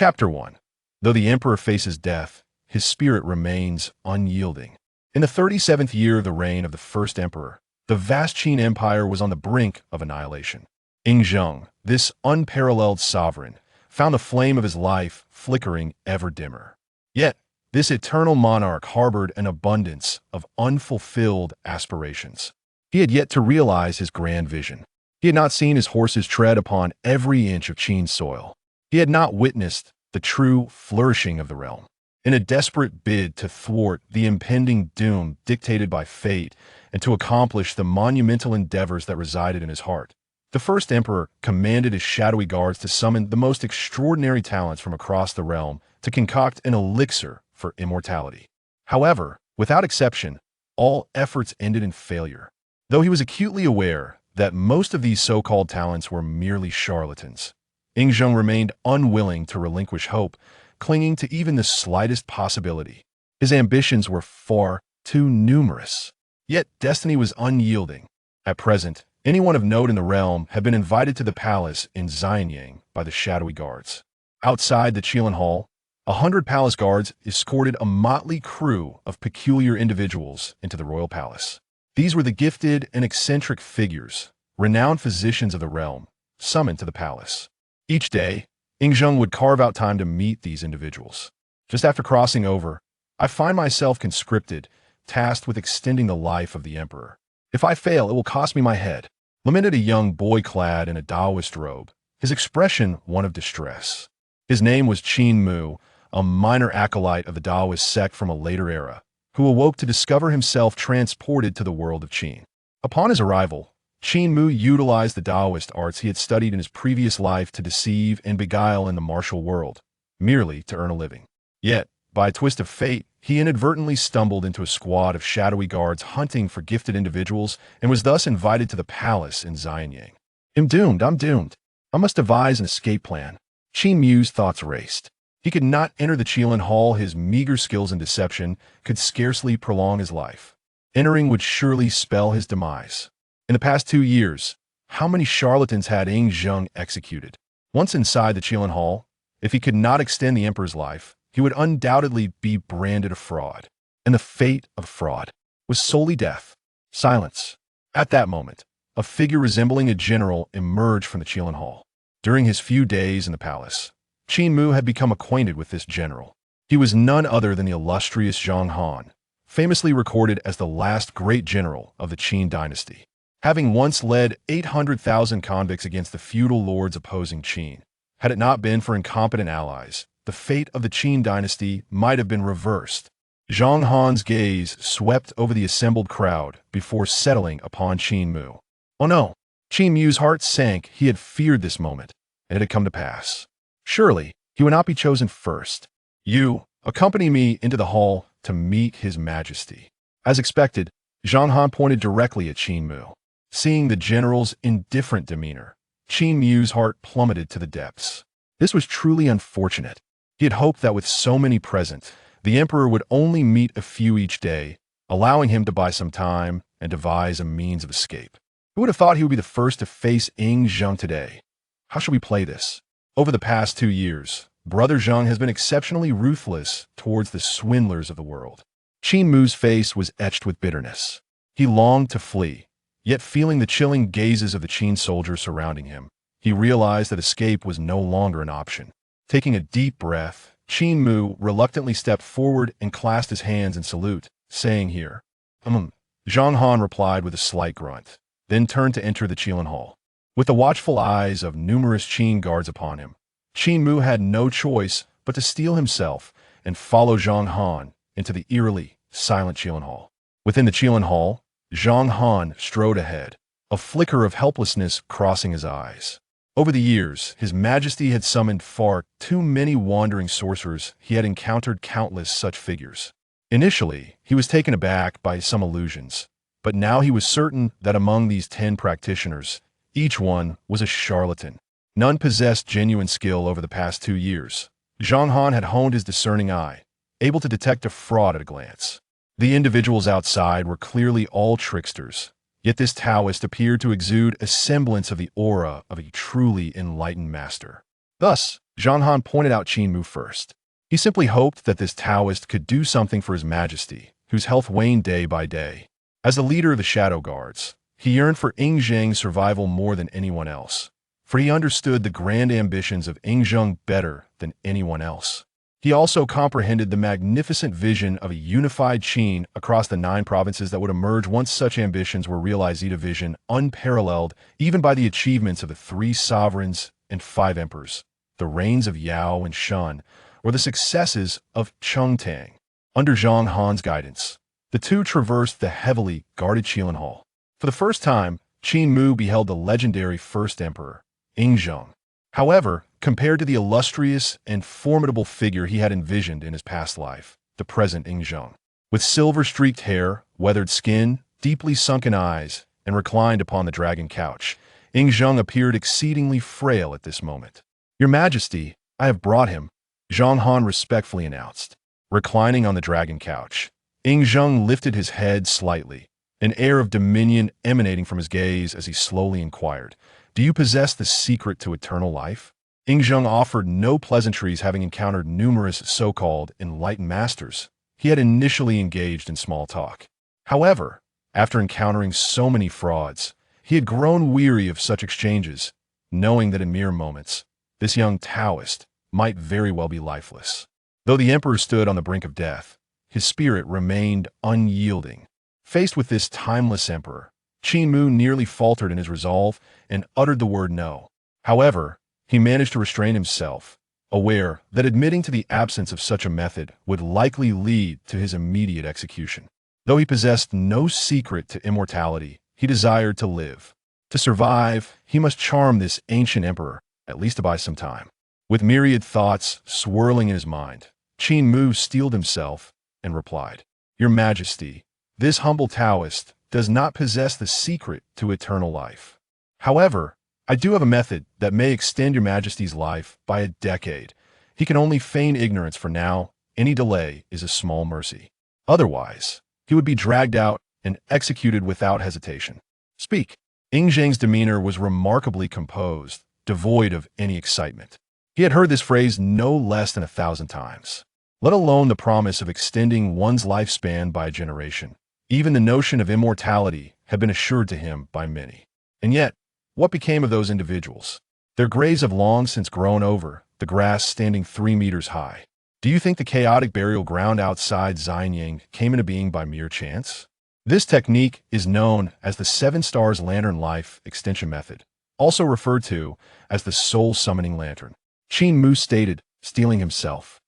Chapter 1. Though the emperor faces death, his spirit remains unyielding. In the 37th year of the reign of the first emperor, the vast Qin Empire was on the brink of annihilation. Zheng, this unparalleled sovereign, found the flame of his life flickering ever dimmer. Yet, this eternal monarch harbored an abundance of unfulfilled aspirations. He had yet to realize his grand vision. He had not seen his horses tread upon every inch of Qin soil. He had not witnessed the true flourishing of the realm. In a desperate bid to thwart the impending doom dictated by fate and to accomplish the monumental endeavors that resided in his heart, the first emperor commanded his shadowy guards to summon the most extraordinary talents from across the realm to concoct an elixir for immortality. However, without exception, all efforts ended in failure. Though he was acutely aware that most of these so-called talents were merely charlatans, Zheng remained unwilling to relinquish hope, clinging to even the slightest possibility. His ambitions were far too numerous. Yet destiny was unyielding. At present, anyone of note in the realm had been invited to the palace in Xianyang by the shadowy guards. Outside the Qilin Hall, 100 palace guards escorted a motley crew of peculiar individuals into the royal palace. These were the gifted and eccentric figures, renowned physicians of the realm, summoned to the palace. Each day, Zheng would carve out time to meet these individuals. Just after crossing over, I find myself conscripted, tasked with extending the life of the emperor. If I fail, it will cost me my head, lamented a young boy clad in a Daoist robe, his expression one of distress. His name was Qin Mu, a minor acolyte of the Daoist sect from a later era, who awoke to discover himself transported to the world of Qin. Upon his arrival, Qin Mu utilized the Daoist arts he had studied in his previous life to deceive and beguile in the martial world, merely to earn a living. Yet, by a twist of fate, he inadvertently stumbled into a squad of shadowy guards hunting for gifted individuals and was thus invited to the palace in Xianyang. I'm doomed. I must devise an escape plan. Qin Mu's thoughts raced. He could not enter the Qilin Hall. His meager skills in deception could scarcely prolong his life. Entering would surely spell his demise. In the past 2 years, how many charlatans had Zheng executed? Once inside the Qilin Hall, if he could not extend the emperor's life, he would undoubtedly be branded a fraud. And the fate of fraud was solely death. Silence. At that moment, a figure resembling a general emerged from the Qilin Hall. During his few days in the palace, Qin Mu had become acquainted with this general. He was none other than the illustrious Zhang Han, famously recorded as the last great general of the Qin Dynasty. Having once led 800,000 convicts against the feudal lords opposing Qin, had it not been for incompetent allies, the fate of the Qin Dynasty might have been reversed. Zhang Han's gaze swept over the assembled crowd before settling upon Qin Mu. Oh no! Qin Mu's heart sank. He had feared this moment, and it had come to pass. Surely, he would not be chosen first. You, accompany me into the hall to meet his majesty. As expected, Zhang Han pointed directly at Qin Mu. Seeing the general's indifferent demeanor, Qin Mu's heart plummeted to the depths. This was truly unfortunate. He had hoped that with so many present, the emperor would only meet a few each day, allowing him to buy some time and devise a means of escape. Who would have thought he would be the first to face Zheng today? How shall we play this? Over the past 2 years, Brother Zheng has been exceptionally ruthless towards the swindlers of the world. Qin Mu's face was etched with bitterness. He longed to flee, yet feeling the chilling gazes of the Qin soldiers surrounding him, he realized that escape was no longer an option. Taking a deep breath, Qin Mu reluctantly stepped forward and clasped his hands in salute, saying here, Zhang Han replied with a slight grunt, then turned to enter the Qilin Hall. With the watchful eyes of numerous Qin guards upon him, Qin Mu had no choice but to steel himself and follow Zhang Han into the eerily silent Qilin Hall. Within the Qilin Hall, Zhang Han strode ahead, a flicker of helplessness crossing his eyes. Over the years, His Majesty had summoned far too many wandering sorcerers. He had encountered countless such figures. Initially, he was taken aback by some illusions, but now he was certain that among these 10 practitioners, each one was a charlatan. None possessed genuine skill. Over the past 2 years, Zhang Han had honed his discerning eye, able to detect a fraud at a glance. The individuals outside were clearly all tricksters, yet this Taoist appeared to exude a semblance of the aura of a truly enlightened master. Thus, Zhang Han pointed out Qin Mu first. He simply hoped that this Taoist could do something for his majesty, whose health waned day by day. As the leader of the Shadow Guards, he yearned for Yingzhang's survival more than anyone else, for he understood the grand ambitions of Yingzheng better than anyone else. He also comprehended the magnificent vision of a unified Qin across the 9 provinces that would emerge once such ambitions were realized, a vision unparalleled even by the achievements of the 3 sovereigns and 5 emperors, the reigns of Yao and Shun, or the successes of Chengtang. Under Zhang Han's guidance, the two traversed the heavily guarded Qilin Hall. For the first time, Qin Mu beheld the legendary first emperor, Yingzheng. However, compared to the illustrious and formidable figure he had envisioned in his past life, the present Yingzheng, with silver-streaked hair, weathered skin, deeply sunken eyes, and reclined upon the dragon couch, Yingzheng appeared exceedingly frail at this moment. "Your Majesty, I have brought him," Zhang Han respectfully announced. Reclining on the dragon couch, Yingzheng lifted his head slightly, an air of dominion emanating from his gaze as he slowly inquired, "Do you possess the secret to eternal life?" Yingzheng offered no pleasantries, having encountered numerous so-called enlightened masters. He had initially engaged in small talk. However, after encountering so many frauds, he had grown weary of such exchanges, knowing that in mere moments, this young Taoist might very well be lifeless. Though the emperor stood on the brink of death, his spirit remained unyielding. Faced with this timeless emperor, Qin Mu nearly faltered in his resolve and uttered the word no. However, he managed to restrain himself, aware that admitting to the absence of such a method would likely lead to his immediate execution. Though he possessed no secret to immortality, he desired to live. To survive, he must charm this ancient emperor, at least to buy some time. With myriad thoughts swirling in his mind, Qin Mu steeled himself and replied, "Your Majesty, this humble Taoist does not possess the secret to eternal life. However, I do have a method that may extend your Majesty's life by a decade. He can only feign ignorance for now. Any delay is a small mercy. Otherwise, he would be dragged out and executed without hesitation. Speak." Yingzheng's demeanor was remarkably composed, devoid of any excitement. He had heard this phrase no less than 1,000 times, let alone the promise of extending one's lifespan by a generation. Even the notion of immortality had been assured to him by many. And yet, what became of those individuals? Their graves have long since grown over, the grass standing 3 meters high. Do you think the chaotic burial ground outside Xianyang came into being by mere chance? This technique is known as the 7 Stars Lantern Life Extension Method, also referred to as the Soul Summoning Lantern. Qin Mu stated, steeling himself.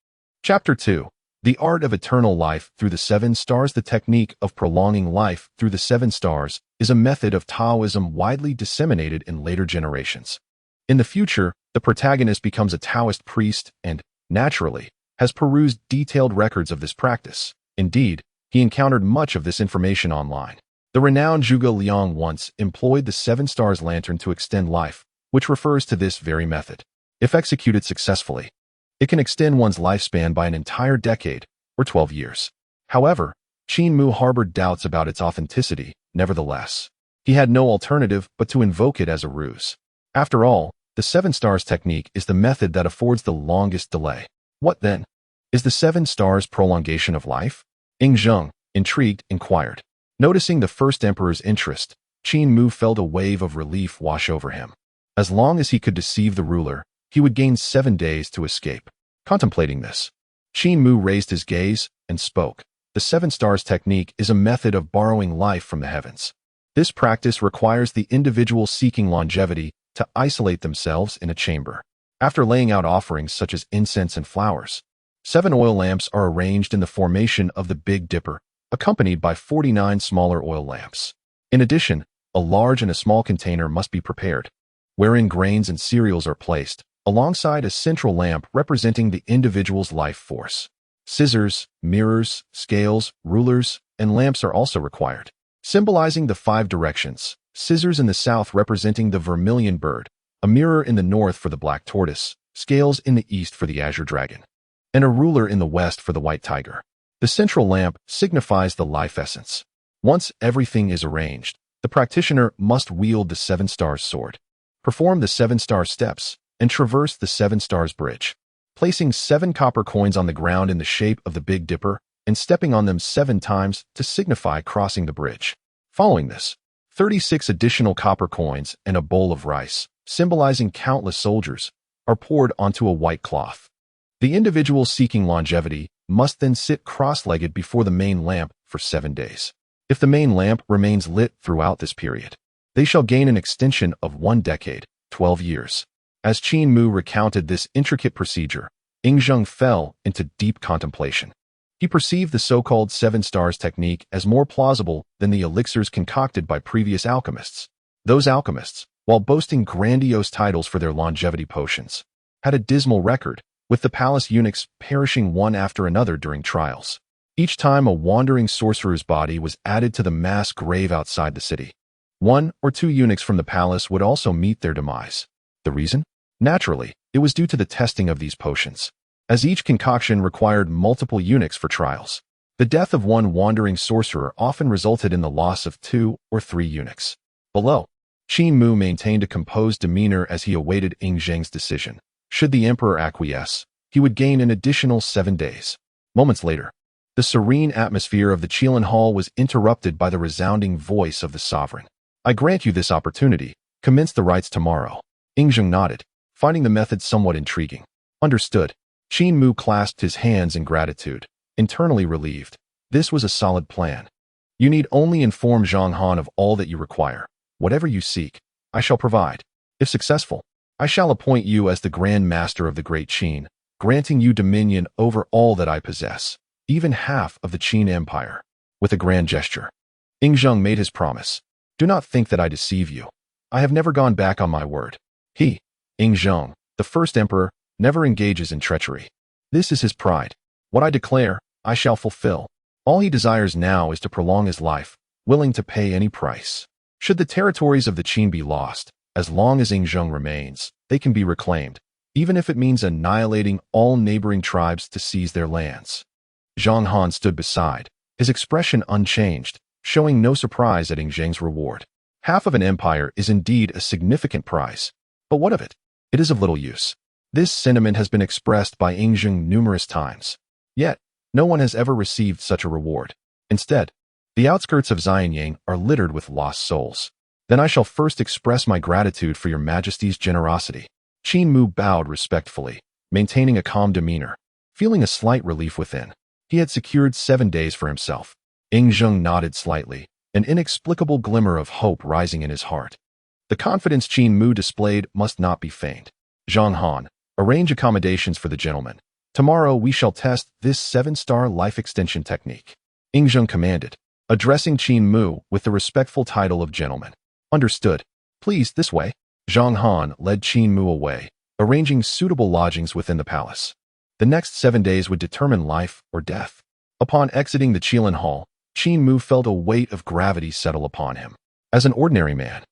Chapter 2. The Art of Eternal Life Through the 7 Stars. The technique of prolonging life through the 7 stars is a method of Taoism widely disseminated in later generations. In the future, the protagonist becomes a Taoist priest and, naturally, has perused detailed records of this practice. Indeed, he encountered much of this information online. The renowned Zhuge Liang once employed the 7 Stars Lantern to extend life, which refers to this very method. If executed successfully, it can extend one's lifespan by an entire decade, or 12 years. However, Qin Mu harbored doubts about its authenticity. Nevertheless, he had no alternative but to invoke it as a ruse. After all, the 7 Stars technique is the method that affords the longest delay. What then? Is the 7 Stars prolongation of life? Yingzheng, intrigued, inquired. Noticing the first emperor's interest, Qin Mu felt a wave of relief wash over him. As long as he could deceive the ruler, he would gain 7 days to escape. Contemplating this, Qin Mu raised his gaze and spoke. The 7 Stars technique is a method of borrowing life from the heavens. This practice requires the individual seeking longevity to isolate themselves in a chamber. After laying out offerings such as incense and flowers, 7 oil lamps are arranged in the formation of the Big Dipper, accompanied by 49 smaller oil lamps. In addition, a large and a small container must be prepared, wherein grains and cereals are placed, alongside a central lamp representing the individual's life force. Scissors, mirrors, scales, rulers, and lamps are also required, symbolizing the 5 directions. Scissors in the south representing the vermilion bird, a mirror in the north for the black tortoise, scales in the east for the azure dragon, and a ruler in the west for the white tiger. The central lamp signifies the life essence. Once everything is arranged, the practitioner must wield the 7 Stars sword, perform the 7 Star steps, and traversed the Seven Stars Bridge, placing 7 copper coins on the ground in the shape of the Big Dipper and stepping on them 7 times to signify crossing the bridge. Following this, 36 additional copper coins and a bowl of rice, symbolizing countless soldiers, are poured onto a white cloth. The individual seeking longevity must then sit cross-legged before the main lamp for 7 days. If the main lamp remains lit throughout this period, they shall gain an extension of 1 decade, 12 years. As Qin Mu recounted this intricate procedure, Yingzheng fell into deep contemplation. He perceived the so-called 7 stars technique as more plausible than the elixirs concocted by previous alchemists. Those alchemists, while boasting grandiose titles for their longevity potions, had a dismal record, with the palace eunuchs perishing one after another during trials. Each time a wandering sorcerer's body was added to the mass grave outside the city, 1 or 2 eunuchs from the palace would also meet their demise. The reason? Naturally, it was due to the testing of these potions, as each concoction required multiple eunuchs for trials. The death of one wandering sorcerer often resulted in the loss of 2 or 3 eunuchs. Below, Qin Mu maintained a composed demeanor as he awaited Yingzheng's decision. Should the emperor acquiesce, he would gain an additional 7 days. Moments later, the serene atmosphere of the Qilin Hall was interrupted by the resounding voice of the sovereign. "I grant you this opportunity. Commence the rites tomorrow." Yingzheng nodded, finding the method somewhat intriguing. Understood. Qin Mu clasped his hands in gratitude, internally relieved. This was a solid plan. You need only inform Zhang Han of all that you require. Whatever you seek, I shall provide. If successful, I shall appoint you as the Grand Master of the Great Qin, granting you dominion over all that I possess, even half of the Qin Empire. With a grand gesture, Yingzheng made his promise. Do not think that I deceive you. I have never gone back on my word. He, Yingzheng, the first emperor, never engages in treachery. This is his pride. What I declare, I shall fulfill. All he desires now is to prolong his life, willing to pay any price. Should the territories of the Qin be lost, as long as Yingzheng remains, they can be reclaimed, even if it means annihilating all neighboring tribes to seize their lands. Zhang Han stood beside, his expression unchanged, showing no surprise at Yingzheng's reward. Half of an empire is indeed a significant prize. But what of it? It is of little use. This sentiment has been expressed by Yingzheng numerous times. Yet, no one has ever received such a reward. Instead, the outskirts of Xianyang are littered with lost souls. Then I shall first express my gratitude for your majesty's generosity. Qin Mu bowed respectfully, maintaining a calm demeanor. Feeling a slight relief within, he had secured 7 days for himself. Yingzheng nodded slightly, an inexplicable glimmer of hope rising in his heart. The confidence Qin Mu displayed must not be feigned. Zhang Han, arrange accommodations for the gentlemen. Tomorrow we shall test this 7-star life extension technique. Yingzheng commanded, addressing Qin Mu with the respectful title of gentleman. Understood. Please, this way. Zhang Han led Qin Mu away, arranging suitable lodgings within the palace. The next 7 days would determine life or death. Upon exiting the Qilin Hall, Qin Mu felt a weight of gravity settle upon him. As an ordinary man,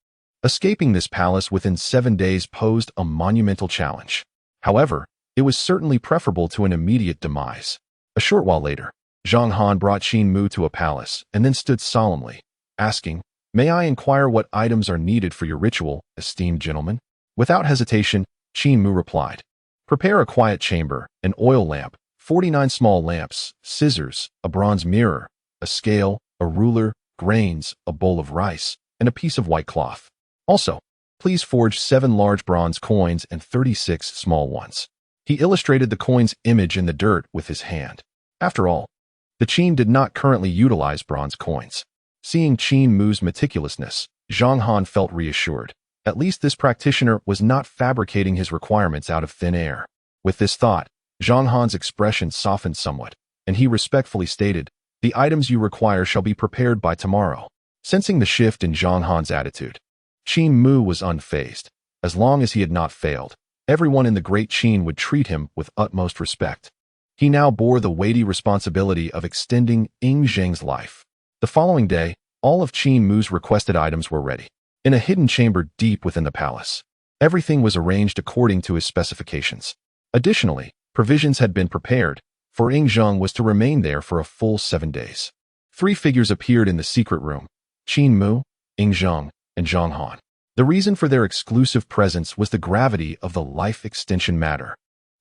escaping this palace within 7 days posed a monumental challenge. However, it was certainly preferable to an immediate demise. A short while later, Zhang Han brought Qin Mu to a palace and then stood solemnly, asking, "May I inquire what items are needed for your ritual, esteemed gentleman?" Without hesitation, Qin Mu replied, "Prepare a quiet chamber, an oil lamp, 49 small lamps, scissors, a bronze mirror, a scale, a ruler, grains, a bowl of rice, and a piece of white cloth. Also, please forge 7 large bronze coins and 36 small ones." He illustrated the coin's image in the dirt with his hand. After all, the Qin did not currently utilize bronze coins. Seeing Qin Mu's meticulousness, Zhang Han felt reassured. At least this practitioner was not fabricating his requirements out of thin air. With this thought, Zhang Han's expression softened somewhat, and he respectfully stated, "The items you require shall be prepared by tomorrow." Sensing the shift in Zhang Han's attitude, Qin Mu was unfazed. As long as he had not failed, everyone in the Great Qin would treat him with utmost respect. He now bore the weighty responsibility of extending Yingzheng's life. The following day, all of Qin Mu's requested items were ready. In a hidden chamber deep within the palace, everything was arranged according to his specifications. Additionally, provisions had been prepared, for Yingzheng was to remain there for a full 7 days. 3 figures appeared in the secret room: Qin Mu, Yingzheng, and Zhang Han. The reason for their exclusive presence was the gravity of the life extension matter.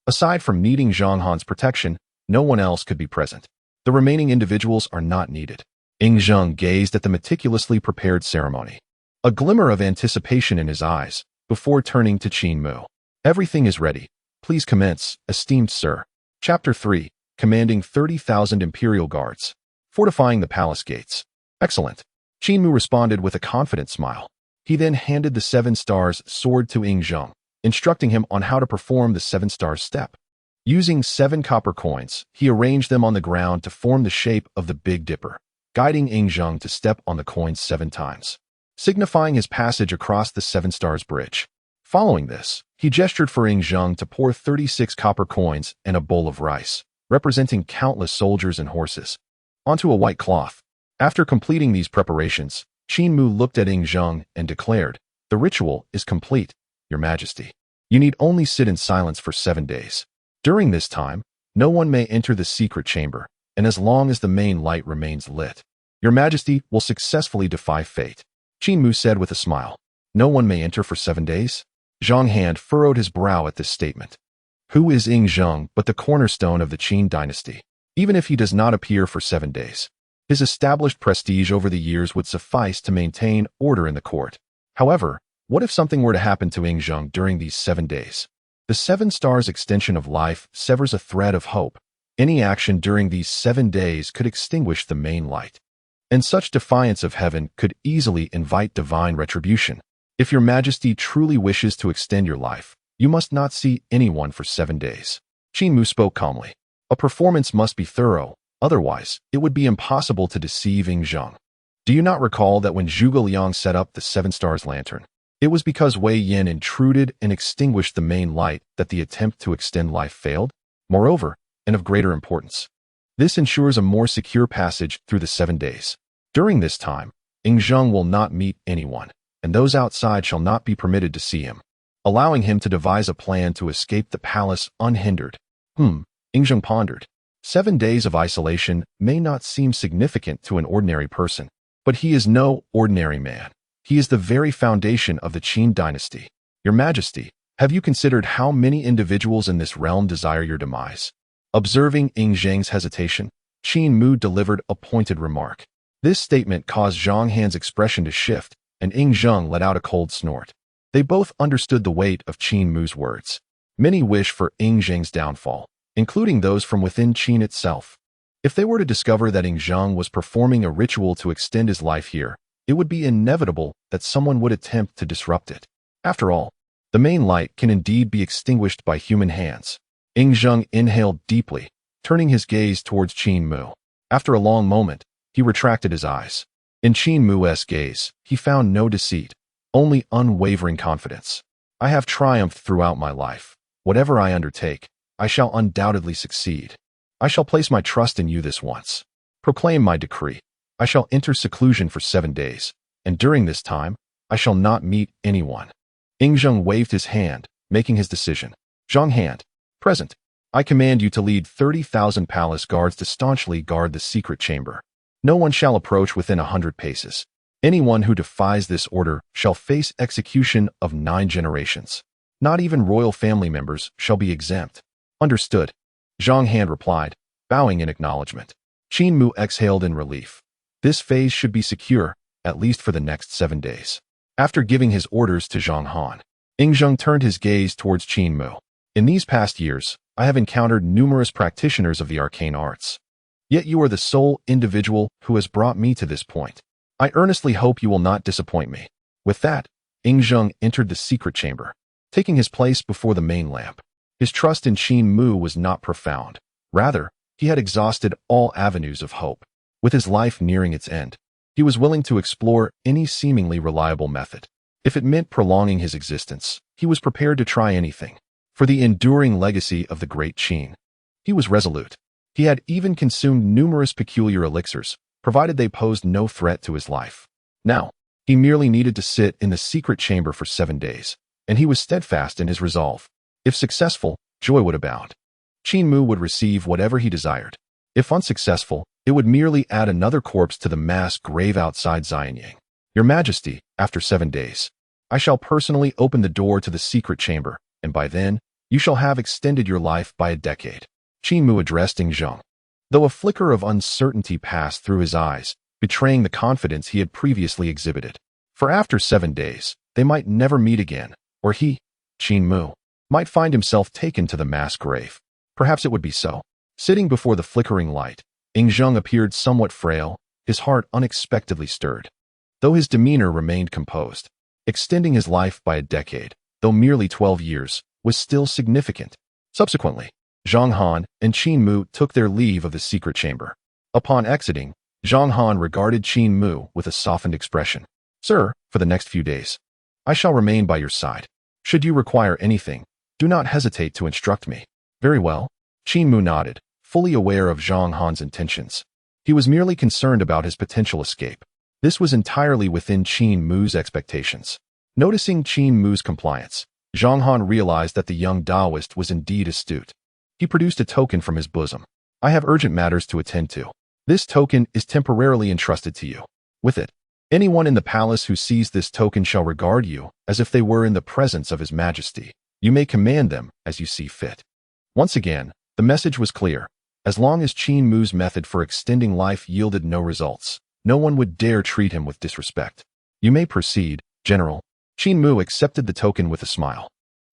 Aside from needing Zhang Han's protection, no one else could be present. The remaining individuals are not needed. Ying Zheng gazed at the meticulously prepared ceremony, a glimmer of anticipation in his eyes, before turning to Qin Mu. Everything is ready. Please commence, esteemed sir. Chapter 3. Commanding 30,000 Imperial Guards. Fortifying the palace gates. Excellent. Qin Mu responded with a confident smile. He then handed the 7 stars sword to Ying Zheng, instructing him on how to perform the 7 stars step. Using 7 copper coins, he arranged them on the ground to form the shape of the Big Dipper, guiding Ying Zheng to step on the coins 7 times, signifying his passage across the 7 stars bridge. Following this, he gestured for Ying Zheng to pour 36 copper coins and a bowl of rice, representing countless soldiers and horses, onto a white cloth. After completing these preparations, Qin Mu looked at Ying Zheng and declared, "The ritual is complete, Your Majesty. You need only sit in silence for 7 days. During this time, no one may enter the secret chamber, and as long as the main light remains lit, Your Majesty will successfully defy fate." Qin Mu said with a smile. "No one may enter for 7 days?" Zhang Han furrowed his brow at this statement. Who is Ying Zheng but the cornerstone of the Qin Dynasty? Even if he does not appear for 7 days, his established prestige over the years would suffice to maintain order in the court. However, what if something were to happen to Ying Zheng during these 7 days? The 7 stars extension of life severs a thread of hope. Any action during these 7 days could extinguish the main light, and such defiance of heaven could easily invite divine retribution. If Your Majesty truly wishes to extend your life, you must not see anyone for 7 days. Qin Mu spoke calmly. A performance must be thorough, otherwise, it would be impossible to deceive Ying Zheng. Do you not recall that when Zhuge Liang set up the 7 stars lantern, it was because Wei Yin intruded and extinguished the main light that the attempt to extend life failed? Moreover, and of greater importance, this ensures a more secure passage through the 7 days. During this time, Ying Zheng will not meet anyone, and those outside shall not be permitted to see him, allowing him to devise a plan to escape the palace unhindered. Ying Zheng pondered. 7 days of isolation may not seem significant to an ordinary person, but he is no ordinary man. He is the very foundation of the Qin Dynasty. Your Majesty, have you considered how many individuals in this realm desire your demise? Observing Ying Zheng's hesitation, Qin Mu delivered a pointed remark. This statement caused Zhang Han's expression to shift, and Ying Zheng let out a cold snort. They both understood the weight of Qin Mu's words. Many wish for Ying Zheng's downfall, including those from within Qin itself. If they were to discover that Ying Zheng was performing a ritual to extend his life here, it would be inevitable that someone would attempt to disrupt it. After all, the main light can indeed be extinguished by human hands. Ying Zheng inhaled deeply, turning his gaze towards Qin Mu. After a long moment, he retracted his eyes. In Qin Mu's gaze, he found no deceit, only unwavering confidence. I have triumphed throughout my life. Whatever I undertake, I shall undoubtedly succeed. I shall place my trust in you this once. Proclaim my decree. I shall enter seclusion for 7 days, and during this time, I shall not meet anyone. Ying Zheng waved his hand, making his decision. Zhang Han, present. I command you to lead 30,000 palace guards to staunchly guard the secret chamber. No one shall approach within 100 paces. Anyone who defies this order shall face execution of 9 generations. Not even royal family members shall be exempt. Understood. Zhang Han replied, bowing in acknowledgement. Qin Mu exhaled in relief. This phase should be secure, at least for the next 7 days. After giving his orders to Zhang Han, Ying Zheng turned his gaze towards Qin Mu. In these past years, I have encountered numerous practitioners of the arcane arts. Yet you are the sole individual who has brought me to this point. I earnestly hope you will not disappoint me. With that, Ying Zheng entered the secret chamber, taking his place before the main lamp. His trust in Qin Mu was not profound. Rather, he had exhausted all avenues of hope. With his life nearing its end, he was willing to explore any seemingly reliable method. If it meant prolonging his existence, he was prepared to try anything. For the enduring legacy of the great Qin, he was resolute. He had even consumed numerous peculiar elixirs, provided they posed no threat to his life. Now, he merely needed to sit in the secret chamber for 7 days, and he was steadfast in his resolve. If successful, joy would abound. Qin Mu would receive whatever he desired. If unsuccessful, it would merely add another corpse to the mass grave outside Xianying. Your Majesty, after 7 days, I shall personally open the door to the secret chamber, and by then, you shall have extended your life by a decade. Qin Mu addressed Zheng. Though a flicker of uncertainty passed through his eyes, betraying the confidence he had previously exhibited. For after 7 days, they might never meet again, or he, Qin Mu, might find himself taken to the mass grave. Perhaps it would be so. Sitting before the flickering light, Zheng appeared somewhat frail, his heart unexpectedly stirred. Though his demeanor remained composed, extending his life by a decade, though merely 12 years, was still significant. Subsequently, Zhang Han and Qin Mu took their leave of the secret chamber. Upon exiting, Zhang Han regarded Qin Mu with a softened expression. Sir, for the next few days, I shall remain by your side. Should you require anything, do not hesitate to instruct me. Very well. Qin Mu nodded, fully aware of Zhang Han's intentions. He was merely concerned about his potential escape. This was entirely within Qin Mu's expectations. Noticing Qin Mu's compliance, Zhang Han realized that the young Daoist was indeed astute. He produced a token from his bosom. I have urgent matters to attend to. This token is temporarily entrusted to you. With it, anyone in the palace who sees this token shall regard you as if they were in the presence of His Majesty. You may command them as you see fit. Once again, the message was clear. As long as Qin Mu's method for extending life yielded no results, no one would dare treat him with disrespect. You may proceed, General. Qin Mu accepted the token with a smile.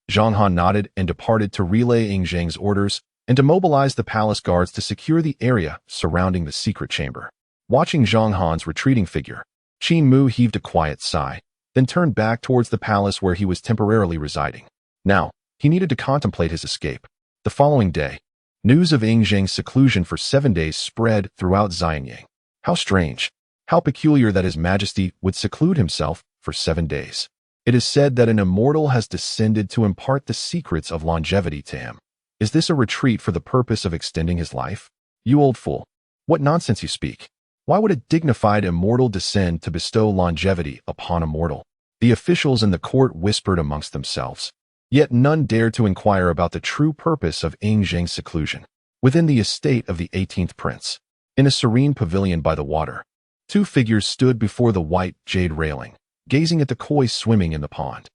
Zhang Han nodded and departed to relay Zheng's orders and to mobilize the palace guards to secure the area surrounding the secret chamber. Watching Zhang Han's retreating figure, Qin Mu heaved a quiet sigh, then turned back towards the palace where he was temporarily residing. Now, he needed to contemplate his escape. The following day, news of Zheng's seclusion for 7 days spread throughout Xianyang. How strange, how peculiar that His Majesty would seclude himself for 7 days. It is said that an immortal has descended to impart the secrets of longevity to him. Is this a retreat for the purpose of extending his life? You old fool. What nonsense you speak. Why would a dignified immortal descend to bestow longevity upon a mortal? The officials in the court whispered amongst themselves. Yet none dared to inquire about the true purpose of Zheng's seclusion. Within the estate of the 18th prince, in a serene pavilion by the water, 2 figures stood before the white jade railing, gazing at the koi swimming in the pond.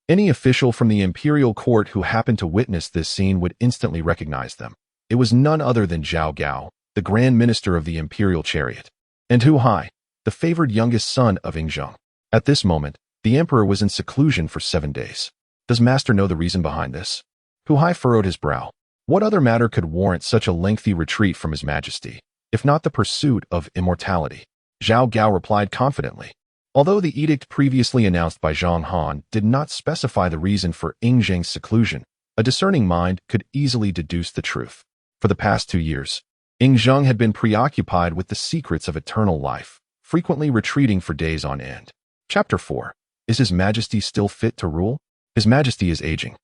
Any official from the imperial court who happened to witness this scene would instantly recognize them. It was none other than Zhao Gao, the Grand Minister of the Imperial Chariot, and Hu Hai, the favored youngest son of Zheng. At this moment, the emperor was in seclusion for 7 days. Does Master know the reason behind this? Hu Hai furrowed his brow. What other matter could warrant such a lengthy retreat from His Majesty, if not the pursuit of immortality? Zhao Gao replied confidently. Although the edict previously announced by Zhang Han did not specify the reason for Zheng's seclusion, a discerning mind could easily deduce the truth. For the past 2 years, Zheng had been preoccupied with the secrets of eternal life, frequently retreating for days on end. Chapter 4. Is His Majesty still fit to rule? His Majesty is aging.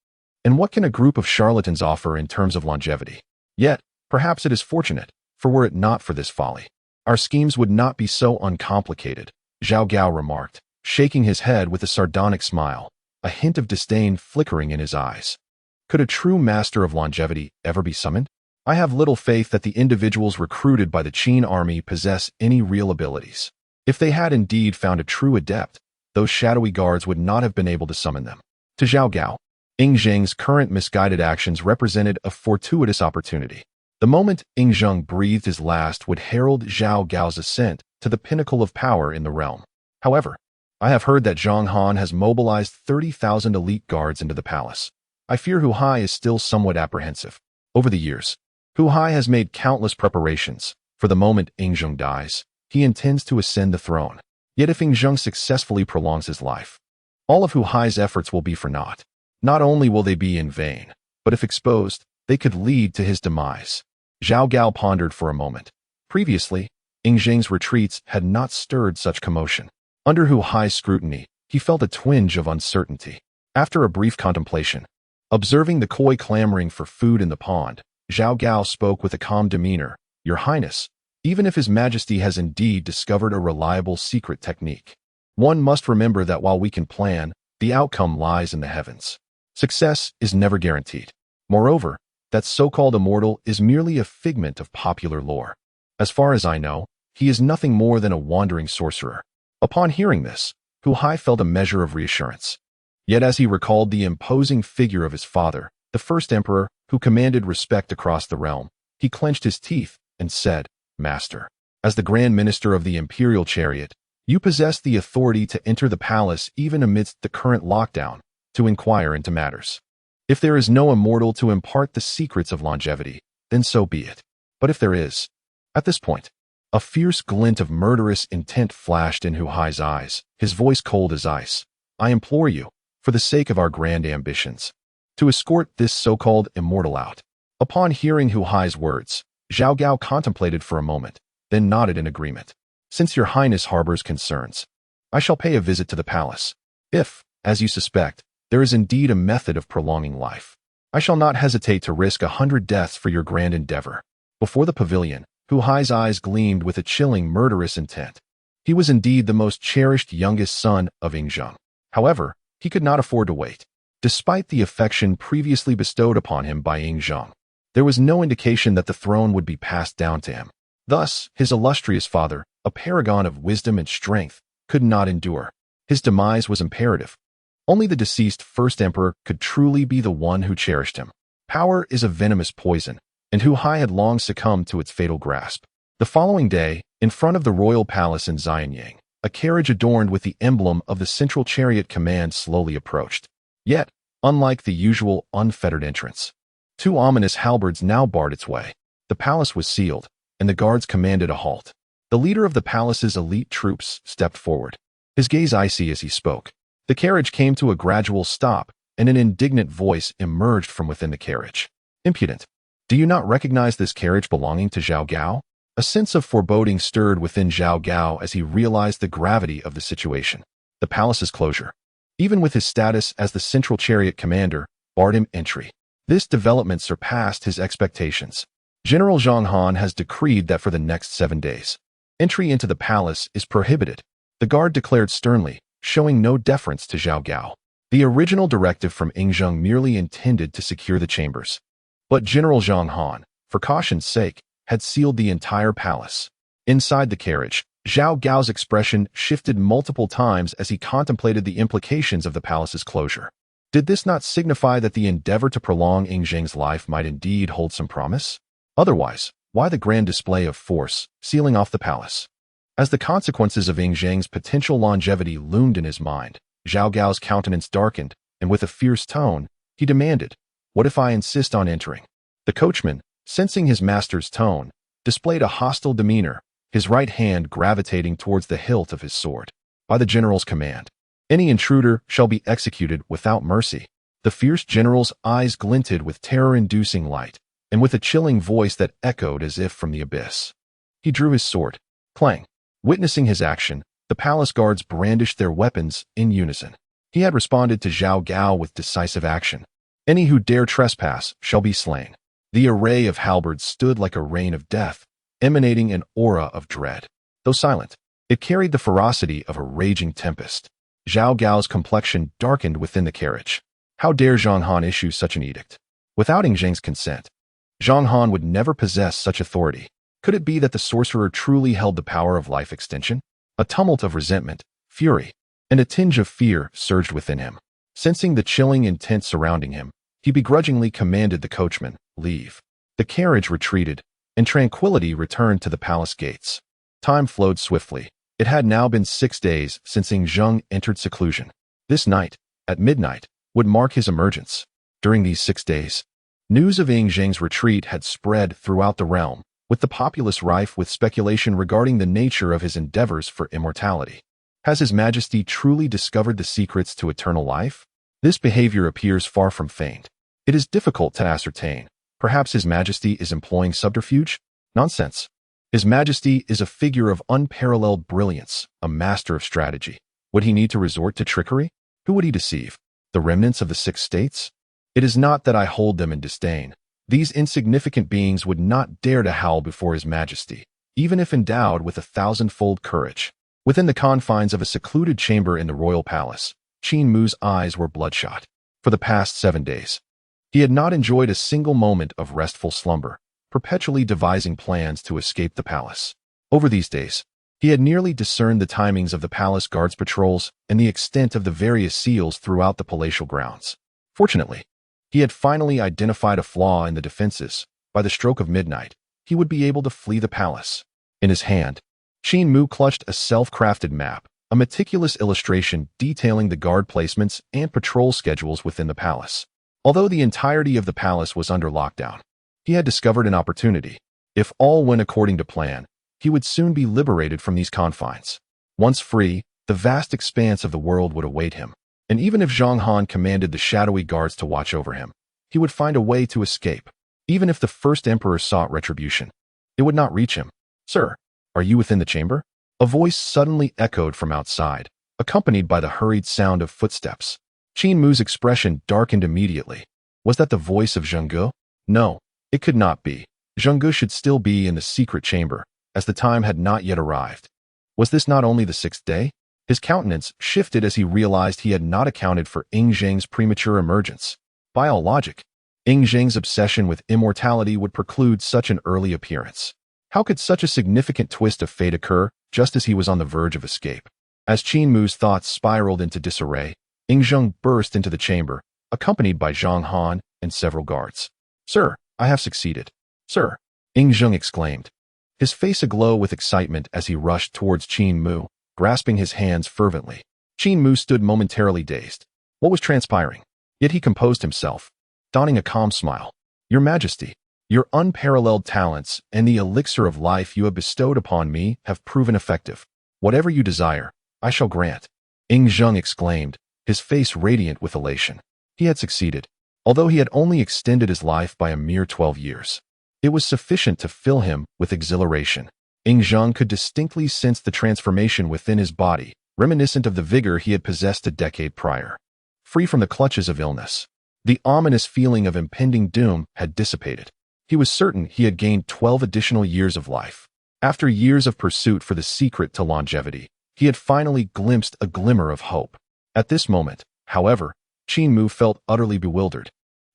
And what can a group of charlatans offer in terms of longevity? Yet, perhaps it is fortunate, for were it not for this folly, our schemes would not be so uncomplicated. Zhao Gao remarked, shaking his head with a sardonic smile, a hint of disdain flickering in his eyes. Could a true master of longevity ever be summoned? I have little faith that the individuals recruited by the Qin army possess any real abilities. If they had indeed found a true adept, those shadowy guards would not have been able to summon them. To Zhao Gao, Zheng's current misguided actions represented a fortuitous opportunity. The moment Zheng breathed his last would herald Zhao Gao's ascent to the pinnacle of power in the realm. However, I have heard that Zhang Han has mobilized 30,000 elite guards into the palace. I fear Hu Hai is still somewhat apprehensive. Over the years, Hu Hai has made countless preparations. For the moment Zheng dies, he intends to ascend the throne. Yet if Zheng successfully prolongs his life, all of Hu Hai's efforts will be for naught. Not only will they be in vain, but if exposed, they could lead to his demise. Zhao Gao pondered for a moment. Previously, Zheng's retreats had not stirred such commotion. Under Hu Hai's scrutiny, he felt a twinge of uncertainty. After a brief contemplation, observing the koi clamoring for food in the pond, Zhao Gao spoke with a calm demeanor. Your Highness, even if His Majesty has indeed discovered a reliable secret technique, one must remember that while we can plan, the outcome lies in the heavens. Success is never guaranteed. Moreover, that so-called immortal is merely a figment of popular lore. As far as I know, he is nothing more than a wandering sorcerer. Upon hearing this, Hu Hai felt a measure of reassurance. Yet as he recalled the imposing figure of his father, the first emperor, who commanded respect across the realm, he clenched his teeth and said, "Master, as the Grand Minister of the Imperial Chariot, you possess the authority to enter the palace even amidst the current lockdown, to inquire into matters. If there is no immortal to impart the secrets of longevity, then so be it. But if there is..." At this point, a fierce glint of murderous intent flashed in Hu Hai's eyes, his voice cold as ice. "I implore you, for the sake of our grand ambitions, to escort this so-called immortal out." Upon hearing Hu Hai's words, Zhao Gao contemplated for a moment, then nodded in agreement. "Since your highness harbors concerns, I shall pay a visit to the palace. If, as you suspect, there is indeed a method of prolonging life, I shall not hesitate to risk 100 deaths for your grand endeavor." Before the pavilion, Hu Hai's eyes gleamed with a chilling, murderous intent. He was indeed the most cherished youngest son of Yingzheng. However, he could not afford to wait. Despite the affection previously bestowed upon him by Yingzheng, there was no indication that the throne would be passed down to him. Thus, his illustrious father, a paragon of wisdom and strength, could not endure. His demise was imperative. Only the deceased first emperor could truly be the one who cherished him. Power is a venomous poison, and Hu Hai had long succumbed to its fatal grasp. The following day, in front of the royal palace in Xianyang, a carriage adorned with the emblem of the Central Chariot Command slowly approached. Yet, unlike the usual unfettered entrance, two ominous halberds now barred its way. The palace was sealed, and the guards commanded a halt. The leader of the palace's elite troops stepped forward, his gaze icy as he spoke. The carriage came to a gradual stop, and an indignant voice emerged from within the carriage. "Impudent! Do you not recognize this carriage belonging to Zhao Gao?" A sense of foreboding stirred within Zhao Gao as he realized the gravity of the situation. The palace's closure, even with his status as the Central Chariot Commander, barred him entry. This development surpassed his expectations. General Zhang Han has decreed that for the next 7 days, entry into the palace is prohibited. The guard declared sternly, showing no deference to Zhao Gao. The original directive from Yingzheng merely intended to secure the chambers. But General Zhang Han, for caution's sake, had sealed the entire palace. Inside the carriage, Zhao Gao's expression shifted multiple times as he contemplated the implications of the palace's closure. Did this not signify that the endeavor to prolong Yingzheng's life might indeed hold some promise? Otherwise, why the grand display of force, sealing off the palace? As the consequences of Yingzheng's potential longevity loomed in his mind, Zhao Gao's countenance darkened, and with a fierce tone, he demanded, "What if I insist on entering?" The coachman, sensing his master's tone, displayed a hostile demeanor, his right hand gravitating towards the hilt of his sword. "By the general's command, any intruder shall be executed without mercy." The fierce general's eyes glinted with terror-inducing light, and with a chilling voice that echoed as if from the abyss, he drew his sword. Clang! Witnessing his action, the palace guards brandished their weapons in unison. He had responded to Zhao Gao with decisive action. "Any who dare trespass shall be slain." The array of halberds stood like a rain of death, emanating an aura of dread. Though silent, it carried the ferocity of a raging tempest. Zhao Gao's complexion darkened within the carriage. How dare Zhang Han issue such an edict? Without Yingzheng's consent, Zhang Han would never possess such authority. Could it be that the sorcerer truly held the power of life extension? A tumult of resentment, fury, and a tinge of fear surged within him. Sensing the chilling intent surrounding him, he begrudgingly commanded the coachman, "Leave." The carriage retreated, and tranquility returned to the palace gates. Time flowed swiftly. It had now been 6 days since Yingzheng entered seclusion. This night, at midnight, would mark his emergence. During these 6 days, news of Yingzheng's retreat had spread throughout the realm, with the populace rife with speculation regarding the nature of his endeavors for immortality. Has His Majesty truly discovered the secrets to eternal life? This behavior appears far from feigned. It is difficult to ascertain. Perhaps His Majesty is employing subterfuge? Nonsense. His Majesty is a figure of unparalleled brilliance, a master of strategy. Would he need to resort to trickery? Who would he deceive? The remnants of the 6 states? It is not that I hold them in disdain. These insignificant beings would not dare to howl before His Majesty, even if endowed with 1,000-fold courage. Within the confines of a secluded chamber in the royal palace, Qin Mu's eyes were bloodshot. For the past 7 days, he had not enjoyed a single moment of restful slumber, perpetually devising plans to escape the palace. Over these days, He had nearly discerned the timings of the palace guards' patrols and the extent of the various seals throughout the palatial grounds. Fortunately, he had finally identified a flaw in the defenses. By the stroke of midnight, he would be able to flee the palace. In his hand, Qin Mu clutched a self-crafted map, a meticulous illustration detailing the guard placements and patrol schedules within the palace. Although the entirety of the palace was under lockdown, he had discovered an opportunity. If all went according to plan, he would soon be liberated from these confines. Once free, the vast expanse of the world would await him. And even if Zhang Han commanded the shadowy guards to watch over him, he would find a way to escape. Even if the first emperor sought retribution, it would not reach him. "Sir, are you within the chamber?" A voice suddenly echoed from outside, accompanied by the hurried sound of footsteps. Qin Mu's expression darkened immediately. Was that the voice of Zheng Ge? No, it could not be. Zheng Ge should still be in the secret chamber, as the time had not yet arrived. Was this not only the sixth day? His countenance shifted as he realized he had not accounted for Ying Zheng's premature emergence. By all logic, Ying Zheng's obsession with immortality would preclude such an early appearance. How could such a significant twist of fate occur just as he was on the verge of escape? As Qin Mu's thoughts spiraled into disarray, Ying Zheng burst into the chamber, accompanied by Zhang Han and several guards. "Sir, I have succeeded." "Sir," Ying Zheng exclaimed, his face aglow with excitement as he rushed towards Qin Mu, grasping his hands fervently. Qin Mu stood momentarily dazed. What was transpiring? Yet he composed himself, donning a calm smile. "Your Majesty, your unparalleled talents and the elixir of life you have bestowed upon me have proven effective. Whatever you desire, I shall grant." Ying Zheng exclaimed, his face radiant with elation. He had succeeded, although he had only extended his life by a mere 12 years. It was sufficient to fill him with exhilaration. Ying Zheng could distinctly sense the transformation within his body, reminiscent of the vigor he had possessed a decade prior. Free from the clutches of illness, the ominous feeling of impending doom had dissipated. He was certain he had gained 12 additional years of life. After years of pursuit for the secret to longevity, he had finally glimpsed a glimmer of hope. At this moment, however, Qin Mu felt utterly bewildered.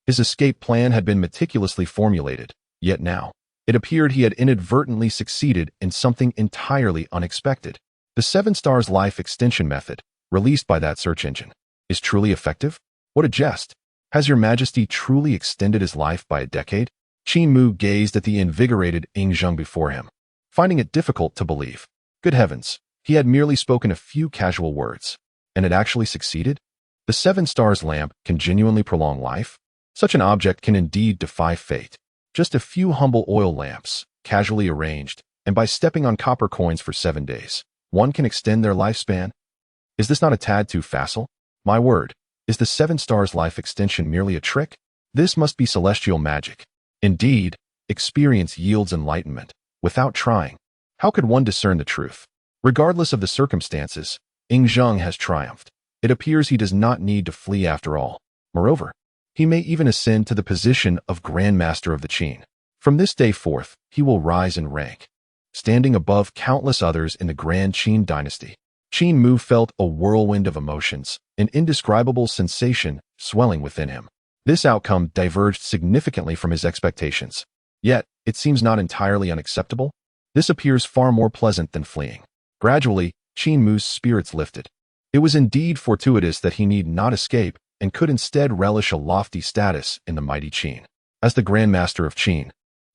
His escape plan had been meticulously formulated, yet now, it appeared he had inadvertently succeeded in something entirely unexpected. The 7 Stars Life Extension method, released by that search engine, is truly effective? What a jest! Has Your Majesty truly extended his life by a decade? Qin Mu gazed at the invigorated Ying Zheng before him, finding it difficult to believe. Good heavens, he had merely spoken a few casual words, and had actually succeeded? The 7 Stars lamp can genuinely prolong life? Such an object can indeed defy fate. Just a few humble oil lamps, casually arranged, and by stepping on copper coins for 7 days, one can extend their lifespan? Is this not a tad too facile? My word, is the 7 Stars Life Extension merely a trick? This must be celestial magic. Indeed, experience yields enlightenment. Without trying, how could one discern the truth? Regardless of the circumstances, Ying Zheng has triumphed. It appears he does not need to flee after all. Moreover, he may even ascend to the position of Grand Master of the Qin. From this day forth, he will rise in rank, standing above countless others in the Grand Qin Dynasty. Qin Mu felt a whirlwind of emotions, an indescribable sensation swelling within him. This outcome diverged significantly from his expectations. Yet, it seems not entirely unacceptable. This appears far more pleasant than fleeing. Gradually, Qin Mu's spirits lifted. It was indeed fortuitous that he need not escape and could instead relish a lofty status in the mighty Qin. As the Grand Master of Qin,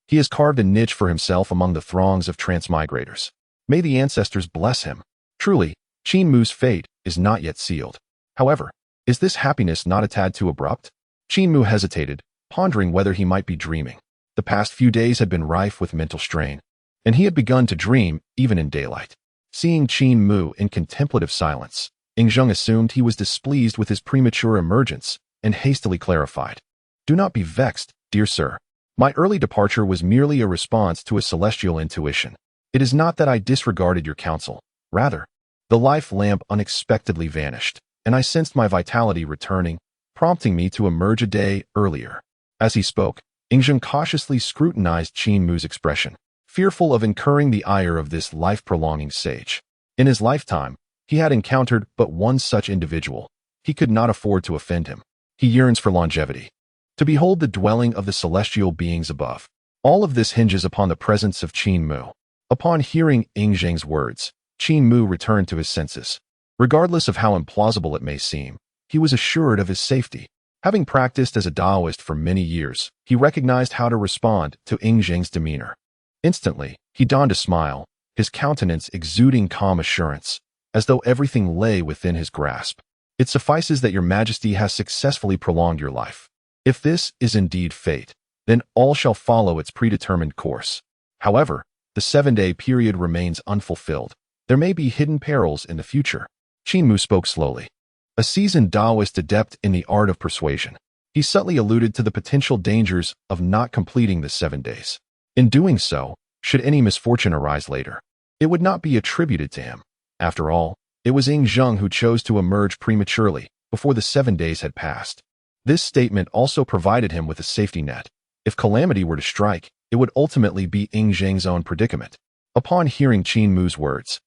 he has carved a niche for himself among the throngs of transmigrators. May the ancestors bless him. Truly, Qin Mu's fate is not yet sealed. However, is this happiness not a tad too abrupt? Qin Mu hesitated, pondering whether he might be dreaming. The past few days had been rife with mental strain, and he had begun to dream even in daylight. Seeing Qin Mu in contemplative silence, Ying Zheng assumed he was displeased with his premature emergence and hastily clarified. "Do not be vexed, dear sir. My early departure was merely a response to a celestial intuition. It is not that I disregarded your counsel. Rather, the life lamp unexpectedly vanished, and I sensed my vitality returning, prompting me to emerge a day earlier." As he spoke, Ying Zheng cautiously scrutinized Qin Mu's expression, fearful of incurring the ire of this life-prolonging sage. In his lifetime, he had encountered but one such individual. He could not afford to offend him. He yearns for longevity, to behold the dwelling of the celestial beings above. All of this hinges upon the presence of Qin Mu. Upon hearing Ying Zheng's words, Qin Mu returned to his senses. Regardless of how implausible it may seem, he was assured of his safety. Having practiced as a Daoist for many years, he recognized how to respond to Ing Zheng's demeanor. Instantly, he donned a smile, his countenance exuding calm assurance, as though everything lay within his grasp. It suffices that your majesty has successfully prolonged your life. If this is indeed fate, then all shall follow its predetermined course. However, the 7-day period remains unfulfilled. There may be hidden perils in the future. Qin Mu spoke slowly. A seasoned Daoist adept in the art of persuasion, he subtly alluded to the potential dangers of not completing the 7 days. In doing so, should any misfortune arise later, it would not be attributed to him. After all, it was Ing Zheng who chose to emerge prematurely, before the 7 days had passed. This statement also provided him with a safety net. If calamity were to strike, it would ultimately be Ing Zheng's own predicament. Upon hearing Qin Mu's words,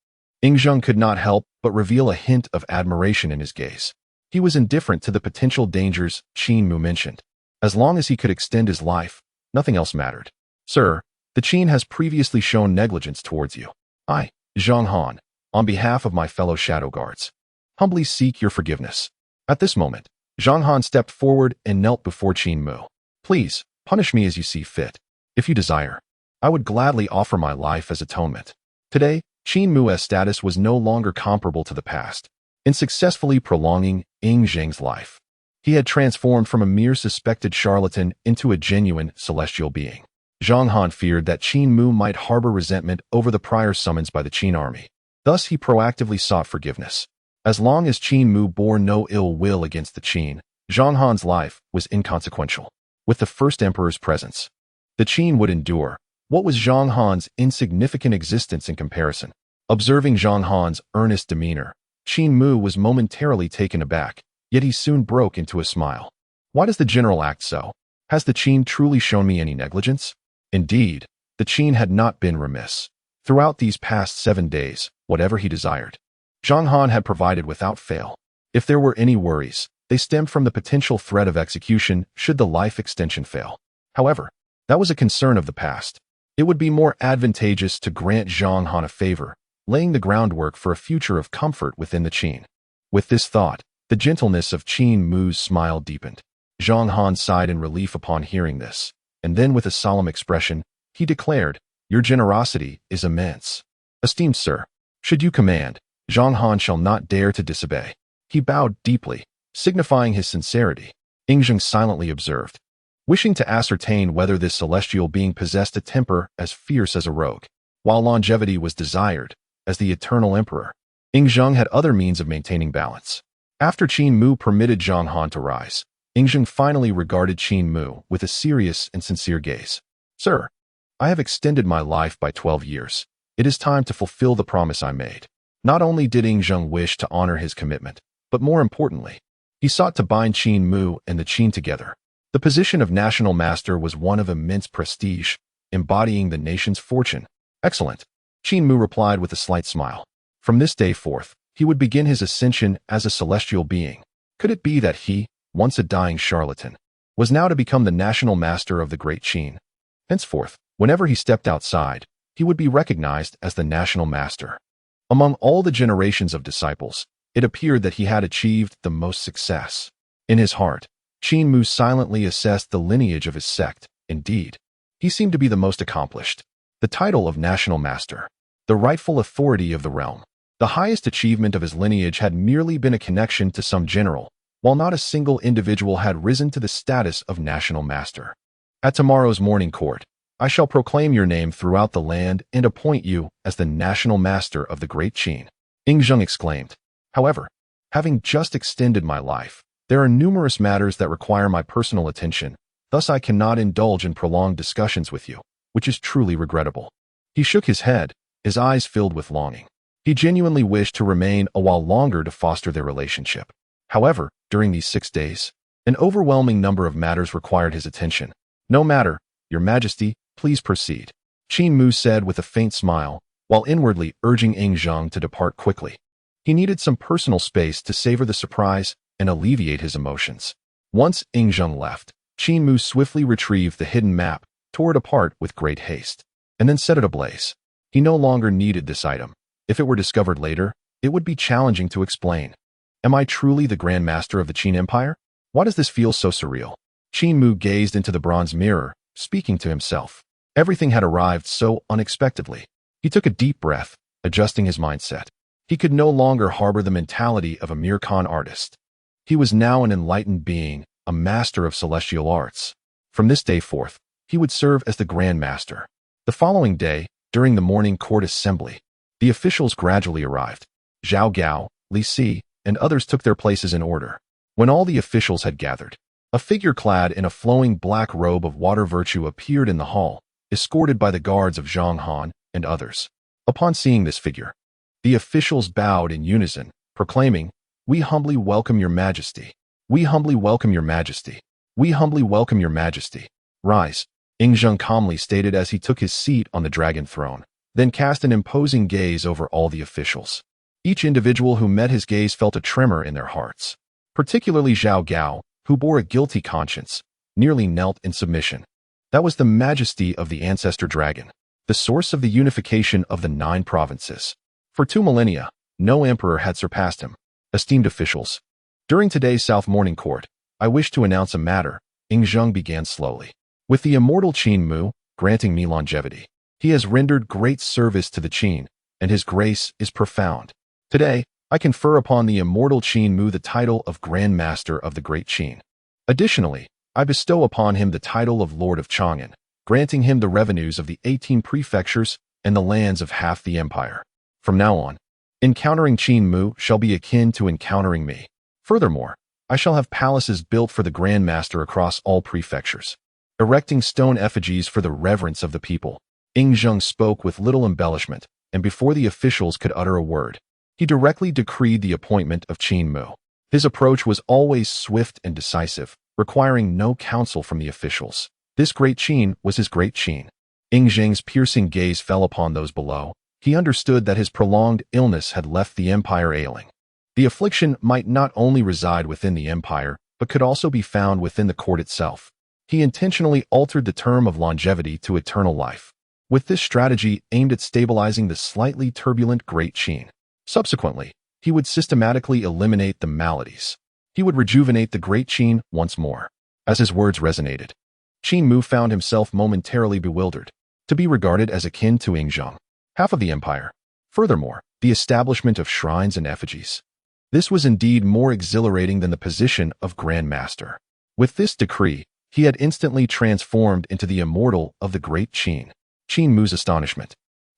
Ing Zheng could not help but reveal a hint of admiration in his gaze. He was indifferent to the potential dangers Qin Mu mentioned. As long as he could extend his life, nothing else mattered. Sir, the Qin has previously shown negligence towards you. I, Zhang Han, on behalf of my fellow Shadow Guards, humbly seek your forgiveness. At this moment, Zhang Han stepped forward and knelt before Qin Mu. Please, punish me as you see fit. If you desire, I would gladly offer my life as atonement. Today, Qin Mu's status was no longer comparable to the past. In successfully prolonging Ing Zheng's life, he had transformed from a mere suspected charlatan into a genuine celestial being. Zhang Han feared that Qin Mu might harbor resentment over the prior summons by the Qin army. Thus, he proactively sought forgiveness. As long as Qin Mu bore no ill will against the Qin, Zhang Han's life was inconsequential. With the first emperor's presence, the Qin would endure. What was Zhang Han's insignificant existence in comparison? Observing Zhang Han's earnest demeanor, Qin Mu was momentarily taken aback, yet he soon broke into a smile. Why does the general act so? Has the Qin truly shown me any negligence? Indeed, the Qin had not been remiss. Throughout these past 7 days, whatever he desired, Zhang Han had provided without fail. If there were any worries, they stemmed from the potential threat of execution should the life extension fail. However, that was a concern of the past. It would be more advantageous to grant Zhang Han a favor, laying the groundwork for a future of comfort within the Qin. With this thought, the gentleness of Qin Mu's smile deepened. Zhang Han sighed in relief upon hearing this, and then with a solemn expression, he declared, "Your generosity is immense. Esteemed sir, should you command, Zhang Han shall not dare to disobey." He bowed deeply, signifying his sincerity. Ing Zheng silently observed, wishing to ascertain whether this celestial being possessed a temper as fierce as a rogue. While longevity was desired, as the eternal emperor, Ing Zheng had other means of maintaining balance. After Qin Mu permitted Zhang Han to rise, Ing Zheng finally regarded Qin Mu with a serious and sincere gaze. "Sir, I have extended my life by 12 years. It is time to fulfill the promise I made." Not only did Ing Zheng wish to honor his commitment, but more importantly, he sought to bind Qin Mu and the Qin together. The position of national master was one of immense prestige, embodying the nation's fortune. "Excellent," Qin Mu replied with a slight smile. From this day forth, he would begin his ascension as a celestial being. Could it be that he, once a dying charlatan, was now to become the national master of the great Qin? Henceforth, whenever he stepped outside, he would be recognized as the national master. Among all the generations of disciples, it appeared that he had achieved the most success. In his heart, Qin Mu silently assessed the lineage of his sect. Indeed, he seemed to be the most accomplished. The title of national master, the rightful authority of the realm, the highest achievement of his lineage had merely been a connection to some general, while not a single individual had risen to the status of national master. "At tomorrow's morning court, I shall proclaim your name throughout the land and appoint you as the national master of the great Qin," Ing Zheng exclaimed. "However, having just extended my life, there are numerous matters that require my personal attention, thus I cannot indulge in prolonged discussions with you, which is truly regrettable." He shook his head, his eyes filled with longing. He genuinely wished to remain a while longer to foster their relationship. However, during these 6 days, an overwhelming number of matters required his attention. "No matter, Your Majesty, please proceed," Qin Mu said with a faint smile, while inwardly urging Ing Zheng to depart quickly. He needed some personal space to savor the surprise and alleviate his emotions. Once Ing Zheng left, Qin Mu swiftly retrieved the hidden map, tore it apart with great haste, and then set it ablaze. He no longer needed this item. If it were discovered later, it would be challenging to explain. Am I truly the Grand Master of the Qin Empire? Why does this feel so surreal? Qin Mu gazed into the bronze mirror, speaking to himself. Everything had arrived so unexpectedly. He took a deep breath, adjusting his mindset. He could no longer harbor the mentality of a mere con artist. He was now an enlightened being, a master of celestial arts. From this day forth, he would serve as the Grand Master. The following day, during the morning court assembly, the officials gradually arrived. Zhao Gao, Li Si, and others took their places in order. When all the officials had gathered, a figure clad in a flowing black robe of water virtue appeared in the hall, escorted by the guards of Zhang Han and others. Upon seeing this figure, the officials bowed in unison, proclaiming, "We humbly welcome your majesty. We humbly welcome your majesty. We humbly welcome your majesty. Rise," Zheng calmly stated as he took his seat on the dragon throne, then cast an imposing gaze over all the officials. Each individual who met his gaze felt a tremor in their hearts. Particularly Zhao Gao, who bore a guilty conscience, nearly knelt in submission. That was the majesty of the ancestor dragon, the source of the unification of the 9 provinces. For 2 millennia, no emperor had surpassed him. Esteemed officials, during today's South Morning Court, I wish to announce a matter, Zheng began slowly. With the immortal Qin Mu granting me longevity, he has rendered great service to the Qin, and his grace is profound. Today, I confer upon the immortal Qin Mu the title of Grand Master of the Great Qin. Additionally, I bestow upon him the title of Lord of Chang'an, granting him the revenues of the 18 prefectures and the lands of half the empire. From now on, encountering Qin Mu shall be akin to encountering me. Furthermore, I shall have palaces built for the Grand Master across all prefectures, erecting stone effigies for the reverence of the people. Zheng spoke with little embellishment, and before the officials could utter a word, he directly decreed the appointment of Qin Mu. His approach was always swift and decisive, requiring no counsel from the officials. This great Qin was his great Qin. Zheng's piercing gaze fell upon those below. He understood that his prolonged illness had left the empire ailing. The affliction might not only reside within the empire, but could also be found within the court itself. He intentionally altered the term of longevity to eternal life, with this strategy aimed at stabilizing the slightly turbulent great Qin. Subsequently, he would systematically eliminate the maladies. He would rejuvenate the great Qin once more. As his words resonated, Qin Mu found himself momentarily bewildered. To be regarded as akin to Zheng, half of the empire. Furthermore, the establishment of shrines and effigies. This was indeed more exhilarating than the position of Grand Master. With this decree, he had instantly transformed into the immortal of the great Qin. Qin Mu's astonishment,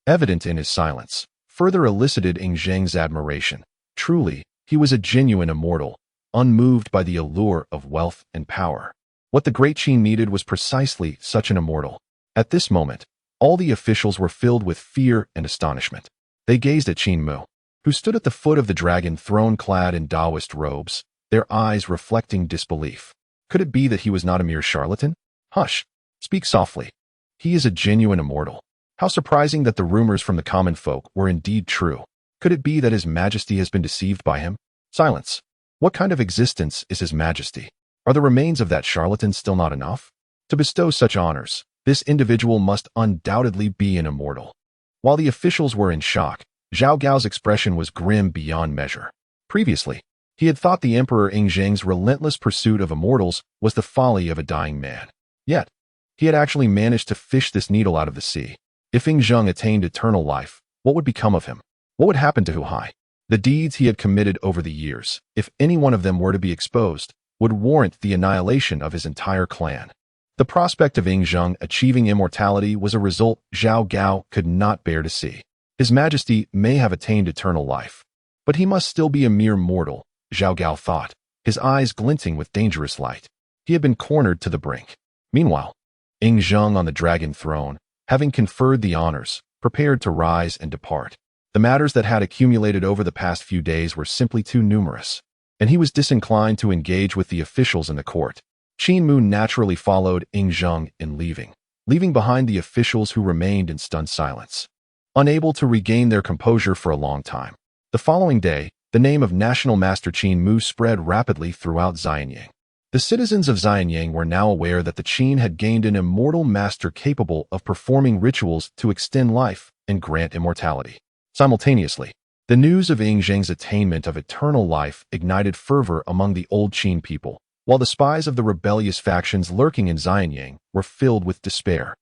evident in his silence, further elicited Zheng's admiration. Truly, he was a genuine immortal, unmoved by the allure of wealth and power. What the great Qin needed was precisely such an immortal. At this moment, all the officials were filled with fear and astonishment. They gazed at Qin Mu, who stood at the foot of the dragon throne clad in Daoist robes, their eyes reflecting disbelief. Could it be that he was not a mere charlatan? Hush! Speak softly. He is a genuine immortal. How surprising that the rumors from the common folk were indeed true. Could it be that His Majesty has been deceived by him? Silence. What kind of existence is His Majesty? Are the remains of that charlatan still not enough? To bestow such honors, this individual must undoubtedly be an immortal. While the officials were in shock, Zhao Gao's expression was grim beyond measure. Previously, he had thought the Emperor Zheng's relentless pursuit of immortals was the folly of a dying man. Yet, he had actually managed to fish this needle out of the sea. If Zheng attained eternal life, what would become of him? What would happen to Hu Hai? The deeds he had committed over the years, if any one of them were to be exposed, would warrant the annihilation of his entire clan. The prospect of Zheng achieving immortality was a result Zhao Gao could not bear to see. His Majesty may have attained eternal life, but he must still be a mere mortal, Zhao Gao thought, his eyes glinting with dangerous light. He had been cornered to the brink. Meanwhile, Zheng on the dragon throne, having conferred the honors, prepared to rise and depart. The matters that had accumulated over the past few days were simply too numerous, and he was disinclined to engage with the officials in the court. Qin Mu naturally followed Zheng in leaving behind the officials who remained in stunned silence, unable to regain their composure for a long time. The following day, the name of National Master Qin Mu spread rapidly throughout Xianyang. The citizens of Xianyang were now aware that the Qin had gained an immortal master capable of performing rituals to extend life and grant immortality. Simultaneously, the news of Ing Zheng's attainment of eternal life ignited fervor among the old Qin people, while the spies of the rebellious factions lurking in Xianyang were filled with despair.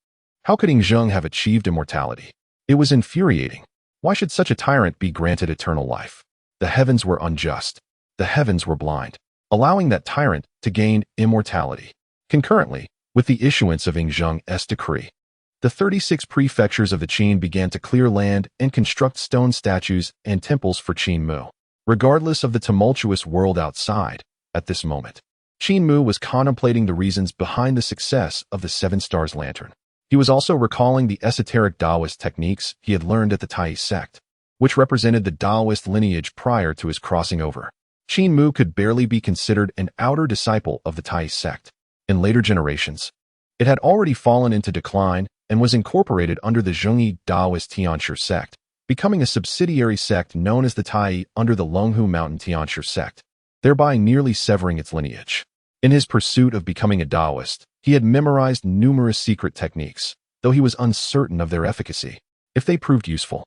How could Ing Zheng have achieved immortality? It was infuriating. Why should such a tyrant be granted eternal life? The heavens were unjust. The heavens were blind, allowing that tyrant to gain immortality. Concurrently, with the issuance of Ing Zheng's decree, the 36 prefectures of the Qin began to clear land and construct stone statues and temples for Qin Mu. Regardless of the tumultuous world outside, at this moment, Qin Mu was contemplating the reasons behind the success of the Seven Stars Lantern. He was also recalling the esoteric Daoist techniques he had learned at the Taoist sect, which represented the Daoist lineage prior to his crossing over. Qin Mu could barely be considered an outer disciple of the Taoist sect. In later generations, it had already fallen into decline and was incorporated under the Zhengyi Daoist Tianshi sect, becoming a subsidiary sect known as the Tai under the Longhu Mountain Tianshi sect, thereby nearly severing its lineage. In his pursuit of becoming a Daoist, he had memorized numerous secret techniques, though he was uncertain of their efficacy. If they proved useful,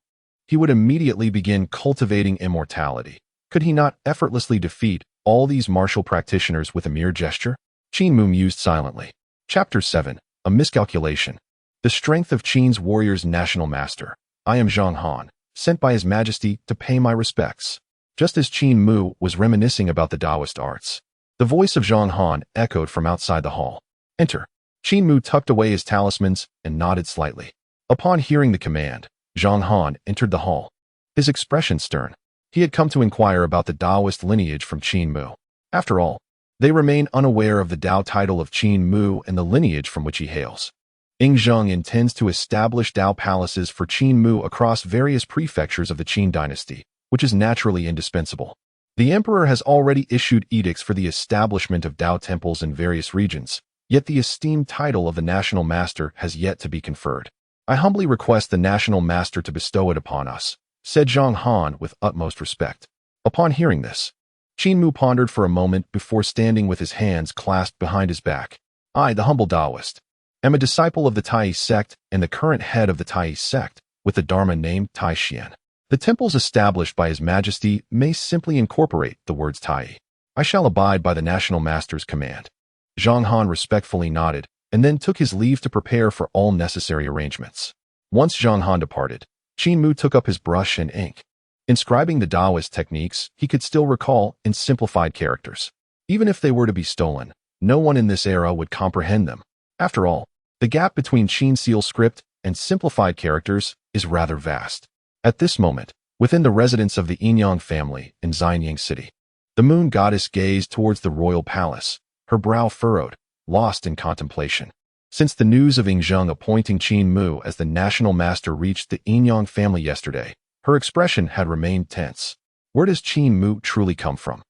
he would immediately begin cultivating immortality. Could he not effortlessly defeat all these martial practitioners with a mere gesture? Qin Mu mused silently. Chapter 7. A Miscalculation. The strength of Qin's warrior's national master. I am Zhang Han, sent by His Majesty to pay my respects. Just as Qin Mu was reminiscing about the Daoist arts, the voice of Zhang Han echoed from outside the hall. Enter. Qin Mu tucked away his talismans and nodded slightly. Upon hearing the command, Zhang Han entered the hall. His expression stern. He had come to inquire about the Daoist lineage from Qin Mu. After all, they remain unaware of the Dao title of Qin Mu and the lineage from which he hails. Ing Zheng intends to establish Dao palaces for Qin Mu across various prefectures of the Qin Dynasty, which is naturally indispensable. The emperor has already issued edicts for the establishment of Dao temples in various regions, yet the esteemed title of the national master has yet to be conferred. I humbly request the national master to bestow it upon us, said Zhang Han with utmost respect. Upon hearing this, Qin Mu pondered for a moment before standing with his hands clasped behind his back. I, the humble Daoist, am a disciple of the Taoist sect and the current head of the Taoist sect, with the Dharma name Tai Xian. The temples established by His Majesty may simply incorporate the words Tai. I shall abide by the national master's command. Zhang Han respectfully nodded and then took his leave to prepare for all necessary arrangements. Once Zhang Han departed, Qin Mu took up his brush and ink. Inscribing the Daoist techniques he could still recall in simplified characters. Even if they were to be stolen, no one in this era would comprehend them. After all, the gap between Qin seal script and simplified characters is rather vast. At this moment, within the residence of the Yinyang family in Xianyang City, the moon goddess gazed towards the royal palace, her brow furrowed, lost in contemplation. Since the news of Ing Zheng appointing Qin Mu as the national master reached the Yinyang family yesterday, her expression had remained tense. Where does Qin Mu truly come from?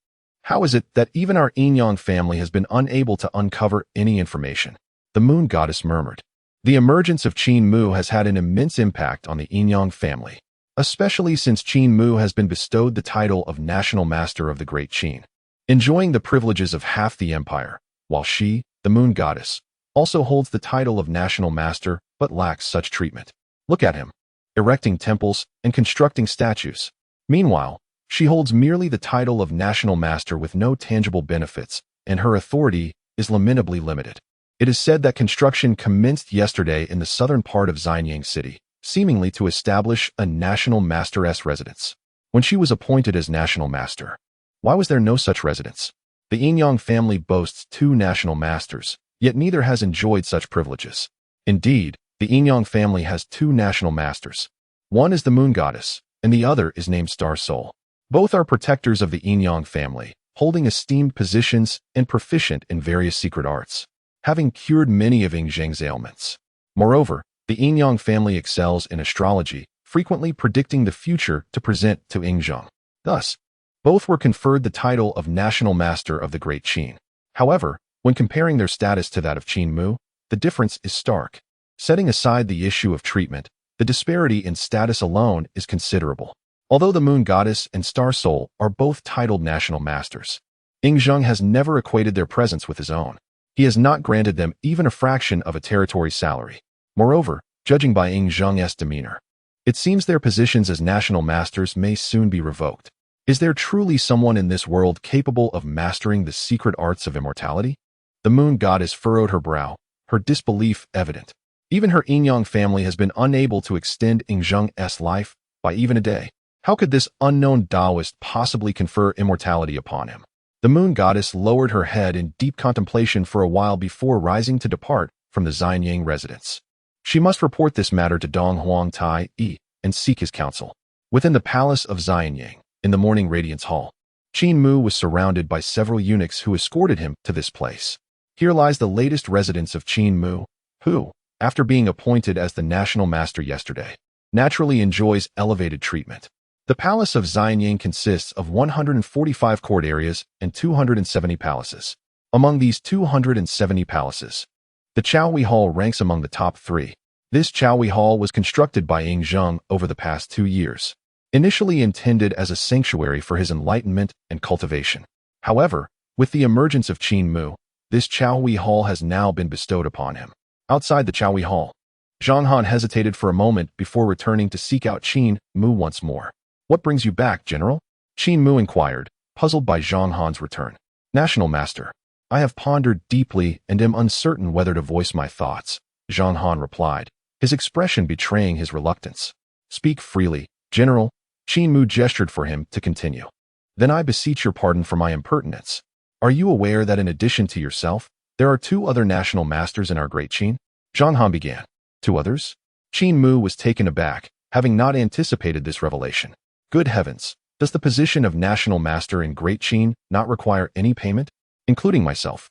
How is it that even our Yinyang family has been unable to uncover any information? The moon goddess murmured. The emergence of Qin Mu has had an immense impact on the Yinyang family, especially since Qin Mu has been bestowed the title of national master of the Great Qin, enjoying the privileges of half the empire, while she, the moon goddess, also holds the title of national master but lacks such treatment. Look at him, erecting temples and constructing statues. Meanwhile, she holds merely the title of national master with no tangible benefits, and her authority is lamentably limited. It is said that construction commenced yesterday in the southern part of Xianyang City, seemingly to establish a national master's residence. When she was appointed as national master, why was there no such residence? The Yinyang family boasts 2 national masters, yet neither has enjoyed such privileges. Indeed, the Yinyang family has 2 national masters. One is the moon goddess, and the other is named Star Soul. Both are protectors of the Yinyang family, holding esteemed positions and proficient in various secret arts, having cured many of Ing Zheng's ailments. Moreover, the Yinyang family excels in astrology, frequently predicting the future to present to Ing Zheng. Thus, both were conferred the title of national master of the Great Qin. However, when comparing their status to that of Qin Mu, the difference is stark. Setting aside the issue of treatment, the disparity in status alone is considerable. Although the moon goddess and Star Soul are both titled national masters, Ing Zheng has never equated their presence with his own. He has not granted them even a fraction of a territory salary. Moreover, judging by Ing Zheng's demeanor, It seems their positions as national masters may soon be revoked. Is there truly someone in this world capable of mastering the secret arts of immortality? The moon goddess furrowed her brow, her disbelief evident. Even her Yin-Yang family has been unable to extend Yingzheng's life by even a day. How could this unknown Daoist possibly confer immortality upon him? The moon goddess lowered her head in deep contemplation for a while before rising to depart from the Xianyang residence. She must report this matter to Dong Huang Tai Yi and seek his counsel. Within the palace of Xianyang, in the morning radiance hall, Qin Mu was surrounded by several eunuchs who escorted him to this place. Here lies the latest residence of Qin Mu, who, after being appointed as the national master yesterday, naturally enjoys elevated treatment. The palace of Xianyang consists of 145 court areas and 270 palaces. Among these 270 palaces, the Chaohui Hall ranks among the top 3. This Chaohui Hall was constructed by Yingzheng over the past 2 years, initially intended as a sanctuary for his enlightenment and cultivation. However, with the emergence of Qin Mu, this Chaohui Hall has now been bestowed upon him. Outside the Chaohui Hall, Zhang Han hesitated for a moment before returning to seek out Qin Mu once more. "What brings you back, General?" Qin Mu inquired, puzzled by Zhang Han's return. "National Master, I have pondered deeply and am uncertain whether to voice my thoughts," Zhang Han replied, his expression betraying his reluctance. "Speak freely, General." Qin Mu gestured for him to continue. "Then I beseech your pardon for my impertinence. Are you aware that in addition to yourself, there are 2 other national masters in our great Qin?" Zhang Han began. 2 others? Qin Mu was taken aback, having not anticipated this revelation. Good heavens, does the position of national master in Great Qin not require any payment, including myself?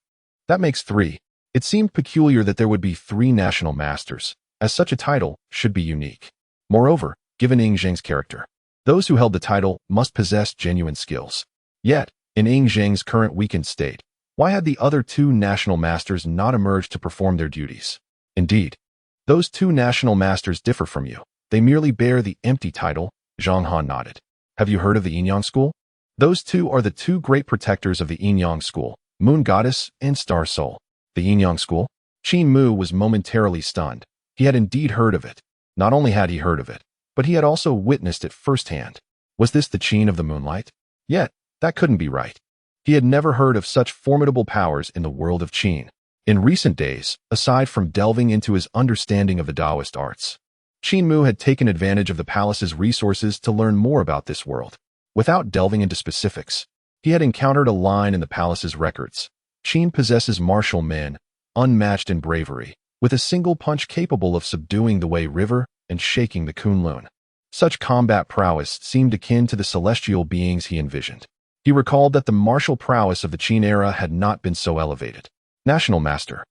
That makes 3. It seemed peculiar that there would be 3 national masters, as such a title should be unique. Moreover, given Yingzheng's character, those who held the title must possess genuine skills. Yet, in Yingzheng's current weakened state, why had the other 2 national masters not emerged to perform their duties? Indeed, those 2 national masters differ from you. They merely bear the empty title. Zhang Han nodded. "Have you heard of the Yin-Yang school?" Those 2 are the 2 great protectors of the Yin-Yang school, Moon Goddess and Star Soul. The Yin-Yang school? Qin Mu was momentarily stunned. He had indeed heard of it. Not only had he heard of it, but he had also witnessed it firsthand. Was this the Qin of the moonlight? Yet, that couldn't be right. He had never heard of such formidable powers in the world of Qin. In recent days, aside from delving into his understanding of the Daoist arts, Qin Mu had taken advantage of the palace's resources to learn more about this world. Without delving into specifics, he had encountered a line in the palace's records. Qin possesses martial men, unmatched in bravery, with a single punch capable of subduing the Wei River and shaking the Kunlun. Such combat prowess seemed akin to the celestial beings he envisioned. He recalled that the martial prowess of the Qin era had not been so elevated. National Master,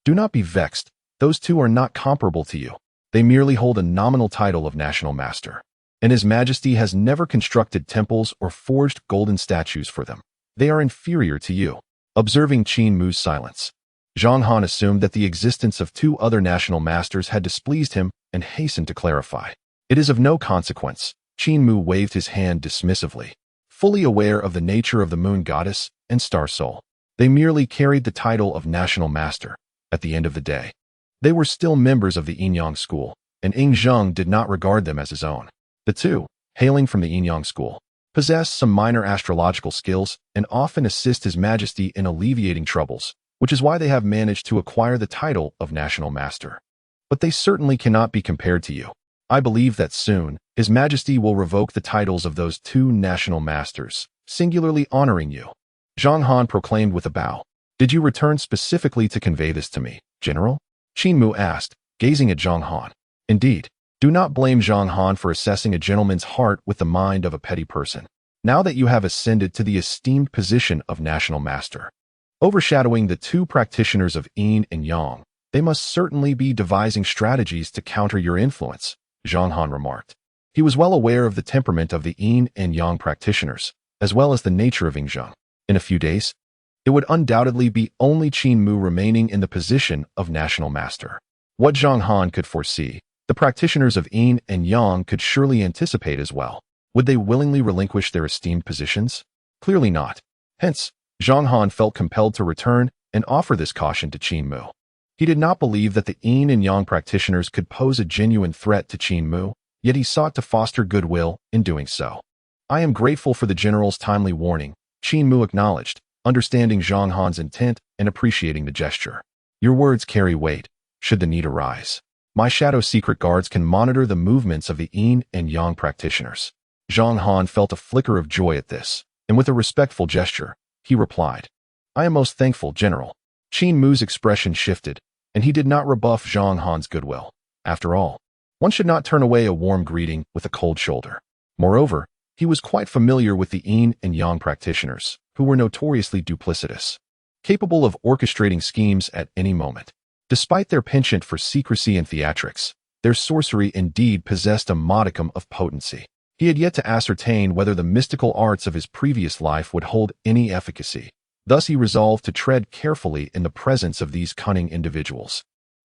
do not be vexed. Those 2 are not comparable to you. They merely hold a nominal title of National Master, and His Majesty has never constructed temples or forged golden statues for them. They are inferior to you. Observing Qin Mu's silence, Zhang Han assumed that the existence of 2 other national masters had displeased him and hastened to clarify. "It is of no consequence." Qin Mu waved his hand dismissively, fully aware of the nature of the Moon Goddess and Star Soul. They merely carried the title of National Master. At the end of the day, they were still members of the Yin-Yang school, and Yingzheng did not regard them as his own. The 2, hailing from the Yin-Yang school, possess some minor astrological skills and often assist His Majesty in alleviating troubles, which is why they have managed to acquire the title of National Master. But they certainly cannot be compared to you. I believe that soon, His Majesty will revoke the titles of those 2 national masters, singularly honoring you. Zhang Han proclaimed with a bow. "Did you return specifically to convey this to me, General?" Qin Mu asked, gazing at Zhang Han. "Indeed. Do not blame Zhang Han for assessing a gentleman's heart with the mind of a petty person. Now that you have ascended to the esteemed position of National Master, overshadowing the 2 practitioners of Yin and Yang, they must certainly be devising strategies to counter your influence," Zhang Han remarked. He was well aware of the temperament of the Yin and Yang practitioners, as well as the nature of Yingzheng. In a few days, it would undoubtedly be only Qin Mu remaining in the position of National Master. What Zhang Han could foresee, the practitioners of Yin and Yang could surely anticipate as well. Would they willingly relinquish their esteemed positions? Clearly not. Hence, Zhang Han felt compelled to return and offer this caution to Qin Mu. He did not believe that the Yin and Yang practitioners could pose a genuine threat to Qin Mu, yet he sought to foster goodwill in doing so. "I am grateful for the general's timely warning," Qin Mu acknowledged, understanding Zhang Han's intent and appreciating the gesture. "Your words carry weight, should the need arise. My shadow secret guards can monitor the movements of the yin and yang practitioners." Zhang Han felt a flicker of joy at this, and with a respectful gesture, he replied, "I am most thankful, General." Qin Mu's expression shifted, and he did not rebuff Zhang Han's goodwill. After all, one should not turn away a warm greeting with a cold shoulder. Moreover, he was quite familiar with the yin and yang practitioners, who were notoriously duplicitous, capable of orchestrating schemes at any moment. Despite their penchant for secrecy and theatrics, their sorcery indeed possessed a modicum of potency. He had yet to ascertain whether the mystical arts of his previous life would hold any efficacy. Thus he resolved to tread carefully in the presence of these cunning individuals.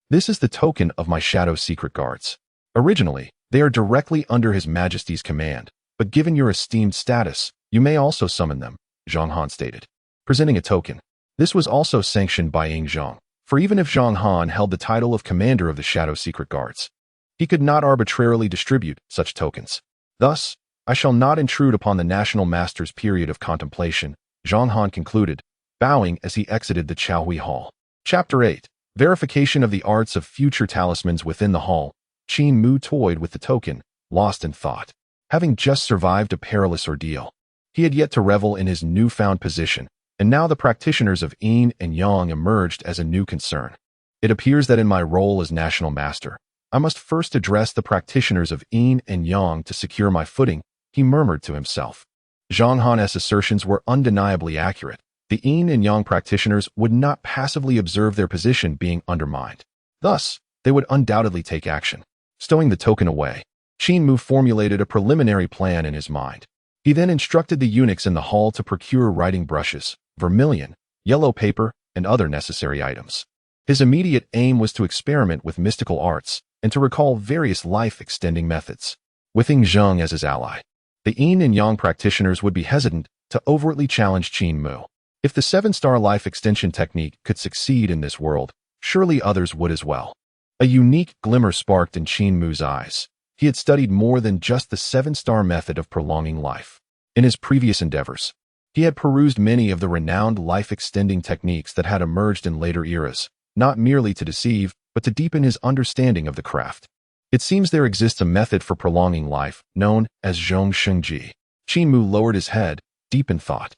"This is the token of my shadow secret guards. Originally, they are directly under His Majesty's command, but given your esteemed status, you may also summon them," Zhang Han stated, presenting a token. This was also sanctioned by Ying Zhang, for even if Zhang Han held the title of commander of the shadow secret guards, he could not arbitrarily distribute such tokens. "Thus, I shall not intrude upon the national master's period of contemplation," Zhang Han concluded, bowing as he exited the Chaohui Hall. Chapter 8. Verification of the arts of future talismans. Within the hall, Qin Mu toyed with the token, lost in thought. Having just survived a perilous ordeal, he had yet to revel in his newfound position, and now the practitioners of yin and yang emerged as a new concern. "It appears that in my role as national master, I must first address the practitioners of yin and yang to secure my footing," he murmured to himself. Zhang Han's assertions were undeniably accurate. The yin and yang practitioners would not passively observe their position being undermined. Thus, they would undoubtedly take action. Stowing the token away, Qin Mu formulated a preliminary plan in his mind. He then instructed the eunuchs in the hall to procure writing brushes, vermilion, yellow paper, and other necessary items. His immediate aim was to experiment with mystical arts and to recall various life-extending methods. With Ying Zhang as his ally, the yin and yang practitioners would be hesitant to overtly challenge Qin Mu. If the 7-star life extension technique could succeed in this world, surely others would as well. A unique glimmer sparked in Qin Mu's eyes. He had studied more than just the 7-star method of prolonging life. In his previous endeavors, he had perused many of the renowned life-extending techniques that had emerged in later eras, not merely to deceive, but to deepen his understanding of the craft. It seems there exists a method for prolonging life, known as Zhong Shengji. Qin Mu lowered his head, deep in thought.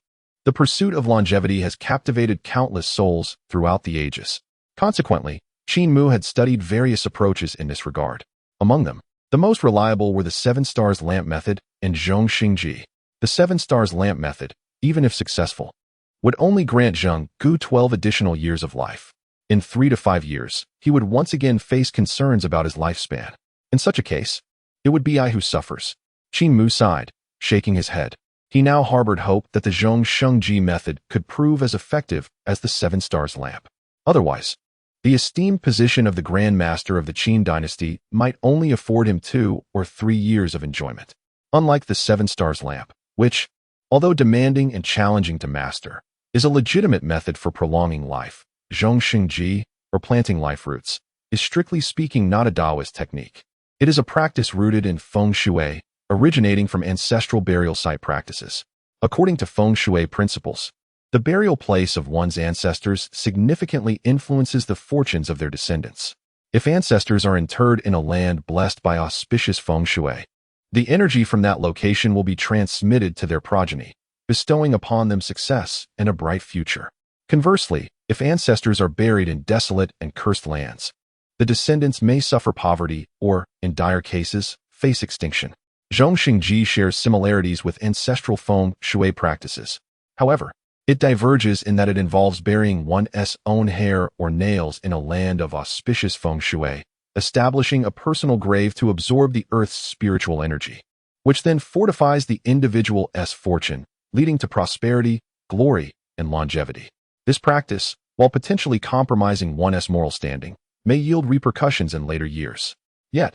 The pursuit of longevity has captivated countless souls throughout the ages. Consequently, Qin Mu had studied various approaches in this regard. Among them, the most reliable were the 7 stars lamp method and Zhong Shengji. The 7 stars lamp method, even if successful, would only grant Zheng Gu 12 additional years of life. In 3 to 5 years, he would once again face concerns about his lifespan. In such a case, it would be I who suffers. Qin Mu sighed, shaking his head. He now harbored hope that the Zhong Shengji method could prove as effective as the 7 stars lamp. Otherwise, the esteemed position of the Grand Master of the Qin Dynasty might only afford him 2 or 3 years of enjoyment. Unlike the 7 stars lamp, which, although demanding and challenging to master, is a legitimate method for prolonging life, Zhong Shengji, or planting life roots, is strictly speaking not a Daoist technique. It is a practice rooted in feng shui, originating from ancestral burial site practices. According to feng shui principles, the burial place of one's ancestors significantly influences the fortunes of their descendants. If ancestors are interred in a land blessed by auspicious feng shui, the energy from that location will be transmitted to their progeny, bestowing upon them success and a bright future. Conversely, if ancestors are buried in desolate and cursed lands, the descendants may suffer poverty or, in dire cases, face extinction. Zhong Shengji shares similarities with ancestral feng shui practices. However, it diverges in that it involves burying one's own hair or nails in a land of auspicious feng shui, establishing a personal grave to absorb the earth's spiritual energy, which then fortifies the individual's fortune, leading to prosperity, glory, and longevity. This practice, while potentially compromising one's moral standing, may yield repercussions in later years. Yet,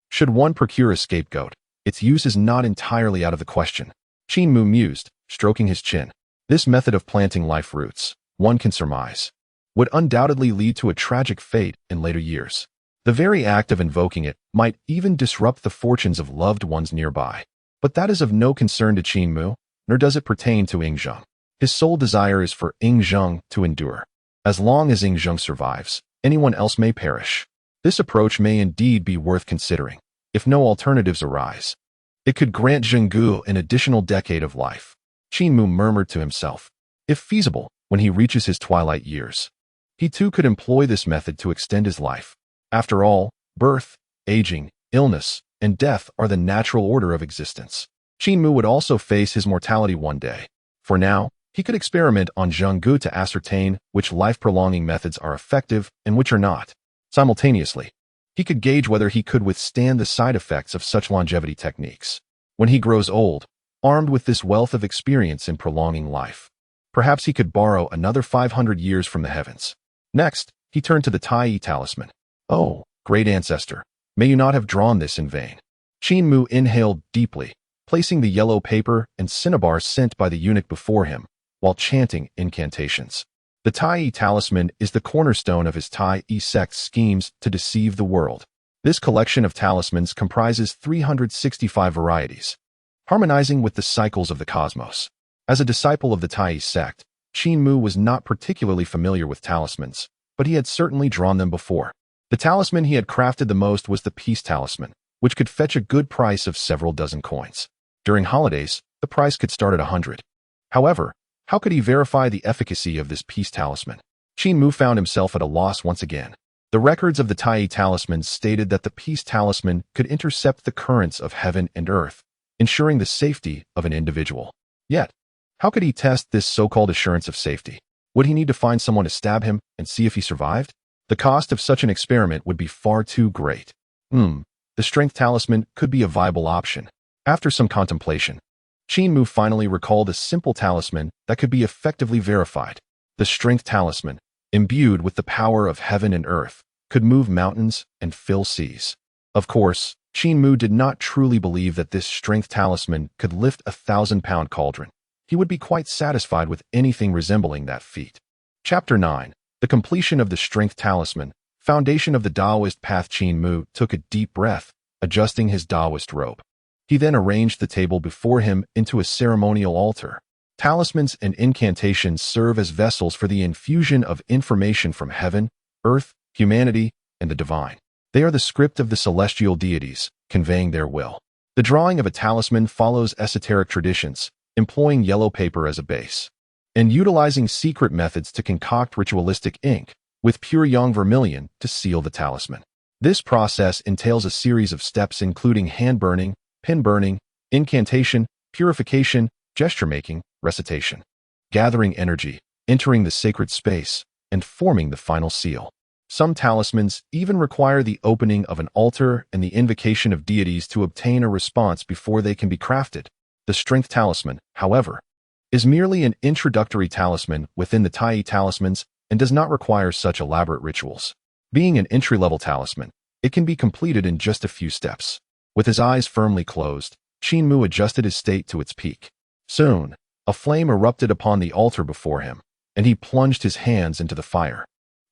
should one procure a scapegoat, its use is not entirely out of the question. Qin Mu mused, stroking his chin. This method of planting life roots, one can surmise, would undoubtedly lead to a tragic fate in later years. The very act of invoking it might even disrupt the fortunes of loved ones nearby. But that is of no concern to Qin Mu, nor does it pertain to Ying Zheng. His sole desire is for Ying Zheng to endure. As long as Ying Zheng survives, anyone else may perish. This approach may indeed be worth considering, if no alternatives arise. It could grant Zhenggu an additional decade of life. Qin Mu murmured to himself. If feasible, when he reaches his twilight years, he too could employ this method to extend his life. After all, birth, aging, illness, and death are the natural order of existence. Qin Mu would also face his mortality one day. For now, he could experiment on Zhenggu to ascertain which life-prolonging methods are effective and which are not. Simultaneously, he could gauge whether he could withstand the side effects of such longevity techniques. When he grows old, armed with this wealth of experience in prolonging life, perhaps he could borrow another 500 years from the heavens. Next, he turned to the Tai talisman. Oh, great ancestor, may you not have drawn this in vain. Qin Mu inhaled deeply, placing the yellow paper and cinnabar sent by the eunuch before him, while chanting incantations. The Tai talisman is the cornerstone of his Tai sect schemes to deceive the world. This collection of talismans comprises 365 varieties, harmonizing with the cycles of the cosmos. As a disciple of the Tai sect, Qin Mu was not particularly familiar with talismans, but he had certainly drawn them before. The talisman he had crafted the most was the peace talisman, which could fetch a good price of several dozen coins. During holidays, the price could start at 100. However, how could he verify the efficacy of this peace talisman? Qin Mu found himself at a loss once again. The records of the Tai talismans stated that the peace talisman could intercept the currents of heaven and earth, ensuring the safety of an individual. Yet, how could he test this so-called assurance of safety? Would he need to find someone to stab him and see if he survived? The cost of such an experiment would be far too great. The strength talisman could be a viable option. After some contemplation, Qin Mu finally recalled a simple talisman that could be effectively verified. The strength talisman, imbued with the power of heaven and earth, could move mountains and fill seas. Of course, Qin Mu did not truly believe that this strength talisman could lift a 1,000-pound cauldron. He would be quite satisfied with anything resembling that feat. Chapter 9. The completion of the strength talisman, foundation of the Daoist path. Qin Mu took a deep breath, adjusting his Daoist robe. He then arranged the table before him into a ceremonial altar. Talismans and incantations serve as vessels for the infusion of information from heaven, earth, humanity, and the divine. They are the script of the celestial deities, conveying their will. The drawing of a talisman follows esoteric traditions, employing yellow paper as a base, and utilizing secret methods to concoct ritualistic ink, with pure yang vermilion to seal the talisman. This process entails a series of steps including hand burning, pin burning, incantation, purification, gesture-making, recitation, gathering energy, entering the sacred space, and forming the final seal. Some talismans even require the opening of an altar and the invocation of deities to obtain a response before they can be crafted. The strength talisman, however, is merely an introductory talisman within the Tai talismans and does not require such elaborate rituals. Being an entry-level talisman, it can be completed in just a few steps. With his eyes firmly closed, Qin Mu adjusted his state to its peak. Soon, a flame erupted upon the altar before him, and he plunged his hands into the fire,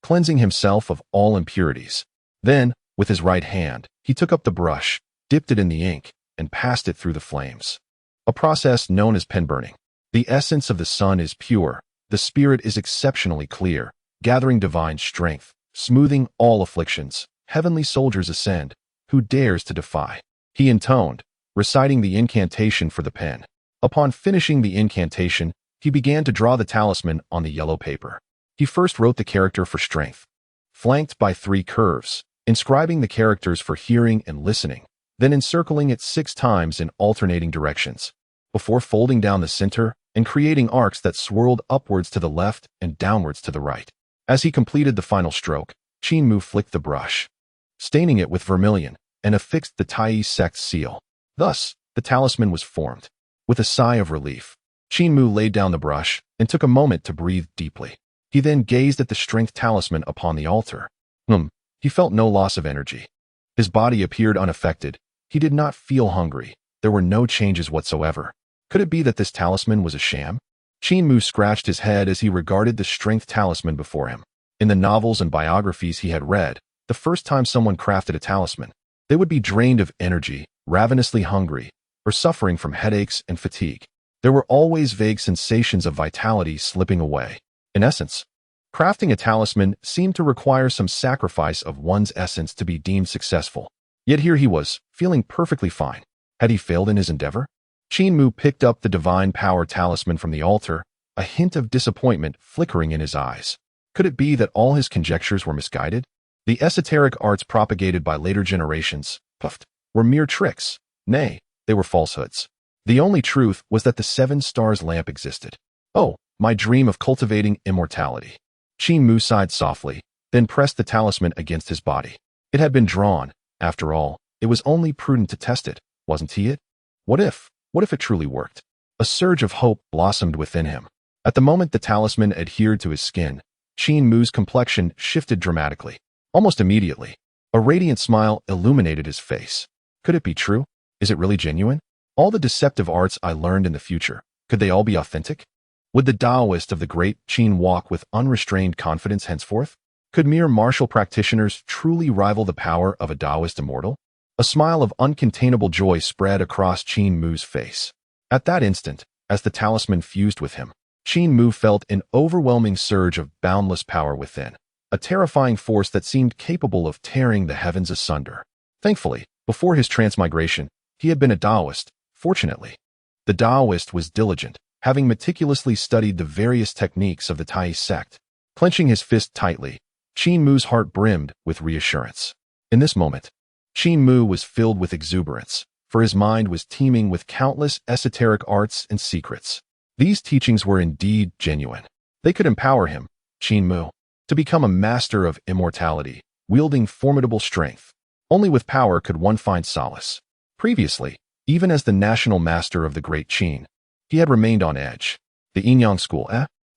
cleansing himself of all impurities. Then, with his right hand, he took up the brush, dipped it in the ink, and passed it through the flames. A process known as pen burning. The essence of the sun is pure, the spirit is exceptionally clear, gathering divine strength, smoothing all afflictions. Heavenly soldiers ascend. Who dares to defy? He intoned, reciting the incantation for the pen. Upon finishing the incantation, he began to draw the talisman on the yellow paper. He first wrote the character for strength, flanked by 3 curves, inscribing the characters for hearing and listening, then encircling it 6 times in alternating directions, before folding down the center and creating arcs that swirled upwards to the left and downwards to the right. As he completed the final stroke, Qin Mu flicked the brush, staining it with vermilion, and affixed the Tai sect seal. Thus, the talisman was formed. With a sigh of relief, Qin Mu laid down the brush and took a moment to breathe deeply. He then gazed at the strength talisman upon the altar. He felt no loss of energy. His body appeared unaffected. He did not feel hungry. There were no changes whatsoever. Could it be that this talisman was a sham? Qin Mu scratched his head as he regarded the strength talisman before him. In the novels and biographies he had read, the first time someone crafted a talisman, they would be drained of energy, ravenously hungry, or suffering from headaches and fatigue. There were always vague sensations of vitality slipping away. In essence, crafting a talisman seemed to require some sacrifice of one's essence to be deemed successful. Yet here he was, feeling perfectly fine. Had he failed in his endeavor? Qin Mu picked up the divine power talisman from the altar, a hint of disappointment flickering in his eyes. Could it be that all his conjectures were misguided? The esoteric arts propagated by later generations, were mere tricks. Nay, they were falsehoods. The only truth was that the 7 stars lamp existed. Oh, my dream of cultivating immortality. Qin Mu sighed softly, then pressed the talisman against his body. It had been drawn. After all, it was only prudent to test it, wasn't it? What if it truly worked? A surge of hope blossomed within him. At the moment the talisman adhered to his skin, Qin Mu's complexion shifted dramatically. Almost immediately, a radiant smile illuminated his face. Could it be true? Is it really genuine? All the deceptive arts I learned in the future, could they all be authentic? Would the Daoist of the great Qin walk with unrestrained confidence henceforth? Could mere martial practitioners truly rival the power of a Daoist immortal? A smile of uncontainable joy spread across Qin Mu's face. At that instant, as the talisman fused with him, Qin Mu felt an overwhelming surge of boundless power within, a terrifying force that seemed capable of tearing the heavens asunder. Thankfully, before his transmigration, he had been a Daoist. Fortunately, the Daoist was diligent, having meticulously studied the various techniques of the Taoist sect. Clenching his fist tightly, Qin Mu's heart brimmed with reassurance. In this moment, Qin Mu was filled with exuberance, for his mind was teeming with countless esoteric arts and secrets. These teachings were indeed genuine. They could empower him, Qin Mu, to become a master of immortality, wielding formidable strength. Only with power could one find solace. Previously, even as the national master of the great Qin, he had remained on edge. The Yin-Yang school,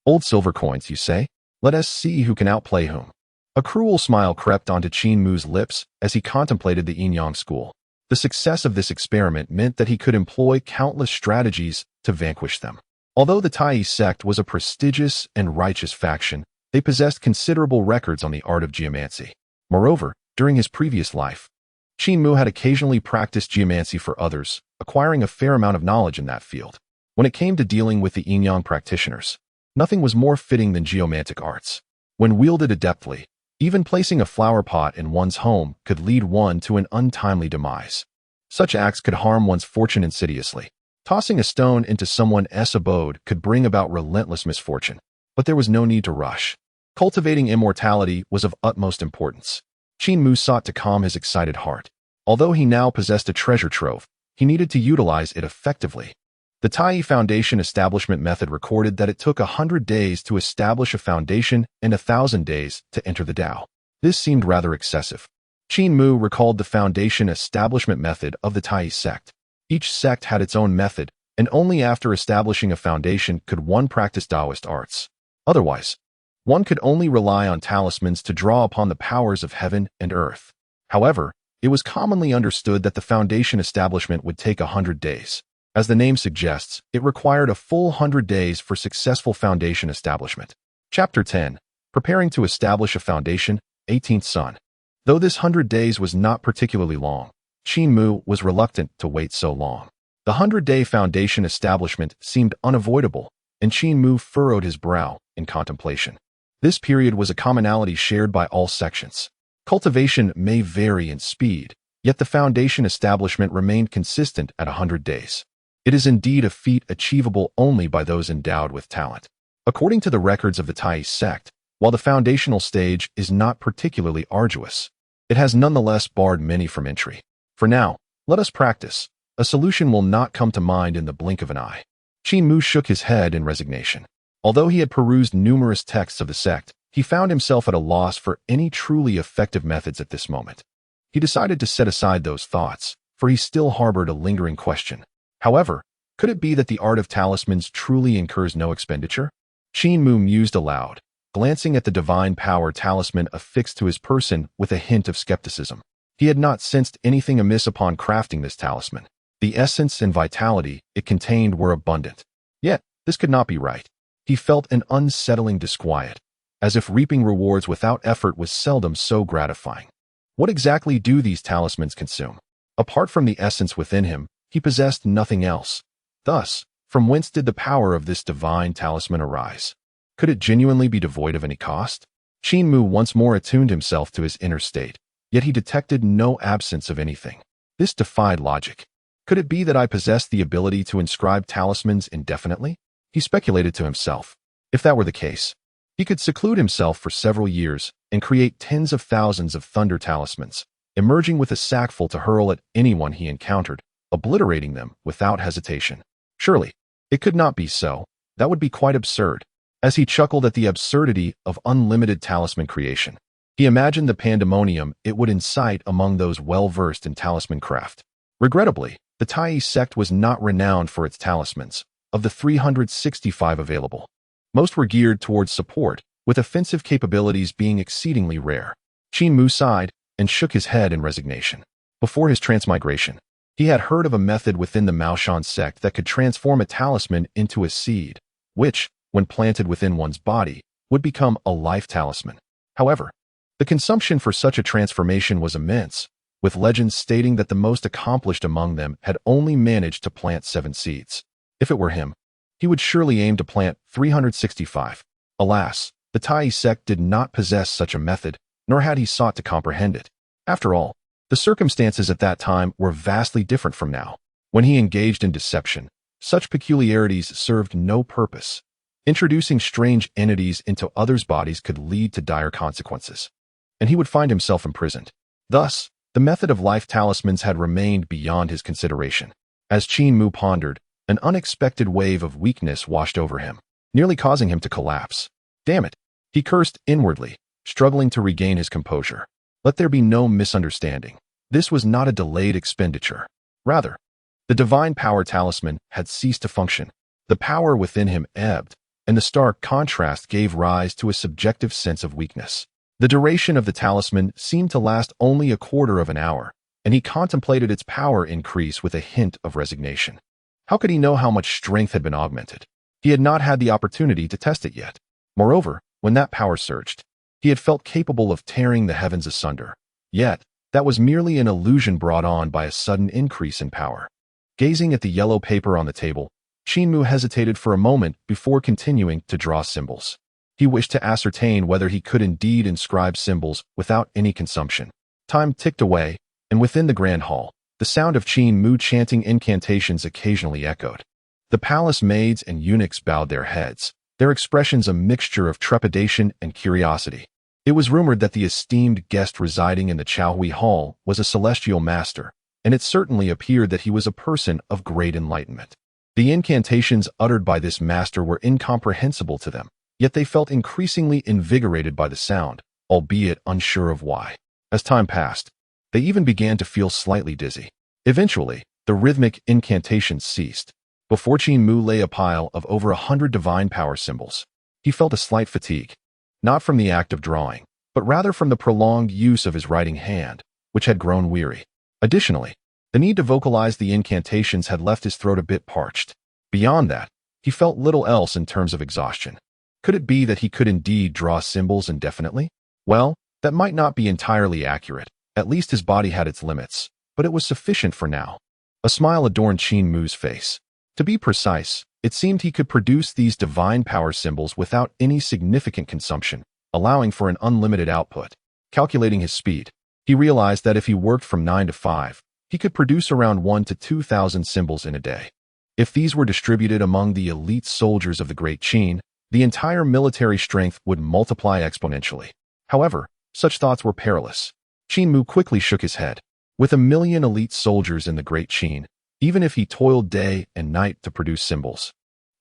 Old silver coins, you say? Let us see who can outplay whom. A cruel smile crept onto Qin Mu's lips as he contemplated the Yin-Yang school. The success of this experiment meant that he could employ countless strategies to vanquish them. Although the Taoist sect was a prestigious and righteous faction, they possessed considerable records on the art of geomancy. Moreover, during his previous life, Qin Mu had occasionally practiced geomancy for others, acquiring a fair amount of knowledge in that field. When it came to dealing with the Yin-Yang practitioners, nothing was more fitting than geomantic arts. When wielded adeptly, even placing a flower pot in one's home could lead one to an untimely demise. Such acts could harm one's fortune insidiously. Tossing a stone into someone's abode could bring about relentless misfortune. But there was no need to rush. Cultivating immortality was of utmost importance. Qin Mu sought to calm his excited heart. Although he now possessed a treasure trove, he needed to utilize it effectively. The Taoist foundation establishment method recorded that it took 100 days to establish a foundation and 1,000 days to enter the Tao. This seemed rather excessive. Qin Mu recalled the foundation establishment method of the Taoist sect. Each sect had its own method, and only after establishing a foundation could one practice Daoist arts. Otherwise, one could only rely on talismans to draw upon the powers of heaven and earth. However, it was commonly understood that the foundation establishment would take 100 days. As the name suggests, it required a full 100 days for successful foundation establishment. Chapter 10. Preparing to establish a foundation, 18th Sun. Though this 100 days was not particularly long, Qin Mu was reluctant to wait so long. The 100-day foundation establishment seemed unavoidable, and Qin Mu furrowed his brow in contemplation. This period was a commonality shared by all sections. Cultivation may vary in speed, yet the foundation establishment remained consistent at 100 days. It is indeed a feat achievable only by those endowed with talent. According to the records of the Taoist sect, while the foundational stage is not particularly arduous, it has nonetheless barred many from entry. For now, let us practice. A solution will not come to mind in the blink of an eye. Qin Mu shook his head in resignation. Although he had perused numerous texts of the sect, he found himself at a loss for any truly effective methods at this moment. He decided to set aside those thoughts, for he still harbored a lingering question. However, could it be that the art of talismans truly incurs no expenditure? Qin Mu mused aloud, glancing at the divine power talisman affixed to his person with a hint of skepticism. He had not sensed anything amiss upon crafting this talisman. The essence and vitality it contained were abundant. Yet, this could not be right. He felt an unsettling disquiet, as if reaping rewards without effort was seldom so gratifying. What exactly do these talismans consume? Apart from the essence within him, he possessed nothing else. Thus, from whence did the power of this divine talisman arise? Could it genuinely be devoid of any cost? Qin Mu once more attuned himself to his inner state, yet he detected no absence of anything. This defied logic. Could it be that I possessed the ability to inscribe talismans indefinitely? He speculated to himself. If that were the case, he could seclude himself for several years and create tens of thousands of thunder talismans, emerging with a sackful to hurl at anyone he encountered, obliterating them without hesitation. Surely, it could not be so. That would be quite absurd. As he chuckled at the absurdity of unlimited talisman creation, he imagined the pandemonium it would incite among those well-versed in talisman craft. Regrettably, the Taoist sect was not renowned for its talismans. Of the 365 available, most were geared towards support, with offensive capabilities being exceedingly rare. Qin Mu sighed and shook his head in resignation. Before his transmigration, he had heard of a method within the Maoshan sect that could transform a talisman into a seed, which, when planted within one's body, would become a life talisman. However, the consumption for such a transformation was immense, with legends stating that the most accomplished among them had only managed to plant 7 seeds. If it were him, he would surely aim to plant 365. Alas, the Taoist sect did not possess such a method, nor had he sought to comprehend it. After all, the circumstances at that time were vastly different from now. When he engaged in deception, such peculiarities served no purpose. Introducing strange entities into others' bodies could lead to dire consequences, and he would find himself imprisoned. Thus, the method of life talismans had remained beyond his consideration. As Qin Mu pondered, an unexpected wave of weakness washed over him, nearly causing him to collapse. Damn it, he cursed inwardly, struggling to regain his composure. Let there be no misunderstanding. This was not a delayed expenditure. Rather, the divine power talisman had ceased to function. The power within him ebbed, and the stark contrast gave rise to a subjective sense of weakness. The duration of the talisman seemed to last only a quarter of an hour, and he contemplated its power increase with a hint of resignation. How could he know how much strength had been augmented? He had not had the opportunity to test it yet. Moreover, when that power surged, he had felt capable of tearing the heavens asunder. Yet, that was merely an illusion brought on by a sudden increase in power. Gazing at the yellow paper on the table, Qin Mu hesitated for a moment before continuing to draw symbols. He wished to ascertain whether he could indeed inscribe symbols without any consumption. Time ticked away, and within the grand hall, the sound of Qin Mu chanting incantations occasionally echoed. The palace maids and eunuchs bowed their heads, their expressions a mixture of trepidation and curiosity. It was rumored that the esteemed guest residing in the Chaohui Hall was a celestial master, and it certainly appeared that he was a person of great enlightenment. The incantations uttered by this master were incomprehensible to them, yet they felt increasingly invigorated by the sound, albeit unsure of why. As time passed, they even began to feel slightly dizzy. Eventually, the rhythmic incantations ceased. Before Qin Mu lay a pile of over 100 divine power symbols. He felt a slight fatigue, not from the act of drawing, but rather from the prolonged use of his writing hand, which had grown weary. Additionally, the need to vocalize the incantations had left his throat a bit parched. Beyond that, he felt little else in terms of exhaustion. Could it be that he could indeed draw symbols indefinitely? Well, that might not be entirely accurate. At least his body had its limits, but it was sufficient for now. A smile adorned Qin Mu's face. To be precise, it seemed he could produce these divine power symbols without any significant consumption, allowing for an unlimited output. Calculating his speed, he realized that if he worked from 9 to 5, he could produce around 1 to 2,000 symbols in a day. If these were distributed among the elite soldiers of the Great Qin, the entire military strength would multiply exponentially. However, such thoughts were perilous. Qin Mu quickly shook his head. With 1,000,000 elite soldiers in the Great Qin, even if he toiled day and night to produce symbols,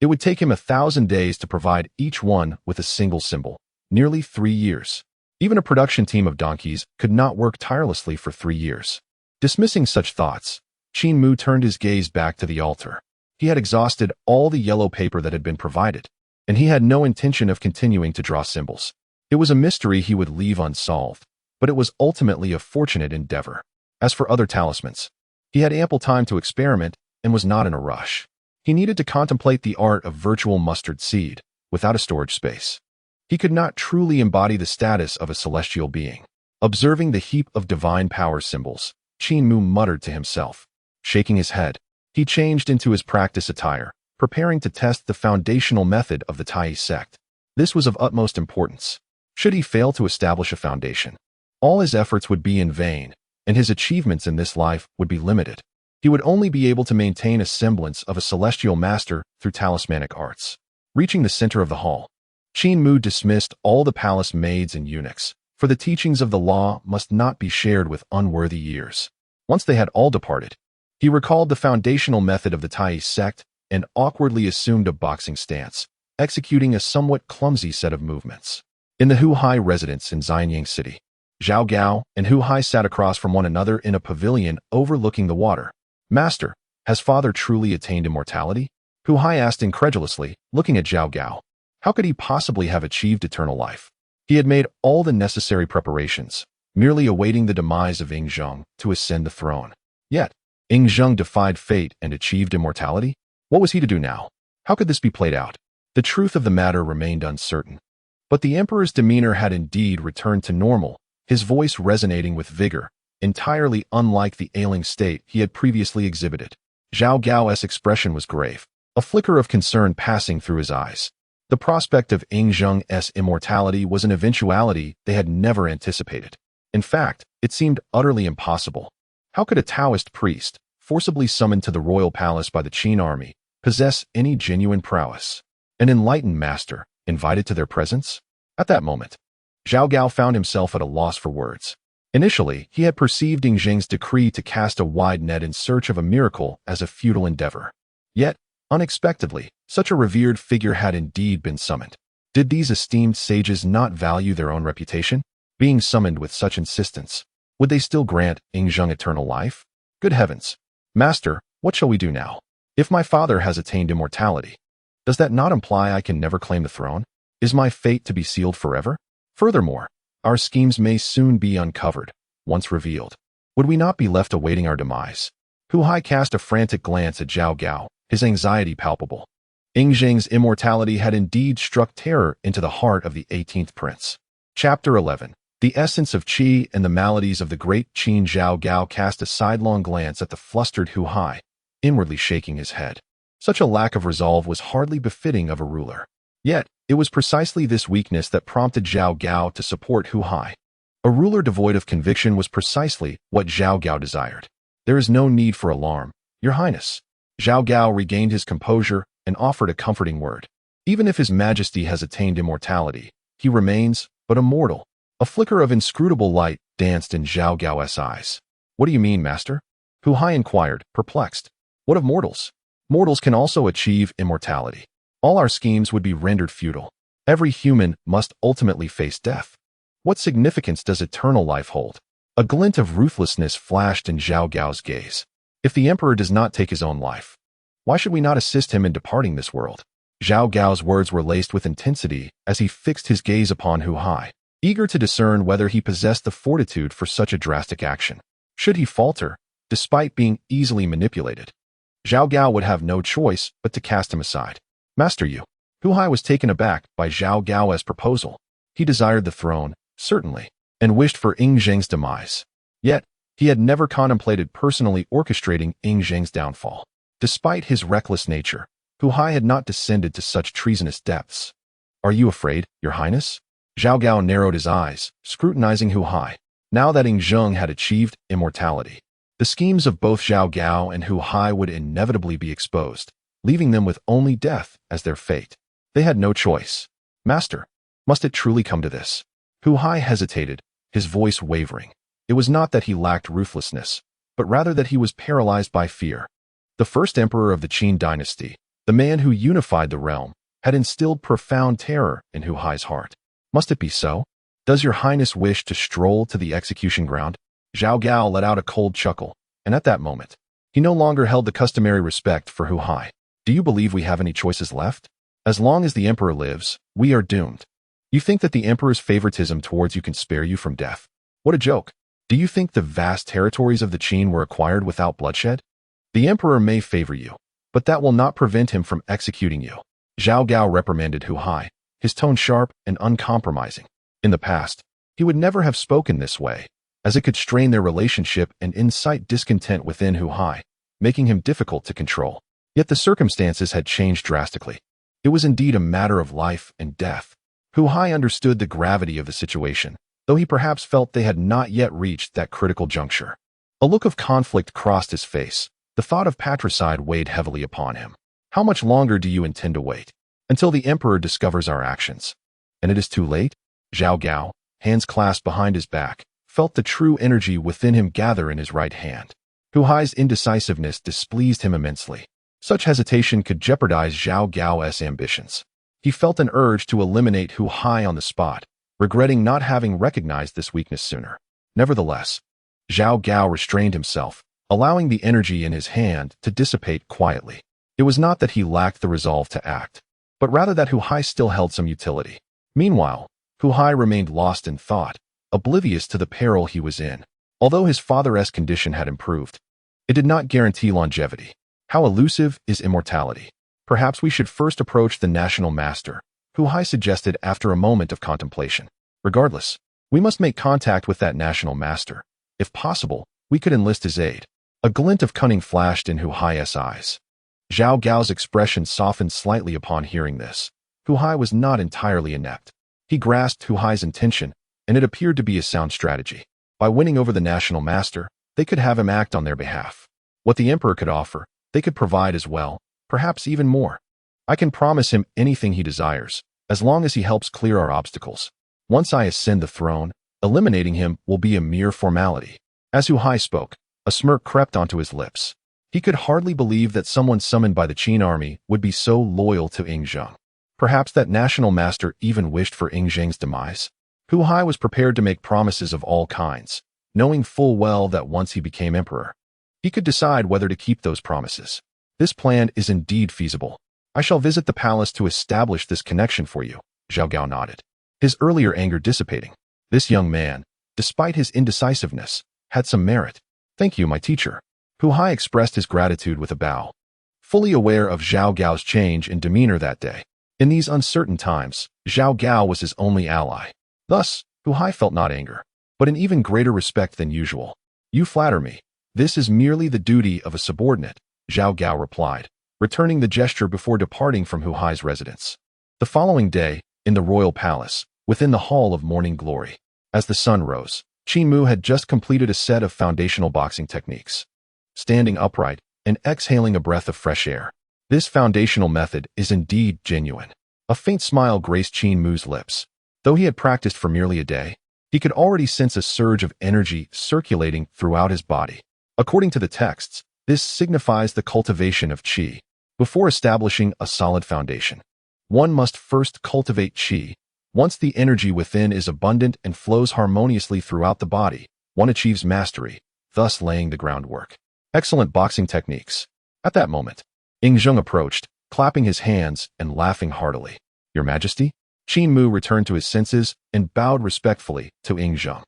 it would take him 1,000 days to provide each one with a single symbol, nearly 3 years. Even a production team of donkeys could not work tirelessly for 3 years. Dismissing such thoughts, Qin Mu turned his gaze back to the altar. He had exhausted all the yellow paper that had been provided, and he had no intention of continuing to draw symbols. It was a mystery he would leave unsolved, but it was ultimately a fortunate endeavor. As for other talismans, he had ample time to experiment and was not in a rush. He needed to contemplate the art of virtual mustard seed without a storage space. He could not truly embody the status of a celestial being. Observing the heap of divine power symbols, Qin Mu muttered to himself. Shaking his head, he changed into his practice attire, preparing to test the foundational method of the Taoist sect. This was of utmost importance. Should he fail to establish a foundation, all his efforts would be in vain, and his achievements in this life would be limited. He would only be able to maintain a semblance of a celestial master through talismanic arts. Reaching the center of the hall, Qin Mu dismissed all the palace maids and eunuchs, for the teachings of the law must not be shared with unworthy ears. Once they had all departed, he recalled the foundational method of the Taoist sect and awkwardly assumed a boxing stance, executing a somewhat clumsy set of movements. In the Hu Hai residence in Xianyang City, Zhao Gao and Hu Hai sat across from one another in a pavilion overlooking the water. Master, has father truly attained immortality? Hu Hai asked incredulously, looking at Zhao Gao. How could he possibly have achieved eternal life? He had made all the necessary preparations, merely awaiting the demise of Ying Zheng to ascend the throne. Yet, Ying Zheng defied fate and achieved immortality? What was he to do now? How could this be played out? The truth of the matter remained uncertain. But the emperor's demeanor had indeed returned to normal, his voice resonating with vigor, entirely unlike the ailing state he had previously exhibited. Zhao Gao's expression was grave, a flicker of concern passing through his eyes. The prospect of Ying Zheng's immortality was an eventuality they had never anticipated. In fact, it seemed utterly impossible. How could a Taoist priest, forcibly summoned to the royal palace by the Qin army, possess any genuine prowess? An enlightened master, invited to their presence? At that moment, Zhao Gao found himself at a loss for words. Initially, he had perceived Ying Zheng's decree to cast a wide net in search of a miracle as a futile endeavor. Yet, unexpectedly, such a revered figure had indeed been summoned. Did these esteemed sages not value their own reputation? Being summoned with such insistence, would they still grant Ying Zheng eternal life? Good heavens! Master, what shall we do now? If my father has attained immortality, does that not imply I can never claim the throne? Is my fate to be sealed forever? Furthermore, our schemes may soon be uncovered. Once revealed, would we not be left awaiting our demise? Hu Hai cast a frantic glance at Zhao Gao, his anxiety palpable. Ying Zheng's immortality had indeed struck terror into the heart of the 18th prince. Chapter 11. The essence of Qi and the maladies of the great Qin. Zhao Gao cast a sidelong glance at the flustered Hu Hai, inwardly shaking his head. Such a lack of resolve was hardly befitting of a ruler. Yet, it was precisely this weakness that prompted Zhao Gao to support Hu Hai. A ruler devoid of conviction was precisely what Zhao Gao desired. There is no need for alarm, Your Highness. Zhao Gao regained his composure and offered a comforting word. Even if His Majesty has attained immortality, he remains but a mortal. A flicker of inscrutable light danced in Zhao Gao's eyes. What do you mean, Master? Hu Hai inquired, perplexed. What of mortals? Mortals can also achieve immortality. All our schemes would be rendered futile. Every human must ultimately face death. What significance does eternal life hold? A glint of ruthlessness flashed in Zhao Gao's gaze. If the emperor does not take his own life, why should we not assist him in departing this world? Zhao Gao's words were laced with intensity as he fixed his gaze upon Hu Hai, eager to discern whether he possessed the fortitude for such a drastic action. Should he falter, despite being easily manipulated, Zhao Gao would have no choice but to cast him aside. Master you. Hu Hai was taken aback by Zhao Gao's proposal. He desired the throne, certainly, and wished for Ying Zheng's demise. Yet, he had never contemplated personally orchestrating Ying Zheng's downfall. Despite his reckless nature, Hu Hai had not descended to such treasonous depths. Are you afraid, Your Highness? Zhao Gao narrowed his eyes, scrutinizing Hu Hai. Now that Ying Zheng had achieved immortality, the schemes of both Zhao Gao and Hu Hai would inevitably be exposed, leaving them with only death as their fate. They had no choice. Master, must it truly come to this? Hu Hai hesitated, his voice wavering. It was not that he lacked ruthlessness, but rather that he was paralyzed by fear. The first emperor of the Qin Dynasty, the man who unified the realm, had instilled profound terror in Hu Hai's heart. Must it be so? Does Your Highness wish to stroll to the execution ground? Zhao Gao let out a cold chuckle, and at that moment, he no longer held the customary respect for Hu Hai. Do you believe we have any choices left? As long as the emperor lives, we are doomed. You think that the emperor's favoritism towards you can spare you from death? What a joke. Do you think the vast territories of the Qin were acquired without bloodshed? The emperor may favor you, but that will not prevent him from executing you. Zhao Gao reprimanded Hu Hai, his tone sharp and uncompromising. In the past, he He would never have spoken this way, as it could strain their relationship and incite discontent within Hu Hai, making him difficult to control. Yet the circumstances had changed drastically. It was indeed a matter of life and death. Hu Hai understood the gravity of the situation, though he perhaps felt they had not yet reached that critical juncture. A look of conflict crossed his face. The thought of patricide weighed heavily upon him. How much longer do you intend to wait? Until the emperor discovers our actions. And it is too late? Zhao Gao, hands clasped behind his back, felt the true energy within him gather in his right hand. Hu Hai's indecisiveness displeased him immensely. Such hesitation could jeopardize Zhao Gao's ambitions. He felt an urge to eliminate Hu Hai on the spot, regretting not having recognized this weakness sooner. Nevertheless, Zhao Gao restrained himself, allowing the energy in his hand to dissipate quietly. It was not that he lacked the resolve to act, but rather that Hu Hai still held some utility. Meanwhile, Hu Hai remained lost in thought, oblivious to the peril he was in. Although his father's condition had improved, it did not guarantee longevity. How elusive is immortality? Perhaps we should first approach the national master, Hu Hai suggested after a moment of contemplation. Regardless, we must make contact with that national master. If possible, we could enlist his aid. A glint of cunning flashed in Hu Hai's eyes. Zhao Gao's expression softened slightly upon hearing this. Hu Hai was not entirely inept. He grasped Hu Hai's intention, and it appeared to be a sound strategy. By winning over the national master, they could have him act on their behalf. What the emperor could offer, they could provide as well, perhaps even more. I can promise him anything he desires, as long as he helps clear our obstacles. Once I ascend the throne, eliminating him will be a mere formality. As Hu Hai spoke, a smirk crept onto his lips. He could hardly believe that someone summoned by the Qin army would be so loyal to Ing Zheng. Perhaps that national master even wished for Ing Zheng's demise. Hu Hai was prepared to make promises of all kinds, knowing full well that once he became emperor, he could decide whether to keep those promises. This plan is indeed feasible. I shall visit the palace to establish this connection for you, Zhao Gao nodded, his earlier anger dissipating. This young man, despite his indecisiveness, had some merit. Thank you, my teacher. Hu Hai expressed his gratitude with a bow, fully aware of Zhao Gao's change in demeanor that day. In these uncertain times, Zhao Gao was his only ally. Thus, Hu Hai felt not anger, but an even greater respect than usual. You flatter me. This is merely the duty of a subordinate, Zhao Gao replied, returning the gesture before departing from Hu Hai's residence. The following day, in the royal palace, within the Hall of Morning Glory, as the sun rose, Qin Mu had just completed a set of foundational boxing techniques. Standing upright and exhaling a breath of fresh air. This foundational method is indeed genuine. A faint smile graced Qin Mu's lips. Though he had practiced for merely a day, he could already sense a surge of energy circulating throughout his body. According to the texts, this signifies the cultivation of qi. Before establishing a solid foundation, one must first cultivate qi. Once the energy within is abundant and flows harmoniously throughout the body, one achieves mastery, thus laying the groundwork. Excellent boxing techniques. At that moment, Ing Zheng approached, clapping his hands and laughing heartily. Your Majesty? Qin Mu returned to his senses and bowed respectfully to Ing Zheng.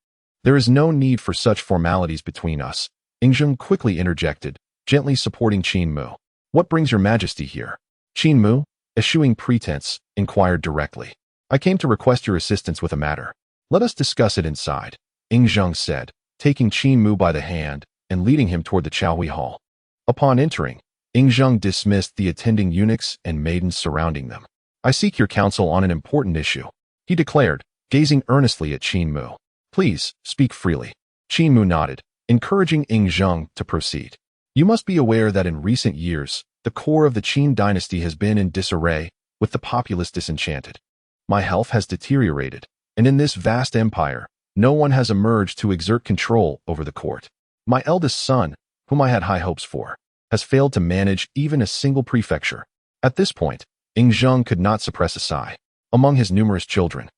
There is no need for such formalities between us, Ing Zheng quickly interjected, gently supporting Qin Mu. What brings your Majesty here? Qin Mu, eschewing pretense, inquired directly. I came to request your assistance with a matter. Let us discuss it inside, Ing Zheng said, taking Qin Mu by the hand and leading him toward the Chaohui Hall. Upon entering, Ing Zheng dismissed the attending eunuchs and maidens surrounding them. I seek your counsel on an important issue, he declared, gazing earnestly at Qin Mu. Please, speak freely. Qin Mu nodded, encouraging Ing Zheng to proceed. You must be aware that in recent years, the core of the Qin Dynasty has been in disarray, with the populace disenchanted. My health has deteriorated, and in this vast empire, no one has emerged to exert control over the court. My eldest son, whom I had high hopes for, has failed to manage even a single prefecture. At this point, Ing Zheng could not suppress a sigh. Among his numerous children,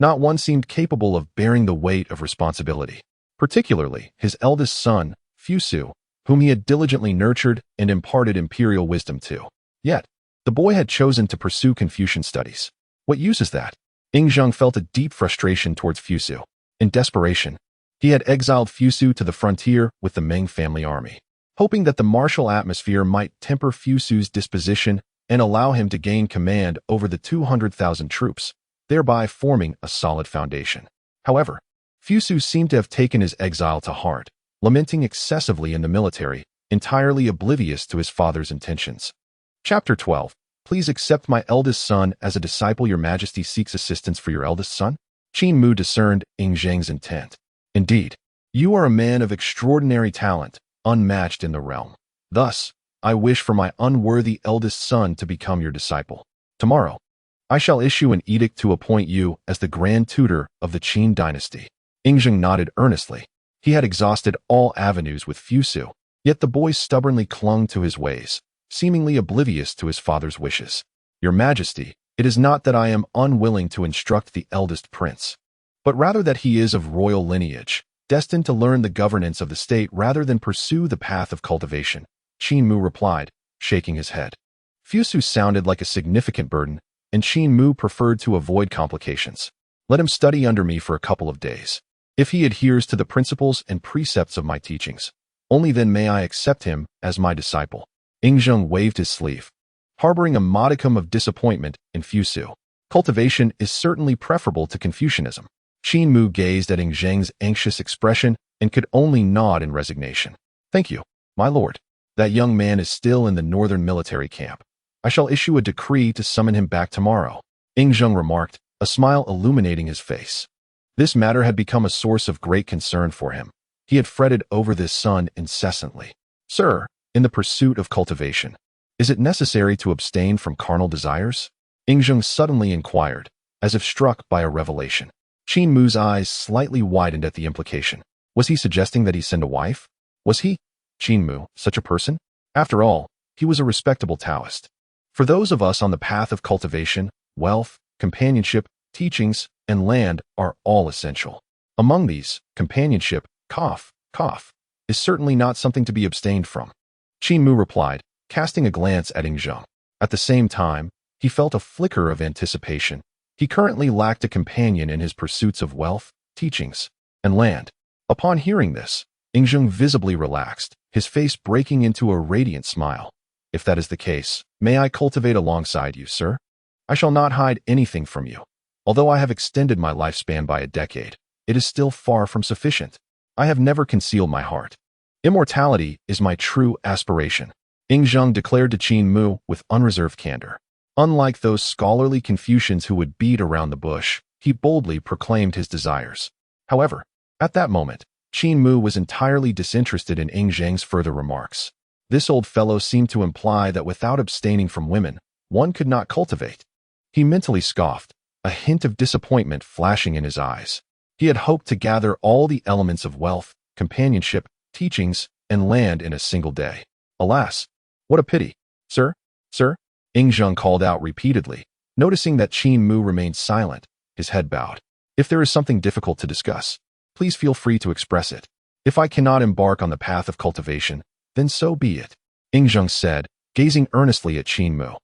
not one seemed capable of bearing the weight of responsibility, particularly his eldest son, Fusu, whom he had diligently nurtured and imparted imperial wisdom to. Yet, the boy had chosen to pursue Confucian studies. What use is that? Ing Zheng felt a deep frustration towards Fusu. In desperation, he had exiled Fusu to the frontier with the Meng family army, hoping that the martial atmosphere might temper Fusu's disposition and allow him to gain command over the 200,000 troops, thereby forming a solid foundation. However, Fusu seemed to have taken his exile to heart, lamenting excessively in the military, entirely oblivious to his father's intentions. Chapter 12. Please accept my eldest son as a disciple. Your Majesty seeks assistance for your eldest son? Qin Mu discerned Ing Zheng's intent. Indeed, you are a man of extraordinary talent, unmatched in the realm. Thus, I wish for my unworthy eldest son to become your disciple. Tomorrow, I shall issue an edict to appoint you as the Grand Tutor of the Qin Dynasty. Ing Zheng nodded earnestly. He had exhausted all avenues with Fusu, yet the boy stubbornly clung to his ways, seemingly oblivious to his father's wishes. Your Majesty, it is not that I am unwilling to instruct the eldest prince, but rather that he is of royal lineage, destined to learn the governance of the state rather than pursue the path of cultivation, Qin Mu replied, shaking his head. Fusu sounded like a significant burden, and Qin Mu preferred to avoid complications. Let him study under me for a couple of days. If he adheres to the principles and precepts of my teachings, only then may I accept him as my disciple. Ing Zheng waved his sleeve, harboring a modicum of disappointment in Fusu. Cultivation is certainly preferable to Confucianism. Qin Mu gazed at Ing Zheng's anxious expression and could only nod in resignation. Thank you, my lord. That young man is still in the northern military camp. I shall issue a decree to summon him back tomorrow, Ing Zheng remarked, a smile illuminating his face. This matter had become a source of great concern for him. He had fretted over this son incessantly. Sir, in the pursuit of cultivation, is it necessary to abstain from carnal desires? Ing Zheng suddenly inquired, as if struck by a revelation. Qin Mu's eyes slightly widened at the implication. Was he suggesting that he send a wife? Was he, Qin Mu, such a person? After all, he was a respectable Taoist. For those of us on the path of cultivation, wealth, companionship, teachings, and land are all essential. Among these, companionship, is certainly not something to be abstained from. Qin Mu replied, casting a glance at Ing Zheng. At the same time, he felt a flicker of anticipation. He currently lacked a companion in his pursuits of wealth, teachings, and land. Upon hearing this, Ing Zheng visibly relaxed, his face breaking into a radiant smile. If that is the case, may I cultivate alongside you, sir? I shall not hide anything from you. Although I have extended my lifespan by a decade, it is still far from sufficient. I have never concealed my heart. Immortality is my true aspiration, Ing Zheng declared to Qin Mu with unreserved candor. Unlike those scholarly Confucians who would beat around the bush, he boldly proclaimed his desires. However, at that moment, Qin Mu was entirely disinterested in Ing Zheng's further remarks. This old fellow seemed to imply that without abstaining from women, one could not cultivate. He mentally scoffed, a hint of disappointment flashing in his eyes. He had hoped to gather all the elements of wealth, companionship, teachings, and land in a single day. Alas, what a pity. Sir, Ing Zheng called out repeatedly, noticing that Qin Mu remained silent, his head bowed. If there is something difficult to discuss, please feel free to express it. If I cannot embark on the path of cultivation, then so be it, Ing Zheng said, gazing earnestly at Qin Mu.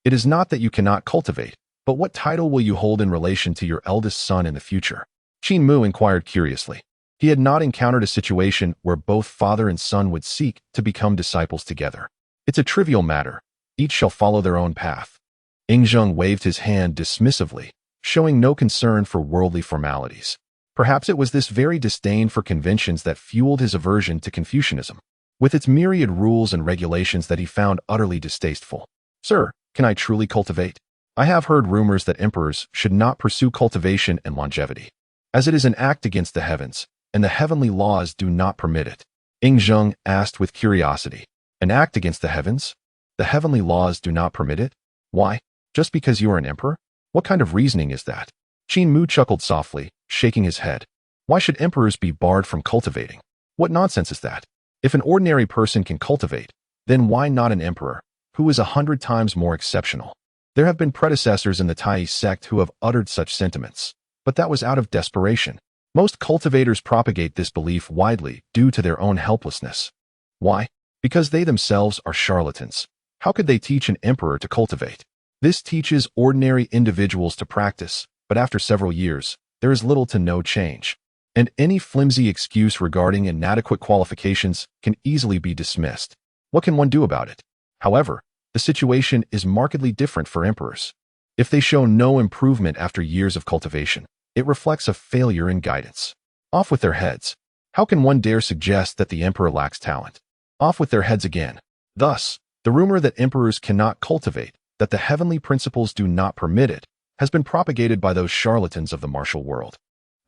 It is not that you cannot cultivate, but what title will you hold in relation to your eldest son in the future? Qin Mu inquired curiously. He had not encountered a situation where both father and son would seek to become disciples together. It's a trivial matter. Each shall follow their own path. Ing Zheng waved his hand dismissively, showing no concern for worldly formalities. Perhaps it was this very disdain for conventions that fueled his aversion to Confucianism, with its myriad rules and regulations that he found utterly distasteful. Sir, can I truly cultivate? I have heard rumors that emperors should not pursue cultivation and longevity, as it is an act against the heavens, and the heavenly laws do not permit it. Ing Zheng asked with curiosity. An act against the heavens? The heavenly laws do not permit it? Why? Just because you are an emperor? What kind of reasoning is that? Qin Mu chuckled softly, shaking his head. Why should emperors be barred from cultivating? What nonsense is that? If an ordinary person can cultivate, then why not an emperor, who is 100 times more exceptional? There have been predecessors in the Taoist sect who have uttered such sentiments, but that was out of desperation. Most cultivators propagate this belief widely due to their own helplessness. Why? Because they themselves are charlatans. How could they teach an emperor to cultivate? This teaches ordinary individuals to practice, but after several years, there is little to no change. And any flimsy excuse regarding inadequate qualifications can easily be dismissed. What can one do about it? However, the situation is markedly different for emperors. If they show no improvement after years of cultivation, it reflects a failure in guidance. Off with their heads. How can one dare suggest that the emperor lacks talent? Off with their heads again. Thus, the rumor that emperors cannot cultivate, that the heavenly principles do not permit it, has been propagated by those charlatans of the martial world.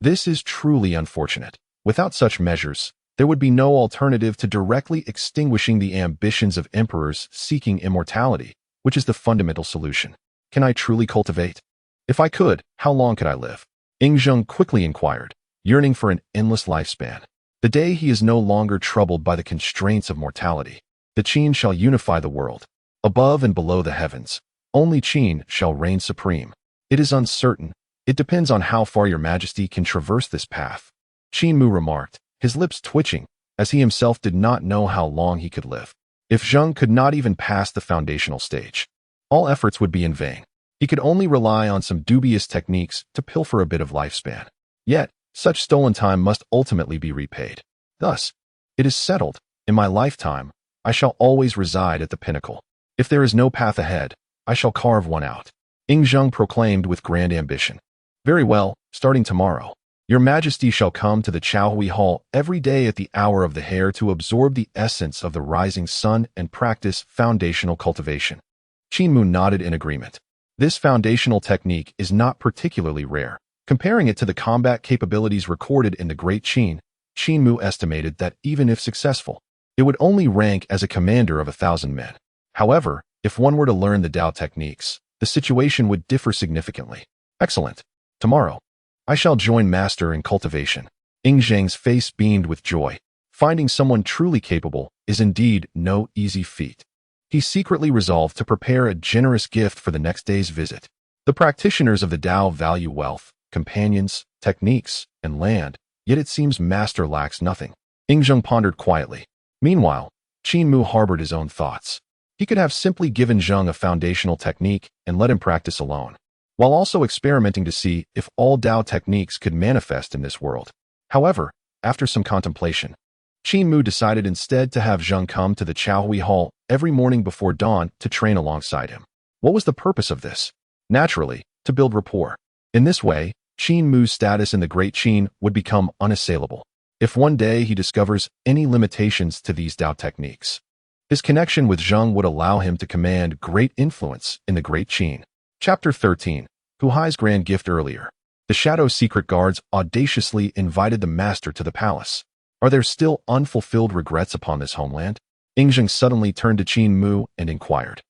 This is truly unfortunate. Without such measures, there would be no alternative to directly extinguishing the ambitions of emperors seeking immortality, which is the fundamental solution. Can I truly cultivate? If I could, how long could I live? Zheng quickly inquired, yearning for an endless lifespan. The day he is no longer troubled by the constraints of mortality. The Qin shall unify the world. Above and below the heavens, only Qin shall reign supreme. It is uncertain. It depends on how far your majesty can traverse this path. Qin Mu remarked, his lips twitching, as he himself did not know how long he could live. If Zheng could not even pass the foundational stage, all efforts would be in vain. He could only rely on some dubious techniques to pilfer a bit of lifespan. Yet, such stolen time must ultimately be repaid. Thus, it is settled. In my lifetime, I shall always reside at the pinnacle. If there is no path ahead, I shall carve one out. Zheng proclaimed with grand ambition. Very well, starting tomorrow, your majesty shall come to the Chaohui Hall every day at the hour of the hare to absorb the essence of the rising sun and practice foundational cultivation. Qin Mu nodded in agreement. This foundational technique is not particularly rare. Comparing it to the combat capabilities recorded in the Great Qin, Qin Mu estimated that even if successful, it would only rank as a commander of 1,000 men. However, if one were to learn the Dao techniques, the situation would differ significantly. Excellent. Tomorrow, I shall join master in cultivation. Zheng's face beamed with joy. Finding someone truly capable is indeed no easy feat. He secretly resolved to prepare a generous gift for the next day's visit. The practitioners of the Dao value wealth, companions, techniques, and land, yet it seems master lacks nothing. Zheng pondered quietly. Meanwhile, Qin Mu harbored his own thoughts. He could have simply given Zheng a foundational technique and let him practice alone, while also experimenting to see if all Dao techniques could manifest in this world. However, after some contemplation, Qin Mu decided instead to have Zheng come to the Chaohui Hall every morning before dawn to train alongside him. What was the purpose of this? Naturally, to build rapport. In this way, Qin Mu's status in the Great Qin would become unassailable. If one day he discovers any limitations to these Dao techniques, his connection with Zheng would allow him to command great influence in the Great Qin. Chapter 13. Huai's grand gift earlier. The Shadow Secret Guards audaciously invited the master to the palace. Are there still unfulfilled regrets upon this homeland? Zheng suddenly turned to Qin Mu and inquired.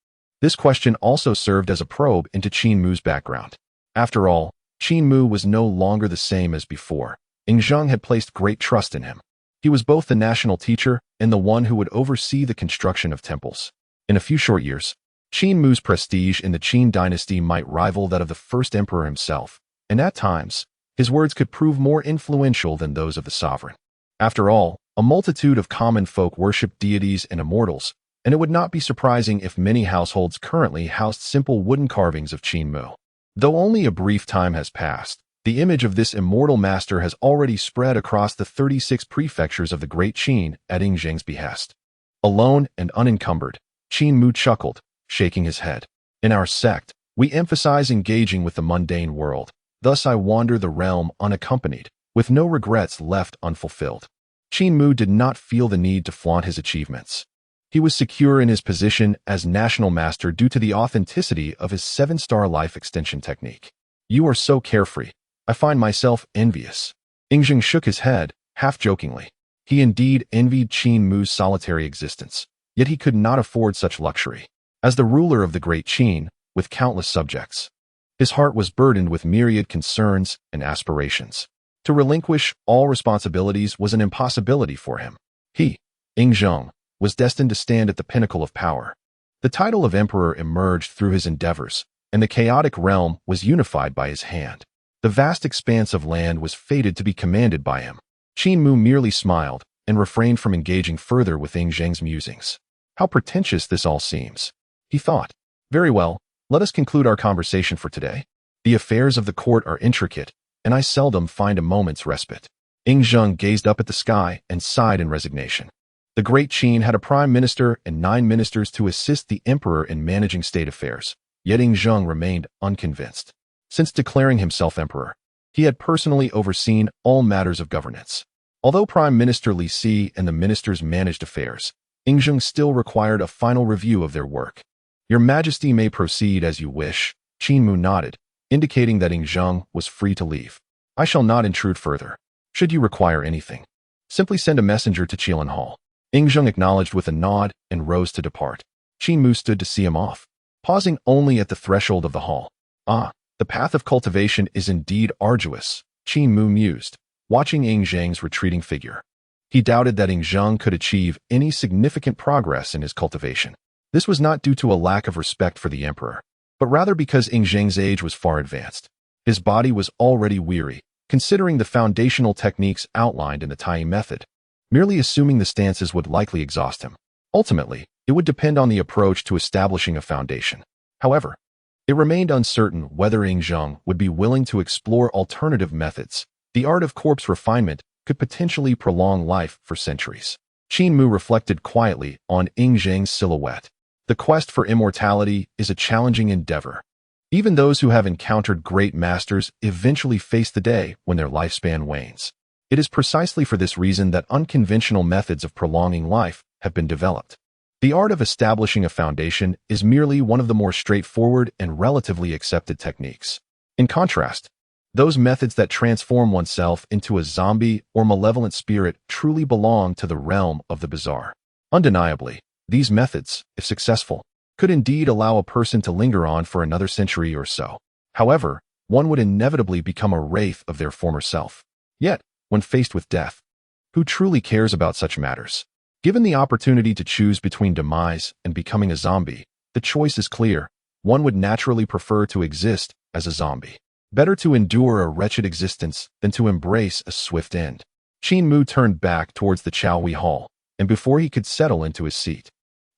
This question also served as a probe into Qin Mu's background. After all, Qin Mu was no longer the same as before. Zheng had placed great trust in him. He was both the national teacher and the one who would oversee the construction of temples. In a few short years, Qin Mu's prestige in the Qin Dynasty might rival that of the first emperor himself, and at times, his words could prove more influential than those of the sovereign. After all, a multitude of common folk worship deities and immortals, and it would not be surprising if many households currently housed simple wooden carvings of Qin Mu. Though only a brief time has passed, the image of this immortal master has already spread across the 36 prefectures of the Great Qin at Zheng's behest. Alone and unencumbered, Qin Mu chuckled, shaking his head. In our sect, we emphasize engaging with the mundane world. Thus I wander the realm unaccompanied, with no regrets left unfulfilled. Qin Mu did not feel the need to flaunt his achievements. He was secure in his position as national master due to the authenticity of his 7-star life extension technique. You are so carefree. I find myself envious. Zheng shook his head, half-jokingly. He indeed envied Qin Mu's solitary existence, yet he could not afford such luxury. As the ruler of the Great Qin, with countless subjects, his heart was burdened with myriad concerns and aspirations. To relinquish all responsibilities was an impossibility for him. He, Zheng, was destined to stand at the pinnacle of power. The title of emperor emerged through his endeavors, and the chaotic realm was unified by his hand. The vast expanse of land was fated to be commanded by him. Qin Mu merely smiled and refrained from engaging further with Zheng's musings. How pretentious this all seems, he thought. Very well, let us conclude our conversation for today. The affairs of the court are intricate, and I seldom find a moment's respite. Zheng gazed up at the sky and sighed in resignation. The Great Qin had a prime minister and 9 ministers to assist the emperor in managing state affairs, yet Zheng remained unconvinced. Since declaring himself emperor, He had personally overseen all matters of governance. Although Prime Minister Li Si and the ministers managed affairs, Yingzheng still required a final review of their work. Your Majesty may proceed as you wish, Qin Mu nodded, indicating that Yingzheng was free to leave. I shall not intrude further. Should you require anything, simply send a messenger to Qilan Hall. Yingzheng acknowledged with a nod and rose to depart. Qin Mu stood to see him off, pausing only at the threshold of the hall. The path of cultivation is indeed arduous, Qin Mu mused, watching Yingzheng's retreating figure. He doubted that Yingzheng could achieve any significant progress in his cultivation. This was not due to a lack of respect for the emperor, but rather because Yingzheng's age was far advanced. His body was already weary, considering the foundational techniques outlined in the Tai method. Merely assuming the stances would likely exhaust him. Ultimately, it would depend on the approach to establishing a foundation. However, it remained uncertain whether Yingzheng would be willing to explore alternative methods. The art of corpse refinement could potentially prolong life for centuries. Qin Mu reflected quietly on Yingzheng's silhouette. The quest for immortality is a challenging endeavor. Even those who have encountered great masters eventually face the day when their lifespan wanes. It is precisely for this reason that unconventional methods of prolonging life have been developed. The art of establishing a foundation is merely one of the more straightforward and relatively accepted techniques. In contrast, those methods that transform oneself into a zombie or malevolent spirit truly belong to the realm of the bizarre. Undeniably, these methods, if successful, could indeed allow a person to linger on for another century or so. However, one would inevitably become a wraith of their former self. Yet, when faced with death, who truly cares about such matters? Given the opportunity to choose between demise and becoming a zombie, the choice is clear. One would naturally prefer to exist as a zombie. Better to endure a wretched existence than to embrace a swift end. Qin Mu turned back towards the Chaohui Hall, and before he could settle into his seat,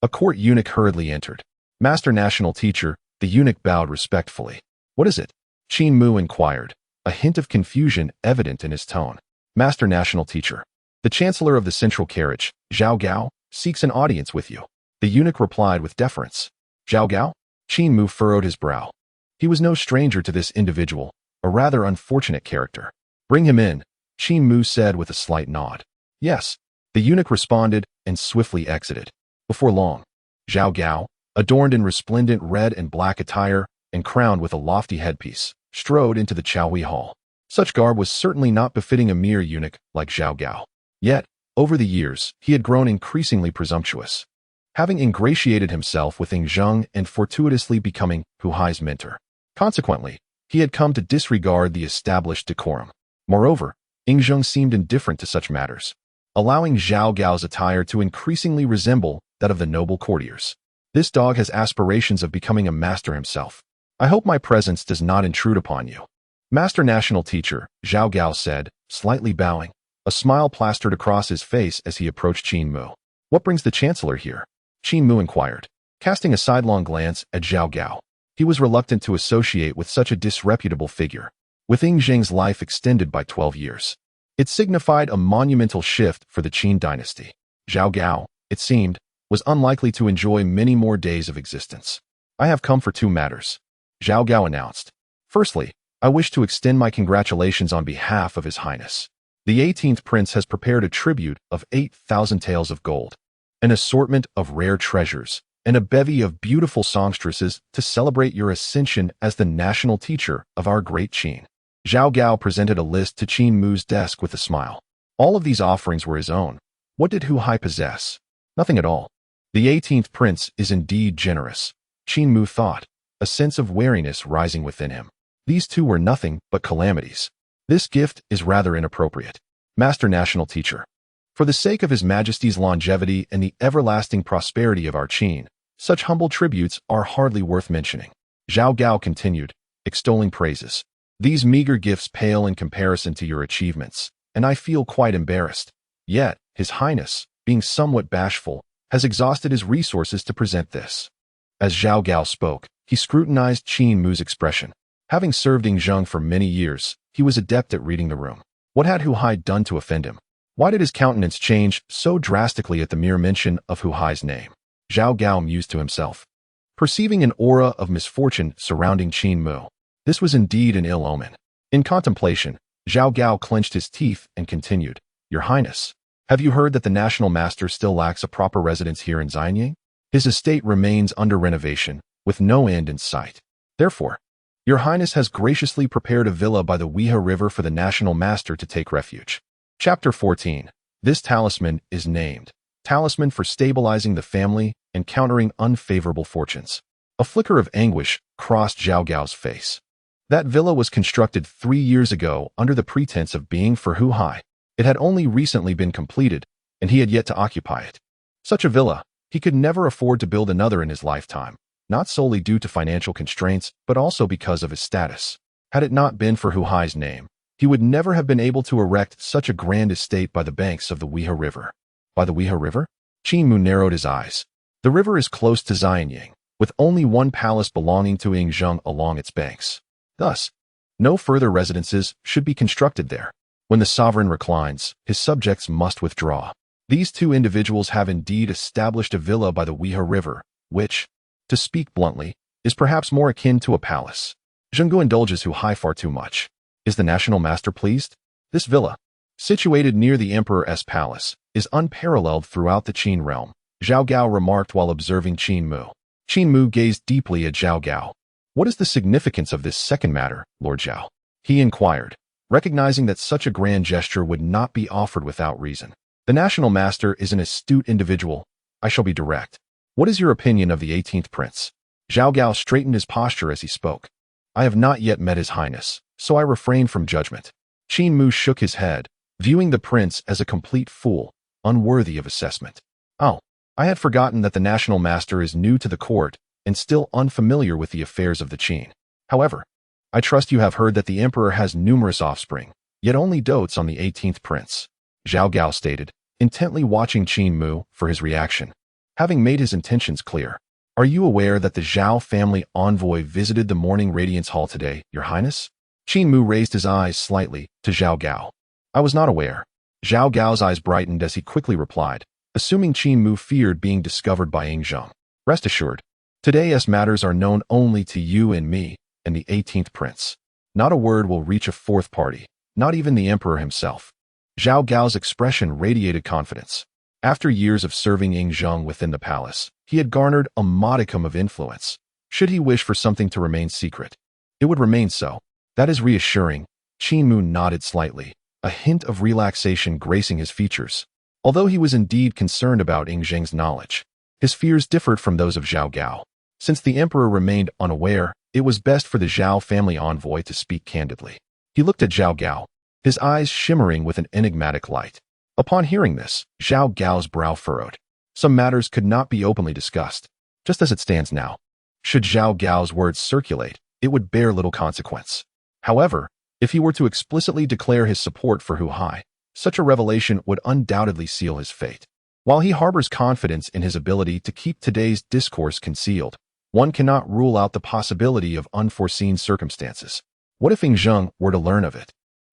a court eunuch hurriedly entered. Master National Teacher, the eunuch bowed respectfully. What is it? Qin Mu inquired, a hint of confusion evident in his tone. Master National Teacher, the Chancellor of the Central Carriage, Zhao Gao, seeks an audience with you. The eunuch replied with deference. Zhao Gao? Qin Mu furrowed his brow. He was no stranger to this individual, a rather unfortunate character. Bring him in, Qin Mu said with a slight nod. Yes, the eunuch responded and swiftly exited. Before long, Zhao Gao, adorned in resplendent red and black attire and crowned with a lofty headpiece, strode into the Chaohui Hall. Such garb was certainly not befitting a mere eunuch like Zhao Gao. Yet, over the years, he had grown increasingly presumptuous, having ingratiated himself with Yingzheng and fortuitously becoming Hu Hai's mentor. Consequently, he had come to disregard the established decorum. Moreover, Yingzheng seemed indifferent to such matters, allowing Zhao Gao's attire to increasingly resemble that of the noble courtiers. This dog has aspirations of becoming a master himself. I hope my presence does not intrude upon you. Master National Teacher, Zhao Gao said, slightly bowing. A smile plastered across his face as he approached Qin Mu. What brings the Chancellor here? Qin Mu inquired, casting a sidelong glance at Zhao Gao. He was reluctant to associate with such a disreputable figure. With Yingzheng's life extended by 12 years, it signified a monumental shift for the Qin Dynasty. Zhao Gao, it seemed, was unlikely to enjoy many more days of existence. I have come for two matters, Zhao Gao announced. Firstly, I wish to extend my congratulations on behalf of His Highness. The 18th Prince has prepared a tribute of 8,000 taels of gold, an assortment of rare treasures, and a bevy of beautiful songstresses to celebrate your ascension as the national teacher of our great Qin. Zhao Gao presented a list to Qin Mu's desk with a smile. All of these offerings were his own. What did Hu Hai possess? Nothing at all. The 18th Prince is indeed generous, Qin Mu thought, a sense of wariness rising within him. These two were nothing but calamities. This gift is rather inappropriate. Master National Teacher, for the sake of His Majesty's longevity and the everlasting prosperity of our Qin, such humble tributes are hardly worth mentioning. Zhao Gao continued, extolling praises. These meager gifts pale in comparison to your achievements, and I feel quite embarrassed. Yet, His Highness, being somewhat bashful, has exhausted his resources to present this. As Zhao Gao spoke, he scrutinized Qin Mu's expression. Having served Yingzheng for many years, he was adept at reading the room. What had Hu Hai done to offend him? Why did his countenance change so drastically at the mere mention of Hu Hai's name? Zhao Gao mused to himself, perceiving an aura of misfortune surrounding Qin Mu. This was indeed an ill omen. In contemplation, Zhao Gao clenched his teeth and continued, "Your Highness, have you heard that the national master still lacks a proper residence here in Xianying? His estate remains under renovation, with no end in sight. Therefore, Your Highness has graciously prepared a villa by the Weha River for the national master to take refuge." Chapter 14. This talisman is named Talisman for Stabilizing the Family and Countering Unfavorable Fortunes. A flicker of anguish crossed Zhao Gao's face. That villa was constructed 3 years ago under the pretense of being for Hu Hai. It had only recently been completed, and he had yet to occupy it. Such a villa, he could never afford to build another in his lifetime, not solely due to financial constraints, but also because of his status. Had it not been for Hu Hai's name, he would never have been able to erect such a grand estate by the banks of the Weha River. By the Weha River? Qin Mu narrowed his eyes. The river is close to Xianying, with only one palace belonging to Yingzheng along its banks. Thus, no further residences should be constructed there. When the sovereign reclines, his subjects must withdraw. These two individuals have indeed established a villa by the Weha River, which, to speak bluntly, is perhaps more akin to a palace. Zhenggu indulges Hu Hai far too much. Is the national master pleased? This villa, situated near the Emperor's palace, is unparalleled throughout the Qin realm, Zhao Gao remarked while observing Qin Mu. Qin Mu gazed deeply at Zhao Gao. "What is the significance of this second matter, Lord Zhao?" he inquired, recognizing that such a grand gesture would not be offered without reason. "The national master is an astute individual. I shall be direct. What is your opinion of the 18th prince?" Zhao Gao straightened his posture as he spoke. "I have not yet met his highness, so I refrain from judgment." Qin Mu shook his head, viewing the prince as a complete fool, unworthy of assessment. "Oh, I had forgotten that the national master is new to the court and still unfamiliar with the affairs of the Qin. However, I trust you have heard that the emperor has numerous offspring, yet only dotes on the 18th prince," Zhao Gao stated, intently watching Qin Mu for his reaction. Having made his intentions clear, "Are you aware that the Zhao family envoy visited the Morning Radiance Hall today, Your Highness?" Qin Mu raised his eyes slightly to Zhao Gao. "I was not aware." Zhao Gao's eyes brightened as he quickly replied, assuming Qin Mu feared being discovered by Yingzheng. "Rest assured, today's matters are known only to you and me and the 18th prince. Not a word will reach a fourth party, not even the emperor himself." Zhao Gao's expression radiated confidence. After years of serving Yingzheng within the palace, he had garnered a modicum of influence. Should he wish for something to remain secret, it would remain so. "That is reassuring." Qin Mu nodded slightly, a hint of relaxation gracing his features. Although he was indeed concerned about Yingzheng's knowledge, his fears differed from those of Zhao Gao. Since the emperor remained unaware, it was best for the Zhao family envoy to speak candidly. He looked at Zhao Gao, his eyes shimmering with an enigmatic light. Upon hearing this, Zhao Gao's brow furrowed. Some matters could not be openly discussed, just as it stands now. Should Zhao Gao's words circulate, it would bear little consequence. However, if he were to explicitly declare his support for Hu Hai, such a revelation would undoubtedly seal his fate. While he harbors confidence in his ability to keep today's discourse concealed, one cannot rule out the possibility of unforeseen circumstances. What if Yingzheng were to learn of it?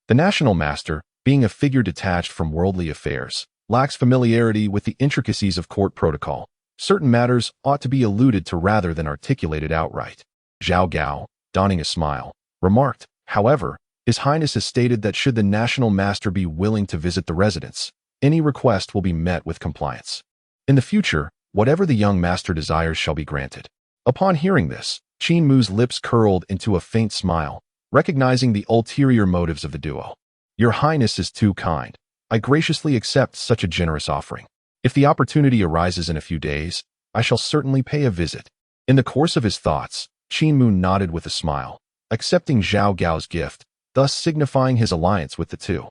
The national master, being a figure detached from worldly affairs, lacks familiarity with the intricacies of court protocol. Certain matters ought to be alluded to rather than articulated outright. Zhao Gao, donning a smile, remarked, "However, His Highness has stated that should the national master be willing to visit the residence, any request will be met with compliance. In the future, whatever the young master desires shall be granted." Upon hearing this, Qin Mu's lips curled into a faint smile, recognizing the ulterior motives of the duo. "Your Highness is too kind. I graciously accept such a generous offering. If the opportunity arises in a few days, I shall certainly pay a visit." In the course of his thoughts, Qin Mu nodded with a smile, accepting Zhao Gao's gift, thus signifying his alliance with the two.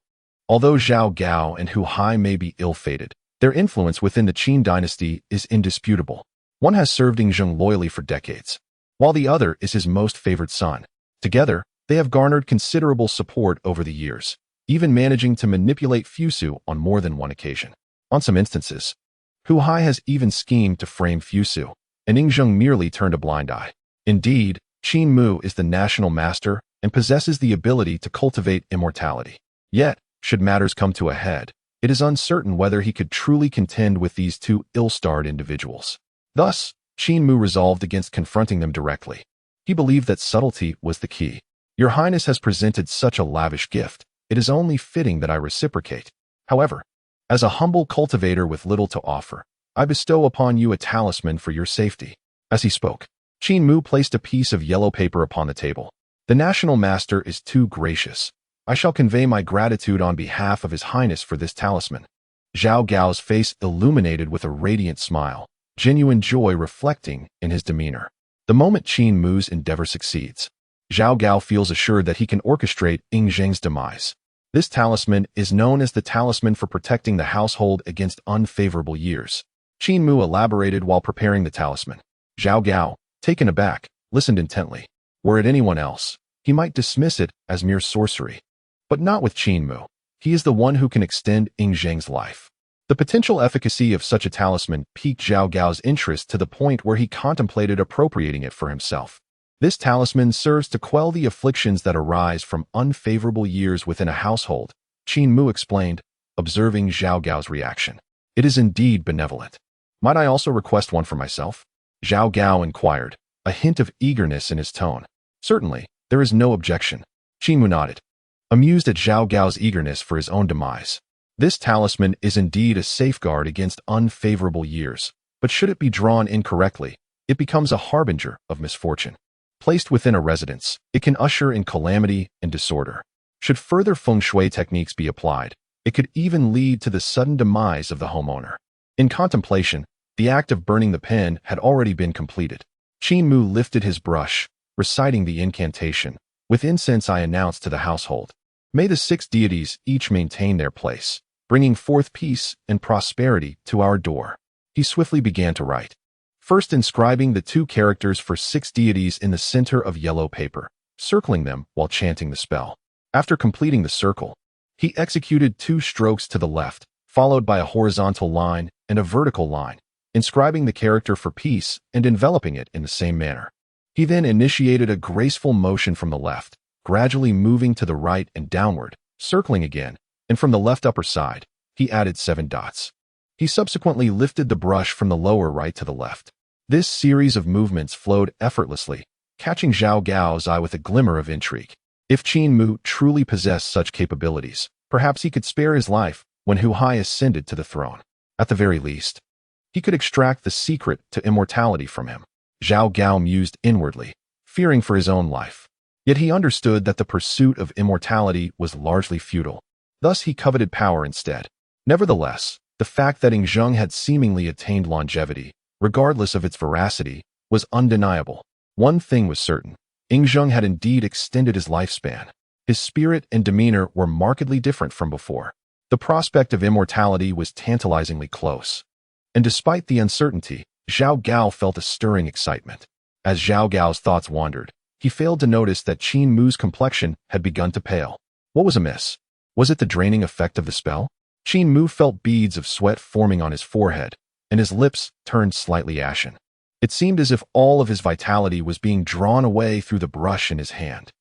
Although Zhao Gao and Hu Hai may be ill-fated, their influence within the Qin Dynasty is indisputable. One has served Yingzheng loyally for decades, while the other is his most favored son. Together, they have garnered considerable support over the years, even managing to manipulate Fusu on more than one occasion. On some instances, Hu Hai has even schemed to frame Fusu, and Yingzheng merely turned a blind eye. Indeed, Qin Mu is the national master and possesses the ability to cultivate immortality. Yet, should matters come to a head, it is uncertain whether he could truly contend with these two ill-starred individuals. Thus, Qin Mu resolved against confronting them directly. He believed that subtlety was the key. Your Highness has presented such a lavish gift. It is only fitting that I reciprocate. However, as a humble cultivator with little to offer, I bestow upon you a talisman for your safety." As he spoke, Qin Mu placed a piece of yellow paper upon the table. "The National Master is too gracious. I shall convey my gratitude on behalf of His Highness for this talisman." Zhao Gao's face illuminated with a radiant smile, genuine joy reflecting in his demeanor. The moment Qin Mu's endeavor succeeds, Zhao Gao feels assured that he can orchestrate Ying Zheng's demise. This talisman is known as the talisman for protecting the household against unfavorable years. Qin Mu elaborated while preparing the talisman. Zhao Gao, taken aback, listened intently. Were it anyone else, he might dismiss it as mere sorcery. But not with Qin Mu. He is the one who can extend Ying Zheng's life. The potential efficacy of such a talisman piqued Zhao Gao's interest to the point where he contemplated appropriating it for himself. This talisman serves to quell the afflictions that arise from unfavorable years within a household, Qin Mu explained, observing Zhao Gao's reaction. "It is indeed benevolent. Might I also request one for myself?" Zhao Gao inquired, a hint of eagerness in his tone. "Certainly, there is no objection." Qin Mu nodded, amused at Zhao Gao's eagerness for his own demise. This talisman is indeed a safeguard against unfavorable years, but should it be drawn incorrectly, it becomes a harbinger of misfortune. Placed within a residence, it can usher in calamity and disorder. Should further feng shui techniques be applied, it could even lead to the sudden demise of the homeowner. In contemplation, the act of burning the pen had already been completed. Qin Mu lifted his brush, reciting the incantation. "With incense I announce to the household, may the 6 deities each maintain their place, bringing forth peace and prosperity to our door." He swiftly began to write, first inscribing the 2 characters for 6 deities in the center of yellow paper, circling them while chanting the spell. After completing the circle, he executed 2 strokes to the left, followed by a horizontal line and a vertical line, inscribing the character for peace and enveloping it in the same manner. He then initiated a graceful motion from the left, gradually moving to the right and downward, circling again, and from the left upper side, he added 7 dots. He subsequently lifted the brush from the lower right to the left. This series of movements flowed effortlessly, catching Zhao Gao's eye with a glimmer of intrigue. If Qin Mu truly possessed such capabilities, perhaps he could spare his life when Hu Hai ascended to the throne. At the very least, he could extract the secret to immortality from him. Zhao Gao mused inwardly, fearing for his own life. Yet he understood that the pursuit of immortality was largely futile. Thus he coveted power instead. Nevertheless, the fact that Ying Zheng had seemingly attained longevity, regardless of its veracity, was undeniable. One thing was certain. Ying Zheng had indeed extended his lifespan. His spirit and demeanor were markedly different from before. The prospect of immortality was tantalizingly close. And despite the uncertainty, Zhao Gao felt a stirring excitement. As Zhao Gao's thoughts wandered, he failed to notice that Qin Mu's complexion had begun to pale. What was amiss? Was it the draining effect of the spell? Qin Mu felt beads of sweat forming on his forehead, and his lips turned slightly ashen. It seemed as if all of his vitality was being drawn away through the brush in his hand.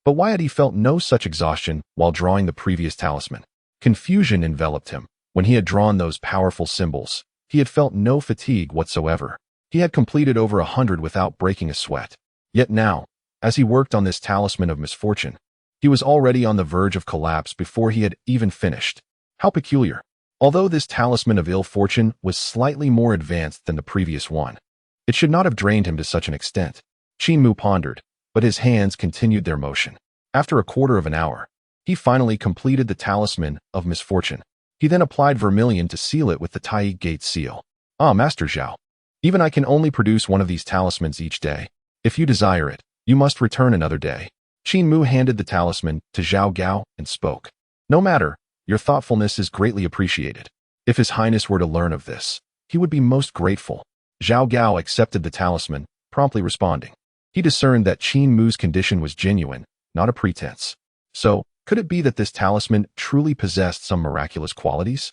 But why had he felt no such exhaustion while drawing the previous talisman? Confusion enveloped him. When he had drawn those powerful symbols, he had felt no fatigue whatsoever. He had completed over 100 without breaking a sweat. Yet now, as he worked on this talisman of misfortune, he was already on the verge of collapse before he had even finished. How peculiar. Although this talisman of ill fortune was slightly more advanced than the previous one, it should not have drained him to such an extent. Qin Mu pondered, but his hands continued their motion. After a quarter of an hour, he finally completed the talisman of misfortune. He then applied vermilion to seal it with the Tai Gate seal. "Ah, Master Zhao, even I can only produce one of these talismans each day. If you desire it, you must return another day." Qin Mu handed the talisman to Zhao Gao and spoke. "No matter, your thoughtfulness is greatly appreciated. If His Highness were to learn of this, he would be most grateful." Zhao Gao accepted the talisman, promptly responding. He discerned that Qin Mu's condition was genuine, not a pretense. So, could it be that this talisman truly possessed some miraculous qualities?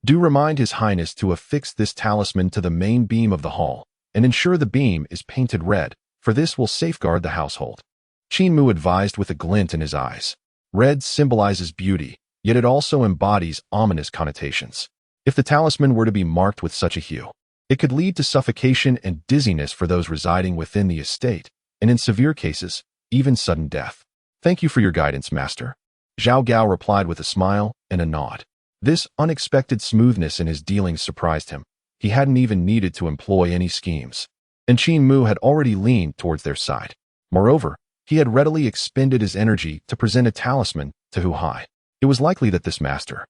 Do remind His Highness to affix this talisman to the main beam of the hall, and ensure the beam is painted red, for this will safeguard the household. Qin Mu advised with a glint in his eyes. Red symbolizes beauty, yet it also embodies ominous connotations. If the talisman were to be marked with such a hue, it could lead to suffocation and dizziness for those residing within the estate, and in severe cases, even sudden death. Thank you for your guidance, master. Zhao Gao replied with a smile and a nod. This unexpected smoothness in his dealings surprised him. He hadn't even needed to employ any schemes. And Qin Mu had already leaned towards their side. Moreover, he had readily expended his energy to present a talisman to Hu Hai. It was likely that this master,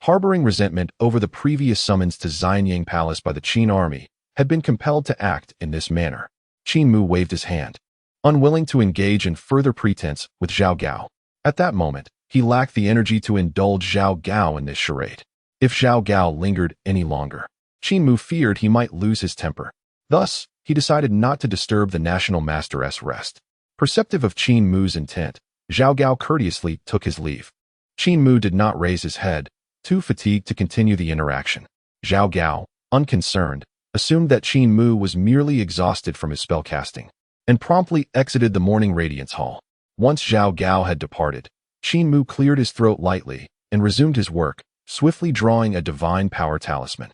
harboring resentment over the previous summons to Xianyang Palace by the Qin army, had been compelled to act in this manner. Qin Mu waved his hand, unwilling to engage in further pretense with Zhao Gao. At that moment, he lacked the energy to indulge Zhao Gao in this charade. If Zhao Gao lingered any longer, Qin Mu feared he might lose his temper. Thus, he decided not to disturb the national master's rest. Perceptive of Qin Mu's intent, Zhao Gao courteously took his leave. Qin Mu did not raise his head, too fatigued to continue the interaction. Zhao Gao, unconcerned, assumed that Qin Mu was merely exhausted from his spellcasting, and promptly exited the morning radiance hall. Once Zhao Gao had departed, Qin Mu cleared his throat lightly and resumed his work, swiftly drawing a divine power talisman.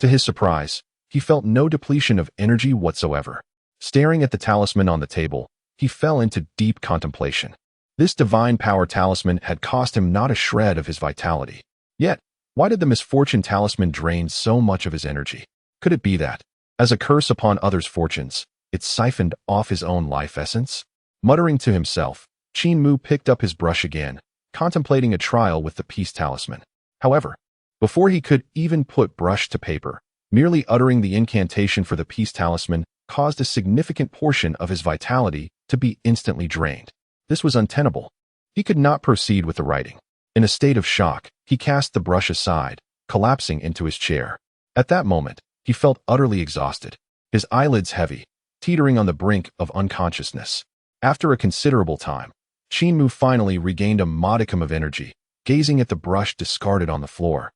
To his surprise, he felt no depletion of energy whatsoever. Staring at the talisman on the table, he fell into deep contemplation. This divine power talisman had cost him not a shred of his vitality. Yet, why did the misfortune talisman drain so much of his energy? Could it be that, as a curse upon others' fortunes, it siphoned off his own life essence? Muttering to himself, Qin Mu picked up his brush again, contemplating a trial with the peace talisman. However, before he could even put brush to paper, merely uttering the incantation for the peace talisman caused a significant portion of his vitality to be instantly drained. This was untenable. He could not proceed with the writing. In a state of shock, he cast the brush aside, collapsing into his chair. At that moment, he felt utterly exhausted, his eyelids heavy, teetering on the brink of unconsciousness. After a considerable time, Qin Mu finally regained a modicum of energy, gazing at the brush discarded on the floor.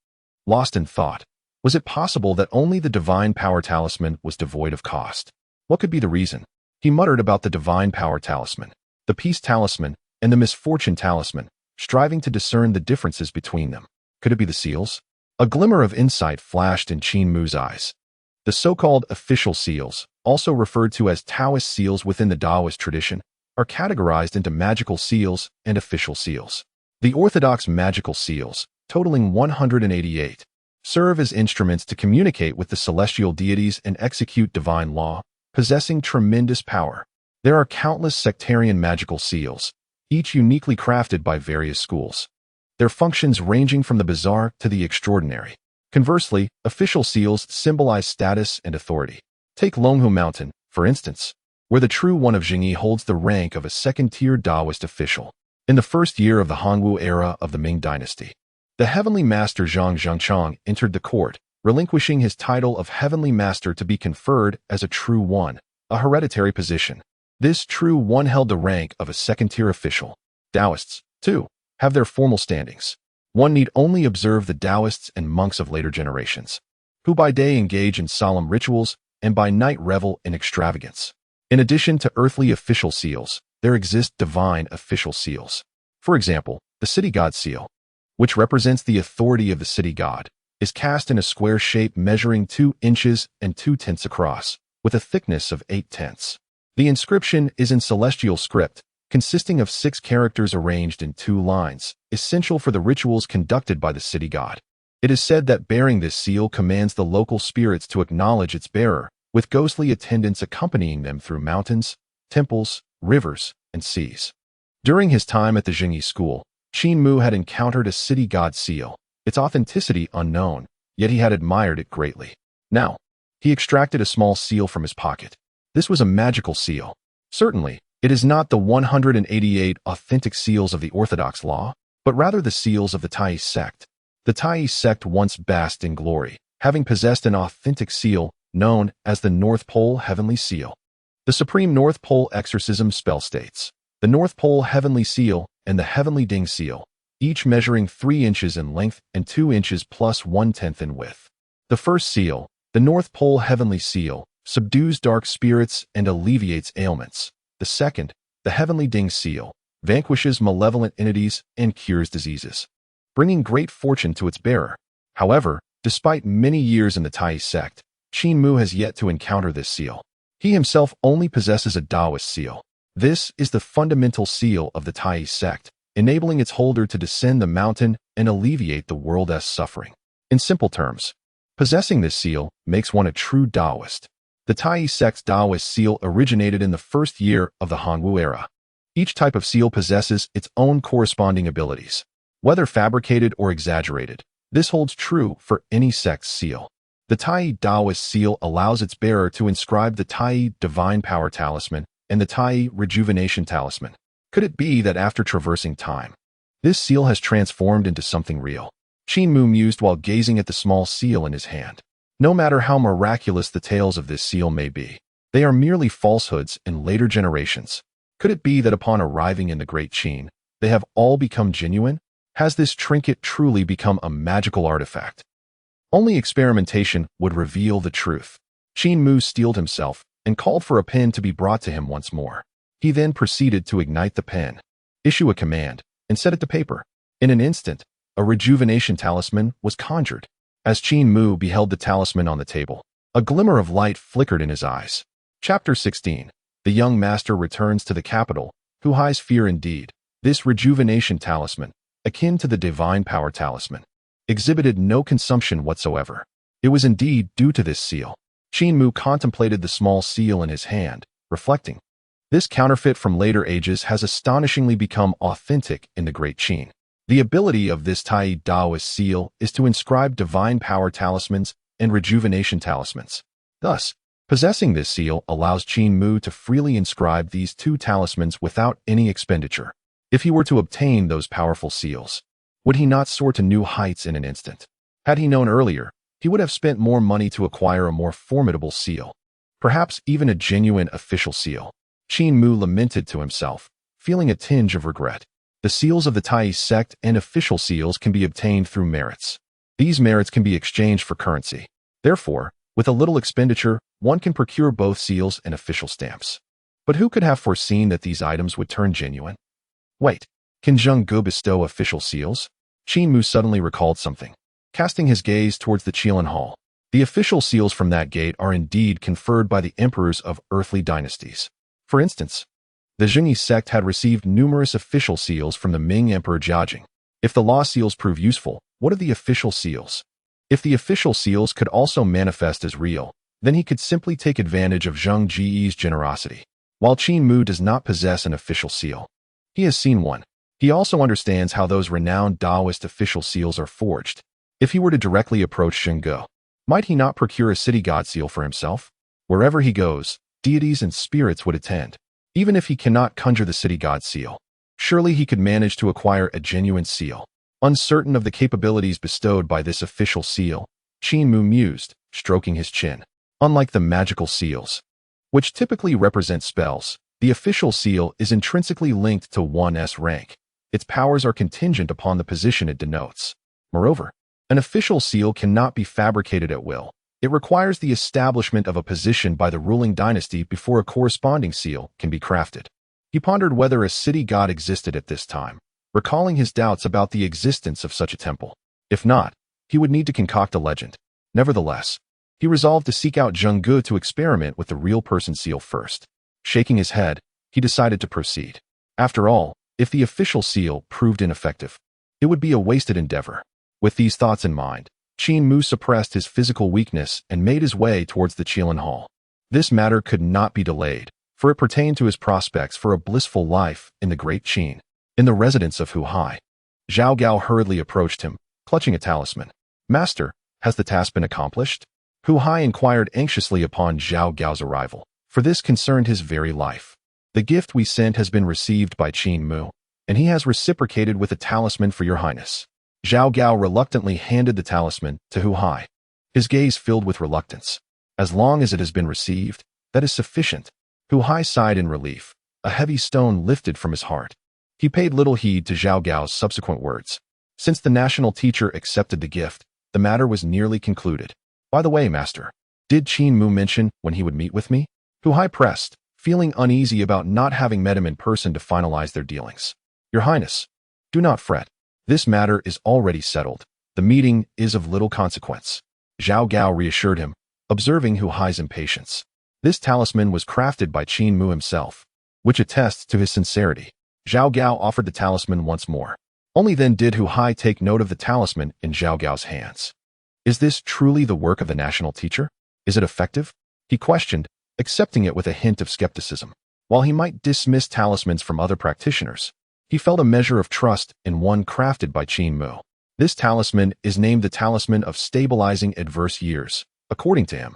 Lost in thought, was it possible that only the divine power talisman was devoid of cost? What could be the reason? He muttered about the divine power talisman, the peace talisman, and the misfortune talisman, striving to discern the differences between them. Could it be the seals? A glimmer of insight flashed in Qin Mu's eyes. The so-called official seals, also referred to as Taoist seals within the Daoist tradition, are categorized into magical seals and official seals. The orthodox magical seals, totaling 188, serve as instruments to communicate with the celestial deities and execute divine law, possessing tremendous power. There are countless sectarian magical seals, each uniquely crafted by various schools, their functions ranging from the bizarre to the extraordinary. Conversely, official seals symbolize status and authority. Take Longhu Mountain, for instance, where the true one of Jingyi holds the rank of a second-tier Daoist official. In the first year of the Hongwu era of the Ming Dynasty, the heavenly master Zhang Zhangchang entered the court, relinquishing his title of heavenly master to be conferred as a true one, a hereditary position. This true one held the rank of a second-tier official. Daoists, too, have their formal standings. One need only observe the Daoists and monks of later generations, who by day engage in solemn rituals and by night revel in extravagance. In addition to earthly official seals, there exist divine official seals. For example, the city god seal, which represents the authority of the city god, is cast in a square shape measuring 2 inches and 2/10 across, with a thickness of 8/10. The inscription is in celestial script, consisting of 6 characters arranged in 2 lines, essential for the rituals conducted by the city god. It is said that bearing this seal commands the local spirits to acknowledge its bearer, with ghostly attendants accompanying them through mountains, temples, rivers, and seas. During his time at the Jingyi school, Qin Mu had encountered a city god seal, its authenticity unknown, yet he had admired it greatly. Now, he extracted a small seal from his pocket. This was a magical seal. Certainly, it is not the 188 authentic seals of the Orthodox law, but rather the seals of the Taoist sect. The Taoist sect once basked in glory, having possessed an authentic seal known as the North Pole Heavenly Seal. The Supreme North Pole Exorcism spell states, the North Pole Heavenly Seal and the Heavenly Ding Seal, each measuring 3 inches in length and 2 inches plus 1/10 in width. The first seal, the North Pole Heavenly Seal, subdues dark spirits and alleviates ailments. The second, the Heavenly Ding Seal, vanquishes malevolent entities and cures diseases, bringing great fortune to its bearer. However, despite many years in the Taoist sect, Qin Mu has yet to encounter this seal. He himself only possesses a Daoist seal. This is the fundamental seal of the Taoist sect, enabling its holder to descend the mountain and alleviate the world's suffering. In simple terms, possessing this seal makes one a true Daoist. The Taoist sect's Daoist seal originated in the first year of the Hanwu era. Each type of seal possesses its own corresponding abilities, whether fabricated or exaggerated. This holds true for any sect's seal. The Tai Daoist seal allows its bearer to inscribe the Tai Divine Power Talisman and the Tai Rejuvenation Talisman. Could it be that after traversing time, this seal has transformed into something real? Qin Mu mused while gazing at the small seal in his hand. No matter how miraculous the tales of this seal may be, they are merely falsehoods in later generations. Could it be that upon arriving in the Great Qin, they have all become genuine? Has this trinket truly become a magical artifact? Only experimentation would reveal the truth. Qin Mu steeled himself and called for a pen to be brought to him once more. He then proceeded to ignite the pen, issue a command, and set it to paper. In an instant, a rejuvenation talisman was conjured. As Qin Mu beheld the talisman on the table, a glimmer of light flickered in his eyes. Chapter 16. The young master returns to the capital, Hu Hai's fear indeed. This rejuvenation talisman, akin to the divine power talisman, exhibited no consumption whatsoever. It was indeed due to this seal. Qin Mu contemplated the small seal in his hand, reflecting. This counterfeit from later ages has astonishingly become authentic in the Great Qin. The ability of this Tai Daoist seal is to inscribe divine power talismans and rejuvenation talismans. Thus, possessing this seal allows Qin Mu to freely inscribe these two talismans without any expenditure. If he were to obtain those powerful seals, would he not soar to new heights in an instant? Had he known earlier, he would have spent more money to acquire a more formidable seal, perhaps even a genuine official seal. Qin Mu lamented to himself, feeling a tinge of regret. The seals of the Taoist sect and official seals can be obtained through merits. These merits can be exchanged for currency. Therefore, with a little expenditure, one can procure both seals and official stamps. But who could have foreseen that these items would turn genuine? Wait, can Zheng Ge bestow official seals? Qin Mu suddenly recalled something, casting his gaze towards the Qilin Hall. The official seals from that gate are indeed conferred by the emperors of earthly dynasties. For instance, the Zhengyi sect had received numerous official seals from the Ming Emperor Jiajing. If the law seals prove useful, what are the official seals? If the official seals could also manifest as real, then he could simply take advantage of Zheng Ji's generosity. While Qin Mu does not possess an official seal, he has seen one. He also understands how those renowned Daoist official seals are forged. If he were to directly approach Zheng Ge, might he not procure a city god seal for himself? Wherever he goes, deities and spirits would attend. Even if he cannot conjure the city god seal, surely he could manage to acquire a genuine seal. Uncertain of the capabilities bestowed by this official seal, Qin Mu mused, stroking his chin. Unlike the magical seals, which typically represent spells, the official seal is intrinsically linked to one's rank. Its powers are contingent upon the position it denotes. Moreover, an official seal cannot be fabricated at will. It requires the establishment of a position by the ruling dynasty before a corresponding seal can be crafted. He pondered whether a city god existed at this time, recalling his doubts about the existence of such a temple. If not, he would need to concoct a legend. Nevertheless, he resolved to seek out Zheng Ge to experiment with the real person seal first. Shaking his head, he decided to proceed. After all, if the official seal proved ineffective, it would be a wasted endeavor. With these thoughts in mind, Qin Mu suppressed his physical weakness and made his way towards the Qilin Hall. This matter could not be delayed, for it pertained to his prospects for a blissful life in the Great Qin. In the residence of Hu Hai, Zhao Gao hurriedly approached him, clutching a talisman. Master, has the task been accomplished? Hu Hai inquired anxiously upon Zhao Gao's arrival, for this concerned his very life. The gift we sent has been received by Qin Mu, and he has reciprocated with a talisman for your highness. Zhao Gao reluctantly handed the talisman to Hu Hai. His gaze filled with reluctance. As long as it has been received, that is sufficient. Hu Hai sighed in relief. A heavy stone lifted from his heart. He paid little heed to Zhao Gao's subsequent words. Since the national teacher accepted the gift, the matter was nearly concluded. By the way, master, did Qin Mu mention when he would meet with me? Hu Hai pressed, feeling uneasy about not having met him in person to finalize their dealings. Your highness, do not fret. This matter is already settled. The meeting is of little consequence. Zhao Gao reassured him, observing Hu Hai's impatience. This talisman was crafted by Qin Mu himself. which attests to his sincerity. Zhao Gao offered the talisman once more. Only then did Hu Hai take note of the talisman in Zhao Gao's hands. Is this truly the work of the national teacher? Is it effective? He questioned, accepting it with a hint of skepticism. While he might dismiss talismans from other practitioners, he felt a measure of trust in one crafted by Qin Mu. This talisman is named the Talisman of Stabilizing Adverse Years, according to him.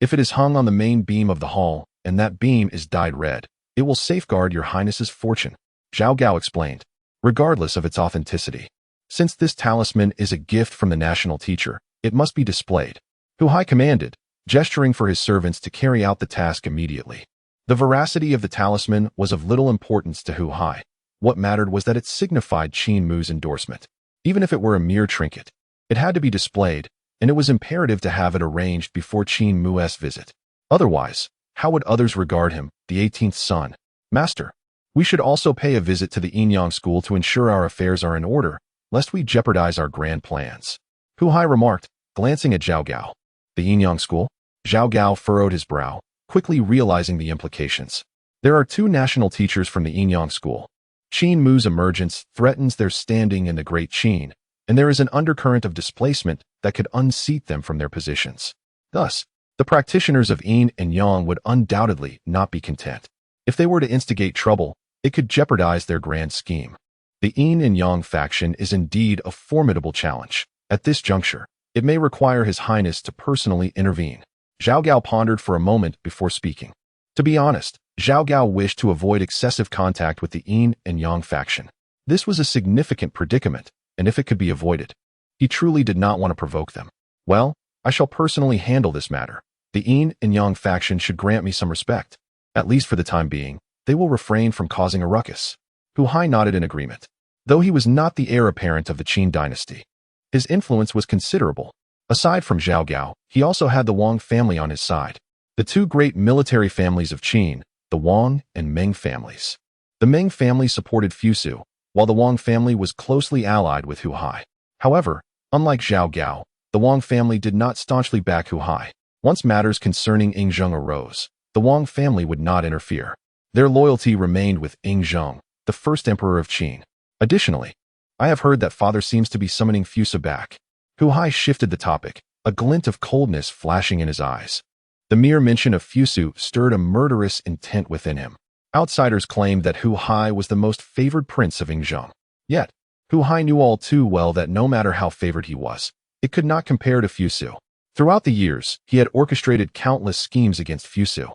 If it is hung on the main beam of the hall, and that beam is dyed red, it will safeguard your highness's fortune, Zhao Gao explained, regardless of its authenticity. Since this talisman is a gift from the national teacher, it must be displayed. Hu Hai commanded, gesturing for his servants to carry out the task immediately. The veracity of the talisman was of little importance to Hu Hai. What mattered was that it signified Qin Mu's endorsement. Even if it were a mere trinket, it had to be displayed, and it was imperative to have it arranged before Qin Mu's visit. Otherwise, how would others regard him, the 18th son? Master, we should also pay a visit to the Yin school to ensure our affairs are in order, lest we jeopardize our grand plans. Hu Hai remarked, glancing at Zhao Gao. The Yin school? Zhao Gao furrowed his brow, quickly realizing the implications. There are two national teachers from the Yin school. Qin Mu's emergence threatens their standing in the Great Qin, and there is an undercurrent of displacement that could unseat them from their positions. Thus, the practitioners of Yin and Yang would undoubtedly not be content. If they were to instigate trouble, it could jeopardize their grand scheme. The Yin and Yang faction is indeed a formidable challenge. At this juncture, it may require His Highness to personally intervene. Zhao Gao pondered for a moment before speaking. To be honest, Zhao Gao wished to avoid excessive contact with the Yin and Yang faction. This was a significant predicament, and if it could be avoided, he truly did not want to provoke them. Well, I shall personally handle this matter. The Yin and Yang faction should grant me some respect. At least for the time being, they will refrain from causing a ruckus. Hu Hai nodded in agreement. Though he was not the heir apparent of the Qin Dynasty, his influence was considerable. Aside from Zhao Gao, he also had the Wang family on his side. The two great military families of Qin, the Wang and Meng families. The Meng family supported Fusu, while the Wang family was closely allied with Hu Hai. However, unlike Zhao Gao, the Wang family did not staunchly back Hu Hai. Once matters concerning Yingzheng arose, the Wang family would not interfere. Their loyalty remained with Yingzheng, the first emperor of Qin. Additionally, I have heard that father seems to be summoning Fusu back. Hu Hai shifted the topic, a glint of coldness flashing in his eyes. The mere mention of Fusu stirred a murderous intent within him. Outsiders claimed that Hu Hai was the most favored prince of Yingzheng. Yet, Hu Hai knew all too well that no matter how favored he was, it could not compare to Fusu. Throughout the years, he had orchestrated countless schemes against Fusu.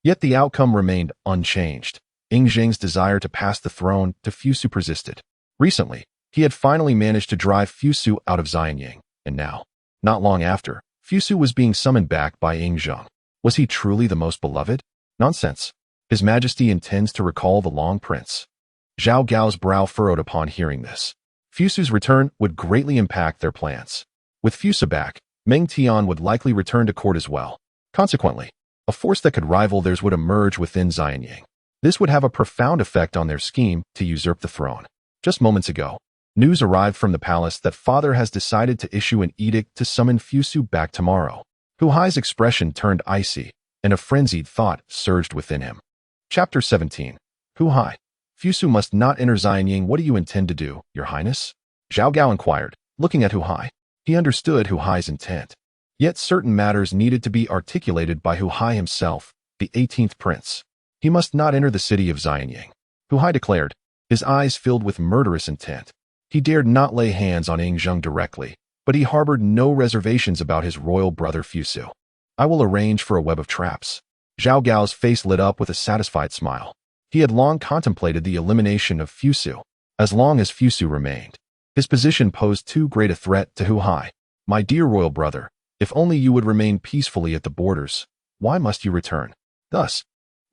Yet the outcome remained unchanged. Yingzheng's desire to pass the throne to Fusu persisted. Recently, he had finally managed to drive Fusu out of Xianying, and now, not long after, Fusu was being summoned back by Yingzheng. Was he truly the most beloved? Nonsense. His Majesty intends to recall the Long Prince. Zhao Gao's brow furrowed upon hearing this. Fusu's return would greatly impact their plans. With Fusu back, Meng Tian would likely return to court as well. Consequently, a force that could rival theirs would emerge within Xianying. This would have a profound effect on their scheme to usurp the throne. Just moments ago, news arrived from the palace that father has decided to issue an edict to summon Fusu back tomorrow. Hu Hai's expression turned icy, and a frenzied thought surged within him. Chapter 17. Hu Hai. Fusu must not enter Xianying. What do you intend to do, Your Highness? Zhao Gao inquired, looking at Hu Hai. He understood Hu Hai's intent. Yet certain matters needed to be articulated by Hu Hai himself, the 18th prince. He must not enter the city of Xianying. Hu Hai declared, his eyes filled with murderous intent. He dared not lay hands on Yingzheng directly, but he harbored no reservations about his royal brother Fusu. I will arrange for a web of traps. Zhao Gao's face lit up with a satisfied smile. He had long contemplated the elimination of Fusu. As long as Fusu remained, his position posed too great a threat to Hu Hai. My dear royal brother, if only you would remain peacefully at the borders, why must you return? Thus,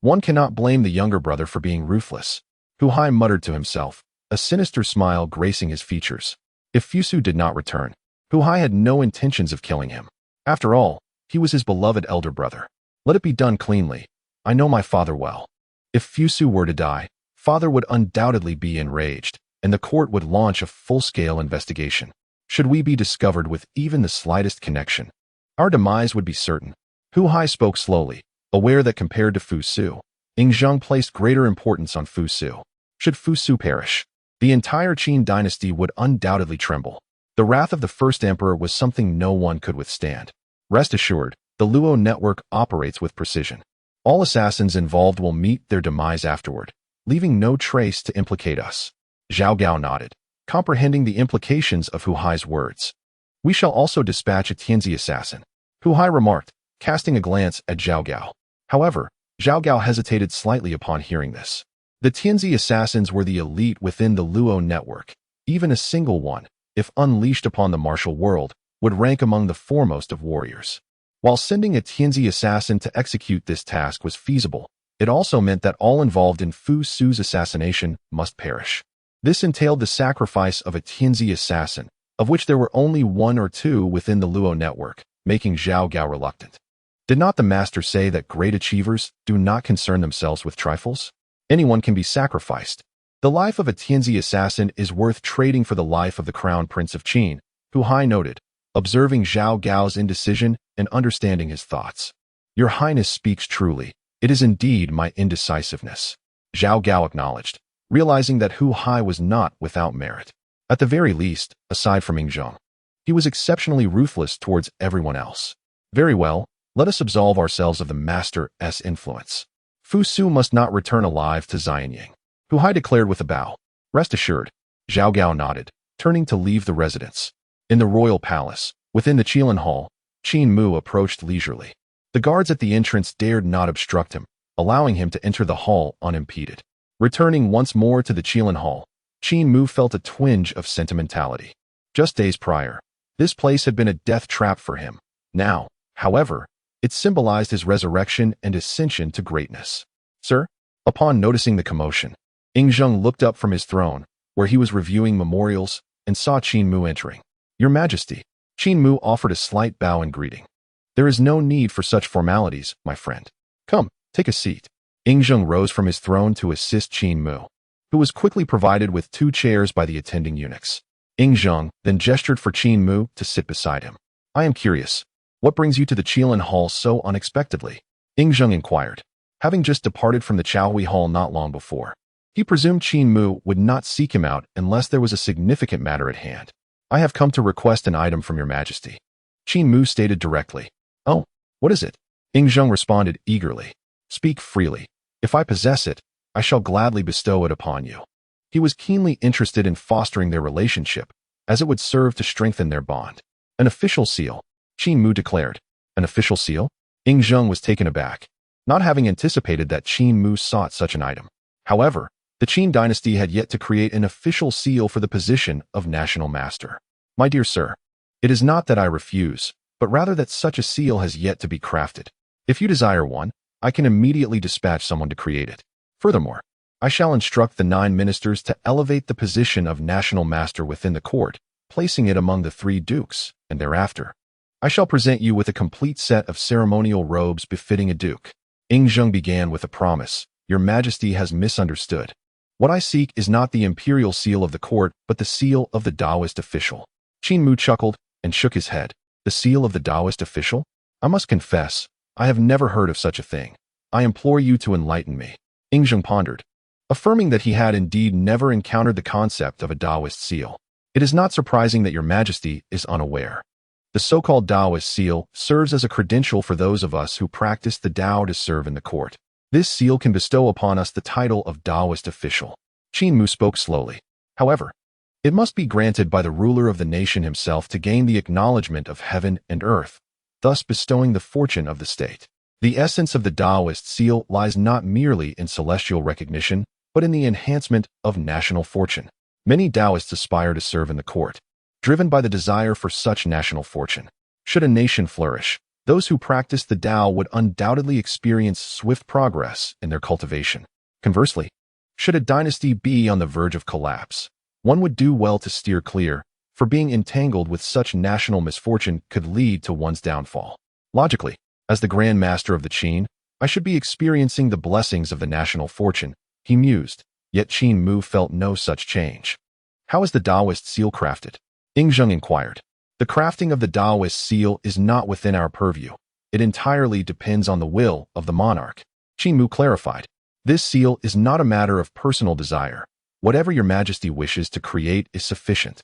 one cannot blame the younger brother for being ruthless. Hu Hai muttered to himself, a sinister smile gracing his features. If Fusu did not return, Hu Hai had no intentions of killing him. After all, he was his beloved elder brother. Let it be done cleanly. I know my father well. If Fusu were to die, father would undoubtedly be enraged, and the court would launch a full-scale investigation. Should we be discovered with even the slightest connection, our demise would be certain. Hu Hai spoke slowly, aware that compared to Fusu, Yingzheng placed greater importance on Fu Su. Should Fu Su perish, the entire Qin dynasty would undoubtedly tremble. The wrath of the first emperor was something no one could withstand. Rest assured, the Luo network operates with precision. All assassins involved will meet their demise afterward, leaving no trace to implicate us. Zhao Gao nodded, comprehending the implications of Hu Hai's words. We shall also dispatch a Tianzi assassin, Hu Hai remarked, casting a glance at Zhao Gao. However, Zhao Gao hesitated slightly upon hearing this. The Tianzi assassins were the elite within the Luo network. Even a single one, if unleashed upon the martial world, would rank among the foremost of warriors. While sending a Tianzi assassin to execute this task was feasible, it also meant that all involved in Fu Su's assassination must perish. This entailed the sacrifice of a Tianzi assassin, of which there were only one or two within the Luo network, making Zhao Gao reluctant. Did not the master say that great achievers do not concern themselves with trifles? Anyone can be sacrificed. The life of a Tianzi assassin is worth trading for the life of the crown prince of Qin, Hu Hai noted, observing Zhao Gao's indecision and understanding his thoughts. Your Highness speaks truly. It is indeed my indecisiveness. Zhao Gao acknowledged, realizing that Hu Hai was not without merit. At the very least, aside from Yingzheng, he was exceptionally ruthless towards everyone else. Very well, let us absolve ourselves of the master's influence. Fu Su must not return alive to Xianying, Hu Hai declared with a bow. Rest assured, Zhao Gao nodded, turning to leave the residence. In the royal palace, within the Qilin Hall, Qin Mu approached leisurely. The guards at the entrance dared not obstruct him, allowing him to enter the hall unimpeded. Returning once more to the Qilin Hall, Qin Mu felt a twinge of sentimentality. Just days prior, this place had been a death trap for him. Now, however, it symbolized his resurrection and ascension to greatness. Sir? Upon noticing the commotion, Yingzheng looked up from his throne, where he was reviewing memorials, and saw Qin Mu entering. Your Majesty. Qin Mu offered a slight bow in greeting. There is no need for such formalities, my friend. Come, take a seat. Yingzheng rose from his throne to assist Qin Mu, who was quickly provided with 2 chairs by the attending eunuchs. Yingzheng then gestured for Qin Mu to sit beside him. I am curious. What brings you to the Qilin Hall so unexpectedly? Yingzheng inquired, having just departed from the Chaohui Hall not long before. He presumed Qin Mu would not seek him out unless there was a significant matter at hand. I have come to request an item from your Majesty. Qin Mu stated directly. Oh, what is it? Yingzheng responded eagerly. Speak freely. If I possess it, I shall gladly bestow it upon you. He was keenly interested in fostering their relationship, as it would serve to strengthen their bond. An official seal, Qin Mu declared. An official seal? Yingzheng was taken aback, not having anticipated that Qin Mu sought such an item. However, the Qin dynasty had yet to create an official seal for the position of national master. My dear sir, it is not that I refuse, but rather that such a seal has yet to be crafted. If you desire one, I can immediately dispatch someone to create it. Furthermore, I shall instruct the 9 ministers to elevate the position of national master within the court, placing it among the 3 dukes, and thereafter, I shall present you with a complete set of ceremonial robes befitting a duke. Yingzheng began with a promise. Your Majesty has misunderstood. What I seek is not the imperial seal of the court, but the seal of the Daoist official. Qin Mu chuckled and shook his head. The seal of the Daoist official? I must confess, I have never heard of such a thing. I implore you to enlighten me. Yingzheng pondered, affirming that he had indeed never encountered the concept of a Daoist seal. It is not surprising that your Majesty is unaware. The so-called Daoist seal serves as a credential for those of us who practice the Tao to serve in the court. This seal can bestow upon us the title of Daoist official. Qin Mu spoke slowly. However, it must be granted by the ruler of the nation himself to gain the acknowledgement of heaven and earth, thus bestowing the fortune of the state. The essence of the Daoist seal lies not merely in celestial recognition, but in the enhancement of national fortune. Many Daoists aspire to serve in the court, driven by the desire for such national fortune. Should a nation flourish, those who practice the Tao would undoubtedly experience swift progress in their cultivation. Conversely, should a dynasty be on the verge of collapse, one would do well to steer clear, for being entangled with such national misfortune could lead to one's downfall. Logically, as the Grand Master of the Qin, I should be experiencing the blessings of the national fortune, he mused, yet Qin Mu felt no such change. How is the Daoist seal crafted? Yingzheng inquired. The crafting of the Daoist seal is not within our purview. It entirely depends on the will of the monarch. Qin Mu clarified. This seal is not a matter of personal desire. Whatever your majesty wishes to create is sufficient.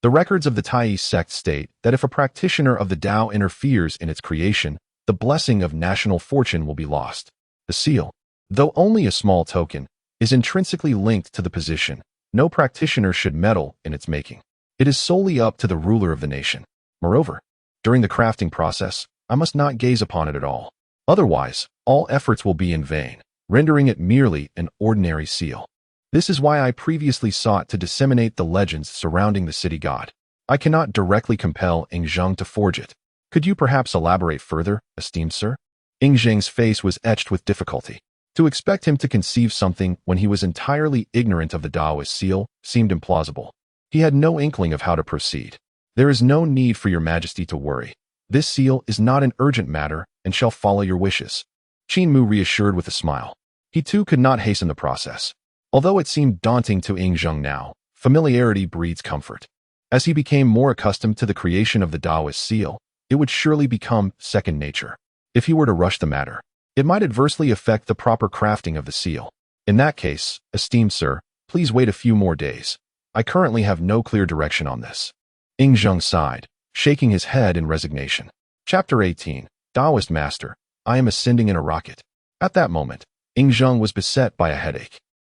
The records of the Taoist sect state that if a practitioner of the Tao interferes in its creation, the blessing of national fortune will be lost. The seal, though only a small token, is intrinsically linked to the position. No practitioner should meddle in its making. It is solely up to the ruler of the nation. Moreover, during the crafting process, I must not gaze upon it at all. Otherwise, all efforts will be in vain, rendering it merely an ordinary seal. This is why I previously sought to disseminate the legends surrounding the city god. I cannot directly compel Ing Zheng to forge it. Could you perhaps elaborate further, esteemed sir? Ing Zheng's face was etched with difficulty. To expect him to conceive something when he was entirely ignorant of the Daoist seal seemed implausible. He had no inkling of how to proceed. There is no need for your majesty to worry. This seal is not an urgent matter and shall follow your wishes. Qin Mu reassured with a smile. He too could not hasten the process. Although it seemed daunting to Ing Zheng now, familiarity breeds comfort. As he became more accustomed to the creation of the Daoist seal, it would surely become second nature. If he were to rush the matter, it might adversely affect the proper crafting of the seal. In that case, esteemed sir, please wait a few more days. I currently have no clear direction on this. Ing Zheng sighed, shaking his head in resignation. Chapter 18, Daoist Master, I am ascending in a rocket. At that moment, Ing Zheng was beset by a headache.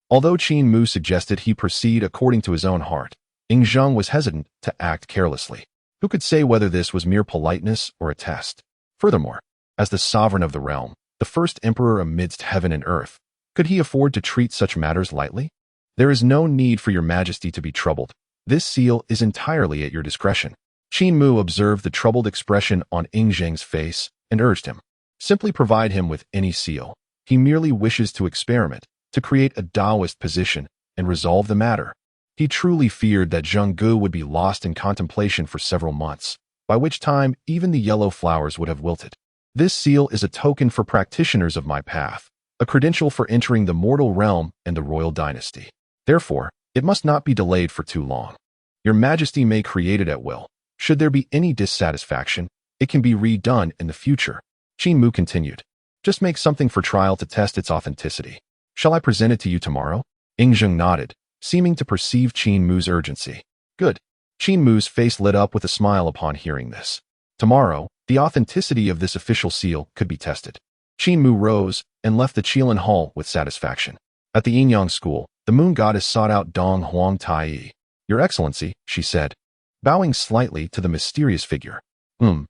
Although Qin Mu suggested he proceed according to his own heart, Ing Zheng was hesitant to act carelessly. Who could say whether this was mere politeness or a test? Furthermore, as the sovereign of the realm, the first emperor amidst heaven and earth, could he afford to treat such matters lightly? There is no need for your majesty to be troubled. This seal is entirely at your discretion. Qin Mu observed the troubled expression on Ing Zheng's face and urged him. Simply provide him with any seal. He merely wishes to experiment, to create a Daoist position and resolve the matter. He truly feared that Zheng Gu would be lost in contemplation for several months, by which time even the yellow flowers would have wilted. This seal is a token for practitioners of my path, a credential for entering the mortal realm and the royal dynasty. Therefore, it must not be delayed for too long. Your majesty may create it at will. Should there be any dissatisfaction, it can be redone in the future. Qin Mu continued. Just make something for trial to test its authenticity. Shall I present it to you tomorrow? Ing Zheng nodded, seeming to perceive Qin Mu's urgency. Good. Qin Mu's face lit up with a smile upon hearing this. Tomorrow, the authenticity of this official seal could be tested. Qin Mu rose and left the Qilin Hall with satisfaction. At the Yin-Yang school, the moon goddess sought out Dong Huang Tai. Your Excellency, she said, bowing slightly to the mysterious figure. Dong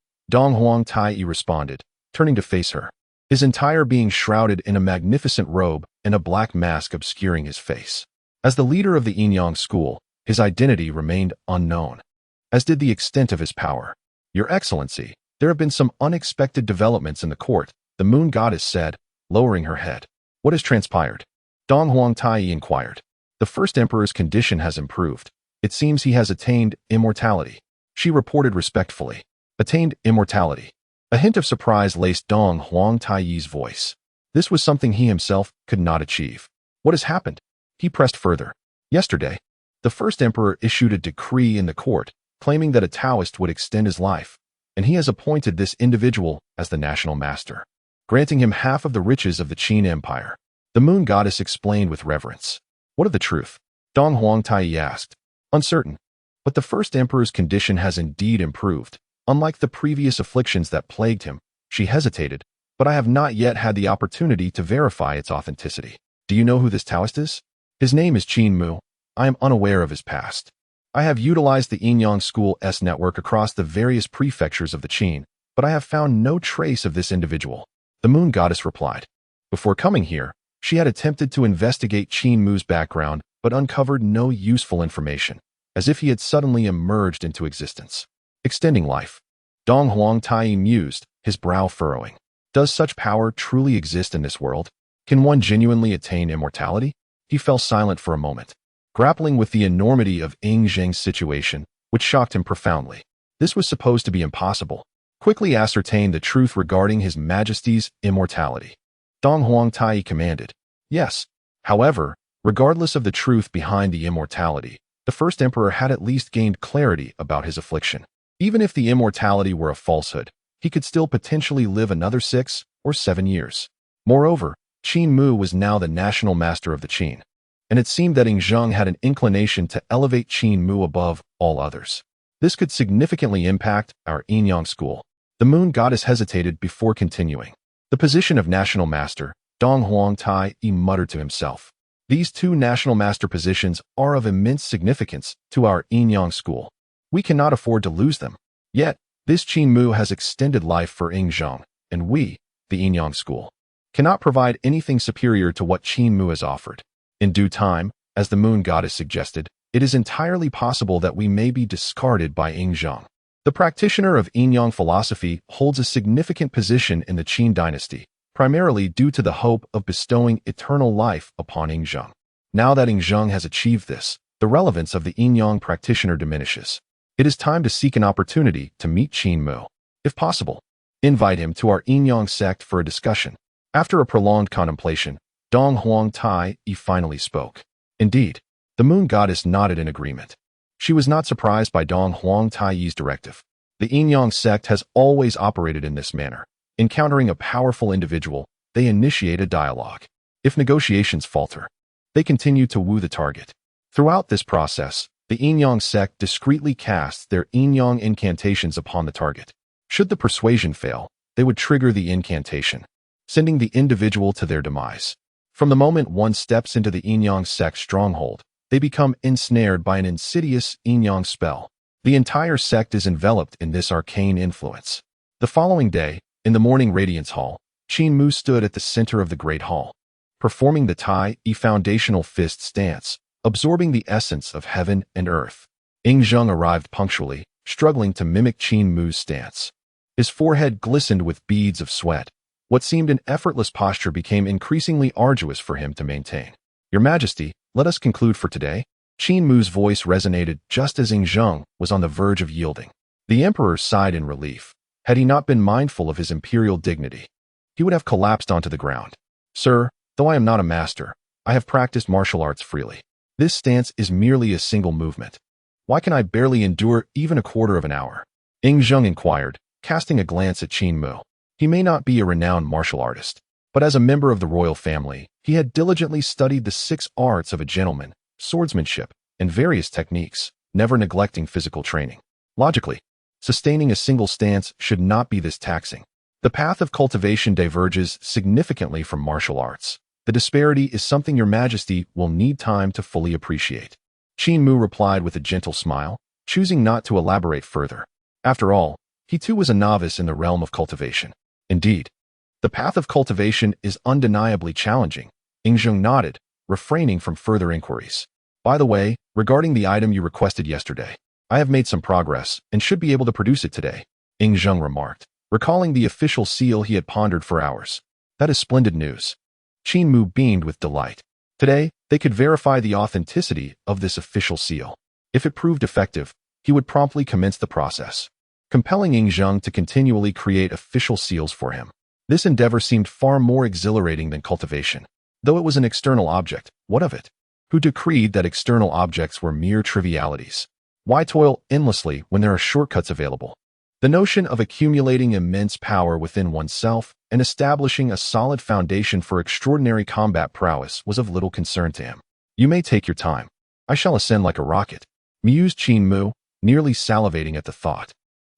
Huang Tai responded, turning to face her. His entire being shrouded in a magnificent robe and a black mask obscuring his face. As the leader of the Yin-Yang school, his identity remained unknown, as did the extent of his power. Your Excellency, there have been some unexpected developments in the court, the moon goddess said, lowering her head. What has transpired? Dong Huang Tai inquired. The first emperor's condition has improved. It seems he has attained immortality. She reported respectfully. Attained immortality. A hint of surprise laced Dong Huang Tai's voice. This was something he himself could not achieve. What has happened? He pressed further. Yesterday, the first emperor issued a decree in the court, claiming that a Taoist would extend his life, and he has appointed this individual as the national master, granting him half of the riches of the Qin Empire. The moon goddess explained with reverence. What of the truth? Dong Huang Tai asked. Uncertain. But the first emperor's condition has indeed improved. Unlike the previous afflictions that plagued him, she hesitated, but I have not yet had the opportunity to verify its authenticity. Do you know who this Taoist is? His name is Qin Mu. I am unaware of his past. I have utilized the Yin-Yang School's network across the various prefectures of the Qin, but I have found no trace of this individual. The moon goddess replied. Before coming here, she had attempted to investigate Qin Mu's background, but uncovered no useful information, as if he had suddenly emerged into existence. Extending life. Dong Huang Tai mused, his brow furrowing. Does such power truly exist in this world? Can one genuinely attain immortality? He fell silent for a moment, grappling with the enormity of Ing Zheng's situation, which shocked him profoundly. This was supposed to be impossible. Quickly ascertain the truth regarding His Majesty's immortality. Dong Huang Tai commanded. Yes. However, regardless of the truth behind the immortality, the first emperor had at least gained clarity about his affliction. Even if the immortality were a falsehood, he could still potentially live another 6 or 7 years. Moreover, Qin Mu was now the national master of the Qin, and it seemed that Zheng had an inclination to elevate Qin Mu above all others. This could significantly impact our Yin-Yang school. The moon goddess hesitated before continuing. The position of national master, Dong Huang Tai muttered to himself. These two national master positions are of immense significance to our Yin-Yang school. We cannot afford to lose them. Yet, this Qin Mu has extended life for Zheng, and we, the Yin-Yang school, cannot provide anything superior to what Qin Mu has offered. In due time, as the moon goddess suggested, it is entirely possible that we may be discarded by Zheng. The practitioner of Yin-Yang philosophy holds a significant position in the Qin Dynasty, primarily due to the hope of bestowing eternal life upon Zheng. Now that Zheng has achieved this, the relevance of the Yin-Yang practitioner diminishes. It is time to seek an opportunity to meet Qin Mu. If possible, invite him to our Yin-Yang sect for a discussion. After a prolonged contemplation, Dong Huang Tai finally spoke. Indeed, the moon goddess nodded in agreement. She was not surprised by Dong Huang Tai's directive. The Yin-Yang sect has always operated in this manner. Encountering a powerful individual, they initiate a dialogue. If negotiations falter, they continue to woo the target. Throughout this process, the Yin-Yang sect discreetly casts their Yin-Yang incantations upon the target. Should the persuasion fail, they would trigger the incantation, sending the individual to their demise. From the moment one steps into the Yin-Yang sect stronghold, they become ensnared by an insidious Yin-Yang spell. The entire sect is enveloped in this arcane influence. The following day, in the morning radiance hall, Qin Mu stood at the center of the great hall, performing the Tai foundational fist stance, absorbing the essence of heaven and earth. Zheng arrived punctually, struggling to mimic Qin Mu's stance. His forehead glistened with beads of sweat. What seemed an effortless posture became increasingly arduous for him to maintain. Your Majesty, let us conclude for today. Qin Mu's voice resonated just as Zheng was on the verge of yielding. The emperor sighed in relief. Had he not been mindful of his imperial dignity, he would have collapsed onto the ground. Sir, though I am not a master, I have practiced martial arts freely. This stance is merely a single movement. Why can I barely endure even a quarter of an hour? Zheng inquired, casting a glance at Qin Mu. He may not be a renowned martial artist, but as a member of the royal family, he had diligently studied the 6 arts of a gentleman, swordsmanship, and various techniques, never neglecting physical training. Logically, sustaining a single stance should not be this taxing. The path of cultivation diverges significantly from martial arts. The disparity is something Your Majesty will need time to fully appreciate. Qin Mu replied with a gentle smile, choosing not to elaborate further. After all, he too was a novice in the realm of cultivation. Indeed, the path of cultivation is undeniably challenging. Zheng nodded, refraining from further inquiries. By the way, regarding the item you requested yesterday, I have made some progress and should be able to produce it today, Zheng remarked, recalling the official seal he had pondered for hours. That is splendid news. Qin Mu beamed with delight. Today, they could verify the authenticity of this official seal. If it proved effective, he would promptly commence the process, compelling Zheng to continually create official seals for him. This endeavor seemed far more exhilarating than cultivation. Though it was an external object, what of it? Who decreed that external objects were mere trivialities? Why toil endlessly when there are shortcuts available? The notion of accumulating immense power within oneself and establishing a solid foundation for extraordinary combat prowess was of little concern to him. You may take your time. I shall ascend like a rocket, mused Qin Mu, nearly salivating at the thought.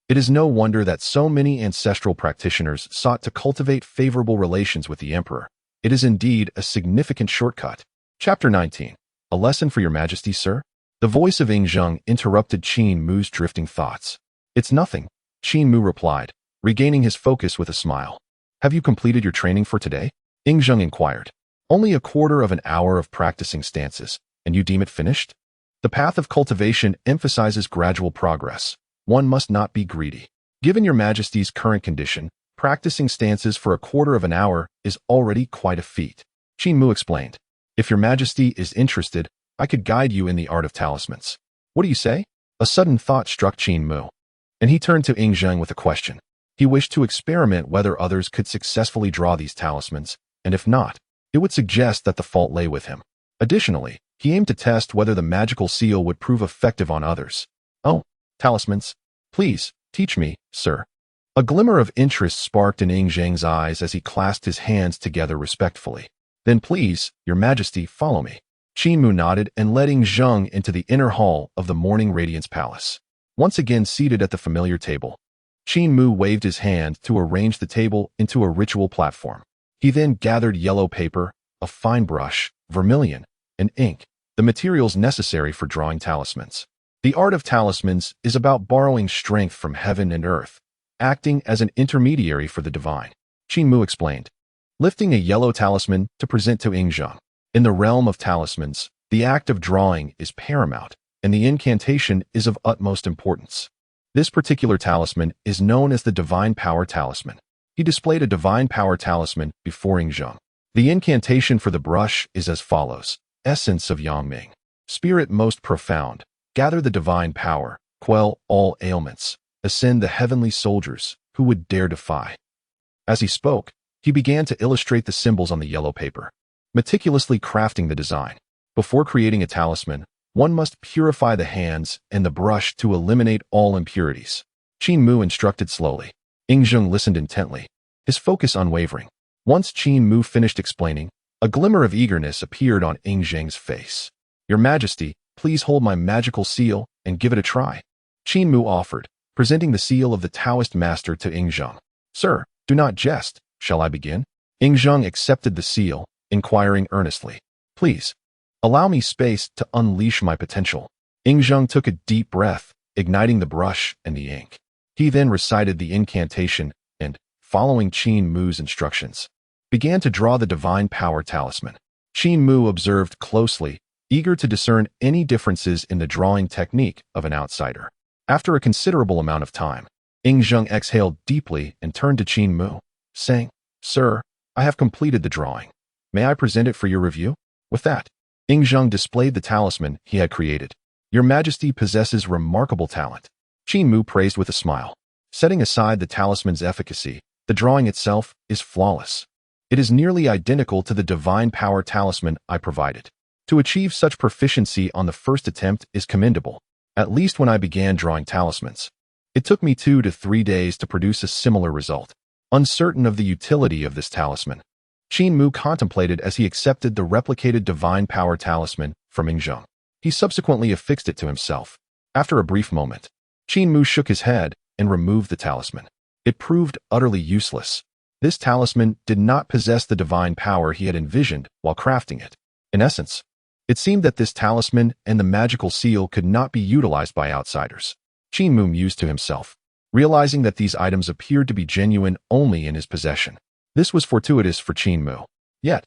It is no wonder that so many ancestral practitioners sought to cultivate favorable relations with the emperor. It is indeed a significant shortcut. Chapter 19. A lesson for Your Majesty, sir? The voice of Zheng interrupted Qin Mu's drifting thoughts. It's nothing, Qin Mu replied, regaining his focus with a smile. Have you completed your training for today? Zheng inquired. Only a quarter of an hour of practicing stances, and you deem it finished? The path of cultivation emphasizes gradual progress. One must not be greedy. Given Your Majesty's current condition, practicing stances for a quarter of an hour is already quite a feat. Qin Mu explained. If Your Majesty is interested, I could guide you in the art of talismans. What do you say? A sudden thought struck Qin Mu, and he turned to Zheng with a question. He wished to experiment whether others could successfully draw these talismans, and if not, it would suggest that the fault lay with him. Additionally, he aimed to test whether the magical seal would prove effective on others. Oh, talismans. Please, teach me, sir. A glimmer of interest sparked in Zheng's eyes as he clasped his hands together respectfully. Then please, your majesty, follow me. Qin Mu nodded and led Zheng into the inner hall of the Morning Radiance Palace. Once again seated at the familiar table, Qin Mu waved his hand to arrange the table into a ritual platform. He then gathered yellow paper, a fine brush, vermilion, and ink, the materials necessary for drawing talismans. The art of talismans is about borrowing strength from heaven and earth, acting as an intermediary for the divine, Qin Mu explained, lifting a yellow talisman to present to Zheng. In the realm of talismans, the act of drawing is paramount, and the incantation is of utmost importance. This particular talisman is known as the Divine Power Talisman. He displayed a Divine Power Talisman before Zheng. The incantation for the brush is as follows. Essence of Yangming. Spirit most profound, gather the divine power, quell all ailments, ascend the heavenly soldiers who would dare defy. As he spoke, he began to illustrate the symbols on the yellow paper, meticulously crafting the design. Before creating a talisman, one must purify the hands and the brush to eliminate all impurities. Qin Mu instructed slowly. Zheng listened intently, his focus unwavering. Once Qin Mu finished explaining, a glimmer of eagerness appeared on Zheng's face. Your Majesty, please hold my magical seal and give it a try. Qin Mu offered, presenting the seal of the Taoist master to Zheng. Sir, do not jest. Shall I begin? Zheng accepted the seal, inquiring earnestly. Please, allow me space to unleash my potential. Zheng took a deep breath, igniting the brush and the ink. He then recited the incantation and, following Qin Mu's instructions, began to draw the Divine Power Talisman. Qin Mu observed closely, eager to discern any differences in the drawing technique of an outsider. After a considerable amount of time, Zheng exhaled deeply and turned to Qin Mu, saying, Sir, I have completed the drawing. May I present it for your review? With that, Zheng displayed the talisman he had created. Your Majesty possesses remarkable talent. Qin Mu praised with a smile. Setting aside the talisman's efficacy, the drawing itself is flawless. It is nearly identical to the Divine Power Talisman I provided. To achieve such proficiency on the first attempt is commendable, at least when I began drawing talismans. It took me 2 to 3 days to produce a similar result. Uncertain of the utility of this talisman, Qin Mu contemplated as he accepted the replicated Divine Power Talisman from Zheng. He subsequently affixed it to himself. After a brief moment, Qin Mu shook his head and removed the talisman. It proved utterly useless. This talisman did not possess the divine power he had envisioned while crafting it. In essence, it seemed that this talisman and the magical seal could not be utilized by outsiders. Qin Mu mused to himself, realizing that these items appeared to be genuine only in his possession. This was fortuitous for Qin Mu. Yet,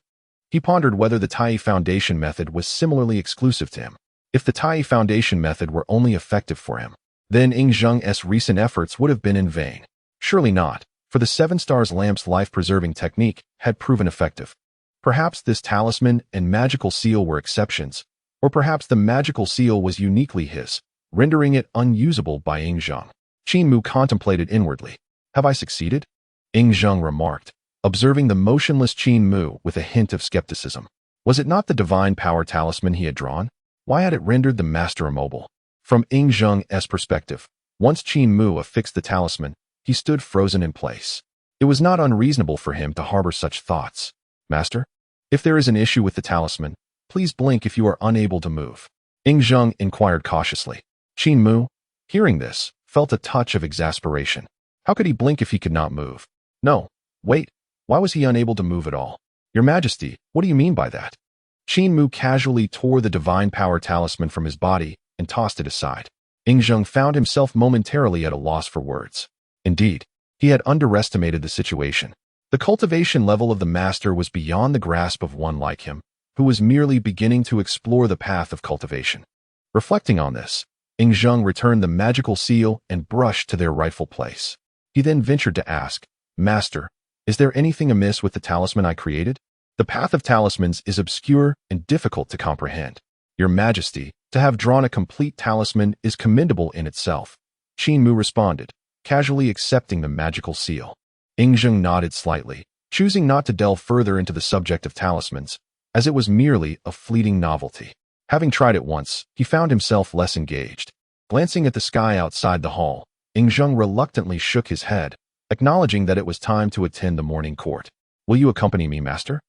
he pondered whether the Tai Foundation method was similarly exclusive to him. If the Tai Foundation method were only effective for him, then Zheng's recent efforts would have been in vain. Surely not, for the 7 Stars Lamp's life-preserving technique had proven effective. Perhaps this talisman and magical seal were exceptions, or perhaps the magical seal was uniquely his, rendering it unusable by Zheng. Qin Mu contemplated inwardly. Have I succeeded? Zheng remarked, observing the motionless Qin Mu with a hint of skepticism. Was it not the Divine Power Talisman he had drawn? Why had it rendered the master immobile? From Zheng's perspective, once Qin Mu affixed the talisman, he stood frozen in place. It was not unreasonable for him to harbor such thoughts. Master, if there is an issue with the talisman, please blink if you are unable to move. Zheng inquired cautiously. Qin Mu, hearing this, felt a touch of exasperation. How could he blink if he could not move? No, wait, why was he unable to move at all? Your Majesty, what do you mean by that? Qin Mu casually tore the Divine Power Talisman from his body and tossed it aside. Zheng found himself momentarily at a loss for words. Indeed, he had underestimated the situation. The cultivation level of the master was beyond the grasp of one like him, who was merely beginning to explore the path of cultivation. Reflecting on this, Zheng returned the magical seal and brush to their rightful place. He then ventured to ask, Master, is there anything amiss with the talisman I created? The path of talismans is obscure and difficult to comprehend. Your Majesty, to have drawn a complete talisman is commendable in itself. Qin Mu responded, casually accepting the magical seal. Zheng nodded slightly, choosing not to delve further into the subject of talismans, as it was merely a fleeting novelty. Having tried it once, he found himself less engaged. Glancing at the sky outside the hall, Zheng reluctantly shook his head, acknowledging that it was time to attend the morning court. Will you accompany me, Master?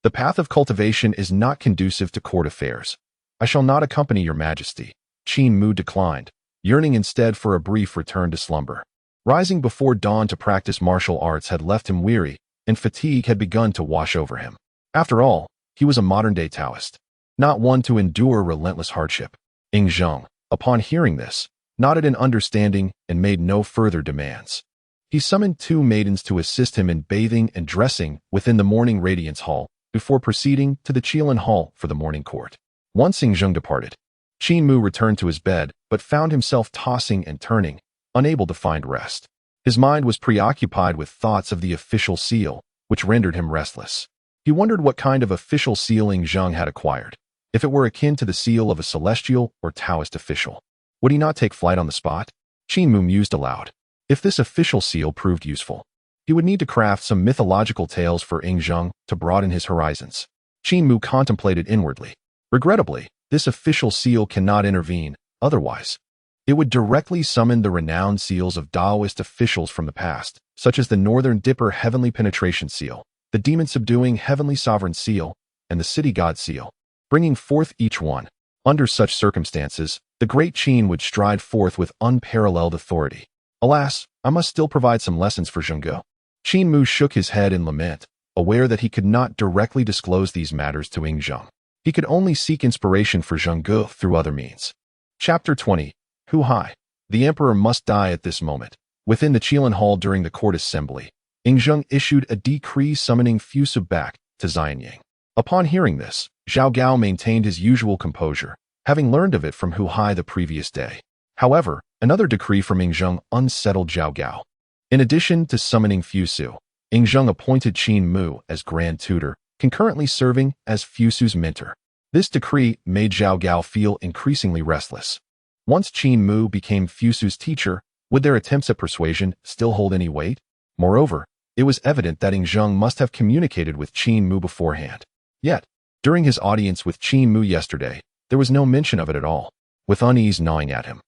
The path of cultivation is not conducive to court affairs. I shall not accompany your majesty. Qin Mu declined, yearning instead for a brief return to slumber. Rising before dawn to practice martial arts had left him weary, and fatigue had begun to wash over him. After all, he was a modern-day Taoist, not one to endure relentless hardship. Ing Zheng, upon hearing this, nodded in understanding and made no further demands. He summoned 2 maidens to assist him in bathing and dressing within the morning radiance hall before proceeding to the Qilin hall for the morning court. Once Ing Zheng departed, Qin Mu returned to his bed but found himself tossing and turning, unable to find rest. His mind was preoccupied with thoughts of the official seal, which rendered him restless. He wondered what kind of official seal Ing Zheng had acquired, if it were akin to the seal of a celestial or Taoist official. Would he not take flight on the spot? Qin Mu mused aloud. If this official seal proved useful, he would need to craft some mythological tales for Ing Zheng to broaden his horizons. Qin Mu contemplated inwardly. Regrettably, this official seal cannot intervene, otherwise it would directly summon the renowned seals of Daoist officials from the past, such as the Northern Dipper Heavenly Penetration Seal, the Demon-Subduing Heavenly Sovereign Seal, and the City God Seal, bringing forth each one. Under such circumstances, the great Qin would stride forth with unparalleled authority. Alas, I must still provide some lessons for Zhengge. Qin Mu shook his head in lament, aware that he could not directly disclose these matters to Ing Zheng. He could only seek inspiration for Zhengge through other means. Chapter 20. Hu Hai. The emperor must die at this moment. Within the Qilin Hall during the court assembly, Ing Zheng issued a decree summoning Fusu back to Xianyang. Upon hearing this, Zhao Gao maintained his usual composure, having learned of it from Hu Hai the previous day. However, another decree from Ing Zheng unsettled Zhao Gao. In addition to summoning Fusu, Ing Zheng appointed Qin Mu as Grand Tutor, concurrently serving as Fusu's mentor. This decree made Zhao Gao feel increasingly restless. Once Qin Mu became Fusu's teacher, would their attempts at persuasion still hold any weight? Moreover, it was evident that Ing Zheng must have communicated with Qin Mu beforehand. Yet, during his audience with Qin Mu yesterday, there was no mention of it at all. With unease gnawing at him,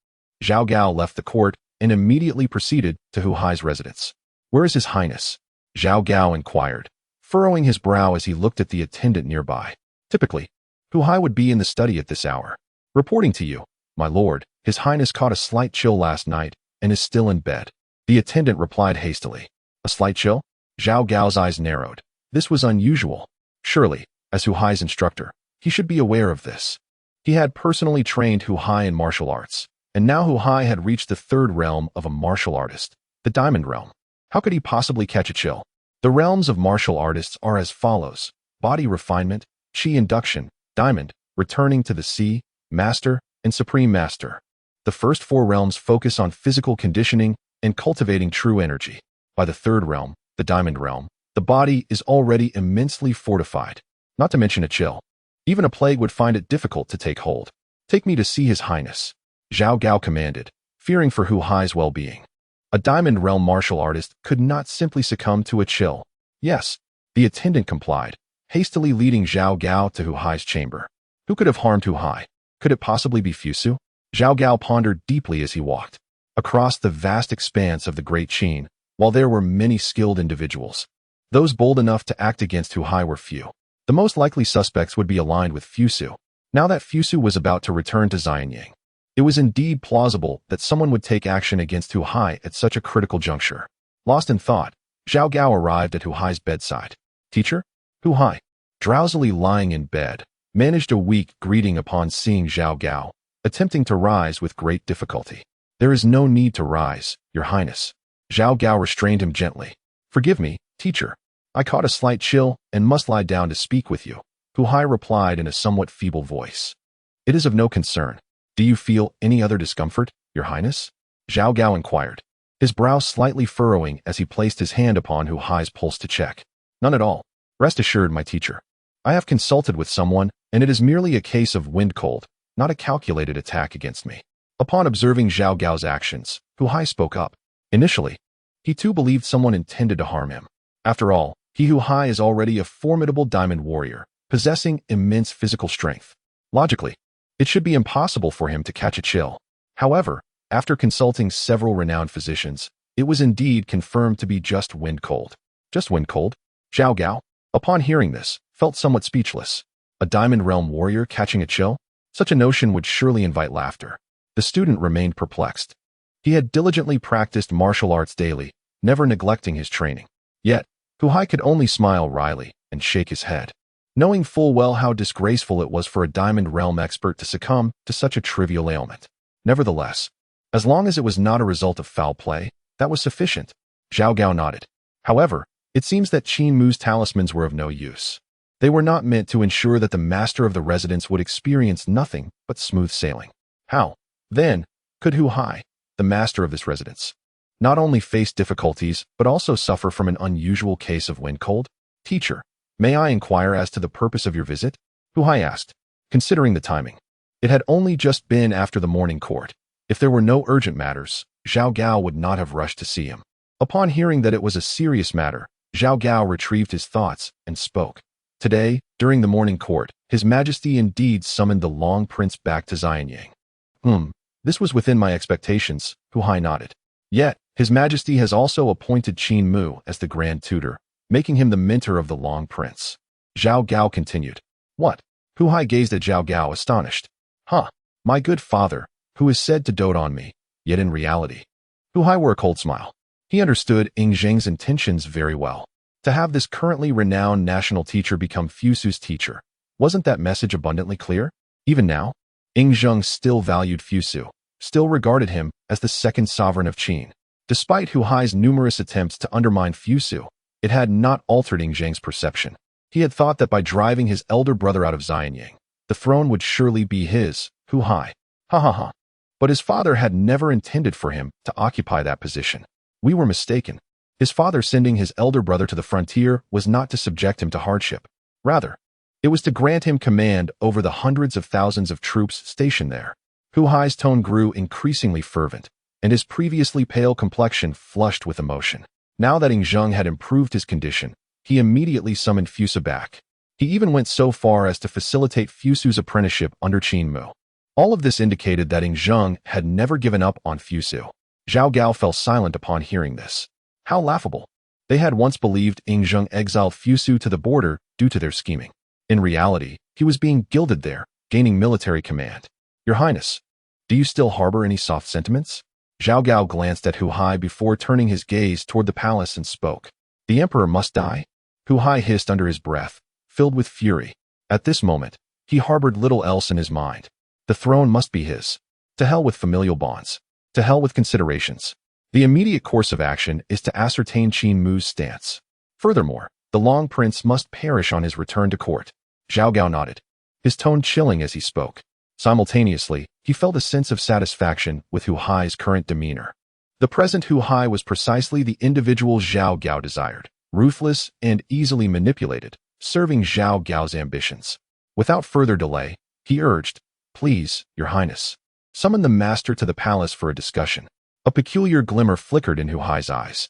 Zhao Gao left the court and immediately proceeded to Hu Hai's residence. "Where is His Highness?" Zhao Gao inquired, furrowing his brow as he looked at the attendant nearby. Typically, Hu Hai would be in the study at this hour. "Reporting to you, my lord, His Highness caught a slight chill last night and is still in bed," the attendant replied hastily. A slight chill? Zhao Gao's eyes narrowed. This was unusual. Surely, as Hu Hai's instructor, he should be aware of this. He had personally trained Hu Hai in martial arts, and now Hu Hai had reached the 3rd realm of a martial artist, the Diamond Realm. How could he possibly catch a chill? The realms of martial artists are as follows: body refinement, Qi induction, Diamond, returning to the Sea, Master, and Supreme Master. The first 4 realms focus on physical conditioning and cultivating true energy. By the 3rd realm, the Diamond Realm, the body is already immensely fortified, not to mention a chill. Even a plague would find it difficult to take hold. "Take me to see His Highness," Zhao Gao commanded, fearing for Hu Hai's well-being. A Diamond Realm martial artist could not simply succumb to a chill. Yes, the attendant complied, hastily leading Zhao Gao to Hu Hai's chamber. Who could have harmed Hu Hai? Could it possibly be Fusu? Zhao Gao pondered deeply as he walked across the vast expanse of the Great Qin. While there were many skilled individuals, those bold enough to act against Hu Hai were few. The most likely suspects would be aligned with Fusu. Now that Fusu was about to return to Xianyang, it was indeed plausible that someone would take action against Hu Hai at such a critical juncture. Lost in thought, Zhao Gao arrived at Hu Hai's bedside. "Teacher?" Hu Hai, drowsily lying in bed, managed a weak greeting upon seeing Zhao Gao, attempting to rise with great difficulty. "There is no need to rise, Your Highness." Zhao Gao restrained him gently. "Forgive me, teacher. I caught a slight chill and must lie down to speak with you," Hu Hai replied in a somewhat feeble voice. "It is of no concern. Do you feel any other discomfort, Your Highness?" Zhao Gao inquired, his brow slightly furrowing as he placed his hand upon Hu Hai's pulse to check. "None at all. Rest assured, my teacher. I have consulted with someone, and it is merely a case of wind cold, not a calculated attack against me." Upon observing Zhao Gao's actions, Hu Hai spoke up. Initially, he too believed someone intended to harm him. After all, he Hu Hai is already a formidable diamond warrior, possessing immense physical strength. Logically, it should be impossible for him to catch a chill. However, after consulting several renowned physicians, it was indeed confirmed to be just wind cold. Just wind cold? Zhao Gao? Upon hearing this, felt somewhat speechless. A Diamond Realm warrior catching a chill? Such a notion would surely invite laughter. The student remained perplexed. He had diligently practiced martial arts daily, never neglecting his training. Yet, Hu Hai could only smile wryly and shake his head, knowing full well how disgraceful it was for a Diamond Realm expert to succumb to such a trivial ailment. Nevertheless, as long as it was not a result of foul play, that was sufficient. Zhao Gao nodded. However, it seems that Qin Mu's talismans were of no use. They were not meant to ensure that the master of the residence would experience nothing but smooth sailing. How, then, could Hu Hai, the master of this residence, not only face difficulties but also suffer from an unusual case of wind cold? Teacher, may I inquire as to the purpose of your visit? Hu Hai asked, considering the timing. It had only just been after the morning court. If there were no urgent matters, Zhao Gao would not have rushed to see him. Upon hearing that it was a serious matter, Zhao Gao retrieved his thoughts and spoke. Today, during the morning court, His Majesty indeed summoned the Long Prince back to Xianyang. This was within my expectations, Hu Hai nodded. Yet, His Majesty has also appointed Qin Mu as the Grand Tutor, making him the mentor of the Long Prince. Zhao Gao continued. What? Hu Hai gazed at Zhao Gao astonished. My good father, who is said to dote on me, yet in reality. Hu Hai wore a cold smile. He understood Ying Zheng's intentions very well. To have this currently renowned national teacher become Fusu's teacher, wasn't that message abundantly clear? Even now, Ying Zheng still valued Fusu, still regarded him as the second sovereign of Qin. Despite Hu Hai's numerous attempts to undermine Fusu, it had not altered Ying Zheng's perception. He had thought that by driving his elder brother out of Xianyang, the throne would surely be his, Hu Hai. But his father had never intended for him to occupy that position. We were mistaken. His father sending his elder brother to the frontier was not to subject him to hardship. Rather, it was to grant him command over the hundreds of thousands of troops stationed there. Hu Hai's tone grew increasingly fervent, and his previously pale complexion flushed with emotion. Now that Ying Zheng had improved his condition, he immediately summoned Fusu back. He even went so far as to facilitate Fusu's apprenticeship under Qin Mu. All of this indicated that Ying Zheng had never given up on Fusu. Zhao Gao fell silent upon hearing this. How laughable. They had once believed Ying Zheng exiled Fusu to the border due to their scheming. In reality, he was being gilded there, gaining military command. Your Highness, do you still harbor any soft sentiments? Zhao Gao glanced at Hu Hai before turning his gaze toward the palace and spoke. The emperor must die? Hu Hai hissed under his breath, filled with fury. At this moment, he harbored little else in his mind. The throne must be his. To hell with familial bonds. To hell with considerations. The immediate course of action is to ascertain Qin Mu's stance. Furthermore, the Long Prince must perish on his return to court. Zhao Gao nodded, his tone chilling as he spoke. Simultaneously, he felt a sense of satisfaction with Hu Hai's current demeanor. The present Hu Hai was precisely the individual Zhao Gao desired, ruthless and easily manipulated, serving Zhao Gao's ambitions. Without further delay, he urged, Please, Your Highness, summon the master to the palace for a discussion. A peculiar glimmer flickered in Hu Hai's eyes.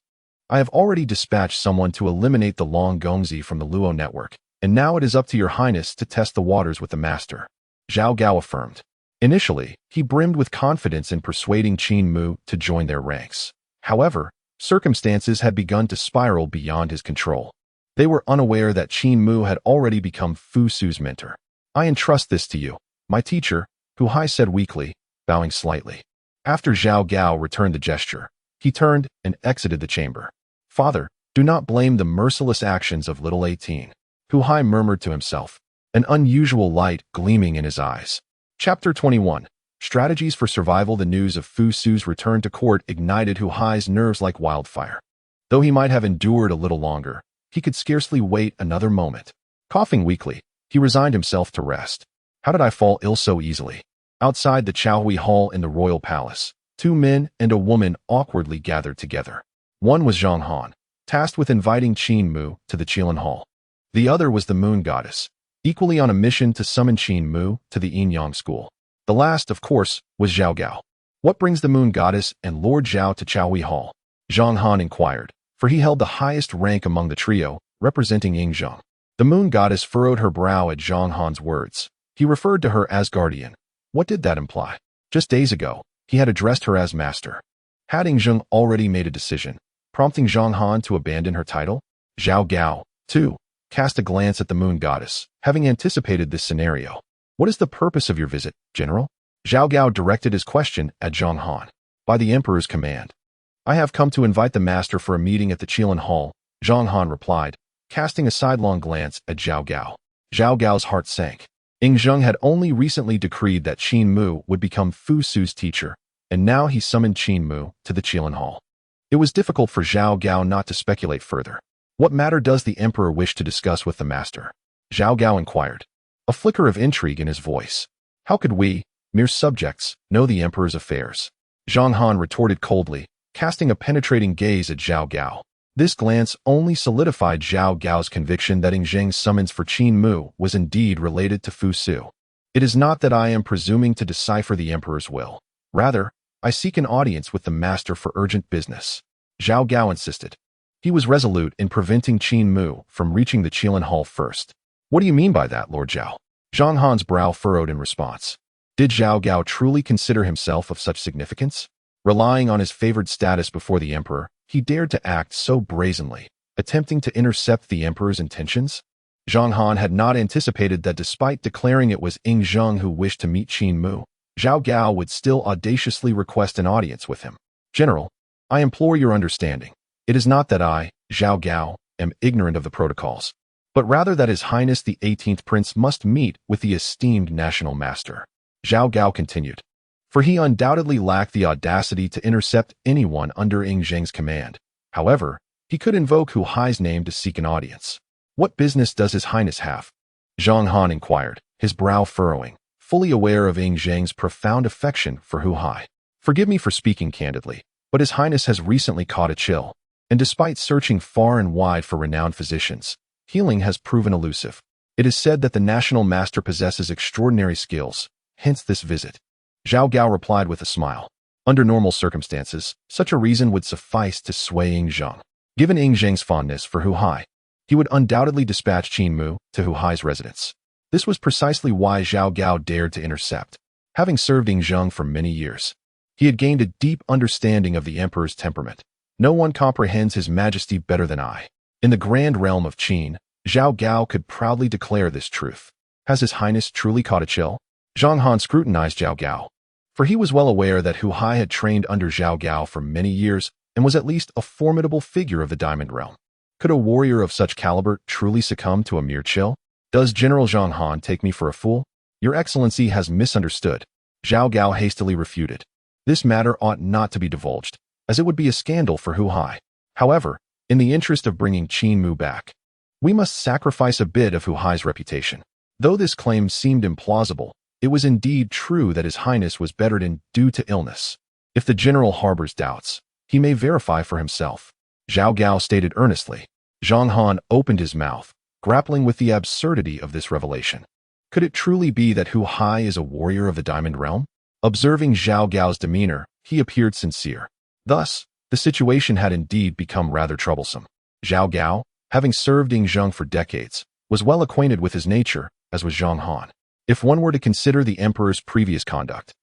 I have already dispatched someone to eliminate the Long Gongzi from the Luo network, and now it is up to Your Highness to test the waters with the master. Zhao Gao affirmed. Initially, he brimmed with confidence in persuading Qin Mu to join their ranks. However, circumstances had begun to spiral beyond his control. They were unaware that Qin Mu had already become Fusu's mentor. I entrust this to you, my teacher, Hu Hai said weakly, bowing slightly. After Zhao Gao returned the gesture, he turned and exited the chamber. Father, do not blame the merciless actions of little 18. Hu Hai murmured to himself, an unusual light gleaming in his eyes. Chapter 21. Strategies for Survival. The news of Fusu's return to court ignited Hu Hai's nerves like wildfire. Though he might have endured a little longer, he could scarcely wait another moment. Coughing weakly, he resigned himself to rest. How did I fall ill so easily? Outside the Chaohui Hall in the royal palace, two men and a woman awkwardly gathered together. One was Zhang Han, tasked with inviting Qin Mu to the Qilin Hall. The other was the Moon Goddess, equally on a mission to summon Qin Mu to the Yin-Yang school. The last, of course, was Zhao Gao. What brings the Moon Goddess and Lord Zhao to Chaohui Hall? Zhang Han inquired, for he held the highest rank among the trio, representing Ying Zheng. The Moon Goddess furrowed her brow at Zhang Han's words. He referred to her as guardian. What did that imply? Just days ago, he had addressed her as master. Had Ying Zheng already made a decision, prompting Zhang Han to abandon her title? Zhao Gao, too, cast a glance at the moon goddess, having anticipated this scenario. What is the purpose of your visit, General? Zhao Gao directed his question at Zhang Han. By the Emperor's command. I have come to invite the master for a meeting at the Qilin Hall, Zhang Han replied, casting a sidelong glance at Zhao Gao. Zhao Gao's heart sank. Ying Zheng had only recently decreed that Qin Mu would become Fu Su's teacher, and now he summoned Qin Mu to the Qilin Hall. It was difficult for Zhao Gao not to speculate further. What matter does the Emperor wish to discuss with the master? Zhao Gao inquired, a flicker of intrigue in his voice. How could we, mere subjects, know the Emperor's affairs? Zhang Han retorted coldly, casting a penetrating gaze at Zhao Gao. This glance only solidified Zhao Gao's conviction that Ying Zheng's summons for Qin Mu was indeed related to Fu Su. It is not that I am presuming to decipher the Emperor's will. Rather, I seek an audience with the master for urgent business. Zhao Gao insisted. He was resolute in preventing Qin Mu from reaching the Qilin Hall first. What do you mean by that, Lord Zhao? Zhang Han's brow furrowed in response. Did Zhao Gao truly consider himself of such significance? Relying on his favored status before the Emperor, he dared to act so brazenly, attempting to intercept the Emperor's intentions? Zhang Han had not anticipated that despite declaring it was Ying Zheng who wished to meet Qin Mu, Zhao Gao would still audaciously request an audience with him. General, I implore your understanding. It is not that I, Zhao Gao, am ignorant of the protocols, but rather that His Highness the 18th Prince must meet with the esteemed national master. Zhao Gao continued. For he undoubtedly lacked the audacity to intercept anyone under Ying Zheng's command. However, he could invoke Hu Hai's name to seek an audience. What business does His Highness have? Zhang Han inquired, his brow furrowing, fully aware of Ying Zheng's profound affection for Hu Hai. Forgive me for speaking candidly, but His Highness has recently caught a chill, and despite searching far and wide for renowned physicians, healing has proven elusive. It is said that the national master possesses extraordinary skills, hence this visit. Zhao Gao replied with a smile. Under normal circumstances, such a reason would suffice to sway Ying Zheng. Given Ying Zheng's fondness for Hu Hai, he would undoubtedly dispatch Qin Mu to Hu Hai's residence. This was precisely why Zhao Gao dared to intercept. Having served Ying Zheng for many years, he had gained a deep understanding of the Emperor's temperament. No one comprehends His Majesty better than I. In the grand realm of Qin, Zhao Gao could proudly declare this truth. Has His Highness truly caught a chill? Zhang Han scrutinized Zhao Gao, for he was well aware that Hu Hai had trained under Zhao Gao for many years and was at least a formidable figure of the Diamond Realm. Could a warrior of such caliber truly succumb to a mere chill? Does General Zhang Han take me for a fool? Your Excellency has misunderstood. Zhao Gao hastily refuted. This matter ought not to be divulged, as it would be a scandal for Hu Hai. However, in the interest of bringing Qin Mu back, we must sacrifice a bit of Hu Hai's reputation. Though this claim seemed implausible, it was indeed true that His Highness was bedridden due to illness. If the general harbors doubts, he may verify for himself. Zhao Gao stated earnestly. Zhang Han opened his mouth, grappling with the absurdity of this revelation. Could it truly be that Hu Hai is a warrior of the Diamond Realm? Observing Zhao Gao's demeanor, he appeared sincere. Thus, the situation had indeed become rather troublesome. Zhao Gao, having served Ying Zheng for decades, was well acquainted with his nature, as was Zhang Han. If one were to consider the Emperor's previous conduct,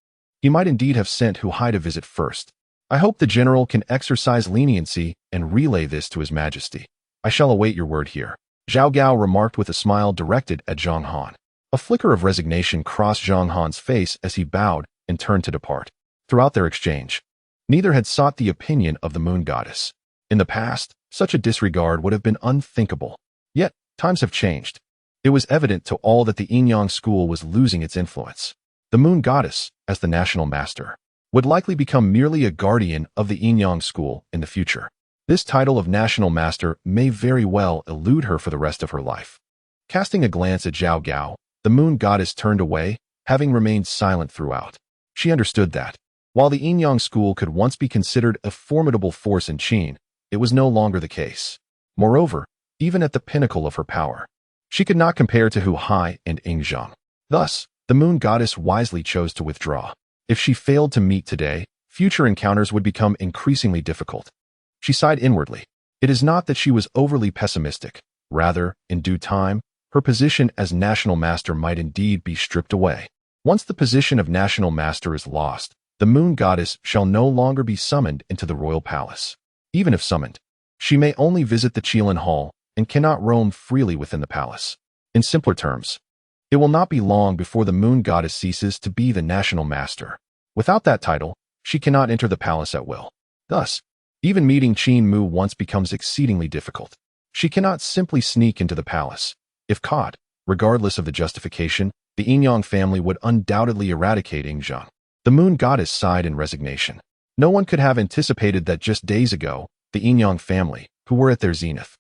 he might indeed have sent Hu Hai to visit first. I hope the general can exercise leniency and relay this to His Majesty. I shall await your word here. Zhao Gao remarked with a smile directed at Zhang Han. A flicker of resignation crossed Zhang Han's face as he bowed and turned to depart. Throughout their exchange, neither had sought the opinion of the moon goddess. In the past, such a disregard would have been unthinkable. Yet, times have changed. It was evident to all that the Yin-Yang school was losing its influence. The moon goddess, as the national master, would likely become merely a guardian of the Yin-Yang school in the future. This title of national master may very well elude her for the rest of her life. Casting a glance at Zhao Gao, the moon goddess turned away, having remained silent throughout. She understood that, while the Yin-Yang school could once be considered a formidable force in Qin, it was no longer the case. Moreover, even at the pinnacle of her power, she could not compare to Hu Hai and Ying Zheng. Thus, the moon goddess wisely chose to withdraw. If she failed to meet today, future encounters would become increasingly difficult. She sighed inwardly. It is not that she was overly pessimistic. Rather, in due time, her position as national master might indeed be stripped away. Once the position of national master is lost, the moon goddess shall no longer be summoned into the royal palace. Even if summoned, she may only visit the Qilin Hall, and cannot roam freely within the palace. In simpler terms, it will not be long before the moon goddess ceases to be the national master. Without that title, she cannot enter the palace at will. Thus, even meeting Qin Mu once becomes exceedingly difficult. She cannot simply sneak into the palace. If caught, regardless of the justification, the Yinyang family would undoubtedly eradicate Yingzheng. The moon goddess sighed in resignation. No one could have anticipated that just days ago, the Yinyang family, who were at their zenith,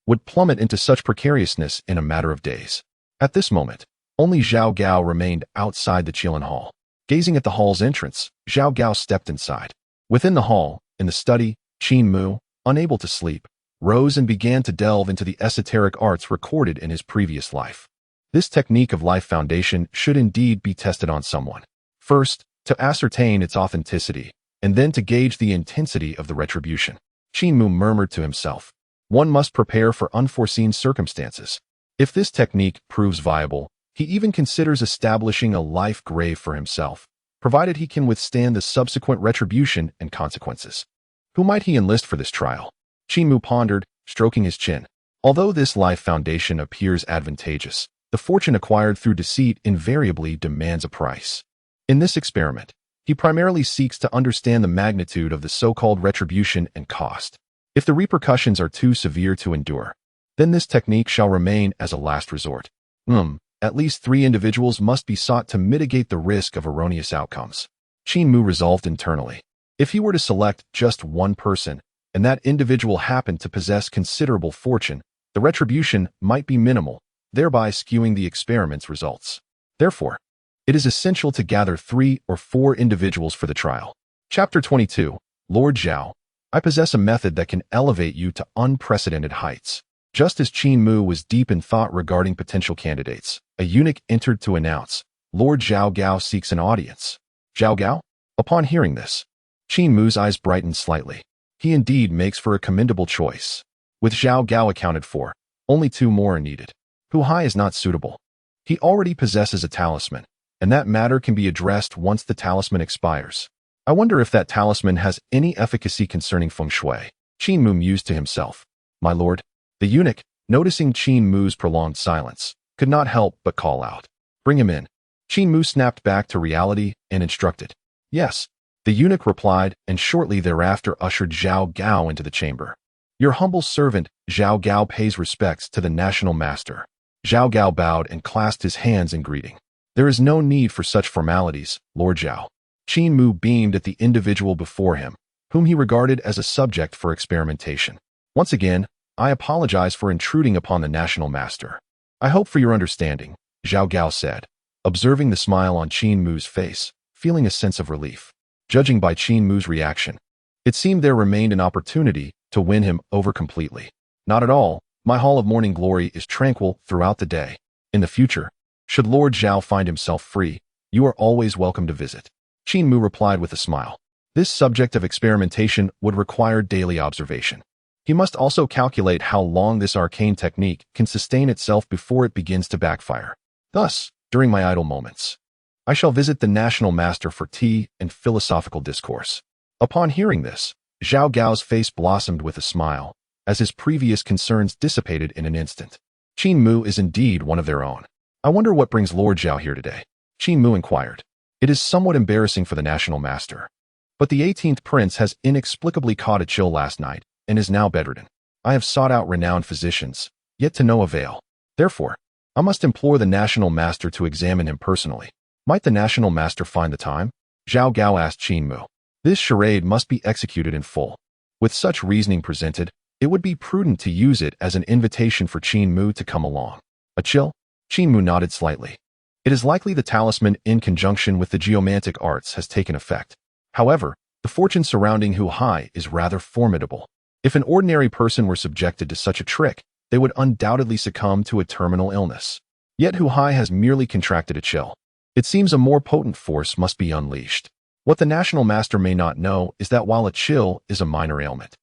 would plummet into such precariousness in a matter of days. At this moment, only Zhao Gao remained outside the Qilin Hall. Gazing at the hall's entrance, Zhao Gao stepped inside. Within the hall, in the study, Qin Mu, unable to sleep, rose and began to delve into the esoteric arts recorded in his previous life. This technique of life foundation should indeed be tested on someone. First, to ascertain its authenticity, and then to gauge the intensity of the retribution. Qin Mu murmured to himself, one must prepare for unforeseen circumstances. If this technique proves viable, he even considers establishing a life grave for himself, provided he can withstand the subsequent retribution and consequences. Who might he enlist for this trial? Qin Mu pondered, stroking his chin. Although this life foundation appears advantageous, the fortune acquired through deceit invariably demands a price. In this experiment, he primarily seeks to understand the magnitude of the so-called retribution and cost. If the repercussions are too severe to endure, then this technique shall remain as a last resort. At least 3 individuals must be sought to mitigate the risk of erroneous outcomes. Qin Mu resolved internally. If he were to select just one person, and that individual happened to possess considerable fortune, the retribution might be minimal, thereby skewing the experiment's results. Therefore, it is essential to gather 3 or 4 individuals for the trial. Chapter 22, Lord Zhao, I possess a method that can elevate you to unprecedented heights. Just as Qin Mu was deep in thought regarding potential candidates, a eunuch entered to announce, Lord Zhao Gao seeks an audience. Zhao Gao? Upon hearing this, Qin Mu's eyes brightened slightly. He indeed makes for a commendable choice. With Zhao Gao accounted for, only 2 more are needed. Hu Hai is not suitable. He already possesses a talisman, and that matter can be addressed once the talisman expires. I wonder if that talisman has any efficacy concerning feng shui. Qin Mu mused to himself. My lord, the eunuch, noticing Qin Mu's prolonged silence, could not help but call out. Bring him in. Qin Mu snapped back to reality and instructed. Yes. The eunuch replied, and shortly thereafter ushered Zhao Gao into the chamber. Your humble servant, Zhao Gao, pays respects to the national master. Zhao Gao bowed and clasped his hands in greeting. There is no need for such formalities, Lord Zhao. Qin Mu beamed at the individual before him, whom he regarded as a subject for experimentation. Once again, I apologize for intruding upon the national master. I hope for your understanding, Zhao Gao said, observing the smile on Qin Mu's face, feeling a sense of relief. Judging by Qin Mu's reaction, it seemed there remained an opportunity to win him over completely. Not at all. My hall of morning glory is tranquil throughout the day. In the future, should Lord Zhao find himself free, you are always welcome to visit. Qin Mu replied with a smile. This subject of experimentation would require daily observation. He must also calculate how long this arcane technique can sustain itself before it begins to backfire. Thus, during my idle moments, I shall visit the national master for tea and philosophical discourse. Upon hearing this, Zhao Gao's face blossomed with a smile, as his previous concerns dissipated in an instant. Qin Mu is indeed one of their own. I wonder what brings Lord Zhao here today. Qin Mu inquired. It is somewhat embarrassing for the national master, but the 18th prince has inexplicably caught a chill last night and is now bedridden. I have sought out renowned physicians, yet to no avail. Therefore, I must implore the national master to examine him personally. Might the national master find the time? Zhao Gao asked Qin Mu. This charade must be executed in full. With such reasoning presented, it would be prudent to use it as an invitation for Qin Mu to come along. A chill? Qin Mu nodded slightly. It is likely the talisman in conjunction with the geomantic arts has taken effect. However, the fortune surrounding Hu Hai is rather formidable. If an ordinary person were subjected to such a trick, they would undoubtedly succumb to a terminal illness. Yet Hu Hai has merely contracted a chill. It seems a more potent force must be unleashed. What the national master may not know is that while a chill is a minor ailment,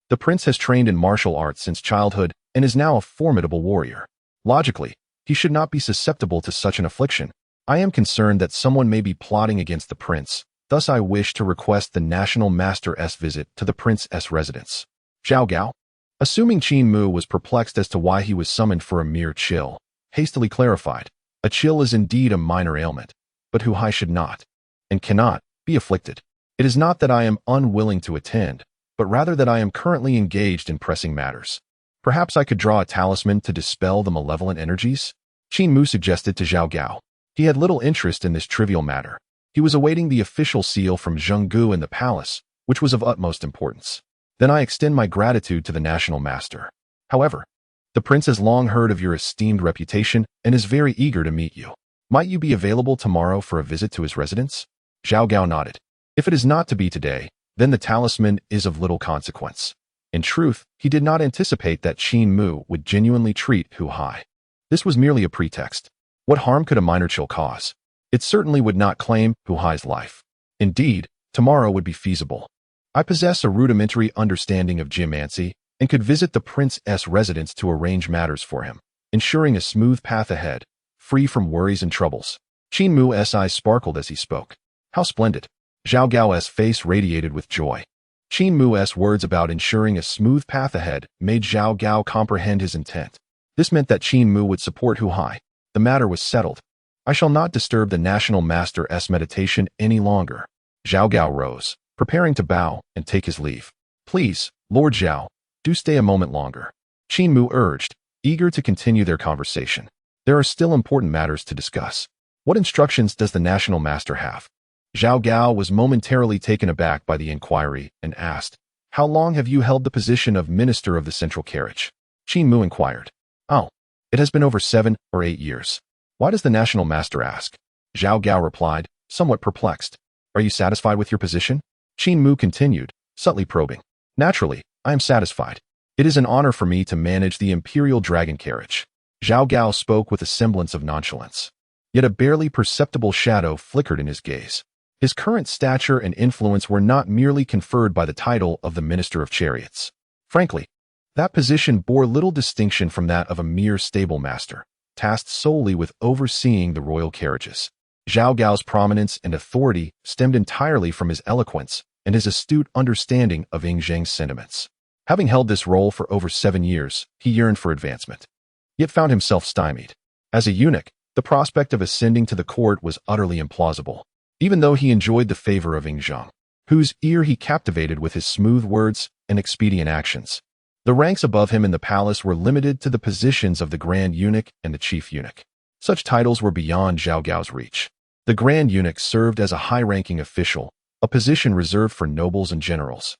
the prince has trained in martial arts since childhood and is now a formidable warrior. Logically, he should not be susceptible to such an affliction. I am concerned that someone may be plotting against the prince, thus I wish to request the national master's visit to the prince's residence. Zhao Gao? Assuming Qin Mu was perplexed as to why he was summoned for a mere chill, hastily clarified, a chill is indeed a minor ailment, but Hu Hai should not, and cannot, be afflicted. It is not that I am unwilling to attend, but rather that I am currently engaged in pressing matters. Perhaps I could draw a talisman to dispel the malevolent energies? Qin Mu suggested to Zhao Gao. He had little interest in this trivial matter. He was awaiting the official seal from Zhenggu in the palace, which was of utmost importance. Then I extend my gratitude to the national master. However, the prince has long heard of your esteemed reputation and is very eager to meet you. Might you be available tomorrow for a visit to his residence? Zhao Gao nodded. If it is not to be today, then the talisman is of little consequence. In truth, he did not anticipate that Qin Mu would genuinely treat Hu Hai. This was merely a pretext. What harm could a minor chill cause? It certainly would not claim Hu Hai's life. Indeed, tomorrow would be feasible. I possess a rudimentary understanding of geomancy and could visit the prince's residence to arrange matters for him, ensuring a smooth path ahead, free from worries and troubles. Qin Mu's eyes sparkled as he spoke. How splendid! Zhao Gao's face radiated with joy. Qin Mu's words about ensuring a smooth path ahead made Zhao Gao comprehend his intent. This meant that Qin Mu would support Hu Hai. The matter was settled. I shall not disturb the national master's meditation any longer. Zhao Gao rose, preparing to bow and take his leave. Please, Lord Zhao, do stay a moment longer. Qin Mu urged, eager to continue their conversation. There are still important matters to discuss. What instructions does the national master have? Zhao Gao was momentarily taken aback by the inquiry and asked, How long have you held the position of Minister of the Central Carriage? Qin Mu inquired. Oh, it has been over 7 or 8 years. Why does the national master ask? Zhao Gao replied, somewhat perplexed. Are you satisfied with your position? Qin Mu continued, subtly probing. Naturally, I am satisfied. It is an honor for me to manage the Imperial Dragon Carriage. Zhao Gao spoke with a semblance of nonchalance. Yet a barely perceptible shadow flickered in his gaze. His current stature and influence were not merely conferred by the title of the Minister of Chariots. Frankly, that position bore little distinction from that of a mere stable master, tasked solely with overseeing the royal carriages. Zhao Gao's prominence and authority stemmed entirely from his eloquence and his astute understanding of Ying Zheng's sentiments. Having held this role for over 7 years, he yearned for advancement, yet found himself stymied. As a eunuch, the prospect of ascending to the court was utterly implausible, even though he enjoyed the favor of Ying Zheng, whose ear he captivated with his smooth words and expedient actions. The ranks above him in the palace were limited to the positions of the Grand Eunuch and the Chief Eunuch. Such titles were beyond Zhao Gao's reach. The Grand Eunuch served as a high-ranking official, a position reserved for nobles and generals,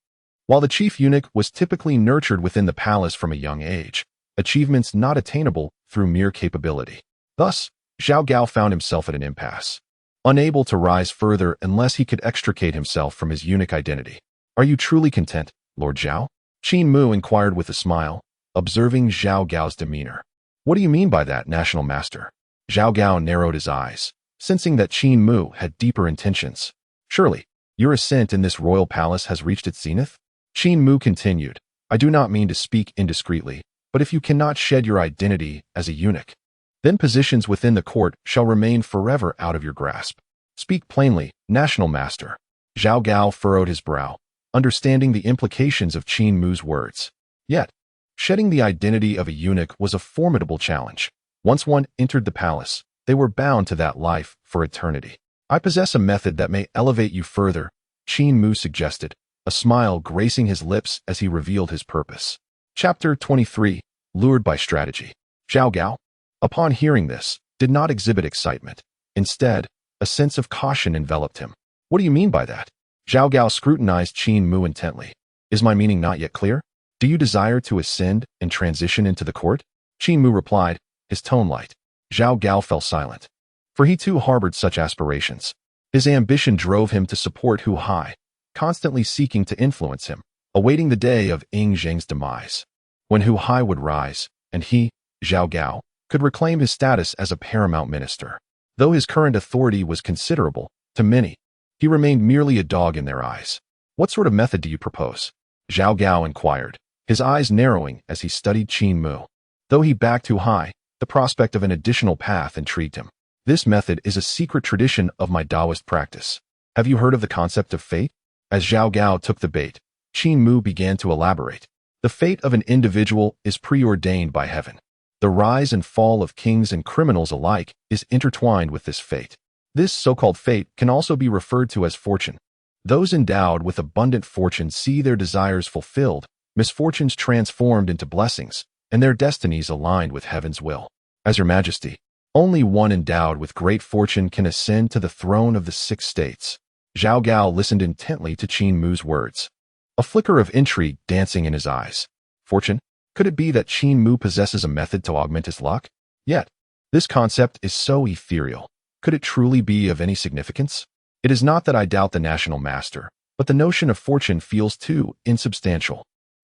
while the Chief Eunuch was typically nurtured within the palace from a young age, achievements not attainable through mere capability. Thus, Zhao Gao found himself at an impasse, unable to rise further unless he could extricate himself from his eunuch identity. Are you truly content, Lord Zhao? Qin Mu inquired with a smile, observing Zhao Gao's demeanor. What do you mean by that, National Master? Zhao Gao narrowed his eyes, sensing that Qin Mu had deeper intentions. Surely, your ascent in this royal palace has reached its zenith? Qin Mu continued, I do not mean to speak indiscreetly, but if you cannot shed your identity as a eunuch, then positions within the court shall remain forever out of your grasp. Speak plainly, National Master. Zhao Gao furrowed his brow, understanding the implications of Qin Mu's words. Yet, shedding the identity of a eunuch was a formidable challenge. Once one entered the palace, they were bound to that life for eternity. I possess a method that may elevate you further, Qin Mu suggested, a smile gracing his lips as he revealed his purpose. Chapter 23, Lured by Strategy. Zhao Gao, upon hearing this, did not exhibit excitement. Instead, a sense of caution enveloped him. What do you mean by that? Zhao Gao scrutinized Qin Mu intently. Is my meaning not yet clear? Do you desire to ascend and transition into the court? Qin Mu replied, his tone light. Zhao Gao fell silent, for he too harbored such aspirations. His ambition drove him to support Hu Hai, constantly seeking to influence him, awaiting the day of Ying Zheng's demise, when Hu Hai would rise, and he, Zhao Gao, could reclaim his status as a paramount minister. Though his current authority was considerable, to many, he remained merely a dog in their eyes. What sort of method do you propose? Zhao Gao inquired, his eyes narrowing as he studied Qin Mu. Though he backed Hu Hai, the prospect of an additional path intrigued him. This method is a secret tradition of my Daoist practice. Have you heard of the concept of fate? As Zhao Gao took the bait, Qin Mu began to elaborate. The fate of an individual is preordained by heaven. The rise and fall of kings and criminals alike is intertwined with this fate. This so-called fate can also be referred to as fortune. Those endowed with abundant fortune see their desires fulfilled, misfortunes transformed into blessings, and their destinies aligned with heaven's will. As Your Majesty, only one endowed with great fortune can ascend to the throne of the 6 states. Zhao Gao listened intently to Qin Mu's words, a flicker of intrigue dancing in his eyes. Fortune? Could it be that Qin Mu possesses a method to augment his luck? Yet, this concept is so ethereal. Could it truly be of any significance? It is not that I doubt the national master, but the notion of fortune feels too insubstantial.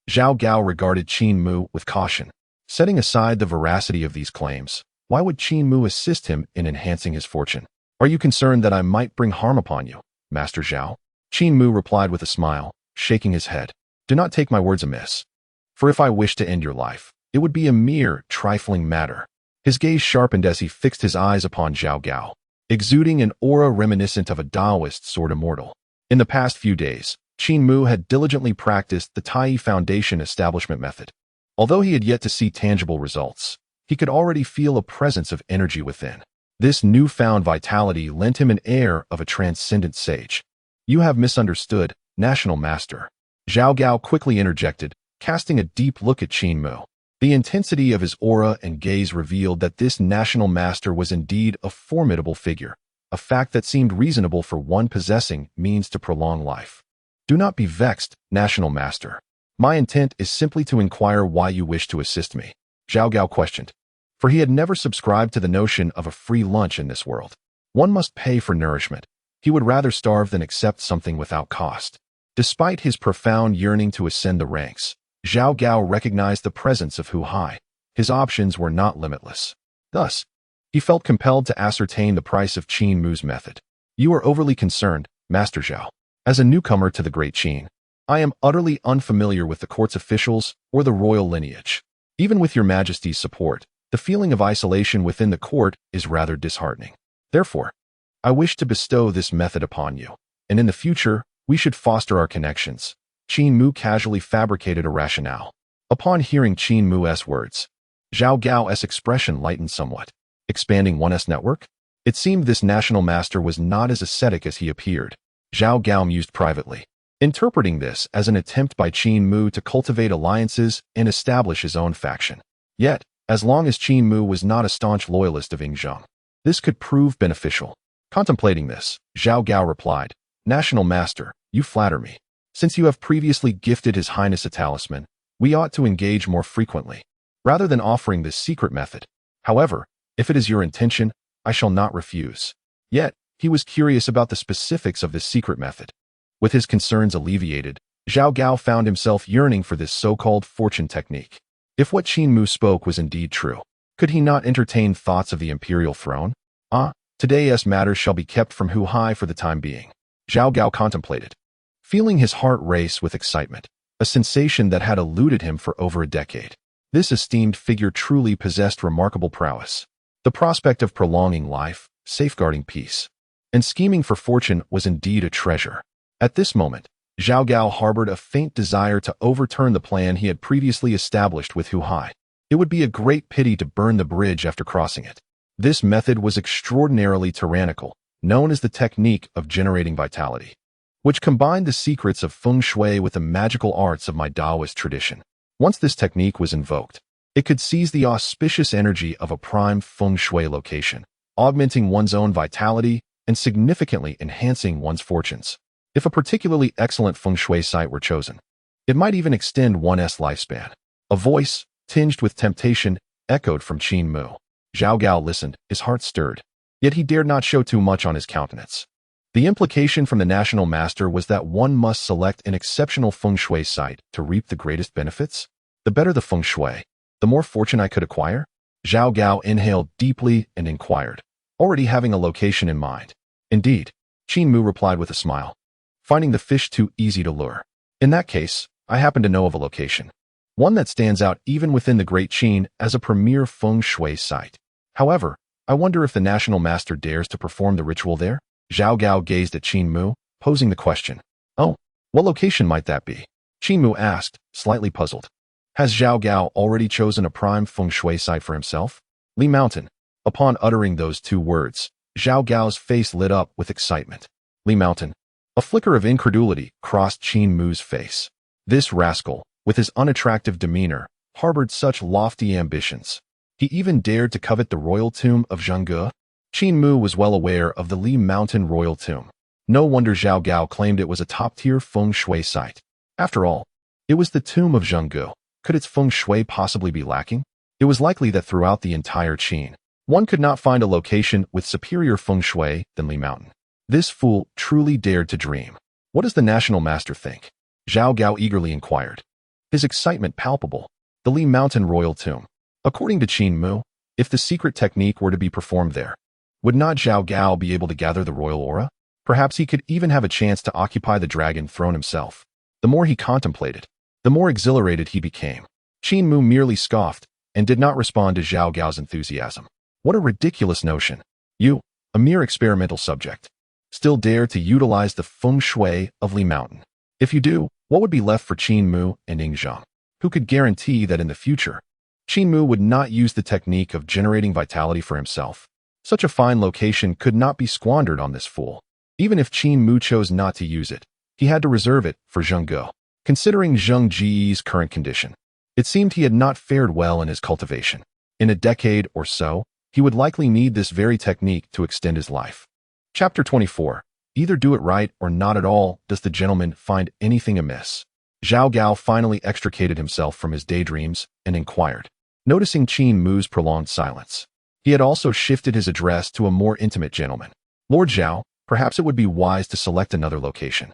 Zhao Gao regarded Qin Mu with caution. Setting aside the veracity of these claims, why would Qin Mu assist him in enhancing his fortune? Are you concerned that I might bring harm upon you, Master Zhao? Qin Mu replied with a smile, shaking his head. Do not take my words amiss. For if I wish to end your life, it would be a mere trifling matter. His gaze sharpened as he fixed his eyes upon Zhao Gao, exuding an aura reminiscent of a Daoist sword immortal. In the past few days, Qin Mu had diligently practiced the Tai Foundation establishment method. Although he had yet to see tangible results, he could already feel a presence of energy within. This newfound vitality lent him an air of a transcendent sage. You have misunderstood, National Master. Zhao Gao quickly interjected, casting a deep look at Qin Mu. The intensity of his aura and gaze revealed that this National Master was indeed a formidable figure, a fact that seemed reasonable for one possessing means to prolong life. Do not be vexed, National Master. My intent is simply to inquire why you wish to assist me, Zhao Gao questioned, for he had never subscribed to the notion of a free lunch in this world. One must pay for nourishment. He would rather starve than accept something without cost. Despite his profound yearning to ascend the ranks, Zhao Gao recognized the presence of Hu Hai. His options were not limitless. Thus, he felt compelled to ascertain the price of Qin Mu's method. You are overly concerned, Master Zhao. As a newcomer to the Great Qin, I am utterly unfamiliar with the court's officials or the royal lineage. Even with Your Majesty's support, the feeling of isolation within the court is rather disheartening. Therefore, I wish to bestow this method upon you, and in the future, we should foster our connections. Qin Mu casually fabricated a rationale. Upon hearing Qin Mu's words, Zhao Gao's expression lightened somewhat. Expanding one's network? It seemed this national master was not as ascetic as he appeared. Zhao Gao mused privately, interpreting this as an attempt by Qin Mu to cultivate alliances and establish his own faction. Yet, as long as Qin Mu was not a staunch loyalist of Yingzheng, this could prove beneficial. Contemplating this, Zhao Gao replied, National Master, you flatter me. Since you have previously gifted His Highness a talisman, we ought to engage more frequently, rather than offering this secret method. However, if it is your intention, I shall not refuse. Yet, he was curious about the specifics of this secret method. With his concerns alleviated, Zhao Gao found himself yearning for this so-called fortune technique. If what Qin Mu spoke was indeed true, could he not entertain thoughts of the imperial throne? Today's matters shall be kept from Hu Hai for the time being. Zhao Gao contemplated, feeling his heart race with excitement, a sensation that had eluded him for over a decade. This esteemed figure truly possessed remarkable prowess. The prospect of prolonging life, safeguarding peace, and scheming for fortune was indeed a treasure. At this moment, Zhao Gao harbored a faint desire to overturn the plan he had previously established with Hu Hai. It would be a great pity to burn the bridge after crossing it. This method was extraordinarily tyrannical, known as the technique of generating vitality, which combined the secrets of feng shui with the magical arts of my Daoist tradition. Once this technique was invoked, it could seize the auspicious energy of a prime feng shui location, augmenting one's own vitality and significantly enhancing one's fortunes. If a particularly excellent feng shui site were chosen, it might even extend one's lifespan. A voice, tinged with temptation, echoed from Qin Mu. Zhao Gao listened, his heart stirred, yet he dared not show too much on his countenance. The implication from the national master was that one must select an exceptional feng shui site to reap the greatest benefits. The better the feng shui, the more fortune I could acquire. Zhao Gao inhaled deeply and inquired, already having a location in mind. Indeed, Qin Mu replied with a smile, finding the fish too easy to lure. In that case, I happen to know of a location, one that stands out even within the Great Qin as a premier feng shui site. However, I wonder if the national master dares to perform the ritual there? Zhao Gao gazed at Qin Mu, posing the question. Oh, what location might that be? Qin Mu asked, slightly puzzled. Has Zhao Gao already chosen a prime feng shui site for himself? Li Mountain. Upon uttering those two words, Zhao Gao's face lit up with excitement. Li Mountain. A flicker of incredulity crossed Qin Mu's face. This rascal, with his unattractive demeanor, harbored such lofty ambitions. He even dared to covet the royal tomb of Zhengge. Qin Mu was well aware of the Li Mountain royal tomb. No wonder Zhao Gao claimed it was a top-tier feng shui site. After all, it was the tomb of Zhengge. Could its feng shui possibly be lacking? It was likely that throughout the entire Qin, one could not find a location with superior feng shui than Li Mountain. This fool truly dared to dream. What does the national master think? Zhao Gao eagerly inquired. His excitement palpable. The Li Mountain royal tomb. According to Qin Mu, if the secret technique were to be performed there, would not Zhao Gao be able to gather the royal aura? Perhaps he could even have a chance to occupy the dragon throne himself. The more he contemplated, the more exhilarated he became. Qin Mu merely scoffed and did not respond to Zhao Gao's enthusiasm. What a ridiculous notion. You, a mere experimental subject, still dare to utilize the feng shui of Li Mountain. If you do, what would be left for Qin Mu and Ying Zhang? Who could guarantee that in the future, Qin Mu would not use the technique of generating vitality for himself? Such a fine location could not be squandered on this fool. Even if Qin Mu chose not to use it, he had to reserve it for Zhengge. Considering Zheng Ji's current condition, it seemed he had not fared well in his cultivation. In a decade or so, he would likely need this very technique to extend his life. Chapter 24. Either do it right or not at all. Does the gentleman find anything amiss? Zhao Gao finally extricated himself from his daydreams and inquired, noticing Qin Mu's prolonged silence. He had also shifted his address to a more intimate gentleman. Lord Zhao, perhaps it would be wise to select another location.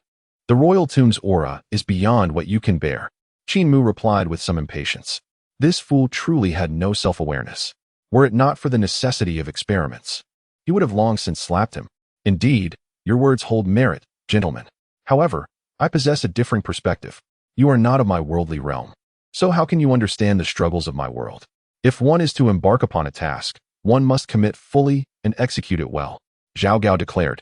The royal tomb's aura is beyond what you can bear. Qin Mu replied with some impatience. This fool truly had no self-awareness. Were it not for the necessity of experiments, he would have long since slapped him. Indeed, your words hold merit, gentlemen. However, I possess a differing perspective. You are not of my worldly realm. So how can you understand the struggles of my world? If one is to embark upon a task, one must commit fully and execute it well, Zhao Gao declared,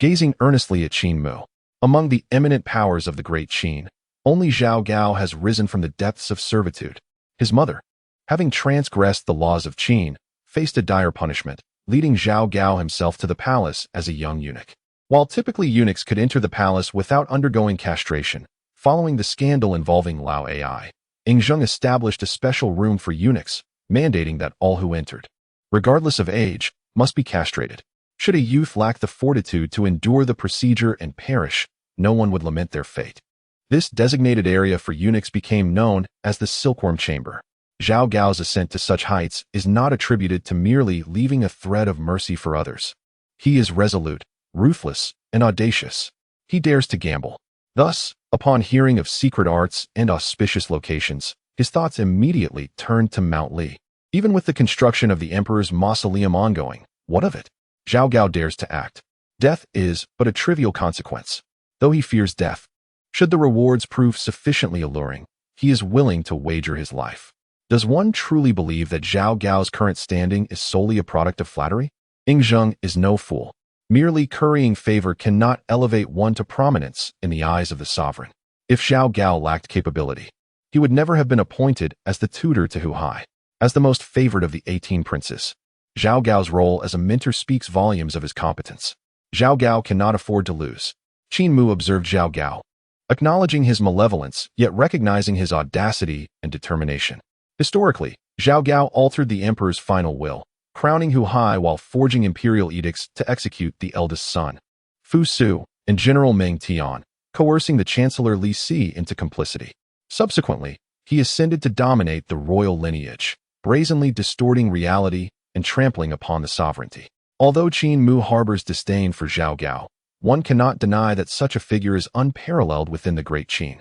gazing earnestly at Qin Mu. Among the eminent powers of the great Qin, only Zhao Gao has risen from the depths of servitude. His mother, having transgressed the laws of Qin, faced a dire punishment, leading Zhao Gao himself to the palace as a young eunuch. While typically eunuchs could enter the palace without undergoing castration, following the scandal involving Lao Ai, Ying Zhang established a special room for eunuchs, mandating that all who entered, regardless of age, must be castrated. Should a youth lack the fortitude to endure the procedure and perish, no one would lament their fate. This designated area for eunuchs became known as the Silkworm Chamber. Zhao Gao's ascent to such heights is not attributed to merely leaving a thread of mercy for others. He is resolute, ruthless, and audacious. He dares to gamble. Thus, upon hearing of secret arts and auspicious locations, his thoughts immediately turned to Mount Li. Even with the construction of the emperor's mausoleum ongoing, what of it? Zhao Gao dares to act. Death is but a trivial consequence. Though he fears death, should the rewards prove sufficiently alluring, he is willing to wager his life. Does one truly believe that Zhao Gao's current standing is solely a product of flattery? Ying Zhang is no fool. Merely currying favor cannot elevate one to prominence in the eyes of the sovereign. If Zhao Gao lacked capability, he would never have been appointed as the tutor to Hu Hai. As the most favored of the 18 princes, Zhao Gao's role as a mentor speaks volumes of his competence. Zhao Gao cannot afford to lose. Qin Mu observed Zhao Gao, acknowledging his malevolence, yet recognizing his audacity and determination. Historically, Zhao Gao altered the emperor's final will, crowning Hu Hai while forging imperial edicts to execute the eldest son, Fu Su, and General Meng Tian, coercing the Chancellor Li Si into complicity. Subsequently, he ascended to dominate the royal lineage, brazenly distorting reality and trampling upon the sovereignty. Although Qin Mu harbors disdain for Zhao Gao, one cannot deny that such a figure is unparalleled within the great Qin.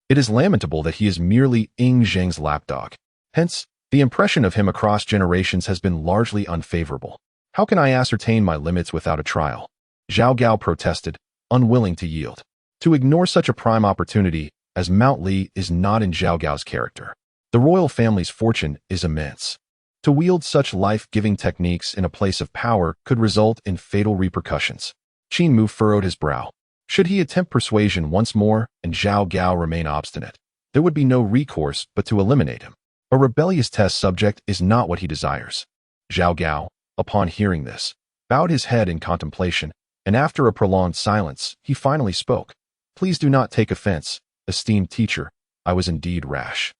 It is lamentable that he is merely Ying Zhang's lapdog. Hence, the impression of him across generations has been largely unfavorable. How can I ascertain my limits without a trial? Zhao Gao protested, unwilling to yield. To ignore such a prime opportunity as Mount Li is not in Zhao Gao's character. The royal family's fortune is immense. To wield such life-giving techniques in a place of power could result in fatal repercussions. Qin Mu furrowed his brow. Should he attempt persuasion once more and Zhao Gao remain obstinate, there would be no recourse but to eliminate him. A rebellious test subject is not what he desires. Zhao Gao, upon hearing this, bowed his head in contemplation, and after a prolonged silence, he finally spoke. Please do not take offense, esteemed teacher, I was indeed rash.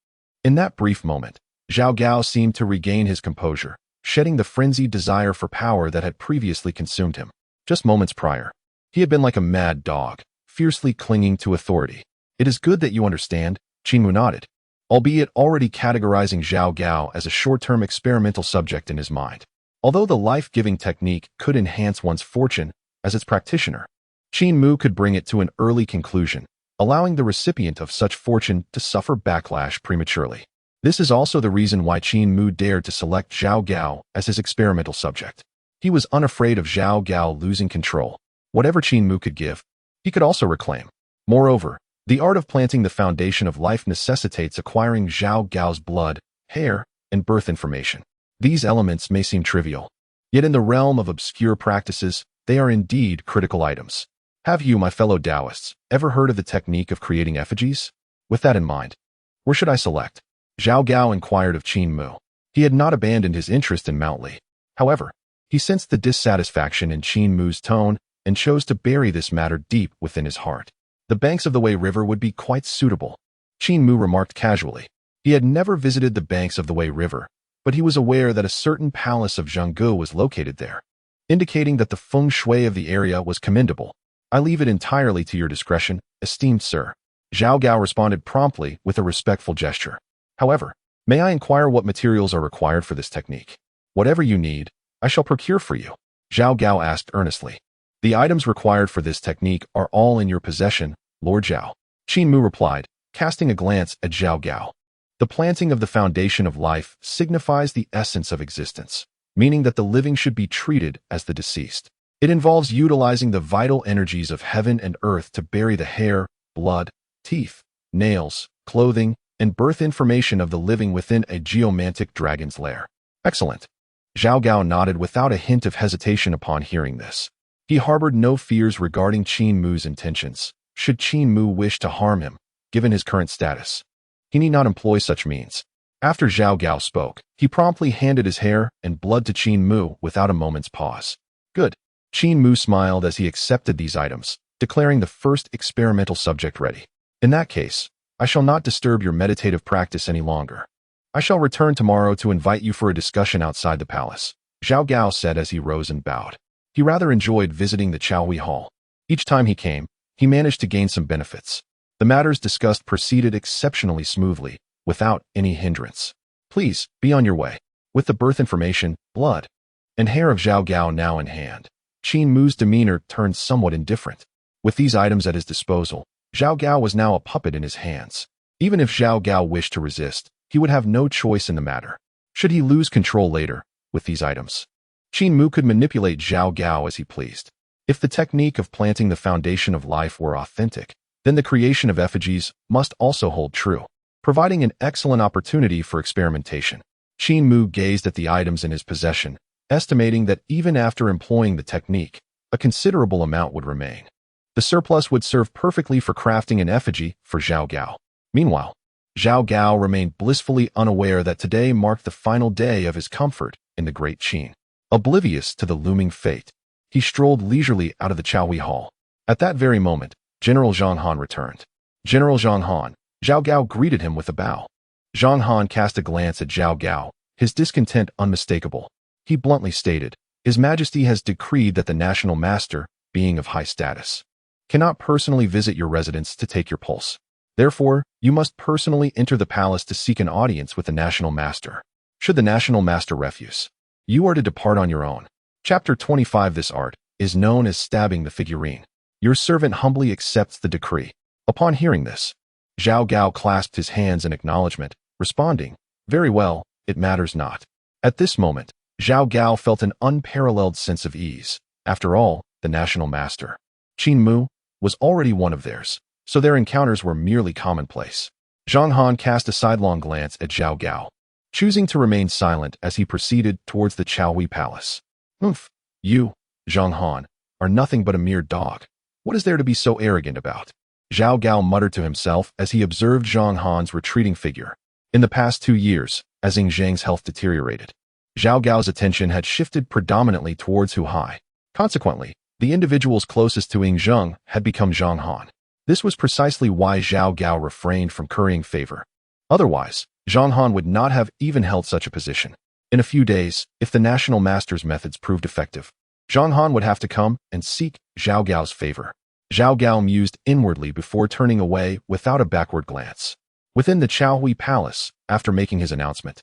In that brief moment, Zhao Gao seemed to regain his composure, shedding the frenzied desire for power that had previously consumed him. Just moments prior, he had been like a mad dog, fiercely clinging to authority. It is good that you understand, Qin Mu nodded, albeit already categorizing Zhao Gao as a short-term experimental subject in his mind. Although the life-giving technique could enhance one's fortune as its practitioner, Qin Mu could bring it to an early conclusion, allowing the recipient of such fortune to suffer backlash prematurely. This is also the reason why Qin Mu dared to select Zhao Gao as his experimental subject. He was unafraid of Zhao Gao losing control. Whatever Qin Mu could give, he could also reclaim. Moreover, the art of planting the foundation of life necessitates acquiring Zhao Gao's blood, hair, and birth information. These elements may seem trivial, yet in the realm of obscure practices, they are indeed critical items. Have you, my fellow Daoists, ever heard of the technique of creating effigies? With that in mind, where should I select? Zhao Gao inquired of Qin Mu. He had not abandoned his interest in Mount Li. However, he sensed the dissatisfaction in Qin Mu's tone and chose to bury this matter deep within his heart. The banks of the Wei River would be quite suitable, Qin Mu remarked casually. He had never visited the banks of the Wei River, but he was aware that a certain palace of Zhenggu was located there, indicating that the feng shui of the area was commendable. I leave it entirely to your discretion, esteemed sir. Zhao Gao responded promptly with a respectful gesture. However, may I inquire what materials are required for this technique? Whatever you need, I shall procure for you, Zhao Gao asked earnestly. The items required for this technique are all in your possession, Lord Zhao. Qin Mu replied, casting a glance at Zhao Gao. The planting of the foundation of life signifies the essence of existence, meaning that the living should be treated as the deceased. It involves utilizing the vital energies of heaven and earth to bury the hair, blood, teeth, nails, clothing, and birth information of the living within a geomantic dragon's lair. Excellent. Zhao Gao nodded without a hint of hesitation upon hearing this. He harbored no fears regarding Qin Mu's intentions, should Qin Mu wish to harm him, given his current status. He need not employ such means. After Zhao Gao spoke, he promptly handed his hair and blood to Qin Mu without a moment's pause. Good. Qin Mu smiled as he accepted these items, declaring the first experimental subject ready. In that case, I shall not disturb your meditative practice any longer. I shall return tomorrow to invite you for a discussion outside the palace, Zhao Gao said as he rose and bowed. He rather enjoyed visiting the Chaohui Hall. Each time he came, he managed to gain some benefits. The matters discussed proceeded exceptionally smoothly, without any hindrance. Please, be on your way. With the birth information, blood, and hair of Zhao Gao now in hand, Qin Mu's demeanor turned somewhat indifferent. With these items at his disposal, Zhao Gao was now a puppet in his hands. Even if Zhao Gao wished to resist, he would have no choice in the matter. Should he lose control later, with these items, Qin Mu could manipulate Zhao Gao as he pleased. If the technique of planting the foundation of life were authentic, then the creation of effigies must also hold true, providing an excellent opportunity for experimentation. Qin Mu gazed at the items in his possession, estimating that even after employing the technique, a considerable amount would remain. The surplus would serve perfectly for crafting an effigy for Zhao Gao. Meanwhile, Zhao Gao remained blissfully unaware that today marked the final day of his comfort in the Great Qin. Oblivious to the looming fate, he strolled leisurely out of the Chaohui Hall. At that very moment, General Zhang Han returned. General Zhang Han, Zhao Gao greeted him with a bow. Zhang Han cast a glance at Zhao Gao, his discontent unmistakable. He bluntly stated, His Majesty has decreed that the national master, being of high status, cannot personally visit your residence to take your pulse. Therefore, you must personally enter the palace to seek an audience with the national master. Should the national master refuse, you are to depart on your own. Chapter 25. This art is known as stabbing the figurine. Your servant humbly accepts the decree. Upon hearing this, Zhao Gao clasped his hands in acknowledgement, responding, Very well, it matters not. At this moment, Zhao Gao felt an unparalleled sense of ease. After all, the national master, Qin Mu, was already one of theirs, so their encounters were merely commonplace. Zhang Han cast a sidelong glance at Zhao Gao, choosing to remain silent as he proceeded towards the Chaohui Palace. You, Zhang Han, are nothing but a mere dog. What is there to be so arrogant about? Zhao Gao muttered to himself as he observed Zhang Han's retreating figure. In the past 2 years, as Ying Zhang's health deteriorated, Zhao Gao's attention had shifted predominantly towards Hu Hai. Consequently, the individuals closest to Ying Zhang had become Zhang Han. This was precisely why Zhao Gao refrained from currying favor. Otherwise, Zhang Han would not have even held such a position. In a few days, if the national master's methods proved effective, Zhang Han would have to come and seek Zhao Gao's favor. Zhao Gao mused inwardly before turning away without a backward glance. Within the Chaohui Palace, after making his announcement,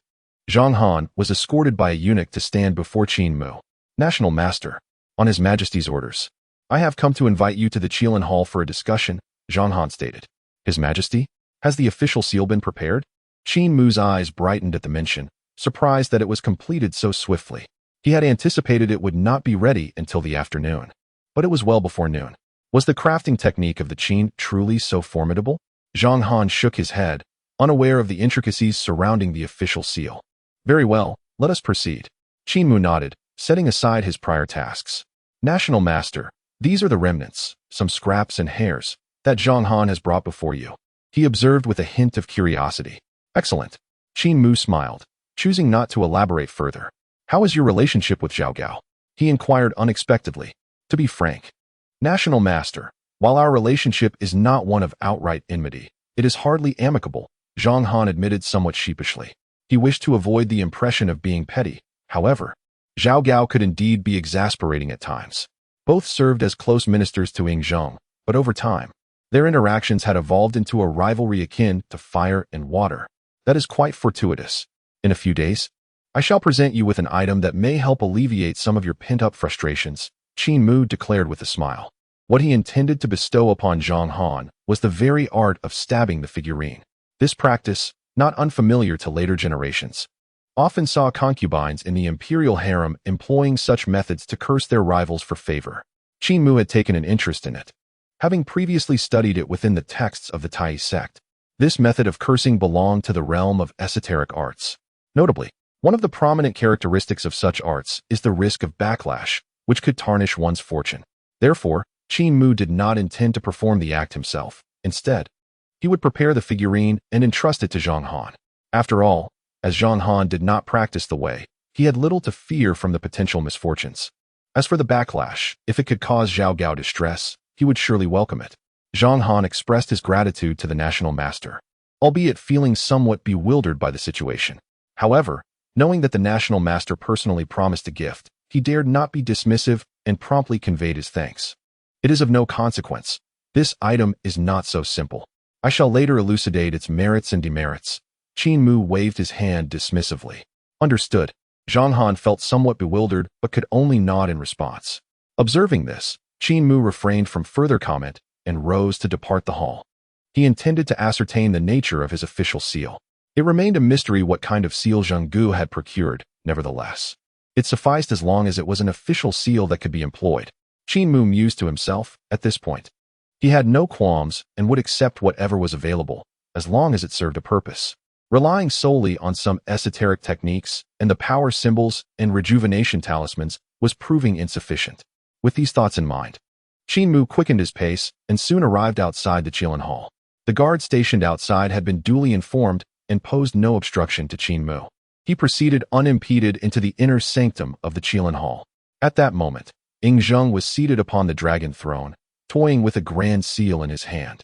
Zhang Han was escorted by a eunuch to stand before Qin Mu. National Master, on His Majesty's orders, I have come to invite you to the Qilin Hall for a discussion, Zhang Han stated. His Majesty? Has the official seal been prepared? Qin Mu's eyes brightened at the mention, surprised that it was completed so swiftly. He had anticipated it would not be ready until the afternoon. But it was well before noon. Was the crafting technique of the Qin truly so formidable? Zhang Han shook his head, unaware of the intricacies surrounding the official seal. Very well, let us proceed. Qin Mu nodded, setting aside his prior tasks. National Master, these are the remnants, some scraps and hairs, that Zhang Han has brought before you. He observed with a hint of curiosity. Excellent. Qin Mu smiled, choosing not to elaborate further. How is your relationship with Zhao Gao? He inquired unexpectedly. To be frank, National Master, while our relationship is not one of outright enmity, it is hardly amicable, Zhang Han admitted somewhat sheepishly. He wished to avoid the impression of being petty. However, Zhao Gao could indeed be exasperating at times. Both served as close ministers to Ying Zhang, but over time, their interactions had evolved into a rivalry akin to fire and water. That is quite fortuitous. In a few days, I shall present you with an item that may help alleviate some of your pent-up frustrations, Qin Mu declared with a smile. What he intended to bestow upon Zhang Han was the very art of stabbing the figurine. This practice, not unfamiliar to later generations, often saw concubines in the imperial harem employing such methods to curse their rivals for favor. Qin Mu had taken an interest in it, having previously studied it within the texts of the Taoist sect. This method of cursing belonged to the realm of esoteric arts. Notably, one of the prominent characteristics of such arts is the risk of backlash, which could tarnish one's fortune. Therefore, Qin Mu did not intend to perform the act himself. Instead, he would prepare the figurine and entrust it to Zhang Han. After all, as Zhang Han did not practice the way, he had little to fear from the potential misfortunes. As for the backlash, if it could cause Zhao Gao distress, he would surely welcome it. Zhang Han expressed his gratitude to the National Master, albeit feeling somewhat bewildered by the situation. However, knowing that the National Master personally promised a gift, he dared not be dismissive and promptly conveyed his thanks. It is of no consequence. This item is not so simple. I shall later elucidate its merits and demerits. Qin Mu waved his hand dismissively. Understood. Zhang Han felt somewhat bewildered but could only nod in response. Observing this, Qin Mu refrained from further comment and rose to depart the hall. He intended to ascertain the nature of his official seal. It remained a mystery what kind of seal Zheng Gu had procured, nevertheless. It sufficed as long as it was an official seal that could be employed. Qin Mu mused to himself at this point. He had no qualms and would accept whatever was available, as long as it served a purpose. Relying solely on some esoteric techniques and the power symbols and rejuvenation talismans was proving insufficient. With these thoughts in mind, Qin Mu quickened his pace and soon arrived outside the Qilin Hall. The guard stationed outside had been duly informed and posed no obstruction to Qin Mu. He proceeded unimpeded into the inner sanctum of the Qilin Hall. At that moment, Ying Zhang was seated upon the dragon throne, toying with a grand seal in his hand.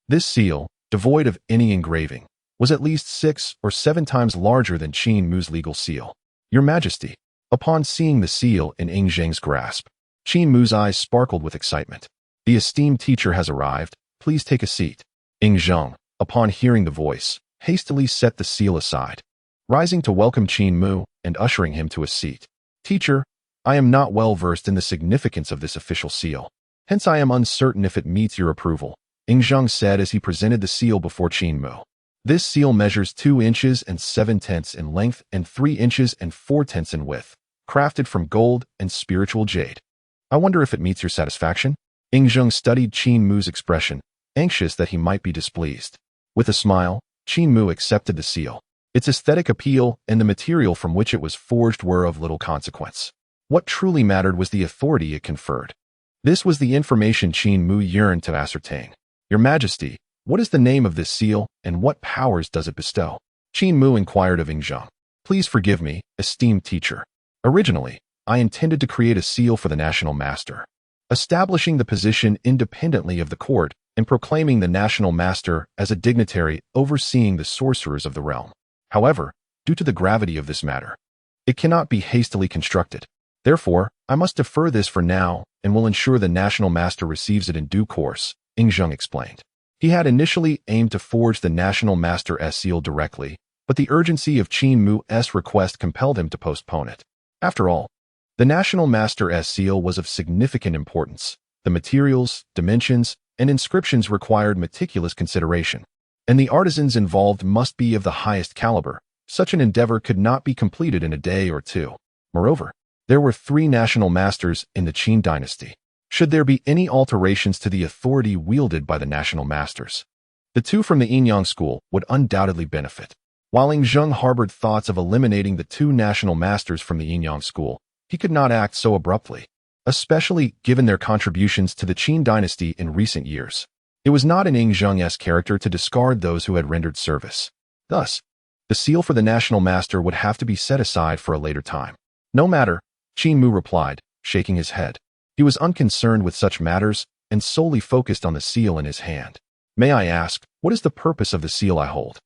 This seal, devoid of any engraving, was at least 6 or 7 times larger than Qin Mu's legal seal. Your Majesty. Upon seeing the seal in Ying Zhang's grasp, Qin Mu's eyes sparkled with excitement. The esteemed teacher has arrived. Please take a seat. Ying Zhang, upon hearing the voice, hastily set the seal aside, rising to welcome Qin Mu and ushering him to a seat. Teacher, I am not well versed in the significance of this official seal. Hence I am uncertain if it meets your approval, Ying Zhang said as he presented the seal before Qin Mu. This seal measures 2 inches and 7/10 in length and 3 inches and 4/10 in width, crafted from gold and spiritual jade. I wonder if it meets your satisfaction? Ying Zhang studied Qin Mu's expression, anxious that he might be displeased. With a smile, Qin Mu accepted the seal. Its aesthetic appeal and the material from which it was forged were of little consequence. What truly mattered was the authority it conferred. This was the information Qin Mu yearned to ascertain. Your Majesty, what is the name of this seal, and what powers does it bestow? Qin Mu inquired of Ing Zheng. Please forgive me, esteemed teacher. Originally, I intended to create a seal for the national master, establishing the position independently of the court and proclaiming the national master as a dignitary overseeing the sorcerers of the realm. However, due to the gravity of this matter, it cannot be hastily constructed. Therefore, I must defer this for now and will ensure the national master receives it in due course, Ing Zheng explained. He had initially aimed to forge the national master's seal directly, but the urgency of Qin Mu's request compelled him to postpone it. After all, the national master's seal was of significant importance. The materials, dimensions, and inscriptions required meticulous consideration, and the artisans involved must be of the highest caliber. Such an endeavor could not be completed in a day or two. Moreover, there were 3 national masters in the Qin Dynasty. Should there be any alterations to the authority wielded by the national masters, the 2 from the Yinyang school would undoubtedly benefit. While Ing Zheng harbored thoughts of eliminating the 2 national masters from the Yinyang school, he could not act so abruptly, especially given their contributions to the Qin Dynasty in recent years. It was not in Ing Zheng's character to discard those who had rendered service. Thus, the seal for the national master would have to be set aside for a later time. No matter, Qin Mu replied, shaking his head. He was unconcerned with such matters and solely focused on the seal in his hand. May I ask, what is the purpose of the seal I hold?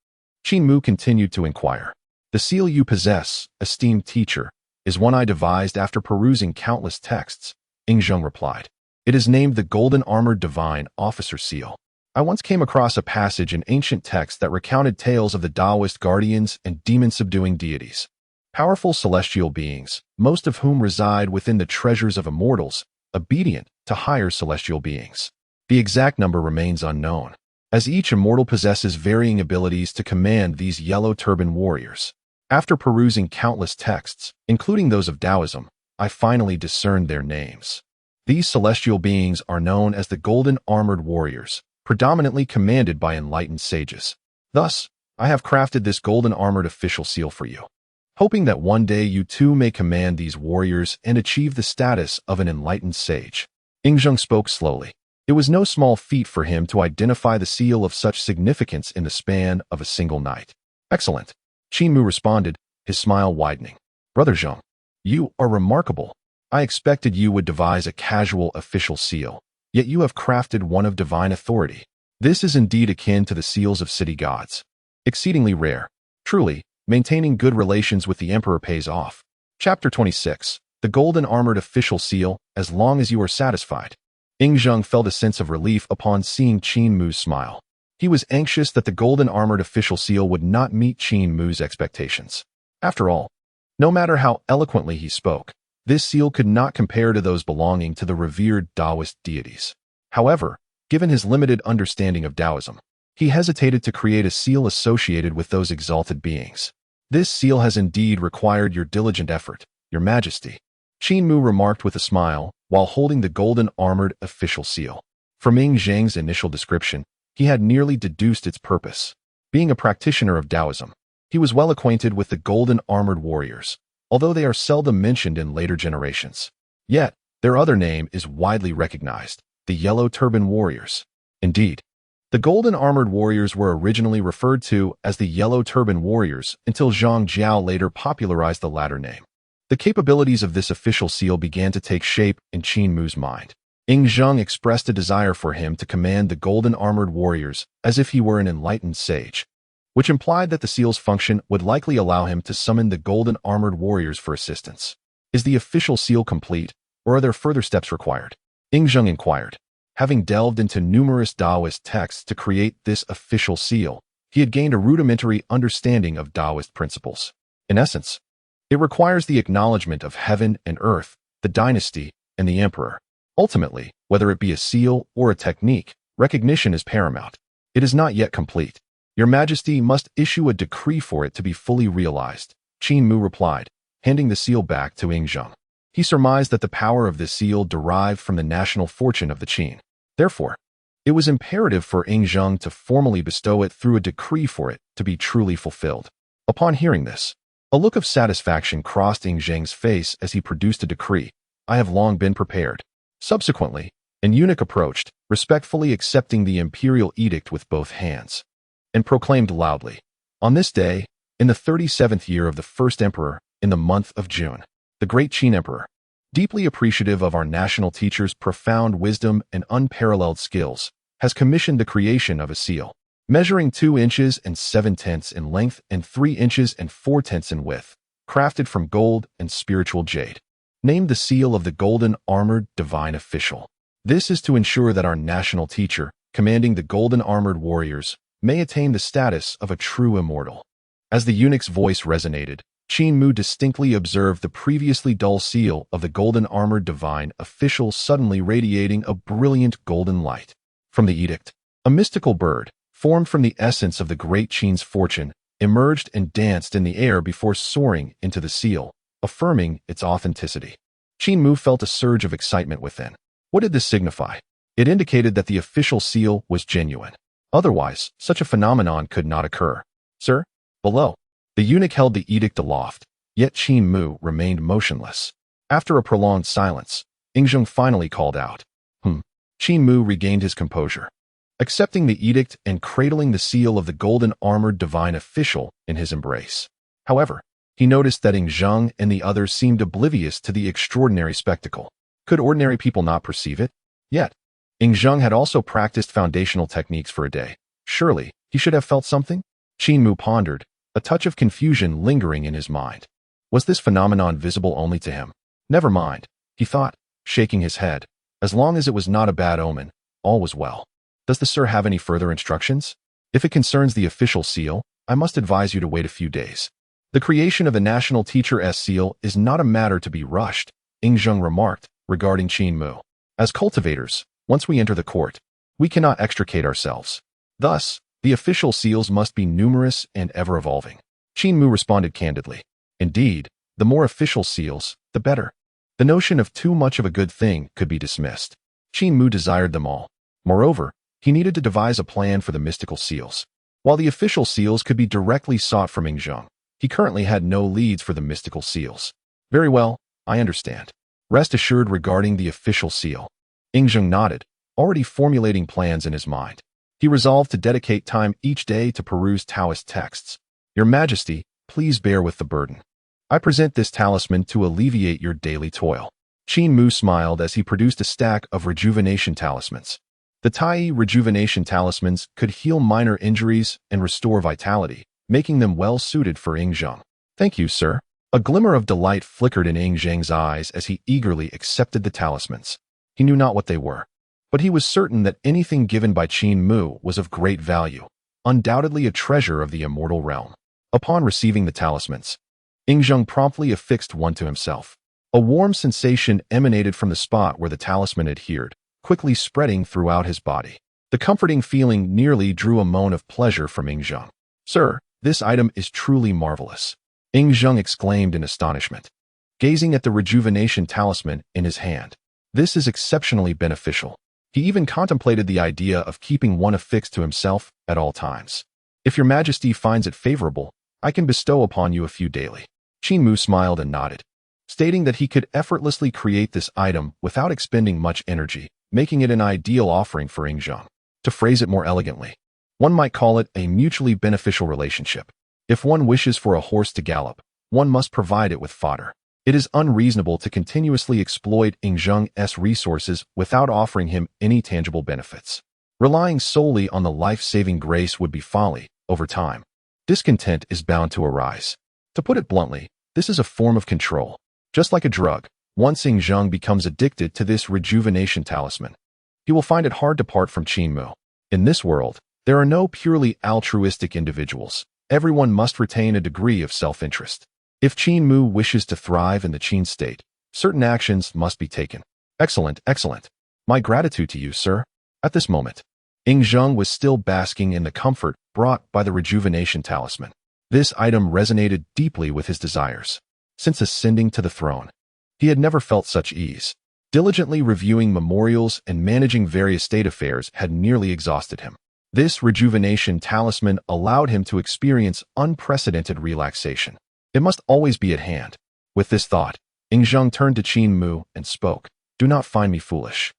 Qin Mu continued to inquire. The seal you possess, esteemed teacher, is one I devised after perusing countless texts, Ing Zheng replied. It is named the Golden Armored Divine Officer Seal. I once came across a passage in ancient texts that recounted tales of the Daoist guardians and demon-subduing deities, powerful celestial beings, most of whom reside within the treasures of immortals, obedient to higher celestial beings. The exact number remains unknown, as each immortal possesses varying abilities to command these yellow turban warriors. After perusing countless texts, including those of Taoism, I finally discerned their names. These celestial beings are known as the Golden Armored Warriors, predominantly commanded by enlightened sages. Thus, I have crafted this Golden Armored Official Seal for you, hoping that one day you too may command these warriors and achieve the status of an enlightened sage. Ing Zheng spoke slowly. It was no small feat for him to identify the seal of such significance in the span of a single night. Excellent, Qin Mu responded, his smile widening. Brother Zheng, you are remarkable. I expected you would devise a casual official seal, yet you have crafted one of divine authority. This is indeed akin to the seals of city gods. Exceedingly rare. Truly, maintaining good relations with the emperor pays off. Chapter 26. The Golden Armored Official Seal, as long as you are satisfied. Ing Zheng felt a sense of relief upon seeing Qin Mu's smile. He was anxious that the Golden Armored Official Seal would not meet Qin Mu's expectations. After all, no matter how eloquently he spoke, this seal could not compare to those belonging to the revered Daoist deities. However, given his limited understanding of Taoism, he hesitated to create a seal associated with those exalted beings. This seal has indeed required your diligent effort, Your Majesty, Qin Mu remarked with a smile while holding the Golden Armored Official Seal. From Ing Zheng's initial description, he had nearly deduced its purpose. Being a practitioner of Taoism, he was well acquainted with the Golden Armored Warriors, although they are seldom mentioned in later generations. Yet, their other name is widely recognized, the Yellow Turban Warriors. Indeed, the Golden Armored Warriors were originally referred to as the Yellow Turban Warriors until Zhang Jiao later popularized the latter name. The capabilities of this official seal began to take shape in Qin Mu's mind. Ing Zheng expressed a desire for him to command the Golden Armored Warriors as if he were an enlightened sage, which implied that the seal's function would likely allow him to summon the Golden Armored Warriors for assistance. Is the official seal complete, or are there further steps required? Ing Zheng inquired. Having delved into numerous Daoist texts to create this official seal, he had gained a rudimentary understanding of Daoist principles. In essence, it requires the acknowledgement of heaven and earth, the dynasty, and the emperor. Ultimately, whether it be a seal or a technique, recognition is paramount. It is not yet complete. Your Majesty must issue a decree for it to be fully realized, Qin Mu replied, handing the seal back to Ing Zheng. He surmised that the power of this seal derived from the national fortune of the Qin. Therefore, it was imperative for Ing Zheng to formally bestow it through a decree for it to be truly fulfilled. Upon hearing this, a look of satisfaction crossed Ing Zheng's face as he produced a decree. I have long been prepared. Subsequently, An eunuch approached, respectfully accepting the imperial edict with both hands, and proclaimed loudly, "On this day, in the 37th year of the first emperor, in the month of June, the great Qin emperor, deeply appreciative of our national teacher's profound wisdom and unparalleled skills, has commissioned the creation of a seal, measuring 2 inches and 7/10 in length and 3 inches and 4/10 in width, crafted from gold and spiritual jade, named the Seal of the Golden Armored Divine Official. This is to ensure that our national teacher, commanding the golden armored warriors, may attain the status of a true immortal." As the eunuch's voice resonated, Qin Mu distinctly observed the previously dull seal of the golden armored divine official suddenly radiating a brilliant golden light. From the edict, a mystical bird, formed from the essence of the great Qin's fortune, emerged and danced in the air before soaring into the seal, affirming its authenticity. Qin Mu felt a surge of excitement within. What did this signify? It indicated that the official seal was genuine. Otherwise, such a phenomenon could not occur. "Sir, below." The eunuch held the edict aloft, yet Qin Mu remained motionless. After a prolonged silence, Ingzheng finally called out, Qin Mu regained his composure, accepting the edict and cradling the seal of the golden armored divine official in his embrace. However, he noticed that Ingzheng and the others seemed oblivious to the extraordinary spectacle. Could ordinary people not perceive it? Yet, Ingzheng had also practiced foundational techniques for a day. Surely, he should have felt something? Qin Mu pondered, a touch of confusion lingering in his mind. Was this phenomenon visible only to him? Never mind, he thought, shaking his head. As long as it was not a bad omen, all was well. Does the sir have any further instructions? If it concerns the official seal, I must advise you to wait a few days. The creation of the national teacher's seal is not a matter to be rushed, Ingzheng remarked, regarding Qin Mu. As cultivators, once we enter the court, we cannot extricate ourselves. Thus, the official seals must be numerous and ever-evolving. Qin Mu responded candidly. Indeed, the more official seals, the better. The notion of too much of a good thing could be dismissed. Qin Mu desired them all. Moreover, he needed to devise a plan for the mystical seals. While the official seals could be directly sought from Ingzheng, he currently had no leads for the mystical seals. Very well, I understand. Rest assured regarding the official seal. Ingzheng nodded, already formulating plans in his mind. He resolved to dedicate time each day to peruse Taoist texts. Your Majesty, please bear with the burden. I present this talisman to alleviate your daily toil. Qin Mu smiled as he produced a stack of rejuvenation talismans. The Tai rejuvenation talismans could heal minor injuries and restore vitality, making them well suited for Ingzheng. Thank you, sir. A glimmer of delight flickered in Ingzheng's eyes as he eagerly accepted the talismans. He knew not what they were, but he was certain that anything given by Qin Mu was of great value, undoubtedly a treasure of the immortal realm. Upon receiving the talismans, Ingzheng promptly affixed one to himself. A warm sensation emanated from the spot where the talisman adhered, quickly spreading throughout his body. The comforting feeling nearly drew a moan of pleasure from Ingzheng. Sir, this item is truly marvelous, Ingzheng exclaimed in astonishment, gazing at the rejuvenation talisman in his hand. This is exceptionally beneficial. He even contemplated the idea of keeping one affixed to himself at all times. If your Majesty finds it favorable, I can bestow upon you a few daily. Qin Mu smiled and nodded, stating that he could effortlessly create this item without expending much energy, making it an ideal offering for Ingzheng. To phrase it more elegantly, one might call it a mutually beneficial relationship. If one wishes for a horse to gallop, one must provide it with fodder. It is unreasonable to continuously exploit Ingzheng's resources without offering him any tangible benefits. Relying solely on the life-saving grace would be folly. Over time, discontent is bound to arise. To put it bluntly, this is a form of control. Just like a drug, once Ingzheng becomes addicted to this rejuvenation talisman, he will find it hard to part from Qin Mu. In this world, there are no purely altruistic individuals. Everyone must retain a degree of self-interest. If Qin Mu wishes to thrive in the Qin state, certain actions must be taken. Excellent, excellent. My gratitude to you, sir. At this moment, Ingzheng was still basking in the comfort brought by the rejuvenation talisman. This item resonated deeply with his desires. Since ascending to the throne, he had never felt such ease. Diligently reviewing memorials and managing various state affairs had nearly exhausted him. This rejuvenation talisman allowed him to experience unprecedented relaxation. It must always be at hand. With this thought, Ingzheng turned to Qin Mu and spoke. Do not find me foolish.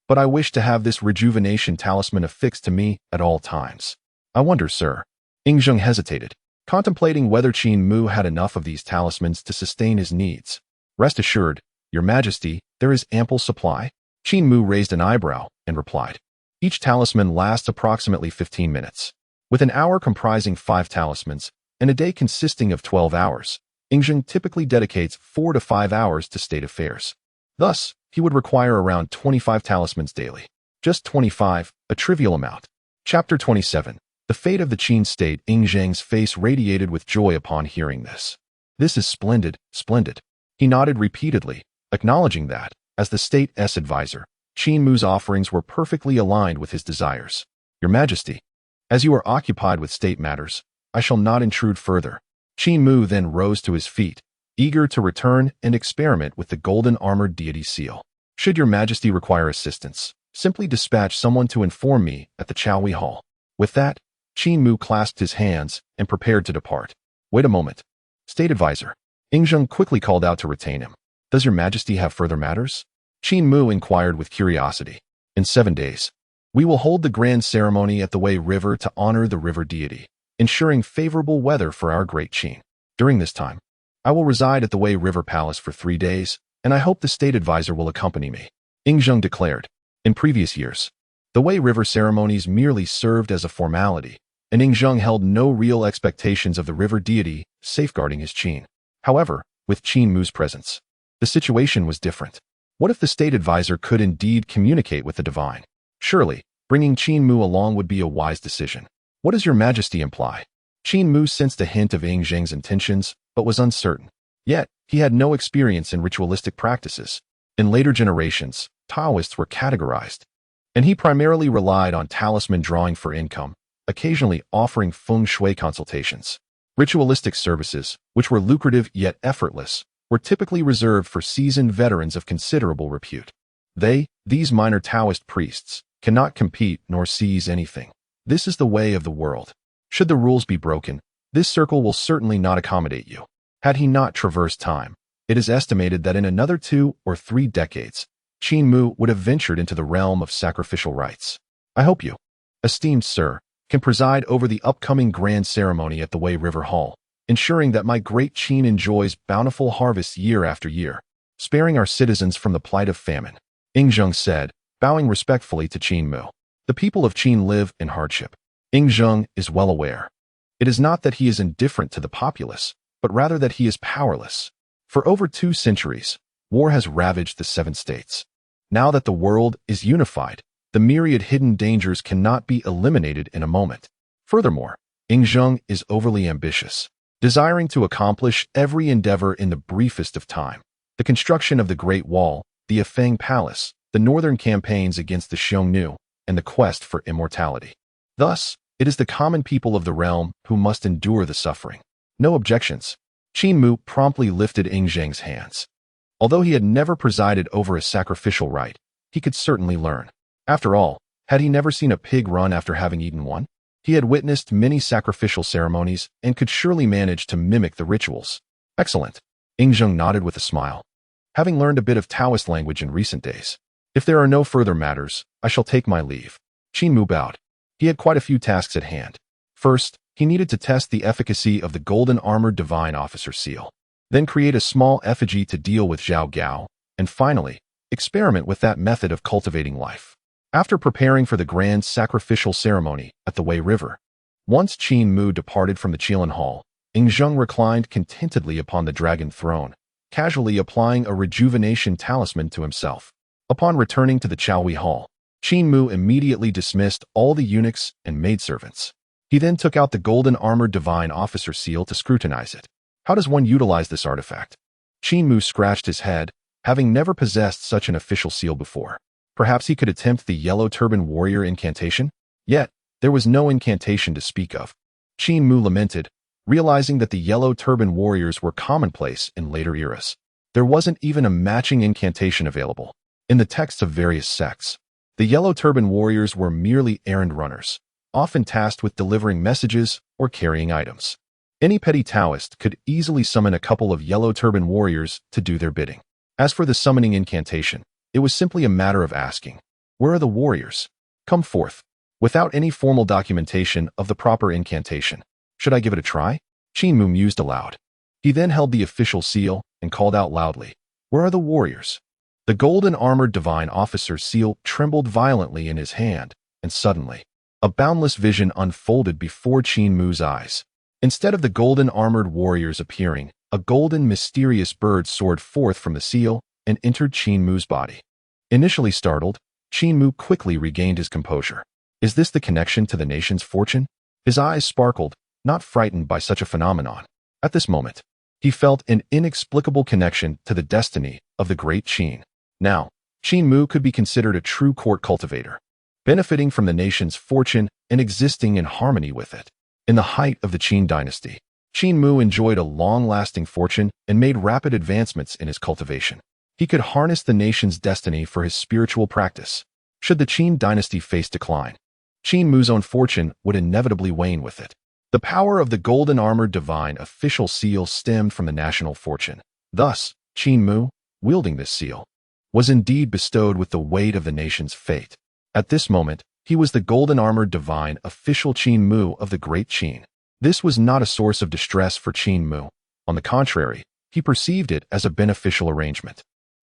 but I wish to have this rejuvenation talisman affixed to me at all times. I wonder, sir. Yingzheng hesitated, contemplating whether Qin Mu had enough of these talismans to sustain his needs. Rest assured, Your Majesty, there is ample supply. Qin Mu raised an eyebrow and replied. Each talisman lasts approximately 15 minutes. With an hour comprising 5 talismans and a day consisting of 12 hours, Yingzheng typically dedicates 4 to 5 hours to state affairs. Thus, he would require around 25 talismans daily. Just 25, a trivial amount. Chapter 27. The fate of the Qin state. Yingzheng's face radiated with joy upon hearing this. This is splendid, splendid. He nodded repeatedly, acknowledging that, as the state's advisor, Qin Mu's offerings were perfectly aligned with his desires. Your Majesty, as you are occupied with state matters, I shall not intrude further. Qin Mu then rose to his feet, eager to return and experiment with the golden armored deity seal. Should Your Majesty require assistance, simply dispatch someone to inform me at the Chaohui Hall. With that, Qin Mu clasped his hands and prepared to depart. Wait a moment. State advisor. Yingzheng quickly called out to retain him. Does Your Majesty have further matters? Qin Mu inquired with curiosity. In 7 days, we will hold the grand ceremony at the Wei River to honor the river deity, ensuring favorable weather for our great Qin. During this time, I will reside at the Wei River Palace for 3 days, and I hope the state advisor will accompany me. Yingzheng declared. In previous years, the Wei River ceremonies merely served as a formality, and Yingzheng held no real expectations of the river deity safeguarding his Qin. However, with Qin Mu's presence, the situation was different. What if the state advisor could indeed communicate with the divine? Surely, bringing Qin Mu along would be a wise decision. What does Your Majesty imply? Qin Mu sensed a hint of Yingzheng's intentions, but was uncertain. Yet, he had no experience in ritualistic practices. In later generations, Taoists were categorized, and he primarily relied on talisman drawing for income, occasionally offering feng shui consultations. Ritualistic services, which were lucrative yet effortless, were typically reserved for seasoned veterans of considerable repute. These minor Taoist priests, cannot compete nor seize anything. This is the way of the world. Should the rules be broken, this circle will certainly not accommodate you. Had he not traversed time, it is estimated that in another 2 or 3 decades, Qin Mu would have ventured into the realm of sacrificial rites. I hope you, esteemed sir, can preside over the upcoming grand ceremony at the Wei River Hall, ensuring that my great Qin enjoys bountiful harvests year after year, sparing our citizens from the plight of famine. Yingzheng said, bowing respectfully to Qin Mu. The people of Qin live in hardship. Yingzheng is well aware. It is not that he is indifferent to the populace, but rather that he is powerless. For over 2 centuries, war has ravaged the 7 states. Now that the world is unified, the myriad hidden dangers cannot be eliminated in a moment. Furthermore, Yingzheng is overly ambitious, desiring to accomplish every endeavor in the briefest of time. The construction of the Great Wall, the Yifeng Palace, the northern campaigns against the Xiongnu, and the quest for immortality. Thus, it is the common people of the realm who must endure the suffering. No objections. Qin Mu promptly lifted Yingzheng's hands. Although he had never presided over a sacrificial rite, he could certainly learn. After all, had he never seen a pig run after having eaten one? He had witnessed many sacrificial ceremonies and could surely manage to mimic the rituals. Excellent. Yingzheng nodded with a smile. Having learned a bit of Taoist language in recent days, if there are no further matters, I shall take my leave. Qin Mu bowed. He had quite a few tasks at hand. First, he needed to test the efficacy of the golden armored divine officer seal, then create a small effigy to deal with Zhao Gao, and finally, experiment with that method of cultivating life. After preparing for the grand sacrificial ceremony at the Wei River, once Qin Mu departed from the Qilin Hall, Yingzheng reclined contentedly upon the dragon throne, casually applying a rejuvenation talisman to himself. Upon returning to the Chaohui Hall, Qin Mu immediately dismissed all the eunuchs and maidservants. He then took out the golden armored divine officer seal to scrutinize it. How does one utilize this artifact? Qin Mu scratched his head, having never possessed such an official seal before. Perhaps he could attempt the yellow turban warrior incantation? Yet, there was no incantation to speak of. Qin Mu lamented, realizing that the yellow turban warriors were commonplace in later eras. There wasn't even a matching incantation available. In the texts of various sects, the yellow turban warriors were merely errand runners, often tasked with delivering messages or carrying items. Any petty Taoist could easily summon a couple of yellow turban warriors to do their bidding. As for the summoning incantation, it was simply a matter of asking. Where are the warriors? Come forth. Without any formal documentation of the proper incantation. Should I give it a try? Qin Mu mused aloud. He then held the official seal and called out loudly, "Where are the warriors?" The golden-armored divine officer's seal trembled violently in his hand, and suddenly, a boundless vision unfolded before Qin Mu's eyes. Instead of the golden-armored warriors appearing, a golden, mysterious bird soared forth from the seal and entered Qin Mu's body. Initially startled, Qin Mu quickly regained his composure. Is this the connection to the nation's fortune? His eyes sparkled, not frightened by such a phenomenon. At this moment, he felt an inexplicable connection to the destiny of the great Qin. Now, Qin Mu could be considered a true court cultivator, benefiting from the nation's fortune and existing in harmony with it. In the height of the Qin Dynasty, Qin Mu enjoyed a long-lasting fortune and made rapid advancements in his cultivation. He could harness the nation's destiny for his spiritual practice. Should the Qin Dynasty face decline, Qin Mu's own fortune would inevitably wane with it. The power of the golden-armored divine official seal stemmed from the national fortune. Thus, Qin Mu, wielding this seal, was indeed bestowed with the weight of the nation's fate. At this moment, he was the golden-armored divine official Qin Mu of the great Qin. This was not a source of distress for Qin Mu. On the contrary, he perceived it as a beneficial arrangement.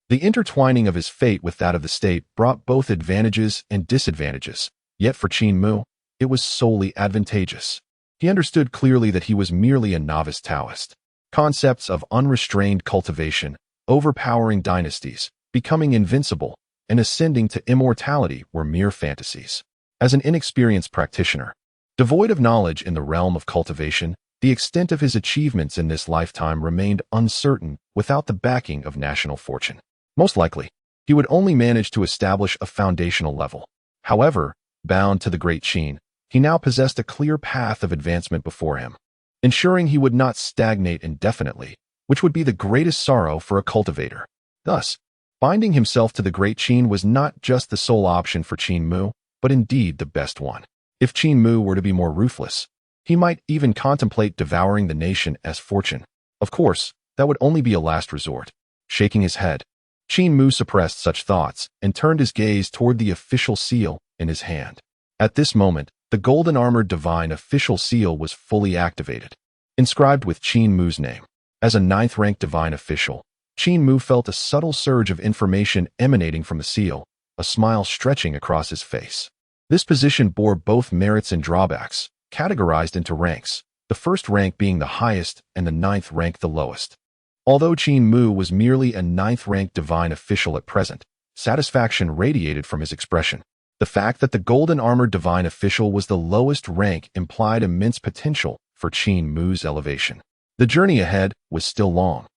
The intertwining of his fate with that of the state brought both advantages and disadvantages, yet for Qin Mu, it was solely advantageous. He understood clearly that he was merely a novice Taoist. Concepts of unrestrained cultivation, overpowering dynasties, becoming invincible, and ascending to immortality were mere fantasies. As an inexperienced practitioner, devoid of knowledge in the realm of cultivation, the extent of his achievements in this lifetime remained uncertain without the backing of national fortune. Most likely, he would only manage to establish a foundational level. However, bound to the great Qin, he now possessed a clear path of advancement before him, ensuring he would not stagnate indefinitely, which would be the greatest sorrow for a cultivator. Thus, binding himself to the great Qin was not just the sole option for Qin Mu, but indeed the best one. If Qin Mu were to be more ruthless, he might even contemplate devouring the nation as fortune. Of course, that would only be a last resort. Shaking his head, Qin Mu suppressed such thoughts and turned his gaze toward the official seal in his hand. At this moment, the golden-armored divine official seal was fully activated, inscribed with Qin Mu's name. As a ninth-ranked divine official, Qin Mu felt a subtle surge of information emanating from the seal, a smile stretching across his face. This position bore both merits and drawbacks, categorized into ranks, the first rank being the highest and the ninth rank the lowest. Although Qin Mu was merely a ninth-ranked divine official at present, satisfaction radiated from his expression. The fact that the golden-armored divine official was the lowest rank implied immense potential for Qin Mu's elevation. The journey ahead was still long.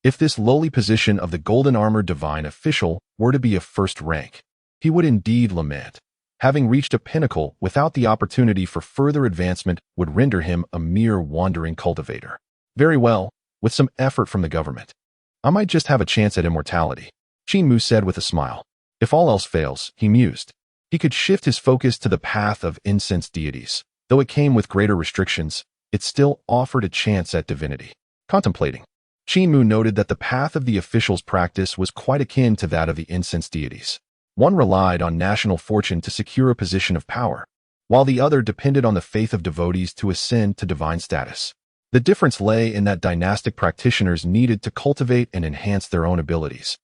If this lowly position of the golden-armored divine official were to be a first rank, he would indeed lament. Having reached a pinnacle without the opportunity for further advancement would render him a mere wandering cultivator. Very well, with some effort from the government, I might just have a chance at immortality, Qin Mu said with a smile. If all else fails, he mused, he could shift his focus to the path of incense deities. Though it came with greater restrictions, it still offered a chance at divinity. Contemplating, Qin Mu noted that the path of the official's practice was quite akin to that of the incense deities. One relied on national fortune to secure a position of power, while the other depended on the faith of devotees to ascend to divine status. The difference lay in that dynastic practitioners needed to cultivate and enhance their own abilities,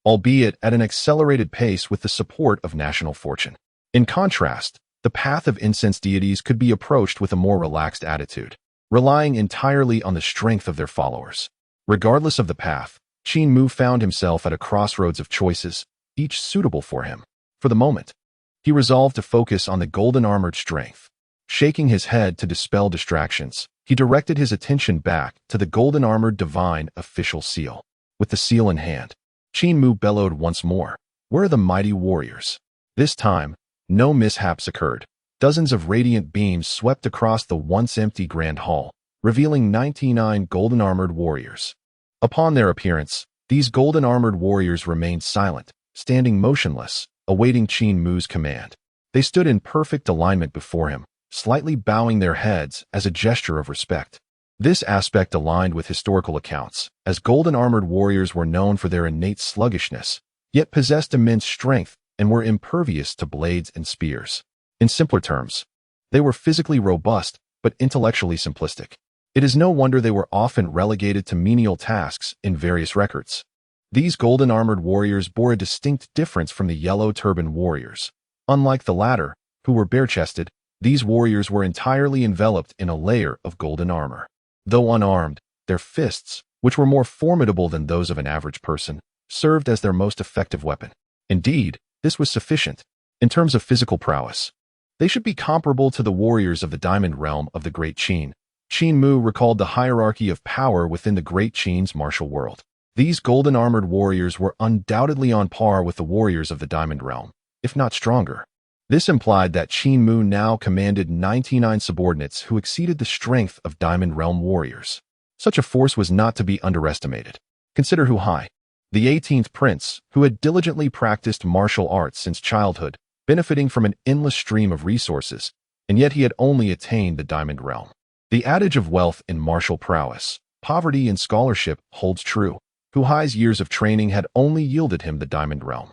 albeit at an accelerated pace with the support of national fortune. In contrast, the path of incense deities could be approached with a more relaxed attitude, relying entirely on the strength of their followers. Regardless of the path, Qin Mu found himself at a crossroads of choices, each suitable for him. For the moment, he resolved to focus on the golden-armored strength. Shaking his head to dispel distractions, he directed his attention back to the golden-armored divine official seal. With the seal in hand, Qin Mu bellowed once more, "Where are the mighty warriors?" This time, no mishaps occurred. Dozens of radiant beams swept across the once-empty grand hall, revealing 99 golden-armored warriors. Upon their appearance, these golden-armored warriors remained silent, standing motionless, awaiting Qin Mu's command. They stood in perfect alignment before him, slightly bowing their heads as a gesture of respect. This aspect aligned with historical accounts, as golden-armored warriors were known for their innate sluggishness, yet possessed immense strength and were impervious to blades and spears. In simpler terms, they were physically robust but intellectually simplistic. It is no wonder they were often relegated to menial tasks in various records. These golden-armored warriors bore a distinct difference from the yellow-turban warriors. Unlike the latter, who were bare-chested, these warriors were entirely enveloped in a layer of golden armor. Though unarmed, their fists, which were more formidable than those of an average person, served as their most effective weapon. Indeed, this was sufficient. In terms of physical prowess, they should be comparable to the warriors of the Diamond Realm of the Great Qin. Qin Mu recalled the hierarchy of power within the Great Qin's martial world. These golden-armored warriors were undoubtedly on par with the warriors of the Diamond Realm, if not stronger. This implied that Qin Mu now commanded 99 subordinates who exceeded the strength of Diamond Realm warriors. Such a force was not to be underestimated. Consider Hu Hai, the 18th prince, who had diligently practiced martial arts since childhood, benefiting from an endless stream of resources, and yet he had only attained the Diamond Realm. The adage of wealth in martial prowess, poverty in scholarship, holds true. Hu Hai's years of training had only yielded him the Diamond Realm,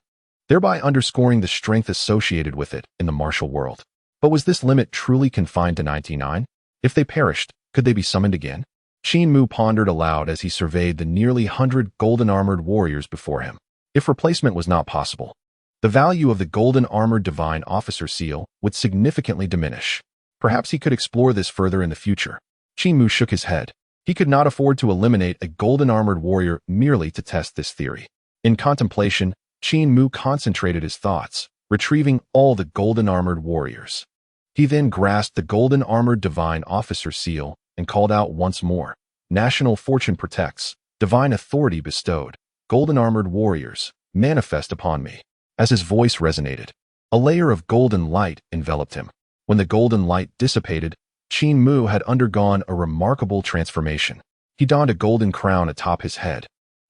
thereby underscoring the strength associated with it in the martial world. But was this limit truly confined to 99? If they perished, could they be summoned again? Qin Mu pondered aloud as he surveyed the nearly 100 golden-armored warriors before him. If replacement was not possible, the value of the golden-armored divine officer seal would significantly diminish. Perhaps he could explore this further in the future. Qin Mu shook his head. He could not afford to eliminate a golden-armored warrior merely to test this theory. In contemplation, Qin Mu concentrated his thoughts, retrieving all the golden-armored warriors. He then grasped the golden-armored divine officer seal and called out once more, "National fortune protects, divine authority bestowed, golden-armored warriors, manifest upon me." As his voice resonated, a layer of golden light enveloped him. When the golden light dissipated, Qin Mu had undergone a remarkable transformation. He donned a golden crown atop his head,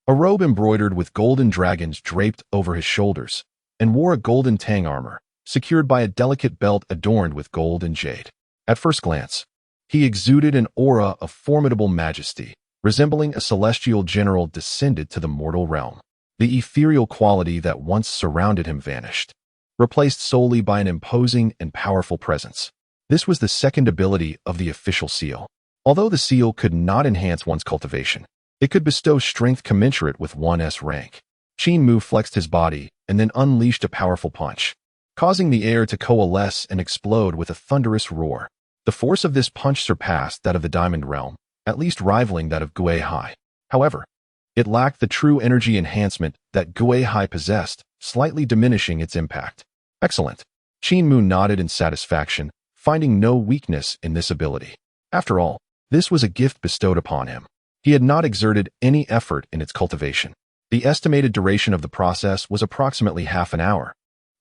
a robe embroidered with golden dragons draped over his shoulders, and wore a golden tang armor, secured by a delicate belt adorned with gold and jade. At first glance, he exuded an aura of formidable majesty, resembling a celestial general descended to the mortal realm. The ethereal quality that once surrounded him vanished, replaced solely by an imposing and powerful presence. This was the second ability of the official seal. Although the seal could not enhance one's cultivation, it could bestow strength commensurate with one's rank. Qin Mu flexed his body and then unleashed a powerful punch, causing the air to coalesce and explode with a thunderous roar. The force of this punch surpassed that of the Diamond Realm, at least rivaling that of Gu Hai. However, it lacked the true energy enhancement that Gu Hai possessed, slightly diminishing its impact. Excellent. Qin Mu nodded in satisfaction, finding no weakness in this ability. After all, this was a gift bestowed upon him. He had not exerted any effort in its cultivation. The estimated duration of the process was approximately half an hour,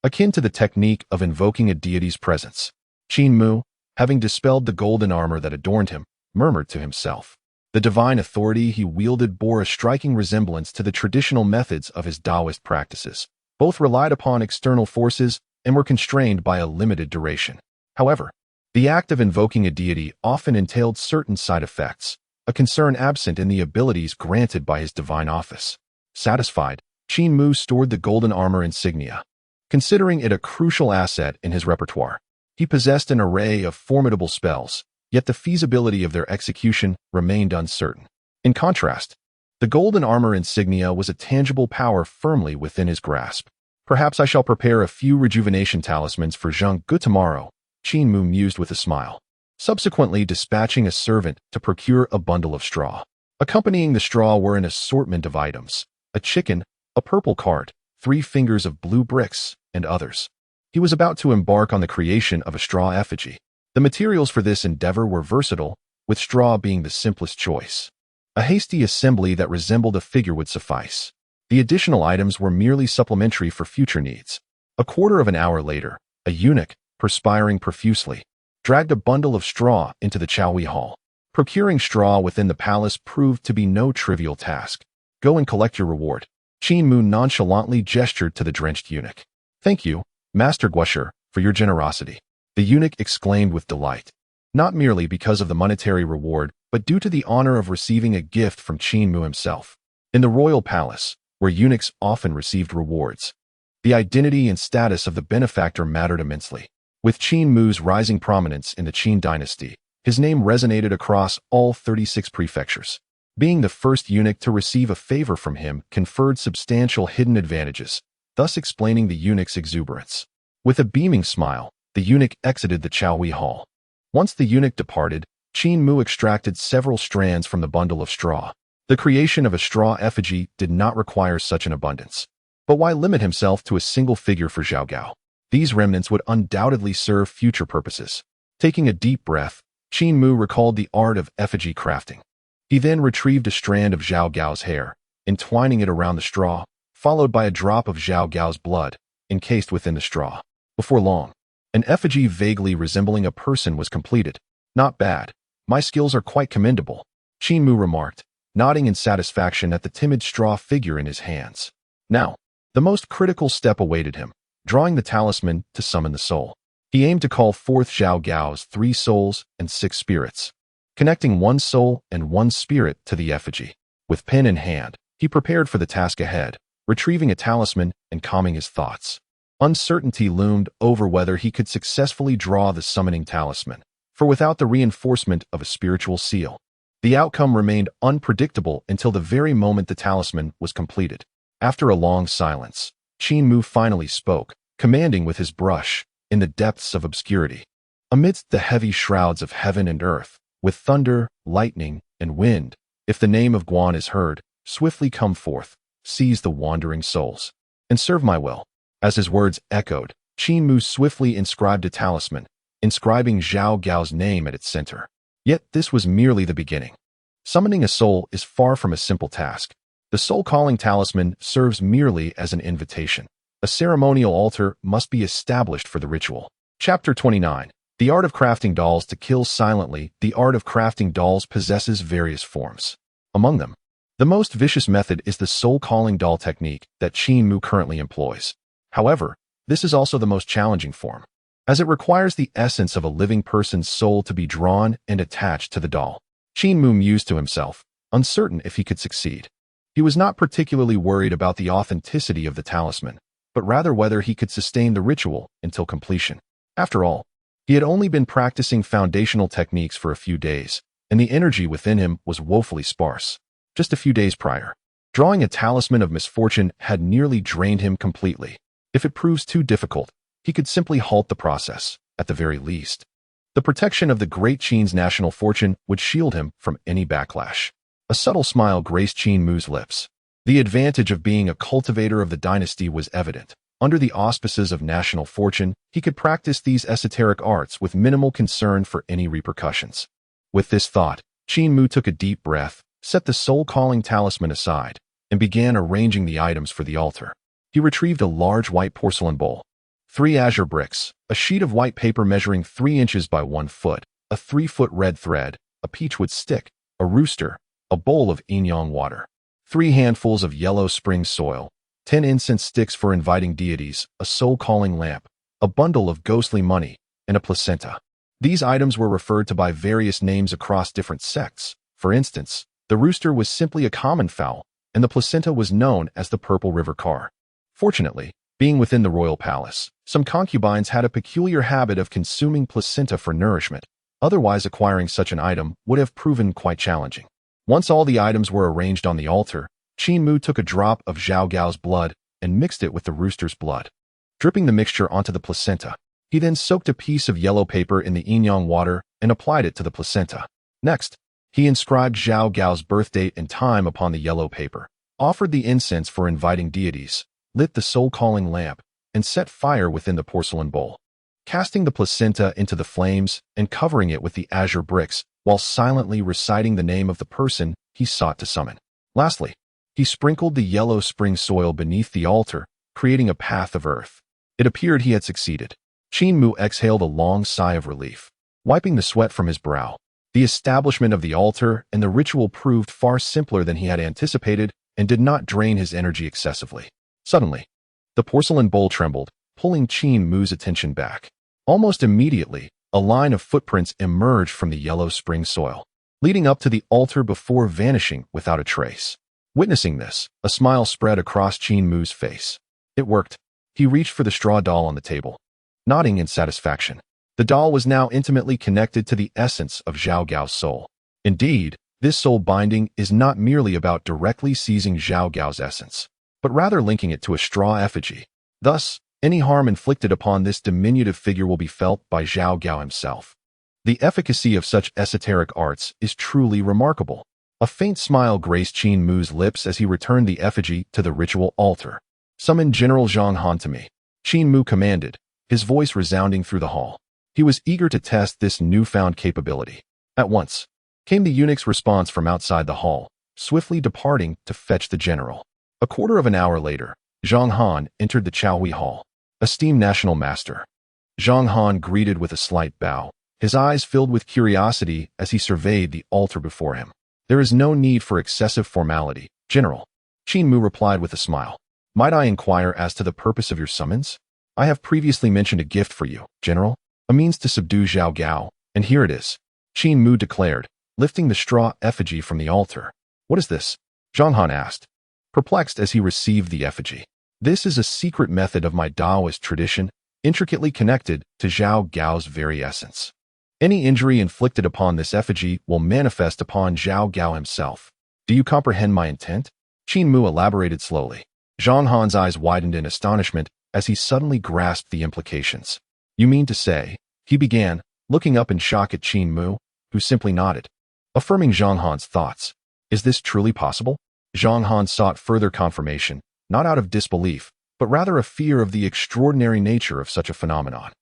akin to the technique of invoking a deity's presence. Qin Mu, having dispelled the golden armor that adorned him, murmured to himself. The divine authority he wielded bore a striking resemblance to the traditional methods of his Daoist practices. Both relied upon external forces and were constrained by a limited duration. However, the act of invoking a deity often entailed certain side effects, a concern absent in the abilities granted by his divine office. Satisfied, Qin Mu stored the golden armor insignia, considering it a crucial asset in his repertoire. He possessed an array of formidable spells, yet the feasibility of their execution remained uncertain. In contrast, the golden armor insignia was a tangible power firmly within his grasp. Perhaps I shall prepare a few rejuvenation talismans for Zhang Gu tomorrow, Qin Mu mused with a smile, subsequently dispatching a servant to procure a bundle of straw. Accompanying the straw were an assortment of items: a chicken, a purple cart, 3 fingers of blue bricks, and others. He was about to embark on the creation of a straw effigy. The materials for this endeavor were versatile, with straw being the simplest choice. A hasty assembly that resembled a figure would suffice. The additional items were merely supplementary for future needs. A quarter of an hour later, a eunuch, perspiring profusely, dragged a bundle of straw into the Chaohui Hall. Procuring straw within the palace proved to be no trivial task. Go and collect your reward. Qin Mu nonchalantly gestured to the drenched eunuch. Thank you, Master Guosher, for your generosity. The eunuch exclaimed with delight, not merely because of the monetary reward, but due to the honor of receiving a gift from Qin Mu himself. In the royal palace, where eunuchs often received rewards, The identity and status of the benefactor mattered immensely. With Qin Mu's rising prominence in the Qin Dynasty, his name resonated across all 36 prefectures. Being the first eunuch to receive a favor from him conferred substantial hidden advantages, thus explaining the eunuch's exuberance. With a beaming smile, the eunuch exited the Chaohui Hall. Once the eunuch departed, Qin Mu extracted several strands from the bundle of straw. The creation of a straw effigy did not require such an abundance. But why limit himself to a single figure for Zhao Gao? These remnants would undoubtedly serve future purposes. Taking a deep breath, Qin Mu recalled the art of effigy crafting. He then retrieved a strand of Zhao Gao's hair, entwining it around the straw, followed by a drop of Zhao Gao's blood, encased within the straw. Before long, an effigy vaguely resembling a person was completed. Not bad. My skills are quite commendable, Qin Mu remarked, nodding in satisfaction at the timid straw figure in his hands. Now, the most critical step awaited him, drawing the talisman to summon the soul. He aimed to call forth Zhao Gao's 3 souls and 6 spirits, connecting 1 soul and 1 spirit to the effigy. With pen in hand, he prepared for the task ahead, retrieving a talisman and calming his thoughts. Uncertainty loomed over whether he could successfully draw the summoning talisman, for without the reinforcement of a spiritual seal, the outcome remained unpredictable until the very moment the talisman was completed. After a long silence, Qin Mu finally spoke, commanding with his brush, in the depths of obscurity. Amidst the heavy shrouds of heaven and earth, with thunder, lightning, and wind, if the name of Guan is heard, swiftly come forth, seize the wandering souls, and serve my will. As his words echoed, Qin Mu swiftly inscribed a talisman, inscribing Zhao Gao's name at its center. Yet this was merely the beginning. Summoning a soul is far from a simple task. The soul-calling talisman serves merely as an invitation. A ceremonial altar must be established for the ritual. Chapter 29. The Art of Crafting Dolls to Kill Silently. The art of crafting dolls possesses various forms. Among them, the most vicious method is the soul-calling doll technique that Qin Mu currently employs. However, this is also the most challenging form, as it requires the essence of a living person's soul to be drawn and attached to the doll. Qin Mu mused to himself, uncertain if he could succeed. He was not particularly worried about the authenticity of the talisman, but rather whether he could sustain the ritual until completion. After all, he had only been practicing foundational techniques for a few days, and the energy within him was woefully sparse. Just a few days prior, drawing a talisman of misfortune had nearly drained him completely. If it proves too difficult, he could simply halt the process, at the very least. The protection of the great Qin's national fortune would shield him from any backlash. A subtle smile graced Qin Mu's lips. The advantage of being a cultivator of the dynasty was evident. Under the auspices of national fortune, he could practice these esoteric arts with minimal concern for any repercussions. With this thought, Qin Mu took a deep breath, set the soul-calling talisman aside, and began arranging the items for the altar. He retrieved a large white porcelain bowl, 3 azure bricks, a sheet of white paper measuring 3 inches by 1 foot, a 3-foot red thread, a peachwood stick, a rooster, a bowl of yin-yang water, 3 handfuls of yellow spring soil, 10 incense sticks for inviting deities, a soul-calling lamp, a bundle of ghostly money, and a placenta. These items were referred to by various names across different sects. For instance, the rooster was simply a common fowl, and the placenta was known as the Purple River Car. Fortunately, being within the royal palace, some concubines had a peculiar habit of consuming placenta for nourishment. Otherwise, acquiring such an item would have proven quite challenging. Once all the items were arranged on the altar, Qin Mu took a drop of Zhao Gao's blood and mixed it with the rooster's blood. Dripping the mixture onto the placenta, he then soaked a piece of yellow paper in the yin-yang water and applied it to the placenta. Next, he inscribed Zhao Gao's birth date and time upon the yellow paper, offered the incense for inviting deities, lit the soul-calling lamp, and set fire within the porcelain bowl, casting the placenta into the flames and covering it with the azure bricks while silently reciting the name of the person he sought to summon. Lastly, he sprinkled the yellow spring soil beneath the altar, creating a path of earth. It appeared he had succeeded. Qin Mu exhaled a long sigh of relief, wiping the sweat from his brow. The establishment of the altar and the ritual proved far simpler than he had anticipated and did not drain his energy excessively. Suddenly, the porcelain bowl trembled, pulling Qin Mu's attention back. Almost immediately, a line of footprints emerged from the yellow spring soil, leading up to the altar before vanishing without a trace. Witnessing this, a smile spread across Qin Mu's face. It worked. He reached for the straw doll on the table, nodding in satisfaction. The doll was now intimately connected to the essence of Zhao Gao's soul. Indeed, this soul binding is not merely about directly seizing Zhao Gao's essence, but rather linking it to a straw effigy. Thus, any harm inflicted upon this diminutive figure will be felt by Zhao Gao himself. The efficacy of such esoteric arts is truly remarkable. A faint smile graced Qin Mu's lips as he returned the effigy to the ritual altar. "Summon General Zhang Han to me," Qin Mu commanded, his voice resounding through the hall. He was eager to test this newfound capability. At once came the eunuch's response from outside the hall, swiftly departing to fetch the general. A quarter of an hour later, Zhang Han entered the Chaohui Hall. "Esteemed National Master." Zhang Han greeted with a slight bow, his eyes filled with curiosity as he surveyed the altar before him. "There is no need for excessive formality, General," Qin Mu replied with a smile. "Might I inquire as to the purpose of your summons? I have previously mentioned a gift for you, General, a means to subdue Zhao Gao, and here it is," Qin Mu declared, lifting the straw effigy from the altar. "What is this?" Zhang Han asked, perplexed as he received the effigy. "This is a secret method of my Daoist tradition, intricately connected to Zhao Gao's very essence. Any injury inflicted upon this effigy will manifest upon Zhao Gao himself. Do you comprehend my intent?" Qin Mu elaborated slowly. Zhang Han's eyes widened in astonishment as he suddenly grasped the implications. "You mean to say," he began, looking up in shock at Qin Mu, who simply nodded, affirming Zhang Han's thoughts. "Is this truly possible?" Zhang Han sought further confirmation, not out of disbelief, but rather a fear of the extraordinary nature of such a phenomenon.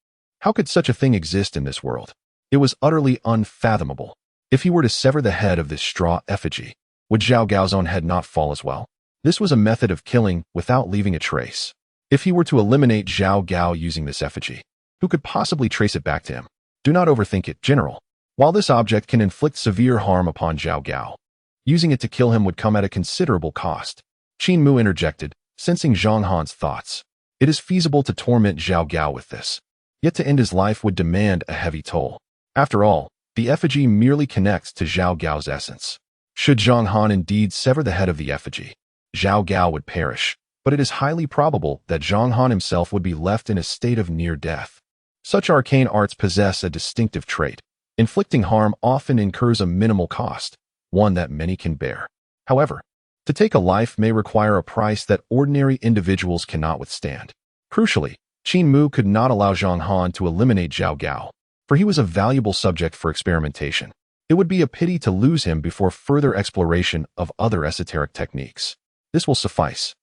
How could such a thing exist in this world? It was utterly unfathomable. If he were to sever the head of this straw effigy, would Zhao Gao's own head not fall as well? This was a method of killing without leaving a trace. If he were to eliminate Zhao Gao using this effigy, who could possibly trace it back to him? Do not overthink it, General. While this object can inflict severe harm upon Zhao Gao, using it to kill him would come at a considerable cost. Qin Mu interjected, sensing Zhang Han's thoughts. It is feasible to torment Zhao Gao with this, yet to end his life would demand a heavy toll. After all, the effigy merely connects to Zhao Gao's essence. Should Zhang Han indeed sever the head of the effigy, Zhao Gao would perish, but it is highly probable that Zhang Han himself would be left in a state of near death. Such arcane arts possess a distinctive trait. Inflicting harm often incurs a minimal cost, one that many can bear. However, to take a life may require a price that ordinary individuals cannot withstand. Crucially, Qin Mu could not allow Zhang Han to eliminate Zhao Gao, for he was a valuable subject for experimentation. It would be a pity to lose him before further exploration of other esoteric techniques. "This will suffice."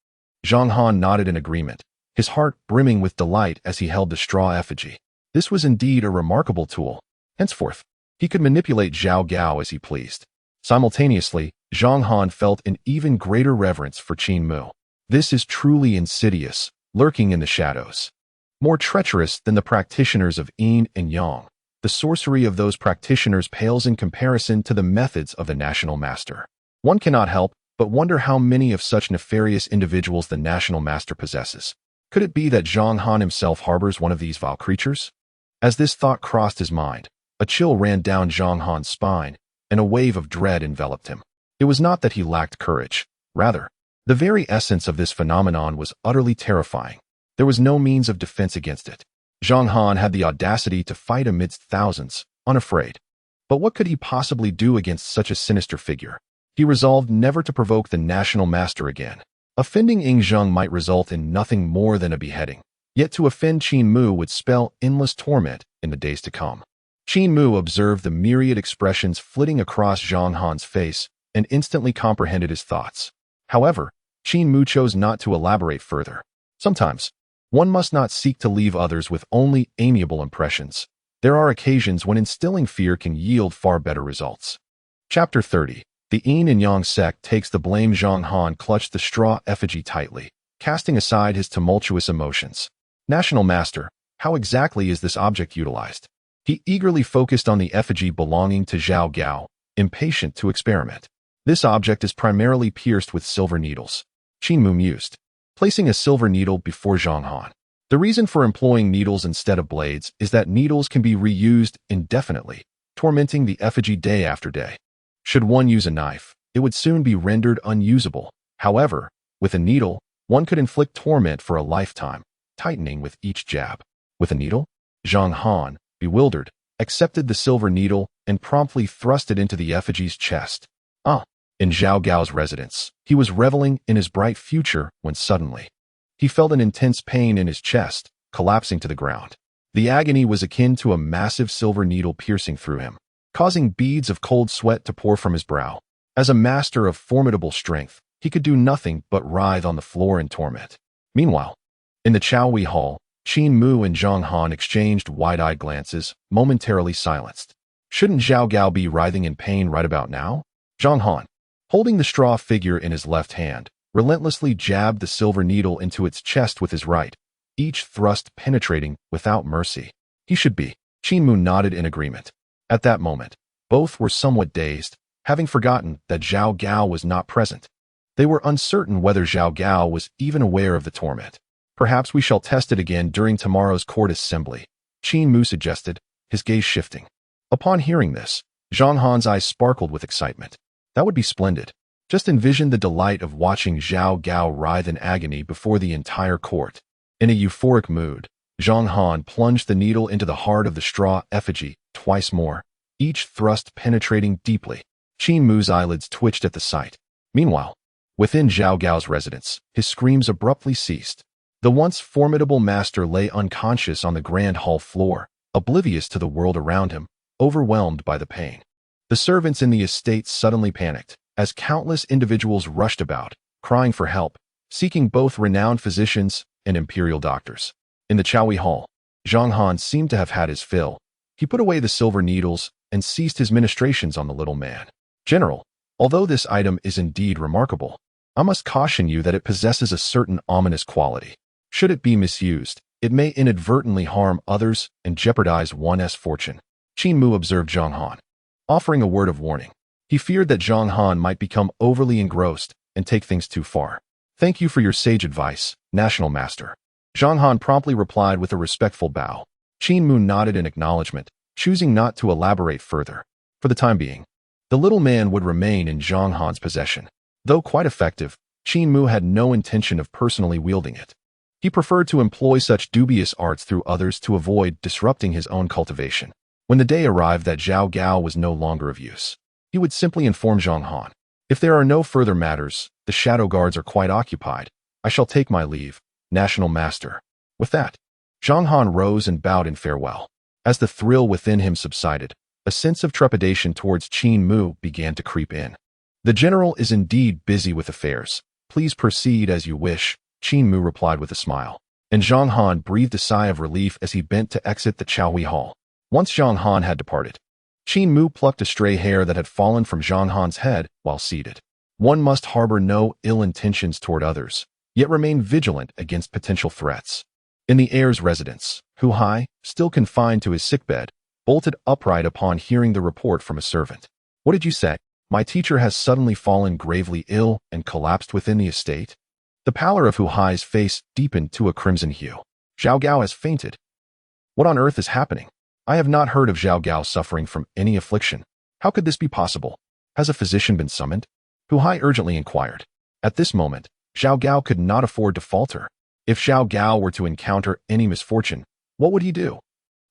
Zhang Han nodded in agreement, his heart brimming with delight as he held the straw effigy. This was indeed a remarkable tool. Henceforth, he could manipulate Zhao Gao as he pleased. Simultaneously, Zhang Han felt an even greater reverence for Qin Mu. This is truly insidious, lurking in the shadows. More treacherous than the practitioners of yin and yang, the sorcery of those practitioners pales in comparison to the methods of the national master. One cannot help but wonder how many of such nefarious individuals the national master possesses. Could it be that Zhang Han himself harbors one of these vile creatures? As this thought crossed his mind, a chill ran down Zhang Han's spine, and a wave of dread enveloped him. It was not that he lacked courage. Rather, the very essence of this phenomenon was utterly terrifying. There was no means of defense against it. Zhang Han had the audacity to fight amidst thousands, unafraid. But what could he possibly do against such a sinister figure? He resolved never to provoke the national master again. Offending Ying Zheng might result in nothing more than a beheading. Yet to offend Qin Mu would spell endless torment in the days to come. Qin Mu observed the myriad expressions flitting across Zhang Han's face and instantly comprehended his thoughts. However, Qin Mu chose not to elaborate further. Sometimes, one must not seek to leave others with only amiable impressions. There are occasions when instilling fear can yield far better results. Chapter 30. The Yin and Yang sect takes the blame. Zhang Han clutched the straw effigy tightly, casting aside his tumultuous emotions. National Master, how exactly is this object utilized? He eagerly focused on the effigy belonging to Zhao Gao, impatient to experiment. This object is primarily pierced with silver needles. Qin Mu mused, placing a silver needle before Zhang Han. The reason for employing needles instead of blades is that needles can be reused indefinitely, tormenting the effigy day after day. Should one use a knife, it would soon be rendered unusable. However, with a needle, one could inflict torment for a lifetime. tightening with each jab. With a needle, Zhang Han, bewildered, accepted the silver needle and promptly thrust it into the effigy's chest. In Zhao Gao's residence, he was reveling in his bright future when suddenly, he felt an intense pain in his chest, collapsing to the ground. The agony was akin to a massive silver needle piercing through him, causing beads of cold sweat to pour from his brow. As a master of formidable strength, he could do nothing but writhe on the floor in torment. Meanwhile, in the Chaowei Hall, Qin Mu and Zhang Han exchanged wide-eyed glances, momentarily silenced. Shouldn't Zhao Gao be writhing in pain right about now? Zhang Han, holding the straw figure in his left hand, relentlessly jabbed the silver needle into its chest with his right, each thrust penetrating without mercy. He should be. Qin Mu nodded in agreement. At that moment, both were somewhat dazed, having forgotten that Zhao Gao was not present. They were uncertain whether Zhao Gao was even aware of the torment. Perhaps we shall test it again during tomorrow's court assembly, Qin Mu suggested, his gaze shifting. Upon hearing this, Zhang Han's eyes sparkled with excitement. That would be splendid. Just envision the delight of watching Zhao Gao writhe in agony before the entire court. In a euphoric mood, Zhang Han plunged the needle into the heart of the straw effigy twice more, each thrust penetrating deeply. Qin Mu's eyelids twitched at the sight. Meanwhile, within Zhao Gao's residence, his screams abruptly ceased. The once formidable master lay unconscious on the grand hall floor, oblivious to the world around him, overwhelmed by the pain. The servants in the estate suddenly panicked, as countless individuals rushed about, crying for help, seeking both renowned physicians and imperial doctors. In the Chaowei Hall, Zhang Han seemed to have had his fill. He put away the silver needles and ceased his ministrations on the little man. General, although this item is indeed remarkable, I must caution you that it possesses a certain ominous quality. Should it be misused, it may inadvertently harm others and jeopardize one's fortune. Qin Mu observed Zhang Han, offering a word of warning. He feared that Zhang Han might become overly engrossed and take things too far. Thank you for your sage advice, National Master. Zhang Han promptly replied with a respectful bow. Qin Mu nodded in acknowledgement, choosing not to elaborate further. For the time being, the little man would remain in Zhang Han's possession. Though quite effective, Qin Mu had no intention of personally wielding it. He preferred to employ such dubious arts through others to avoid disrupting his own cultivation. When the day arrived that Zhao Gao was no longer of use, he would simply inform Zhang Han. If there are no further matters, the shadow guards are quite occupied. I shall take my leave, National Master. With that, Zhang Han rose and bowed in farewell. As the thrill within him subsided, a sense of trepidation towards Qin Mu began to creep in. The general is indeed busy with affairs. Please proceed as you wish, Qin Mu replied with a smile. And Zhang Han breathed a sigh of relief as he bent to exit the Chaowei Hall. Once Zhang Han had departed, Qin Mu plucked a stray hair that had fallen from Zhang Han's head while seated. One must harbor no ill intentions toward others, yet remain vigilant against potential threats. In the heir's residence, Hu Hai, still confined to his sickbed, bolted upright upon hearing the report from a servant. What did you say? My teacher has suddenly fallen gravely ill and collapsed within the estate? The pallor of Hu Hai's face deepened to a crimson hue. Zhao Gao has fainted. What on earth is happening? I have not heard of Zhao Gao suffering from any affliction. How could this be possible? Has a physician been summoned? Hu Hai urgently inquired. At this moment, Zhao Gao could not afford to falter. If Zhao Gao were to encounter any misfortune, what would he do?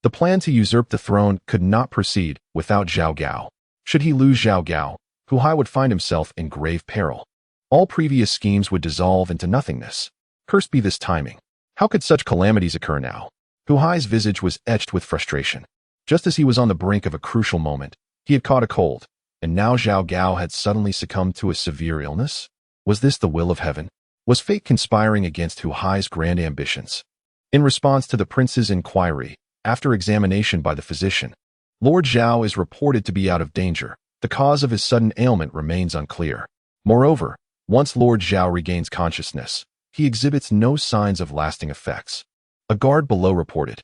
The plan to usurp the throne could not proceed without Zhao Gao. Should he lose Zhao Gao, Hu Hai would find himself in grave peril. All previous schemes would dissolve into nothingness. Cursed be this timing. How could such calamities occur now? Hu Hai's visage was etched with frustration. Just as he was on the brink of a crucial moment, he had caught a cold, and now Zhao Gao had suddenly succumbed to a severe illness? Was this the will of heaven? Was fate conspiring against Hu Hai's grand ambitions? In response to the prince's inquiry, after examination by the physician, Lord Zhao is reported to be out of danger. The cause of his sudden ailment remains unclear. Moreover, once Lord Zhao regains consciousness, he exhibits no signs of lasting effects. A guard below reported,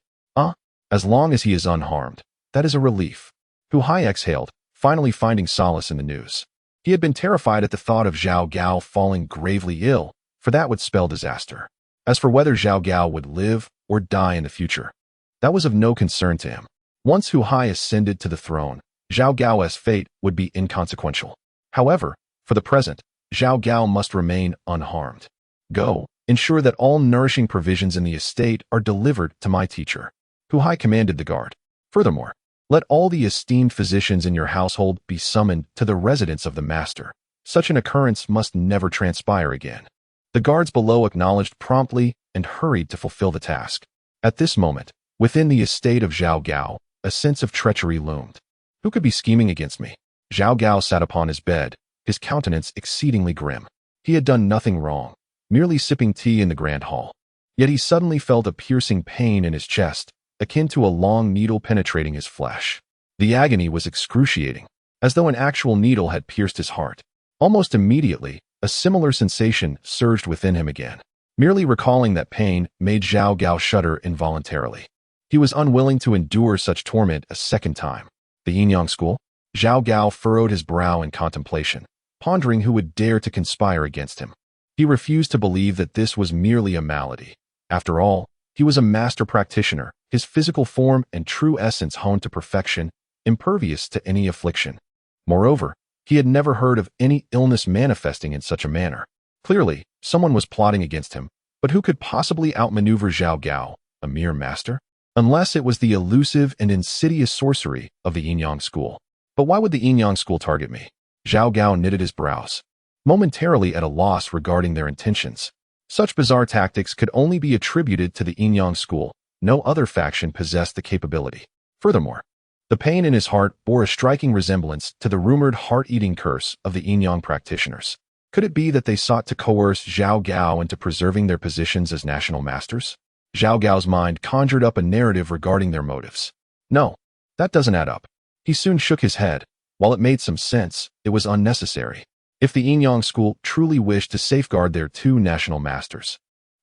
as long as he is unharmed, that is a relief. Hu Hai exhaled, finally finding solace in the news. He had been terrified at the thought of Zhao Gao falling gravely ill, for that would spell disaster. As for whether Zhao Gao would live or die in the future, that was of no concern to him. Once Hu Hai ascended to the throne, Zhao Gao's fate would be inconsequential. However, for the present, Zhao Gao must remain unharmed. Go, Ensure that all nourishing provisions in the estate are delivered to my teacher, who high commanded the guard. Furthermore, let all the esteemed physicians in your household be summoned to the residence of the master. Such an occurrence must never transpire again. The guards below acknowledged promptly and hurried to fulfill the task. At this moment, within the estate of Zhao Gao, a sense of treachery loomed. Who could be scheming against me? Zhao Gao sat upon his bed, his countenance exceedingly grim. He had done nothing wrong, merely sipping tea in the grand hall. Yet he suddenly felt a piercing pain in his chest, akin to a long needle penetrating his flesh. The agony was excruciating, as though an actual needle had pierced his heart. Almost immediately, a similar sensation surged within him again. Merely recalling that pain made Zhao Gao shudder involuntarily. He was unwilling to endure such torment a second time. The yin-yang school? Zhao Gao furrowed his brow in contemplation, pondering who would dare to conspire against him. He refused to believe that this was merely a malady. After all, he was a master practitioner, his physical form and true essence honed to perfection, impervious to any affliction. Moreover, he had never heard of any illness manifesting in such a manner. Clearly, someone was plotting against him, but who could possibly outmaneuver Zhao Gao, a mere master? Unless it was the elusive and insidious sorcery of the yin-yang school. But why would the yin-yang school target me? Zhao Gao knitted his brows, momentarily at a loss regarding their intentions. Such bizarre tactics could only be attributed to the yin-yang school. No other faction possessed the capability. Furthermore, the pain in his heart bore a striking resemblance to the rumored heart-eating curse of the yin-yang practitioners. Could it be that they sought to coerce Zhao Gao into preserving their positions as national masters? Zhao Gao's mind conjured up a narrative regarding their motives. No, that doesn't add up. He soon shook his head. While it made some sense, it was unnecessary. If the yin-yang school truly wished to safeguard their two national masters,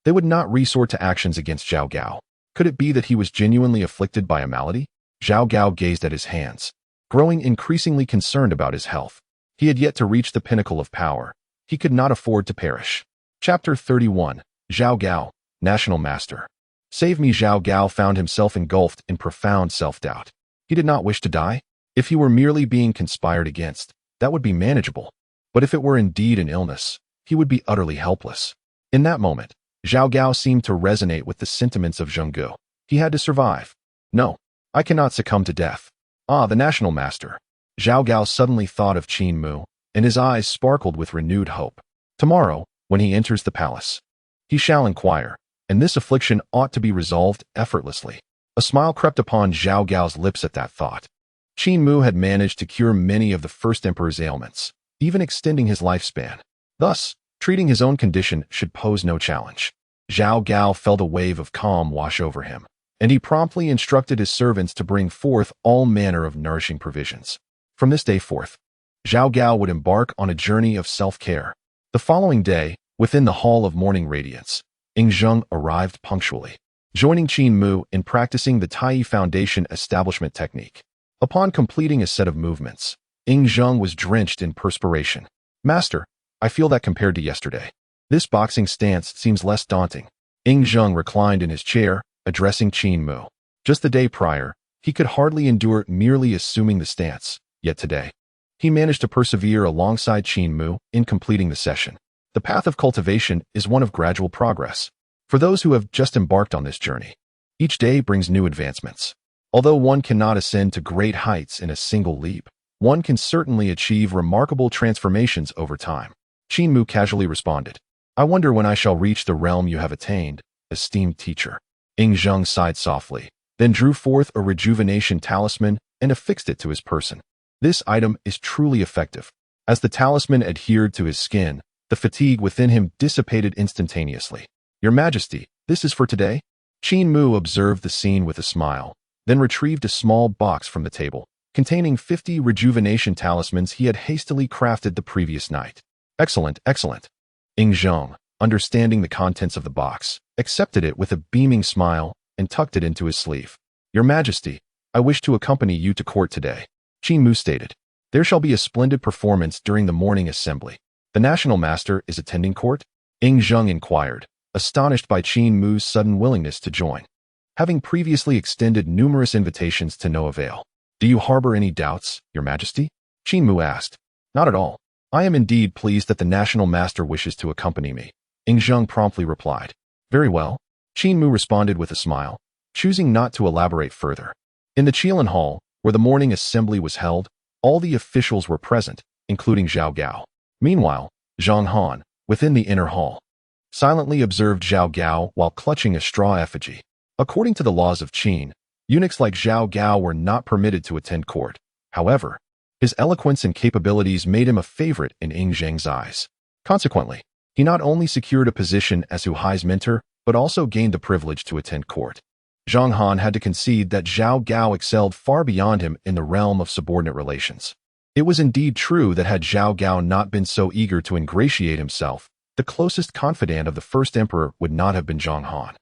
they would not resort to actions against Zhao Gao. Could it be that he was genuinely afflicted by a malady? Zhao Gao gazed at his hands, growing increasingly concerned about his health. He had yet to reach the pinnacle of power. He could not afford to perish. Chapter 31. Zhao Gao, National Master. Save me. Zhao Gao found himself engulfed in profound self-doubt. He did not wish to die. If he were merely being conspired against, that would be manageable. But if it were indeed an illness, he would be utterly helpless. In that moment, Zhao Gao seemed to resonate with the sentiments of Zhenggu. He had to survive. No, I cannot succumb to death. Ah, the National Master. Zhao Gao suddenly thought of Qin Mu, and his eyes sparkled with renewed hope. Tomorrow, when he enters the palace, he shall inquire, and this affliction ought to be resolved effortlessly. A smile crept upon Zhao Gao's lips at that thought. Qin Mu had managed to cure many of the first emperor's ailments, even extending his lifespan. Thus, treating his own condition should pose no challenge. Zhao Gao felt a wave of calm wash over him, and he promptly instructed his servants to bring forth all manner of nourishing provisions. From this day forth, Zhao Gao would embark on a journey of self-care. The following day, within the Hall of Morning Radiance, Ying Zheng arrived punctually, joining Qin Mu in practicing the Tai Foundation establishment technique. Upon completing a set of movements, Ying Zheng was drenched in perspiration. Master, I feel that compared to yesterday, this boxing stance seems less daunting. Ying Zheng reclined in his chair, addressing Qin Mu. Just the day prior, he could hardly endure merely assuming the stance, yet today, he managed to persevere alongside Qin Mu in completing the session. The path of cultivation is one of gradual progress. For those who have just embarked on this journey, each day brings new advancements. Although one cannot ascend to great heights in a single leap, one can certainly achieve remarkable transformations over time. Qin Mu casually responded, I wonder when I shall reach the realm you have attained, esteemed teacher. Ying Zheng sighed softly, then drew forth a rejuvenation talisman and affixed it to his person. This item is truly effective. As the talisman adhered to his skin, the fatigue within him dissipated instantaneously. Your Majesty, this is for today? Qin Mu observed the scene with a smile, then retrieved a small box from the table, containing 50 rejuvenation talismans he had hastily crafted the previous night. Excellent, excellent. Ying Zheng, understanding the contents of the box, accepted it with a beaming smile and tucked it into his sleeve. Your Majesty, I wish to accompany you to court today. Qin Mu stated. There shall be a splendid performance during the morning assembly. The National Master is attending court? Ying Zheng inquired, astonished by Qin Mu's sudden willingness to join, having previously extended numerous invitations to no avail. Do you harbor any doubts, Your Majesty? Qin Mu asked. Not at all. I am indeed pleased that the National Master wishes to accompany me. Ing Zheng promptly replied. Very well. Qin Mu responded with a smile, choosing not to elaborate further. In the Qilan Hall, where the morning assembly was held, all the officials were present, including Zhao Gao. Meanwhile, Zhang Han, within the inner hall, silently observed Zhao Gao while clutching a straw effigy. According to the laws of Qin, eunuchs like Zhao Gao were not permitted to attend court. However, his eloquence and capabilities made him a favorite in Ing Zheng's eyes. Consequently, he not only secured a position as Hu Hai's mentor, but also gained the privilege to attend court. Zhang Han had to concede that Zhao Gao excelled far beyond him in the realm of subordinate relations. It was indeed true that had Zhao Gao not been so eager to ingratiate himself, the closest confidant of the first emperor would not have been Zhang Han.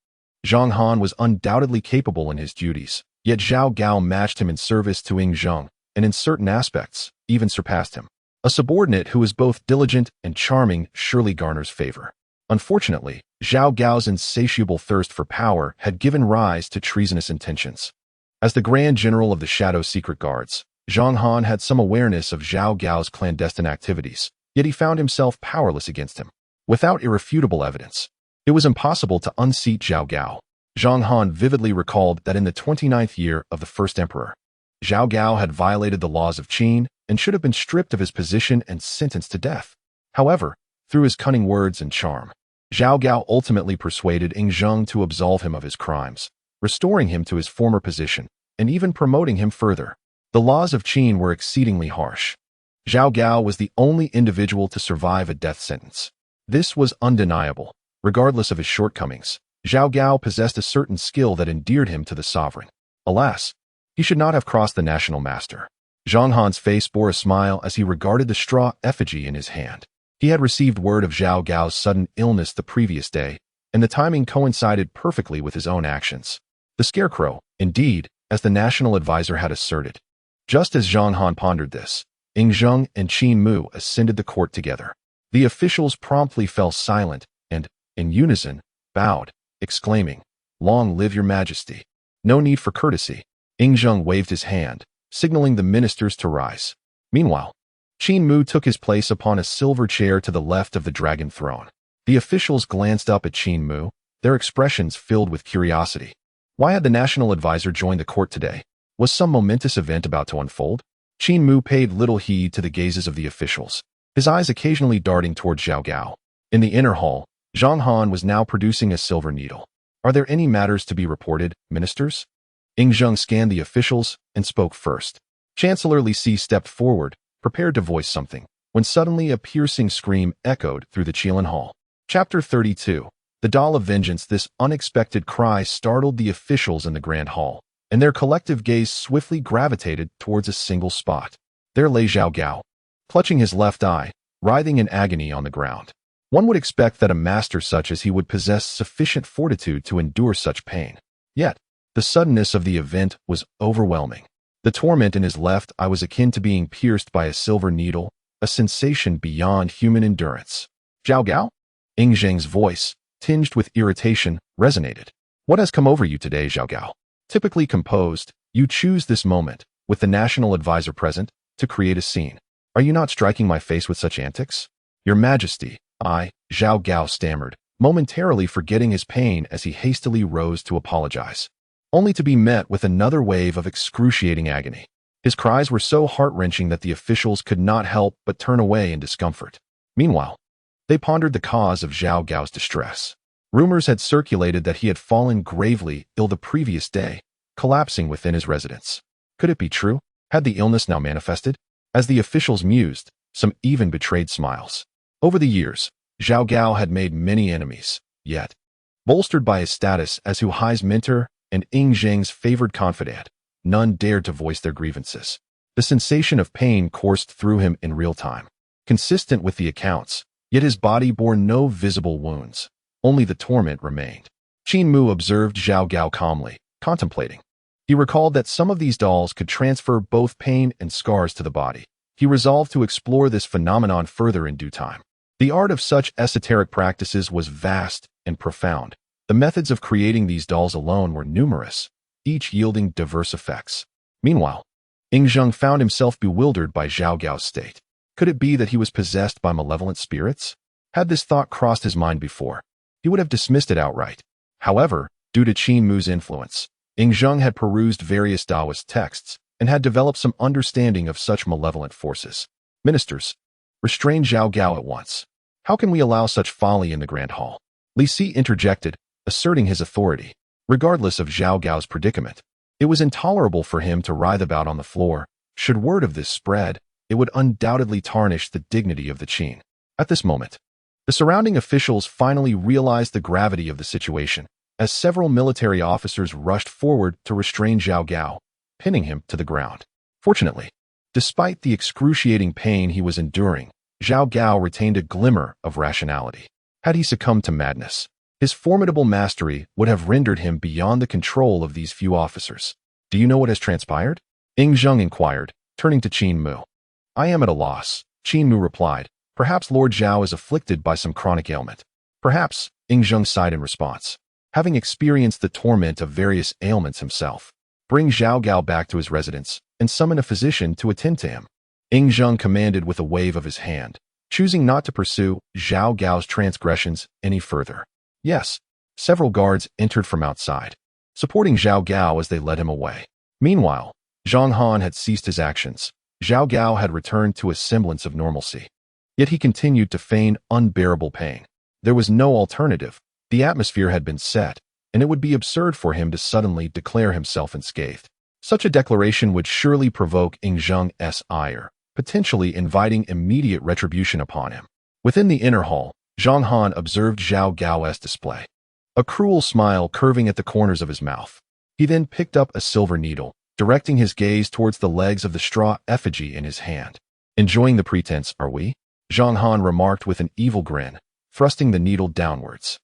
Zhang Han was undoubtedly capable in his duties, yet Zhao Gao matched him in service to Ing Zheng, and in certain aspects, even surpassed him. A subordinate who is both diligent and charming surely garners favor. Unfortunately, Zhao Gao's insatiable thirst for power had given rise to treasonous intentions. As the Grand General of the Shadow Secret Guards, Zhang Han had some awareness of Zhao Gao's clandestine activities, yet he found himself powerless against him. Without irrefutable evidence, it was impossible to unseat Zhao Gao. Zhang Han vividly recalled that in the 29th year of the first emperor, Zhao Gao had violated the laws of Qin and should have been stripped of his position and sentenced to death. However, through his cunning words and charm, Zhao Gao ultimately persuaded Ing Zheng to absolve him of his crimes, restoring him to his former position, and even promoting him further. The laws of Qin were exceedingly harsh. Zhao Gao was the only individual to survive a death sentence. This was undeniable. Regardless of his shortcomings, Zhao Gao possessed a certain skill that endeared him to the sovereign. Alas, he should not have crossed the national master. Zhang Han's face bore a smile as he regarded the straw effigy in his hand. He had received word of Zhao Gao's sudden illness the previous day, and the timing coincided perfectly with his own actions. The scarecrow, indeed, as the national advisor had asserted. Just as Zhang Han pondered this, Ing Zheng and Qin Mu ascended the court together. The officials promptly fell silent and, in unison, bowed, exclaiming, "Long live your majesty." No need for courtesy. Ing Zheng waved his hand, signaling the ministers to rise. Meanwhile, Qin Mu took his place upon a silver chair to the left of the dragon throne. The officials glanced up at Qin Mu, their expressions filled with curiosity. Why had the national advisor joined the court today? Was some momentous event about to unfold? Qin Mu paid little heed to the gazes of the officials, his eyes occasionally darting toward Zhao Gao. In the inner hall, Zhang Han was now producing a silver needle. Are there any matters to be reported, ministers? Ing Zheng scanned the officials and spoke first. Chancellor Li Si stepped forward, prepared to voice something, when suddenly a piercing scream echoed through the Qilan Hall. Chapter 32. The Doll of Vengeance. This unexpected cry startled the officials in the Grand Hall, and their collective gaze swiftly gravitated towards a single spot. There lay Zhao Gao, clutching his left eye, writhing in agony on the ground. One would expect that a master such as he would possess sufficient fortitude to endure such pain. Yet, the suddenness of the event was overwhelming. The torment in his left eye was akin to being pierced by a silver needle, a sensation beyond human endurance. Zhao Gao? Ing Zheng's voice, tinged with irritation, resonated. What has come over you today, Zhao Gao? Typically composed, you choose this moment, with the national advisor present, to create a scene. Are you not striking my face with such antics? Your Majesty, Zhao Gao stammered, momentarily forgetting his pain as he hastily rose to apologize, only to be met with another wave of excruciating agony. His cries were so heart-wrenching that the officials could not help but turn away in discomfort. Meanwhile, they pondered the cause of Zhao Gao's distress. Rumors had circulated that he had fallen gravely ill the previous day, collapsing within his residence. Could it be true? Had the illness now manifested? As the officials mused, some even betrayed smiles. Over the years, Zhao Gao had made many enemies, yet, bolstered by his status as Hu Hai's mentor and Ing Zheng's favored confidant, none dared to voice their grievances. The sensation of pain coursed through him in real time, consistent with the accounts, yet his body bore no visible wounds. Only the torment remained. Qin Mu observed Zhao Gao calmly, contemplating. He recalled that some of these dolls could transfer both pain and scars to the body. He resolved to explore this phenomenon further in due time. The art of such esoteric practices was vast and profound. The methods of creating these dolls alone were numerous, each yielding diverse effects. Meanwhile, Ing Zheng found himself bewildered by Zhao Gao's state. Could it be that he was possessed by malevolent spirits? Had this thought crossed his mind before, he would have dismissed it outright. However, due to Qin Mu's influence, Zheng had perused various Daoist texts and had developed some understanding of such malevolent forces. Ministers, restrain Zhao Gao at once. How can we allow such folly in the Grand Hall? Li Si interjected, asserting his authority. Regardless of Zhao Gao's predicament, it was intolerable for him to writhe about on the floor. Should word of this spread, it would undoubtedly tarnish the dignity of the Qin. At this moment, the surrounding officials finally realized the gravity of the situation, as several military officers rushed forward to restrain Zhao Gao, pinning him to the ground. Fortunately, despite the excruciating pain he was enduring, Zhao Gao retained a glimmer of rationality. Had he succumbed to madness, his formidable mastery would have rendered him beyond the control of these few officers. Do you know what has transpired? Zheng inquired, turning to Qin Mu. I am at a loss, Qin Mu replied. Perhaps Lord Zhao is afflicted by some chronic ailment. Perhaps, Zheng sighed in response. Having experienced the torment of various ailments himself, bring Zhao Gao back to his residence and summon a physician to attend to him. Zheng commanded with a wave of his hand, choosing not to pursue Zhao Gao's transgressions any further. Yes, several guards entered from outside, supporting Zhao Gao as they led him away. Meanwhile, Zhang Han had ceased his actions. Zhao Gao had returned to a semblance of normalcy. Yet he continued to feign unbearable pain. There was no alternative. The atmosphere had been set, and it would be absurd for him to suddenly declare himself unscathed. Such a declaration would surely provoke Zheng's ire, potentially inviting immediate retribution upon him. Within the inner hall, Zhang Han observed Zhao Gao's display, a cruel smile curving at the corners of his mouth. He then picked up a silver needle, directing his gaze towards the legs of the straw effigy in his hand. Enjoying the pretense, are we? Zhang Han remarked with an evil grin, thrusting the needle downwards.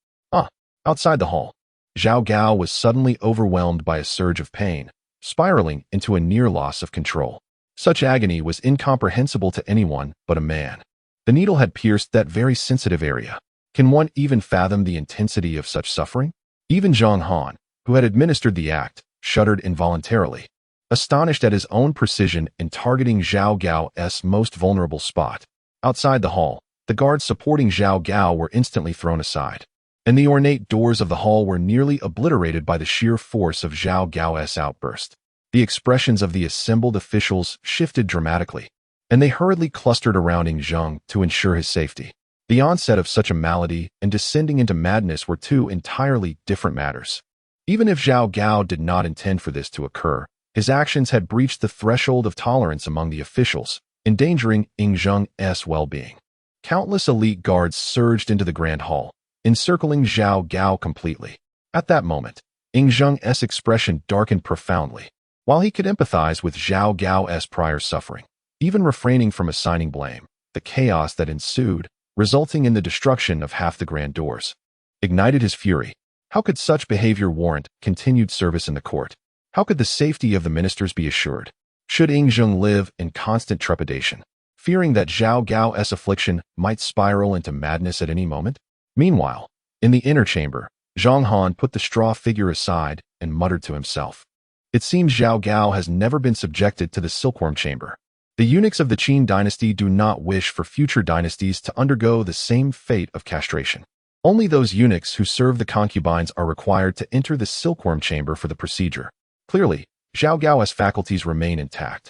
Outside the hall, Zhao Gao was suddenly overwhelmed by a surge of pain, spiraling into a near loss of control. Such agony was incomprehensible to anyone but a man. The needle had pierced that very sensitive area. Can one even fathom the intensity of such suffering? Even Zhang Han, who had administered the act, shuddered involuntarily, astonished at his own precision in targeting Zhao Gao's most vulnerable spot. Outside the hall, the guards supporting Zhao Gao were instantly thrown aside, and the ornate doors of the hall were nearly obliterated by the sheer force of Zhao Gao's outburst. The expressions of the assembled officials shifted dramatically, and they hurriedly clustered around Zheng to ensure his safety. The onset of such a malady and descending into madness were two entirely different matters. Even if Zhao Gao did not intend for this to occur, his actions had breached the threshold of tolerance among the officials, endangering Zheng's well-being. Countless elite guards surged into the Grand Hall, encircling Zhao Gao completely. At that moment, Zheng's expression darkened profoundly. While he could empathize with Zhao Gao's prior suffering, even refraining from assigning blame, the chaos that ensued, resulting in the destruction of half the grand doors, ignited his fury. How could such behavior warrant continued service in the court? How could the safety of the ministers be assured? Should Zheng live in constant trepidation, fearing that Zhao Gao's affliction might spiral into madness at any moment? Meanwhile, in the inner chamber, Zhang Han put the straw figure aside and muttered to himself. It seems Zhao Gao has never been subjected to the silkworm chamber. The eunuchs of the Qin Dynasty do not wish for future dynasties to undergo the same fate of castration. Only those eunuchs who serve the concubines are required to enter the silkworm chamber for the procedure. Clearly, Zhao Gao's faculties remain intact.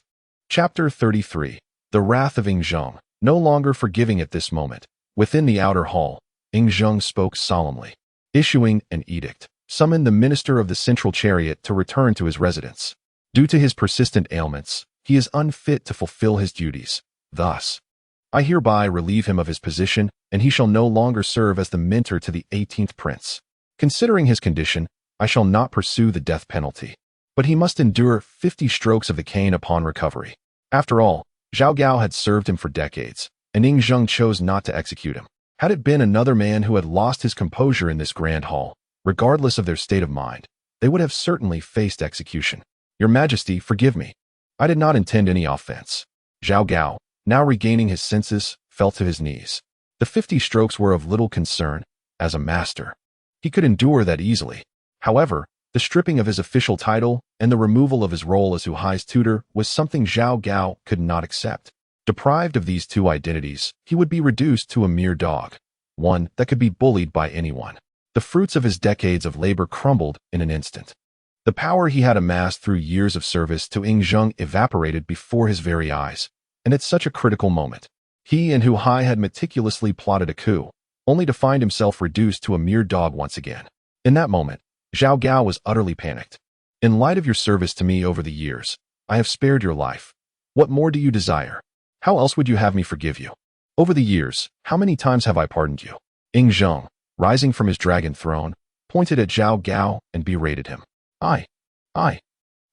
Chapter 33. The Wrath of Zheng. No longer forgiving at this moment, within the outer hall, Zheng spoke solemnly, issuing an edict, summoned the minister of the central chariot to return to his residence. Due to his persistent ailments, he is unfit to fulfill his duties. Thus, I hereby relieve him of his position, and he shall no longer serve as the mentor to the 18th prince. Considering his condition, I shall not pursue the death penalty, but he must endure 50 strokes of the cane upon recovery. After all, Zhao Gao had served him for decades, and Zheng chose not to execute him. Had it been another man who had lost his composure in this grand hall, regardless of their state of mind, they would have certainly faced execution. Your Majesty, forgive me. I did not intend any offense. Zhao Gao, now regaining his senses, fell to his knees. The 50 strokes were of little concern. As a master, he could endure that easily. However, the stripping of his official title and the removal of his role as Huai's tutor was something Zhao Gao could not accept. Deprived of these two identities, he would be reduced to a mere dog. one that could be bullied by anyone. The fruits of his decades of labor crumbled in an instant. The power he had amassed through years of service to Zheng evaporated before his very eyes, and at such a critical moment. He and Hu Hai had meticulously plotted a coup, only to find himself reduced to a mere dog once again. In that moment, Zhao Gao was utterly panicked. In light of your service to me over the years, I have spared your life. What more do you desire? How else would you have me forgive you? Over the years, how many times have I pardoned you? Zheng, rising from his dragon throne, pointed at Zhao Gao and berated him. I.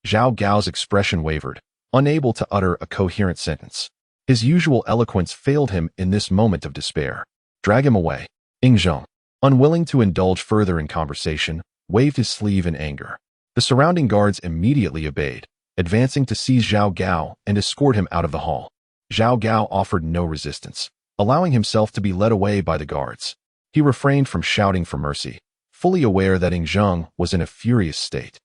Zhao Gao's expression wavered, unable to utter a coherent sentence. His usual eloquence failed him in this moment of despair. Drag him away. Zheng, unwilling to indulge further in conversation, waved his sleeve in anger. The surrounding guards immediately obeyed, advancing to seize Zhao Gao and escort him out of the hall. Zhao Gao offered no resistance, allowing himself to be led away by the guards. He refrained from shouting for mercy, fully aware that Zheng was in a furious state.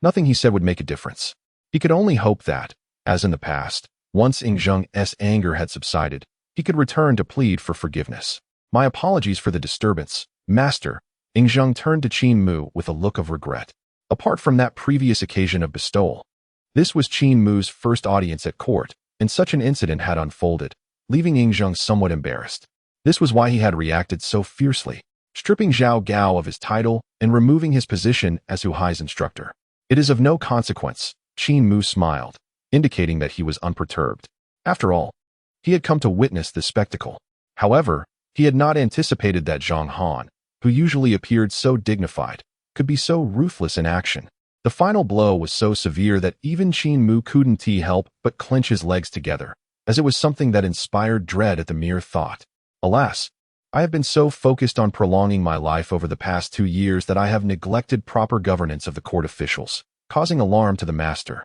Nothing he said would make a difference. He could only hope that, as in the past, once Zheng's anger had subsided, he could return to plead for forgiveness. My apologies for the disturbance, Master. Zheng turned to Qin Mu with a look of regret. Apart from that previous occasion of bestowal, this was Qin Mu's first audience at court, and such an incident had unfolded, leaving Zheng somewhat embarrassed. This was why he had reacted so fiercely, stripping Zhao Gao of his title and removing his position as Hu Hai's instructor. It is of no consequence, Qin Mu smiled, indicating that he was unperturbed. After all, he had come to witness this spectacle. However, he had not anticipated that Zhang Han, who usually appeared so dignified, could be so ruthless in action. The final blow was so severe that even Qin Mu couldn't help but clench his legs together, as it was something that inspired dread at the mere thought. Alas, I have been so focused on prolonging my life over the past 2 years that I have neglected proper governance of the court officials, causing alarm to the master.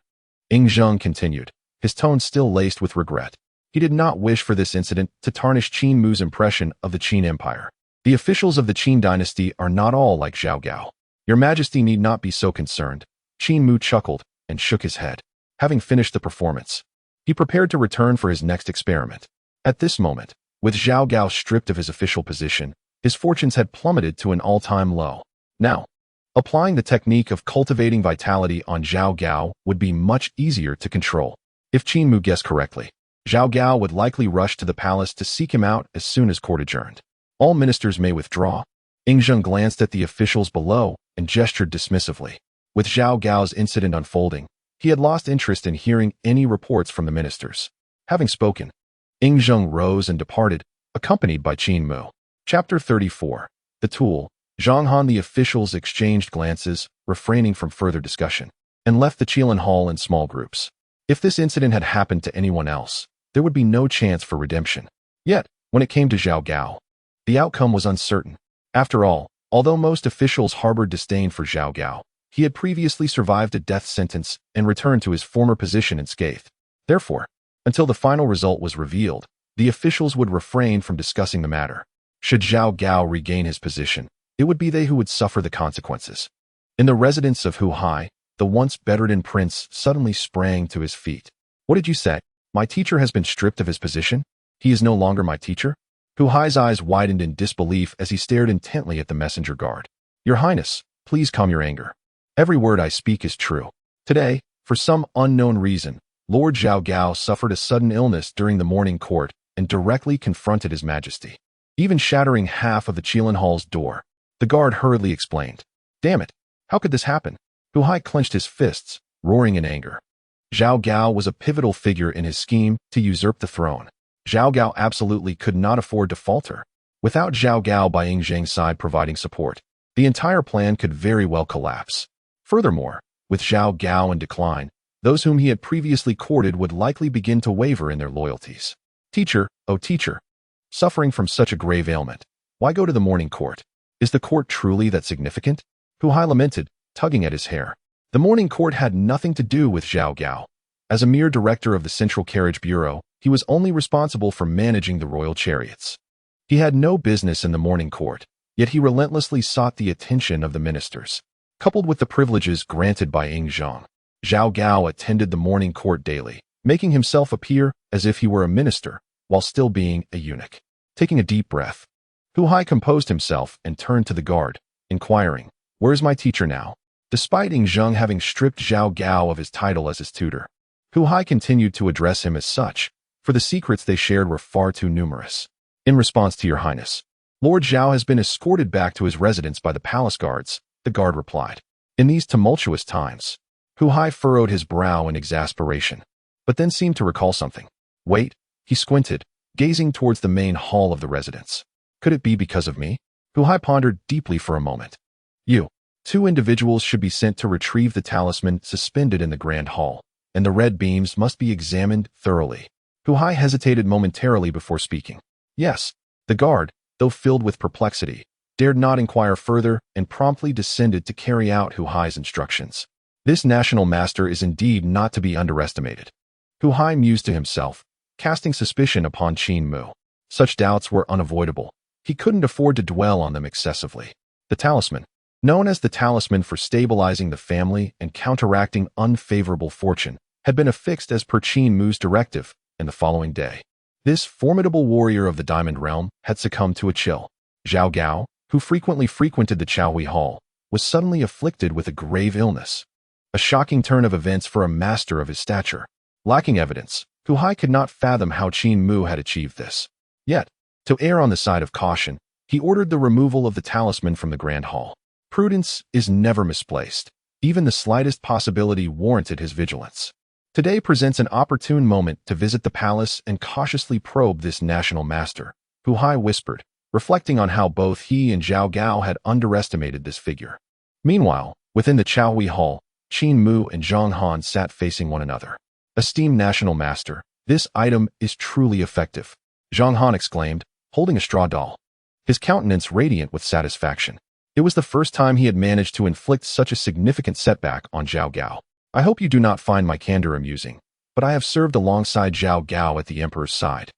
Zheng continued, his tone still laced with regret. He did not wish for this incident to tarnish Qin Mu's impression of the Qin Empire. The officials of the Qin Dynasty are not all like Zhao Gao. Your Majesty need not be so concerned. Qin Mu chuckled and shook his head. Having finished the performance, he prepared to return for his next experiment. At this moment, with Zhao Gao stripped of his official position, his fortunes had plummeted to an all-time low. Now, applying the technique of cultivating vitality on Zhao Gao would be much easier to control. If Qin Mu guessed correctly, Zhao Gao would likely rush to the palace to seek him out as soon as court adjourned. All ministers may withdraw. Zheng glanced at the officials below and gestured dismissively. With Zhao Gao's incident unfolding, he had lost interest in hearing any reports from the ministers. Having spoken, Zheng rose and departed, accompanied by Qin Mu. Chapter 34. The Tool. Zhang Han. The officials exchanged glances, refraining from further discussion, and left the Qilin Hall in small groups. If this incident had happened to anyone else, there would be no chance for redemption. Yet, when it came to Zhao Gao, the outcome was uncertain. After all, although most officials harbored disdain for Zhao Gao, he had previously survived a death sentence and returned to his former position unscathed. Therefore, until the final result was revealed, the officials would refrain from discussing the matter. Should Zhao Gao regain his position, it would be they who would suffer the consequences. In the residence of Hu Hai, the once bedridden prince suddenly sprang to his feet. What did you say? My teacher has been stripped of his position? He is no longer my teacher? Hu Hai's eyes widened in disbelief as he stared intently at the messenger guard. Your Highness, please calm your anger. Every word I speak is true. Today, for some unknown reason, Lord Zhao Gao suffered a sudden illness during the morning court and directly confronted His Majesty, even shattering half of the Qilin Hall's door. The guard hurriedly explained. Damn it, how could this happen? Hu Hai clenched his fists, roaring in anger. Zhao Gao was a pivotal figure in his scheme to usurp the throne. Zhao Gao absolutely could not afford to falter. Without Zhao Gao by Zheng's side providing support, the entire plan could very well collapse. Furthermore, with Zhao Gao in decline, those whom he had previously courted would likely begin to waver in their loyalties. Teacher, oh teacher, suffering from such a grave ailment, why go to the morning court? Is the court truly that significant? Hu Hai lamented, tugging at his hair. The morning court had nothing to do with Zhao Gao. As a mere director of the Central Carriage Bureau, he was only responsible for managing the royal chariots. He had no business in the morning court, yet he relentlessly sought the attention of the ministers. Coupled with the privileges granted by Zheng, Zhao Gao attended the morning court daily, making himself appear as if he were a minister, while still being a eunuch. Taking a deep breath, Hu Hai composed himself and turned to the guard, inquiring, "Where's my teacher now?" Despite Ing Zheng having stripped Zhao Gao of his title as his tutor, Hu Hai continued to address him as such, for the secrets they shared were far too numerous. "In response to your highness, Lord Zhao has been escorted back to his residence by the palace guards," the guard replied. In these tumultuous times, Hu Hai furrowed his brow in exasperation, but then seemed to recall something. Wait, he squinted, gazing towards the main hall of the residence. Could it be because of me? Hu Hai pondered deeply for a moment. Two individuals should be sent to retrieve the talisman suspended in the grand hall, and the red beams must be examined thoroughly. Hu Hai hesitated momentarily before speaking. Yes, the guard, though filled with perplexity, dared not inquire further and promptly descended to carry out Hu Hai's instructions. This national master is indeed not to be underestimated. Hu Hai mused to himself, casting suspicion upon Qin Mu. Such doubts were unavoidable. He couldn't afford to dwell on them excessively. The talisman, known as the talisman for stabilizing the family and counteracting unfavorable fortune, had been affixed as per Qin Mu's directive, and the following day, this formidable warrior of the Diamond Realm had succumbed to a chill. Zhao Gao, who frequently frequented the Chaohui Hall, was suddenly afflicted with a grave illness. A shocking turn of events for a master of his stature. Lacking evidence, Hu Hai could not fathom how Qin Mu had achieved this. Yet, to err on the side of caution, he ordered the removal of the talisman from the Grand Hall. Prudence is never misplaced. Even the slightest possibility warranted his vigilance. Today presents an opportune moment to visit the palace and cautiously probe this national master, Hu Hai whispered, reflecting on how both he and Zhao Gao had underestimated this figure. Meanwhile, within the Chaohui Hall, Qin Mu and Zhang Han sat facing one another. "Esteemed national master, this item is truly effective," Zhang Han exclaimed, holding a straw doll, his countenance radiant with satisfaction. It was the first time he had managed to inflict such a significant setback on Zhao Gao. "I hope you do not find my candor amusing, but I have served alongside Zhao Gao at the emperor's side,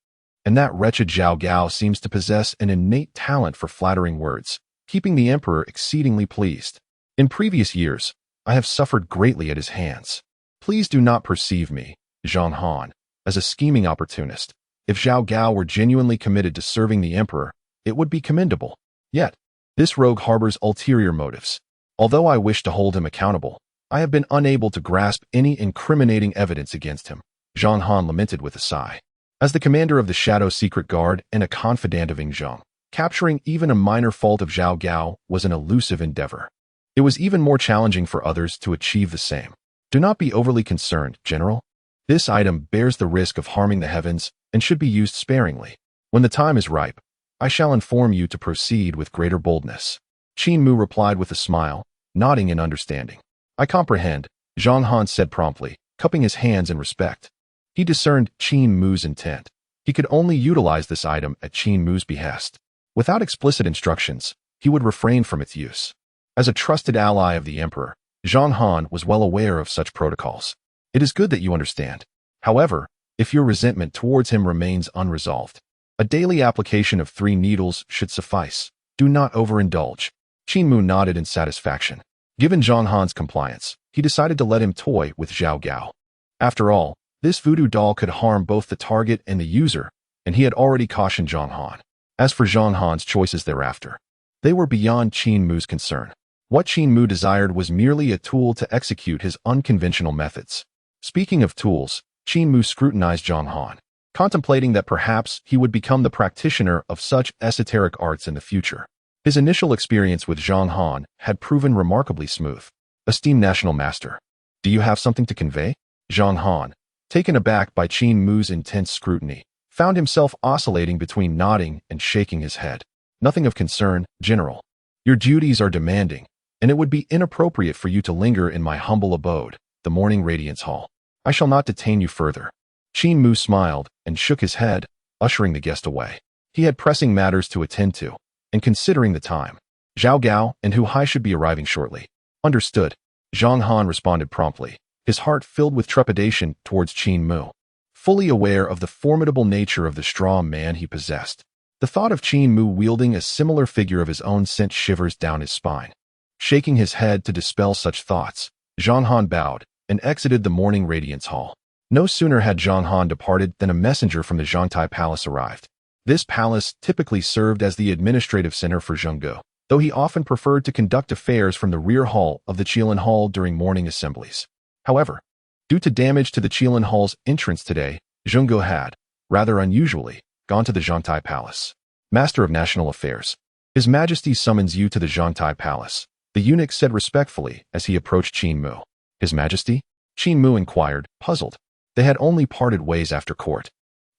and that wretched Zhao Gao seems to possess an innate talent for flattering words, keeping the emperor exceedingly pleased. In previous years, I have suffered greatly at his hands. Please do not perceive me, Zhang Han, as a scheming opportunist. If Zhao Gao were genuinely committed to serving the emperor, it would be commendable. Yet, this rogue harbors ulterior motives. Although I wish to hold him accountable, I have been unable to grasp any incriminating evidence against him," Zhang Han lamented with a sigh. As the commander of the Shadow Secret Guard and a confidant of Ing Zheng, capturing even a minor fault of Zhao Gao was an elusive endeavor. It was even more challenging for others to achieve the same. "Do not be overly concerned, General. This item bears the risk of harming the heavens and should be used sparingly. When the time is ripe, I shall inform you to proceed with greater boldness." Qin Mu replied with a smile, nodding in understanding. "I comprehend," Zhang Han said promptly, cupping his hands in respect. He discerned Qin Mu's intent. He could only utilize this item at Qin Mu's behest. Without explicit instructions, he would refrain from its use. As a trusted ally of the emperor, Zhang Han was well aware of such protocols. "It is good that you understand. However, if your resentment towards him remains unresolved, a daily application of 3 needles should suffice. Do not overindulge." Qin Mu nodded in satisfaction. Given Zhang Han's compliance, he decided to let him toy with Zhao Gao. After all, this voodoo doll could harm both the target and the user, and he had already cautioned Zhang Han. As for Zhang Han's choices thereafter, they were beyond Qin Mu's concern. What Qin Mu desired was merely a tool to execute his unconventional methods. Speaking of tools, Qin Mu scrutinized Zhang Han, contemplating that perhaps he would become the practitioner of such esoteric arts in the future. His initial experience with Zhang Han had proven remarkably smooth. "Esteemed national master, do you have something to convey?" Zhang Han, taken aback by Qin Mu's intense scrutiny, found himself oscillating between nodding and shaking his head. "Nothing of concern, General. Your duties are demanding, and it would be inappropriate for you to linger in my humble abode, the Morning Radiance Hall. I shall not detain you further." Qin Mu smiled and shook his head, ushering the guest away. He had pressing matters to attend to, and considering the time, Zhao Gao and Hu Hai should be arriving shortly. "Understood," Zhang Han responded promptly, his heart filled with trepidation towards Qin Mu. Fully aware of the formidable nature of the straw man he possessed, the thought of Qin Mu wielding a similar figure of his own sent shivers down his spine. Shaking his head to dispel such thoughts, Zhang Han bowed and exited the Morning Radiance Hall. No sooner had Zhang Han departed than a messenger from the Zhangtai Palace arrived. This palace typically served as the administrative center for Zhengge, though he often preferred to conduct affairs from the rear hall of the Qilin Hall during morning assemblies. However, due to damage to the Qilin Hall's entrance today, Zhengge had, rather unusually, gone to the Zhangtai Palace. Master of National Affairs. His Majesty summons you to the Zhangtai Palace, the eunuch said respectfully as he approached Qin Mu. His Majesty? Qin Mu inquired, puzzled. They had only parted ways after court.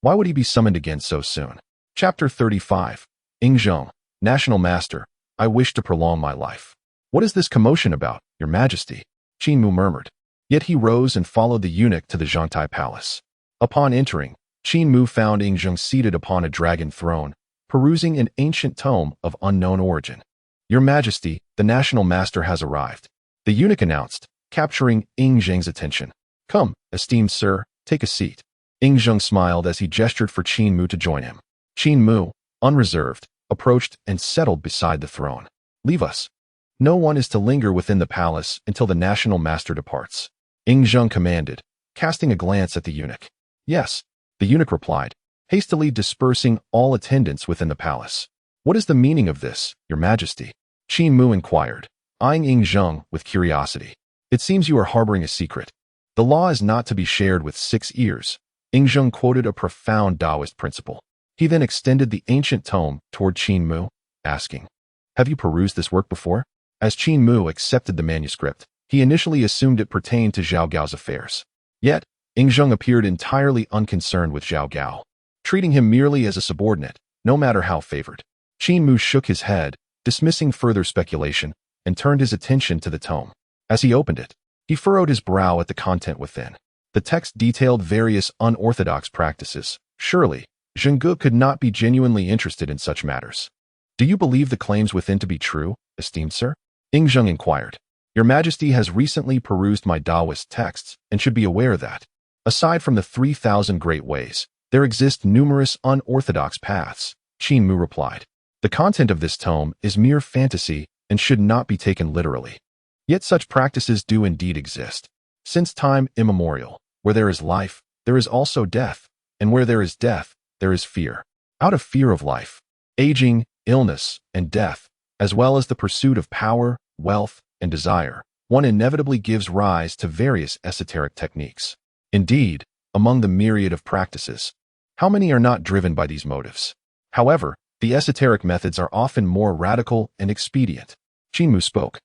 Why would he be summoned again so soon? Chapter 35. Ingzheng, National Master, I wish to prolong my life. What is this commotion about, Your Majesty? Qin Mu murmured. Yet he rose and followed the eunuch to the Zhangtai Palace. Upon entering, Qin Mu found Ingzheng seated upon a dragon throne, perusing an ancient tome of unknown origin. Your Majesty, the National Master has arrived, the eunuch announced, capturing Ingzheng's attention. Come, esteemed sir, take a seat. Ingzheng smiled as he gestured for Qin Mu to join him. Qin Mu, unreserved, approached and settled beside the throne. Leave us. No one is to linger within the palace until the National Master departs. Ingzheng commanded, casting a glance at the eunuch. Yes, the eunuch replied, hastily dispersing all attendants within the palace. What is the meaning of this, Your Majesty? Qin Mu inquired, eyeing Ingzheng with curiosity. It seems you are harboring a secret. The law is not to be shared with 6 ears. Ingzheng quoted a profound Daoist principle. He then extended the ancient tome toward Qin Mu, asking, have you perused this work before? As Qin Mu accepted the manuscript, he initially assumed it pertained to Zhao Gao's affairs. Yet, Ingzheng appeared entirely unconcerned with Zhao Gao, treating him merely as a subordinate, no matter how favored. Qin Mu shook his head, dismissing further speculation, and turned his attention to the tome. As he opened it, he furrowed his brow at the content within. The text detailed various unorthodox practices. Surely, Zhengge could not be genuinely interested in such matters. Do you believe the claims within to be true, esteemed sir? Ingzheng inquired. Your Majesty has recently perused my Daoist texts and should be aware that, aside from the 3,000 great ways, there exist numerous unorthodox paths, Qin Mu replied. The content of this tome is mere fantasy and should not be taken literally. Yet such practices do indeed exist. Since time immemorial, where there is life, there is also death, and where there is death, there is fear. Out of fear of life, aging, illness, and death, as well as the pursuit of power, wealth, and desire, one inevitably gives rise to various esoteric techniques. Indeed, among the myriad of practices, how many are not driven by these motives? However, the esoteric methods are often more radical and expedient. Qin Mu spoke,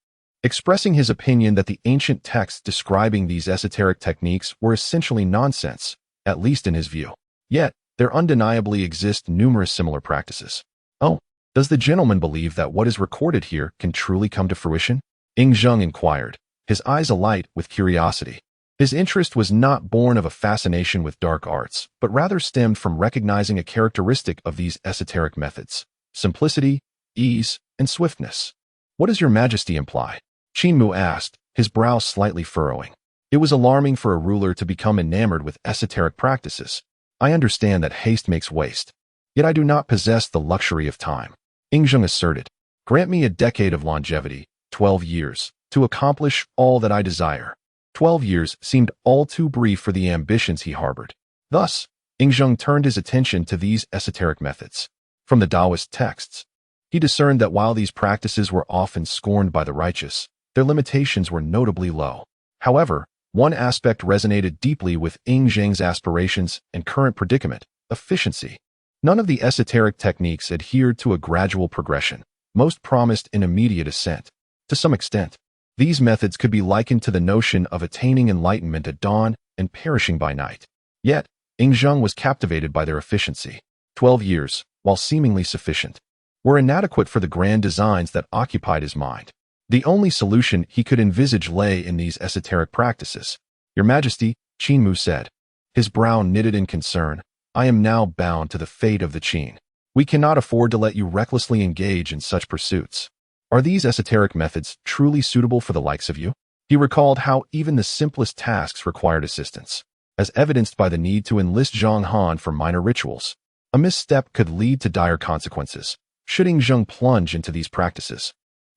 expressing his opinion that the ancient texts describing these esoteric techniques were essentially nonsense, at least in his view. Yet, there undeniably exist numerous similar practices. Oh, does the gentleman believe that what is recorded here can truly come to fruition? Ingzheng inquired, his eyes alight with curiosity. His interest was not born of a fascination with dark arts, but rather stemmed from recognizing a characteristic of these esoteric methods: simplicity, ease, and swiftness. What does Your Majesty imply? Qin Mu asked, his brow slightly furrowing. It was alarming for a ruler to become enamored with esoteric practices. I understand that haste makes waste. Yet I do not possess the luxury of time. Ingzheng asserted. Grant me a decade of longevity, 12 years, to accomplish all that I desire. 12 years seemed all too brief for the ambitions he harbored. Thus, Ingzheng turned his attention to these esoteric methods. From the Daoist texts, he discerned that while these practices were often scorned by the righteous, their limitations were notably low. However, one aspect resonated deeply with Ingzheng's aspirations and current predicament: efficiency. None of the esoteric techniques adhered to a gradual progression. Most promised an immediate ascent. To some extent, these methods could be likened to the notion of attaining enlightenment at dawn and perishing by night. Yet, Ingzheng was captivated by their efficiency. 12 years, while seemingly sufficient, were inadequate for the grand designs that occupied his mind. The only solution he could envisage lay in these esoteric practices. Your Majesty, Qin Mu said, his brow knitted in concern, I am now bound to the fate of the Qin. We cannot afford to let you recklessly engage in such pursuits. Are these esoteric methods truly suitable for the likes of you? He recalled how even the simplest tasks required assistance, as evidenced by the need to enlist Zhang Han for minor rituals. A misstep could lead to dire consequences, should Ingzheng plunge into these practices.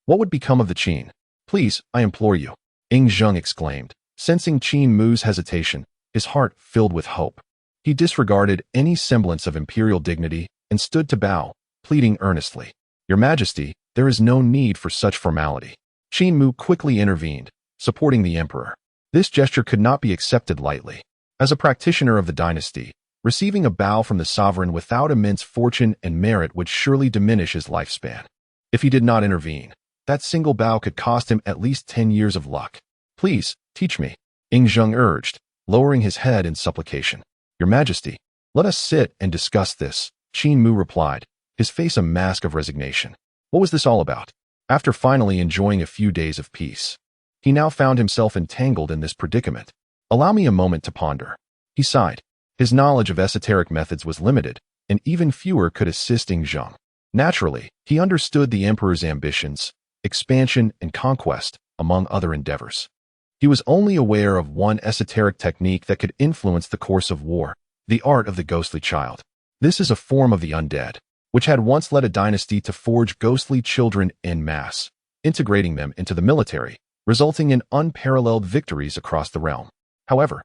What would become of the Qin? Please, I implore you, Ingzheng exclaimed, sensing Qin Mu's hesitation, his heart filled with hope. He disregarded any semblance of imperial dignity and stood to bow, pleading earnestly. "Your Majesty, there is no need for such formality." Qin Mu quickly intervened, supporting the emperor. This gesture could not be accepted lightly. As a practitioner of the dynasty, receiving a bow from the sovereign without immense fortune and merit would surely diminish his lifespan. If he did not intervene, that single bow could cost him at least 10 years of luck. "Please, teach me," Ing Zheng urged, lowering his head in supplication. "Your Majesty, let us sit and discuss this," Qin Mu replied, his face a mask of resignation. What was this all about? After finally enjoying a few days of peace, he now found himself entangled in this predicament. "Allow me a moment to ponder." He sighed. His knowledge of esoteric methods was limited, and even fewer could assist Ing Zheng. Naturally, he understood the emperor's ambitions, expansion, and conquest, among other endeavors. He was only aware of one esoteric technique that could influence the course of war, the art of the ghostly child. This is a form of the undead, which had once led a dynasty to forge ghostly children en masse, integrating them into the military, resulting in unparalleled victories across the realm. However,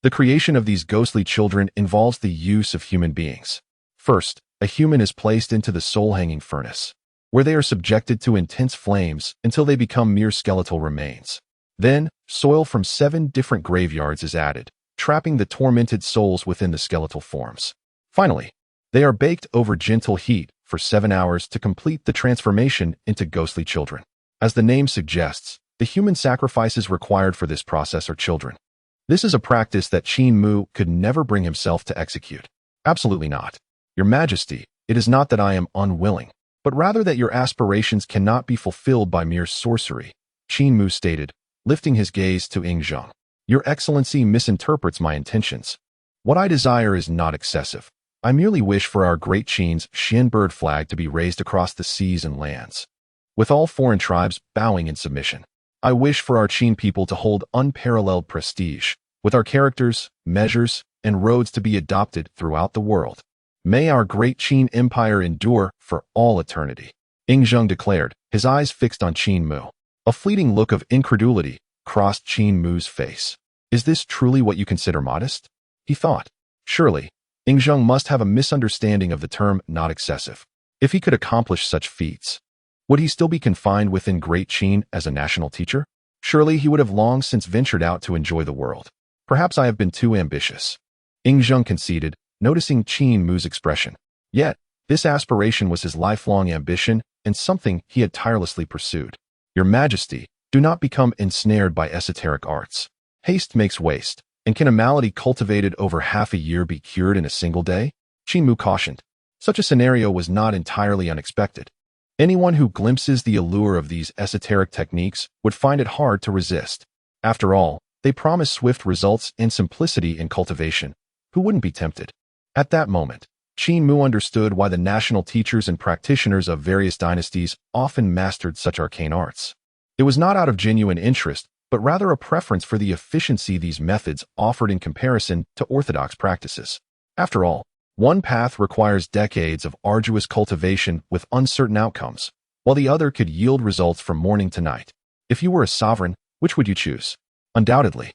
the creation of these ghostly children involves the use of human beings. First, a human is placed into the soul-hanging furnace, where they are subjected to intense flames until they become mere skeletal remains. Then, soil from 7 different graveyards is added, trapping the tormented souls within the skeletal forms. Finally, they are baked over gentle heat for 7 hours to complete the transformation into ghostly children. As the name suggests, the human sacrifices required for this process are children. This is a practice that Qin Mu could never bring himself to execute. "Absolutely not. Your Majesty, it is not that I am unwilling, but rather that your aspirations cannot be fulfilled by mere sorcery," Qin Mu stated, lifting his gaze to Ing Zheng. "Your Excellency misinterprets my intentions. What I desire is not excessive. I merely wish for our great Qin's Shen bird flag to be raised across the seas and lands, with all foreign tribes bowing in submission. I wish for our Qin people to hold unparalleled prestige, with our characters, measures, and roads to be adopted throughout the world. May our great Qin Empire endure for all eternity," Ing Zheng declared, his eyes fixed on Qin Mu. A fleeting look of incredulity crossed Qin Mu's face. "Is this truly what you consider modest?" he thought. Surely, Ing Zheng must have a misunderstanding of the term not excessive. If he could accomplish such feats, would he still be confined within Great Qin as a national teacher? Surely he would have long since ventured out to enjoy the world. "Perhaps I have been too ambitious," Ing Zheng conceded, noticing Qin Mu's expression. Yet, this aspiration was his lifelong ambition and something he had tirelessly pursued. "Your Majesty, do not become ensnared by esoteric arts. Haste makes waste, and can a malady cultivated over half a year be cured in a single day?" Qin Mu cautioned. Such a scenario was not entirely unexpected. Anyone who glimpses the allure of these esoteric techniques would find it hard to resist. After all, they promise swift results and simplicity in cultivation. Who wouldn't be tempted? At that moment, Qin Mu understood why the national teachers and practitioners of various dynasties often mastered such arcane arts. It was not out of genuine interest, but rather a preference for the efficiency these methods offered in comparison to orthodox practices. After all, one path requires decades of arduous cultivation with uncertain outcomes, while the other could yield results from morning to night. If you were a sovereign, which would you choose? Undoubtedly,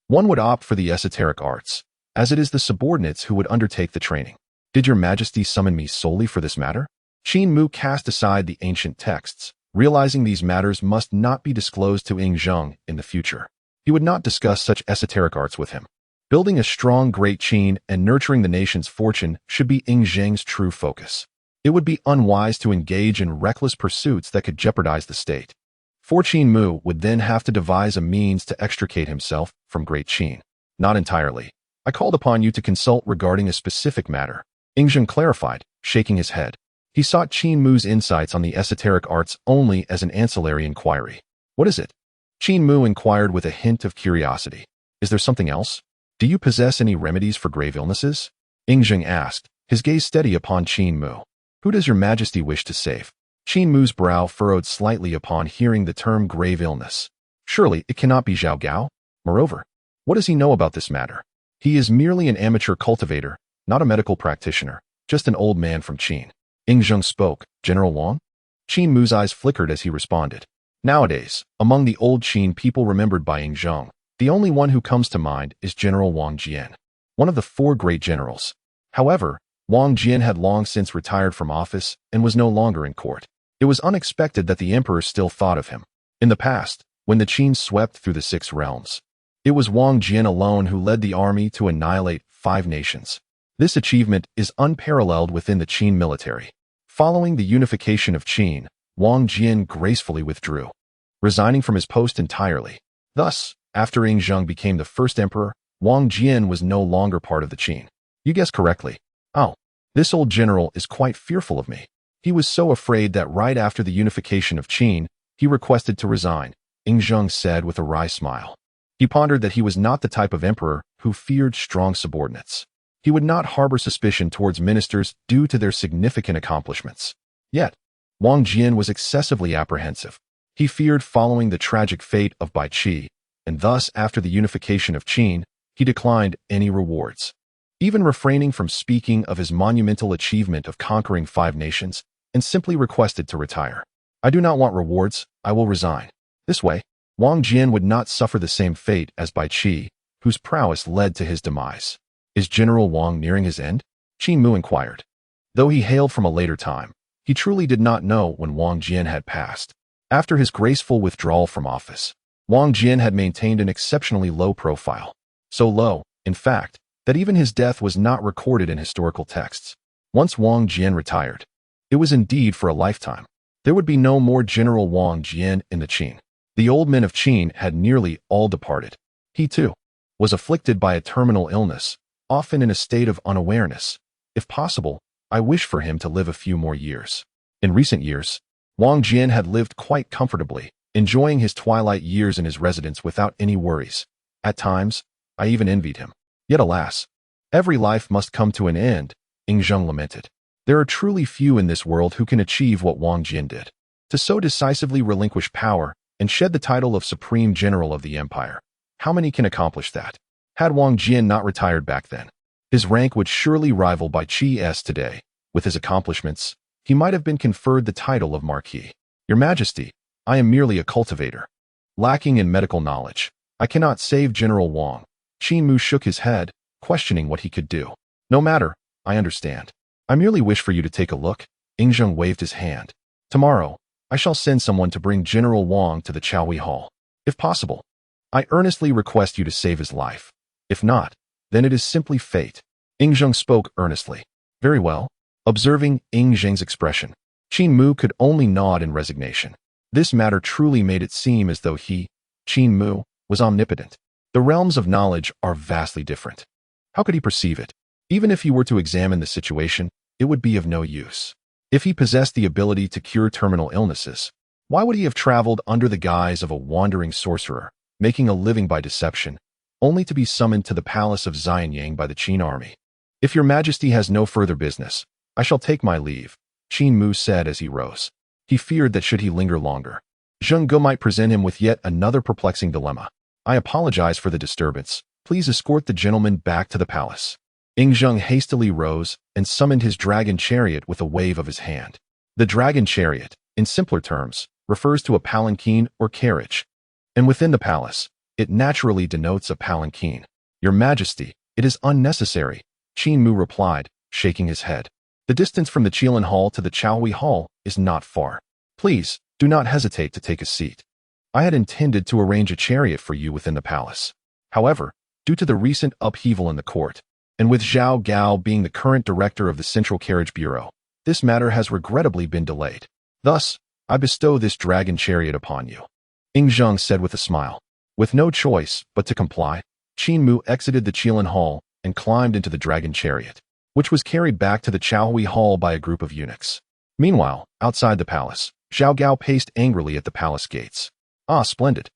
one would opt for the esoteric arts, as it is the subordinates who would undertake the training. "Did your Majesty summon me solely for this matter?" Qin Mu cast aside the ancient texts, realizing these matters must not be disclosed to Ing Zheng in the future. He would not discuss such esoteric arts with him. Building a strong Great Qin and nurturing the nation's fortune should be Ing Zheng's true focus. It would be unwise to engage in reckless pursuits that could jeopardize the state. For Qin Mu would then have to devise a means to extricate himself from Great Qin. "Not entirely. I called upon you to consult regarding a specific matter," Ing Zheng clarified, shaking his head. He sought Qin Mu's insights on the esoteric arts only as an ancillary inquiry. "What is it?" Qin Mu inquired with a hint of curiosity. "Is there something else? Do you possess any remedies for grave illnesses?" Ing Zheng asked, his gaze steady upon Qin Mu. "Who does your Majesty wish to save?" Qin Mu's brow furrowed slightly upon hearing the term grave illness. Surely it cannot be Zhao Gao. Moreover, what does he know about this matter? He is merely an amateur cultivator, not a medical practitioner, just an old man from Qin. Ing Zheng spoke. "General Wang?" Qin Mu's eyes flickered as he responded. Nowadays, among the old Qin people remembered by Ing Zheng, the only one who comes to mind is General Wang Jian, one of the 4 great generals. However, Wang Jian had long since retired from office and was no longer in court. It was unexpected that the emperor still thought of him. In the past, when the Qin swept through the 6 realms, it was Wang Jian alone who led the army to annihilate 5 nations. This achievement is unparalleled within the Qin military. Following the unification of Qin, Wang Jian gracefully withdrew, resigning from his post entirely. Thus, after Yingzheng became the first emperor, Wang Jian was no longer part of the Qin. You guessed correctly. Oh, this old general is quite fearful of me. He was so afraid that right after the unification of Qin, he requested to resign, Yingzheng said with a wry smile. He pondered that he was not the type of emperor who feared strong subordinates. He would not harbor suspicion towards ministers due to their significant accomplishments. Yet, Wang Jian was excessively apprehensive. He feared following the tragic fate of Bai Qi, and thus, after the unification of Qin, he declined any rewards, even refraining from speaking of his monumental achievement of conquering 5 nations, and simply requested to retire. I do not want rewards, I will resign. This way, Wang Jian would not suffer the same fate as Bai Qi, whose prowess led to his demise. Is General Wang nearing his end? Qin Mu inquired. Though he hailed from a later time, he truly did not know when Wang Jian had passed. After his graceful withdrawal from office, Wang Jian had maintained an exceptionally low profile. So low, in fact, that even his death was not recorded in historical texts. Once Wang Jian retired, it was indeed for a lifetime. There would be no more General Wang Jian in the Qin. The old men of Qin had nearly all departed. He, too, was afflicted by a terminal illness, often in a state of unawareness. If possible, I wish for him to live a few more years. In recent years, Wang Jian had lived quite comfortably, enjoying his twilight years in his residence without any worries. At times, I even envied him. Yet alas, every life must come to an end, Yingzheng lamented. There are truly few in this world who can achieve what Wang Jian did. To so decisively relinquish power and shed the title of Supreme General of the Empire. How many can accomplish that? Had Wang Jian not retired back then, his rank would surely rival Bai Qi's today. With his accomplishments, he might have been conferred the title of Marquis. Your Majesty, I am merely a cultivator. Lacking in medical knowledge, I cannot save General Wang. Qin Mu shook his head, questioning what he could do. No matter, I understand. I merely wish for you to take a look. Yingzheng waved his hand. Tomorrow, I shall send someone to bring General Wang to the Chaohui Hall. If possible, I earnestly request you to save his life. If not, then it is simply fate. Yingzheng spoke earnestly. Very well. Observing Yingzheng's expression, Qin Mu could only nod in resignation. This matter truly made it seem as though he, Qin Mu, was omnipotent. The realms of knowledge are vastly different. How could he perceive it? Even if he were to examine the situation, it would be of no use. If he possessed the ability to cure terminal illnesses, why would he have traveled under the guise of a wandering sorcerer, making a living by deception, only to be summoned to the palace of Xianyang by the Qin army? If your Majesty has no further business, I shall take my leave, Qin Mu said as he rose. He feared that should he linger longer, Zheng Ge might present him with yet another perplexing dilemma. I apologize for the disturbance. Please escort the gentleman back to the palace. Yingzheng hastily rose and summoned his dragon chariot with a wave of his hand. The dragon chariot, in simpler terms, refers to a palanquin or carriage, and within the palace, it naturally denotes a palanquin. Your Majesty, it is unnecessary, Qin Mu replied, shaking his head. The distance from the Qilin Hall to the Chaohui Hall is not far. Please, do not hesitate to take a seat. I had intended to arrange a chariot for you within the palace. However, due to the recent upheaval in the court, and with Zhao Gao being the current director of the Central Carriage Bureau, this matter has regrettably been delayed. Thus, I bestow this dragon chariot upon you. Yingzheng said with a smile. With no choice but to comply, Qin Mu exited the Qilin Hall and climbed into the dragon chariot, which was carried back to the Chaohui Hall by a group of eunuchs. Meanwhile, outside the palace, Zhao Gao paced angrily at the palace gates. Ah, splendid.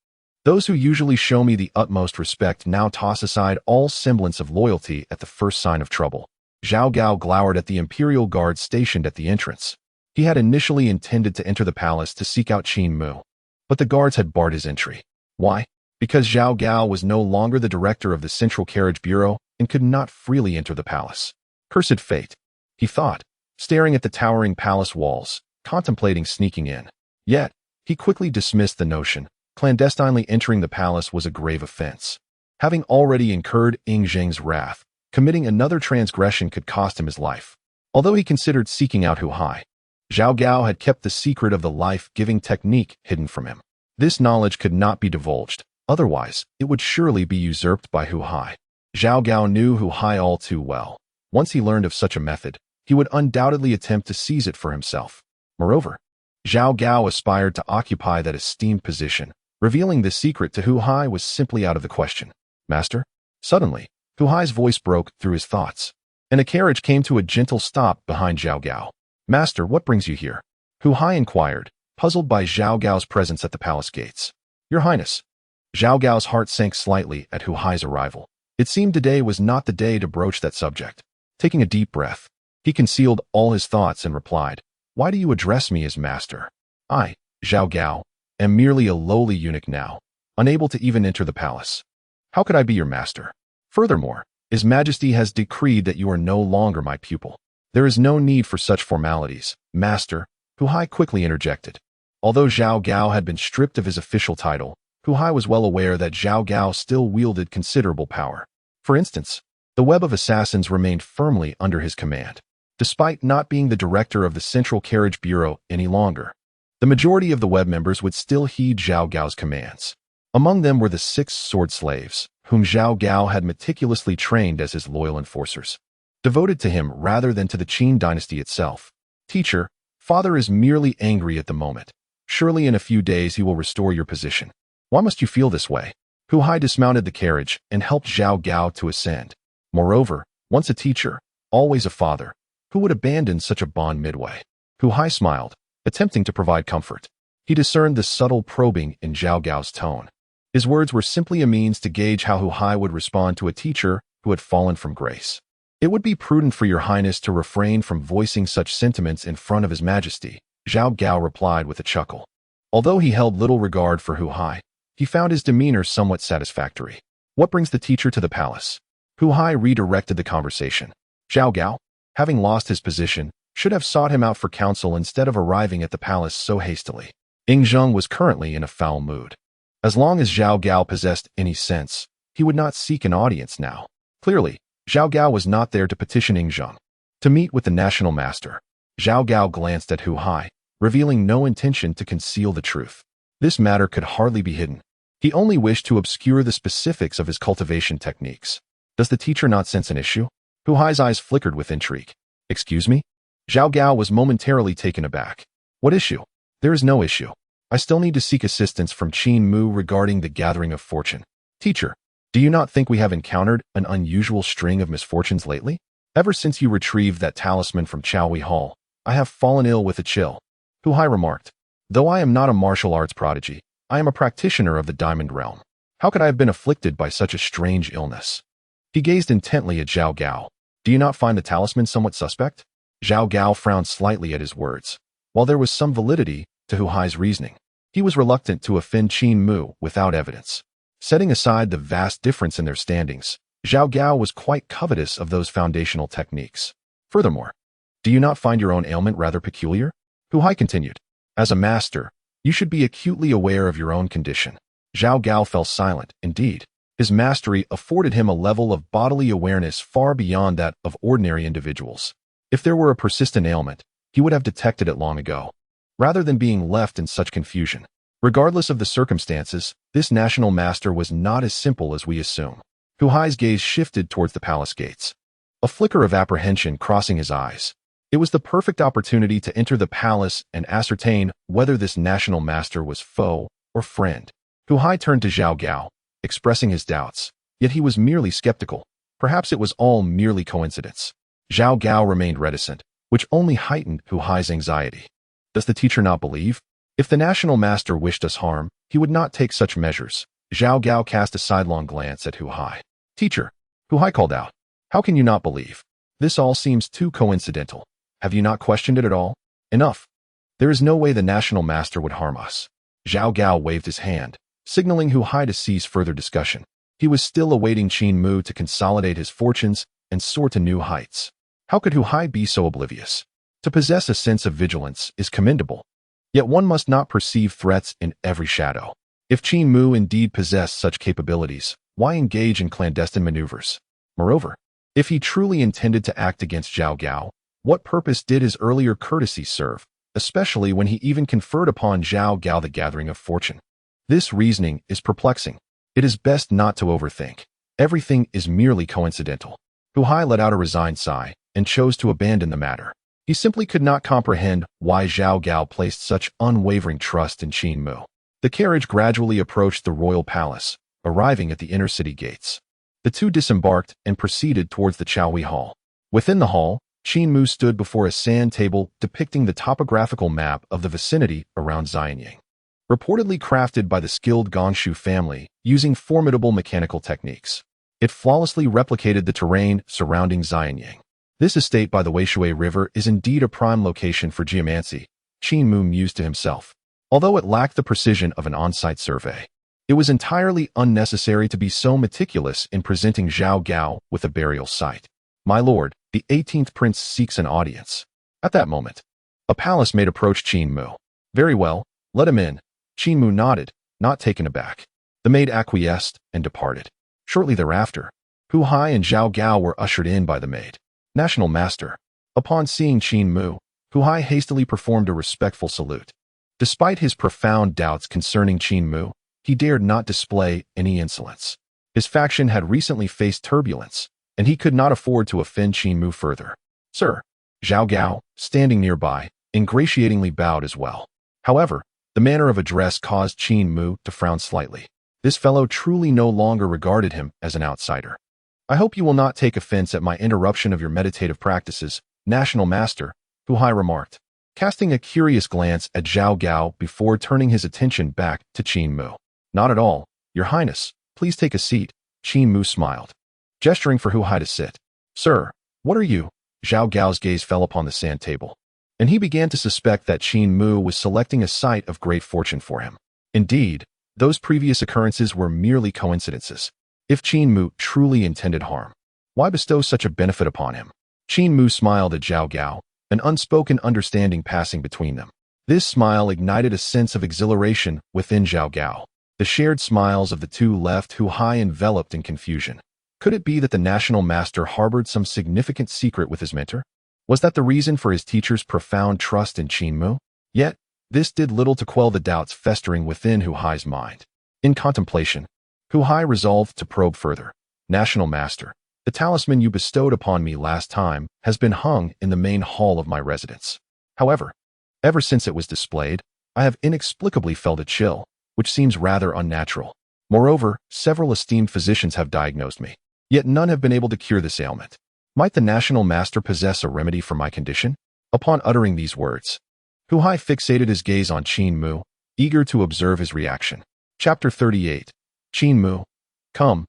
Those who usually show me the utmost respect now toss aside all semblance of loyalty at the first sign of trouble. Zhao Gao glowered at the imperial guards stationed at the entrance. He had initially intended to enter the palace to seek out Qin Mu, but the guards had barred his entry. Why? Because Zhao Gao was no longer the director of the Central Carriage Bureau and could not freely enter the palace. Cursed fate, he thought, staring at the towering palace walls, contemplating sneaking in. Yet, he quickly dismissed the notion. Clandestinely entering the palace was a grave offense. Having already incurred Yingzheng's wrath, committing another transgression could cost him his life. Although he considered seeking out Hu Hai, Zhao Gao had kept the secret of the life-giving technique hidden from him. This knowledge could not be divulged, otherwise it would surely be usurped by Hu Hai. Zhao Gao knew Hu Hai all too well. Once he learned of such a method, he would undoubtedly attempt to seize it for himself. Moreover, Zhao Gao aspired to occupy that esteemed position. Revealing the secret to Hu Hai was simply out of the question. Master? Suddenly, Hu Hai's voice broke through his thoughts, and a carriage came to a gentle stop behind Zhao Gao. Master, what brings you here? Hu Hai inquired, puzzled by Zhao Gao's presence at the palace gates. Your Highness. Zhao Gao's heart sank slightly at Hu Hai's arrival. It seemed today was not the day to broach that subject. Taking a deep breath, he concealed all his thoughts and replied, Why do you address me as master? I, Zhao Gao, am merely a lowly eunuch now, unable to even enter the palace. How could I be your master? Furthermore, His Majesty has decreed that you are no longer my pupil. There is no need for such formalities, master, Hu Hai quickly interjected. Although Zhao Gao had been stripped of his official title, Hu Hai was well aware that Zhao Gao still wielded considerable power. For instance, the web of assassins remained firmly under his command, despite not being the director of the Central Carriage Bureau any longer. The majority of the web members would still heed Zhao Gao's commands. Among them were the 6 sword slaves, whom Zhao Gao had meticulously trained as his loyal enforcers, devoted to him rather than to the Qin Dynasty itself. Teacher, father is merely angry at the moment. Surely in a few days he will restore your position. Why must you feel this way? Hu Hai dismounted the carriage and helped Zhao Gao to ascend. Moreover, once a teacher, always a father, who would abandon such a bond midway? Hu Hai smiled, attempting to provide comfort. He discerned the subtle probing in Zhao Gao's tone. His words were simply a means to gauge how Hu Hai would respond to a teacher who had fallen from grace. It would be prudent for your highness to refrain from voicing such sentiments in front of His Majesty, Zhao Gao replied with a chuckle. Although he held little regard for Hu Hai, he found his demeanor somewhat satisfactory. What brings the teacher to the palace? Hu Hai redirected the conversation. Zhao Gao, having lost his position, should have sought him out for counsel instead of arriving at the palace so hastily. Ying Zheng was currently in a foul mood. As long as Zhao Gao possessed any sense, he would not seek an audience now. Clearly, Zhao Gao was not there to petition Ying Zheng to meet with the national master. Zhao Gao glanced at Hu Hai, revealing no intention to conceal the truth. This matter could hardly be hidden. He only wished to obscure the specifics of his cultivation techniques. Does the teacher not sense an issue? Hu Hai's eyes flickered with intrigue. Excuse me? Zhao Gao was momentarily taken aback. What issue? There is no issue. I still need to seek assistance from Qin Mu regarding the gathering of fortune. Teacher, do you not think we have encountered an unusual string of misfortunes lately? Ever since you retrieved that talisman from Chaohui Hall, I have fallen ill with a chill. Hu Hai remarked. Though I am not a martial arts prodigy, I am a practitioner of the diamond realm. How could I have been afflicted by such a strange illness? He gazed intently at Zhao Gao. Do you not find the talisman somewhat suspect? Zhao Gao frowned slightly at his words. While there was some validity to Hu Hai's reasoning, he was reluctant to offend Qin Mu without evidence. Setting aside the vast difference in their standings, Zhao Gao was quite covetous of those foundational techniques. Furthermore, do you not find your own ailment rather peculiar? Hu Hai continued. As a master, you should be acutely aware of your own condition. Zhao Gao fell silent. Indeed, his mastery afforded him a level of bodily awareness far beyond that of ordinary individuals. If there were a persistent ailment, he would have detected it long ago, rather than being left in such confusion. Regardless of the circumstances, this national master was not as simple as we assume. Hu Hai's gaze shifted towards the palace gates, a flicker of apprehension crossing his eyes. It was the perfect opportunity to enter the palace and ascertain whether this national master was foe or friend. Hu Hai turned to Zhao Gao, expressing his doubts, yet he was merely skeptical. Perhaps it was all merely coincidence. Zhao Gao remained reticent, which only heightened Hu Hai's anxiety. Does the teacher not believe? If the national master wished us harm, he would not take such measures. Zhao Gao cast a sidelong glance at Hu Hai. Teacher, Hu Hai called out. How can you not believe? This all seems too coincidental. Have you not questioned it at all? Enough. There is no way the national master would harm us. Zhao Gao waved his hand, signaling Hu Hai to cease further discussion. He was still awaiting Qin Mu to consolidate his fortunes and soar to new heights. How could Hu Hai be so oblivious? To possess a sense of vigilance is commendable, yet one must not perceive threats in every shadow. If Qin Mu indeed possessed such capabilities, why engage in clandestine maneuvers? Moreover, if he truly intended to act against Zhao Gao, What purpose did his earlier courtesy serve, especially when he even conferred upon Zhao Gao the gathering of fortune? This reasoning is perplexing. It is best not to overthink. Everything is merely coincidental. Hu Hai let out a resigned sigh and chose to abandon the matter. He simply could not comprehend why Zhao Gao placed such unwavering trust in Qin Mu. The carriage gradually approached the royal palace, arriving at the inner city gates. The two disembarked and proceeded towards the Chaohui Hall. Within the hall, Qin Mu stood before a sand table depicting the topographical map of the vicinity around Xianying. Reportedly crafted by the skilled Gongshu family using formidable mechanical techniques. It flawlessly replicated the terrain surrounding Xianying. This estate by the Weishui River is indeed a prime location for geomancy, Qin Mu mused to himself. Although it lacked the precision of an on-site survey, it was entirely unnecessary to be so meticulous in presenting Zhao Gao with a burial site. My lord, the 18th prince seeks an audience. At that moment, a palace maid approached Qin Mu. Very well, let him in. Qin Mu nodded, not taken aback. The maid acquiesced and departed. Shortly thereafter, Hu Hai and Zhao Gao were ushered in by the maid. National Master. Upon seeing Qin Mu, Hu Hai hastily performed a respectful salute. Despite his profound doubts concerning Qin Mu, he dared not display any insolence. His faction had recently faced turbulence, and he could not afford to offend Qin Mu further. Sir, Zhao Gao, standing nearby, ingratiatingly bowed as well. However, the manner of address caused Qin Mu to frown slightly. This fellow truly no longer regarded him as an outsider. I hope you will not take offense at my interruption of your meditative practices, National Master, Hu Hai remarked, casting a curious glance at Zhao Gao before turning his attention back to Qin Mu. Not at all, Your Highness, please take a seat, Qin Mu smiled, gesturing for Hu Hai to sit. Sir, what are you? Zhao Gao's gaze fell upon the sand table, and he began to suspect that Qin Mu was selecting a site of great fortune for him. Indeed, those previous occurrences were merely coincidences. If Qin Mu truly intended harm, why bestow such a benefit upon him? Qin Mu smiled at Zhao Gao, an unspoken understanding passing between them. This smile ignited a sense of exhilaration within Zhao Gao. The shared smiles of the two left Hu Hai enveloped in confusion. Could it be that the National Master harbored some significant secret with his mentor? Was that the reason for his teacher's profound trust in Qin Mu? Yet, this did little to quell the doubts festering within Hu Hai's mind. In contemplation, Hu Hai resolved to probe further. National Master, the talisman you bestowed upon me last time has been hung in the main hall of my residence. However, ever since it was displayed, I have inexplicably felt a chill, which seems rather unnatural. Moreover, several esteemed physicians have diagnosed me, yet none have been able to cure this ailment. Might the National Master possess a remedy for my condition? Upon uttering these words, Hu Hai fixated his gaze on Qin Mu, eager to observe his reaction. Chapter 38. Qin Mu. Come,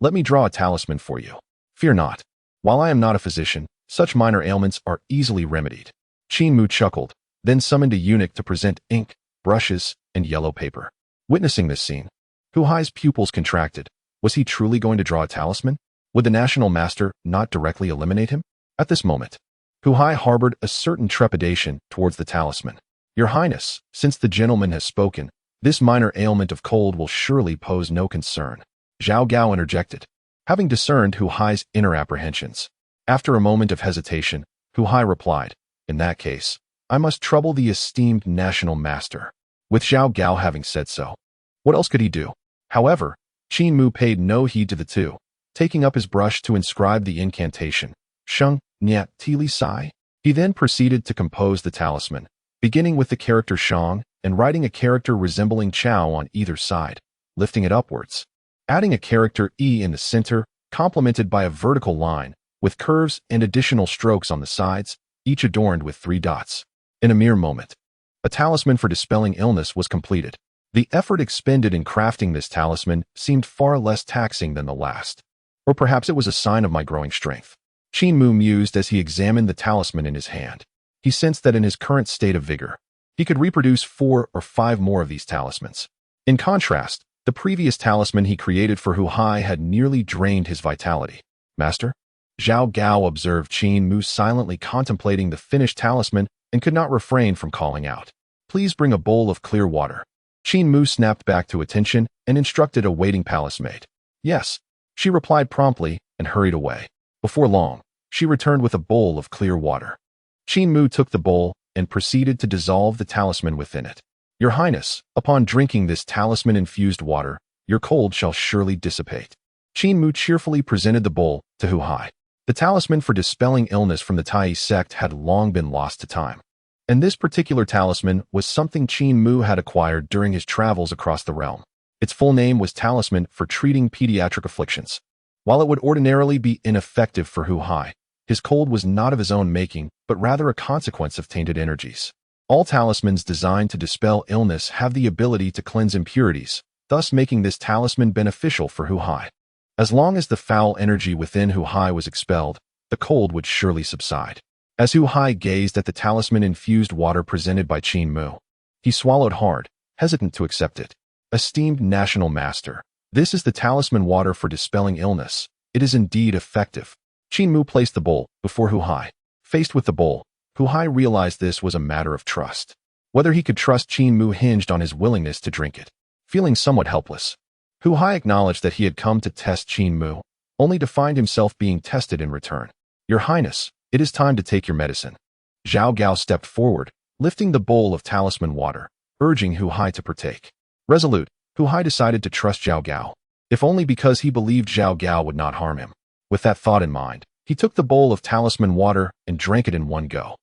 let me draw a talisman for you. Fear not. While I am not a physician, such minor ailments are easily remedied. Qin Mu chuckled, then summoned a eunuch to present ink, brushes, and yellow paper. Witnessing this scene, Hu Hai's pupils contracted. Was he truly going to draw a talisman? Would the National Master not directly eliminate him? At this moment, Hu Hai harbored a certain trepidation towards the talisman. Your Highness, since the gentleman has spoken, this minor ailment of cold will surely pose no concern. Zhao Gao interjected, having discerned Hu Hai's inner apprehensions. After a moment of hesitation, Hu Hai replied, in that case, I must trouble the esteemed National Master. With Zhao Gao having said so, what else could he do? However, Qin Mu paid no heed to the two, taking up his brush to inscribe the incantation, Sheng, Nyat, Tili Sai. He then proceeded to compose the talisman, beginning with the character Shang and writing a character resembling Chao on either side, lifting it upwards, adding a character E in the center, complemented by a vertical line, with curves and additional strokes on the sides, each adorned with 3 dots. In a mere moment, a talisman for dispelling illness was completed. The effort expended in crafting this talisman seemed far less taxing than the last. Or perhaps it was a sign of my growing strength. Qin Mu mused as he examined the talisman in his hand. He sensed that in his current state of vigor, he could reproduce 4 or 5 more of these talismans. In contrast, the previous talisman he created for Hu Hai had nearly drained his vitality. Master? Zhao Gao observed Qin Mu silently contemplating the finished talisman and could not refrain from calling out. Please bring a bowl of clear water. Qin Mu snapped back to attention and instructed a waiting palace maid. Yes, she replied promptly and hurried away. Before long, She returned with a bowl of clear water. Qin Mu took the bowl and proceeded to dissolve the talisman within it. Your Highness, upon drinking this talisman-infused water, your cold shall surely dissipate. Qin Mu cheerfully presented the bowl to Hu Hai. The talisman for dispelling illness from the Taoist sect had long been lost to time. And this particular talisman was something Qin Mu had acquired during his travels across the realm. Its full name was Talisman for Treating Pediatric Afflictions. While it would ordinarily be ineffective for Hu Hai, his cold was not of his own making, but rather a consequence of tainted energies. All talismans designed to dispel illness have the ability to cleanse impurities, thus making this talisman beneficial for Hu Hai. As long as the foul energy within Hu Hai was expelled, the cold would surely subside. As Hu Hai gazed at the talisman-infused water presented by Qin Mu, he swallowed hard, hesitant to accept it. Esteemed National Master, this is the talisman water for dispelling illness. It is indeed effective. Qin Mu placed the bowl before Hu Hai. Faced with the bowl, Hu Hai realized this was a matter of trust. Whether he could trust Qin Mu hinged on his willingness to drink it. Feeling somewhat helpless, Hu Hai acknowledged that he had come to test Qin Mu, only to find himself being tested in return. Your Highness, it is time to take your medicine. Zhao Gao stepped forward, lifting the bowl of talisman water, urging Hu Hai to partake. Resolute, Hu Hai decided to trust Zhao Gao, if only because he believed Zhao Gao would not harm him. With that thought in mind, he took the bowl of talisman water and drank it in one go.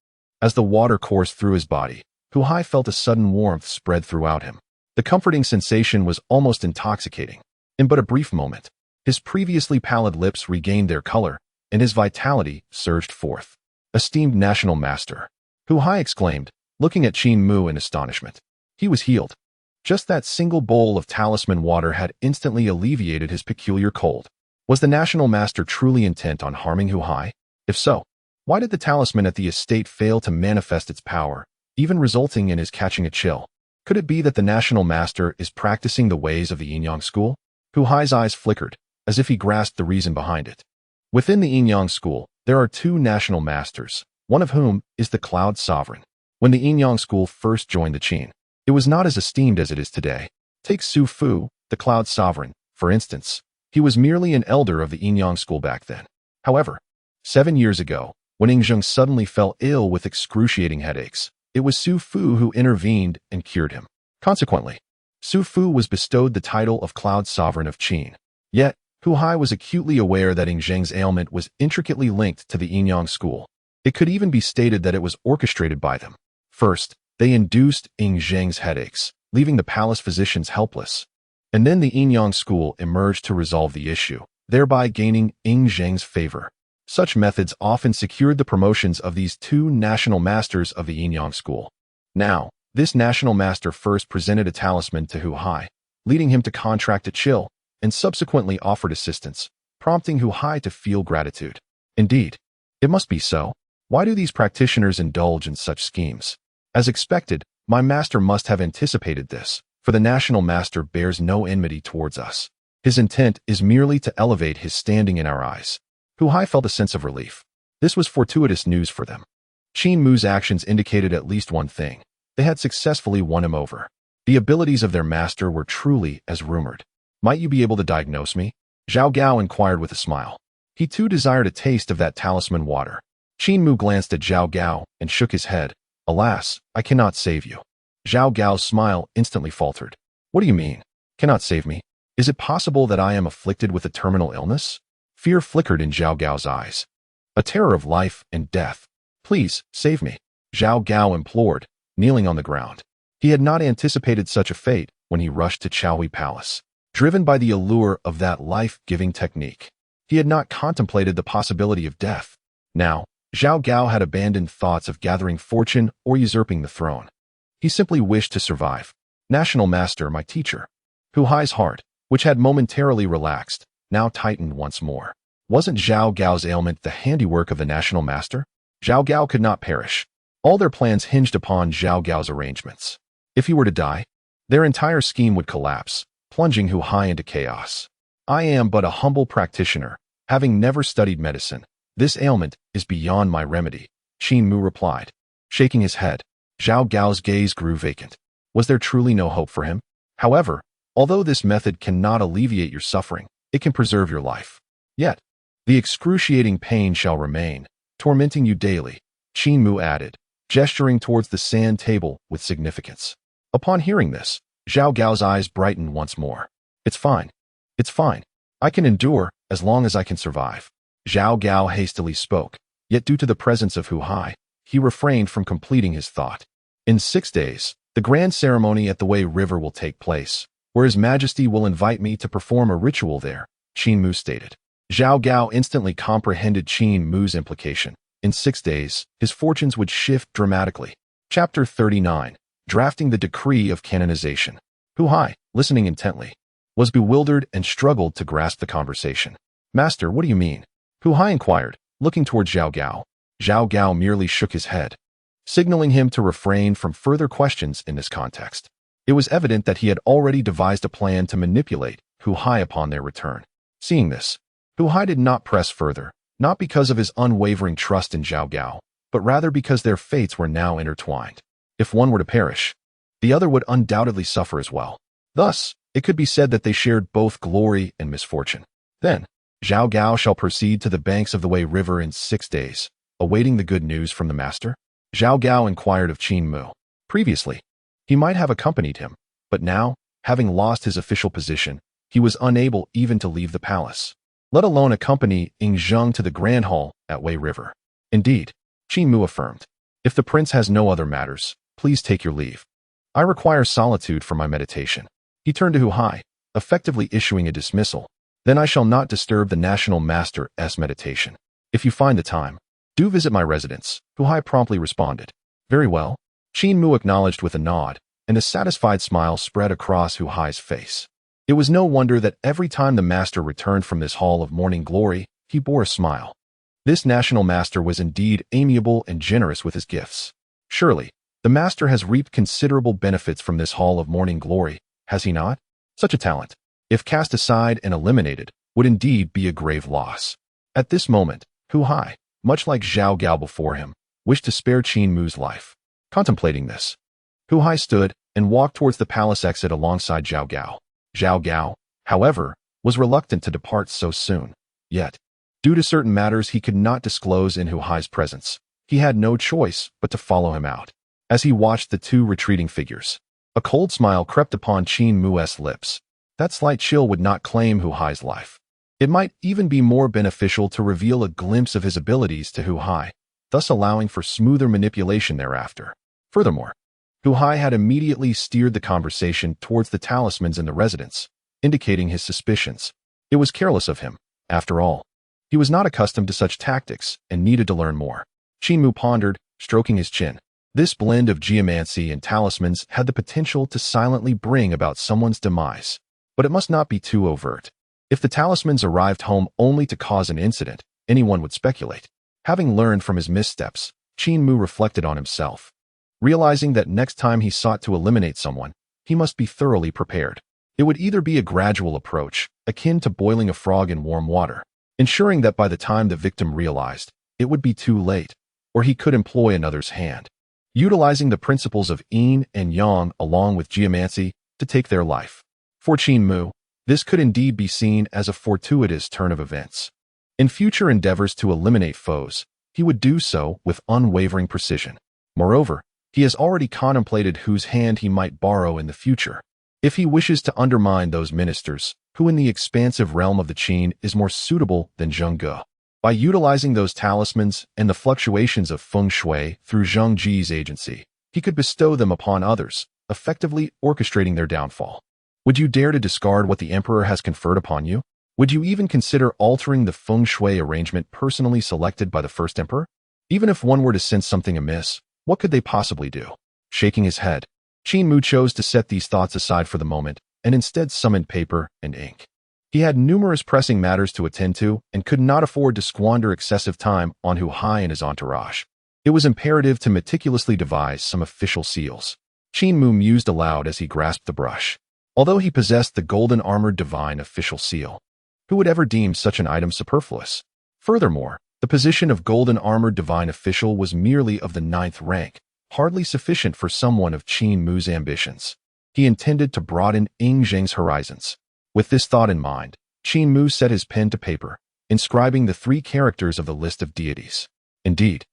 As the water coursed through his body, Hu Hai felt a sudden warmth spread throughout him. The comforting sensation was almost intoxicating. In but a brief moment, his previously pallid lips regained their color, and his vitality surged forth. Esteemed National Master, Hu Hai exclaimed, looking at Qin Mu in astonishment. He was healed. Just that single bowl of talisman water had instantly alleviated his peculiar cold. Was the National Master truly intent on harming Hu Hai? If so, why did the talisman at the estate fail to manifest its power, even resulting in his catching a chill? Could it be that the National Master is practicing the ways of the Yin-Yang school? Hu Hai's eyes flickered, as if he grasped the reason behind it. Within the Yin-Yang school, there are two National Masters, one of whom is the Cloud Sovereign. When the Yin-Yang school first joined the Qin, it was not as esteemed as it is today. Take Su Fu, the Cloud Sovereign, for instance. He was merely an elder of the Yin-Yang school back then. However, 7 years ago, when Yingzheng suddenly fell ill with excruciating headaches, it was Su Fu who intervened and cured him. Consequently, Su Fu was bestowed the title of Cloud Sovereign of Qin. Yet, Hu Hai was acutely aware that Yingzheng's ailment was intricately linked to the Yin-Yang school. It could even be stated that it was orchestrated by them. First, they induced Yingzheng's headaches, leaving the palace physicians helpless. And then the Yin-Yang school emerged to resolve the issue, thereby gaining Yingzheng's favor. Such methods often secured the promotions of these two national masters of the Yin-Yang school. Now, this national master first presented a talisman to Hu Hai, leading him to contract a chill, and subsequently offered assistance, prompting Hu Hai to feel gratitude. Indeed, it must be so. Why do these practitioners indulge in such schemes? As expected, my master must have anticipated this, for the national master bears no enmity towards us. His intent is merely to elevate his standing in our eyes. Hu Hai felt a sense of relief. This was fortuitous news for them. Qin Mu's actions indicated at least one thing. They had successfully won him over. The abilities of their master were truly as rumored. Might you be able to diagnose me? Zhao Gao inquired with a smile. He too desired a taste of that talisman water. Qin Mu glanced at Zhao Gao and shook his head. Alas, I cannot save you. Zhao Gao's smile instantly faltered. What do you mean? Cannot save me? Is it possible that I am afflicted with a terminal illness? Fear flickered in Zhao Gao's eyes. A terror of life and death. Please, save me. Zhao Gao implored, kneeling on the ground. He had not anticipated such a fate when he rushed to Chaohui Palace. Driven by the allure of that life-giving technique, he had not contemplated the possibility of death. Now, Zhao Gao had abandoned thoughts of gathering fortune or usurping the throne. He simply wished to survive. National Master, my teacher. Hu Hai's heart, which had momentarily relaxed, now tightened once more. Wasn't Zhao Gao's ailment the handiwork of the National Master? Zhao Gao could not perish. All their plans hinged upon Zhao Gao's arrangements. If he were to die, their entire scheme would collapse, plunging Hu Hai into chaos. I am but a humble practitioner, having never studied medicine. This ailment is beyond my remedy, Qin Mu replied. Shaking his head, Zhao Gao's gaze grew vacant. Was there truly no hope for him? However, although this method cannot alleviate your suffering, it can preserve your life. Yet, The excruciating pain shall remain, tormenting you daily, Qin Mu added, gesturing towards the sand table with significance. Upon hearing this, Zhao Gao's eyes brightened once more. It's fine. It's fine. I can endure, as long as I can survive. Zhao Gao hastily spoke, yet due to the presence of Hu Hai, he refrained from completing his thought. In 6 days, the grand ceremony at the Wei River will take place, where His Majesty will invite me to perform a ritual there, Qin Mu stated. Zhao Gao instantly comprehended Qin Mu's implication. In 6 days, his fortunes would shift dramatically. Chapter 39. Drafting the Decree of Canonization. Hu Hai, listening intently, was bewildered and struggled to grasp the conversation. Master, what do you mean? Hu Hai inquired, looking toward Zhao Gao. Zhao Gao merely shook his head, signaling him to refrain from further questions in this context. It was evident that he had already devised a plan to manipulate Hu Hai upon their return. Seeing this, Hu Hai did not press further, not because of his unwavering trust in Zhao Gao, but rather because their fates were now intertwined. If one were to perish, the other would undoubtedly suffer as well. Thus, it could be said that they shared both glory and misfortune. Then, Zhao Gao shall proceed to the banks of the Wei River in 6 days, awaiting the good news from the master. Zhao Gao inquired of Qin Mu. Previously, he might have accompanied him, but now, having lost his official position, he was unable even to leave the palace, let alone accompany Ying Zheng to the Grand Hall at Wei River. Indeed, Qin Mu affirmed, if the prince has no other matters, please take your leave. I require solitude for my meditation. He turned to Hu Hai, effectively issuing a dismissal. Then I shall not disturb the National Master's meditation. If you find the time, do visit my residence, Hu Hai promptly responded. Very well. Qin Mu acknowledged with a nod, and a satisfied smile spread across Hu Hai's face. It was no wonder that every time the master returned from this hall of morning glory, he bore a smile. This national master was indeed amiable and generous with his gifts. Surely, the master has reaped considerable benefits from this hall of morning glory, has he not? Such a talent, if cast aside and eliminated, would indeed be a grave loss. At this moment, Hu Hai, much like Zhao Gao before him, wished to spare Qin Mu's life. Contemplating this, Hu Hai stood and walked towards the palace exit alongside Zhao Gao. Zhao Gao, however, was reluctant to depart so soon. Yet, due to certain matters he could not disclose in Hu Hai's presence, he had no choice but to follow him out. As he watched the two retreating figures, a cold smile crept upon Qin Mu's lips. That slight chill would not claim Hu Hai's life. It might even be more beneficial to reveal a glimpse of his abilities to Hu Hai, thus allowing for smoother manipulation thereafter. Furthermore, Hu Hai had immediately steered the conversation towards the talismans in the residence, indicating his suspicions. It was careless of him, after all. He was not accustomed to such tactics and needed to learn more. Qin Mu pondered, stroking his chin. This blend of geomancy and talismans had the potential to silently bring about someone's demise. But it must not be too overt. If the talismans arrived home only to cause an incident, anyone would speculate. Having learned from his missteps, Qin Mu reflected on himself, realizing that next time he sought to eliminate someone, he must be thoroughly prepared. It would either be a gradual approach, akin to boiling a frog in warm water, ensuring that by the time the victim realized, it would be too late, or he could employ another's hand, utilizing the principles of yin and yang along with geomancy to take their life. For Qin Mu, this could indeed be seen as a fortuitous turn of events. In future endeavors to eliminate foes, he would do so with unwavering precision. Moreover, he has already contemplated whose hand he might borrow in the future, if he wishes to undermine those ministers who in the expansive realm of the Qin is more suitable than Zheng Ge. By utilizing those talismans and the fluctuations of feng shui through Zheng Ji's agency, he could bestow them upon others, effectively orchestrating their downfall. Would you dare to discard what the emperor has conferred upon you? Would you even consider altering the feng shui arrangement personally selected by the first emperor? Even if one were to sense something amiss, what could they possibly do? Shaking his head, Qin Mu chose to set these thoughts aside for the moment and instead summoned paper and ink. He had numerous pressing matters to attend to and could not afford to squander excessive time on Hu Hai and his entourage. It was imperative to meticulously devise some official seals. Qin Mu mused aloud as he grasped the brush. Although he possessed the golden armored divine official seal, who would ever deem such an item superfluous? Furthermore, the position of golden armored divine official was merely of the 9th rank, hardly sufficient for someone of Qin Mu's ambitions. He intended to broaden Ying Zheng's horizons. With this thought in mind, Qin Mu set his pen to paper, inscribing the 3 characters of the list of deities. Indeed,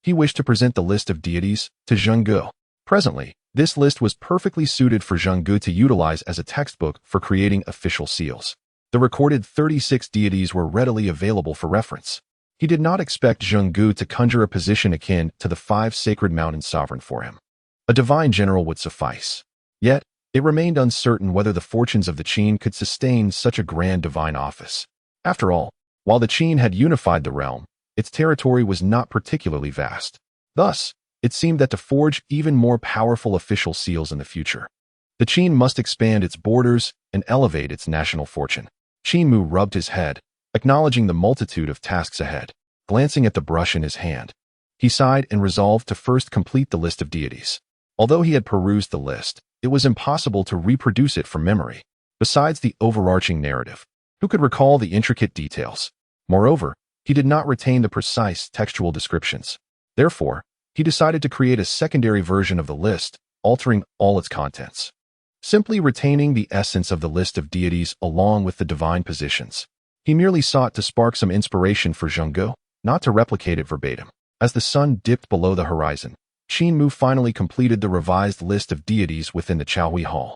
he wished to present the list of deities to Zheng Gu. Presently, this list was perfectly suited for Zheng Gu to utilize as a textbook for creating official seals. The recorded 36 deities were readily available for reference. He did not expect Zheng Gu to conjure a position akin to the 5 sacred mountain sovereign for him. A divine general would suffice. Yet, it remained uncertain whether the fortunes of the Qin could sustain such a grand divine office. After all, while the Qin had unified the realm, its territory was not particularly vast. Thus, it seemed that to forge even more powerful official seals in the future, the Qin must expand its borders and elevate its national fortune. Qin Mu rubbed his head, acknowledging the multitude of tasks ahead. Glancing at the brush in his hand, he sighed and resolved to first complete the list of deities. Although he had perused the list, it was impossible to reproduce it from memory. Besides the overarching narrative, who could recall the intricate details? Moreover, he did not retain the precise textual descriptions. Therefore, he decided to create a secondary version of the list, altering all its contents, simply retaining the essence of the list of deities along with the divine positions. He merely sought to spark some inspiration for Zheng Gu, not to replicate it verbatim. As the sun dipped below the horizon, Qin Mu finally completed the revised list of deities within the Chaohui Hall.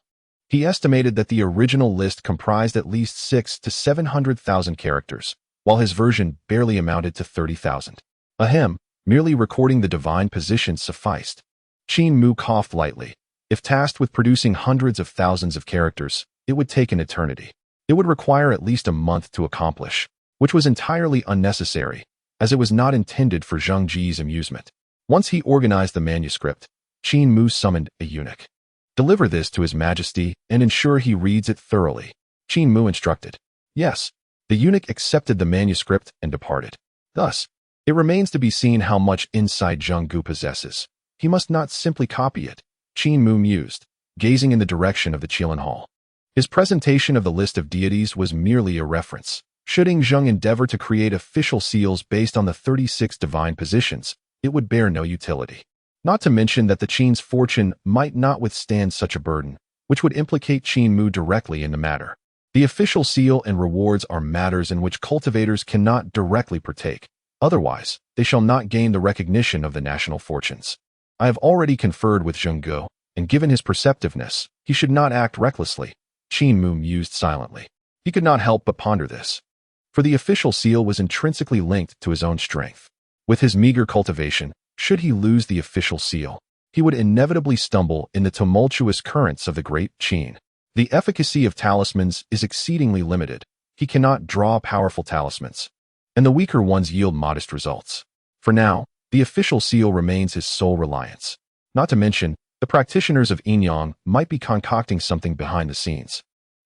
He estimated that the original list comprised at least 600,000 to 700,000 characters, while his version barely amounted to 30,000. Ahem, merely recording the divine positions sufficed. Qin Mu coughed lightly. If tasked with producing hundreds of thousands of characters, it would take an eternity. It would require at least a month to accomplish, which was entirely unnecessary, as it was not intended for Zheng Ji's amusement. Once he organized the manuscript, Qin Mu summoned a eunuch. Deliver this to His Majesty and ensure he reads it thoroughly, Qin Mu instructed. Yes, the eunuch accepted the manuscript and departed. Thus, it remains to be seen how much insight Zheng Gu possesses. He must not simply copy it, Qin Mu mused, gazing in the direction of the Qilin Hall. His presentation of the list of deities was merely a reference. Should Zheng endeavor to create official seals based on the 36 divine positions, it would bear no utility. Not to mention that the Qin's fortune might not withstand such a burden, which would implicate Qin Mu directly in the matter. The official seal and rewards are matters in which cultivators cannot directly partake. Otherwise, they shall not gain the recognition of the national fortunes. I have already conferred with Zheng Gu, and given his perceptiveness, he should not act recklessly. Qin Mu mused silently. He could not help but ponder this. For the official seal was intrinsically linked to his own strength. With his meager cultivation, should he lose the official seal, he would inevitably stumble in the tumultuous currents of the great Qin. The efficacy of talismans is exceedingly limited. He cannot draw powerful talismans, and the weaker ones yield modest results. For now, the official seal remains his sole reliance. Not to mention, the practitioners of Yin-Yang might be concocting something behind the scenes.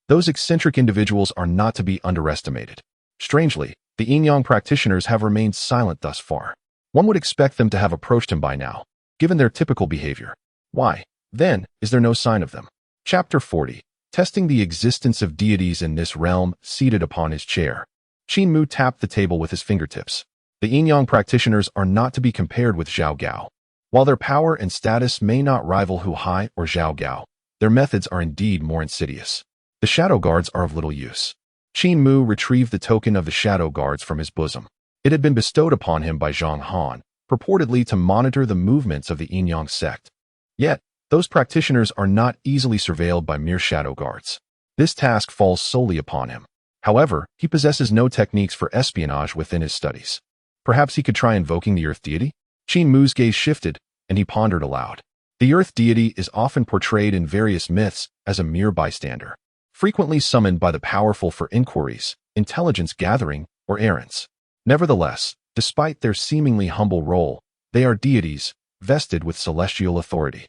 Those eccentric individuals are not to be underestimated. Strangely, the Yin-Yang practitioners have remained silent thus far. One would expect them to have approached him by now, given their typical behavior. Why, then, is there no sign of them? Chapter 40. Testing the existence of deities in this realm. Seated upon his chair, Qin Mu tapped the table with his fingertips. The Yin-Yang practitioners are not to be compared with Zhao Gao. While their power and status may not rival Hu Hai or Zhao Gao, their methods are indeed more insidious. The shadow guards are of little use. Qin Mu retrieved the token of the shadow guards from his bosom. It had been bestowed upon him by Zhang Han, purportedly to monitor the movements of the Yin-Yang sect. Yet, those practitioners are not easily surveilled by mere shadow guards. This task falls solely upon him. However, he possesses no techniques for espionage within his studies. Perhaps he could try invoking the earth deity? Qin Mu's gaze shifted, and he pondered aloud. The earth deity is often portrayed in various myths as a mere bystander, frequently summoned by the powerful for inquiries, intelligence gathering, or errands. Nevertheless, despite their seemingly humble role, they are deities, vested with celestial authority.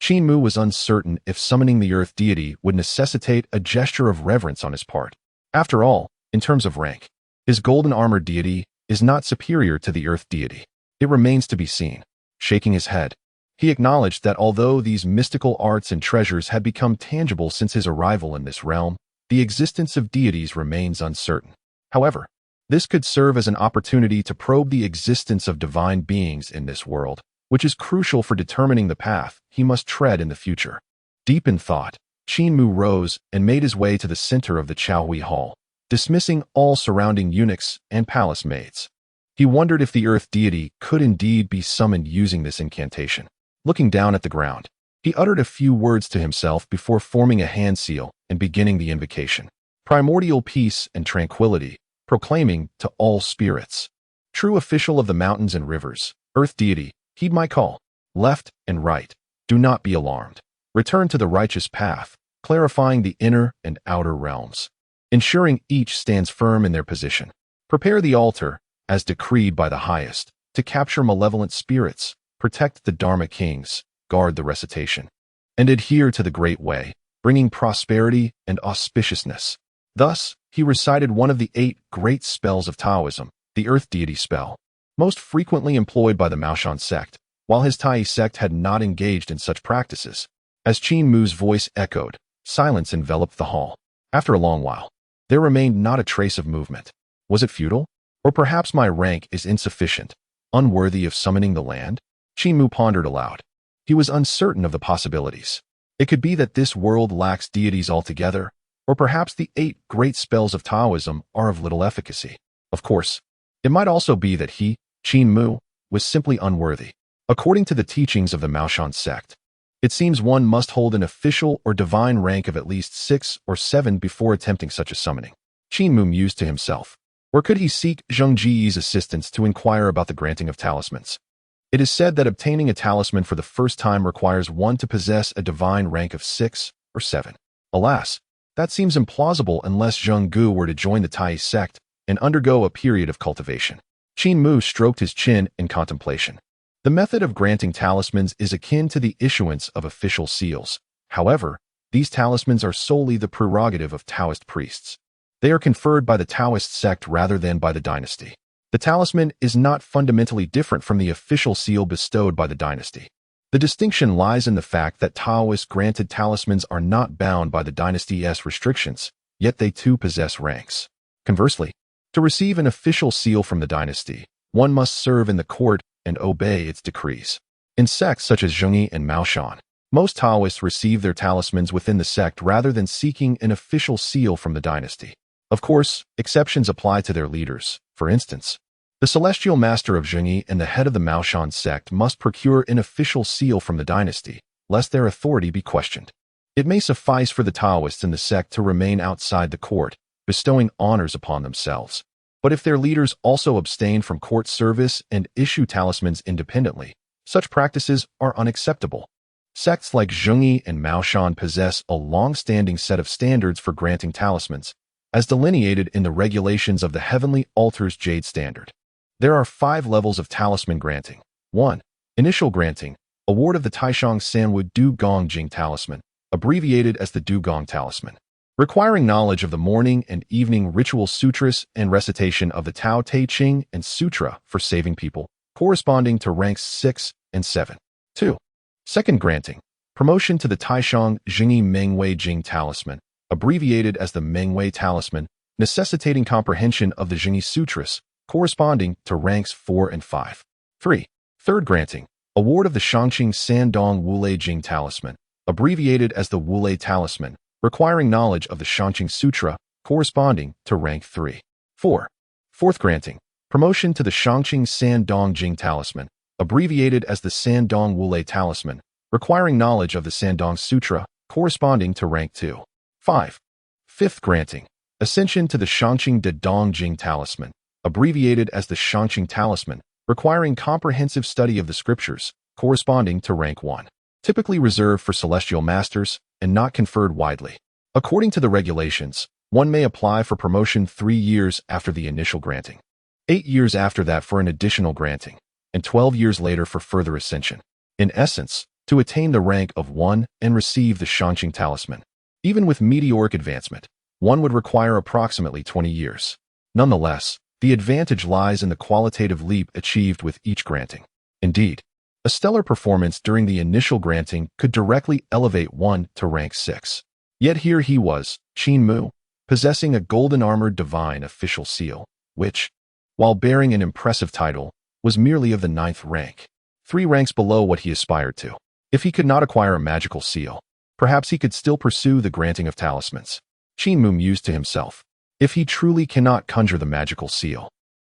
Qin Mu was uncertain if summoning the earth deity would necessitate a gesture of reverence on his part. After all, in terms of rank, his golden armored deity is not superior to the earth deity. It remains to be seen. Shaking his head, he acknowledged that although these mystical arts and treasures had become tangible since his arrival in this realm, the existence of deities remains uncertain. However, this could serve as an opportunity to probe the existence of divine beings in this world, which is crucial for determining the path he must tread in the future. Deep in thought, Qin Mu rose and made his way to the center of the Chaohui Hall. dismissing all surrounding eunuchs and palace maids. He wondered if the earth deity could indeed be summoned using this incantation. Looking down at the ground, he uttered a few words to himself before forming a hand seal and beginning the invocation. Primordial peace and tranquility, proclaiming to all spirits. True official of the mountains and rivers, earth deity, heed my call. Left and right, do not be alarmed. Return to the righteous path, clarifying the inner and outer realms, ensuring each stands firm in their position. Prepare the altar, as decreed by the highest, to capture malevolent spirits, protect the Dharma kings, guard the recitation, and adhere to the great way, bringing prosperity and auspiciousness. Thus, he recited one of the 8 great spells of Taoism, the earth deity spell, most frequently employed by the Maoshan sect, while his Taoist sect had not engaged in such practices. As Qin Mu's voice echoed, silence enveloped the hall. After a long while, there remained not a trace of movement. Was it futile? Or perhaps my rank is insufficient, unworthy of summoning the land? Qin Mu pondered aloud. He was uncertain of the possibilities. It could be that this world lacks deities altogether, or perhaps the 8 great spells of Taoism are of little efficacy. Of course, it might also be that he, Qin Mu, was simply unworthy. According to the teachings of the Maoshan sect, it seems one must hold an official or divine rank of at least 6 or 7 before attempting such a summoning. Qin Mu mused to himself. Or could he seek Zheng Ji's assistance to inquire about the granting of talismans? It is said that obtaining a talisman for the first time requires one to possess a divine rank of 6 or 7. Alas, that seems implausible unless Zheng Gu were to join the Taoist sect and undergo a period of cultivation. Qin Mu stroked his chin in contemplation. The method of granting talismans is akin to the issuance of official seals. However, these talismans are solely the prerogative of Taoist priests. They are conferred by the Taoist sect rather than by the dynasty. The talisman is not fundamentally different from the official seal bestowed by the dynasty. The distinction lies in the fact that Taoist-granted talismans are not bound by the dynasty's restrictions, yet they too possess ranks. Conversely, to receive an official seal from the dynasty, one must serve in the court and obey its decrees. In sects such as Zhengyi and Maoshan, most Taoists receive their talismans within the sect rather than seeking an official seal from the dynasty. Of course, exceptions apply to their leaders. For instance, the celestial master of Zhengyi and the head of the Maoshan sect must procure an official seal from the dynasty, lest their authority be questioned. It may suffice for the Taoists in the sect to remain outside the court, bestowing honors upon themselves. But if their leaders also abstain from court service and issue talismans independently, such practices are unacceptable. Sects like Zhengyi and Maoshan possess a long-standing set of standards for granting talismans, as delineated in the regulations of the Heavenly Altar's Jade Standard. There are 5 levels of talisman granting. 1. Initial granting, award of the Taishang Sanwu Du Gong Jing Talisman, abbreviated as the Du Gong Talisman, requiring knowledge of the morning and evening ritual sutras and recitation of the Tao Te Ching and Sutra for saving people, corresponding to ranks 6 and 7. 2. Second granting, promotion to the Taishang Jingyi Mengwei Jing Talisman, abbreviated as the Mengwei Talisman, necessitating comprehension of the Jingyi Sutras, corresponding to ranks 4 and 5. 3. Third granting, award of the Shangqing Sandong Wulei Jing Talisman, abbreviated as the Wulei Talisman, requiring knowledge of the Shangqing Sutra, corresponding to rank 3. 4. Fourth granting, promotion to the Shangqing Sandong Jing Talisman, abbreviated as the Sandong Wulei Talisman, requiring knowledge of the Sandong Sutra, corresponding to rank 2. 5. Fifth granting, ascension to the Shangqing Dedong Jing Talisman, abbreviated as the Shangqing Talisman, requiring comprehensive study of the scriptures, corresponding to rank 1. Typically reserved for celestial masters and not conferred widely. According to the regulations, one may apply for promotion 3 years after the initial granting, 8 years after that for an additional granting, and 12 years later for further ascension. In essence, to attain the rank of 1 and receive the Shangqing Talisman. Even with meteoric advancement, one would require approximately 20 years. Nonetheless, the advantage lies in the qualitative leap achieved with each granting. Indeed, a stellar performance during the initial granting could directly elevate one to rank 6. Yet here he was, Qin Mu, possessing a golden-armored divine official seal, which, while bearing an impressive title, was merely of the 9th rank, 3 ranks below what he aspired to. If he could not acquire a magical seal, perhaps he could still pursue the granting of talismans. Qin Mu mused to himself. If he truly cannot conjure the magical seal,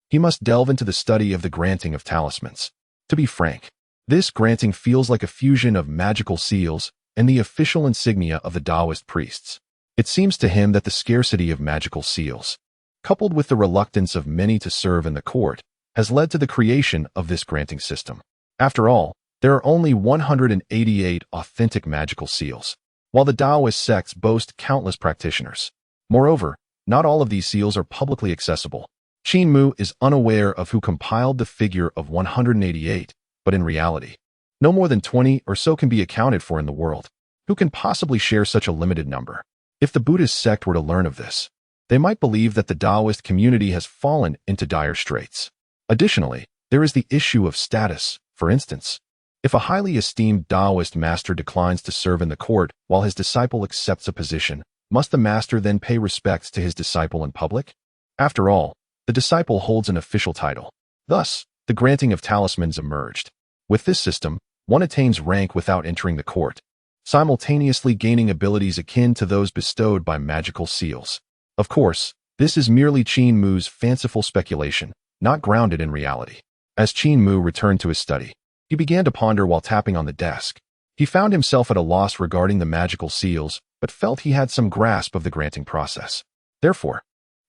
he must delve into the study of the granting of talismans. To be frank, this granting feels like a fusion of magical seals and the official insignia of the Daoist priests. It seems to him that the scarcity of magical seals, coupled with the reluctance of many to serve in the court, has led to the creation of this granting system. After all, there are only 188 authentic magical seals, while the Daoist sects boast countless practitioners. Moreover, not all of these seals are publicly accessible. Qin Mu is unaware of who compiled the figure of 188, but in reality, no more than 20 or so can be accounted for in the world. Who can possibly share such a limited number? If the Buddhist sect were to learn of this, they might believe that the Daoist community has fallen into dire straits. Additionally, there is the issue of status. For instance, if a highly esteemed Daoist master declines to serve in the court while his disciple accepts a position, must the master then pay respects to his disciple in public? After all, the disciple holds an official title. Thus, the granting of talismans emerged. With this system, one attains rank without entering the court, simultaneously gaining abilities akin to those bestowed by magical seals. Of course, this is merely Qin Mu's fanciful speculation, not grounded in reality. As Qin Mu returned to his study, he began to ponder while tapping on the desk. He found himself at a loss regarding the magical seals, but felt he had some grasp of the granting process. Therefore,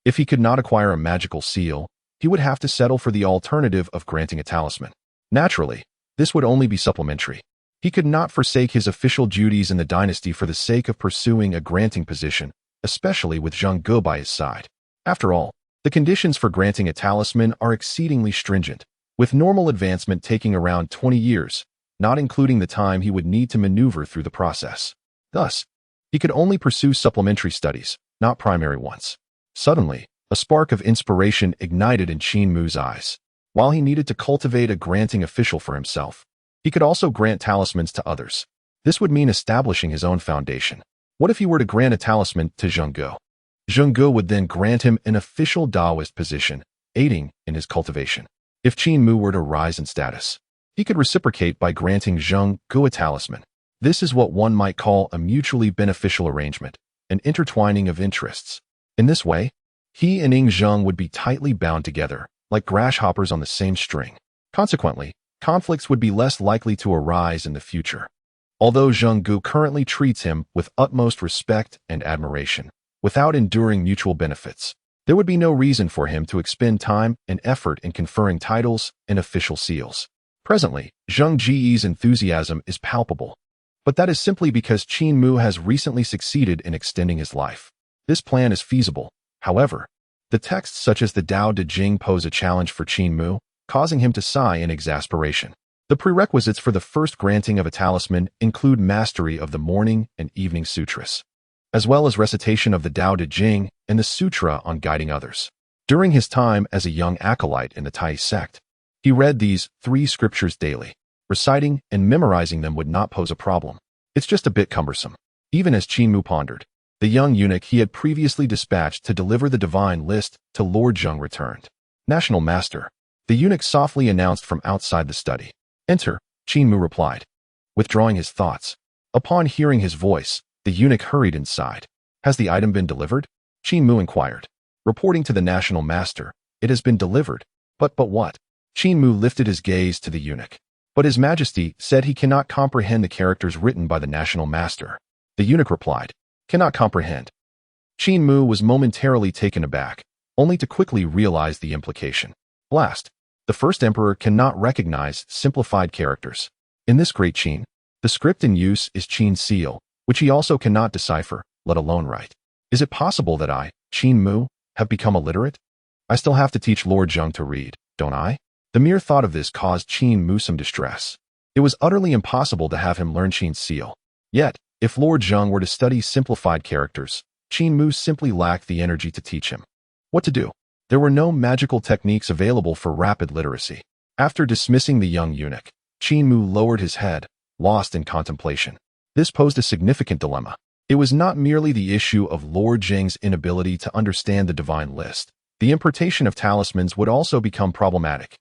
if he could not acquire a magical seal, he would have to settle for the alternative of granting a talisman. Naturally, this would only be supplementary. He could not forsake his official duties in the dynasty for the sake of pursuing a granting position, especially with Zheng Ge by his side. After all, the conditions for granting a talisman are exceedingly stringent, with normal advancement taking around 20 years, not including the time he would need to maneuver through the process. Thus, he could only pursue supplementary studies, not primary ones. Suddenly, a spark of inspiration ignited in Qin Mu's eyes. While he needed to cultivate a granting official for himself, he could also grant talismans to others. This would mean establishing his own foundation. What if he were to grant a talisman to Zheng Ge? Zheng Ge would then grant him an official Daoist position, aiding in his cultivation. If Qin Mu were to rise in status, he could reciprocate by granting Zheng Ge a talisman. This is what one might call a mutually beneficial arrangement, an intertwining of interests. In this way, he and Ing Zheng would be tightly bound together, like grasshoppers on the same string. Consequently, conflicts would be less likely to arise in the future. Although Zheng Ge currently treats him with utmost respect and admiration, without enduring mutual benefits, there would be no reason for him to expend time and effort in conferring titles and official seals. Presently, Zheng Ge's enthusiasm is palpable, but that is simply because Qin Mu has recently succeeded in extending his life. This plan is feasible. However, the texts such as the Tao Te Ching pose a challenge for Qin Mu, causing him to sigh in exasperation. The prerequisites for the first granting of a talisman include mastery of the morning and evening sutras, as well as recitation of the Tao Te Ching and the Sutra on guiding others. During his time as a young acolyte in the Taoist sect, he read these 3 scriptures daily. Reciting and memorizing them would not pose a problem. It's just a bit cumbersome. Even as Qin Mu pondered, the young eunuch he had previously dispatched to deliver the divine list to Lord Zheng returned. National Master, the eunuch softly announced from outside the study. Enter, Qin Mu replied, withdrawing his thoughts. Upon hearing his voice, the eunuch hurried inside. Has the item been delivered? Qin Mu inquired. Reporting to the National Master, it has been delivered. But what? Qin Mu lifted his gaze to the eunuch. But His Majesty said he cannot comprehend the characters written by the National Master. The eunuch replied, cannot comprehend. Qin Mu was momentarily taken aback, only to quickly realize the implication. Blast. The first emperor cannot recognize simplified characters. In this great Qin, the script in use is Qin seal, which he also cannot decipher, let alone write. Is it possible that I, Qin Mu, have become illiterate? I still have to teach Lord Zheng to read, don't I? The mere thought of this caused Qin Mu some distress. It was utterly impossible to have him learn Qin seal. Yet, if Lord Zheng were to study simplified characters, Qin Mu simply lacked the energy to teach him. What to do? There were no magical techniques available for rapid literacy. After dismissing the young eunuch, Qin Mu lowered his head, lost in contemplation. This posed a significant dilemma. It was not merely the issue of Lord Zheng's inability to understand the divine list. The importation of talismans would also become problematic.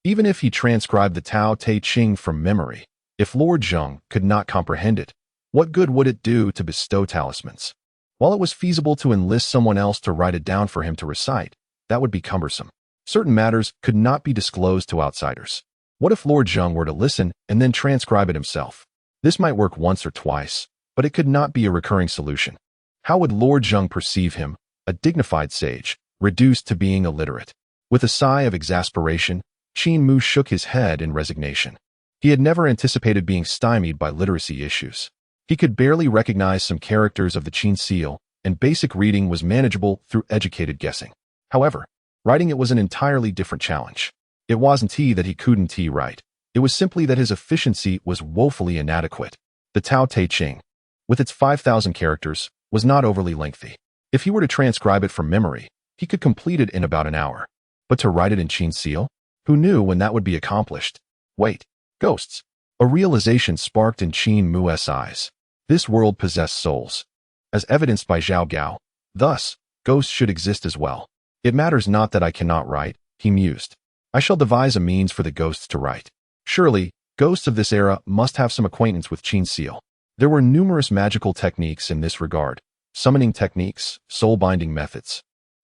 Even if he transcribed the Tao Te Ching from memory, if Lord Zheng could not comprehend it, what good would it do to bestow talismans? While it was feasible to enlist someone else to write it down for him to recite, that would be cumbersome. Certain matters could not be disclosed to outsiders. What if Lord Zheng were to listen and then transcribe it himself? This might work once or twice, but it could not be a recurring solution. How would Lord Zheng perceive him, a dignified sage, reduced to being illiterate? With a sigh of exasperation, Qin Mu shook his head in resignation. He had never anticipated being stymied by literacy issues. He could barely recognize some characters of the Qin seal, and basic reading was manageable through educated guessing. However, writing it was an entirely different challenge. It wasn't that he couldn't write. It was simply that his efficiency was woefully inadequate. The Tao Te Ching, with its 5,000 characters, was not overly lengthy. If he were to transcribe it from memory, he could complete it in about an hour. But to write it in Qin seal? Who knew when that would be accomplished? Wait, ghosts. A realization sparked in Qin Mu's eyes. This world possessed souls, as evidenced by Zhao Gao. Thus, ghosts should exist as well. It matters not that I cannot write, he mused. I shall devise a means for the ghosts to write. Surely, ghosts of this era must have some acquaintance with Qin seal. There were numerous magical techniques in this regard, summoning techniques, soul-binding methods,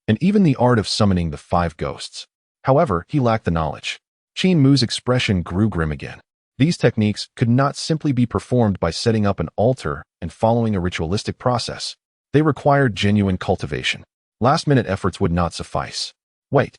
and even the art of summoning the 5 ghosts. However, he lacked the knowledge. Qin Mu's expression grew grim again. These techniques could not simply be performed by setting up an altar and following a ritualistic process. They required genuine cultivation. Last-minute efforts would not suffice. Wait,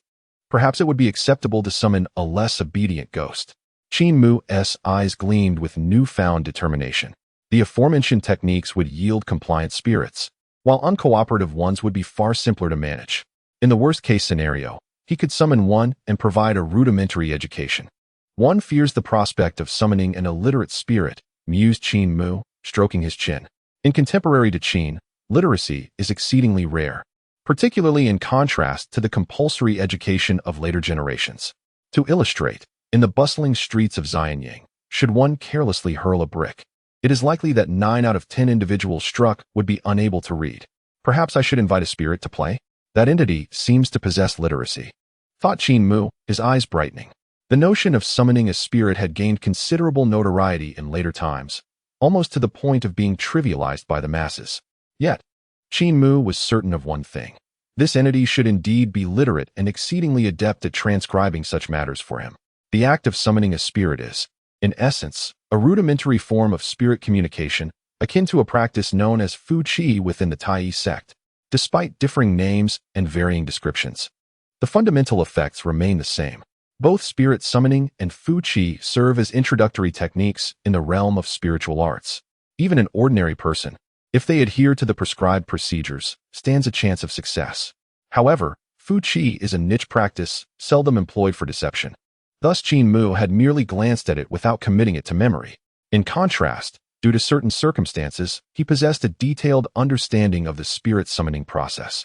perhaps it would be acceptable to summon a less obedient ghost. Qin Mu's eyes gleamed with newfound determination. The aforementioned techniques would yield compliant spirits, while uncooperative ones would be far simpler to manage. In the worst-case scenario, he could summon one and provide a rudimentary education. One fears the prospect of summoning an illiterate spirit, mused Qin Mu, stroking his chin. In contemporary to Qin, literacy is exceedingly rare, particularly in contrast to the compulsory education of later generations. To illustrate, in the bustling streets of Xianyang, should one carelessly hurl a brick, it is likely that 9 out of 10 individuals struck would be unable to read. Perhaps I should invite a spirit to play? That entity seems to possess literacy, thought Qin Mu, his eyes brightening. The notion of summoning a spirit had gained considerable notoriety in later times, almost to the point of being trivialized by the masses. Yet, Qin Mu was certain of one thing. This entity should indeed be literate and exceedingly adept at transcribing such matters for him. The act of summoning a spirit is, in essence, a rudimentary form of spirit communication, akin to a practice known as Fu Qi within the Taoist sect. Despite differing names and varying descriptions, the fundamental effects remain the same. Both spirit summoning and Fu Qi serve as introductory techniques in the realm of spiritual arts. Even an ordinary person, if they adhere to the prescribed procedures, stands a chance of success. However, Fu Qi is a niche practice, seldom employed for deception. Thus Qin Mu had merely glanced at it without committing it to memory. In contrast, due to certain circumstances, he possessed a detailed understanding of the spirit summoning process,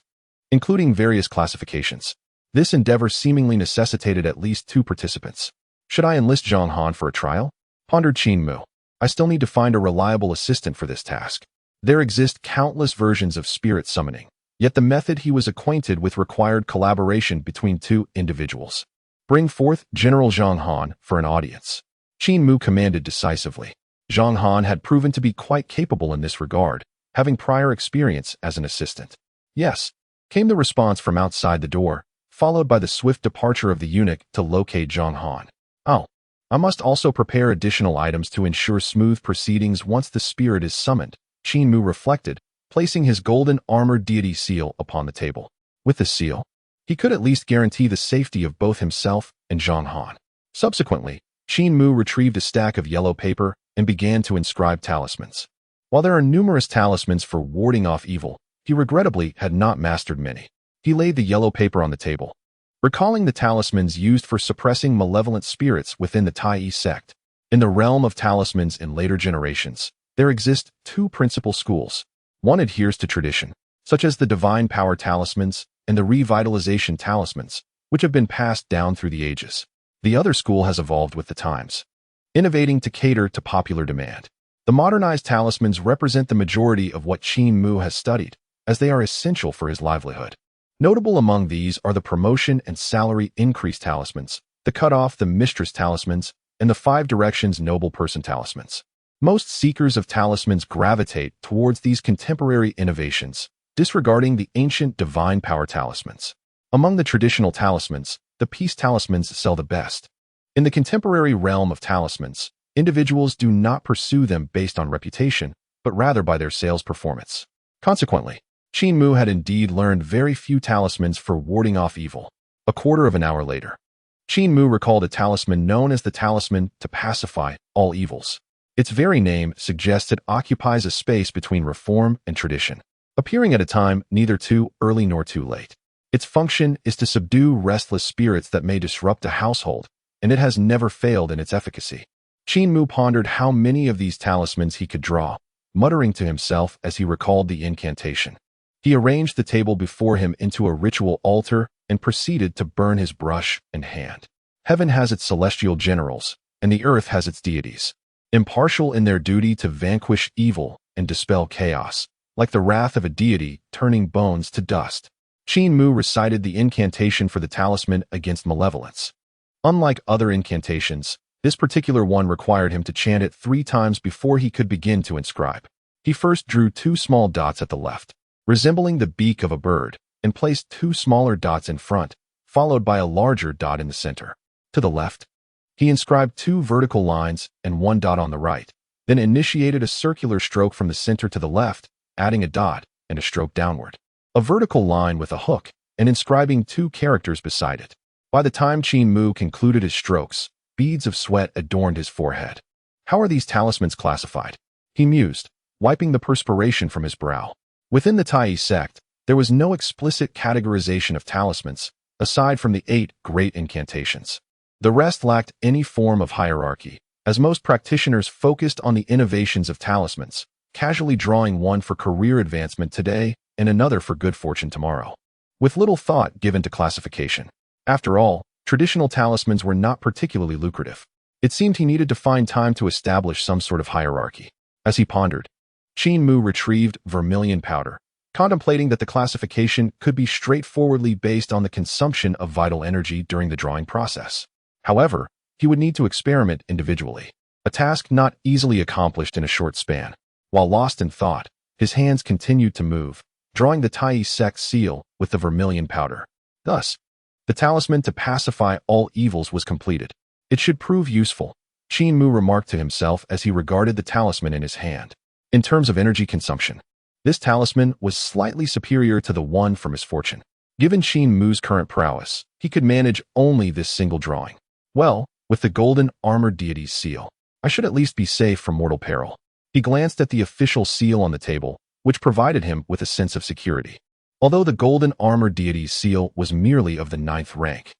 including various classifications. This endeavor seemingly necessitated at least 2 participants. Should I enlist Zhang Han for a trial? Pondered Qin Mu. I still need to find a reliable assistant for this task. There exist countless versions of spirit summoning, yet the method he was acquainted with required collaboration between 2 individuals. Bring forth General Zhang Han for an audience. Qin Mu commanded decisively. Zhang Han had proven to be quite capable in this regard, having prior experience as an assistant. Yes, came the response from outside the door, followed by the swift departure of the eunuch to locate Zhang Han. Oh, I must also prepare additional items to ensure smooth proceedings once the spirit is summoned, Qin Mu reflected, placing his golden armored deity seal upon the table. With the seal, he could at least guarantee the safety of both himself and Zhang Han. Subsequently, Qin Mu retrieved a stack of yellow paper and began to inscribe talismans. While there are numerous talismans for warding off evil, he regrettably had not mastered many. He laid the yellow paper on the table, recalling the talismans used for suppressing malevolent spirits within the Taoist sect. In the realm of talismans in later generations, there exist 2 principal schools. One adheres to tradition, such as the divine power talismans and the revitalization talismans, which have been passed down through the ages. The other school has evolved with the times, innovating to cater to popular demand. The modernized talismans represent the majority of what Qin Mu has studied, as they are essential for his livelihood. Notable among these are the promotion and salary increase talismans, the cut-off the mistress talismans, and the 5 directions noble person talismans. Most seekers of talismans gravitate towards these contemporary innovations, Disregarding the ancient divine power talismans. Among the traditional talismans, the peace talismans sell the best. In the contemporary realm of talismans, individuals do not pursue them based on reputation, but rather by their sales performance. Consequently, Qin Mu had indeed learned very few talismans for warding off evil. A quarter of an hour later, Qin Mu recalled a talisman known as the talisman to pacify all evils. Its very name suggests it occupies a space between reform and tradition, appearing at a time neither too early nor too late. Its function is to subdue restless spirits that may disrupt a household, and it has never failed in its efficacy. Qin Mu pondered how many of these talismans he could draw, muttering to himself as he recalled the incantation. He arranged the table before him into a ritual altar and proceeded to burn his brush and hand. Heaven has its celestial generals, and the earth has its deities, impartial in their duty to vanquish evil and dispel chaos, like the wrath of a deity turning bones to dust. Qin Mu recited the incantation for the talisman against malevolence. Unlike other incantations, this particular one required him to chant it 3 times before he could begin to inscribe. He first drew 2 small dots at the left, resembling the beak of a bird, and placed 2 smaller dots in front, followed by a larger dot in the center. To the left, he inscribed 2 vertical lines and 1 dot on the right, then initiated a circular stroke from the center to the left, adding a dot and a stroke downward, a vertical line with a hook, and inscribing 2 characters beside it. By the time Qin Mu concluded his strokes, beads of sweat adorned his forehead. How are these talismans classified? He mused, wiping the perspiration from his brow. Within the Taoist sect, there was no explicit categorization of talismans, aside from the 8 great incantations. The rest lacked any form of hierarchy, as most practitioners focused on the innovations of talismans, casually drawing one for career advancement today and another for good fortune tomorrow, with little thought given to classification. After all, traditional talismans were not particularly lucrative. It seemed he needed to find time to establish some sort of hierarchy. As he pondered, Qin Mu retrieved vermilion powder, contemplating that the classification could be straightforwardly based on the consumption of vital energy during the drawing process. However, he would need to experiment individually, a task not easily accomplished in a short span. While lost in thought, his hands continued to move, drawing the Taoist sect seal with the vermilion powder. Thus, the talisman to pacify all evils was completed. It should prove useful, Qin Mu remarked to himself as he regarded the talisman in his hand. In terms of energy consumption, this talisman was slightly superior to the one for misfortune. Given Qin Mu's current prowess, he could manage only this single drawing. Well, with the golden armored deity's seal, I should at least be safe from mortal peril. He glanced at the official seal on the table, which provided him with a sense of security. Although the golden armored deity's seal was merely of the 9th rank,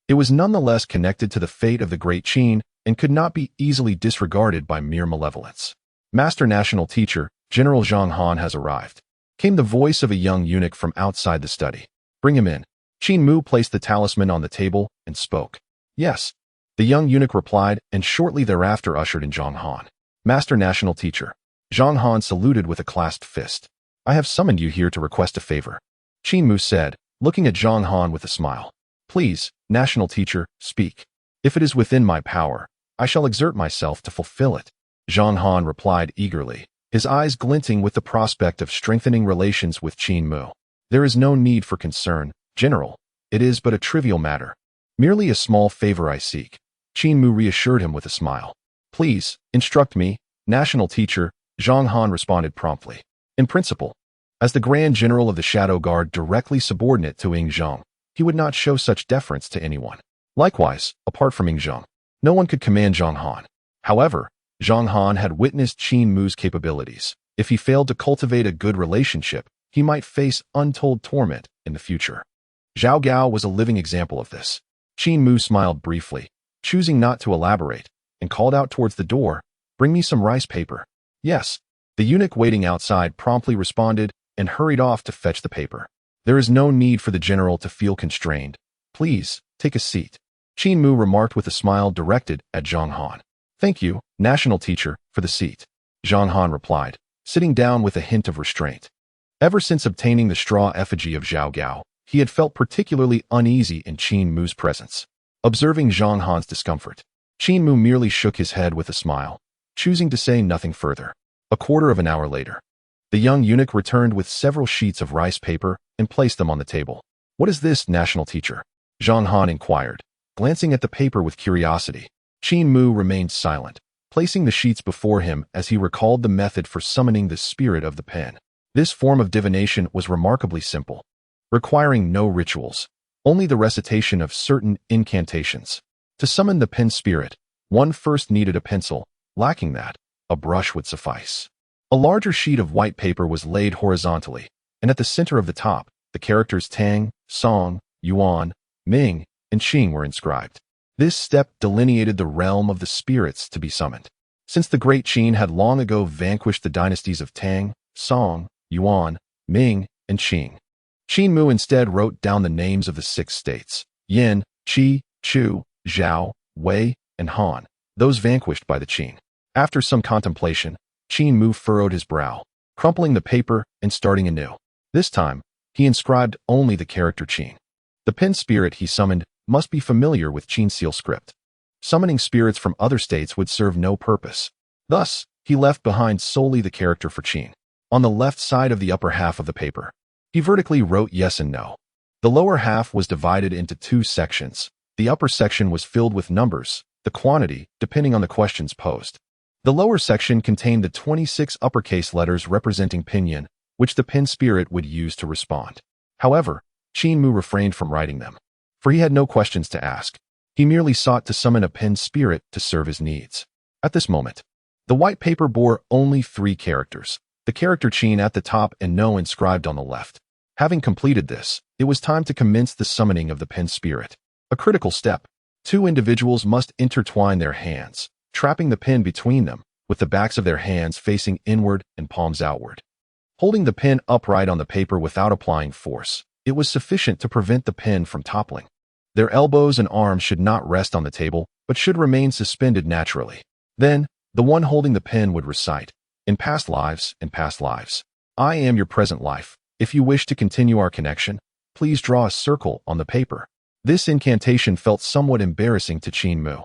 it was nonetheless connected to the fate of the great Qin and could not be easily disregarded by mere malevolence. Master National Teacher, General Zhang Han has arrived, came the voice of a young eunuch from outside the study. Bring him in. Qin Mu placed the talisman on the table and spoke. Yes. The young eunuch replied and shortly thereafter ushered in Zhang Han. Master National Teacher. Zhang Han saluted with a clasped fist. I have summoned you here to request a favor, Qin Mu said, looking at Zhang Han with a smile. Please, National Teacher, speak. If it is within my power, I shall exert myself to fulfill it. Zhang Han replied eagerly, his eyes glinting with the prospect of strengthening relations with Qin Mu. There is no need for concern, General. It is but a trivial matter. Merely a small favor I seek. Qin Mu reassured him with a smile. Please, instruct me, National Teacher, Zhang Han responded promptly. In principle, as the Grand General of the Shadow Guard directly subordinate to Ing Zheng, he would not show such deference to anyone. Likewise, apart from Ing Zheng, no one could command Zhang Han. However, Zhang Han had witnessed Qin Mu's capabilities. If he failed to cultivate a good relationship, he might face untold torment in the future. Zhao Gao was a living example of this. Qin Mu smiled briefly, choosing not to elaborate, and called out towards the door, Bring me some rice paper. Yes. The eunuch waiting outside promptly responded and hurried off to fetch the paper. There is no need for the general to feel constrained. Please, take a seat. Qin Mu remarked with a smile directed at Zhang Han. Thank you, National Teacher, for the seat. Zhang Han replied, sitting down with a hint of restraint. Ever since obtaining the straw effigy of Zhao Gao, he had felt particularly uneasy in Qin Mu's presence. Observing Zhang Han's discomfort, Qin Mu merely shook his head with a smile, choosing to say nothing further. A quarter of an hour later, The young eunuch returned with several sheets of rice paper and placed them on the table. "What is this, national teacher?" Zhang Han inquired, glancing at the paper with curiosity. Qin Mu remained silent, placing the sheets before him as he recalled the method for summoning the spirit of the pen. This form of divination was remarkably simple, requiring no rituals, only the recitation of certain incantations. To summon the pen spirit, one first needed a pencil. Lacking that, a brush would suffice. A larger sheet of white paper was laid horizontally, and at the center of the top, the characters Tang, Song, Yuan, Ming, and Qing were inscribed. This step delineated the realm of the spirits to be summoned. Since the great Qin had long ago vanquished the dynasties of Tang, Song, Yuan, Ming, and Qing, Qin Mu instead wrote down the names of the 6 states: Yin, Qi, Chu, Zhao, Wei, and Han, those vanquished by the Qin. After some contemplation, Qin Mu furrowed his brow, crumpling the paper and starting anew. This time, he inscribed only the character Qin. The pen spirit he summoned must be familiar with Qin seal script. Summoning spirits from other states would serve no purpose. Thus, he left behind solely the character for Qin. On the left side of the upper half of the paper, he vertically wrote yes and no. The lower half was divided into 2 sections. The upper section was filled with numbers, the quantity, depending on the questions posed. The lower section contained the 26 uppercase letters representing pinyin, which the pen spirit would use to respond. However, Qin Mu refrained from writing them, for he had no questions to ask. He merely sought to summon a pen spirit to serve his needs. At this moment, the white paper bore only 3 characters, the character Qin at the top and no inscribed on the left. Having completed this, it was time to commence the summoning of the pen spirit. A critical step. 2 individuals must intertwine their hands, trapping the pen between them, with the backs of their hands facing inward and palms outward. Holding the pen upright on the paper without applying force, it was sufficient to prevent the pen from toppling. Their elbows and arms should not rest on the table, but should remain suspended naturally. Then, the one holding the pen would recite, "In past lives, I am your present life. If you wish to continue our connection, please draw a circle on the paper." This incantation felt somewhat embarrassing to Qin Mu,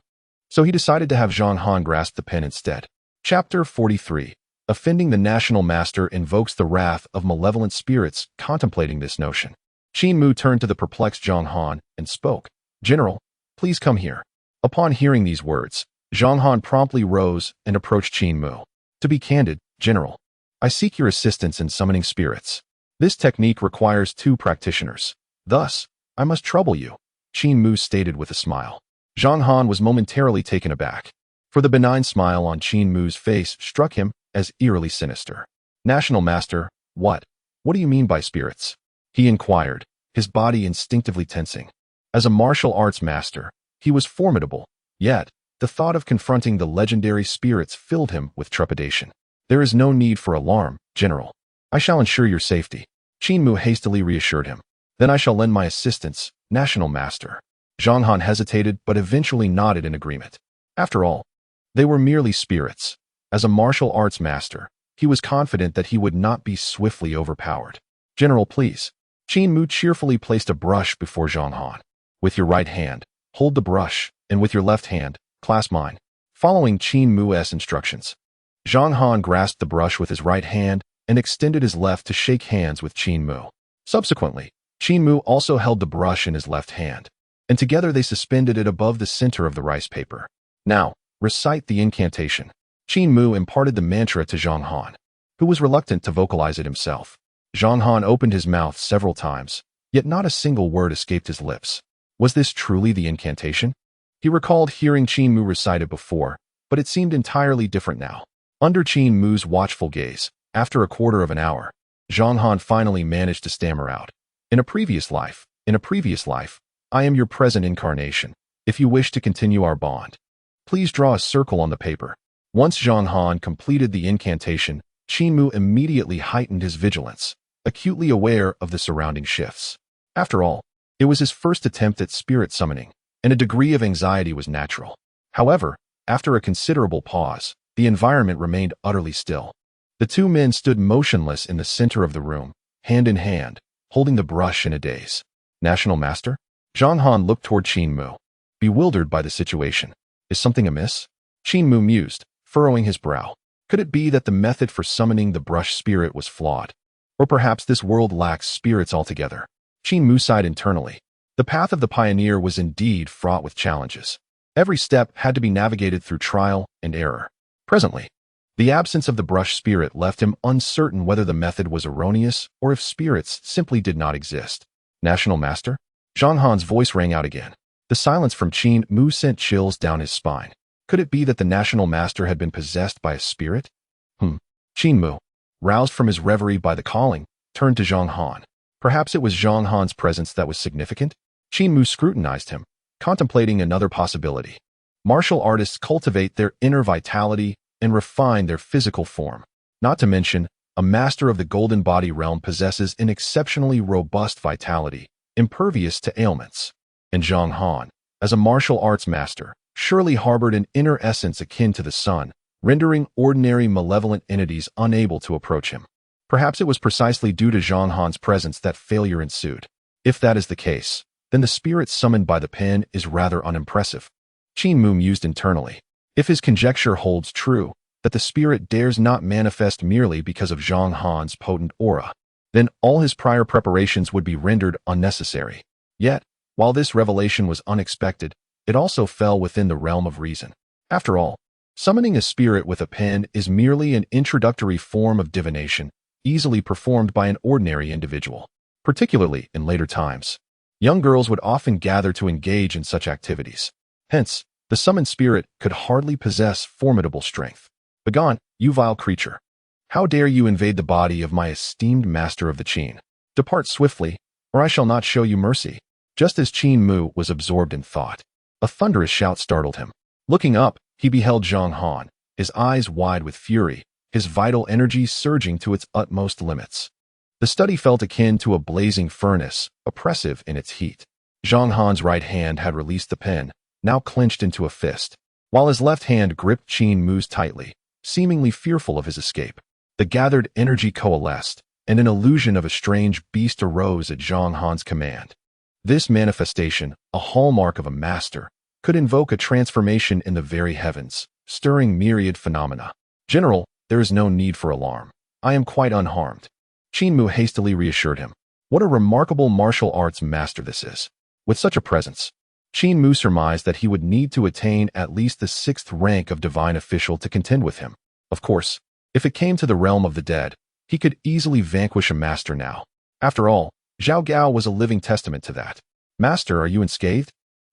so he decided to have Zhang Han grasp the pen instead. Chapter 43. Offending the national master invokes the wrath of malevolent spirits. Contemplating this notion, Qin Mu turned to the perplexed Zhang Han and spoke, "General, please come here." Upon hearing these words, Zhang Han promptly rose and approached Qin Mu. "To be candid, General, I seek your assistance in summoning spirits. This technique requires 2 practitioners. Thus, I must trouble you," Qin Mu stated with a smile. Zhang Han was momentarily taken aback, for the benign smile on Qin Mu's face struck him as eerily sinister. "National Master, what do you mean by spirits?" he inquired, his body instinctively tensing. As a martial arts master, he was formidable, yet the thought of confronting the legendary spirits filled him with trepidation. "There is no need for alarm, General. I shall ensure your safety," Qin Mu hastily reassured him. "Then I shall lend my assistance, National Master." Zhang Han hesitated but eventually nodded in agreement. After all, they were merely spirits. As a martial arts master, he was confident that he would not be swiftly overpowered. "General, please." Qin Mu cheerfully placed a brush before Zhang Han. "With your right hand, hold the brush, and with your left hand, clasp mine." Following Qin Mu's instructions, Zhang Han grasped the brush with his right hand and extended his left to shake hands with Qin Mu. Subsequently, Qin Mu also held the brush in his left hand, and together they suspended it above the center of the rice paper. "Now, recite the incantation." Qin Mu imparted the mantra to Zhang Han, who was reluctant to vocalize it himself. Zhang Han opened his mouth several times, yet not a single word escaped his lips. Was this truly the incantation? He recalled hearing Qin Mu recite it before, but it seemed entirely different now. Under Qin Mu's watchful gaze, after a quarter of an hour, Zhang Han finally managed to stammer out, in a previous life, I am your present incarnation. If you wish to continue our bond, please draw a circle on the paper." Once Zhang Han completed the incantation, Qin Mu immediately heightened his vigilance, acutely aware of the surrounding shifts. After all, it was his first attempt at spirit summoning, and a degree of anxiety was natural. However, after a considerable pause, the environment remained utterly still. The 2 men stood motionless in the center of the room, hand in hand, holding the brush in a daze. "National Master?" Zhang Han looked toward Qin Mu, bewildered by the situation. "Is something amiss?" Qin Mu mused, furrowing his brow. Could it be that the method for summoning the brush spirit was flawed? Or perhaps this world lacks spirits altogether? Qin Mu sighed internally. The path of the pioneer was indeed fraught with challenges. Every step had to be navigated through trial and error. Presently, the absence of the brush spirit left him uncertain whether the method was erroneous or if spirits simply did not exist. National Master? Zhang Han's voice rang out again. The silence from Qin Mu sent chills down his spine. Could it be that the National Master had been possessed by a spirit? Qin Mu, roused from his reverie by the calling, turned to Zhang Han. Perhaps it was Zhang Han's presence that was significant? Qin Mu scrutinized him, contemplating another possibility. Martial artists cultivate their inner vitality and refine their physical form. Not to mention, a master of the golden body realm possesses an exceptionally robust vitality, impervious to ailments. And Zhang Han, as a martial arts master, surely harbored an inner essence akin to the sun, rendering ordinary malevolent entities unable to approach him. Perhaps it was precisely due to Zhang Han's presence that failure ensued. If that is the case, then the spirit summoned by the pen is rather unimpressive. Qin Mu mused internally. If his conjecture holds true, that the spirit dares not manifest merely because of Zhang Han's potent aura, then all his prior preparations would be rendered unnecessary. Yet, while this revelation was unexpected, it also fell within the realm of reason. After all, summoning a spirit with a pen is merely an introductory form of divination, easily performed by an ordinary individual. Particularly in later times, young girls would often gather to engage in such activities. Hence, the summoned spirit could hardly possess formidable strength. Begone, you vile creature! How dare you invade the body of my esteemed master of the Qin? Depart swiftly, or I shall not show you mercy. Just as Qin Mu was absorbed in thought, a thunderous shout startled him. Looking up, he beheld Zhang Han, his eyes wide with fury, his vital energy surging to its utmost limits. The study felt akin to a blazing furnace, oppressive in its heat. Zhang Han's right hand had released the pen, now clenched into a fist, while his left hand gripped Qin Mu's tightly, seemingly fearful of his escape. The gathered energy coalesced, and an illusion of a strange beast arose at Zhang Han's command. This manifestation, a hallmark of a master, could invoke a transformation in the very heavens, stirring myriad phenomena. General, there is no need for alarm. I am quite unharmed. Qin Mu hastily reassured him. What a remarkable martial arts master this is. With such a presence, Qin Mu surmised that he would need to attain at least the 6th rank of divine official to contend with him. Of course, if it came to the realm of the dead, he could easily vanquish a master now. After all, Zhao Gao was a living testament to that. Master, are you unscathed?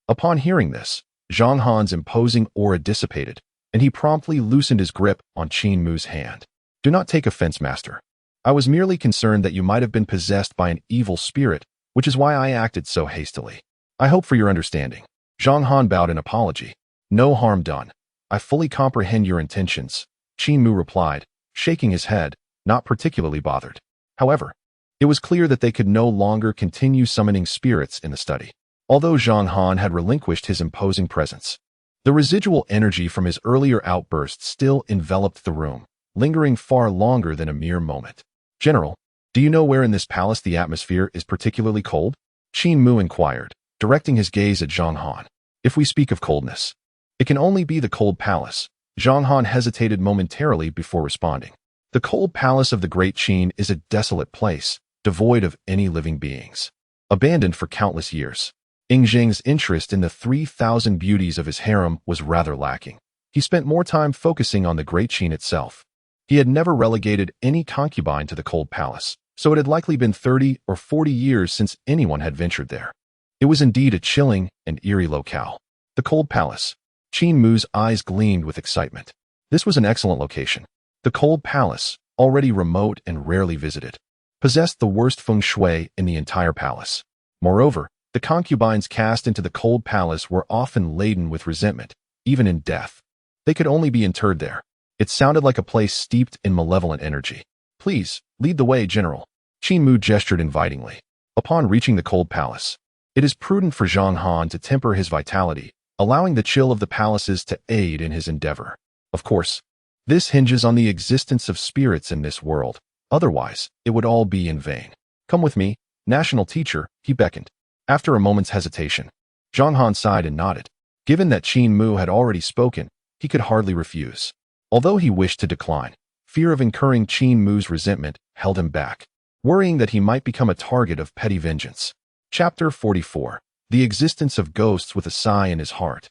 Upon hearing this, Zhang Han's imposing aura dissipated, and he promptly loosened his grip on Qin Mu's hand. Do not take offense, master. I was merely concerned that you might have been possessed by an evil spirit, which is why I acted so hastily. I hope for your understanding. Zhang Han bowed in apology. No harm done. I fully comprehend your intentions, Qin Mu replied, shaking his head, not particularly bothered. However, it was clear that they could no longer continue summoning spirits in the study. Although Zhang Han had relinquished his imposing presence, the residual energy from his earlier outburst still enveloped the room, lingering far longer than a mere moment. General, do you know where in this palace the atmosphere is particularly cold? Qin Mu inquired, directing his gaze at Zhang Han. If we speak of coldness, it can only be the cold palace. Zhang Han hesitated momentarily before responding. The cold palace of the Great Qin is a desolate place, devoid of any living beings. Abandoned for countless years. Ing Zheng's interest in the 3,000 beauties of his harem was rather lacking. He spent more time focusing on the Great Qin itself. He had never relegated any concubine to the cold palace, so it had likely been 30 or 40 years since anyone had ventured there. It was indeed a chilling and eerie locale. The cold palace. Qin Mu's eyes gleamed with excitement. This was an excellent location. The cold palace, already remote and rarely visited, possessed the worst feng shui in the entire palace. Moreover, the concubines cast into the cold palace were often laden with resentment, even in death. They could only be interred there. It sounded like a place steeped in malevolent energy. Please, lead the way, General. Qin Mu gestured invitingly. Upon reaching the cold palace, it is prudent for Zhang Han to temper his vitality, allowing the chill of the palaces to aid in his endeavor. Of course, this hinges on the existence of spirits in this world. Otherwise, it would all be in vain. Come with me, national teacher, he beckoned. After a moment's hesitation, Zhang Han sighed and nodded. Given that Qin Mu had already spoken, he could hardly refuse. Although he wished to decline, fear of incurring Qin Mu's resentment held him back, worrying that he might become a target of petty vengeance. Chapter 44. The existence of ghosts with a sigh in his heart.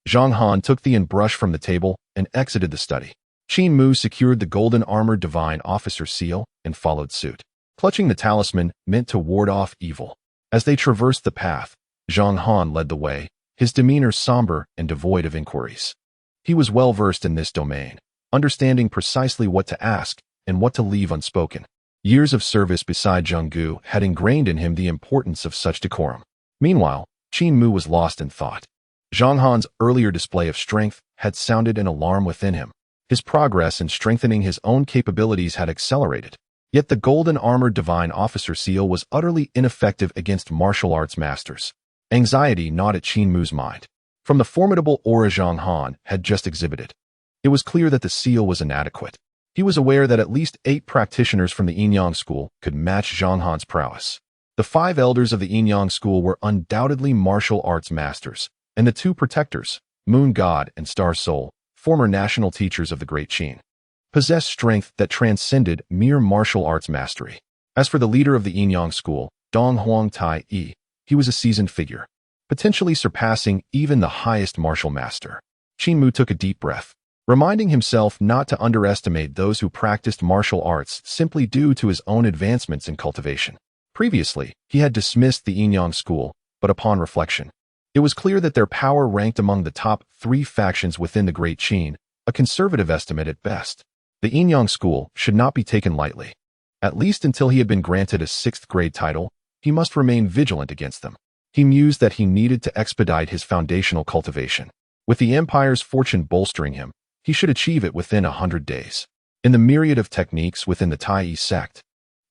Zhang Han took the brush from the table and exited the study. Qin Mu secured the golden armored divine officer seal and followed suit, clutching the talisman meant to ward off evil. As they traversed the path, Zhang Han led the way, his demeanor somber and devoid of inquiries. He was well versed in this domain, understanding precisely what to ask and what to leave unspoken. Years of service beside Zhenggu had ingrained in him the importance of such decorum. Meanwhile, Qin Mu was lost in thought. Zhang Han's earlier display of strength had sounded an alarm within him. His progress in strengthening his own capabilities had accelerated. Yet the golden armored divine officer seal was utterly ineffective against martial arts masters. Anxiety gnawed at Qin Mu's mind. From the formidable aura Zhang Han had just exhibited, it was clear that the seal was inadequate. He was aware that at least 8 practitioners from the Yin-Yang school could match Zhang Han's prowess. The 5 elders of the Yin-Yang school were undoubtedly martial arts masters, and the 2 protectors, Moon God and Star Soul, former national teachers of the Great Qin, possessed strength that transcended mere martial arts mastery. As for the leader of the Yin-Yang school, Dong Huang Tai Yi, he was a seasoned figure, potentially surpassing even the highest martial master. Qin Mu took a deep breath, reminding himself not to underestimate those who practiced martial arts simply due to his own advancements in cultivation. Previously, he had dismissed the Yin-Yang school, but upon reflection, it was clear that their power ranked among the top 3 factions within the Great Qin, a conservative estimate at best. The Yin-Yang school should not be taken lightly. At least until he had been granted a 6th grade title, he must remain vigilant against them. He mused that he needed to expedite his foundational cultivation. With the Empire's fortune bolstering him, he should achieve it within 100 days. In the myriad of techniques within the Tai sect,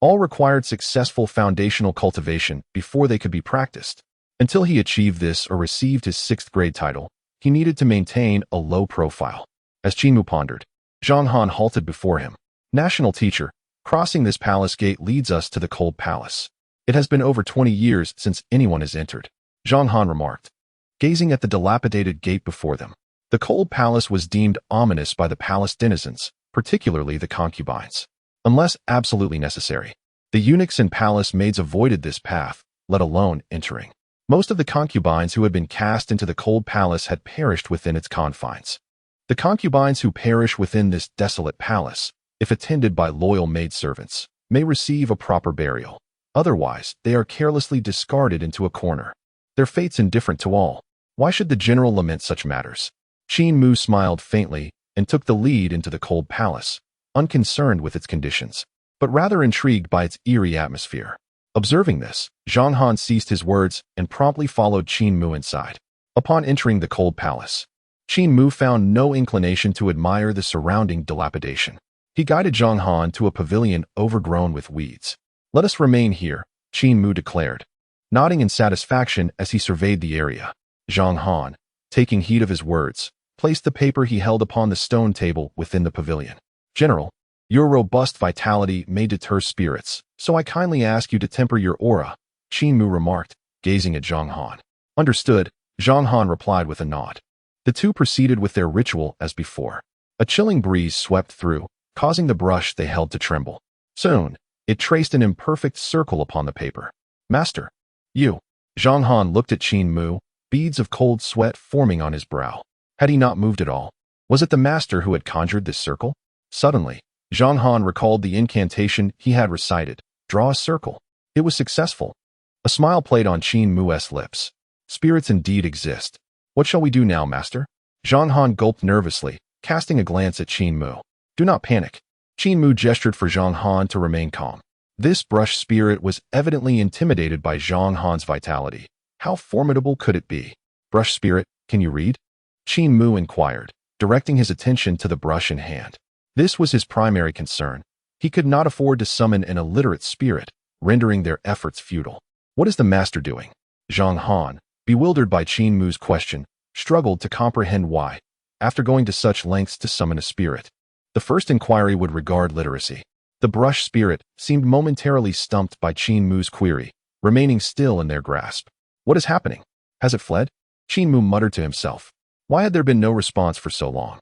all required successful foundational cultivation before they could be practiced. Until he achieved this or received his 6th grade title, he needed to maintain a low profile. As Qin Mu pondered, Zhang Han halted before him. National teacher, crossing this palace gate leads us to the cold palace. It has been over 20 years since anyone has entered, Zhang Han remarked, gazing at the dilapidated gate before them. The cold palace was deemed ominous by the palace denizens, particularly the concubines. Unless absolutely necessary, the eunuchs and palace maids avoided this path, let alone entering. Most of the concubines who had been cast into the cold palace had perished within its confines. The concubines who perish within this desolate palace, if attended by loyal maidservants, may receive a proper burial. Otherwise, they are carelessly discarded into a corner. Their fate's indifferent to all. Why should the general lament such matters? Qin Mu smiled faintly and took the lead into the cold palace, unconcerned with its conditions, but rather intrigued by its eerie atmosphere. Observing this, Zhang Han ceased his words and promptly followed Qin Mu inside. Upon entering the cold palace, Qin Mu found no inclination to admire the surrounding dilapidation. He guided Zhang Han to a pavilion overgrown with weeds. "Let us remain here," Qin Mu declared, nodding in satisfaction as he surveyed the area. Zhang Han, taking heed of his words, placed the paper he held upon the stone table within the pavilion. "General, your robust vitality may deter spirits, so I kindly ask you to temper your aura," Qin Mu remarked, gazing at Zhang Han. "Understood," Zhang Han replied with a nod. The two proceeded with their ritual as before. A chilling breeze swept through, causing the brush they held to tremble. Soon, it traced an imperfect circle upon the paper. "Master, you." Zhang Han looked at Qin Mu, beads of cold sweat forming on his brow. Had he not moved at all? Was it the master who had conjured this circle? Suddenly, Zhang Han recalled the incantation he had recited, "Draw a circle." It was successful. A smile played on Qin Mu's lips. "Spirits indeed exist. What shall we do now, master?" Zhang Han gulped nervously, casting a glance at Qin Mu. "Do not panic." Qin Mu gestured for Zhang Han to remain calm. This brush spirit was evidently intimidated by Zhang Han's vitality. How formidable could it be? "Brush spirit, can you read?" Qin Mu inquired, directing his attention to the brush in hand. This was his primary concern. He could not afford to summon an illiterate spirit, rendering their efforts futile. "What is the master doing?" Zhang Han, bewildered by Qin Mu's question, struggled to comprehend why, after going to such lengths to summon a spirit, the first inquiry would regard literacy. The brush spirit seemed momentarily stumped by Qin Mu's query, remaining still in their grasp. "What is happening? Has it fled?" Qin Mu muttered to himself. Why had there been no response for so long?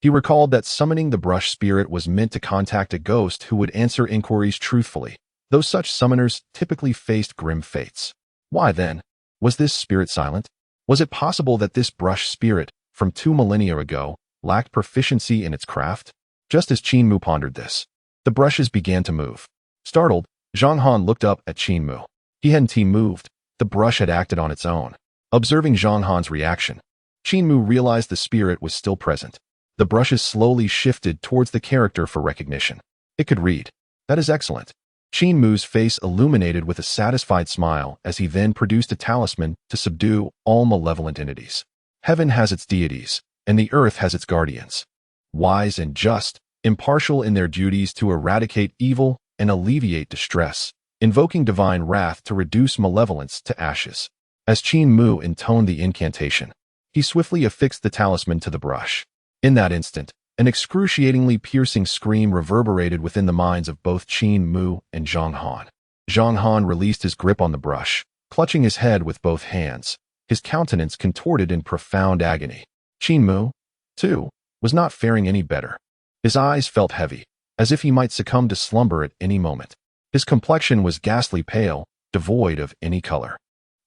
He recalled that summoning the brush spirit was meant to contact a ghost who would answer inquiries truthfully, though such summoners typically faced grim fates. Why then? Was this spirit silent? Was it possible that this brush spirit, from 2 millennia ago, lacked proficiency in its craft? Just as Qin Mu pondered this, the brushes began to move. Startled, Zhang Han looked up at Qin Mu. He hadn't moved. The brush had acted on its own. Observing Zhang Han's reaction, Qin Mu realized the spirit was still present. The brushes slowly shifted towards the character for recognition. It could read. That is excellent. Qin Mu's face illuminated with a satisfied smile as he then produced a talisman to subdue all malevolent entities. Heaven has its deities, and the earth has its guardians. Wise and just, impartial in their duties to eradicate evil and alleviate distress, invoking divine wrath to reduce malevolence to ashes. As Qin Mu intoned the incantation, he swiftly affixed the talisman to the brush. In that instant, an excruciatingly piercing scream reverberated within the minds of both Qin Mu and Zhang Han. Zhang Han released his grip on the brush, clutching his head with both hands, his countenance contorted in profound agony. Qin Mu, too, was not faring any better. His eyes felt heavy, as if he might succumb to slumber at any moment. His complexion was ghastly pale, devoid of any color.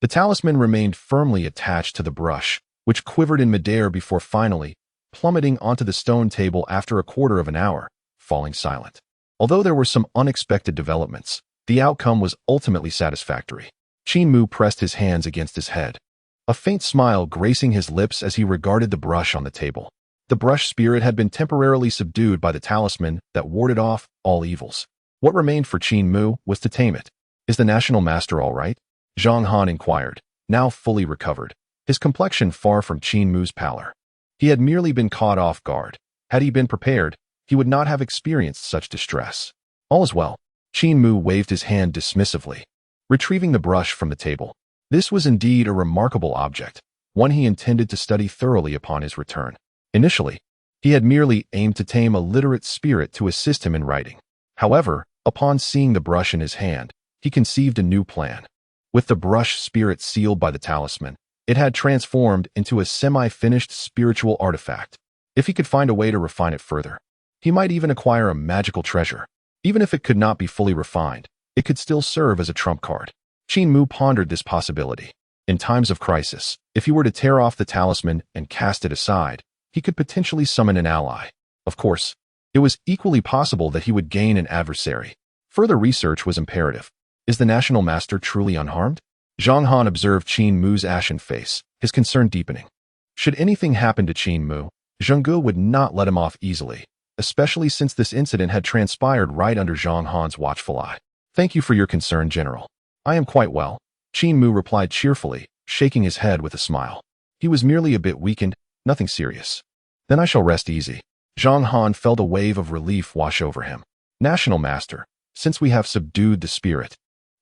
The talisman remained firmly attached to the brush, which quivered in midair before finally plummeting onto the stone table after a quarter of an hour, falling silent. Although there were some unexpected developments, the outcome was ultimately satisfactory. Qin Mu pressed his hands against his head, a faint smile gracing his lips as he regarded the brush on the table. The brush spirit had been temporarily subdued by the talisman that warded off all evils. What remained for Qin Mu was to tame it. Is the national master all right? Zhang Han inquired, now fully recovered, his complexion far from Qin Mu's pallor. He had merely been caught off guard. Had he been prepared, he would not have experienced such distress. All is well. Qin Mu waved his hand dismissively, retrieving the brush from the table. This was indeed a remarkable object, one he intended to study thoroughly upon his return. Initially, he had merely aimed to tame a literate spirit to assist him in writing. However, upon seeing the brush in his hand, he conceived a new plan. With the brush spirit sealed by the talisman, it had transformed into a semi-finished spiritual artifact. If he could find a way to refine it further, he might even acquire a magical treasure. Even if it could not be fully refined, it could still serve as a trump card. Qin Mu pondered this possibility. In times of crisis, if he were to tear off the talisman and cast it aside, he could potentially summon an ally. Of course, it was equally possible that he would gain an adversary. Further research was imperative. Is the national master truly unharmed? Zhang Han observed Qin Mu's ashen face, his concern deepening. Should anything happen to Qin Mu, Zhengge would not let him off easily, especially since this incident had transpired right under Zhang Han's watchful eye. Thank you for your concern, General. I am quite well, Qin Mu replied cheerfully, shaking his head with a smile. He was merely a bit weakened, nothing serious. Then I shall rest easy. Zhang Han felt a wave of relief wash over him. National Master, since we have subdued the spirit,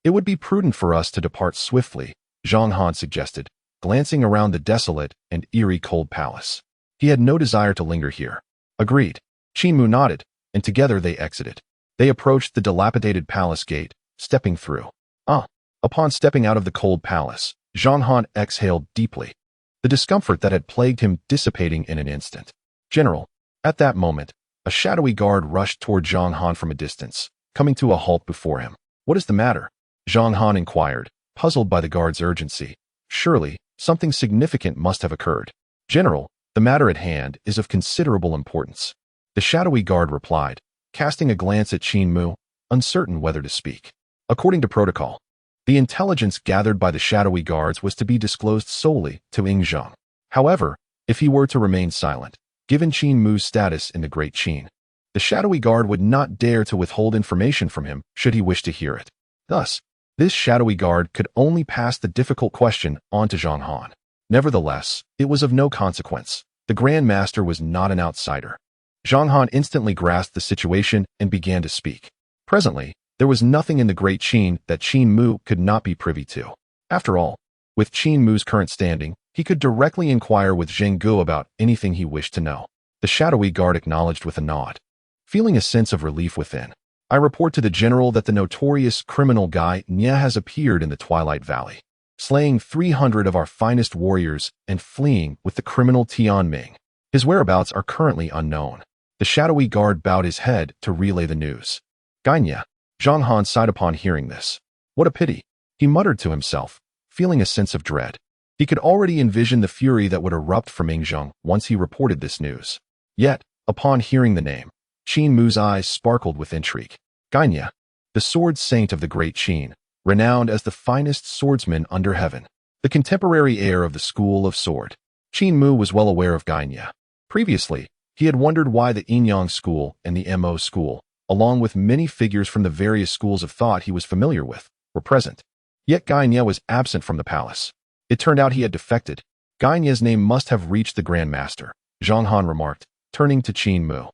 it would be prudent for us to depart swiftly, Zhang Han suggested, glancing around the desolate and eerie cold palace. He had no desire to linger here. Agreed. Qin Mu nodded, and together they exited. They approached the dilapidated palace gate, stepping through. Upon stepping out of the cold palace, Zhang Han exhaled deeply, the discomfort that had plagued him dissipating in an instant. General, at that moment, a shadowy guard rushed toward Zhang Han from a distance, coming to a halt before him. What is the matter? Zhang Han inquired, puzzled by the guard's urgency. Surely, something significant must have occurred. General, the matter at hand is of considerable importance. The shadowy guard replied, casting a glance at Qin Mu, uncertain whether to speak. According to protocol, the intelligence gathered by the shadowy guards was to be disclosed solely to Ing Zheng. However, if he were to remain silent, given Qin Mu's status in the Great Qin, the shadowy guard would not dare to withhold information from him should he wish to hear it. Thus, this shadowy guard could only pass the difficult question on to Zhang Han. Nevertheless, it was of no consequence. The Grand Master was not an outsider. Zhang Han instantly grasped the situation and began to speak. Presently, there was nothing in the Great Qin that Qin Mu could not be privy to. After all, with Qin Mu's current standing, he could directly inquire with Zhengge about anything he wished to know. The shadowy guard acknowledged with a nod. Feeling a sense of relief within, I report to the general that the notorious criminal Guy Nye has appeared in the Twilight Valley, slaying 300 of our finest warriors and fleeing with the criminal Tian Ming. His whereabouts are currently unknown. The shadowy guard bowed his head to relay the news. Gainia. Zhang Han sighed upon hearing this. What a pity, he muttered to himself, feeling a sense of dread. He could already envision the fury that would erupt from Yingzheng once he reported this news. Yet, upon hearing the name, Qin Mu's eyes sparkled with intrigue. Gainia, the sword saint of the great Qin, renowned as the finest swordsman under heaven, the contemporary heir of the school of sword. Qin Mu was well aware of Gainia. Previously, he had wondered why the Yinyang school and the Mo school, along with many figures from the various schools of thought he was familiar with, were present. Yet Gainia was absent from the palace. It turned out he had defected. Gainia's name must have reached the Grand Master, Zhang Han remarked, turning to Qin Mu.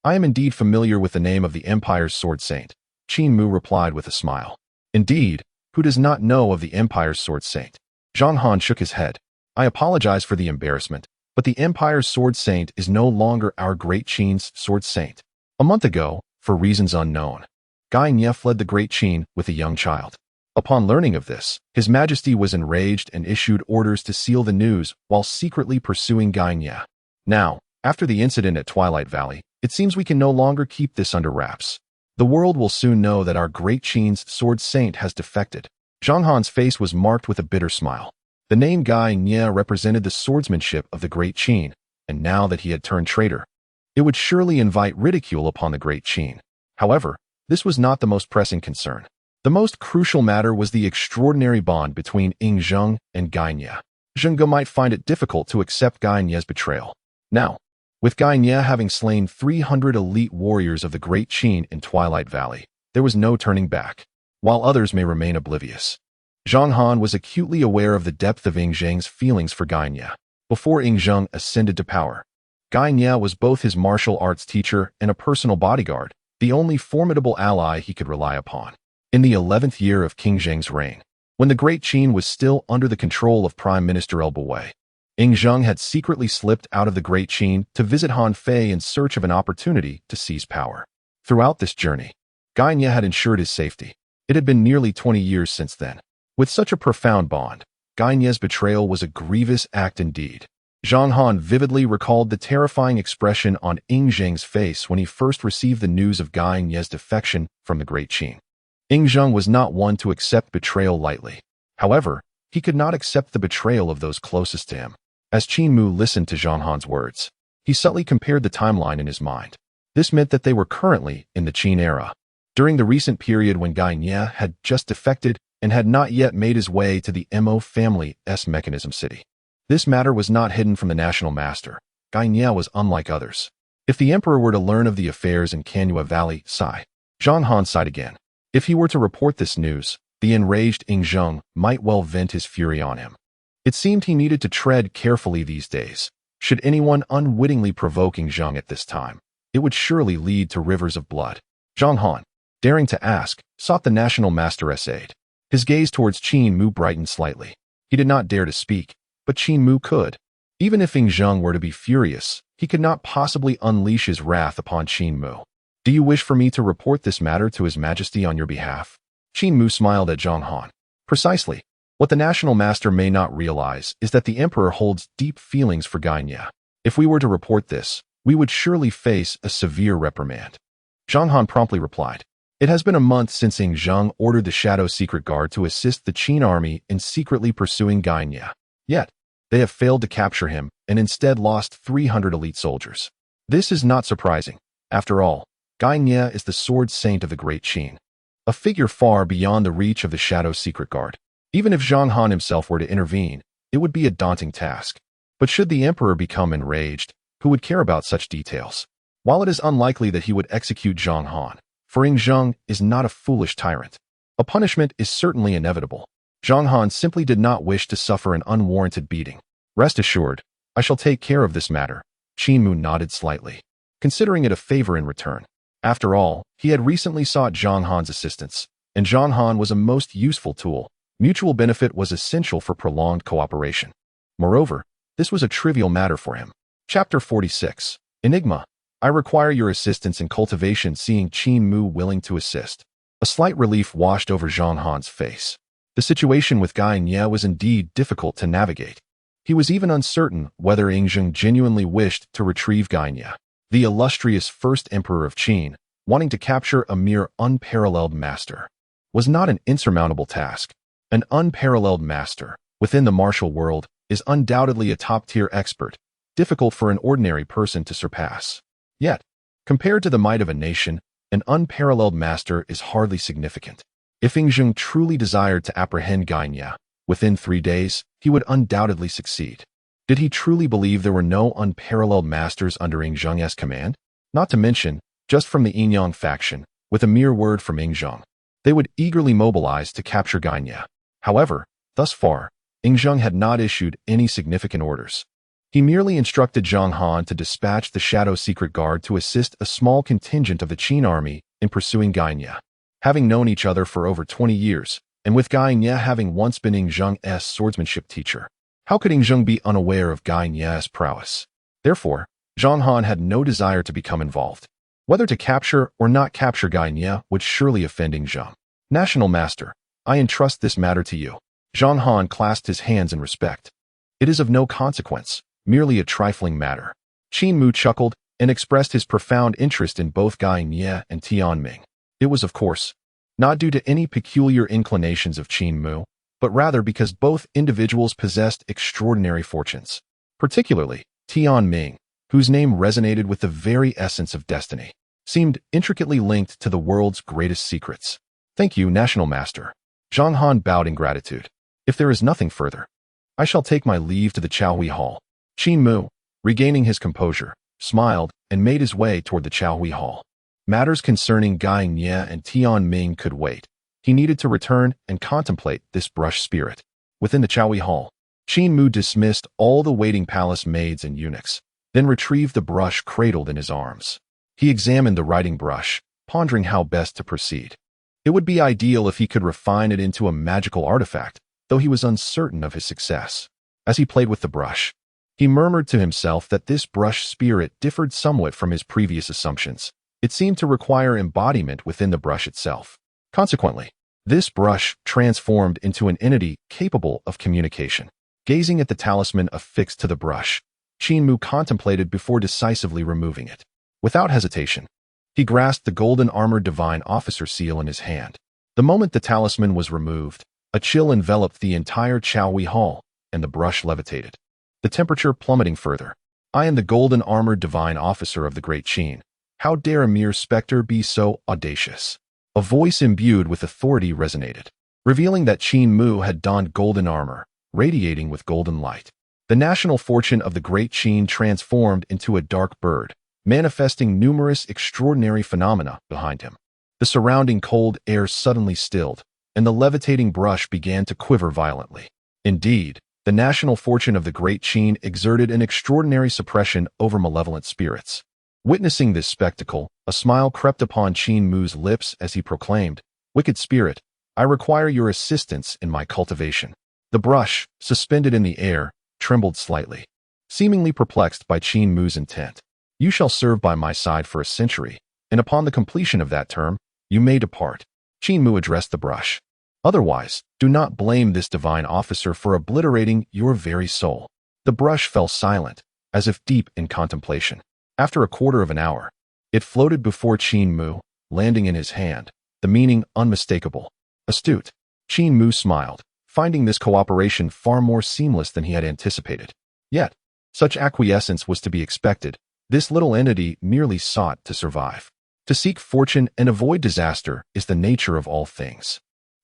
I am indeed familiar with the name of the Empire's sword saint, Qin Mu replied with a smile. Indeed, who does not know of the Empire's sword saint? Zhang Han shook his head. I apologize for the embarrassment, but the Empire's sword saint is no longer our great Qin's sword saint. A month ago, for reasons unknown, Gainia fled the great Qin with a young child. Upon learning of this, His Majesty was enraged and issued orders to seal the news while secretly pursuing Gainia. Now, after the incident at Twilight Valley, it seems we can no longer keep this under wraps. The world will soon know that our great Qin's sword saint has defected. Zhang Han's face was marked with a bitter smile. The name Gainia represented the swordsmanship of the great Qin, and now that he had turned traitor, it would surely invite ridicule upon the great Qin. However, this was not the most pressing concern. The most crucial matter was the extraordinary bond between Yingzheng and Gainia. Zhengge might find it difficult to accept Gainia's betrayal. Now, with Gainia having slain 300 elite warriors of the great Qin in Twilight Valley, there was no turning back, while others may remain oblivious. Zhang Han was acutely aware of the depth of Yingzheng's feelings for Gainia. Before Yingzheng ascended to power, Gainia was both his martial arts teacher and a personal bodyguard, the only formidable ally he could rely upon. In the 11th year of King Zheng's reign, when the great Qin was still under the control of Prime Minister El Buwei, Yingzheng had secretly slipped out of the great Qin to visit Han Fei in search of an opportunity to seize power. Throughout this journey, Gainia had ensured his safety. It had been nearly 20 years since then. With such a profound bond, Gainia's betrayal was a grievous act indeed. Zhang Han vividly recalled the terrifying expression on Yingzheng's face when he first received the news of Gainia's defection from the great Qin. Yingzheng was not one to accept betrayal lightly. However, he could not accept the betrayal of those closest to him. As Qin Mu listened to Zhang Han's words, he subtly compared the timeline in his mind. This meant that they were currently in the Qin era, during the recent period when Gainia had just defected and had not yet made his way to the Mo family's mechanism city. This matter was not hidden from the national master. Gainia was unlike others. If the emperor were to learn of the affairs in Canua Valley, Zhang Han sighed again. If he were to report this news, the enraged Yingzheng might well vent his fury on him. It seemed he needed to tread carefully these days. Should anyone unwittingly provoke Yingzheng at this time, it would surely lead to rivers of blood. Zhang Han, daring to ask, sought the national master's aid. His gaze towards Qin Mu brightened slightly. He did not dare to speak, but Qin Mu could. Even if Yingzheng were to be furious, he could not possibly unleash his wrath upon Qin Mu. Do you wish for me to report this matter to His Majesty on your behalf? Qin Mu smiled at Zhang Han. Precisely. What the national master may not realize is that the emperor holds deep feelings for Gainia. If we were to report this, we would surely face a severe reprimand. Zhang Han promptly replied. It has been a month since Yingzheng ordered the Shadow Secret Guard to assist the Qin army in secretly pursuing Gainia. Yet, they have failed to capture him and instead lost 300 elite soldiers. This is not surprising. After all, Gainia is the sword saint of the great Qin, a figure far beyond the reach of the Shadow Secret Guard. Even if Zhang Han himself were to intervene, it would be a daunting task. But should the emperor become enraged, who would care about such details? While it is unlikely that he would execute Zhang Han, for Yingzheng is not a foolish tyrant. A punishment is certainly inevitable. Zhang Han simply did not wish to suffer an unwarranted beating. Rest assured, I shall take care of this matter. Qin Mu nodded slightly, considering it a favor in return. After all, he had recently sought Zhang Han's assistance, and Zhang Han was a most useful tool. Mutual benefit was essential for prolonged cooperation. Moreover, this was a trivial matter for him. Chapter 46. Enigma. I require your assistance in cultivation. Seeing Qin Mu willing to assist, a slight relief washed over Zhang Han's face. The situation with Gainia was indeed difficult to navigate. He was even uncertain whether Yingzheng genuinely wished to retrieve Gainye, the illustrious first emperor of Qin. Wanting to capture a mere unparalleled master was not an insurmountable task. An unparalleled master within the martial world is undoubtedly a top-tier expert, difficult for an ordinary person to surpass. Yet, compared to the might of a nation, an unparalleled master is hardly significant. If Yingzheng truly desired to apprehend Gainye, within 3 days, he would undoubtedly succeed. Did he truly believe there were no unparalleled masters under Yingzheng's command? Not to mention, just from the Yinyang faction, with a mere word from Yingzheng, they would eagerly mobilize to capture Gainye. However, thus far, Yingzheng had not issued any significant orders. He merely instructed Zhang Han to dispatch the Shadow Secret Guard to assist a small contingent of the Qin army in pursuing Gainye. Having known each other for over 20 years, and with Gainye having once been Yingzheng's swordsmanship teacher, how could Yingzheng be unaware of Gainye's prowess? Therefore, Zhang Han had no desire to become involved. Whether to capture or not capture Gainye would surely offend Yingzheng. National Master, I entrust this matter to you. Zhang Han clasped his hands in respect. It is of no consequence, merely a trifling matter. Qin Mu chuckled and expressed his profound interest in both Gainye and Tianming. It was, of course, not due to any peculiar inclinations of Qin Mu, but rather because both individuals possessed extraordinary fortunes. Particularly, Tianming, whose name resonated with the very essence of destiny, seemed intricately linked to the world's greatest secrets. Thank you, National Master. Zhang Han bowed in gratitude. If there is nothing further, I shall take my leave to the Chaohui Hall. Qin Mu, regaining his composure, smiled and made his way toward the Chaohui Hall. Matters concerning Gainye and Tianming could wait. He needed to return and contemplate this brush spirit. Within the Chaohui Hall, Qin Mu dismissed all the waiting palace maids and eunuchs, then retrieved the brush cradled in his arms. He examined the writing brush, pondering how best to proceed. It would be ideal if he could refine it into a magical artifact, though he was uncertain of his success. As he played with the brush, he murmured to himself that this brush spirit differed somewhat from his previous assumptions. It seemed to require embodiment within the brush itself. Consequently, this brush transformed into an entity capable of communication. Gazing at the talisman affixed to the brush, Qin Mu contemplated before decisively removing it. Without hesitation, he grasped the golden armored divine officer seal in his hand. The moment the talisman was removed, a chill enveloped the entire Chaohui Hall, and the brush levitated, the temperature plummeting further. I am the golden armored divine officer of the Great Qin. How dare a mere specter be so audacious? A voice imbued with authority resonated, revealing that Qin Mu had donned golden armor, radiating with golden light. The national fortune of the Great Qin transformed into a dark bird, manifesting numerous extraordinary phenomena behind him. The surrounding cold air suddenly stilled, and the levitating brush began to quiver violently. Indeed, the national fortune of the Great Qin exerted an extraordinary suppression over malevolent spirits. Witnessing this spectacle, a smile crept upon Qin Mu's lips as he proclaimed, "Wicked spirit, I require your assistance in my cultivation." The brush, suspended in the air, trembled slightly, seemingly perplexed by Qin Mu's intent. You shall serve by my side for a century, and upon the completion of that term, you may depart. Qin Mu addressed the brush. Otherwise, do not blame this divine officer for obliterating your very soul. The brush fell silent, as if deep in contemplation. After a quarter of an hour, it floated before Qin Mu, landing in his hand, the meaning unmistakable. Astute. Qin Mu smiled, finding this cooperation far more seamless than he had anticipated. Yet, such acquiescence was to be expected. This little entity merely sought to survive. To seek fortune and avoid disaster is the nature of all things.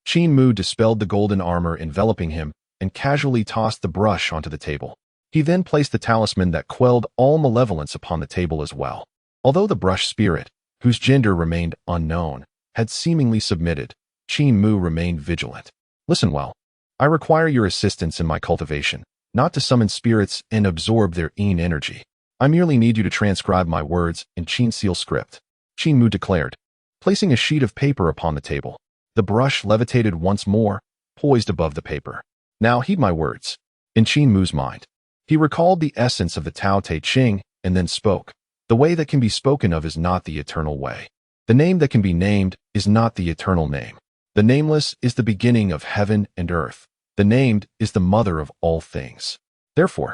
Qin Mu dispelled the golden armor enveloping him and casually tossed the brush onto the table. He then placed the talisman that quelled all malevolence upon the table as well. Although the brush spirit, whose gender remained unknown, had seemingly submitted, Qin Mu remained vigilant. Listen well. I require your assistance in my cultivation, not to summon spirits and absorb their Yin energy. I merely need you to transcribe my words in Qin seal script. Qin Mu declared, placing a sheet of paper upon the table. The brush levitated once more, poised above the paper. Now heed my words. In Qin Mu's mind, he recalled the essence of the Tao Te Ching and then spoke. The way that can be spoken of is not the eternal way. The name that can be named is not the eternal name. The nameless is the beginning of heaven and earth. The named is the mother of all things. Therefore,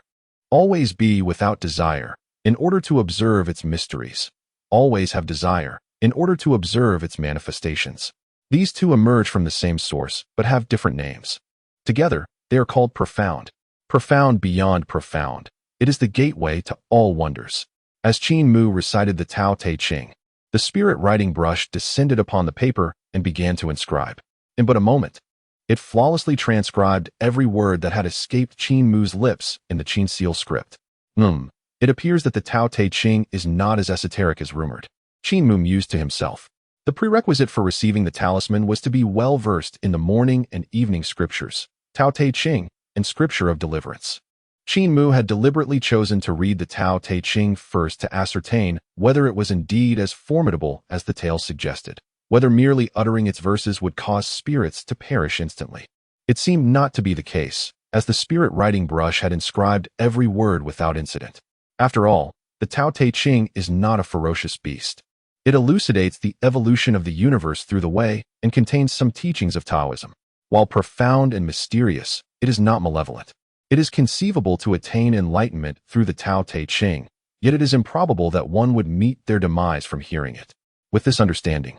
always be without desire, in order to observe its mysteries. Always have desire, in order to observe its manifestations. These two emerge from the same source, but have different names. Together, they are called profound. Profound beyond profound. It is the gateway to all wonders. As Qin Mu recited the Tao Te Ching, the spirit writing brush descended upon the paper and began to inscribe. In but a moment, it flawlessly transcribed every word that had escaped Qin Mu's lips in the Qin seal script. It appears that the Tao Te Ching is not as esoteric as rumored. Qin Mu mused to himself. The prerequisite for receiving the talisman was to be well-versed in the morning and evening scriptures, Tao Te Ching, and scripture of deliverance. Qin Mu had deliberately chosen to read the Tao Te Ching first to ascertain whether it was indeed as formidable as the tale suggested, whether merely uttering its verses would cause spirits to perish instantly. It seemed not to be the case, as the spirit writing brush had inscribed every word without incident. After all, the Tao Te Ching is not a ferocious beast. It elucidates the evolution of the universe through the way and contains some teachings of Taoism. While profound and mysterious, it is not malevolent. It is conceivable to attain enlightenment through the Tao Te Ching, yet it is improbable that one would meet their demise from hearing it. With this understanding,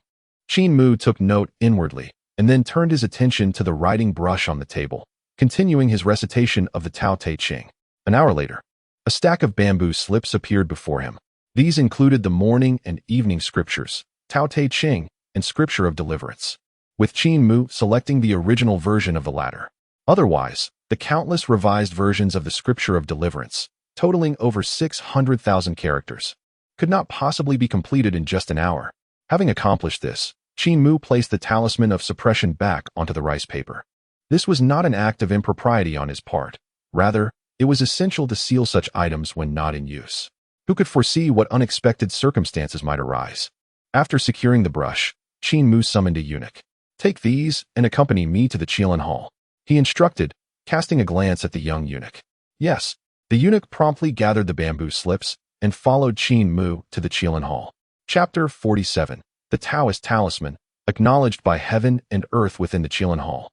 Qin Mu took note inwardly and then turned his attention to the writing brush on the table, continuing his recitation of the Tao Te Ching. An hour later, a stack of bamboo slips appeared before him. These included the morning and evening scriptures, Tao Te Ching, and scripture of deliverance, with Qin Mu selecting the original version of the latter. Otherwise, the countless revised versions of the scripture of deliverance, totaling over 600,000 characters, could not possibly be completed in just an hour. Having accomplished this, Qin Mu placed the talisman of suppression back onto the rice paper. This was not an act of impropriety on his part. Rather, it was essential to seal such items when not in use. Who could foresee what unexpected circumstances might arise? After securing the brush, Qin Mu summoned a eunuch. "Take these and accompany me to the Qilan Hall," he instructed, casting a glance at the young eunuch. Yes, the eunuch promptly gathered the bamboo slips and followed Qin Mu to the Qilan Hall. Chapter 47. The Taoist Talisman, acknowledged by heaven and earth within the Qilan Hall.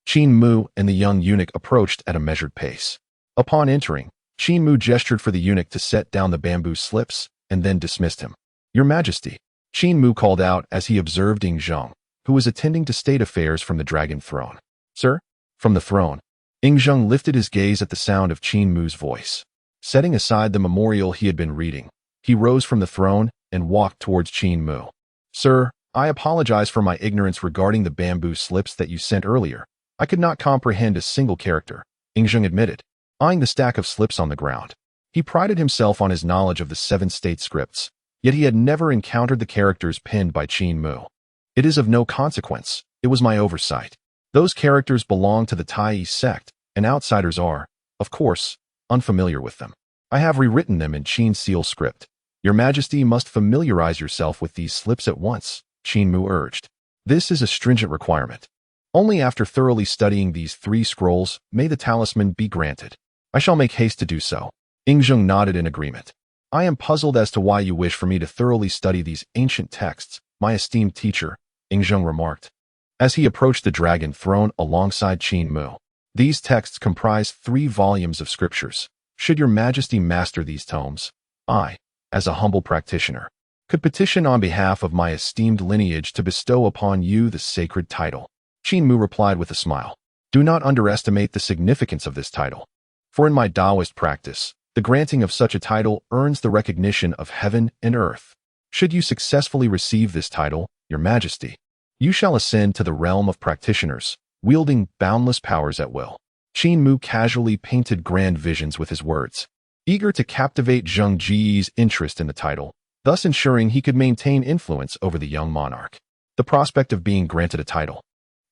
Qin Mu and the young eunuch approached at a measured pace. Upon entering, Qin Mu gestured for the eunuch to set down the bamboo slips and then dismissed him. "Your Majesty," Qin Mu called out as he observed Ying Zheng, who was attending to state affairs from the dragon throne. "Sir?" From the throne, Ying Zheng lifted his gaze at the sound of Qin Mu's voice. Setting aside the memorial he had been reading, he rose from the throne and walked towards Qin Mu. "Sir, I apologize for my ignorance regarding the bamboo slips that you sent earlier. I could not comprehend a single character," Ying Zheng admitted, eyeing the stack of slips on the ground. He prided himself on his knowledge of the 7 state scripts, yet he had never encountered the characters penned by Qin Mu. "It is of no consequence. It was my oversight. Those characters belong to the Taoist sect, and outsiders are, of course, unfamiliar with them. I have rewritten them in Qin seal script. Your Majesty must familiarize yourself with these slips at once," Qin Mu urged. "This is a stringent requirement. Only after thoroughly studying these 3 scrolls may the talisman be granted." "I shall make haste to do so." Ying Zheng nodded in agreement. "I am puzzled as to why you wish for me to thoroughly study these ancient texts, my esteemed teacher," Ying Zheng remarked, as he approached the dragon throne alongside Qin Mu. "These texts comprise 3 volumes of scriptures. Should your Majesty master these tomes, I, as a humble practitioner, could petition on behalf of my esteemed lineage to bestow upon you the sacred title." Qin Mu replied with a smile. "Do not underestimate the significance of this title. For in my Daoist practice, the granting of such a title earns the recognition of heaven and earth. Should you successfully receive this title, your Majesty, you shall ascend to the realm of practitioners, wielding boundless powers at will." Qin Mu casually painted grand visions with his words, eager to captivate Zheng Ji's interest in the title, thus ensuring he could maintain influence over the young monarch. The prospect of being granted a title,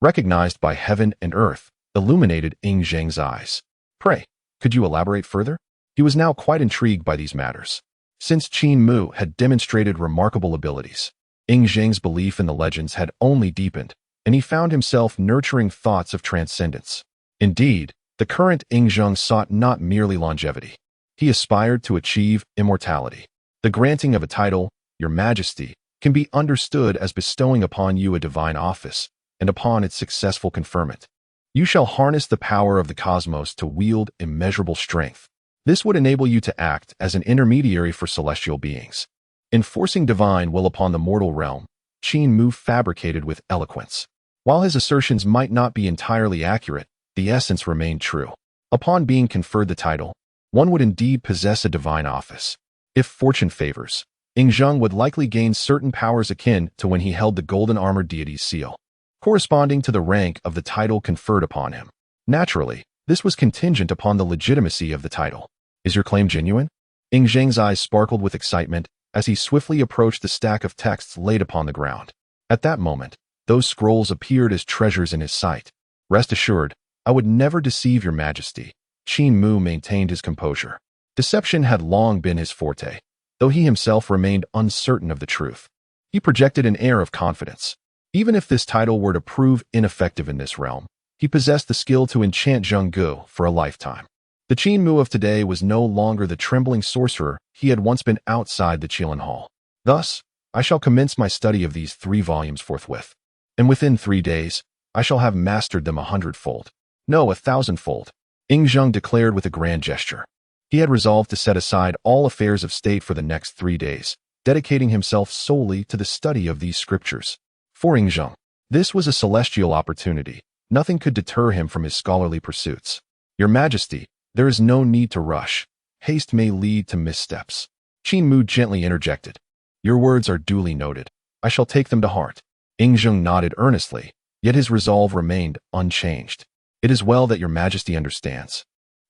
recognized by heaven and earth, illuminated Ying Zheng's eyes. "Pray, could you elaborate further?" He was now quite intrigued by these matters. Since Qin Mu had demonstrated remarkable abilities, Ying Zheng's belief in the legends had only deepened, and he found himself nurturing thoughts of transcendence. Indeed, the current Ying Zheng sought not merely longevity. He aspired to achieve immortality. The granting of a title, Your Majesty, can be understood as bestowing upon you a divine office, and upon its successful conferment, You shall harness the power of the cosmos to wield immeasurable strength. This would enable you to act as an intermediary for celestial beings. Enforcing divine will upon the mortal realm, Qin Mu fabricated with eloquence. While his assertions might not be entirely accurate, the essence remained true. Upon being conferred the title, one would indeed possess a divine office. If fortune favors, Yingzheng would likely gain certain powers akin to when he held the golden armored deity's seal, corresponding to the rank of the title conferred upon him. Naturally, this was contingent upon the legitimacy of the title. Is your claim genuine? Yingzheng's eyes sparkled with excitement as he swiftly approached the stack of texts laid upon the ground. At that moment, those scrolls appeared as treasures in his sight. Rest assured, I would never deceive your majesty. Qin Mu maintained his composure. Deception had long been his forte, though he himself remained uncertain of the truth. He projected an air of confidence. Even if this title were to prove ineffective in this realm, he possessed the skill to enchant Zhenggu for a lifetime. The Qin Mu of today was no longer the trembling sorcerer he had once been outside the Qilin Hall. Thus, I shall commence my study of these 3 volumes forthwith, and within 3 days, I shall have mastered them 100-fold. No, 1,000-fold, Yingzheng declared with a grand gesture. He had resolved to set aside all affairs of state for the next 3 days, dedicating himself solely to the study of these scriptures. For Yingzheng, this was a celestial opportunity. Nothing could deter him from his scholarly pursuits. Your Majesty, there is no need to rush. Haste may lead to missteps. Qin Mu gently interjected. Your words are duly noted. I shall take them to heart. Yingzheng nodded earnestly, yet his resolve remained unchanged. It is well that your Majesty understands.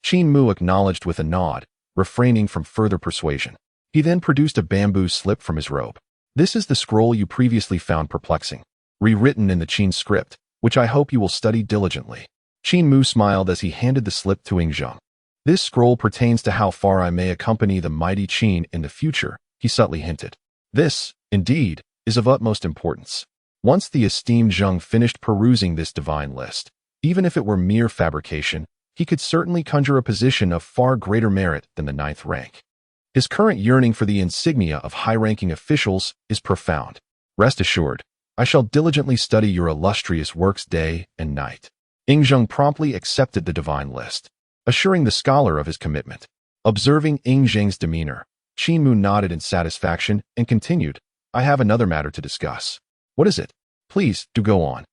Qin Mu acknowledged with a nod, refraining from further persuasion. He then produced a bamboo slip from his robe. This is the scroll you previously found perplexing, rewritten in the Qin script, which I hope you will study diligently. Qin Mu smiled as he handed the slip to Yingzheng. This scroll pertains to how far I may accompany the mighty Qin in the future, he subtly hinted. This, indeed, is of utmost importance. Once the esteemed Zheng finished perusing this divine list, even if it were mere fabrication, he could certainly conjure a position of far greater merit than the 9th rank. His current yearning for the insignia of high-ranking officials is profound. Rest assured, I shall diligently study your illustrious works day and night. Yingzheng promptly accepted the divine list, assuring the scholar of his commitment. Observing Yingzheng's demeanor, Qin Mu nodded in satisfaction and continued, I have another matter to discuss. What is it? Please, do go on.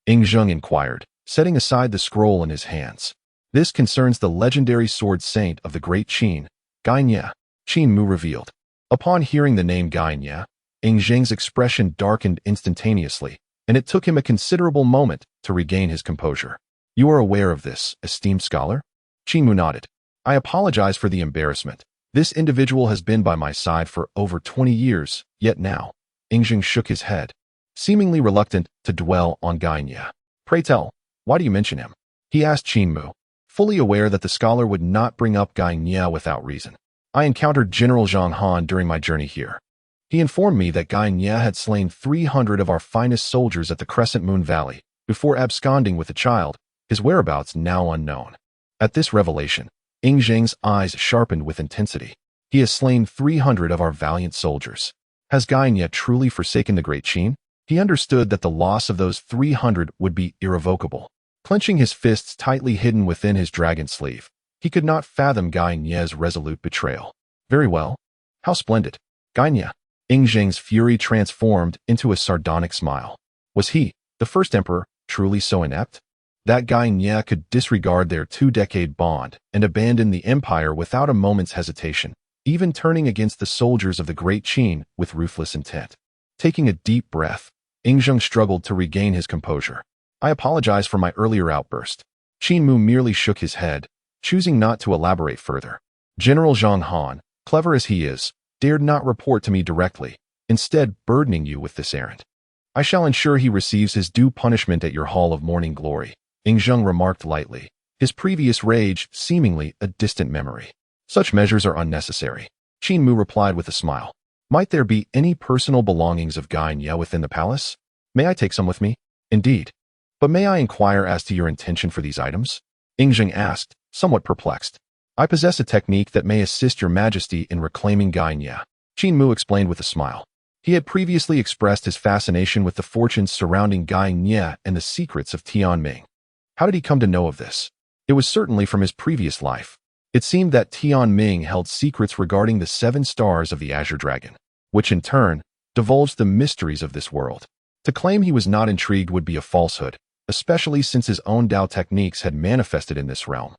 Yingzheng inquired, setting aside the scroll in his hands. This concerns the legendary sword saint of the great Qin, Gainye, Qin Mu revealed. Upon hearing the name Gainye, Yingzheng's expression darkened instantaneously, and it took him a considerable moment to regain his composure. You are aware of this, esteemed scholar? Qin Mu nodded. I apologize for the embarrassment. This individual has been by my side for over 20 years, yet now. Yingzheng shook his head, seemingly reluctant to dwell on Gainye. Pray tell, why do you mention him? He asked Qin Mu, fully aware that the scholar would not bring up Gainye without reason. I encountered General Zhang Han during my journey here. He informed me that Gainye had slain 300 of our finest soldiers at the Crescent Moon Valley, before absconding with a child, his whereabouts now unknown. At this revelation, Yingzheng's eyes sharpened with intensity. He has slain 300 of our valiant soldiers. Has Gainye truly forsaken the great Qin? He understood that the loss of those 300 would be irrevocable. Clenching his fists tightly hidden within his dragon sleeve, he could not fathom Gainye's resolute betrayal. Very well. How splendid. Gainye. Yingzheng's fury transformed into a sardonic smile. Was he, the first emperor, truly so inept? That Gainye could disregard their 2-decade bond and abandon the empire without a moment's hesitation, even turning against the soldiers of the great Qin with ruthless intent. Taking a deep breath, Yingzheng struggled to regain his composure. I apologize for my earlier outburst. Qin Mu merely shook his head, choosing not to elaborate further. General Zhang Han, clever as he is, dared not report to me directly, instead burdening you with this errand. I shall ensure he receives his due punishment at your hall of morning glory, Yingzheng remarked lightly, his previous rage seemingly a distant memory. Such measures are unnecessary. Qin Mu replied with a smile. Might there be any personal belongings of Gainye within the palace? May I take some with me? Indeed. But may I inquire as to your intention for these items? Yingzheng asked, somewhat perplexed. I possess a technique that may assist your majesty in reclaiming Gainye, Qin Mu explained with a smile. He had previously expressed his fascination with the fortunes surrounding Gainye and the secrets of Tianming. How did he come to know of this? It was certainly from his previous life. It seemed that Tian Ming held secrets regarding the 7 stars of the Azure Dragon, which in turn divulged the mysteries of this world. To claim he was not intrigued would be a falsehood, especially since his own Dao techniques had manifested in this realm,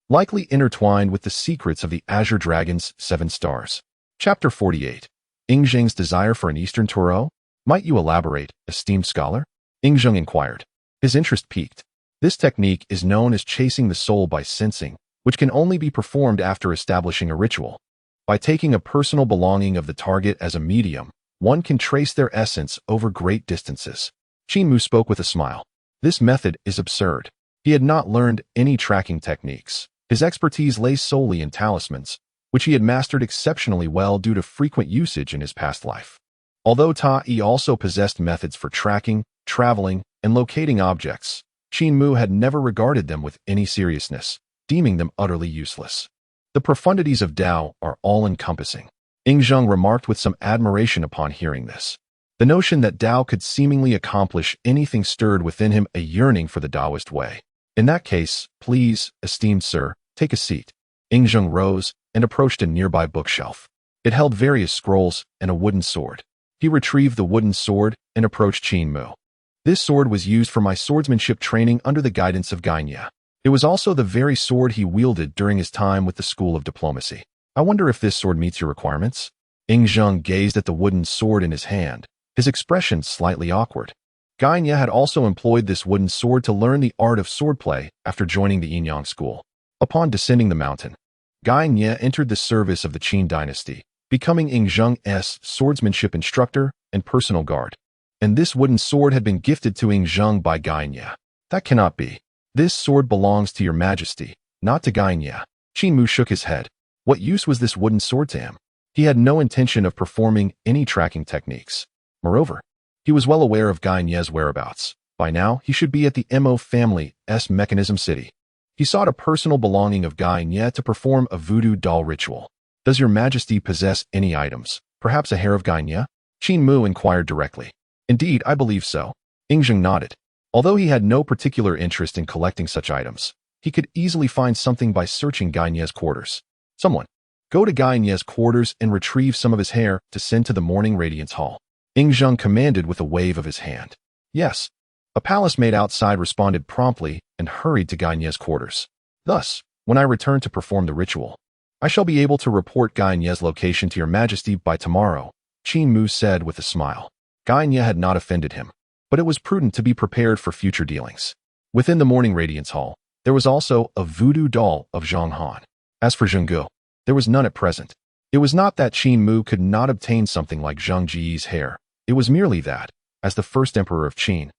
likely intertwined with the secrets of the Azure Dragon's 7 stars. Chapter 48. Yingzheng's desire for an Eastern Turo? Might you elaborate, esteemed scholar? Yingzheng inquired. His interest piqued. This technique is known as chasing the soul by sensing, which can only be performed after establishing a ritual. By taking a personal belonging of the target as a medium, one can trace their essence over great distances. Qin Mu spoke with a smile. This method is absurd. He had not learned any tracking techniques. His expertise lay solely in talismans, which he had mastered exceptionally well due to frequent usage in his past life. Although Tai also possessed methods for tracking, traveling, and locating objects, Qin Mu had never regarded them with any seriousness, deeming them utterly useless. The profundities of Dao are all-encompassing. Yingzheng remarked with some admiration upon hearing this. The notion that Dao could seemingly accomplish anything stirred within him a yearning for the Daoist way. In that case, please, esteemed sir, take a seat. Yingzheng rose and approached a nearby bookshelf. It held various scrolls and a wooden sword. He retrieved the wooden sword and approached Qin Mu. This sword was used for my swordsmanship training under the guidance of Gainya. It was also the very sword he wielded during his time with the School of Diplomacy. I wonder if this sword meets your requirements? Yingzheng gazed at the wooden sword in his hand, his expression slightly awkward. Gainya had also employed this wooden sword to learn the art of swordplay after joining the Yinyang school. Upon descending the mountain, Gainya entered the service of the Qin Dynasty, becoming Yingzheng's swordsmanship instructor and personal guard. And this wooden sword had been gifted to Yingzheng by Gainya. That cannot be. This sword belongs to your majesty, not to Gainya. Qin Mu shook his head. What use was this wooden sword to him? He had no intention of performing any tracking techniques. Moreover, he was well aware of Gainya's whereabouts. By now, he should be at the Mo family's mechanism city. He sought a personal belonging of Gainya to perform a voodoo doll ritual. Does your majesty possess any items, perhaps a hair of Gainya? Qin Mu inquired directly. Indeed, I believe so. Yingzheng nodded. Although he had no particular interest in collecting such items, he could easily find something by searching Gainya's quarters. Someone, go to Gainya's quarters and retrieve some of his hair to send to the Morning Radiance Hall. Yingzheng commanded with a wave of his hand. Yes. A palace maid outside responded promptly and hurried to Gainya's quarters. Thus, when I return to perform the ritual, I shall be able to report Gainya's location to your majesty by tomorrow, Qin Mu said with a smile. Gainya had not offended him, but it was prudent to be prepared for future dealings. Within the Morning Radiance Hall, there was also a voodoo doll of Zhang Han. As for Zheng Gu, there was none at present. It was not that Qin Mu could not obtain something like Zheng Ji's hair. It was merely that, as the first emperor of Qin,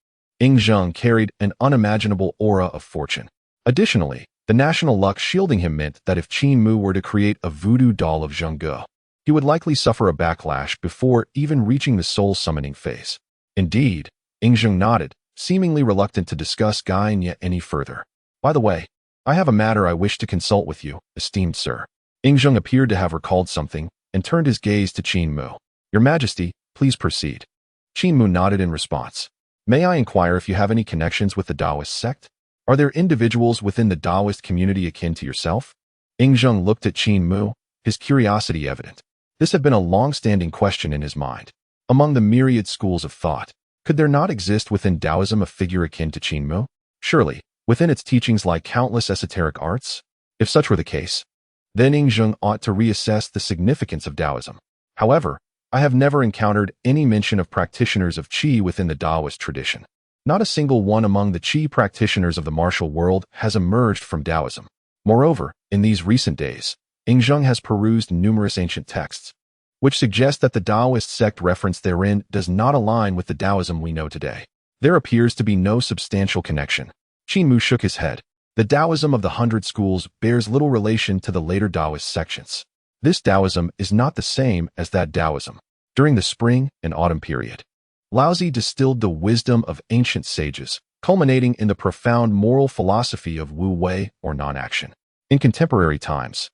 Yingzheng carried an unimaginable aura of fortune. Additionally, the national luck shielding him meant that if Qin Mu were to create a voodoo doll of Zheng Gu, he would likely suffer a backlash before even reaching the soul summoning phase. Indeed, Yingzheng nodded, seemingly reluctant to discuss Gainya any further. By the way, I have a matter I wish to consult with you, esteemed sir. Yingzheng appeared to have recalled something and turned his gaze to Qin Mu. Your majesty, please proceed. Qin Mu nodded in response. May I inquire if you have any connections with the Daoist sect? Are there individuals within the Daoist community akin to yourself? Yingzheng looked at Qin Mu, his curiosity evident. This had been a long-standing question in his mind. Among the myriad schools of thought, could there not exist within Taoism a figure akin to Qin Mu? Surely, within its teachings lie countless esoteric arts? If such were the case, then Yingzheng ought to reassess the significance of Taoism. However, I have never encountered any mention of practitioners of Qi within the Daoist tradition. Not a single one among the Qi practitioners of the martial world has emerged from Taoism. Moreover, in these recent days, Yingzheng has perused numerous ancient texts, which suggest that the Daoist sect referenced therein does not align with the Taoism we know today. There appears to be no substantial connection. Qin Mu shook his head. The Taoism of the 100 schools bears little relation to the later Daoist sections. This Taoism is not the same as that Taoism. During the spring and autumn period, Laozi distilled the wisdom of ancient sages, culminating in the profound moral philosophy of Wu Wei or non-action. In contemporary times,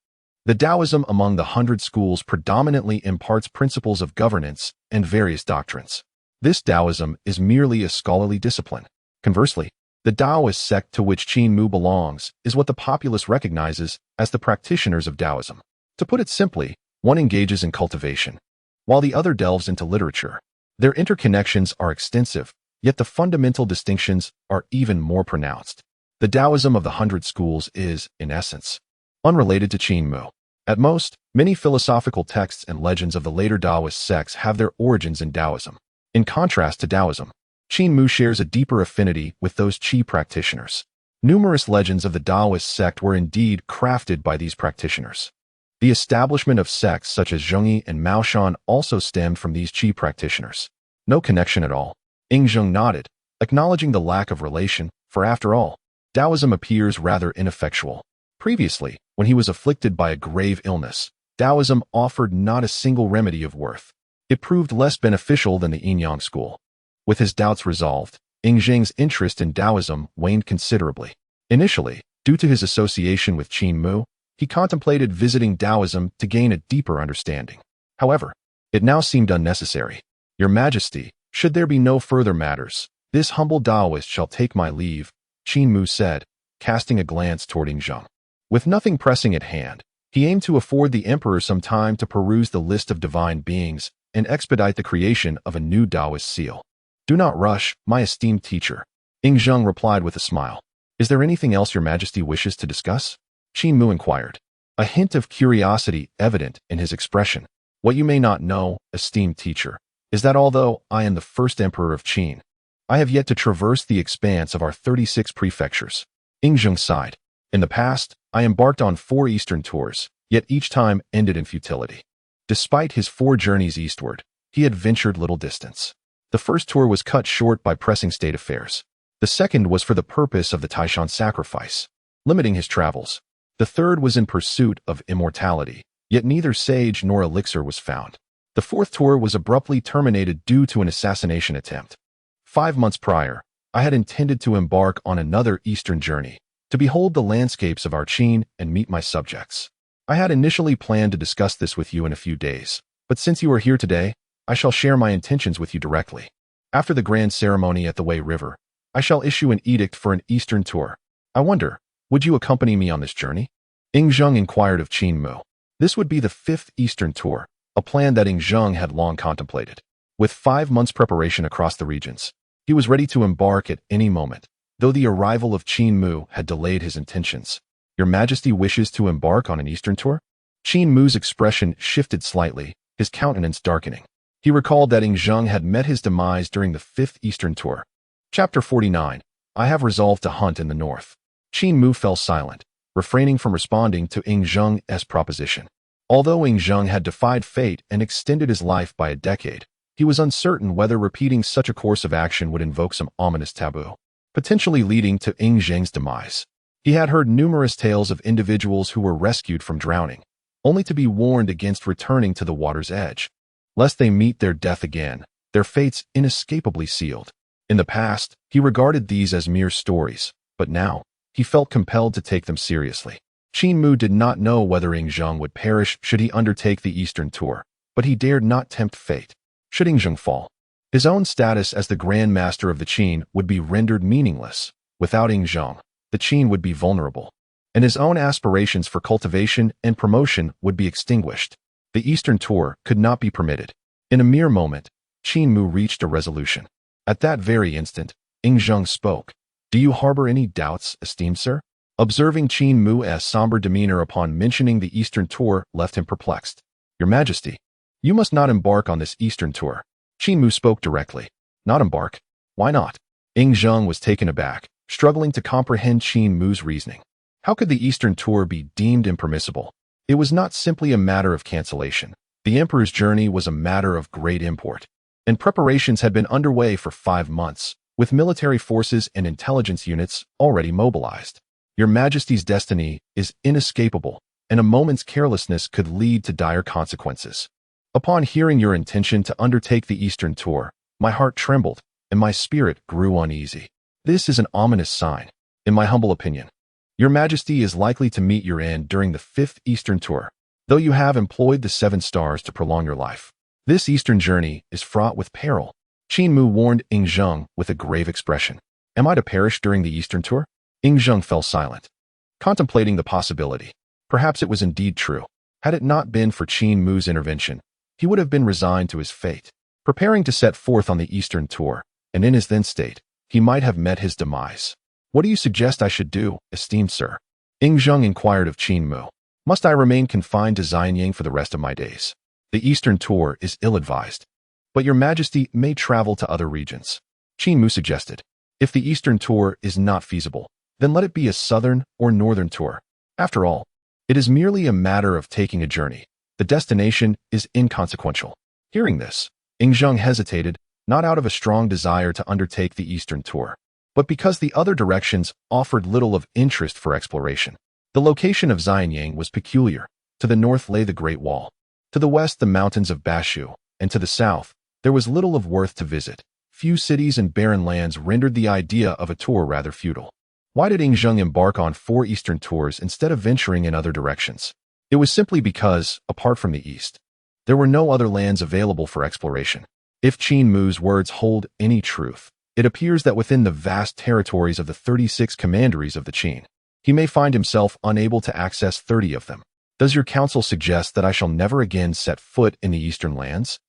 the Taoism among the 100 schools predominantly imparts principles of governance and various doctrines. This Taoism is merely a scholarly discipline. Conversely, The Daoist sect to which Qin Mu belongs is what the populace recognizes as the practitioners of Taoism. To put it simply, one engages in cultivation, while the other delves into literature. Their interconnections are extensive, yet the fundamental distinctions are even more pronounced. The Taoism of the Hundred Schools is, in essence, unrelated to Qin Mu. At most, many philosophical texts and legends of the later Daoist sects have their origins in Taoism. In contrast to Taoism, Qin Mu shares a deeper affinity with those Qi practitioners. Numerous legends of the Daoist sect were indeed crafted by these practitioners. The establishment of sects such as Zhongyi and Maoshan also stemmed from these Qi practitioners. No connection at all. Yingzheng nodded, acknowledging the lack of relation, for after all, Taoism appears rather ineffectual. Previously, when he was afflicted by a grave illness, Taoism offered not a single remedy of worth. It proved less beneficial than the Yin-Yang school. With his doubts resolved, Yingzheng's interest in Taoism waned considerably. Initially, due to his association with Qin Mu, he contemplated visiting Taoism to gain a deeper understanding. However, it now seemed unnecessary. Your Majesty, should there be no further matters, this humble Daoist shall take my leave, Qin Mu said, casting a glance toward Yingzheng. With nothing pressing at hand, he aimed to afford the emperor some time to peruse the list of divine beings and expedite the creation of a new Daoist seal. Do not rush, my esteemed teacher, Yingzheng replied with a smile. Is there anything else your Majesty wishes to discuss? Qin Mu inquired, a hint of curiosity evident in his expression. What you may not know, esteemed teacher, is that although I am the first emperor of Qin, I have yet to traverse the expanse of our 36 prefectures. Yingzheng sighed. In the past, I embarked on 4 eastern tours, yet each time ended in futility. Despite his 4 journeys eastward, he had ventured little distance. The first tour was cut short by pressing state affairs. The second was for the purpose of the Taishan sacrifice, limiting his travels. The third was in pursuit of immortality, yet neither sage nor elixir was found. The fourth tour was abruptly terminated due to an assassination attempt. 5 months prior, I had intended to embark on another eastern journey, to behold the landscapes of our Qin and meet my subjects. I had initially planned to discuss this with you in a few days, but since you are here today, I shall share my intentions with you directly. After the grand ceremony at the Wei River, I shall issue an edict for an eastern tour. I wonder, would you accompany me on this journey? Yingzheng inquired of Qin Mu. This would be the 5th eastern tour, a plan that Yingzheng had long contemplated. With 5 months' preparation across the regions, he was ready to embark at any moment, though the arrival of Qin Mu had delayed his intentions. Your Majesty wishes to embark on an eastern tour? Qin Mu's expression shifted slightly, his countenance darkening. He recalled that Yingzheng had met his demise during the 5th eastern tour. Chapter 49. I have resolved to hunt in the north. Qin Mu fell silent, refraining from responding to Yingzheng's proposition. Although Yingzheng had defied fate and extended his life by a decade, he was uncertain whether repeating such a course of action would invoke some ominous taboo, potentially leading to Yingzheng's demise. He had heard numerous tales of individuals who were rescued from drowning, only to be warned against returning to the water's edge, lest they meet their death again, their fates inescapably sealed. In the past, he regarded these as mere stories, but now, he felt compelled to take them seriously. Qin Mu did not know whether Yingzheng would perish should he undertake the eastern tour, but he dared not tempt fate. Should Yingzheng fall, his own status as the Grand Master of the Qin would be rendered meaningless. Without Yingzheng, the Qin would be vulnerable, and his own aspirations for cultivation and promotion would be extinguished. The eastern tour could not be permitted. In a mere moment, Qin Mu reached a resolution. At that very instant, Yingzheng spoke. Do you harbor any doubts, esteemed sir? Observing Qin Mu's somber demeanor upon mentioning the eastern tour left him perplexed. Your Majesty, you must not embark on this eastern tour. Qin Mu spoke directly. Not embark? Why not? Yingzheng was taken aback, struggling to comprehend Qin Mu's reasoning. How could the eastern tour be deemed impermissible? It was not simply a matter of cancellation. The emperor's journey was a matter of great import, and preparations had been underway for 5 months, with military forces and intelligence units already mobilized. Your Majesty's destiny is inescapable, and a moment's carelessness could lead to dire consequences. Upon hearing your intention to undertake the eastern tour, my heart trembled, and my spirit grew uneasy. This is an ominous sign, in my humble opinion. Your Majesty is likely to meet your end during the 5th eastern tour, though you have employed the 7 stars to prolong your life. This eastern journey is fraught with peril. Qin Mu warned Yingzheng with a grave expression. Am I to perish during the Eastern tour? Zheng fell silent, contemplating the possibility. Perhaps it was indeed true. Had it not been for Qin Mu's intervention, he would have been resigned to his fate. Preparing to set forth on the Eastern tour, and in his then state, he might have met his demise. What do you suggest I should do, esteemed sir? Zheng inquired of Qin Mu. Must I remain confined to Xianying for the rest of my days? The Eastern tour is ill-advised, but your majesty may travel to other regions. Qin Mu suggested. If the Eastern tour is not feasible, then let it be a southern or northern tour. After all, it is merely a matter of taking a journey. The destination is inconsequential. Hearing this, Zheng hesitated, not out of a strong desire to undertake the Eastern tour, but because the other directions offered little of interest for exploration. The location of Xianying was peculiar. To the north lay the Great Wall. To the west the mountains of Bashu, and to the south, there was little of worth to visit. Few cities and barren lands rendered the idea of a tour rather futile. Why did Zheng embark on 4 Eastern tours instead of venturing in other directions? It was simply because, apart from the East, there were no other lands available for exploration. If Qin Mu's words hold any truth, it appears that within the vast territories of the 36 commanderies of the Qin, he may find himself unable to access 30 of them. Does your counsel suggest that I shall never again set foot in the Eastern lands?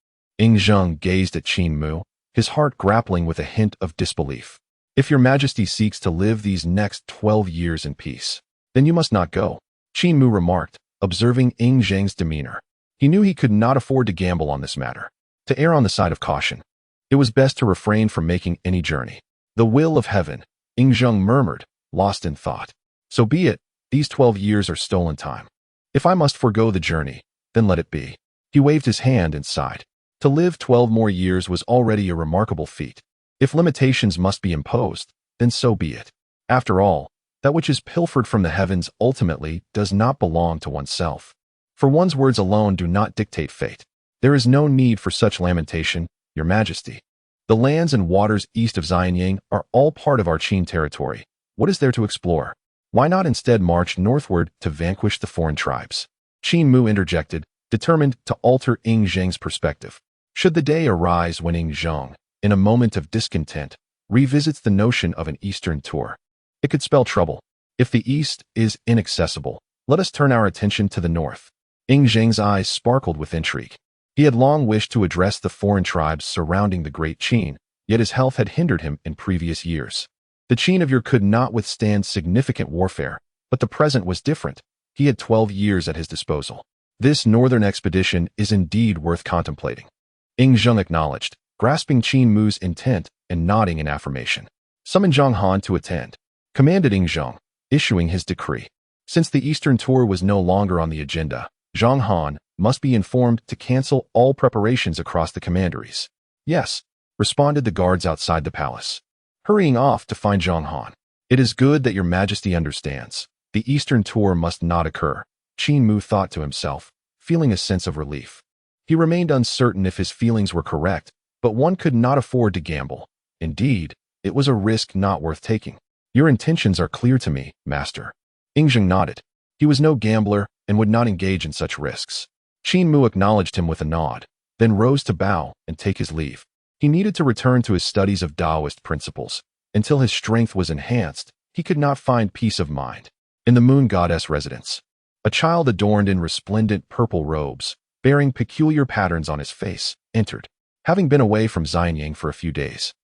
Zheng gazed at Qin Mu, his heart grappling with a hint of disbelief. If your majesty seeks to live these next 12 years in peace, then you must not go, Qin Mu remarked, observing Zheng's demeanor. He knew he could not afford to gamble on this matter. To err on the side of caution, it was best to refrain from making any journey. The will of heaven, Zheng murmured, lost in thought. So be it, these 12 years are stolen time. If I must forego the journey, then let it be. He waved his hand and sighed. To live 12 more years was already a remarkable feat. If limitations must be imposed, then so be it. After all, that which is pilfered from the heavens ultimately does not belong to oneself. For one's words alone do not dictate fate. There is no need for such lamentation, your majesty. The lands and waters east of Xianying are all part of our Qin territory. What is there to explore? Why not instead march northward to vanquish the foreign tribes? Qin Mu interjected, determined to alter Zheng's perspective. Should the day arise when Zheng, in a moment of discontent, revisits the notion of an Eastern tour, it could spell trouble. If the East is inaccessible, let us turn our attention to the North. Zheng's eyes sparkled with intrigue. He had long wished to address the foreign tribes surrounding the Great Qin, yet his health had hindered him in previous years. The Qin of yore could not withstand significant warfare, but the present was different. He had 12 years at his disposal. This northern expedition is indeed worth contemplating. Zheng acknowledged, grasping Qin Mu's intent and nodding in affirmation. Summon Zhang Han to attend, commanded Zheng, issuing his decree. Since the Eastern tour was no longer on the agenda, Zhang Han must be informed to cancel all preparations across the commanderies. Yes, responded the guards outside the palace, hurrying off to find Zhang Han. It is good that your majesty understands. The Eastern tour must not occur, Qin Mu thought to himself, feeling a sense of relief. He remained uncertain if his feelings were correct, but one could not afford to gamble. Indeed, it was a risk not worth taking. Your intentions are clear to me, master. Zheng nodded. He was no gambler and would not engage in such risks. Qin Mu acknowledged him with a nod, then rose to bow and take his leave. He needed to return to his studies of Daoist principles. Until his strength was enhanced, he could not find peace of mind. In the moon goddess residence, a child adorned in resplendent purple robes, bearing peculiar patterns on his face, entered. Having been away from Xianying for a few days,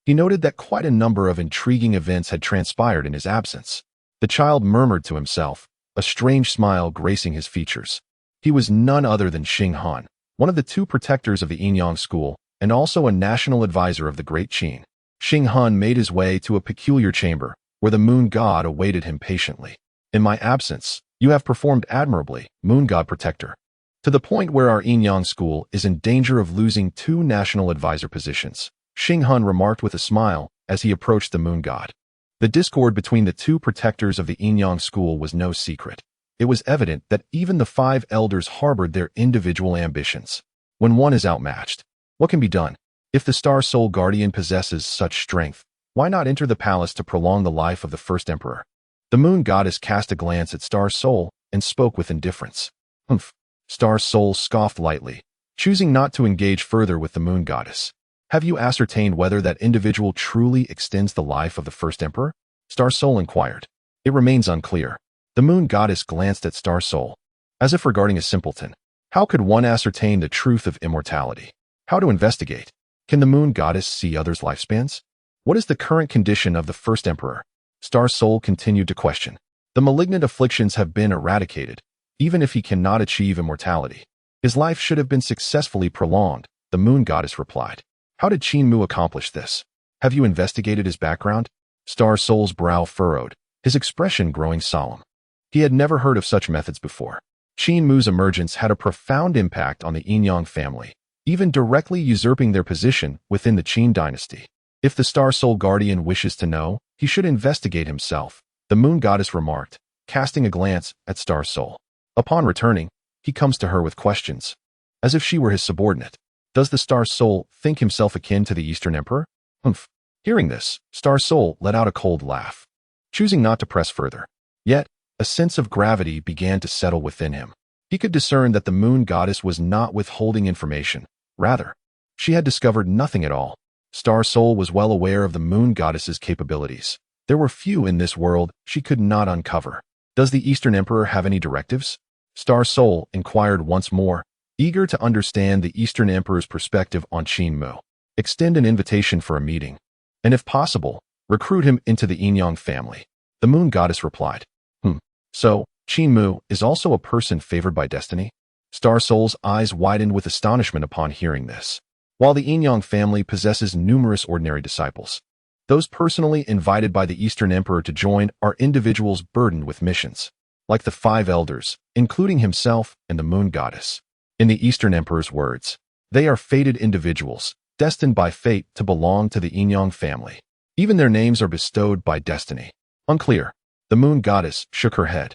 he noted that quite a number of intriguing events had transpired in his absence. The child murmured to himself, a strange smile gracing his features. He was none other than Xing Han, one of the 2 protectors of the Inyang school, and also a national advisor of the Great Qin. Xing Han made his way to a peculiar chamber, where the moon god awaited him patiently. In my absence, you have performed admirably, moon god protector. To the point where our Inyang school is in danger of losing 2 national advisor positions, Xing Han remarked with a smile as he approached the moon god. The discord between the 2 protectors of the Inyang school was no secret. It was evident that even the 5 elders harbored their individual ambitions. When one is outmatched, what can be done? If the Star Soul Guardian possesses such strength, why not enter the palace to prolong the life of the first emperor? The moon goddess cast a glance at Star Soul and spoke with indifference. Humph. Star Soul scoffed lightly, choosing not to engage further with the moon goddess. Have you ascertained whether that individual truly extends the life of the first emperor? Star Soul inquired. It remains unclear. The moon goddess glanced at Star Soul, as if regarding a simpleton. How could one ascertain the truth of immortality? How to investigate? Can the moon goddess see others' lifespans? What is the current condition of the first emperor? Star Soul continued to question. The malignant afflictions have been eradicated, even if he cannot achieve immortality. His life should have been successfully prolonged, the moon goddess replied. How did Qin Mu accomplish this? Have you investigated his background? Star Soul's brow furrowed, his expression growing solemn. He had never heard of such methods before. Qin Mu's emergence had a profound impact on the Yin family, even directly usurping their position within the Qin Dynasty. If the Star Soul Guardian wishes to know, he should investigate himself, the moon goddess remarked, casting a glance at Star Soul. Upon returning, he comes to her with questions, as if she were his subordinate. Does the Star Soul think himself akin to the Eastern Emperor? Humph. Hearing this, Star Soul let out a cold laugh, choosing not to press further. Yet, a sense of gravity began to settle within him. He could discern that the moon goddess was not withholding information. Rather, she had discovered nothing at all. Star Soul was well aware of the moon goddess's capabilities. There were few in this world she could not uncover. Does the Eastern Emperor have any directives? Star Soul inquired once more, eager to understand the Eastern Emperor's perspective on Qin Mu. Extend an invitation for a meeting, and if possible, recruit him into the Yin family. The moon goddess replied. So, Qin Mu is also a person favored by destiny? Star Soul's eyes widened with astonishment upon hearing this. While the Yin family possesses numerous ordinary disciples, those personally invited by the Eastern Emperor to join are individuals burdened with missions, like the 5 elders, including himself and the moon goddess. In the Eastern Emperor's words, they are fated individuals, destined by fate to belong to the Yin family. Even their names are bestowed by destiny. Unclear. The moon goddess shook her head.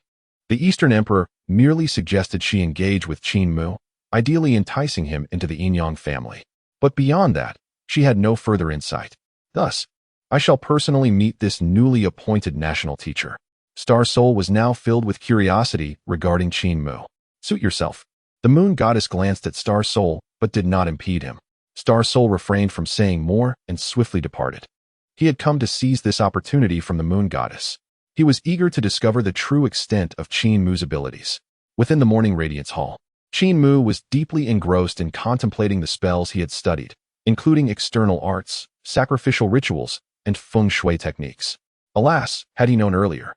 The Eastern Emperor merely suggested she engage with Qin Mu, ideally enticing him into the Yin family. But beyond that, she had no further insight. Thus, I shall personally meet this newly appointed national teacher. Star Soul was now filled with curiosity regarding Qin Mu. Suit yourself. The moon goddess glanced at Star Soul, but did not impede him. Star Soul refrained from saying more and swiftly departed. He had come to seize this opportunity from the moon goddess. He was eager to discover the true extent of Qin Mu's abilities. Within the morning radiance hall, Qin Mu was deeply engrossed in contemplating the spells he had studied, including external arts, sacrificial rituals, and feng shui techniques. Alas, had he known earlier,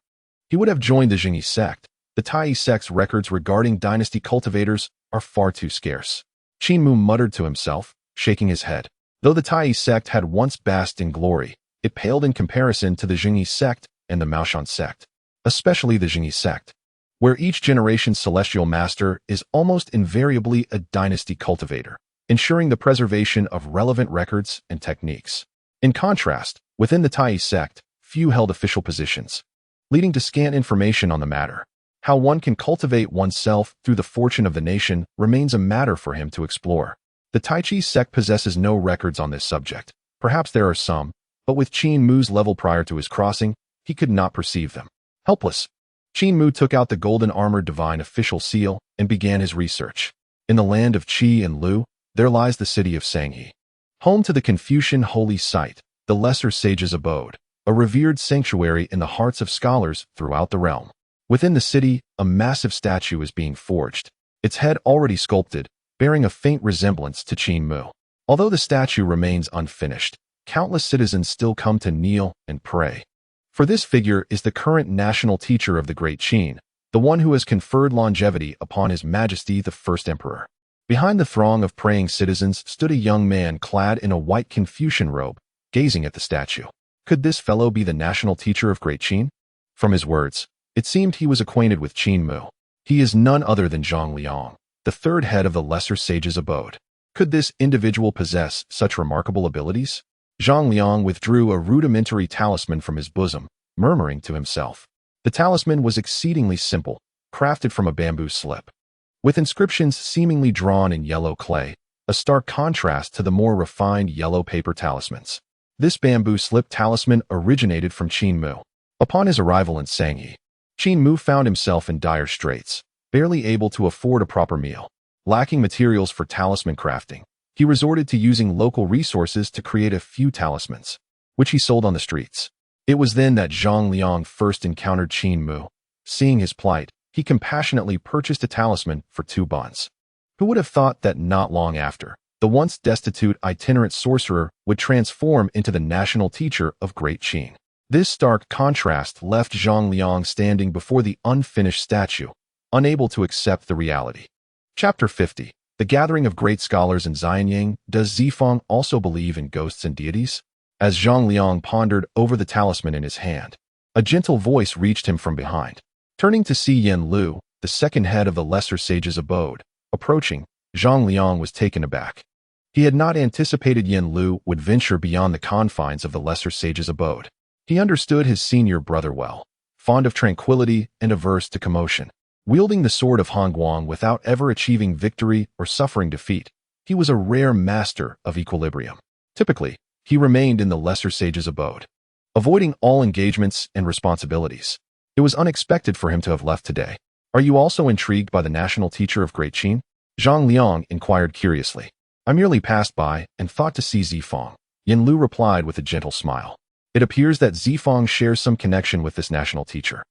he would have joined the Jingyi sect. The Taoist sect's records regarding dynasty cultivators are far too scarce. Qin Mu muttered to himself, shaking his head. Though the Taoist sect had once basked in glory, it paled in comparison to the Jingyi sect and the Maoshan sect, especially the Jingyi sect, where each generation's celestial master is almost invariably a dynasty cultivator, ensuring the preservation of relevant records and techniques. In contrast, within the Taoist sect, few held official positions, leading to scant information on the matter. How one can cultivate oneself through the fortune of the nation remains a matter for him to explore. The Taichi sect possesses no records on this subject. Perhaps there are some, but with Qin Mu's level prior to his crossing, he could not perceive them. Helpless, Qin Mu took out the golden armored divine official seal and began his research. In the land of Qi and Lu, there lies the city of Sanghe, home to the Confucian holy site, the lesser sage's abode, a revered sanctuary in the hearts of scholars throughout the realm. Within the city, a massive statue is being forged, its head already sculpted, bearing a faint resemblance to Qin Mu. Although the statue remains unfinished, countless citizens still come to kneel and pray. For this figure is the current national teacher of the Great Qin, the one who has conferred longevity upon His Majesty the First Emperor. Behind the throng of praying citizens stood a young man clad in a white Confucian robe, gazing at the statue. Could this fellow be the national teacher of Great Qin? From his words, it seemed he was acquainted with Qin Mu. He is none other than Zhang Liang, the third head of the lesser sage's abode. Could this individual possess such remarkable abilities? Zhang Liang withdrew a rudimentary talisman from his bosom, murmuring to himself. The talisman was exceedingly simple, crafted from a bamboo slip, with inscriptions seemingly drawn in yellow clay, a stark contrast to the more refined yellow paper talismans. This bamboo slip talisman originated from Qin Mu. Upon his arrival in Sanghe, Qin Mu found himself in dire straits, barely able to afford a proper meal. Lacking materials for talisman crafting, he resorted to using local resources to create a few talismans, which he sold on the streets. It was then that Zhang Liang first encountered Qin Mu. Seeing his plight, he compassionately purchased a talisman for 2 bonds. Who would have thought that not long after, the once destitute itinerant sorcerer would transform into the national teacher of Great Qin? This stark contrast left Zhang Liang standing before the unfinished statue, unable to accept the reality. Chapter 50. The Gathering of Great Scholars in Xianyang. Does Zifeng also believe in ghosts and deities? As Zhang Liang pondered over the talisman in his hand, a gentle voice reached him from behind. Turning to see Yen Lu, the second head of the Lesser Sage's abode, approaching, Zhang Liang was taken aback. He had not anticipated Yen Lu would venture beyond the confines of the Lesser Sage's abode. He understood his senior brother well, fond of tranquility and averse to commotion. Wielding the sword of Hongguang without ever achieving victory or suffering defeat, he was a rare master of equilibrium. Typically, he remained in the Lesser Sage's abode, avoiding all engagements and responsibilities. It was unexpected for him to have left today. Are you also intrigued by the national teacher of Great Qin? Zhang Liang inquired curiously. I merely passed by and thought to see Zifeng. Yen Lu replied with a gentle smile. It appears that Zifeng shares some connection with this national teacher,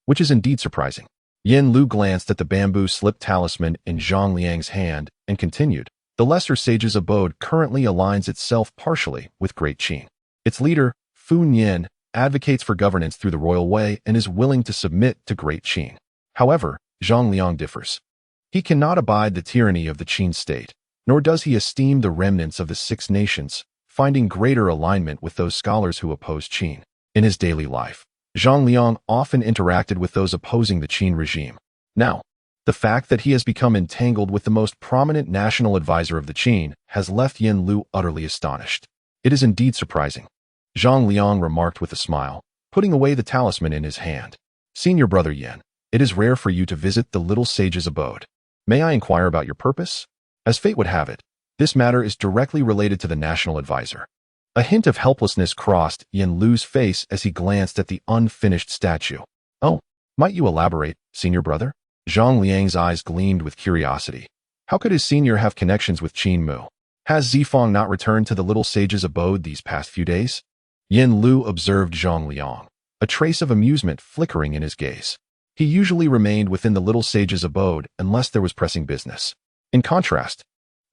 which is indeed surprising. Yen Lu glanced at the bamboo slip talisman in Zhang Liang's hand and continued. The Lesser Sage's abode currently aligns itself partially with Great Qin. Its leader, Fu Nian, advocates for governance through the royal way and is willing to submit to Great Qin. However, Zhang Liang differs. He cannot abide the tyranny of the Qin state, nor does he esteem the remnants of the 6 nations, finding greater alignment with those scholars who oppose Qin. In his daily life, Zhang Liang often interacted with those opposing the Qin regime. Now, the fact that he has become entangled with the most prominent national advisor of the Qin has left Yen Lu utterly astonished. It is indeed surprising, Zhang Liang remarked with a smile, putting away the talisman in his hand. Senior brother Yen, it is rare for you to visit the little sage's abode. May I inquire about your purpose? As fate would have it, this matter is directly related to the national advisor. A hint of helplessness crossed Yen Lu's face as he glanced at the unfinished statue. Oh, might you elaborate, senior brother? Zhang Liang's eyes gleamed with curiosity. How could his senior have connections with Qin Mu? Has Zifeng not returned to the little sage's abode these past few days? Yen Lu observed Zhang Liang, a trace of amusement flickering in his gaze. He usually remained within the little sage's abode unless there was pressing business. In contrast,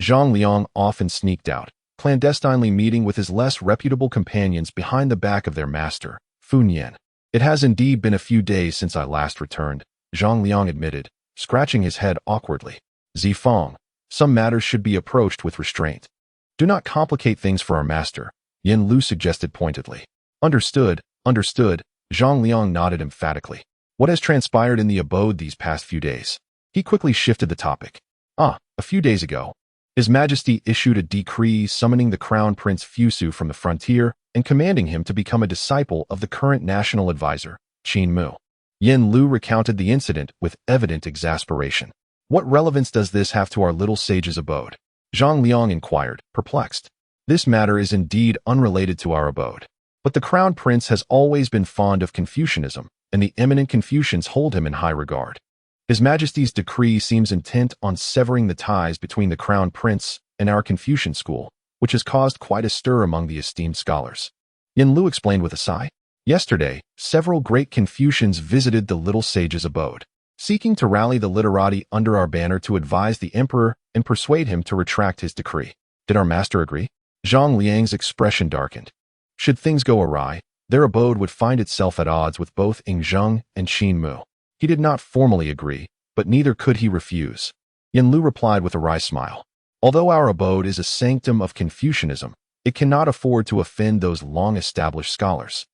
Zhang Liang often sneaked out, clandestinely meeting with his less reputable companions behind the back of their master, Fu Nian. It has indeed been a few days since I last returned, Zhang Liang admitted, scratching his head awkwardly. Zifeng, some matters should be approached with restraint. Do not complicate things for our master, Yen Lu suggested pointedly. Understood, understood, Zhang Liang nodded emphatically. What has transpired in the abode these past few days? He quickly shifted the topic. A few days ago, His Majesty issued a decree summoning the Crown Prince Fusu from the frontier and commanding him to become a disciple of the current national advisor, Qin Mu. Yen Lu recounted the incident with evident exasperation. What relevance does this have to our little sage's abode? Zhang Liang inquired, perplexed. This matter is indeed unrelated to our abode. But the Crown Prince has always been fond of Confucianism, and the eminent Confucians hold him in high regard. His Majesty's decree seems intent on severing the ties between the Crown Prince and our Confucian school, which has caused quite a stir among the esteemed scholars. Yen Lu explained with a sigh. Yesterday, several great Confucians visited the little sage's abode, seeking to rally the literati under our banner to advise the emperor and persuade him to retract his decree. Did our master agree? Zhang Liang's expression darkened. Should things go awry, their abode would find itself at odds with both Yingzheng and Qin Mu. He did not formally agree, but neither could he refuse. Yen Lu replied with a wry smile. Although our abode is a sanctum of Confucianism, it cannot afford to offend those long-established scholars.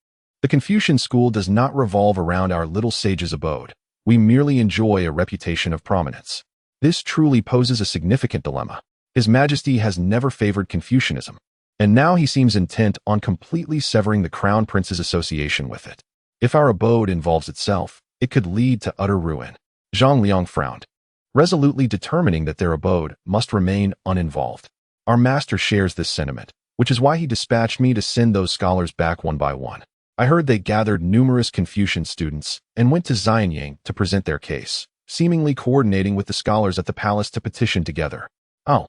The Confucian school does not revolve around our little sage's abode. We merely enjoy a reputation of prominence. This truly poses a significant dilemma. His Majesty has never favored Confucianism, and now he seems intent on completely severing the Crown Prince's association with it. If our abode involves itself, it could lead to utter ruin. Zhang Liang frowned, resolutely determining that their abode must remain uninvolved. Our master shares this sentiment, which is why he dispatched me to send those scholars back one by one. I heard they gathered numerous Confucian students and went to Xianyang to present their case, seemingly coordinating with the scholars at the palace to petition together. Oh,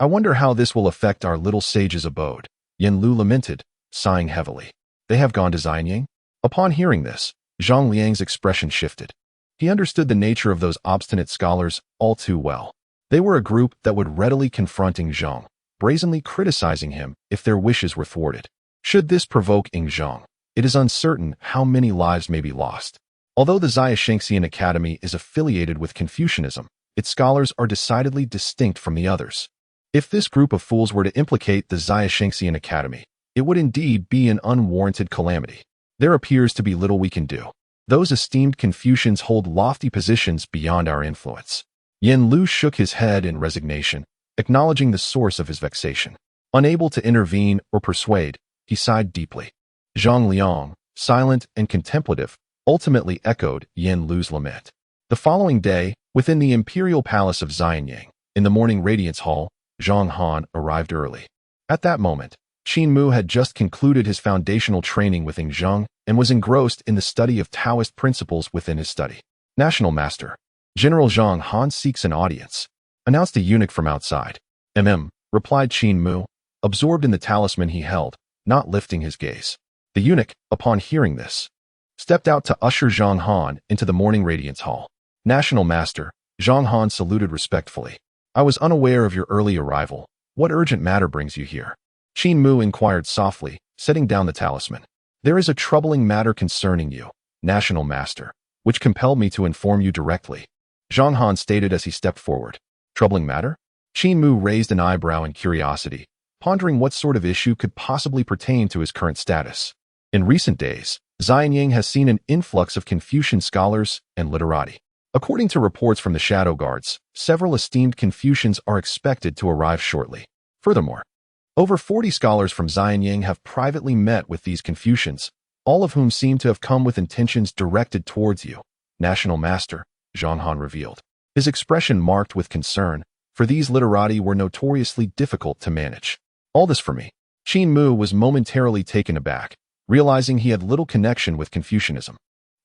I wonder how this will affect our little sage's abode. Yin Lu lamented, sighing heavily. They have gone to Xianying? Upon hearing this, Zhang Liang's expression shifted. He understood the nature of those obstinate scholars all too well. They were a group that would readily confront Zhang, brazenly criticizing him if their wishes were thwarted. Should this provoke Zhang, it is uncertain how many lives may be lost. Although the Zhaishengxian Academy is affiliated with Confucianism, its scholars are decidedly distinct from the others. If this group of fools were to implicate the Zhaishengxian Academy, it would indeed be an unwarranted calamity. There appears to be little we can do. Those esteemed Confucians hold lofty positions beyond our influence. Yin Lu shook his head in resignation, acknowledging the source of his vexation. Unable to intervene or persuade, he sighed deeply. Zhang Liang, silent and contemplative, ultimately echoed Yin Lu's lament. The following day, within the imperial palace of Xianying, in the morning radiance hall, Zhang Han arrived early. At that moment, Qin Mu had just concluded his foundational training with Zhang and was engrossed in the study of Taoist principles within his study. National Master, General Zhang Han seeks an audience, announced a eunuch from outside. Replied Qin Mu, absorbed in the talisman he held, not lifting his gaze. The eunuch, upon hearing this, stepped out to usher Zhang Han into the morning radiance hall. National Master, Zhang Han saluted respectfully. I was unaware of your early arrival. What urgent matter brings you here? Qin Mu inquired softly, setting down the talisman. There is a troubling matter concerning you, National Master, which compelled me to inform you directly. Zhang Han stated as he stepped forward. Troubling matter? Qin Mu raised an eyebrow in curiosity, pondering what sort of issue could possibly pertain to his current status. In recent days, Xianying has seen an influx of Confucian scholars and literati. According to reports from the Shadow Guards, several esteemed Confucians are expected to arrive shortly. Furthermore, over 40 scholars from Xianying have privately met with these Confucians, all of whom seem to have come with intentions directed towards you, National Master, Zhang Han revealed. His expression marked with concern, for these literati were notoriously difficult to manage. All this for me. Qin Mu was momentarily taken aback, realizing he had little connection with Confucianism.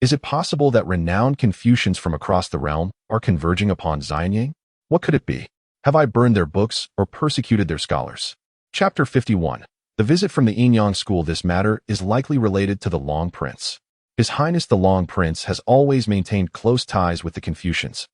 Is it possible that renowned Confucians from across the realm are converging upon Xianying? What could it be? Have I burned their books or persecuted their scholars? Chapter 51. The visit from the Yinyang school. This matter is likely related to the Long Prince. His Highness the Long Prince has always maintained close ties with the Confucians,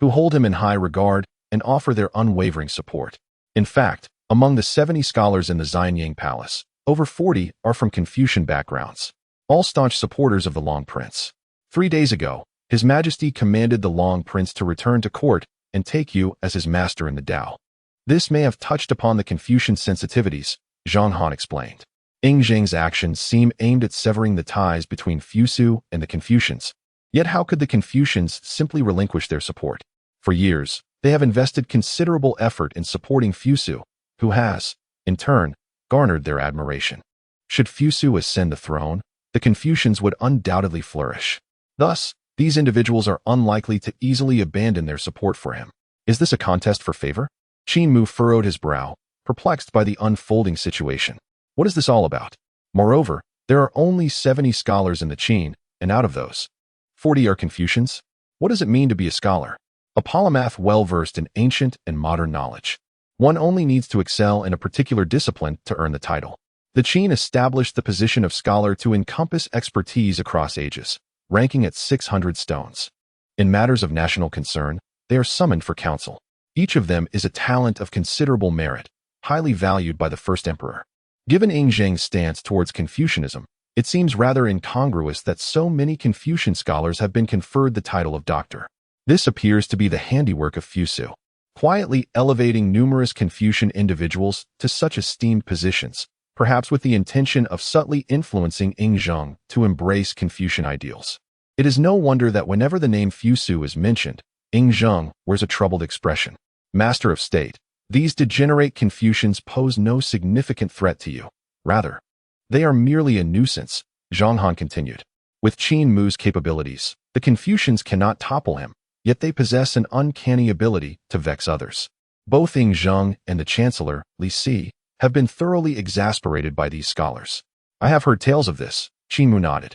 who hold him in high regard and offer their unwavering support. In fact, among the 70 scholars in the Xianying Palace, over 40 are from Confucian backgrounds, all staunch supporters of the Long Prince. 3 days ago, His Majesty commanded the Long Prince to return to court and take you as his master in the Tao. This may have touched upon the Confucian sensitivities, Zhang Han explained. Zhang's actions seem aimed at severing the ties between Fusu and the Confucians. Yet how could the Confucians simply relinquish their support? For years, they have invested considerable effort in supporting Fusu, who has, in turn, garnered their admiration. Should Fusu ascend the throne, the Confucians would undoubtedly flourish. Thus, these individuals are unlikely to easily abandon their support for him. Is this a contest for favor? Qin Mu furrowed his brow, perplexed by the unfolding situation. What is this all about? Moreover, there are only 70 scholars in the Qin, and out of those, 40 are Confucians? What does it mean to be a scholar? A polymath well-versed in ancient and modern knowledge. One only needs to excel in a particular discipline to earn the title. The Qin established the position of scholar to encompass expertise across ages, ranking at 600 stones. In matters of national concern, they are summoned for counsel. Each of them is a talent of considerable merit, highly valued by the first emperor. Given Zhang's stance towards Confucianism, it seems rather incongruous that so many Confucian scholars have been conferred the title of doctor. This appears to be the handiwork of Fusu, quietly elevating numerous Confucian individuals to such esteemed positions, perhaps with the intention of subtly influencing Zhang to embrace Confucian ideals. It is no wonder that whenever the name Fusu is mentioned, Zhang wears a troubled expression. Master of State, these degenerate Confucians pose no significant threat to you. Rather, they are merely a nuisance, Zhang Han continued. With Qin Mu's capabilities, the Confucians cannot topple him, yet they possess an uncanny ability to vex others. Both Zhang and the Chancellor, Li Si, have been thoroughly exasperated by these scholars. I have heard tales of this, Qin Mu nodded.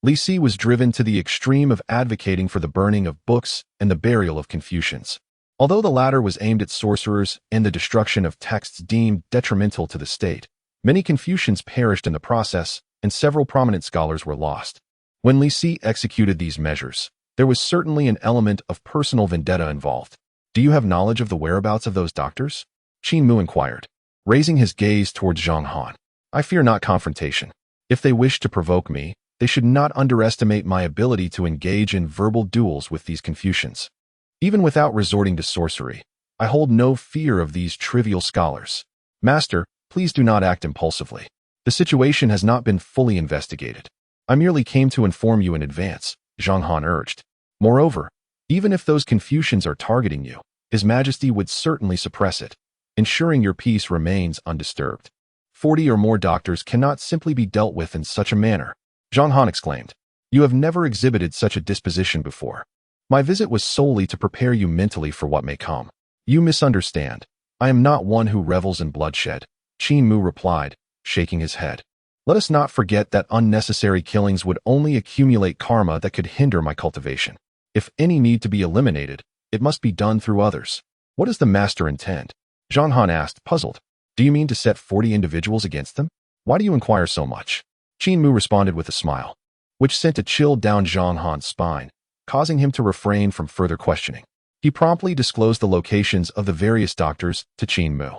Li Si was driven to the extreme of advocating for the burning of books and the burial of Confucians. Although the latter was aimed at sorcerers and the destruction of texts deemed detrimental to the state, many Confucians perished in the process, and several prominent scholars were lost. When Li Si executed these measures, there was certainly an element of personal vendetta involved. Do you have knowledge of the whereabouts of those doctors? Qin Mu inquired, raising his gaze towards Zhang Han. I fear not confrontation. If they wish to provoke me, they should not underestimate my ability to engage in verbal duels with these Confucians. Even without resorting to sorcery, I hold no fear of these trivial scholars. Master, please do not act impulsively. The situation has not been fully investigated. I merely came to inform you in advance, Zhang Han urged. Moreover, even if those Confucians are targeting you, His Majesty would certainly suppress it, ensuring your peace remains undisturbed. 40 or more doctors cannot simply be dealt with in such a manner, Zhang Han exclaimed. You have never exhibited such a disposition before. My visit was solely to prepare you mentally for what may come. You misunderstand. I am not one who revels in bloodshed, Qin Mu replied, shaking his head. Let us not forget that unnecessary killings would only accumulate karma that could hinder my cultivation. If any need to be eliminated, it must be done through others. What does the master intend? Zhang Han asked, puzzled. Do you mean to set 40 individuals against them? Why do you inquire so much? Qin Mu responded with a smile, which sent a chill down Zhang Han's spine, causing him to refrain from further questioning. He promptly disclosed the locations of the various doctors to Qin Mu.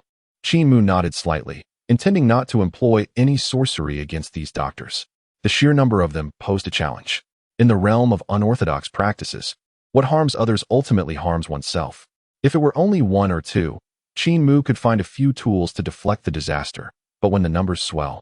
Qin Mu nodded slightly, intending not to employ any sorcery against these doctors. The sheer number of them posed a challenge. In the realm of unorthodox practices, what harms others ultimately harms oneself. If it were only one or two, Qin Mu could find a few tools to deflect the disaster, but when the numbers swell,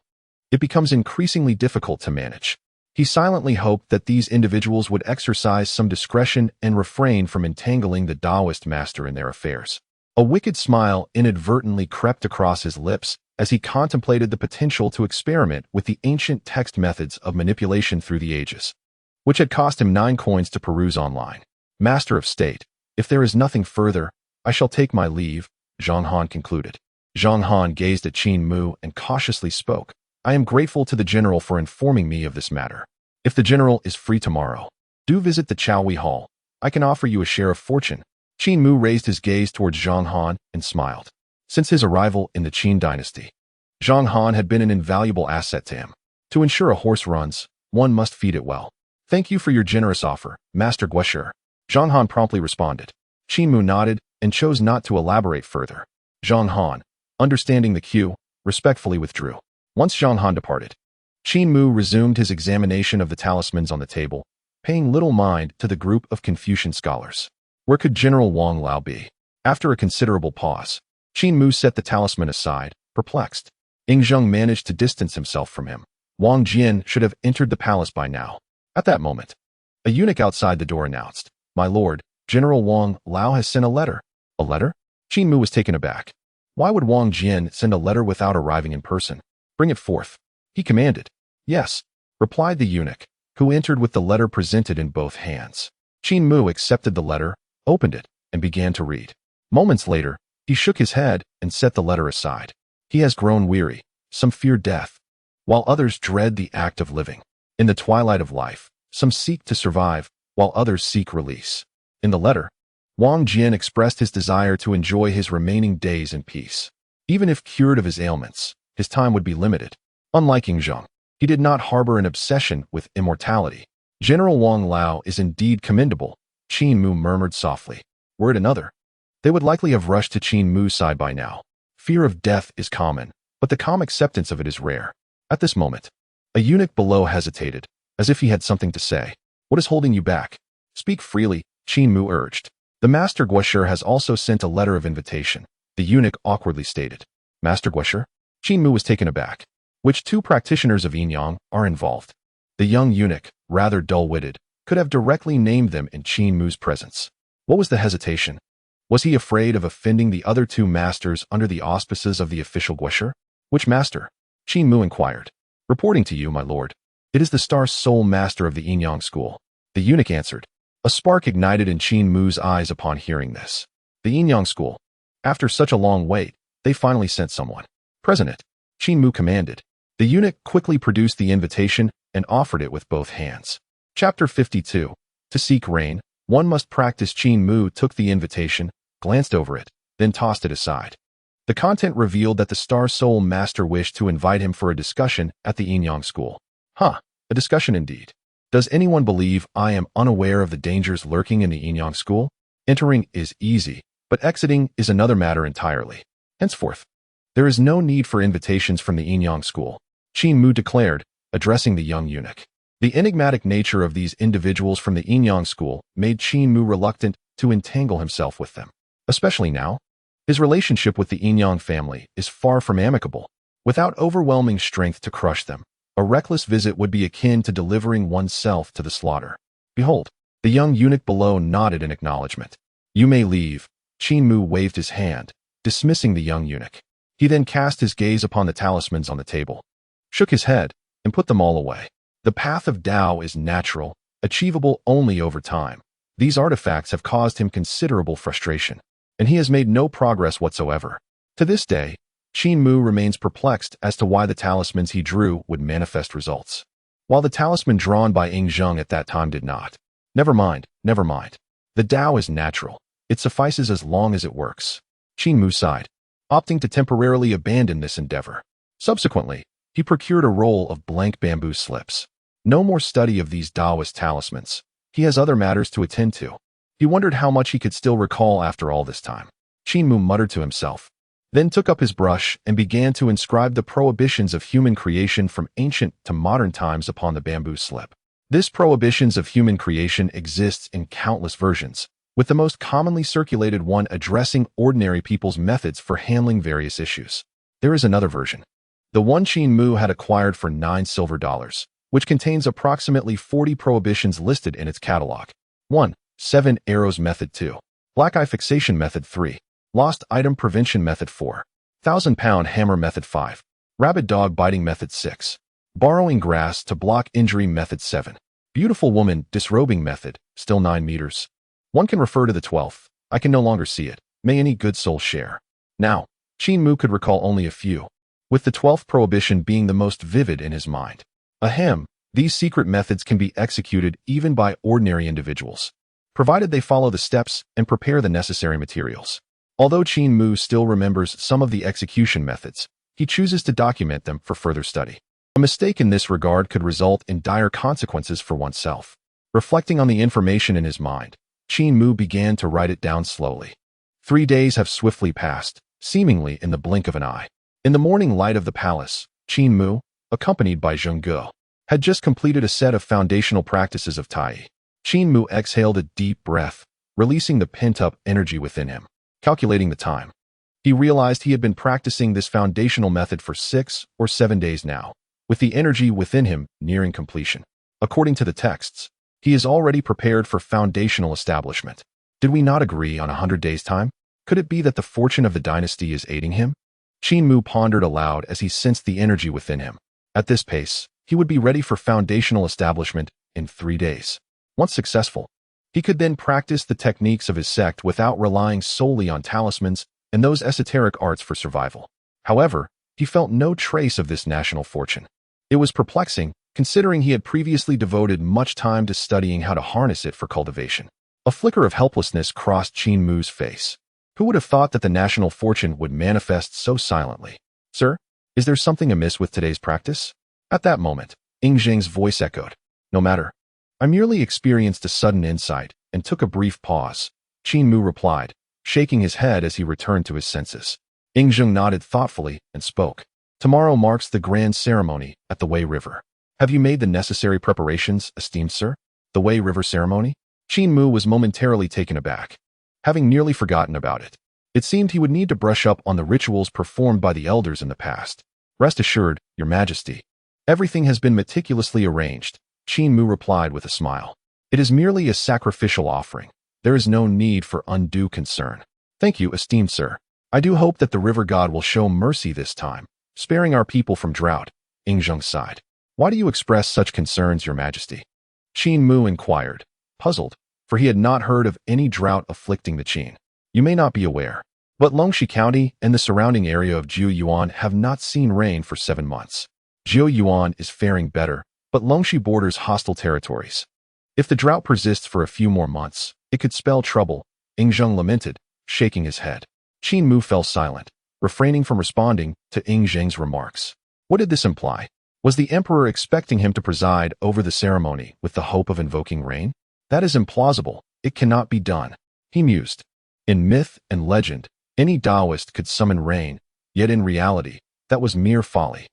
it becomes increasingly difficult to manage. He silently hoped that these individuals would exercise some discretion and refrain from entangling the Daoist master in their affairs. A wicked smile inadvertently crept across his lips as he contemplated the potential to experiment with the ancient text methods of manipulation through the ages, which had cost him 9 coins to peruse online. Master of State, if there is nothing further, I shall take my leave, Zhang Han concluded. Zhang Han gazed at Qin Mu and cautiously spoke. I am grateful to the general for informing me of this matter. If the general is free tomorrow, do visit the Chaohui Hall. I can offer you a share of fortune. Qin Mu raised his gaze towards Zhang Han and smiled. Since his arrival in the Qin Dynasty, Zhang Han had been an invaluable asset to him. To ensure a horse runs, one must feed it well. Thank you for your generous offer, Master Guesher. Zhang Han promptly responded. Qin Mu nodded and chose not to elaborate further. Zhang Han, understanding the cue, respectfully withdrew. Once Zhang Han departed, Qin Mu resumed his examination of the talismans on the table, paying little mind to the group of Confucian scholars. Where could General Wang Lao be? After a considerable pause, Qin Mu set the talisman aside, perplexed. Ying Zheng managed to distance himself from him. Wang Jian should have entered the palace by now. At that moment, a eunuch outside the door announced, My lord, General Wang Lao has sent a letter. A letter? Qin Mu was taken aback. Why would Wang Jian send a letter without arriving in person? Bring it forth, he commanded. Yes, replied the eunuch, who entered with the letter presented in both hands. Qin Mu accepted the letter, opened it, and began to read. Moments later, he shook his head and set the letter aside. He has grown weary. Some fear death, while others dread the act of living. In the twilight of life, some seek to survive, while others seek release. In the letter, Wang Jian expressed his desire to enjoy his remaining days in peace. Even if cured of his ailments, his time would be limited. Unlike Ying Zheng, he did not harbor an obsession with immortality. General Wang Lao is indeed commendable, Qin Mu murmured softly. Were it another, they would likely have rushed to Qin Mu's side by now. Fear of death is common, but the calm acceptance of it is rare. At this moment, a eunuch below hesitated, as if he had something to say. What is holding you back? Speak freely, Qin Mu urged. The Master Guesher has also sent a letter of invitation, the eunuch awkwardly stated. Master Guesher? Qin Mu was taken aback. Which 2 practitioners of yin-yang are involved? The young eunuch, rather dull-witted, could have directly named them in Qin Mu's presence. What was the hesitation? Was he afraid of offending the other 2 masters under the auspices of the official Guesher? Which master? Qin Mu inquired. Reporting to you, my lord. It is the star soul master of the yin-yang school. The eunuch answered. A spark ignited in Qin Mu's eyes upon hearing this. The yin-yang school. After such a long wait, they finally sent someone. Present it, Qin Mu commanded. The eunuch quickly produced the invitation and offered it with both hands. Chapter 52. To seek rain, one must practice. Qin Mu took the invitation, glanced over it, then tossed it aside. The content revealed that the Star Soul Master wished to invite him for a discussion at the Yin Yang School. A discussion indeed. Does anyone believe I am unaware of the dangers lurking in the Yin Yang School? Entering is easy, but exiting is another matter entirely. Henceforth, there is no need for invitations from the Yin Yang School, Qin Mu declared, addressing the young eunuch. The enigmatic nature of these individuals from the Yin Yang School made Qin Mu reluctant to entangle himself with them, especially now. His relationship with the Yin Yang family is far from amicable. Without overwhelming strength to crush them, a reckless visit would be akin to delivering oneself to the slaughter. Behold, the young eunuch below nodded in acknowledgement. You may leave. Qin Mu waved his hand, dismissing the young eunuch. He then cast his gaze upon the talismans on the table, shook his head, and put them all away. The path of Tao is natural, achievable only over time. These artifacts have caused him considerable frustration, and he has made no progress whatsoever. To this day, Qin Mu remains perplexed as to why the talismans he drew would manifest results, while the talisman drawn by Ying Zheng at that time did not. Never mind. The Tao is natural. It suffices as long as it works. Qin Mu sighed, opting to temporarily abandon this endeavor. Subsequently, he procured a roll of blank bamboo slips. No more study of these Daoist talismans. He has other matters to attend to. He wondered how much he could still recall after all this time. Qin Mu muttered to himself, then took up his brush and began to inscribe the prohibitions of human creation from ancient to modern times upon the bamboo slip. This prohibitions of human creation exists in countless versions, with the most commonly circulated one addressing ordinary people's methods for handling various issues. There is another version, the one Qin Mu had acquired for $9 silver, which contains approximately 40 prohibitions listed in its catalog. 1. 7 Arrows Method 2. Black Eye Fixation Method 3. Lost Item Prevention Method 4. 1,000-Pound Hammer Method 5. Rabid Dog Biting Method 6. Borrowing Grass to Block Injury Method 7. Beautiful Woman Disrobing Method, still 9 meters. One can refer to the 12th. I can no longer see it. May any good soul share. Now, Qin Mu could recall only a few, with the 12th prohibition being the most vivid in his mind. Ahem, these secret methods can be executed even by ordinary individuals, provided they follow the steps and prepare the necessary materials. Although Qin Mu still remembers some of the execution methods, he chooses to document them for further study. A mistake in this regard could result in dire consequences for oneself. Reflecting on the information in his mind, Qin Mu began to write it down slowly. 3 days have swiftly passed, seemingly in the blink of an eye. In the morning light of the palace, Qin Mu, accompanied by Zheng Ge, had just completed a set of foundational practices of Tai. Qin Mu exhaled a deep breath, releasing the pent-up energy within him. Calculating the time, he realized he had been practicing this foundational method for 6 or 7 days now, with the energy within him nearing completion. According to the texts, he is already prepared for foundational establishment. Did we not agree on 100 days' time? Could it be that the fortune of the dynasty is aiding him? Qin Mu pondered aloud as he sensed the energy within him. At this pace, he would be ready for foundational establishment in 3 days. Once successful, he could then practice the techniques of his sect without relying solely on talismans and those esoteric arts for survival. However, he felt no trace of this national fortune. It was perplexing, considering he had previously devoted much time to studying how to harness it for cultivation. A flicker of helplessness crossed Qin Mu's face. Who would have thought that the national fortune would manifest so silently? Sir, is there something amiss with today's practice? At that moment, Ying Zheng's voice echoed. No matter. I merely experienced a sudden insight and took a brief pause. Qin Mu replied, shaking his head as he returned to his senses. Ying Zheng nodded thoughtfully and spoke. Tomorrow marks the grand ceremony at the Wei River. Have you made the necessary preparations, esteemed sir? The Wei River ceremony? Qin Mu was momentarily taken aback, having nearly forgotten about it. It seemed he would need to brush up on the rituals performed by the elders in the past. Rest assured, Your Majesty. Everything has been meticulously arranged, Qin Mu replied with a smile. It is merely a sacrificial offering. There is no need for undue concern. Thank you, esteemed sir. I do hope that the river god will show mercy this time, sparing our people from drought. Ying Zheng sighed. Why do you express such concerns, Your Majesty? Qin Mu inquired, puzzled, for he had not heard of any drought afflicting the Qin. You may not be aware, but Longxi County and the surrounding area of Jiuyuan have not seen rain for 7 months. Jiuyuan is faring better, but Longxi borders hostile territories. If the drought persists for a few more months, it could spell trouble, Ying Zheng lamented, shaking his head. Qin Mu fell silent, refraining from responding to Ying Zheng's remarks. What did this imply? Was the emperor expecting him to preside over the ceremony with the hope of invoking rain? That is implausible. It cannot be done, he mused. In myth and legend, any Daoist could summon rain, yet in reality, that was mere folly.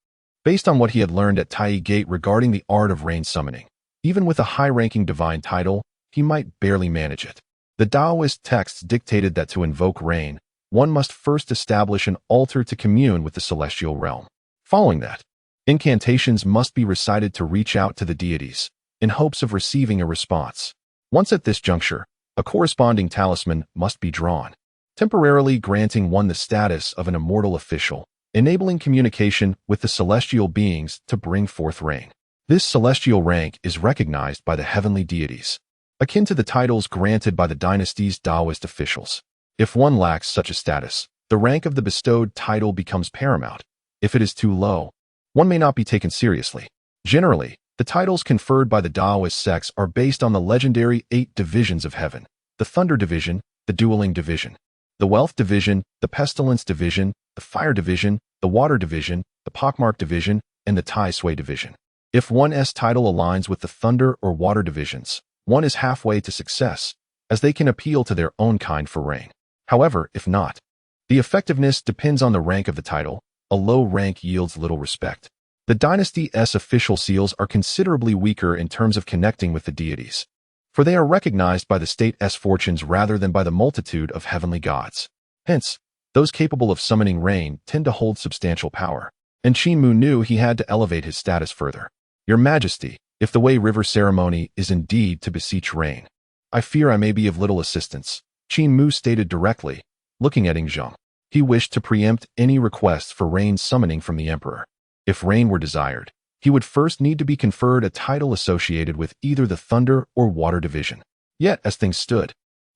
Based on what he had learned at Tai Gate regarding the art of rain summoning, even with a high-ranking divine title, he might barely manage it. The Daoist texts dictated that to invoke rain, one must first establish an altar to commune with the celestial realm. Following that, incantations must be recited to reach out to the deities, in hopes of receiving a response. Once at this juncture, a corresponding talisman must be drawn, temporarily granting one the status of an immortal official, enabling communication with the celestial beings to bring forth rain. This celestial rank is recognized by the heavenly deities, akin to the titles granted by the dynasty's Daoist officials. If one lacks such a status, the rank of the bestowed title becomes paramount. If it is too low, one may not be taken seriously. Generally, the titles conferred by the Daoist sects are based on the legendary 8 divisions of heaven: the Thunder Division, the Dueling Division, the Wealth Division, the Pestilence Division, the Fire Division, the Water Division, the Pockmark Division, and the Tai Sui Division. If one's title aligns with the Thunder or Water Divisions, one is halfway to success, as they can appeal to their own kind for rain. However, if not, the effectiveness depends on the rank of the title. A low rank yields little respect. The dynasty's official seals are considerably weaker in terms of connecting with the deities, for they are recognized by the state's fortunes rather than by the multitude of heavenly gods. Hence, those capable of summoning rain tend to hold substantial power, and Qin Mu knew he had to elevate his status further. Your Majesty, if the Wei River ceremony is indeed to beseech rain, I fear I may be of little assistance, Qin Mu stated directly, looking at Ying Zheng. He wished to preempt any requests for rain summoning from the emperor. If rain were desired, he would first need to be conferred a title associated with either the Thunder or Water Division. Yet, as things stood,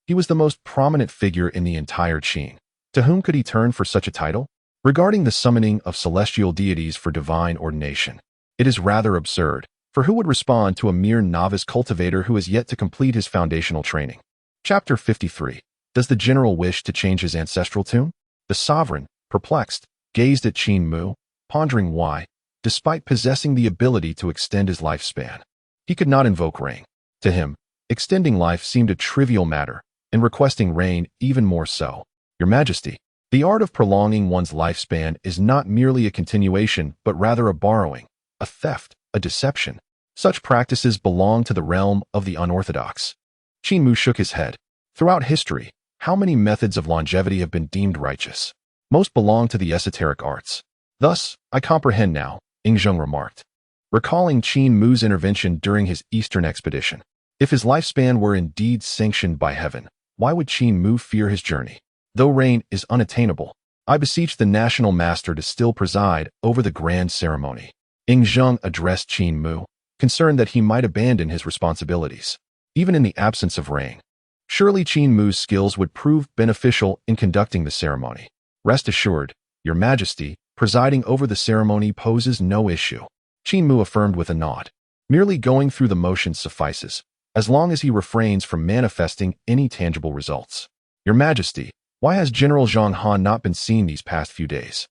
he was the most prominent figure in the entire Qin. To whom could he turn for such a title? Regarding the summoning of celestial deities for divine ordination, it is rather absurd, for who would respond to a mere novice cultivator who has yet to complete his foundational training? Chapter 53. Does the general wish to change his ancestral tune? The sovereign, perplexed, gazed at Qin Mu, pondering why, despite possessing the ability to extend his lifespan, he could not invoke rain. To him, extending life seemed a trivial matter, and requesting rain even more so. Your Majesty, the art of prolonging one's lifespan is not merely a continuation but rather a borrowing, a theft, a deception. Such practices belong to the realm of the unorthodox. Qin Mu shook his head. Throughout history, how many methods of longevity have been deemed righteous? Most belong to the esoteric arts. Thus, I comprehend now, Ying Zheng remarked, recalling Qin Mu's intervention during his eastern expedition. If his lifespan were indeed sanctioned by heaven, why would Qin Mu fear his journey? Though rain is unattainable, I beseech the national master to still preside over the grand ceremony. Ying Zheng addressed Qin Mu, concerned that he might abandon his responsibilities, even in the absence of rain. Surely Qin Mu's skills would prove beneficial in conducting the ceremony. Rest assured, Your Majesty, presiding over the ceremony poses no issue. Qin Mu affirmed with a nod. Merely going through the motions suffices, as long as he refrains from manifesting any tangible results. Your Majesty, why has General Zhang Han not been seen these past few days?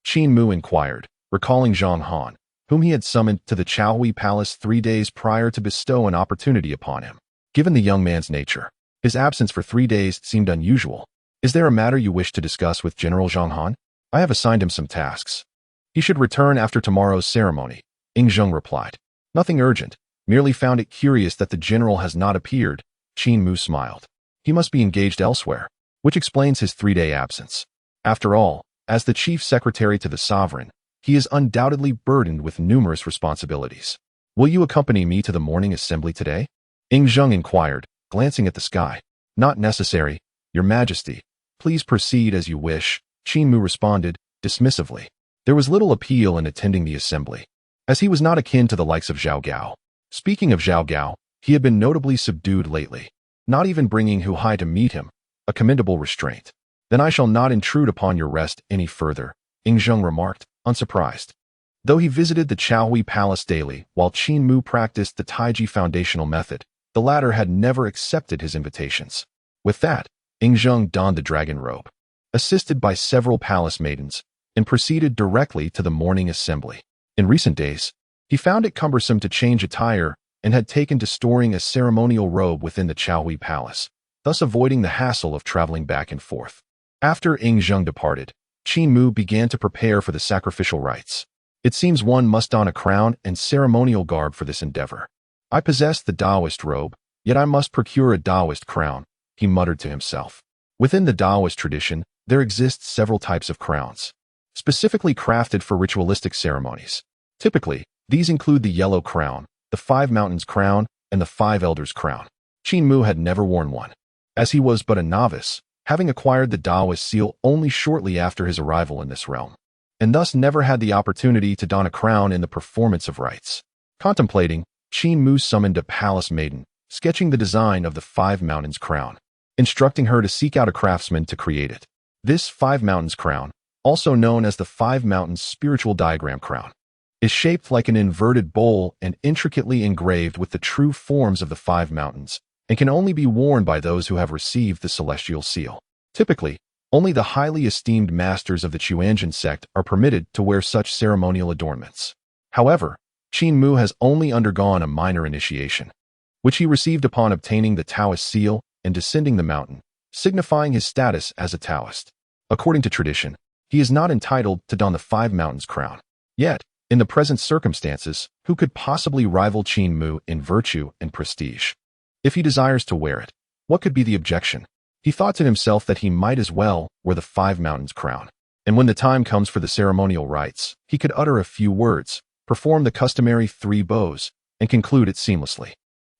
Qin Mu inquired, recalling Zhang Han, whom he had summoned to the Chaohui Palace 3 days prior to bestow an opportunity upon him. Given the young man's nature, his absence for 3 days seemed unusual. Is there a matter you wish to discuss with General Zhang Han? I have assigned him some tasks. He should return after tomorrow's ceremony, Ying Zheng replied. Nothing urgent, merely found it curious that the general has not appeared. Qin Mu smiled. He must be engaged elsewhere, which explains his 3-day absence. After all, as the chief secretary to the sovereign, he is undoubtedly burdened with numerous responsibilities. Will you accompany me to the morning assembly today? Ying Zheng inquired, glancing at the sky. Not necessary, Your Majesty. Please proceed as you wish, Qin Mu responded, dismissively. There was little appeal in attending the assembly, as he was not akin to the likes of Zhao Gao. Speaking of Zhao Gao, he had been notably subdued lately, not even bringing Hu Hai to meet him, a commendable restraint. Then I shall not intrude upon your rest any further, Ying Zheng remarked, unsurprised. Though he visited the Chaohui Palace daily while Qin Mu practiced the Taiji foundational method, the latter had never accepted his invitations. With that, Yingzheng donned the dragon robe, assisted by several palace maidens, and proceeded directly to the morning assembly. In recent days, he found it cumbersome to change attire and had taken to storing a ceremonial robe within the Chaohui Palace, thus avoiding the hassle of traveling back and forth. After Yingzheng departed, Qin Mu began to prepare for the sacrificial rites. It seems one must don a crown and ceremonial garb for this endeavor. I possess the Daoist robe, yet I must procure a Daoist crown, he muttered to himself. Within the Daoist tradition, there exist several types of crowns, specifically crafted for ritualistic ceremonies. Typically, these include the yellow crown, the 5 mountains crown, and the 5 elders crown. Qin Mu had never worn one, as he was but a novice, having acquired the Daoist seal only shortly after his arrival in this realm, and thus never had the opportunity to don a crown in the performance of rites. Contemplating, Qin Mu summoned a palace maiden, sketching the design of the 5 mountains crown, instructing her to seek out a craftsman to create it. This 5 mountains crown, also known as the 5 mountains spiritual diagram crown, is shaped like an inverted bowl and intricately engraved with the true forms of the 5 mountains, and can only be worn by those who have received the celestial seal. Typically, only the highly esteemed masters of the Chuanjin sect are permitted to wear such ceremonial adornments. However, Qin Mu has only undergone a minor initiation, which he received upon obtaining the Taoist seal and descending the mountain, signifying his status as a Taoist. According to tradition, he is not entitled to don the 5 mountains crown. Yet, in the present circumstances, who could possibly rival Qin Mu in virtue and prestige? If he desires to wear it, what could be the objection? He thought to himself that he might as well wear the 5 mountains crown, and when the time comes for the ceremonial rites, he could utter a few words, perform the customary 3 bows, and conclude it seamlessly.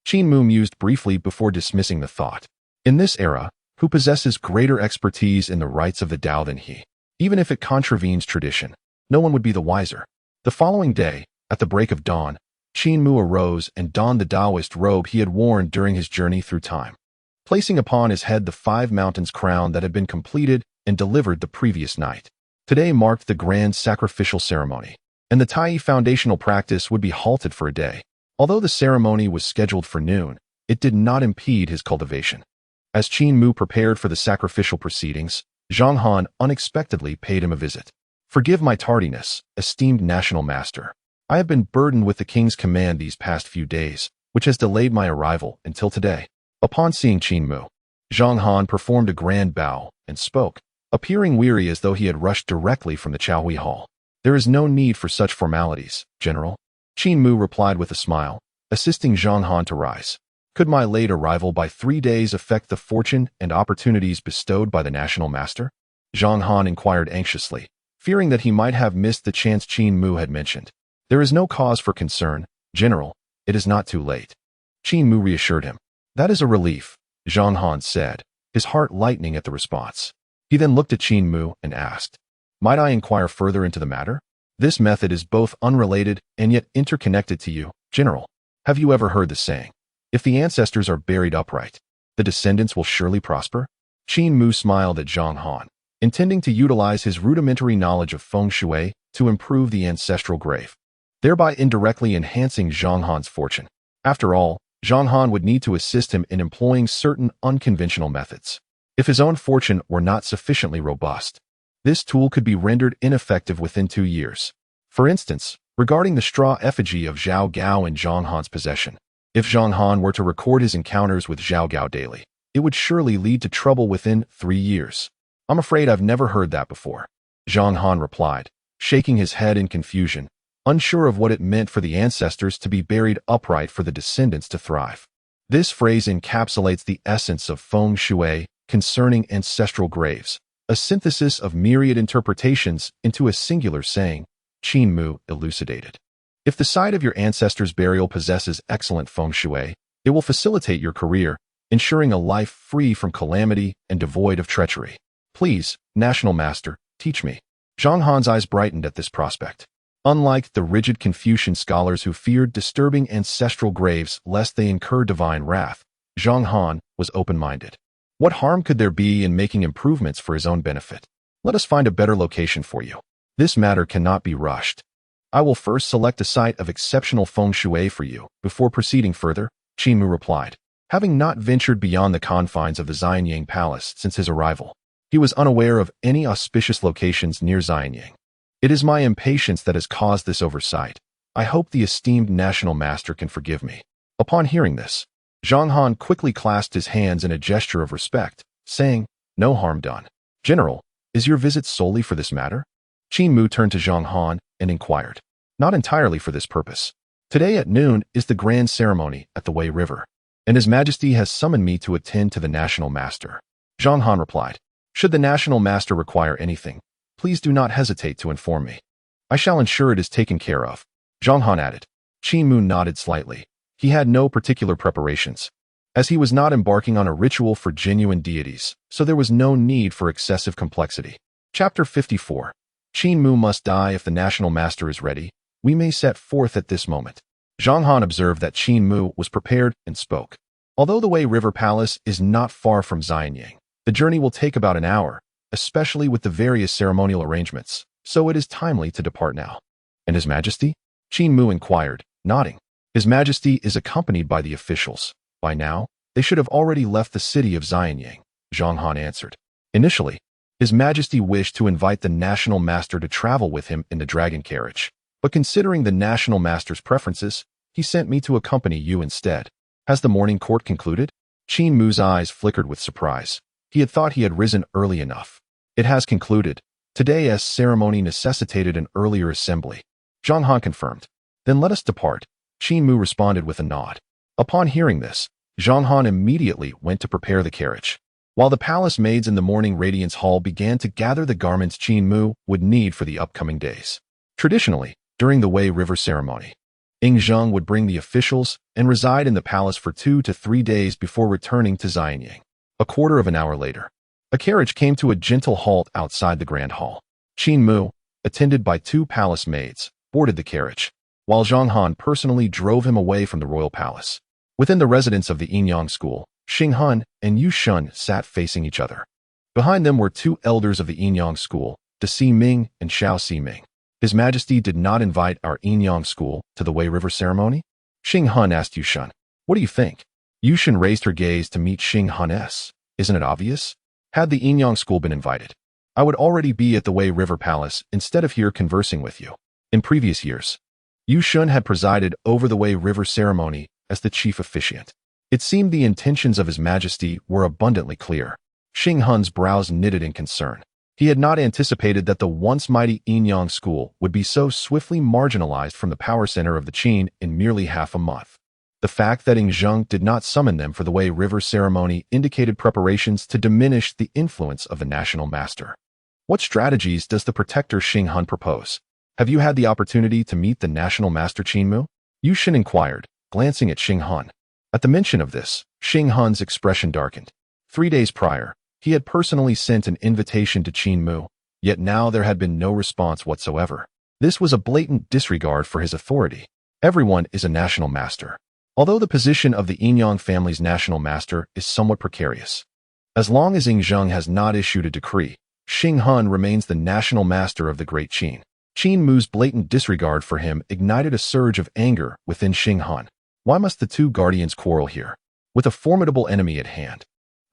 Qin Mu mused briefly before dismissing the thought. In this era, who possesses greater expertise in the rites of the Tao than he? Even if it contravenes tradition, no one would be the wiser. The following day, at the break of dawn, Qin Mu arose and donned the Daoist robe he had worn during his journey through time, placing upon his head the 5 mountains crown that had been completed and delivered the previous night. Today marked the grand sacrificial ceremony, and the Tai foundational practice would be halted for a day. Although the ceremony was scheduled for noon, it did not impede his cultivation. As Qin Mu prepared for the sacrificial proceedings, Zhang Han unexpectedly paid him a visit. Forgive my tardiness, esteemed national master. I have been burdened with the king's command these past few days, which has delayed my arrival until today. Upon seeing Qin Mu, Zhang Han performed a grand bow and spoke, appearing weary as though he had rushed directly from the Chaohui Hall. There is no need for such formalities, General. Qin Mu replied with a smile, assisting Zhang Han to rise. Could my late arrival by 3 days affect the fortune and opportunities bestowed by the national master? Zhang Han inquired anxiously, fearing that he might have missed the chance Qin Mu had mentioned. There is no cause for concern, General. It is not too late. Qin Mu reassured him. That is a relief, Zhang Han said, his heart lightening at the response. He then looked at Qin Mu and asked, might I inquire further into the matter? This method is both unrelated and yet interconnected to you, General. Have you ever heard the saying, if the ancestors are buried upright, the descendants will surely prosper? Qin Mu smiled at Zhang Han, intending to utilize his rudimentary knowledge of feng shui to improve the ancestral grave, thereby indirectly enhancing Zhang Han's fortune. After all, Zhang Han would need to assist him in employing certain unconventional methods. If his own fortune were not sufficiently robust, this tool could be rendered ineffective within 2 years. For instance, regarding the straw effigy of Zhao Gao in Zhang Han's possession, if Zhang Han were to record his encounters with Zhao Gao daily, it would surely lead to trouble within 3 years. I'm afraid I've never heard that before, Zhang Han replied, shaking his head in confusion, unsure of what it meant for the ancestors to be buried upright for the descendants to thrive. This phrase encapsulates the essence of feng shui concerning ancestral graves, a synthesis of myriad interpretations into a singular saying, Qin Mu elucidated. If the site of your ancestors' burial possesses excellent feng shui, it will facilitate your career, ensuring a life free from calamity and devoid of treachery. Please, National Master, teach me. Zhang Han's eyes brightened at this prospect. Unlike the rigid Confucian scholars who feared disturbing ancestral graves lest they incur divine wrath, Zhang Han was open-minded. What harm could there be in making improvements for his own benefit? Let us find a better location for you. This matter cannot be rushed. I will first select a site of exceptional feng shui for you before proceeding further, Qin Mu replied. Having not ventured beyond the confines of the Xianyang Palace since his arrival, he was unaware of any auspicious locations near Xianyang. It is my impatience that has caused this oversight. I hope the esteemed national master can forgive me. Upon hearing this, Zhang Han quickly clasped his hands in a gesture of respect, saying, "No harm done. General, is your visit solely for this matter?" Qin Mu turned to Zhang Han and inquired, "Not entirely for this purpose. Today at noon is the grand ceremony at the Wei River, and His Majesty has summoned me to attend to the national master." Zhang Han replied, "Should the national master require anything, please do not hesitate to inform me. I shall ensure it is taken care of." Zhang Han added. Qin Mu nodded slightly. He had no particular preparations, as he was not embarking on a ritual for genuine deities, so there was no need for excessive complexity. Chapter 54. Qin Mu must die if the national master is ready. We may set forth at this moment. Zhang Han observed that Qin Mu was prepared and spoke. Although the Wei River Palace is not far from Xianyang, the journey will take about an hour, especially with the various ceremonial arrangements, so it is timely to depart now. "And His Majesty?" Qin Mu inquired, nodding. "His Majesty is accompanied by the officials. By now, they should have already left the city of Xianyang," Zhang Han answered. "Initially, His Majesty wished to invite the national master to travel with him in the dragon carriage, but considering the national master's preferences, he sent me to accompany you instead." "Has the morning court concluded?" Qin Mu's eyes flickered with surprise. He had thought he had risen early enough. "It has concluded. Today's ceremony necessitated an earlier assembly," Zhang Han confirmed. "Then let us depart," Qin Mu responded with a nod. Upon hearing this, Zhang Han immediately went to prepare the carriage, while the palace maids in the morning radiance hall began to gather the garments Qin Mu would need for the upcoming days. Traditionally, during the Wei River ceremony, Ying Zheng would bring the officials and reside in the palace for 2 to 3 days before returning to Xianyang. A quarter of an hour later, a carriage came to a gentle halt outside the grand hall. Qin Mu, attended by 2 palace maids, boarded the carriage, while Zhang Han personally drove him away from the royal palace. Within the residence of the Yinyang school, Xing Han and Yu Shun sat facing each other. Behind them were 2 elders of the Yinyang school, De Si Ming and Xiao Si Ming. "His Majesty did not invite our Yinyang school to the Wei River ceremony?" Xing Han asked Yu Shun. "What do you think?" Yu Shun raised her gaze to meet Xing Han's. "Isn't it obvious? Had the Yinyang school been invited, I would already be at the Wei River Palace instead of here conversing with you." In previous years, Yu Shun had presided over the Wei River ceremony as the chief officiant. It seemed the intentions of His Majesty were abundantly clear. Xing Han's brows knitted in concern. He had not anticipated that the once mighty Yinyang school would be so swiftly marginalized from the power center of the Qin in merely half a month. The fact that Ying Zheng did not summon them for the Wei River ceremony indicated preparations to diminish the influence of the national master. "What strategies does the protector Xing Han propose? Have you had the opportunity to meet the national master Qin Mu?" Yu Shun inquired, glancing at Xing Han. At the mention of this, Xing Han's expression darkened. 3 days prior, he had personally sent an invitation to Qin Mu, yet now there had been no response whatsoever. This was a blatant disregard for his authority. Everyone is a national master, although the position of the Yinyang family's national master is somewhat precarious. As long as Ying Zheng has not issued a decree, Xing Han remains the national master of the Great Qin. Qin Mu's blatant disregard for him ignited a surge of anger within Xing Han. Why must the 2 guardians quarrel here? With a formidable enemy at hand,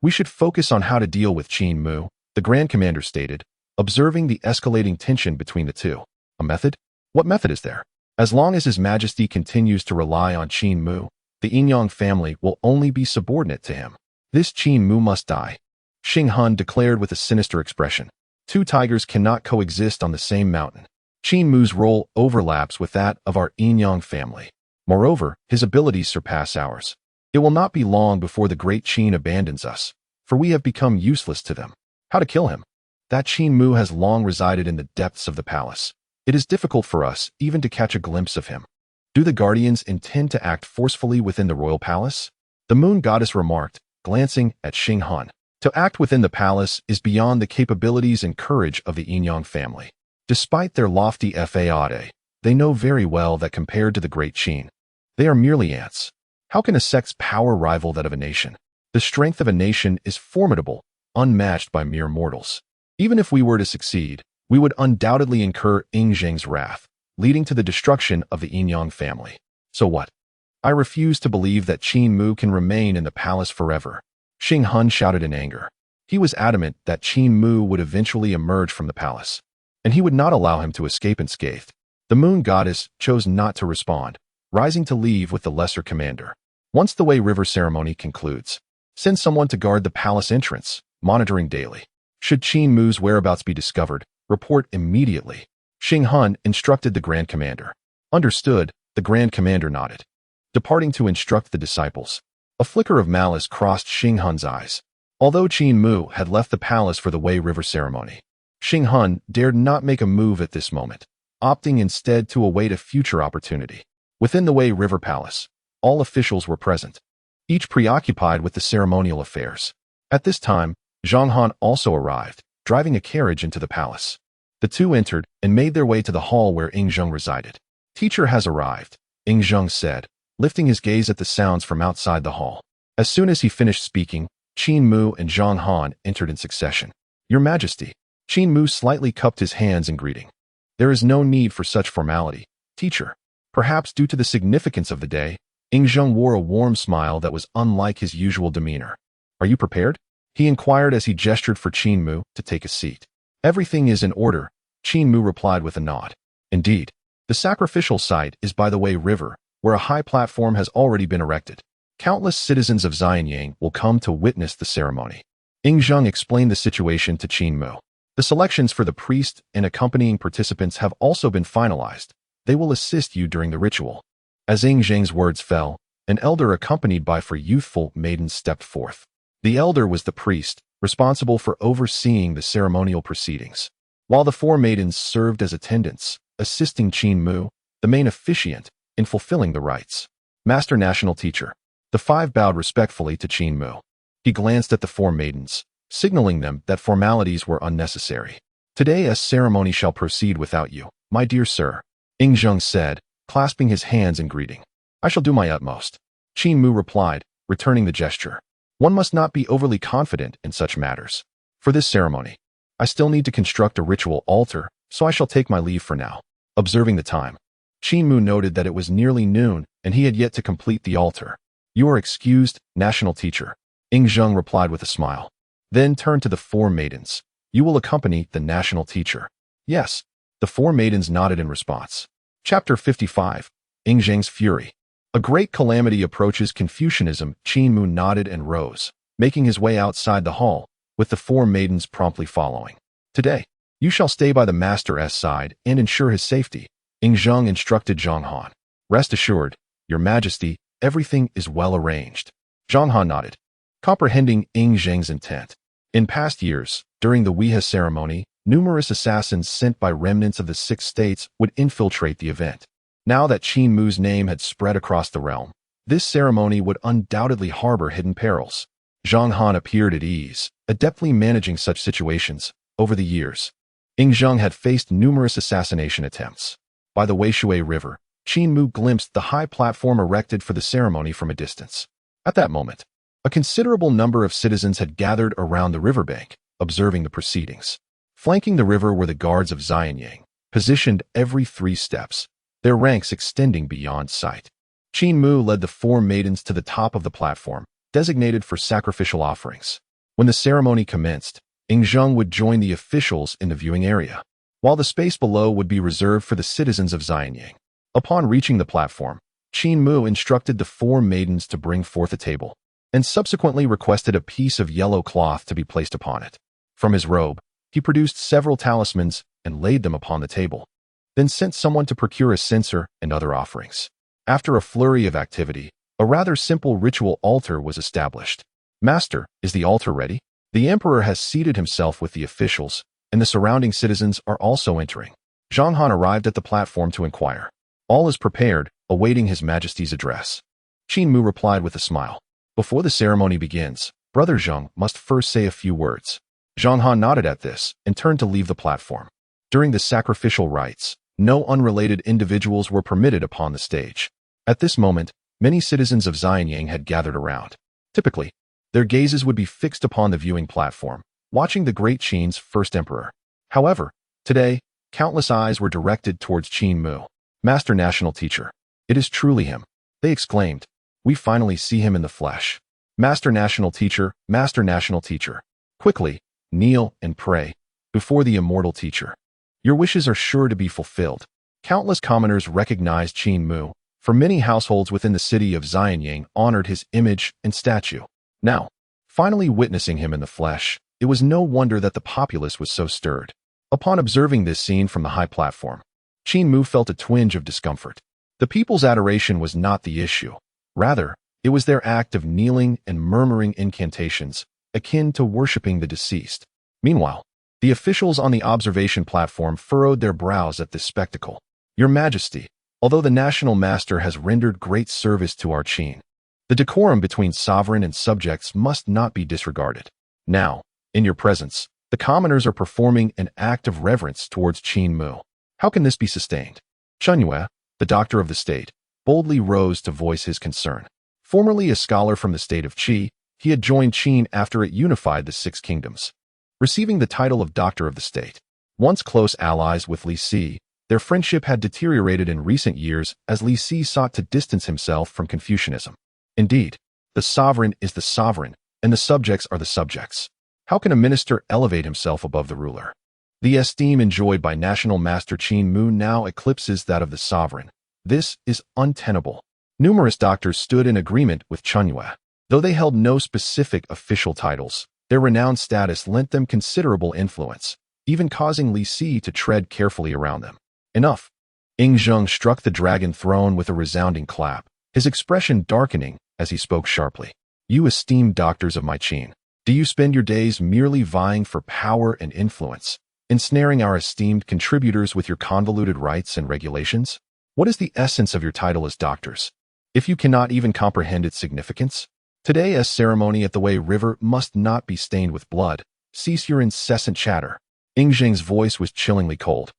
we should focus on how to deal with Qin Mu, the Grand Commander stated, observing the escalating tension between the 2. "A method? What method is there? As long as His Majesty continues to rely on Qin Mu, the Yinyang family will only be subordinate to him. This Qin Mu must die," Xing Han declared with a sinister expression. 2 tigers cannot coexist on the same mountain. Qin Mu's role overlaps with that of our Yinyang family. Moreover, his abilities surpass ours. It will not be long before the Great Qin abandons us, for we have become useless to them. How to kill him? That Qin Mu has long resided in the depths of the palace. It is difficult for us even to catch a glimpse of him. Do the guardians intend to act forcefully within the royal palace? The moon goddess remarked, glancing at Xing Han. To act within the palace is beyond the capabilities and courage of the Yinyang family. Despite their lofty faade, they know very well that compared to the Great Qin, they are merely ants. How can a sect's power rival that of a nation? The strength of a nation is formidable, unmatched by mere mortals. Even if we were to succeed, we would undoubtedly incur Ying Zheng's wrath, leading to the destruction of the Yinyang family. So what? I refuse to believe that Qin Mu can remain in the palace forever. Xing Hun shouted in anger. He was adamant that Qin Mu would eventually emerge from the palace, and he would not allow him to escape unscathed. The moon goddess chose not to respond, rising to leave with the lesser commander. Once the Wei River ceremony concludes, send someone to guard the palace entrance, monitoring daily. Should Qin Mu's whereabouts be discovered, report immediately. Xing Hun instructed the Grand Commander. Understood, the Grand Commander nodded. Departing to instruct the disciples. A flicker of malice crossed Xing Hun's eyes. Although Qin Mu had left the palace for the Wei River ceremony, Xing Hun dared not make a move at this moment, opting instead to await a future opportunity. Within the Wei River Palace, all officials were present, each preoccupied with the ceremonial affairs. At this time, Zhang Han also arrived, driving a carriage into the palace. The two entered and made their way to the hall where Ing Zheng resided. Teacher has arrived, Ing Zheng said, lifting his gaze at the sounds from outside the hall. As soon as he finished speaking, Qin Mu and Zhang Han entered in succession. Your Majesty. Qin Mu slightly cupped his hands in greeting. There is no need for such formality, teacher. Perhaps due to the significance of the day, Ing Zheng wore a warm smile that was unlike his usual demeanor. Are you prepared? He inquired as he gestured for Qin Mu to take a seat. Everything is in order, Qin Mu replied with a nod. Indeed, the sacrificial site is by the Wei River, where a high platform has already been erected. Countless citizens of Xianyang will come to witness the ceremony. Ing Zheng explained the situation to Qin Mu. The selections for the priest and accompanying participants have also been finalized. They will assist you during the ritual. As Ing Zheng's words fell, an elder accompanied by four youthful maidens stepped forth. The elder was the priest, responsible for overseeing the ceremonial proceedings, while the four maidens served as attendants, assisting Qin Mu, the main officiant, in fulfilling the rites. Master National Teacher. The five bowed respectfully to Qin Mu. He glanced at the four maidens, signaling them that formalities were unnecessary. Today a ceremony shall proceed without you, my dear sir, Ing Zheng said, clasping his hands in greeting. I shall do my utmost. Qin Mu replied, returning the gesture. One must not be overly confident in such matters. For this ceremony, I still need to construct a ritual altar, so I shall take my leave for now. Observing the time, Qin Mu noted that it was nearly noon and he had yet to complete the altar. You are excused, National Teacher, Ing Zheng replied with a smile. Then turned to the four maidens. You will accompany the National Teacher. Yes. The four maidens nodded in response. Chapter 55. Ing Zheng's Fury. A great calamity approaches Confucianism. Qin Mu nodded and rose, making his way outside the hall, with the four maidens promptly following. Today, you shall stay by the Master's side and ensure his safety, Ing Zheng instructed Zhang Han. Rest assured, Your Majesty, everything is well arranged. Zhang Han nodded, comprehending Ing Zheng's intent. In past years, during the Weha ceremony, numerous assassins sent by remnants of the 6 states would infiltrate the event. Now that Qin Mu's name had spread across the realm, this ceremony would undoubtedly harbor hidden perils. Zhang Han appeared at ease, adeptly managing such situations. Over the years, Ing Zheng had faced numerous assassination attempts. By the Weishui River, Qin Mu glimpsed the high platform erected for the ceremony from a distance. At that moment, a considerable number of citizens had gathered around the riverbank, observing the proceedings. Flanking the river were the guards of Xianyang, positioned every 3 steps, their ranks extending beyond sight. Qin Mu led the 4 maidens to the top of the platform, designated for sacrificial offerings. When the ceremony commenced, Ing Zheng would join the officials in the viewing area, while the space below would be reserved for the citizens of Xianyang. Upon reaching the platform, Qin Mu instructed the 4 maidens to bring forth a table, and subsequently requested a piece of yellow cloth to be placed upon it. From his robe, he produced several talismans and laid them upon the table, then sent someone to procure a censer and other offerings. After a flurry of activity, a rather simple ritual altar was established. Master, is the altar ready? The emperor has seated himself with the officials, and the surrounding citizens are also entering. Zhang Han arrived at the platform to inquire. All is prepared, awaiting His Majesty's address. Qin Mu replied with a smile. Before the ceremony begins, Brother Zheng must first say a few words. Zhang Han nodded at this and turned to leave the platform. During the sacrificial rites, no unrelated individuals were permitted upon the stage. At this moment, many citizens of Xianyang had gathered around. Typically, their gazes would be fixed upon the viewing platform, watching the great Qin's first emperor. However, today, countless eyes were directed towards Qin Mu. Master National Teacher. It is truly him. They exclaimed. We finally see him in the flesh. Master National Teacher, Master National Teacher. Quickly, kneel and pray before the immortal teacher. Your wishes are sure to be fulfilled. Countless commoners recognized Qin Mu, for many households within the city of Xianyang honored his image and statue. Now, finally witnessing him in the flesh, it was no wonder that the populace was so stirred. Upon observing this scene from the high platform, Qin Mu felt a twinge of discomfort. The people's adoration was not the issue. Rather, it was their act of kneeling and murmuring incantations, akin to worshipping the deceased. Meanwhile, the officials on the observation platform furrowed their brows at this spectacle. Your Majesty, although the national master has rendered great service to our Qin, the decorum between sovereign and subjects must not be disregarded. Now, in your presence, the commoners are performing an act of reverence towards Qin Mu. How can this be sustained? Chunyue, the doctor of the state, boldly rose to voice his concern. Formerly a scholar from the state of Qi, he had joined Qin after it unified the Six Kingdoms. Receiving the title of Doctor of the State, once close allies with Li Si, their friendship had deteriorated in recent years as Li Si sought to distance himself from Confucianism. Indeed, the sovereign is the sovereign, and the subjects are the subjects. How can a minister elevate himself above the ruler? The esteem enjoyed by national master Qin Mu now eclipses that of the sovereign. This is untenable. Numerous doctors stood in agreement with Chunyue. Though they held no specific official titles, their renowned status lent them considerable influence, even causing Li Si to tread carefully around them. Enough. Ing Zheng struck the dragon throne with a resounding clap, his expression darkening as he spoke sharply. You esteemed doctors of my Qin, do you spend your days merely vying for power and influence, ensnaring our esteemed contributors with your convoluted rites and regulations? What is the essence of your title as doctors, if you cannot even comprehend its significance? Today's ceremony at the Wei River must not be stained with blood. Cease your incessant chatter. Ing Zheng's voice was chillingly cold.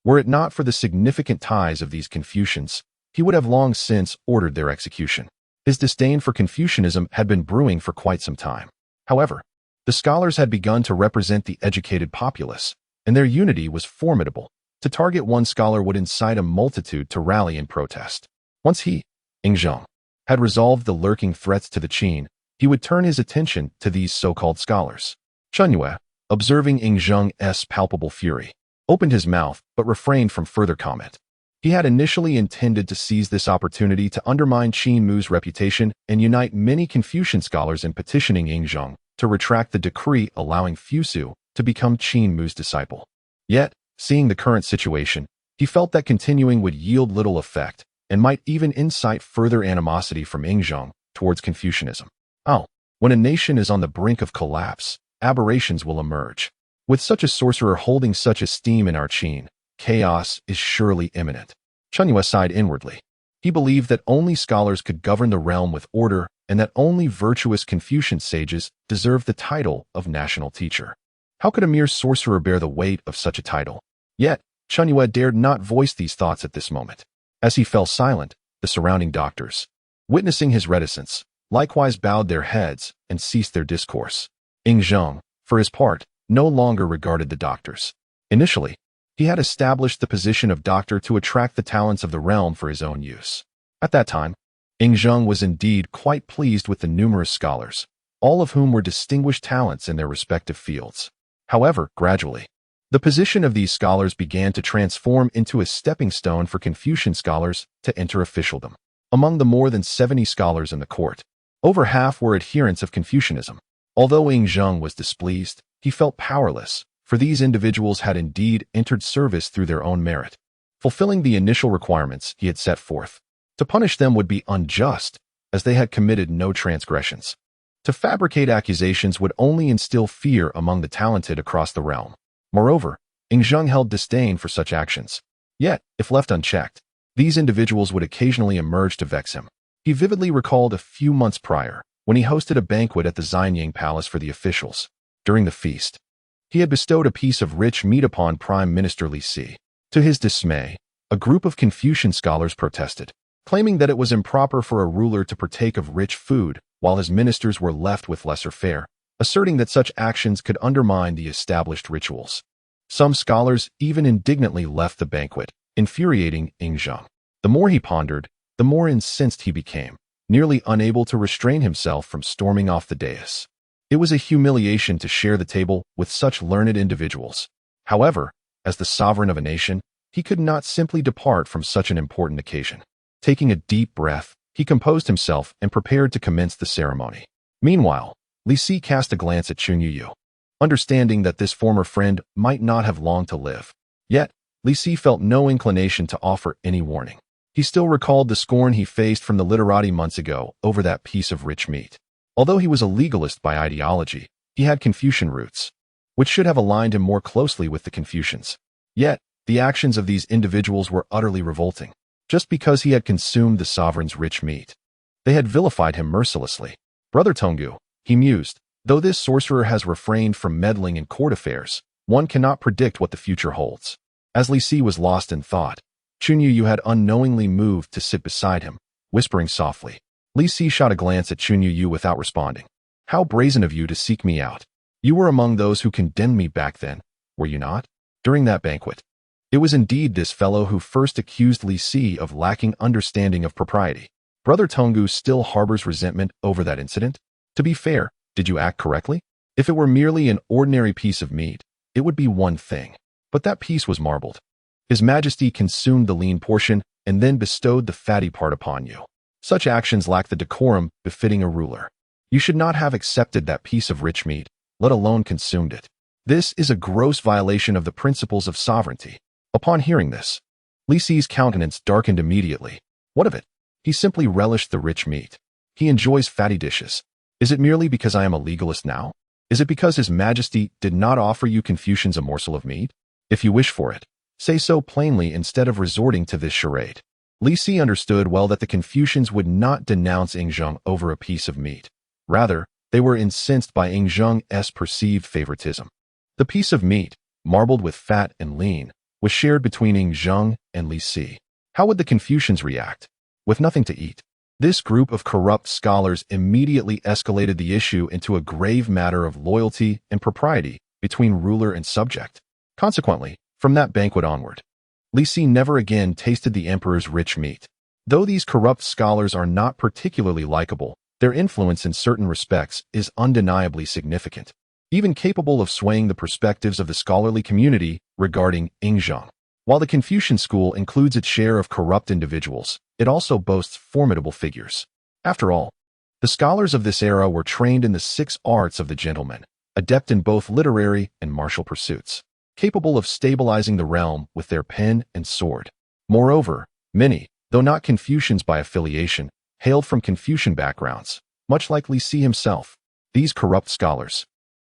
Were it not for the significant ties of these Confucians, he would have long since ordered their execution. His disdain for Confucianism had been brewing for quite some time. However, the scholars had begun to represent the educated populace, and their unity was formidable. To target one scholar would incite a multitude to rally in protest. Once he, Ing Zheng, had resolved the lurking threats to the Qin, he would turn his attention to these so-called scholars. Chunyue, observing Ing Zheng's palpable fury, opened his mouth but refrained from further comment. He had initially intended to seize this opportunity to undermine Qin Mu's reputation and unite many Confucian scholars in petitioning Ing Zheng to retract the decree allowing Fusu to become Qin Mu's disciple. Yet, seeing the current situation, he felt that continuing would yield little effect, and might even incite further animosity from Ing Zheng towards Confucianism. When a nation is on the brink of collapse, aberrations will emerge. With such a sorcerer holding such esteem in our Qin, chaos is surely imminent. Chunyue sighed inwardly. He believed that only scholars could govern the realm with order, and that only virtuous Confucian sages deserved the title of national teacher. How could a mere sorcerer bear the weight of such a title? Yet, Chunyue dared not voice these thoughts at this moment. As he fell silent, the surrounding doctors, witnessing his reticence, likewise bowed their heads and ceased their discourse. Ing Zheng, for his part, no longer regarded the doctors. Initially, he had established the position of doctor to attract the talents of the realm for his own use. At that time, Ing Zheng was indeed quite pleased with the numerous scholars, all of whom were distinguished talents in their respective fields. However, gradually, the position of these scholars began to transform into a stepping stone for Confucian scholars to enter officialdom. Among the more than 70 scholars in the court, over half were adherents of Confucianism. Although Ing Zheng was displeased, he felt powerless, for these individuals had indeed entered service through their own merit, fulfilling the initial requirements he had set forth. To punish them would be unjust, as they had committed no transgressions. To fabricate accusations would only instill fear among the talented across the realm. Moreover, Ing Zheng held disdain for such actions. Yet, if left unchecked, these individuals would occasionally emerge to vex him. He vividly recalled a few months prior, when he hosted a banquet at the Xianyang Palace for the officials. During the feast, he had bestowed a piece of rich meat upon Prime Minister Li Si. To his dismay, a group of Confucian scholars protested, claiming that it was improper for a ruler to partake of rich food while his ministers were left with lesser fare, asserting that such actions could undermine the established rituals. Some scholars even indignantly left the banquet, infuriating Ing Zheng. The more he pondered, the more incensed he became, nearly unable to restrain himself from storming off the dais. It was a humiliation to share the table with such learned individuals. However, as the sovereign of a nation, he could not simply depart from such an important occasion. Taking a deep breath, he composed himself and prepared to commence the ceremony. Meanwhile, Li Si cast a glance at Qin Yu, understanding that this former friend might not have long to live. Yet, Li Si felt no inclination to offer any warning. He still recalled the scorn he faced from the literati months ago over that piece of rich meat. Although he was a legalist by ideology, he had Confucian roots, which should have aligned him more closely with the Confucians. Yet, the actions of these individuals were utterly revolting. Just because he had consumed the sovereign's rich meat, they had vilified him mercilessly. Brother Tonggu, he mused, though this sorcerer has refrained from meddling in court affairs, one cannot predict what the future holds. As Li Si was lost in thought, Qin Yu had unknowingly moved to sit beside him, whispering softly. Li Si shot a glance at Qin Yu without responding. How brazen of you to seek me out. You were among those who condemned me back then, were you not? During that banquet. It was indeed this fellow who first accused Li Si of lacking understanding of propriety. Brother Tonggu still harbors resentment over that incident? To be fair, did you act correctly? If it were merely an ordinary piece of meat, it would be one thing. But that piece was marbled. His Majesty consumed the lean portion and then bestowed the fatty part upon you. Such actions lack the decorum befitting a ruler. You should not have accepted that piece of rich meat, let alone consumed it. This is a gross violation of the principles of sovereignty. Upon hearing this, Li Si's countenance darkened immediately. What of it? He simply relished the rich meat. He enjoys fatty dishes. Is it merely because I am a legalist now? Is it because His Majesty did not offer you Confucians a morsel of meat? If you wish for it, say so plainly instead of resorting to this charade. Li Si understood well that the Confucians would not denounce Yingzheng over a piece of meat. Rather, they were incensed by Yingzheng's perceived favoritism. The piece of meat, marbled with fat and lean, was shared between Yingzheng and Li Si. How would the Confucians react? With nothing to eat. This group of corrupt scholars immediately escalated the issue into a grave matter of loyalty and propriety between ruler and subject. Consequently, from that banquet onward, Li Si never again tasted the emperor's rich meat. Though these corrupt scholars are not particularly likable, their influence in certain respects is undeniably significant, even capable of swaying the perspectives of the scholarly community regarding Yingzheng. While the Confucian school includes its share of corrupt individuals, it also boasts formidable figures. After all, the scholars of this era were trained in the 6 arts of the gentleman, adept in both literary and martial pursuits, capable of stabilizing the realm with their pen and sword. Moreover, many, though not Confucians by affiliation, hailed from Confucian backgrounds, much like Li Si himself. These corrupt scholars,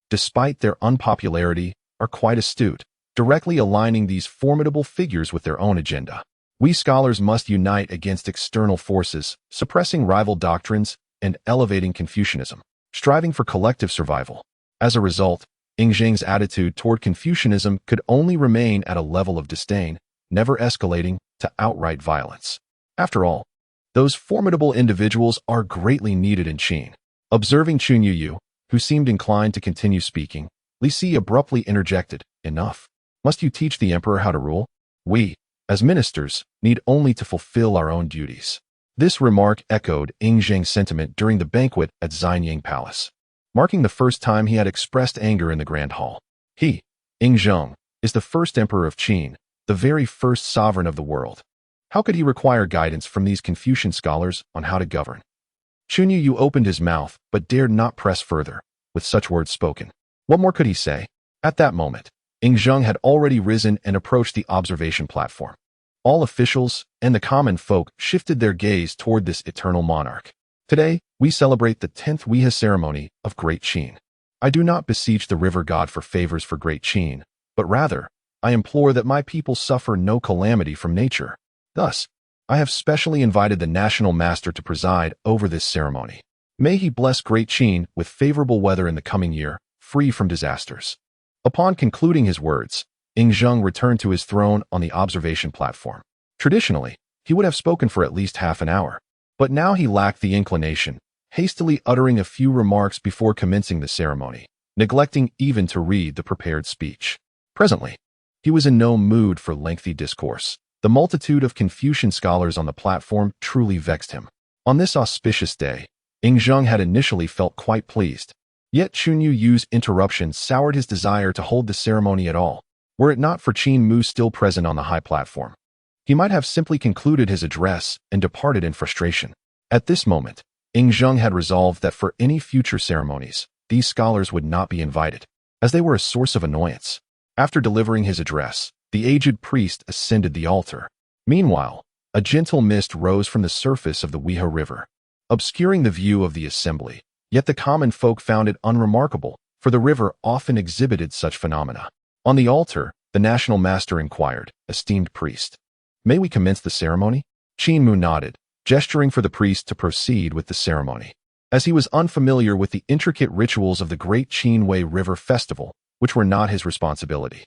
despite their unpopularity, are quite astute, directly aligning these formidable figures with their own agenda. We scholars must unite against external forces, suppressing rival doctrines and elevating Confucianism, striving for collective survival. As a result, Yingzheng's attitude toward Confucianism could only remain at a level of disdain, never escalating to outright violence. After all, those formidable individuals are greatly needed in Qin. Observing Qin Yu, who seemed inclined to continue speaking, Li Si abruptly interjected, "Enough. Must you teach the emperor how to rule? We, as ministers, need only to fulfill our own duties." This remark echoed Yingzheng's sentiment during the banquet at Xianyang Palace, marking the first time he had expressed anger in the Grand Hall. He, Yingzheng, is the first emperor of Qin, the very first sovereign of the world. How could he require guidance from these Confucian scholars on how to govern? Qin Yu opened his mouth, but dared not press further, with such words spoken. What more could he say? At that moment, Yingzheng had already risen and approached the observation platform. All officials and the common folk shifted their gaze toward this eternal monarch. Today, we celebrate the 10th Weha ceremony of Great Qin. I do not beseech the river god for favors for Great Qin, but rather, I implore that my people suffer no calamity from nature. Thus, I have specially invited the national master to preside over this ceremony. May he bless Great Qin with favorable weather in the coming year, free from disasters. Upon concluding his words, Yingzheng returned to his throne on the observation platform. Traditionally, he would have spoken for at least half an hour, but now he lacked the inclination, hastily uttering a few remarks before commencing the ceremony, neglecting even to read the prepared speech. Presently, he was in no mood for lengthy discourse. The multitude of Confucian scholars on the platform truly vexed him. On this auspicious day, Zheng had initially felt quite pleased. Yet Chunyu Yu's interruption soured his desire to hold the ceremony at all, were it not for Qin Mu still present on the high platform. He might have simply concluded his address and departed in frustration. At this moment, Zheng had resolved that for any future ceremonies, these scholars would not be invited, as they were a source of annoyance. After delivering his address, the aged priest ascended the altar. Meanwhile, a gentle mist rose from the surface of the Weha River, obscuring the view of the assembly, yet the common folk found it unremarkable, for the river often exhibited such phenomena. On the altar, the national master inquired, "Esteemed priest, may we commence the ceremony?" Qin Mu nodded, gesturing for the priest to proceed with the ceremony. As he was unfamiliar with the intricate rituals of the Great Qinwei River Festival, which were not his responsibility,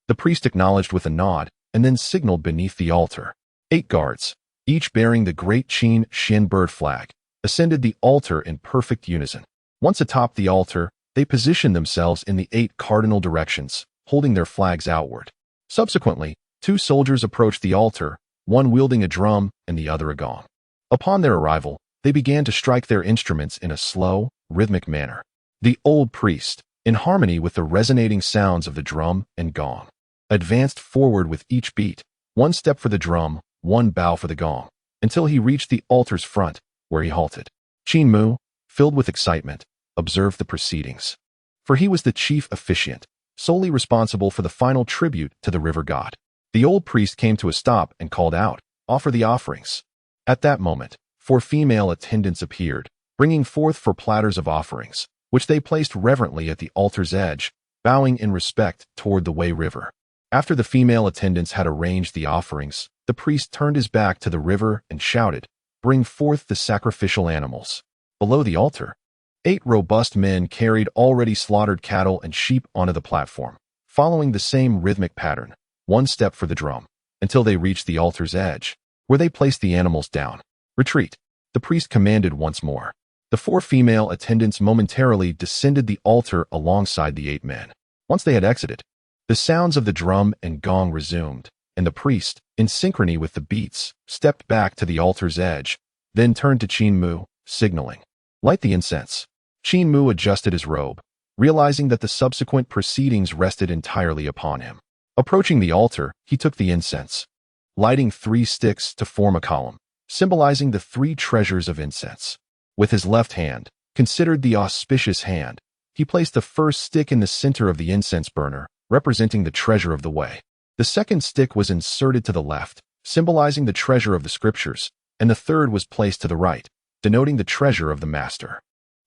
the priest acknowledged with a nod and then signaled beneath the altar. 8 guards, each bearing the Great Qin Xin bird flag, ascended the altar in perfect unison. Once atop the altar, they positioned themselves in the 8 cardinal directions, holding their flags outward. Subsequently, 2 soldiers approached the altar, one wielding a drum and the other a gong. Upon their arrival, they began to strike their instruments in a slow, rhythmic manner. The old priest, in harmony with the resonating sounds of the drum and gong, advanced forward with each beat, 1 step for the drum, 1 bow for the gong, until he reached the altar's front, where he halted. Qin Mu, filled with excitement, observed the proceedings. For he was the chief officiant, solely responsible for the final tribute to the river god. The old priest came to a stop and called out, "Offer the offerings." At that moment, 4 female attendants appeared, bringing forth 4 platters of offerings, which they placed reverently at the altar's edge, bowing in respect toward the Wei River. After the female attendants had arranged the offerings, the priest turned his back to the river and shouted, "Bring forth the sacrificial animals." Below the altar, 8 robust men carried already slaughtered cattle and sheep onto the platform, following the same rhythmic pattern, 1 step for the drum, until they reached the altar's edge, where they placed the animals down. "Retreat," the priest commanded once more. The 4 female attendants momentarily descended the altar alongside the 8 men. Once they had exited, the sounds of the drum and gong resumed, and the priest, in synchrony with the beats, stepped back to the altar's edge, then turned to Qin Mu, signaling, "Light the incense." Qin Mu adjusted his robe, realizing that the subsequent proceedings rested entirely upon him. Approaching the altar, he took the incense, lighting 3 sticks to form a column, symbolizing the 3 treasures of incense. With his left hand, considered the auspicious hand, he placed the first stick in the center of the incense burner, representing the treasure of the way. The second stick was inserted to the left, symbolizing the treasure of the scriptures, and the third was placed to the right, denoting the treasure of the master.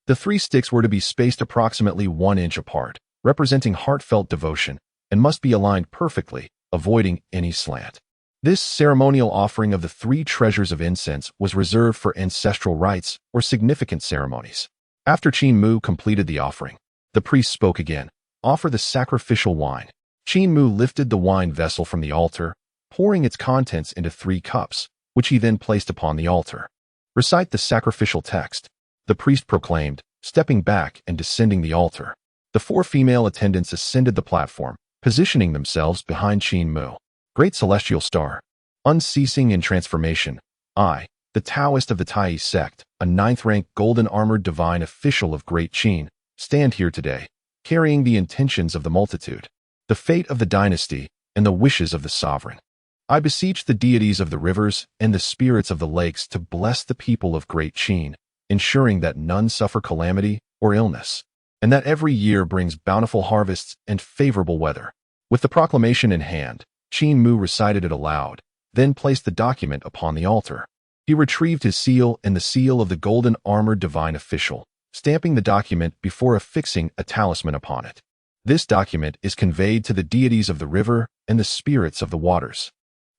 The 3 sticks were to be spaced approximately 1 inch apart, representing heartfelt devotion, and must be aligned perfectly, avoiding any slant. This ceremonial offering of the 3 treasures of incense was reserved for ancestral rites or significant ceremonies. After Qin Mu completed the offering, the priest spoke again, "Offer the sacrificial wine." Qin Mu lifted the wine vessel from the altar, pouring its contents into 3 cups, which he then placed upon the altar. "Recite the sacrificial text," the priest proclaimed, stepping back and descending the altar. The 4 female attendants ascended the platform, positioning themselves behind Qin Mu. "Great celestial star, unceasing in transformation, I, the Taoist of the Taoist sect, a 9th-rank golden-armored divine official of Great Qin, stand here today, carrying the intentions of the multitude, the fate of the dynasty, and the wishes of the sovereign. I beseech the deities of the rivers and the spirits of the lakes to bless the people of Great Qin, ensuring that none suffer calamity or illness, and that every year brings bountiful harvests and favorable weather." With the proclamation in hand, Qin Mu recited it aloud, then placed the document upon the altar. He retrieved his seal and the seal of the golden-armored divine official, stamping the document before affixing a talisman upon it. This document is conveyed to the deities of the river and the spirits of the waters.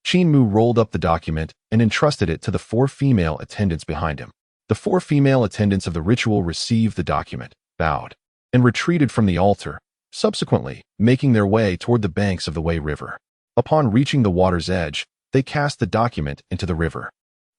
Qin Mu rolled up the document and entrusted it to the 4 female attendants behind him. The 4 female attendants of the ritual received the document, bowed, and retreated from the altar, subsequently making their way toward the banks of the Wei River. Upon reaching the water's edge, they cast the document into the river.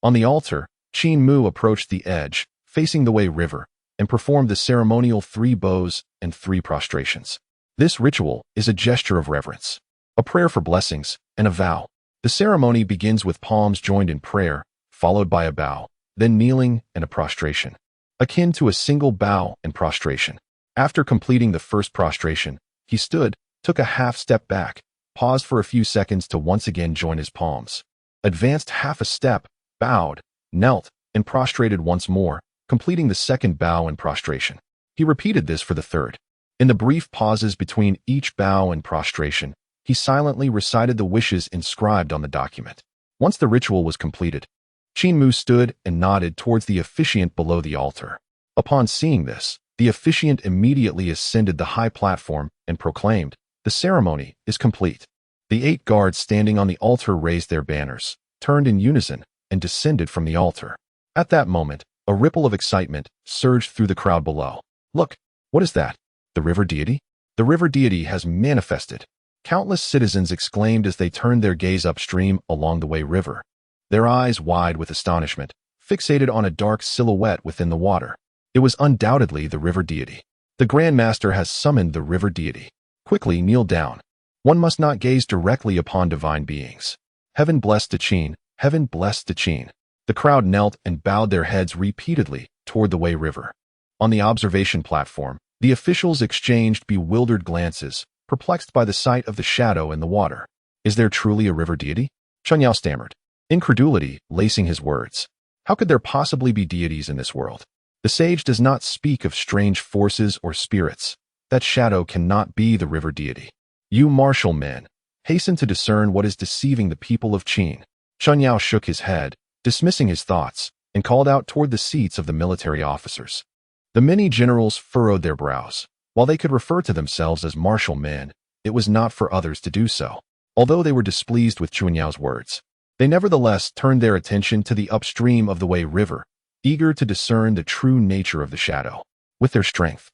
On the altar, Qin Mu approached the edge, facing the Wei River, and performed the ceremonial 3 bows and 3 prostrations. This ritual is a gesture of reverence, a prayer for blessings, and a vow. The ceremony begins with palms joined in prayer, followed by a bow, then kneeling and a prostration, akin to a single bow and prostration. After completing the first prostration, he stood, took a half step back, paused for a few seconds to once again join his palms, advanced half a step, bowed, knelt, and prostrated once more, completing the second bow and prostration. He repeated this for the third. In the brief pauses between each bow and prostration, he silently recited the wishes inscribed on the document. Once the ritual was completed, Qin Mu stood and nodded towards the officiant below the altar. Upon seeing this, the officiant immediately ascended the high platform and proclaimed, "The ceremony is complete." The 8 guards standing on the altar raised their banners, turned in unison, and descended from the altar. At that moment, a ripple of excitement surged through the crowd below. "Look, what is that? The river deity? The river deity has manifested!" Countless citizens exclaimed as they turned their gaze upstream along the Wei River, their eyes wide with astonishment, fixated on a dark silhouette within the water. It was undoubtedly the river deity. The Grand Master has summoned the river deity. Quickly kneel down. One must not gaze directly upon divine beings. Heaven bless the Qin, heaven bless the Qin. The crowd knelt and bowed their heads repeatedly toward the Wei River. On the observation platform, the officials exchanged bewildered glances, perplexed by the sight of the shadow in the water. "Is there truly a river deity?" Chen Yao stammered, incredulity lacing his words. How could there possibly be deities in this world? The sage does not speak of strange forces or spirits. That shadow cannot be the river deity. You martial men, hasten to discern what is deceiving the people of Qin. Chen Yao shook his head, dismissing his thoughts, and called out toward the seats of the military officers. The many generals furrowed their brows. While they could refer to themselves as martial men, it was not for others to do so. Although they were displeased with Chen Yao's words, they nevertheless turned their attention to the upstream of the Wei River, eager to discern the true nature of the shadow. With their strength,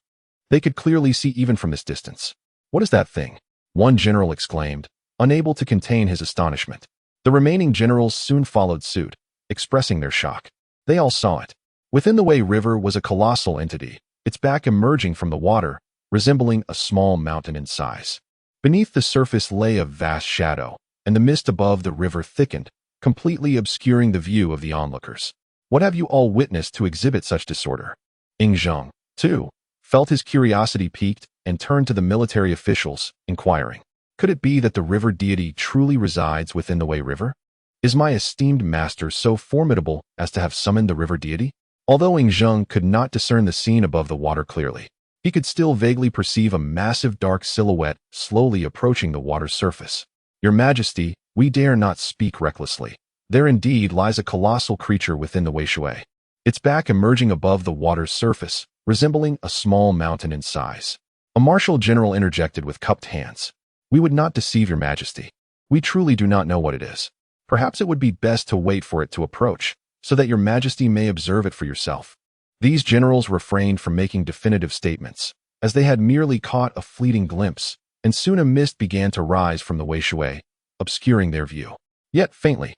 they could clearly see even from this distance. "What is that thing?" one general exclaimed, unable to contain his astonishment. The remaining generals soon followed suit, expressing their shock. They all saw it. Within the Wei River was a colossal entity, its back emerging from the water, resembling a small mountain in size. Beneath the surface lay a vast shadow, and the mist above the river thickened, completely obscuring the view of the onlookers. "What have you all witnessed to exhibit such disorder?" Ing Zheng, too, felt his curiosity piqued and turned to the military officials, inquiring, "Could it be that the river deity truly resides within the Wei River? Is my esteemed master so formidable as to have summoned the river deity?" Although Ing Zheng could not discern the scene above the water clearly, he could still vaguely perceive a massive dark silhouette slowly approaching the water's surface. "Your Majesty, we dare not speak recklessly. There indeed lies a colossal creature within the Wei Shui, its back emerging above the water's surface, resembling a small mountain in size." A martial general interjected with cupped hands. "We would not deceive your Majesty. We truly do not know what it is. Perhaps it would be best to wait for it to approach, so that your Majesty may observe it for yourself." These generals refrained from making definitive statements, as they had merely caught a fleeting glimpse, and soon a mist began to rise from the Wei Shui, obscuring their view. Yet faintly,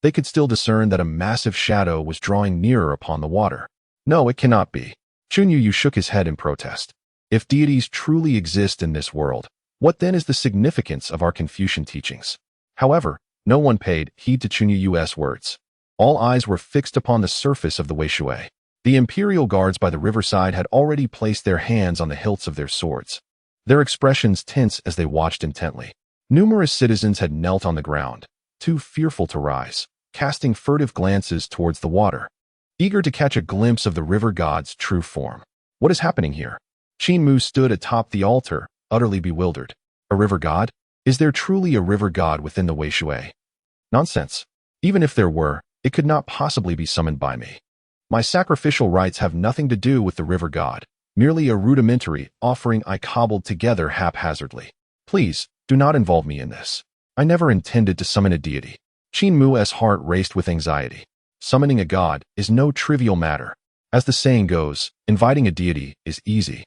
they could still discern that a massive shadow was drawing nearer upon the water. "No, it cannot be." Chun Yu shook his head in protest. "If deities truly exist in this world, what then is the significance of our Confucian teachings?" However, no one paid heed to Chun Yu's words. All eyes were fixed upon the surface of the Wei Shui. The imperial guards by the riverside had already placed their hands on the hilts of their swords, their expressions tense as they watched intently. Numerous citizens had knelt on the ground, too fearful to rise, casting furtive glances towards the water, eager to catch a glimpse of the river god's true form. "What is happening here?" Qin Mu stood atop the altar, utterly bewildered. "A river god? Is there truly a river god within the Wei Shui?" "Nonsense. Even if there were, it could not possibly be summoned by me. My sacrificial rites have nothing to do with the river god, merely a rudimentary offering I cobbled together haphazardly. Please, do not involve me in this. I never intended to summon a deity." Qin Mu's heart raced with anxiety. Summoning a god is no trivial matter. As the saying goes, inviting a deity is easy,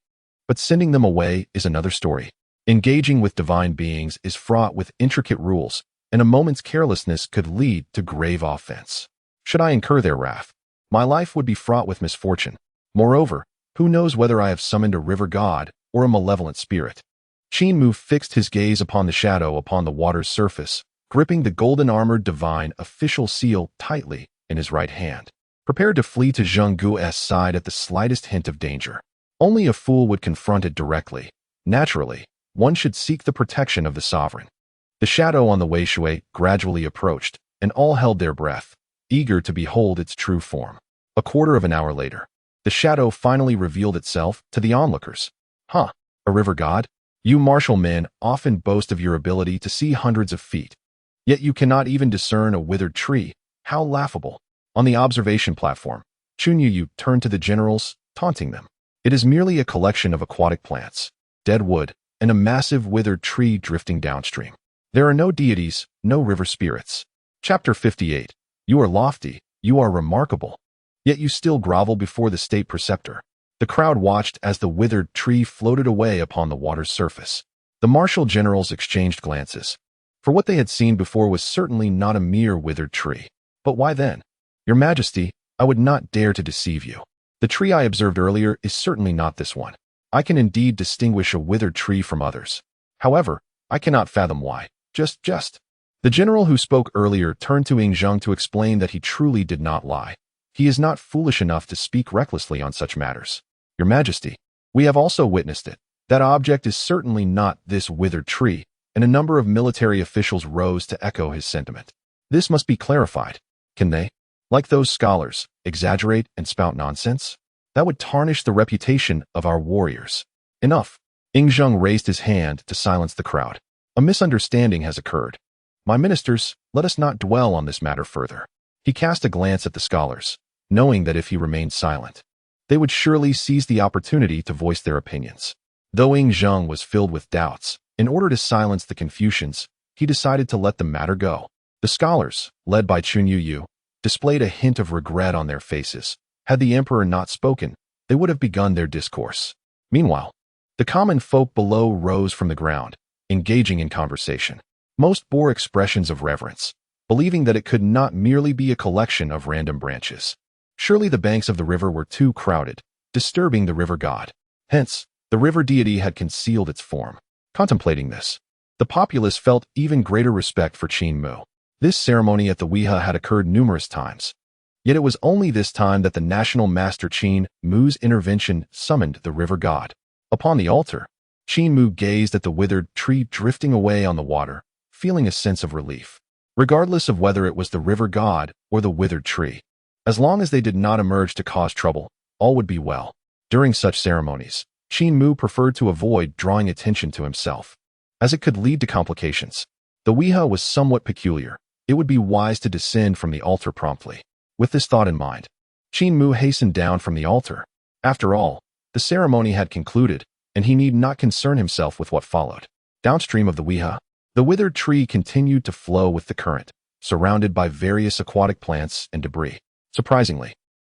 but sending them away is another story. Engaging with divine beings is fraught with intricate rules, and a moment's carelessness could lead to grave offense. Should I incur their wrath, my life would be fraught with misfortune. Moreover, who knows whether I have summoned a river god or a malevolent spirit? Qin Mu fixed his gaze upon the shadow upon the water's surface, gripping the golden-armored divine official seal tightly in his right hand, prepared to flee to Zheng Guo's side at the slightest hint of danger. Only a fool would confront it directly. Naturally, one should seek the protection of the sovereign. The shadow on the Weishui gradually approached, and all held their breath, eager to behold its true form. A quarter of an hour later, the shadow finally revealed itself to the onlookers. Huh, a river god? You martial men often boast of your ability to see hundreds of feet. Yet you cannot even discern a withered tree. How laughable. On the observation platform, Chunyu turned to the generals, taunting them. It is merely a collection of aquatic plants, dead wood, and a massive withered tree drifting downstream. There are no deities, no river spirits. Chapter 58. You are lofty, you are remarkable. Yet you still grovel before the state preceptor. The crowd watched as the withered tree floated away upon the water's surface. The martial generals exchanged glances. For what they had seen before was certainly not a mere withered tree. But why then? Your Majesty, I would not dare to deceive you. The tree I observed earlier is certainly not this one. I can indeed distinguish a withered tree from others. However, I cannot fathom why. Just. The general who spoke earlier turned to Ing Zheng to explain that he truly did not lie. He is not foolish enough to speak recklessly on such matters. Your Majesty, we have also witnessed it. That object is certainly not this withered tree, and a number of military officials rose to echo his sentiment. This must be clarified. Can they, like those scholars, exaggerate and spout nonsense? That would tarnish the reputation of our warriors. Enough. Ing Zheng raised his hand to silence the crowd. A misunderstanding has occurred. My ministers, let us not dwell on this matter further. He cast a glance at the scholars, knowing that if he remained silent, they would surely seize the opportunity to voice their opinions. Though Ing Zheng was filled with doubts, in order to silence the Confucians, he decided to let the matter go. The scholars, led by Chunyu, displayed a hint of regret on their faces. Had the emperor not spoken, they would have begun their discourse. Meanwhile, the common folk below rose from the ground, engaging in conversation. Most bore expressions of reverence, believing that it could not merely be a collection of random branches. Surely the banks of the river were too crowded, disturbing the river god. Hence, the river deity had concealed its form. Contemplating this, the populace felt even greater respect for Qin Mu. This ceremony at the Weha had occurred numerous times. Yet it was only this time that the national master Qin Mu's intervention summoned the river god. Upon the altar, Qin Mu gazed at the withered tree drifting away on the water, feeling a sense of relief. Regardless of whether it was the river god or the withered tree, as long as they did not emerge to cause trouble, all would be well. During such ceremonies, Qin Mu preferred to avoid drawing attention to himself, as it could lead to complications. The Weha was somewhat peculiar. It would be wise to descend from the altar promptly. With this thought in mind, Qin Mu hastened down from the altar. After all, the ceremony had concluded, and he need not concern himself with what followed. Downstream of the Weha, the withered tree continued to flow with the current, surrounded by various aquatic plants and debris. Surprisingly,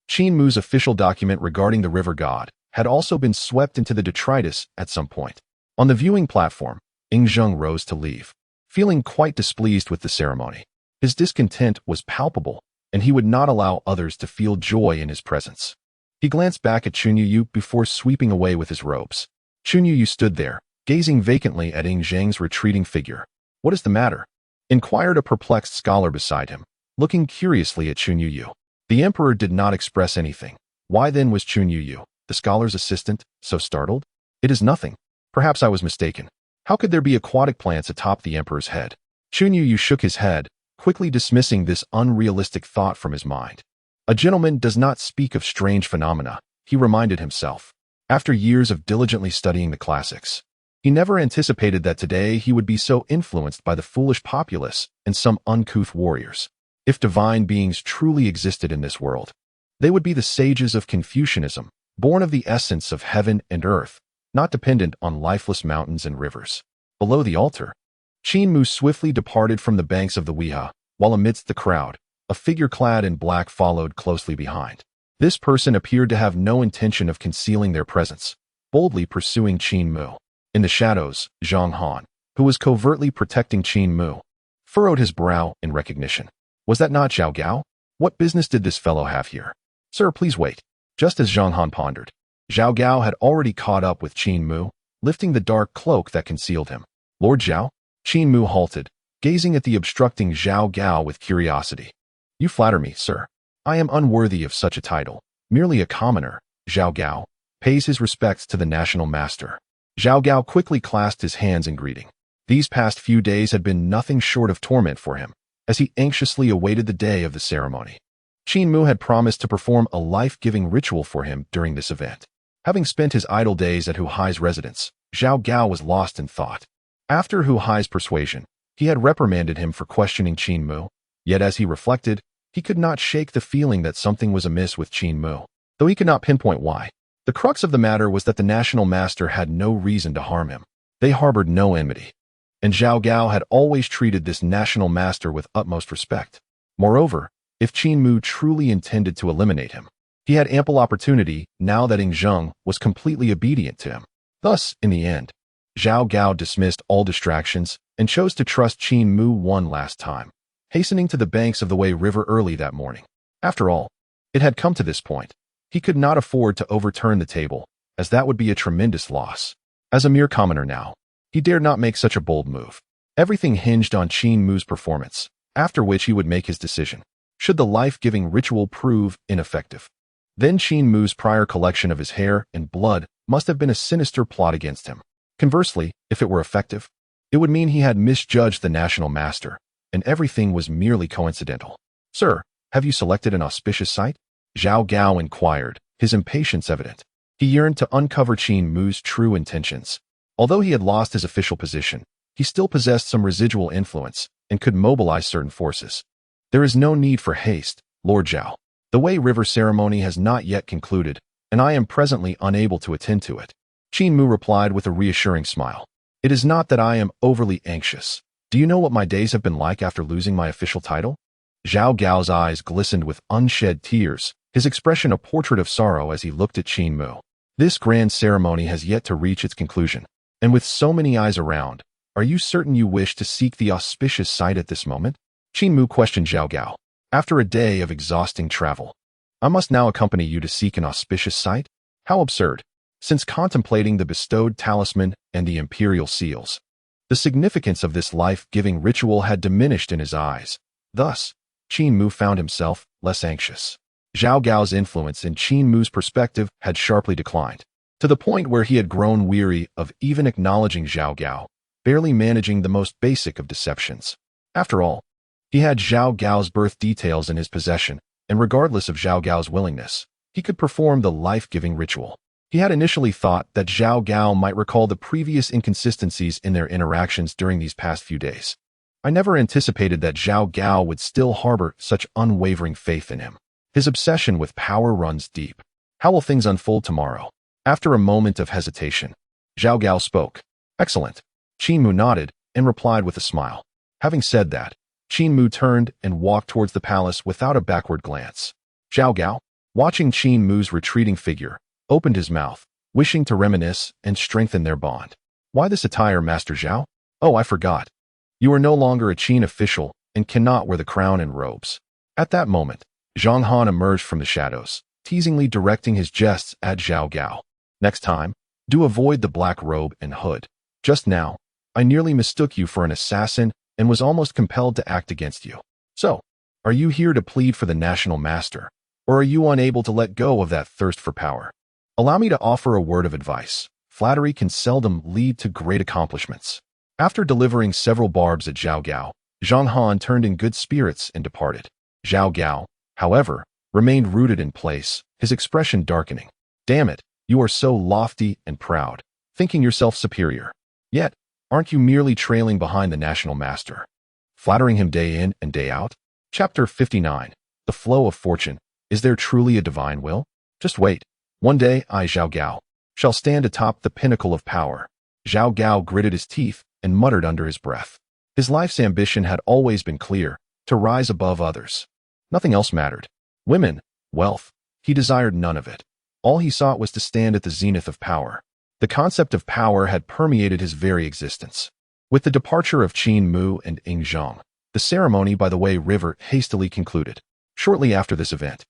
Qin Mu's official document regarding the river god had also been swept into the detritus at some point. On the viewing platform, Ing Zheng rose to leave, feeling quite displeased with the ceremony. His discontent was palpable, and he would not allow others to feel joy in his presence. He glanced back at Chunyu before sweeping away with his robes. Chunyu stood there, gazing vacantly at Ing Zheng's retreating figure. What is the matter? Inquired a perplexed scholar beside him, looking curiously at Chunyu. The emperor did not express anything. Why then was Chunyu, the scholar's assistant, so startled? It is nothing. Perhaps I was mistaken. How could there be aquatic plants atop the emperor's head? Chunyu shook his head, quickly dismissing this unrealistic thought from his mind. A gentleman does not speak of strange phenomena, he reminded himself. After years of diligently studying the classics, he never anticipated that today he would be so influenced by the foolish populace and some uncouth warriors. If divine beings truly existed in this world, they would be the sages of Confucianism, born of the essence of heaven and earth, not dependent on lifeless mountains and rivers. Below the altar, Qin Mu swiftly departed from the banks of the Weha, while amidst the crowd, a figure clad in black followed closely behind. This person appeared to have no intention of concealing their presence, boldly pursuing Qin Mu. In the shadows, Zhang Han, who was covertly protecting Qin Mu, furrowed his brow in recognition. Was that not Zhao Gao? What business did this fellow have here? Sir, please wait. Just as Zhang Han pondered, Zhao Gao had already caught up with Qin Mu, lifting the dark cloak that concealed him. Lord Zhao? Qin Mu halted, gazing at the obstructing Zhao Gao with curiosity. "You flatter me, sir. I am unworthy of such a title. Merely a commoner." Zhao Gao pays his respects to the national master. Zhao Gao quickly clasped his hands in greeting. These past few days had been nothing short of torment for him, as he anxiously awaited the day of the ceremony. Qin Mu had promised to perform a life-giving ritual for him during this event. Having spent his idle days at Hu Hai's residence, Zhao Gao was lost in thought. After Hu Hai's persuasion, he had reprimanded him for questioning Qin Mu, yet as he reflected, he could not shake the feeling that something was amiss with Qin Mu, though he could not pinpoint why. The crux of the matter was that the national master had no reason to harm him. They harbored no enmity, and Zhao Gao had always treated this national master with utmost respect. Moreover, if Qin Mu truly intended to eliminate him, he had ample opportunity now that Ing Zheng was completely obedient to him. Thus, in the end, Zhao Gao dismissed all distractions and chose to trust Qin Mu one last time, hastening to the banks of the Wei River early that morning. After all, it had come to this point. He could not afford to overturn the table, as that would be a tremendous loss. As a mere commoner now, he dared not make such a bold move. Everything hinged on Qin Mu's performance, after which he would make his decision. Should the life-giving ritual prove ineffective, then Qin Mu's prior collection of his hair and blood must have been a sinister plot against him. Conversely, if it were effective, it would mean he had misjudged the national master, and everything was merely coincidental. "Sir, have you selected an auspicious site?" Zhao Gao inquired, his impatience evident. He yearned to uncover Qin Mu's true intentions. Although he had lost his official position, he still possessed some residual influence and could mobilize certain forces. "There is no need for haste, Lord Zhao. The Wei River ceremony has not yet concluded, and I am presently unable to attend to it." Qin Mu replied with a reassuring smile. "It is not that I am overly anxious. Do you know what my days have been like after losing my official title?" Zhao Gao's eyes glistened with unshed tears, his expression a portrait of sorrow as he looked at Qin Mu. "This grand ceremony has yet to reach its conclusion, and with so many eyes around, are you certain you wish to seek the auspicious site at this moment?" Qin Mu questioned Zhao Gao. "After a day of exhausting travel, I must now accompany you to seek an auspicious site? How absurd, since contemplating the bestowed talisman and the imperial seals. The significance of this life-giving ritual had diminished in his eyes. Thus, Qin Mu found himself less anxious. Zhao Gao's influence in Qin Mu's perspective had sharply declined, to the point where he had grown weary of even acknowledging Zhao Gao, barely managing the most basic of deceptions. After all, he had Zhao Gao's birth details in his possession, and regardless of Zhao Gao's willingness, he could perform the life-giving ritual. He had initially thought that Zhao Gao might recall the previous inconsistencies in their interactions during these past few days. I never anticipated that Zhao Gao would still harbor such unwavering faith in him. His obsession with power runs deep. How will things unfold tomorrow? After a moment of hesitation, Zhao Gao spoke. "Excellent." Qin Mu nodded and replied with a smile. Having said that, Qin Mu turned and walked towards the palace without a backward glance. Zhao Gao, watching Qin Mu's retreating figure, opened his mouth, wishing to reminisce and strengthen their bond. "Why this attire, Master Zhao? Oh, I forgot. You are no longer a Qin official and cannot wear the crown and robes." At that moment, Zhang Han emerged from the shadows, teasingly directing his jests at Zhao Gao. "Next time, do avoid the black robe and hood. Just now, I nearly mistook you for an assassin and was almost compelled to act against you. So, are you here to plead for the national master, or are you unable to let go of that thirst for power? Allow me to offer a word of advice. Flattery can seldom lead to great accomplishments." After delivering several barbs at Zhao Gao, Zhang Han turned in good spirits and departed. Zhao Gao, however, remained rooted in place, his expression darkening. "Damn it, you are so lofty and proud, thinking yourself superior. Yet, aren't you merely trailing behind the national master, flattering him day in and day out?" Chapter 59. The Flow of Fortune. Is there truly a divine will? Just wait. One day I, Zhao Gao, shall stand atop the pinnacle of power. Zhao Gao gritted his teeth and muttered under his breath. His life's ambition had always been clear, to rise above others. Nothing else mattered. Women, wealth, he desired none of it. All he sought was to stand at the zenith of power. The concept of power had permeated his very existence. With the departure of Qin Mu and Ing Zheng, the ceremony by the Wei River hastily concluded. Shortly after this event,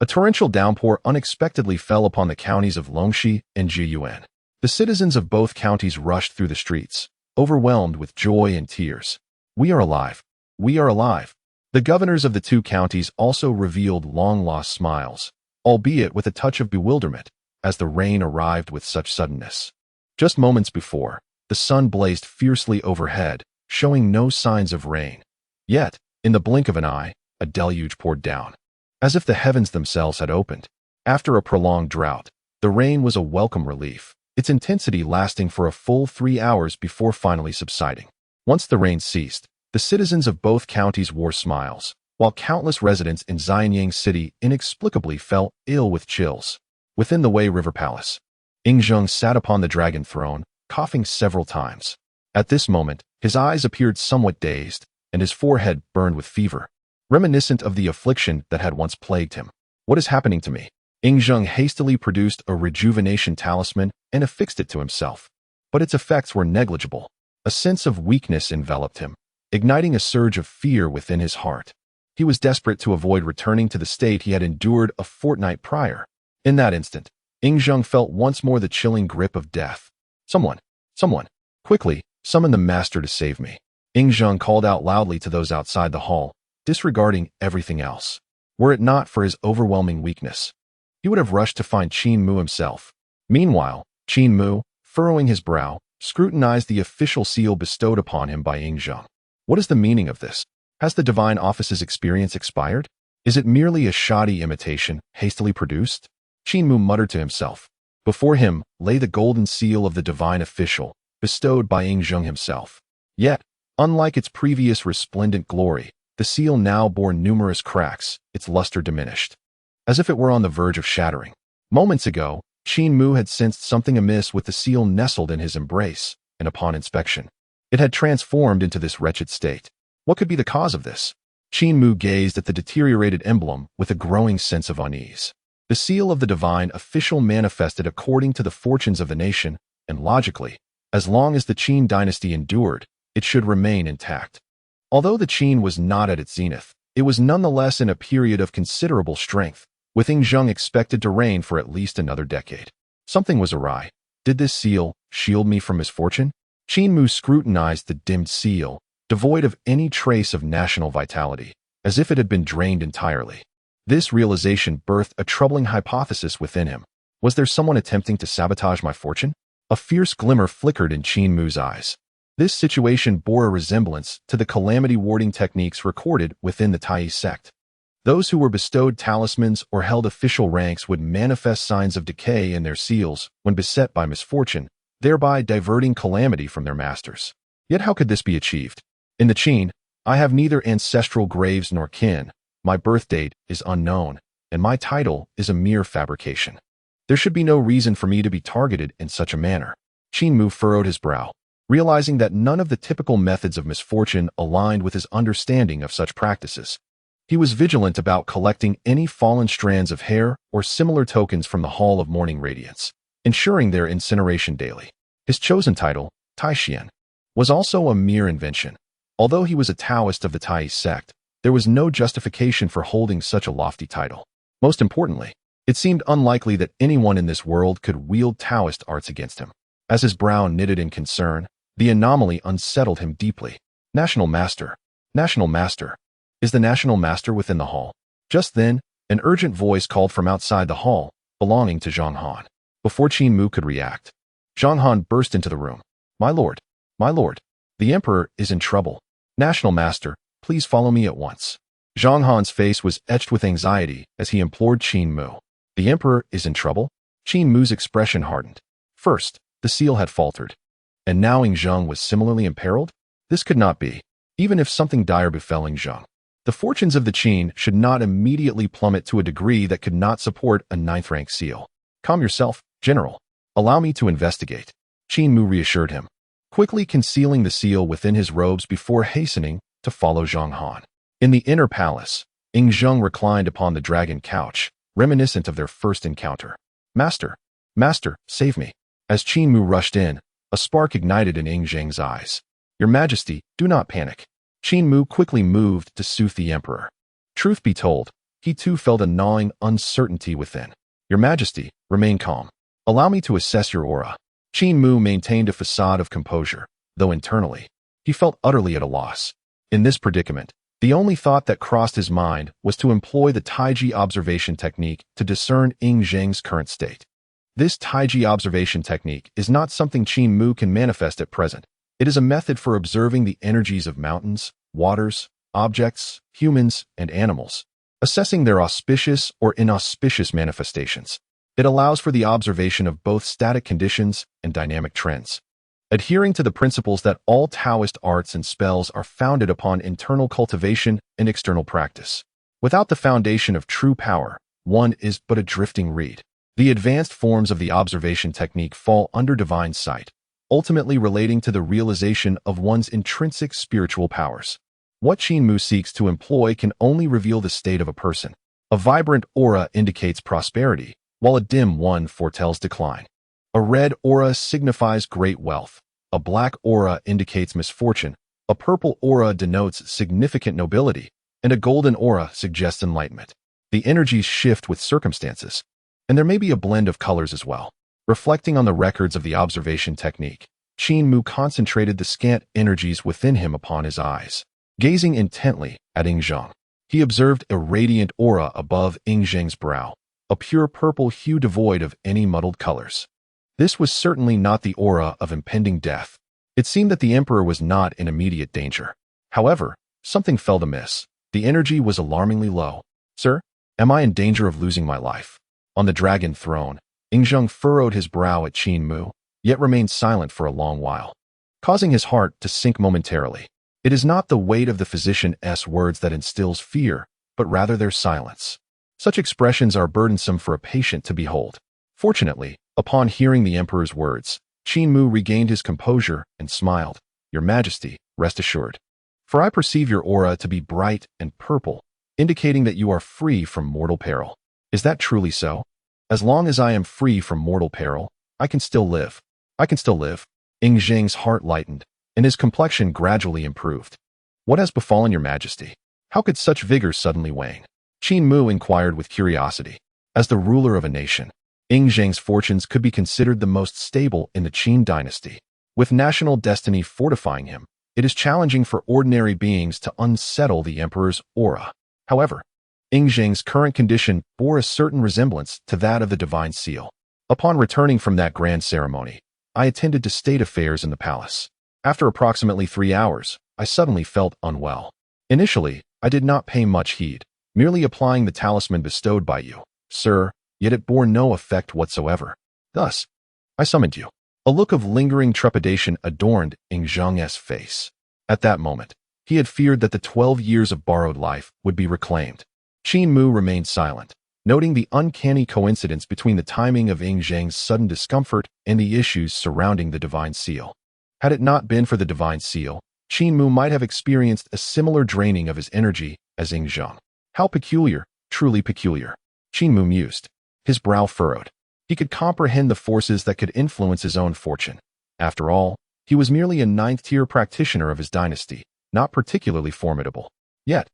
a torrential downpour unexpectedly fell upon the counties of Longxi and Jiyuan. The citizens of both counties rushed through the streets, overwhelmed with joy and tears. We are alive. We are alive. The governors of the two counties also revealed long-lost smiles, albeit with a touch of bewilderment, as the rain arrived with such suddenness. Just moments before, the sun blazed fiercely overhead, showing no signs of rain. Yet, in the blink of an eye, a deluge poured down, as if the heavens themselves had opened. After a prolonged drought, the rain was a welcome relief, its intensity lasting for a full 3 hours before finally subsiding. Once the rain ceased, the citizens of both counties wore smiles, while countless residents in Xianyang City inexplicably fell ill with chills. Within the Wei River Palace, Yingzheng sat upon the dragon throne, coughing several times. At this moment, his eyes appeared somewhat dazed, and his forehead burned with fever, reminiscent of the affliction that had once plagued him. What is happening to me? Yingzheng hastily produced a rejuvenation talisman and affixed it to himself. But its effects were negligible. A sense of weakness enveloped him, igniting a surge of fear within his heart. He was desperate to avoid returning to the state he had endured a fortnight prior. In that instant, Yingzheng felt once more the chilling grip of death. Someone, quickly, summon the master to save me. Yingzheng called out loudly to those outside the hall, disregarding everything else. Were it not for his overwhelming weakness, he would have rushed to find Qin Mu himself. Meanwhile, Qin Mu, furrowing his brow, scrutinized the official seal bestowed upon him by Yingzheng. What is the meaning of this? Has the divine office's experience expired? Is it merely a shoddy imitation, hastily produced? Qin Mu muttered to himself. Before him lay the golden seal of the divine official, bestowed by Yingzheng himself. Yet, unlike its previous resplendent glory, the seal now bore numerous cracks, its luster diminished, as if it were on the verge of shattering. Moments ago, Qin Mu had sensed something amiss with the seal nestled in his embrace, and upon inspection, it had transformed into this wretched state. What could be the cause of this? Qin Mu gazed at the deteriorated emblem with a growing sense of unease. The seal of the divine official manifested according to the fortunes of the nation, and logically, as long as the Qin dynasty endured, it should remain intact. Although the Qin was not at its zenith, it was nonetheless in a period of considerable strength, with Yingzheng expected to reign for at least another decade. Something was awry. Did this seal shield me from misfortune? Qin Mu scrutinized the dimmed seal, devoid of any trace of national vitality, as if it had been drained entirely. This realization birthed a troubling hypothesis within him. Was there someone attempting to sabotage my fortune? A fierce glimmer flickered in Qin Mu's eyes. This situation bore a resemblance to the calamity-warding techniques recorded within the Taoist sect. Those who were bestowed talismans or held official ranks would manifest signs of decay in their seals when beset by misfortune, thereby diverting calamity from their masters. Yet how could this be achieved? In the Qin, I have neither ancestral graves nor kin, my birth date is unknown, and my title is a mere fabrication. There should be no reason for me to be targeted in such a manner. Qin Mu furrowed his brow, realizing that none of the typical methods of misfortune aligned with his understanding of such practices. He was vigilant about collecting any fallen strands of hair or similar tokens from the Hall of Morning Radiance, ensuring their incineration daily. His chosen title, Taishian, was also a mere invention. Although he was a Taoist of the Taoist sect, there was no justification for holding such a lofty title. Most importantly, it seemed unlikely that anyone in this world could wield Taoist arts against him. As his brow knitted in concern, the anomaly unsettled him deeply. National Master. National Master. Is the National Master within the hall? Just then, an urgent voice called from outside the hall, belonging to Zhang Han. Before Qin Mu could react, Zhang Han burst into the room. My lord, the Emperor is in trouble. National Master, please follow me at once. Zhang Han's face was etched with anxiety as he implored Qin Mu. The Emperor is in trouble? Qin Mu's expression hardened. First, the seal had faltered, and now Yingzheng was similarly imperiled? This could not be. Even if something dire befell Yingzheng, the fortunes of the Qin should not immediately plummet to a degree that could not support a 9th-rank seal. Calm yourself, General. Allow me to investigate. Qin Mu reassured him, quickly concealing the seal within his robes before hastening to follow Zhang Han. In the inner palace, Yingzheng reclined upon the dragon couch, reminiscent of their first encounter. Master, save me. As Qin Mu rushed in, a spark ignited in Yingzheng's eyes. Your Majesty, do not panic. Qin Mu quickly moved to soothe the Emperor. Truth be told, he too felt a gnawing uncertainty within. Your Majesty, remain calm. Allow me to assess your aura. Qin Mu maintained a facade of composure, though internally, he felt utterly at a loss. In this predicament, the only thought that crossed his mind was to employ the Taiji observation technique to discern Ying Zheng's current state. This Taiji observation technique is not something Qin Mu can manifest at present. It is a method for observing the energies of mountains, waters, objects, humans, and animals, assessing their auspicious or inauspicious manifestations. It allows for the observation of both static conditions and dynamic trends. Adhering to the principles that all Taoist arts and spells are founded upon internal cultivation and external practice. Without the foundation of true power, one is but a drifting reed. The advanced forms of the observation technique fall under divine sight, ultimately relating to the realization of one's intrinsic spiritual powers. What Qin Mu seeks to employ can only reveal the state of a person. A vibrant aura indicates prosperity, while a dim one foretells decline. A red aura signifies great wealth. A black aura indicates misfortune. A purple aura denotes significant nobility, and a golden aura suggests enlightenment. The energies shift with circumstances, and there may be a blend of colors as well. Reflecting on the records of the observation technique, Qin Mu concentrated the scant energies within him upon his eyes. Gazing intently at Ying Zheng, he observed a radiant aura above Ying Zheng's brow, a pure purple hue devoid of any muddled colors. This was certainly not the aura of impending death. It seemed that the emperor was not in immediate danger. However, something felt amiss. The energy was alarmingly low. "Sir, am I in danger of losing my life?" On the dragon throne, Ying Zheng furrowed his brow at Qin Mu, yet remained silent for a long while, causing his heart to sink momentarily. It is not the weight of the physician's words that instills fear, but rather their silence. Such expressions are burdensome for a patient to behold. Fortunately, upon hearing the emperor's words, Qin Mu regained his composure and smiled. "Your Majesty, rest assured. For I perceive your aura to be bright and purple, indicating that you are free from mortal peril. Is that truly so? As long as I am free from mortal peril, I can still live. I can still live." Ying Zheng's heart lightened, and his complexion gradually improved. "What has befallen your Majesty? How could such vigor suddenly wane?" Qin Mu inquired with curiosity. As the ruler of a nation, Ying Zheng's fortunes could be considered the most stable in the Qin Dynasty. With national destiny fortifying him, it is challenging for ordinary beings to unsettle the emperor's aura. However, Ying Zheng's current condition bore a certain resemblance to that of the divine seal. Upon returning from that grand ceremony, I attended to state affairs in the palace. After approximately 3 hours, I suddenly felt unwell. Initially, I did not pay much heed, merely applying the talisman bestowed by you, sir, yet it bore no effect whatsoever. Thus, I summoned you. A look of lingering trepidation adorned Ying Zheng's face. At that moment, he had feared that the 12 years of borrowed life would be reclaimed. Qin Mu remained silent, noting the uncanny coincidence between the timing of Ying Zheng's sudden discomfort and the issues surrounding the divine seal. Had it not been for the divine seal, Qin Mu might have experienced a similar draining of his energy as Ying Zheng. How peculiar, truly peculiar. Qin Mu mused, his brow furrowed. He could comprehend the forces that could influence his own fortune. After all, he was merely a 9th-tier practitioner of his dynasty, not particularly formidable. Yet,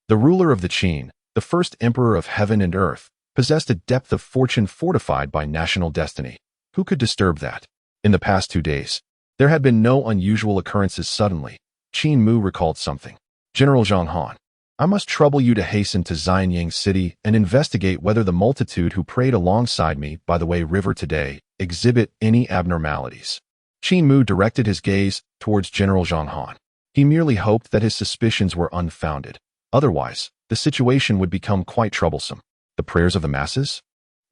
the ruler of the Qin, the first emperor of heaven and earth, possessed a depth of fortune fortified by national destiny. Who could disturb that? In the past 2 days, there had been no unusual occurrences suddenly. Qin Mu recalled something. "General Zhang Han, I must trouble you to hasten to Xianyang City and investigate whether the multitude who prayed alongside me by the Wei River today exhibit any abnormalities." Qin Mu directed his gaze towards General Zhang Han. He merely hoped that his suspicions were unfounded. Otherwise, the situation would become quite troublesome. The prayers of the masses?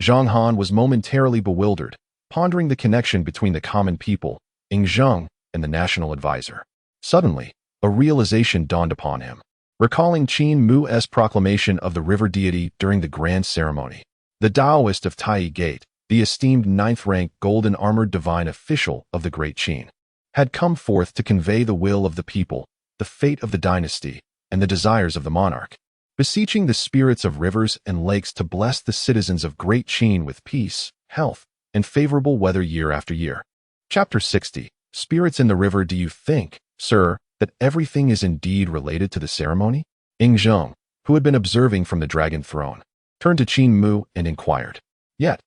Zhang Han was momentarily bewildered, pondering the connection between the common people, Ying Zheng, and the national advisor. Suddenly, a realization dawned upon him, recalling Qin Mu's proclamation of the river deity during the grand ceremony. The Daoist of Tai Gate, the esteemed 9th-rank golden-armored divine official of the Great Qin, had come forth to convey the will of the people, the fate of the dynasty, and the desires of the monarch, beseeching the spirits of rivers and lakes to bless the citizens of Great Qin with peace, health, and favorable weather year after year. Chapter 60. Spirits in the river. Do you think, sir, that everything is indeed related to the ceremony? Ying Zheng, who had been observing from the dragon throne, turned to Qin Mu and inquired. Yet,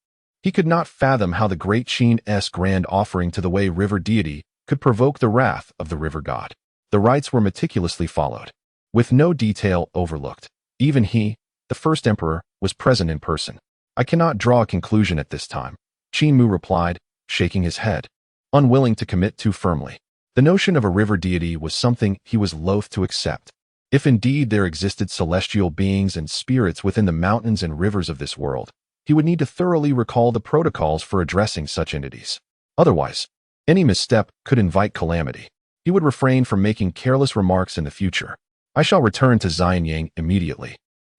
he could not fathom how the Great Qin's grand offering to the Wei River deity could provoke the wrath of the river god. The rites were meticulously followed, with no detail overlooked. Even he, the first emperor, was present in person. I cannot draw a conclusion at this time, Qin Mu replied, shaking his head, unwilling to commit too firmly. The notion of a river deity was something he was loath to accept. If indeed there existed celestial beings and spirits within the mountains and rivers of this world, he would need to thoroughly recall the protocols for addressing such entities. Otherwise, any misstep could invite calamity. He would refrain from making careless remarks in the future. I shall return to Xianyang immediately.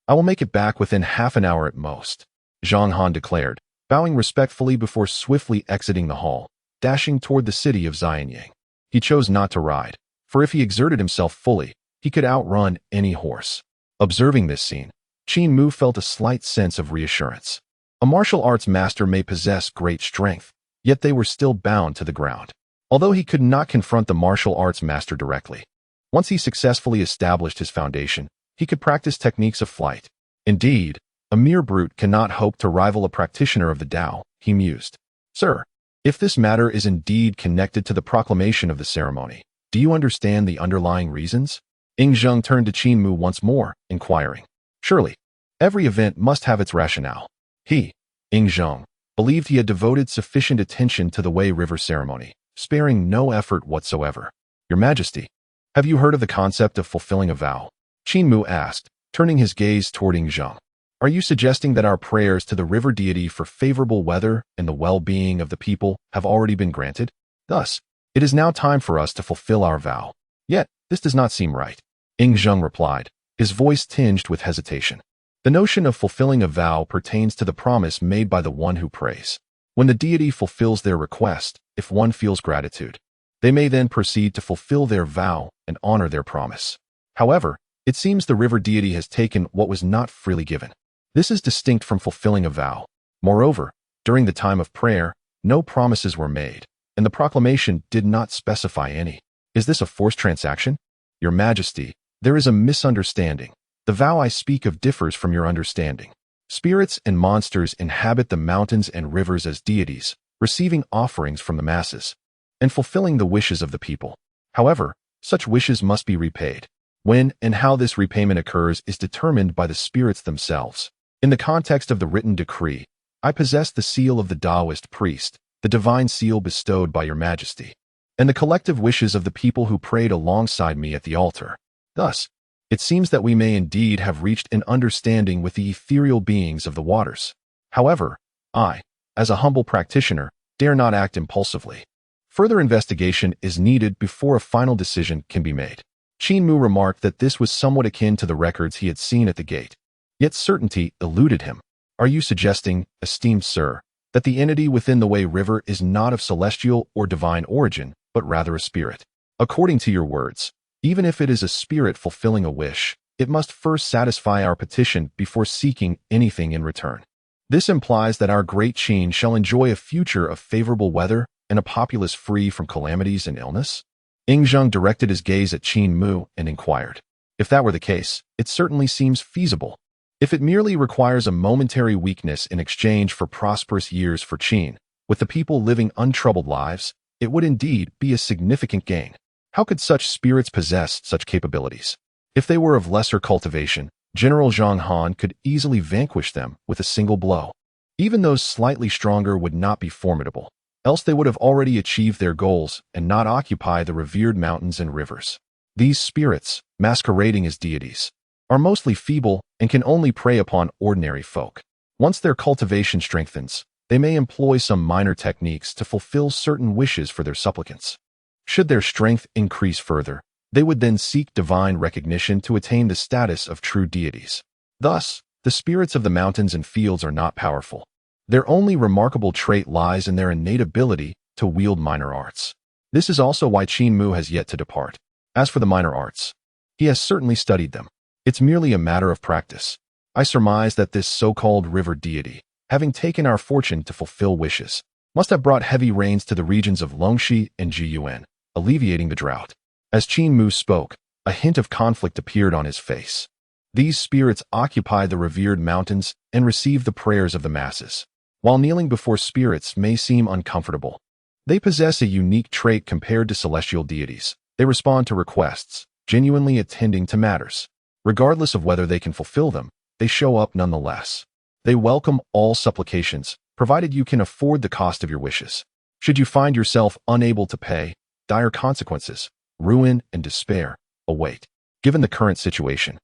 I will make it back within half an hour at most, Zhang Han declared, bowing respectfully before swiftly exiting the hall, dashing toward the city of Xianyang. He chose not to ride, for if he exerted himself fully, he could outrun any horse. Observing this scene, Qin Mu felt a slight sense of reassurance. A martial arts master may possess great strength, yet they were still bound to the ground. Although he could not confront the martial arts master directly, once he successfully established his foundation, he could practice techniques of flight. Indeed, a mere brute cannot hope to rival a practitioner of the Tao, he mused. Sir, if this matter is indeed connected to the proclamation of the ceremony, do you understand the underlying reasons? Ing Zheng turned to Qin Mu once more, inquiring. Surely, every event must have its rationale. He, Ing Zheng, believed he had devoted sufficient attention to the Wei River ceremony, sparing no effort whatsoever. Your Majesty, have you heard of the concept of fulfilling a vow? Qin Mu asked, turning his gaze toward Ing Zheng. Are you suggesting that our prayers to the river deity for favorable weather and the well-being of the people have already been granted? Thus, it is now time for us to fulfill our vow. Yet, this does not seem right, Ing Zheng replied, his voice tinged with hesitation. The notion of fulfilling a vow pertains to the promise made by the one who prays. When the deity fulfills their request, if one feels gratitude, they may then proceed to fulfill their vow and honor their promise. However, it seems the river deity has taken what was not freely given. This is distinct from fulfilling a vow. Moreover, during the time of prayer, no promises were made, and the proclamation did not specify any. Is this a forced transaction? Your Majesty, there is a misunderstanding. The vow I speak of differs from your understanding. Spirits and monsters inhabit the mountains and rivers as deities, receiving offerings from the masses, and fulfilling the wishes of the people. However, such wishes must be repaid. When and how this repayment occurs is determined by the spirits themselves. In the context of the written decree, I possess the seal of the Daoist priest, the divine seal bestowed by your Majesty, and the collective wishes of the people who prayed alongside me at the altar. Thus, it seems that we may indeed have reached an understanding with the ethereal beings of the waters. However, I, as a humble practitioner, dare not act impulsively. Further investigation is needed before a final decision can be made. Qin Mu remarked that this was somewhat akin to the records he had seen at the gate. Yet certainty eluded him. Are you suggesting, esteemed sir, that the entity within the Wei River is not of celestial or divine origin, but rather a spirit? According to your words, even if it is a spirit fulfilling a wish, it must first satisfy our petition before seeking anything in return. This implies that our great Qin shall enjoy a future of favorable weather and a populace free from calamities and illness? Ing Zheng directed his gaze at Qin Mu and inquired. If that were the case, it certainly seems feasible. If it merely requires a momentary weakness in exchange for prosperous years for Qin, with the people living untroubled lives, it would indeed be a significant gain. How could such spirits possess such capabilities? If they were of lesser cultivation, General Zhang Han could easily vanquish them with a single blow. Even those slightly stronger would not be formidable, else they would have already achieved their goals and not occupy the revered mountains and rivers. These spirits, masquerading as deities, are mostly feeble and can only prey upon ordinary folk. Once their cultivation strengthens, they may employ some minor techniques to fulfill certain wishes for their supplicants. Should their strength increase further, they would then seek divine recognition to attain the status of true deities. Thus, the spirits of the mountains and fields are not powerful. Their only remarkable trait lies in their innate ability to wield minor arts. This is also why Qin Mu has yet to depart. As for the minor arts, he has certainly studied them. It's merely a matter of practice. I surmise that this so-called river deity, having taken our fortune to fulfill wishes, must have brought heavy rains to the regions of Longxi and Jiyuan, alleviating the drought. As Qin Mu spoke, a hint of conflict appeared on his face. These spirits occupy the revered mountains and receive the prayers of the masses. While kneeling before spirits may seem uncomfortable, they possess a unique trait compared to celestial deities. They respond to requests, genuinely attending to matters. Regardless of whether they can fulfill them, they show up nonetheless. They welcome all supplications, provided you can afford the cost of your wishes. Should you find yourself unable to pay, dire consequences, ruin and despair await. Given the current situation,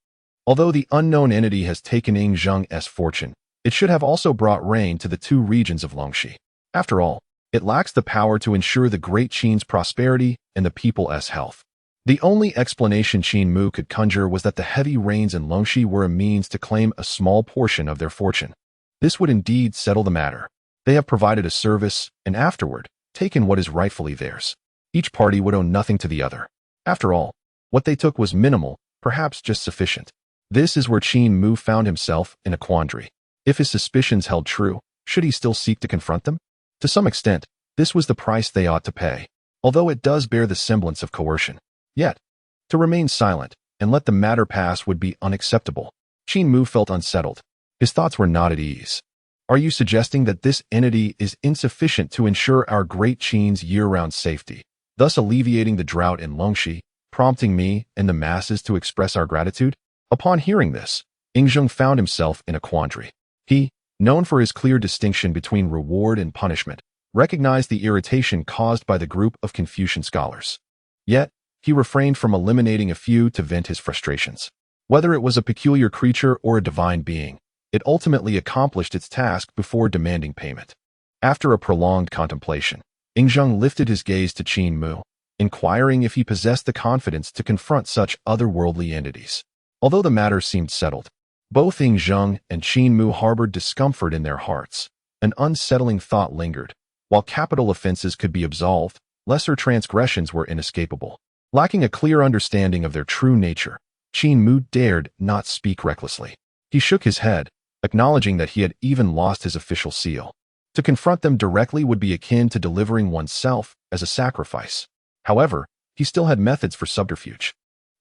although the unknown entity has taken Ing Zheng's fortune, it should have also brought rain to the two regions of Longxi. After all, it lacks the power to ensure the Great Qin's prosperity and the people's health. The only explanation Qin Mu could conjure was that the heavy rains in Longxi were a means to claim a small portion of their fortune. This would indeed settle the matter. They have provided a service, and afterward, taken what is rightfully theirs. Each party would owe nothing to the other. After all, what they took was minimal, perhaps just sufficient. This is where Qin Mu found himself in a quandary. If his suspicions held true, should he still seek to confront them? To some extent, this was the price they ought to pay, although it does bear the semblance of coercion. Yet, to remain silent and let the matter pass would be unacceptable. Qin Mu felt unsettled. His thoughts were not at ease. Are you suggesting that this entity is insufficient to ensure our Great Qin's year-round safety, thus alleviating the drought in Longxi, prompting me and the masses to express our gratitude? Upon hearing this, Ing Zheng found himself in a quandary. He, known for his clear distinction between reward and punishment, recognized the irritation caused by the group of Confucian scholars. Yet, he refrained from eliminating a few to vent his frustrations. Whether it was a peculiar creature or a divine being, it ultimately accomplished its task before demanding payment. After a prolonged contemplation, Ing Zheng lifted his gaze to Qin Mu, inquiring if he possessed the confidence to confront such otherworldly entities. Although the matter seemed settled, both Ing Zheng and Qin Mu harbored discomfort in their hearts. An unsettling thought lingered. While capital offenses could be absolved, lesser transgressions were inescapable. Lacking a clear understanding of their true nature, Qin Mu dared not speak recklessly. He shook his head, acknowledging that he had even lost his official seal. To confront them directly would be akin to delivering oneself as a sacrifice. However, he still had methods for subterfuge.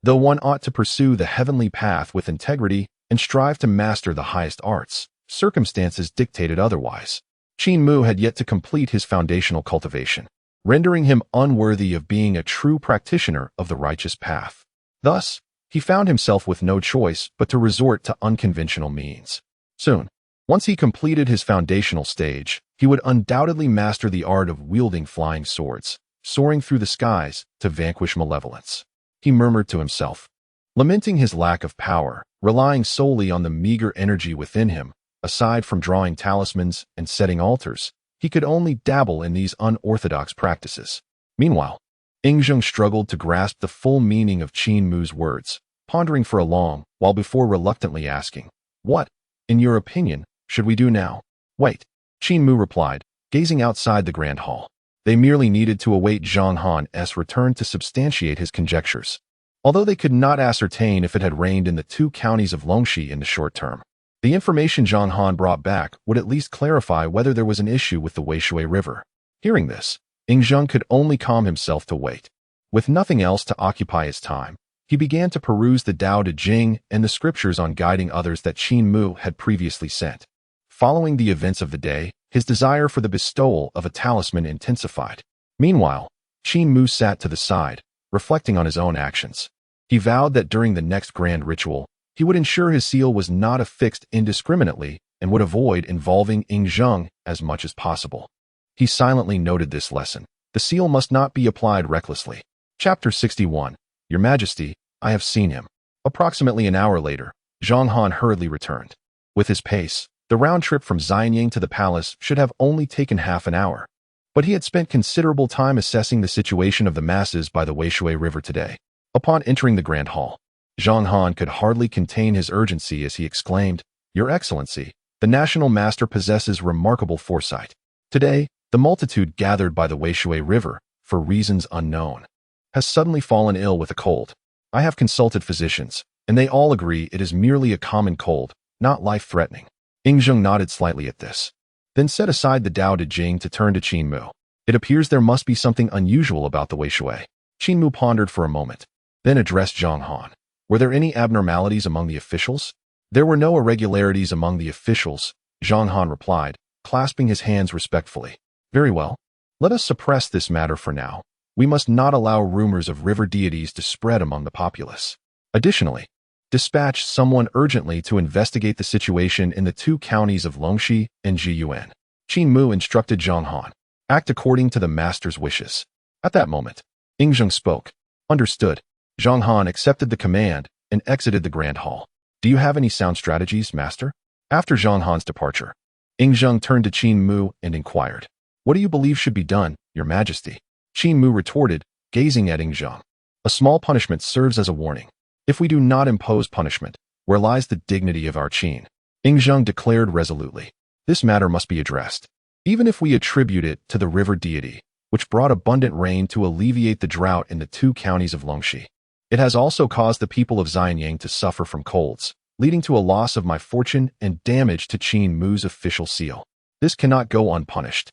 Though one ought to pursue the heavenly path with integrity and strive to master the highest arts, circumstances dictated otherwise. Qin Mu had yet to complete his foundational cultivation, rendering him unworthy of being a true practitioner of the righteous path. Thus, he found himself with no choice but to resort to unconventional means. Soon, once he completed his foundational stage, he would undoubtedly master the art of wielding flying swords, soaring through the skies to vanquish malevolence. He murmured to himself, lamenting his lack of power, relying solely on the meager energy within him. Aside from drawing talismans and setting altars, he could only dabble in these unorthodox practices. Meanwhile, Ing Zheng struggled to grasp the full meaning of Qin Mu's words, pondering for a long while before reluctantly asking, "What, in your opinion, should we do now?" "Wait," Qin Mu replied, gazing outside the grand hall. They merely needed to await Zhang Han's return to substantiate his conjectures. Although they could not ascertain if it had rained in the two counties of Longxi in the short term, the information Zhang Han brought back would at least clarify whether there was an issue with the Weishui River. Hearing this, Ing Zheng could only calm himself to wait. With nothing else to occupy his time, he began to peruse the Tao Te Ching and the scriptures on guiding others that Qin Mu had previously sent. Following the events of the day, his desire for the bestowal of a talisman intensified. Meanwhile, Qin Mu sat to the side, reflecting on his own actions. He vowed that during the next grand ritual, he would ensure his seal was not affixed indiscriminately and would avoid involving Ing Zheng as much as possible. He silently noted this lesson. The seal must not be applied recklessly. Chapter 61. Your Majesty, I have seen him. Approximately an hour later, Zhang Han hurriedly returned. With his pace, the round trip from Xianying to the palace should have only taken half an hour. But he had spent considerable time assessing the situation of the masses by the Weishui River today. Upon entering the grand hall, Zhang Han could hardly contain his urgency as he exclaimed, "Your Excellency, the national master possesses remarkable foresight. Today, the multitude gathered by the Weishui River, for reasons unknown, has suddenly fallen ill with a cold. I have consulted physicians, and they all agree it is merely a common cold, not life-threatening." Ing Zheng nodded slightly at this, then set aside the Tao Te Ching to turn to Qin Mu. "It appears there must be something unusual about the Weishui." Qin Mu pondered for a moment, then addressed Zhang Han. "Were there any abnormalities among the officials?" "There were no irregularities among the officials," Zhang Han replied, clasping his hands respectfully. "Very well. Let us suppress this matter for now. We must not allow rumors of river deities to spread among the populace. Additionally, dispatch someone urgently to investigate the situation in the 2 counties of Longxi and Jiyuan. Qin Mu instructed Zhang Han, act according to the master's wishes. At that moment, Ing Zheng spoke. Understood. Zhang Han accepted the command and exited the grand hall. Do you have any sound strategies, master? After Zhang Han's departure, Ing Zheng turned to Qin Mu and inquired, what do you believe should be done, your majesty? Qin Mu retorted, gazing at Ing Zheng. A small punishment serves as a warning. If we do not impose punishment, where lies the dignity of our Qin? Ing Zheng declared resolutely. This matter must be addressed. Even if we attribute it to the river deity, which brought abundant rain to alleviate the drought in the 2 counties of Longxi, it has also caused the people of Xianyang to suffer from colds, leading to a loss of my fortune and damage to Qin Mu's official seal. This cannot go unpunished.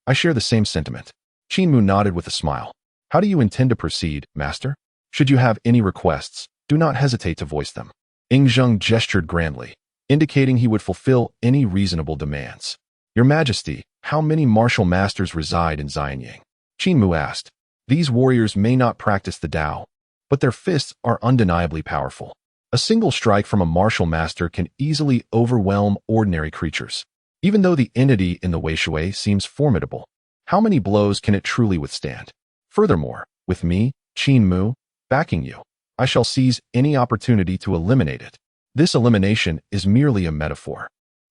I share the same sentiment. Qin Mu nodded with a smile. How do you intend to proceed, master? Should you have any requests, do not hesitate to voice them. Ing Zheng gestured grandly, indicating he would fulfill any reasonable demands. Your Majesty, how many martial masters reside in Xianyang? Qin Mu asked. These warriors may not practice the Tao, but their fists are undeniably powerful. A single strike from a martial master can easily overwhelm ordinary creatures. Even though the entity in the Weishui seems formidable, how many blows can it truly withstand? Furthermore, with me, Qin Mu, backing you, I shall seize any opportunity to eliminate it. This elimination is merely a metaphor.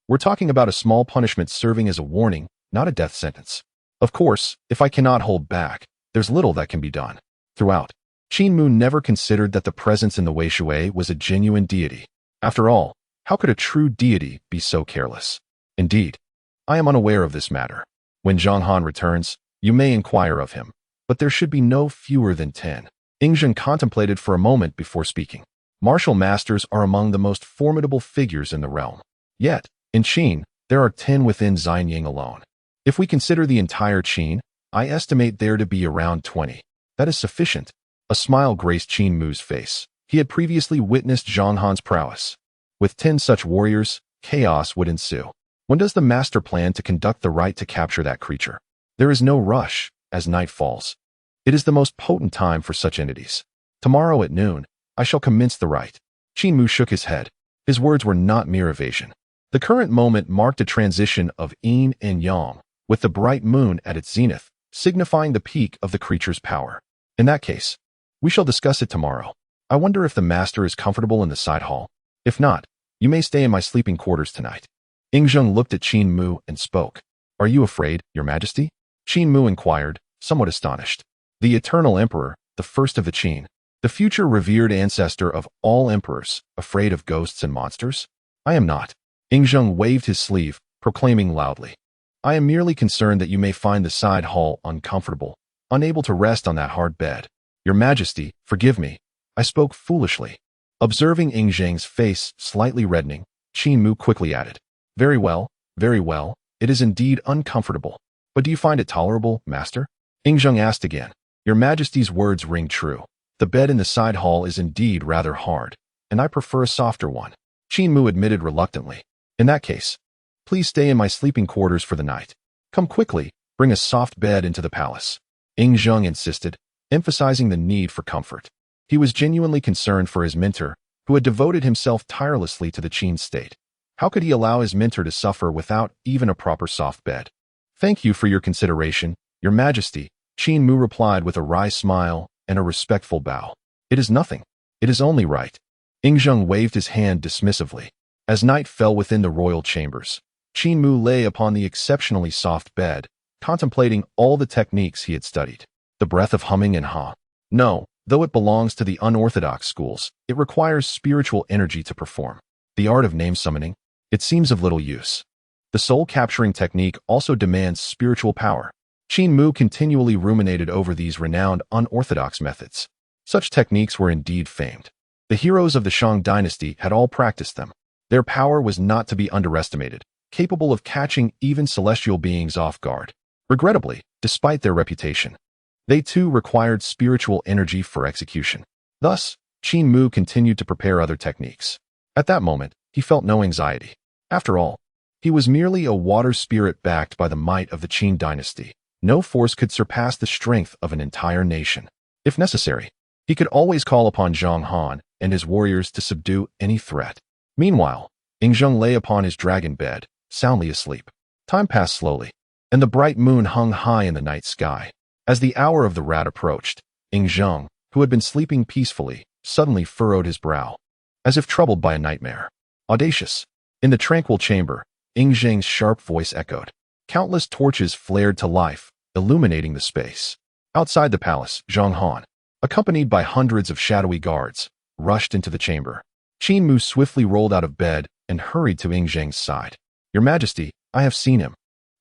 We're talking about a small punishment serving as a warning, not a death sentence. Of course, if I cannot hold back, there's little that can be done. Throughout, Qin Mu never considered that the presence in the Weishui was a genuine deity. After all, how could a true deity be so careless? Indeed, I am unaware of this matter. When Zhang Han returns, you may inquire of him, but there should be no fewer than 10. Ing Zheng contemplated for a moment before speaking. Martial masters are among the most formidable figures in the realm. Yet, in Qin, there are 10 within Xianyang alone. If we consider the entire Qin, I estimate there to be around 20. That is sufficient. A smile graced Qin Mu's face. He had previously witnessed Zhang Han's prowess. With 10 such warriors, chaos would ensue. When does the master plan to conduct the rite to capture that creature? There is no rush, as night falls. It is the most potent time for such entities. Tomorrow at noon, I shall commence the rite. Qin Mu shook his head. His words were not mere evasion. The current moment marked a transition of yin and yang, with the bright moon at its zenith, signifying the peak of the creature's power. In that case, we shall discuss it tomorrow. I wonder if the master is comfortable in the side hall. If not, you may stay in my sleeping quarters tonight. Ing Zheng looked at Qin Mu and spoke. Are you afraid, your majesty? Qin Mu inquired, somewhat astonished. The eternal emperor, the first of the Qin, the future revered ancestor of all emperors, afraid of ghosts and monsters? I am not. Ing Zheng waved his sleeve, proclaiming loudly. I am merely concerned that you may find the side hall uncomfortable, unable to rest on that hard bed. Your Majesty, forgive me. I spoke foolishly. Observing Ing Zheng's face slightly reddening, Qin Mu quickly added. Very well, it is indeed uncomfortable. But do you find it tolerable, master? Ing Zheng asked again. Your Majesty's words ring true. The bed in the side hall is indeed rather hard, and I prefer a softer one. Qin Mu admitted reluctantly. In that case, please stay in my sleeping quarters for the night. Come quickly, bring a soft bed into the palace. Ing Zheng insisted, emphasizing the need for comfort. He was genuinely concerned for his mentor, who had devoted himself tirelessly to the Qin state. How could he allow his mentor to suffer without even a proper soft bed? Thank you for your consideration, your Majesty, Qin Mu replied with a wry smile and a respectful bow. It is nothing. It is only right. Ing Zheng waved his hand dismissively. As night fell within the royal chambers, Qin Mu lay upon the exceptionally soft bed, contemplating all the techniques he had studied. The breath of humming and ha. No, though it belongs to the unorthodox schools, it requires spiritual energy to perform. The art of name summoning, it seems of little use. The soul-capturing technique also demands spiritual power. Qin Mu continually ruminated over these renowned unorthodox methods. Such techniques were indeed famed. The heroes of the Qin Dynasty had all practiced them. Their power was not to be underestimated, capable of catching even celestial beings off guard. Regrettably, despite their reputation, they too required spiritual energy for execution. Thus, Qin Mu continued to prepare other techniques. At that moment, he felt no anxiety. After all, he was merely a water spirit backed by the might of the Qin Dynasty. No force could surpass the strength of an entire nation. If necessary, he could always call upon Zhang Han and his warriors to subdue any threat. Meanwhile, Yingzheng lay upon his dragon bed, soundly asleep. Time passed slowly, and the bright moon hung high in the night sky. As the hour of the rat approached, Yingzheng, who had been sleeping peacefully, suddenly furrowed his brow, as if troubled by a nightmare. Audacious. In the tranquil chamber, Yingzheng's sharp voice echoed. Countless torches flared to life, illuminating the space. Outside the palace, Zhang Han, accompanied by hundreds of shadowy guards, rushed into the chamber. Qin Mu swiftly rolled out of bed and hurried to Yingzheng's side. Your Majesty, I have seen him.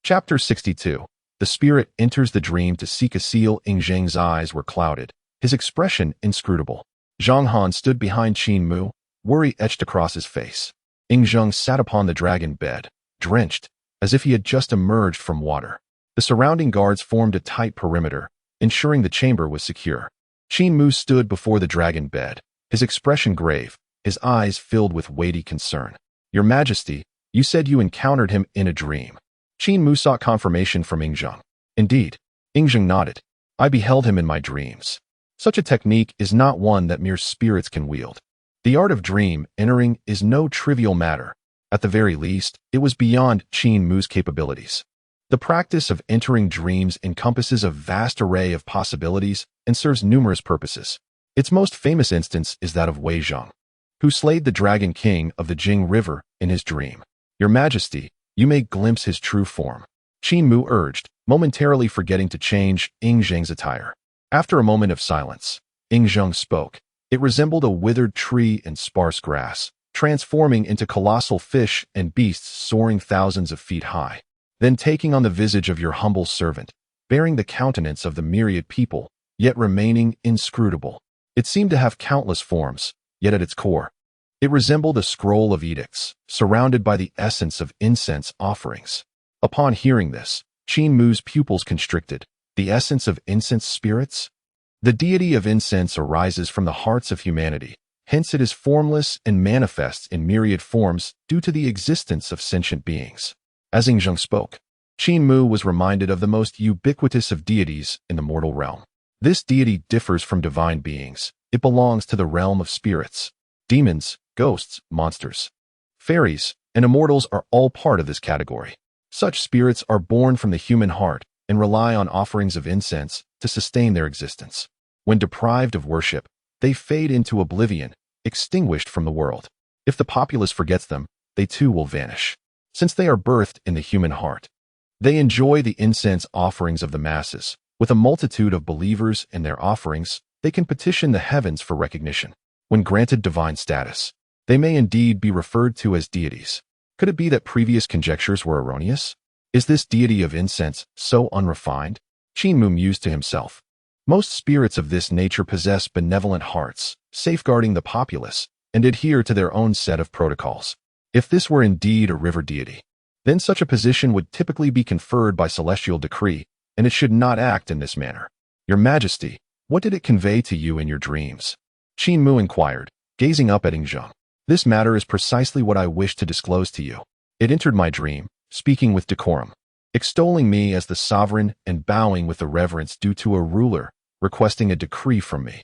Chapter 62. The spirit enters the dream to seek a seal. Yingzheng's eyes were clouded, his expression inscrutable. Zhang Han stood behind Qin Mu, worry etched across his face. Yingzheng sat upon the dragon bed, drenched, as if he had just emerged from water. The surrounding guards formed a tight perimeter, ensuring the chamber was secure. Qin Mu stood before the dragon bed, his expression grave, his eyes filled with weighty concern. Your Majesty, you said you encountered him in a dream. Qin Mu sought confirmation from Yingzheng. Indeed, Yingzheng nodded. I beheld him in my dreams. Such a technique is not one that mere spirits can wield. The art of dream entering is no trivial matter. At the very least, it was beyond Qin Mu's capabilities. The practice of entering dreams encompasses a vast array of possibilities and serves numerous purposes. Its most famous instance is that of Wei Zhang, who slayed the Dragon King of the Jing River in his dream. Your Majesty, you may glimpse his true form. Qin Mu urged, momentarily forgetting to change Yingzheng's attire. After a moment of silence, Yingzheng spoke. It resembled a withered tree and sparse grass, transforming into colossal fish and beasts soaring thousands of feet high. Then taking on the visage of your humble servant, bearing the countenance of the myriad people, yet remaining inscrutable. It seemed to have countless forms, yet at its core, it resembled a scroll of edicts, surrounded by the essence of incense offerings. Upon hearing this, Qin Mu's pupils constricted. The essence of incense spirits? The deity of incense arises from the hearts of humanity, hence it is formless and manifests in myriad forms due to the existence of sentient beings. As Yingzheng spoke, Qin Mu was reminded of the most ubiquitous of deities in the mortal realm. This deity differs from divine beings. It belongs to the realm of spirits. Demons, ghosts, monsters, fairies, and immortals are all part of this category. Such spirits are born from the human heart and rely on offerings of incense to sustain their existence. When deprived of worship, they fade into oblivion, extinguished from the world. If the populace forgets them, they too will vanish. Since they are birthed in the human heart, they enjoy the incense offerings of the masses. With a multitude of believers in their offerings, they can petition the heavens for recognition. When granted divine status, they may indeed be referred to as deities. Could it be that previous conjectures were erroneous? Is this deity of incense so unrefined? Qin Mu mused to himself. Most spirits of this nature possess benevolent hearts, safeguarding the populace, and adhere to their own set of protocols. If this were indeed a river deity, then such a position would typically be conferred by celestial decree, and it should not act in this manner. Your Majesty, what did it convey to you in your dreams? Qin Mu inquired, gazing up at Yingzheng. This matter is precisely what I wish to disclose to you. It entered my dream, speaking with decorum, extolling me as the sovereign and bowing with the reverence due to a ruler, requesting a decree from me,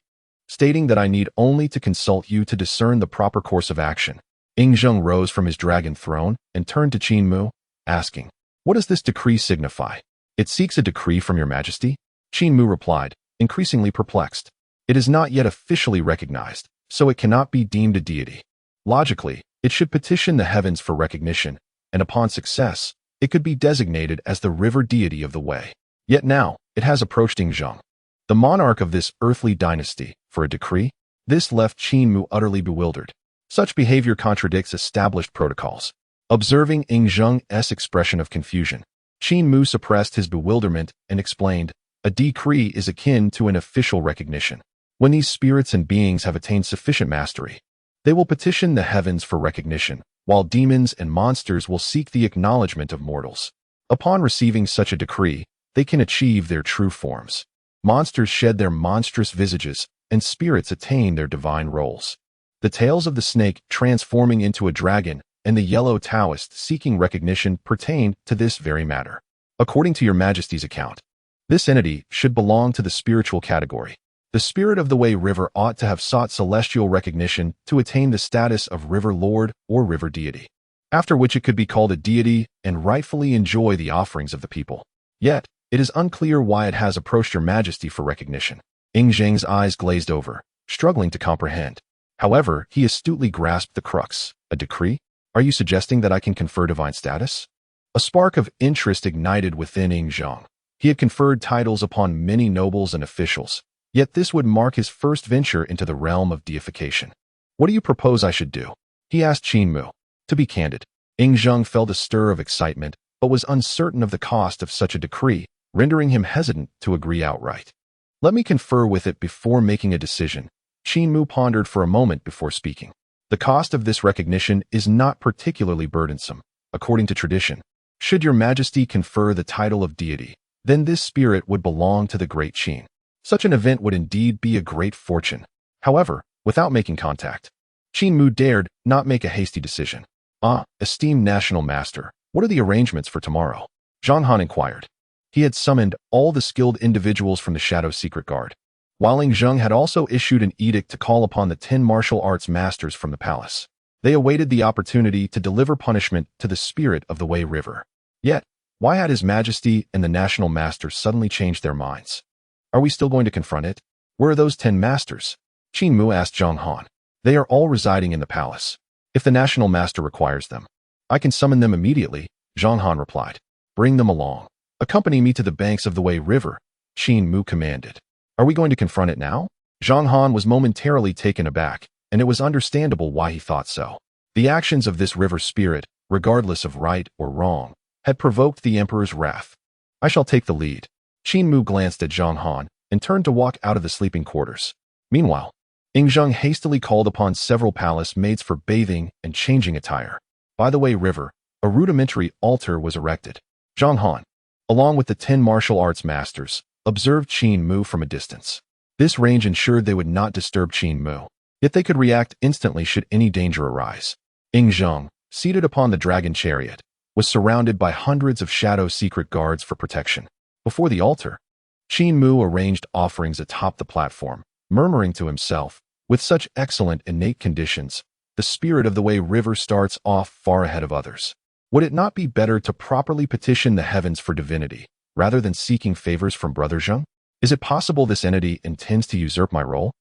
stating that I need only to consult you to discern the proper course of action. Yingzheng rose from his dragon throne and turned to Qin Mu, asking, what does this decree signify? It seeks a decree from your Majesty? Qin Mu replied, increasingly perplexed. It is not yet officially recognized, so it cannot be deemed a deity. Logically, it should petition the heavens for recognition, and upon success, it could be designated as the river deity of the way. Yet now, it has approached Yingzheng, the monarch of this earthly dynasty, for a decree. This left Qin Mu utterly bewildered. Such behavior contradicts established protocols. Observing Yingzheng's expression of confusion, Qin Mu suppressed his bewilderment and explained, a decree is akin to an official recognition. When these spirits and beings have attained sufficient mastery, they will petition the heavens for recognition, while demons and monsters will seek the acknowledgement of mortals. Upon receiving such a decree, they can achieve their true forms. Monsters shed their monstrous visages, and spirits attain their divine roles. The tales of the snake transforming into a dragon and the yellow Taoist seeking recognition pertain to this very matter. According to your Majesty's account, This entity should belong to the spiritual category. The spirit of the Wei River ought to have sought celestial recognition to attain the status of river lord or river deity, after which it could be called a deity and rightfully enjoy the offerings of the people. Yet, it is unclear why it has approached your majesty for recognition. Ing Zheng's eyes glazed over, struggling to comprehend. However, he astutely grasped the crux. A decree? Are you suggesting that I can confer divine status? A spark of interest ignited within Ing Zheng. He had conferred titles upon many nobles and officials, yet this would mark his first venture into the realm of deification. What do you propose I should do? He asked Qin Mu. To be candid, Ing Zheng felt a stir of excitement, but was uncertain of the cost of such a decree, rendering him hesitant to agree outright. Let me confer with it before making a decision. Qin Mu pondered for a moment before speaking. The cost of this recognition is not particularly burdensome. According to tradition, should your majesty confer the title of deity, then this spirit would belong to the great Qin. Such an event would indeed be a great fortune. However, without making contact, Qin Mu dared not make a hasty decision. Esteemed national master, what are the arrangements for tomorrow? Zhang Han inquired. He had summoned all the skilled individuals from the Shadow Secret Guard, while Ing Zheng had also issued an edict to call upon the 10 martial arts masters from the palace. They awaited the opportunity to deliver punishment to the spirit of the Wei River. Yet, why had His Majesty and the national masters suddenly changed their minds? Are we still going to confront it? Where are those 10 masters? Qin Mu asked Zhang Han. They are all residing in the palace. If the national master requires them, I can summon them immediately, Zhang Han replied. Bring them along. Accompany me to the banks of the Wei River, Qin Mu commanded. Are we going to confront it now? Zhang Han was momentarily taken aback, and it was understandable why he thought so. The actions of this river spirit, regardless of right or wrong, had provoked the emperor's wrath. I shall take the lead. Qin Mu glanced at Zhang Han and turned to walk out of the sleeping quarters. Meanwhile, Ing Zheng hastily called upon several palace maids for bathing and changing attire. By the Wei River, a rudimentary altar was erected. Zhang Han, along with the 10 martial arts masters, observed Qin Mu from a distance. This range ensured they would not disturb Qin Mu, yet they could react instantly should any danger arise. Ing Zheng, seated upon the dragon chariot, was surrounded by hundreds of Shadow Secret Guards for protection. Before the altar, Qin Mu arranged offerings atop the platform, murmuring to himself, with such excellent innate conditions, the spirit of the Wei River starts off far ahead of others. Would it not be better to properly petition the heavens for divinity, rather than seeking favors from Brother Zheng? Is it possible this entity intends to usurp my role?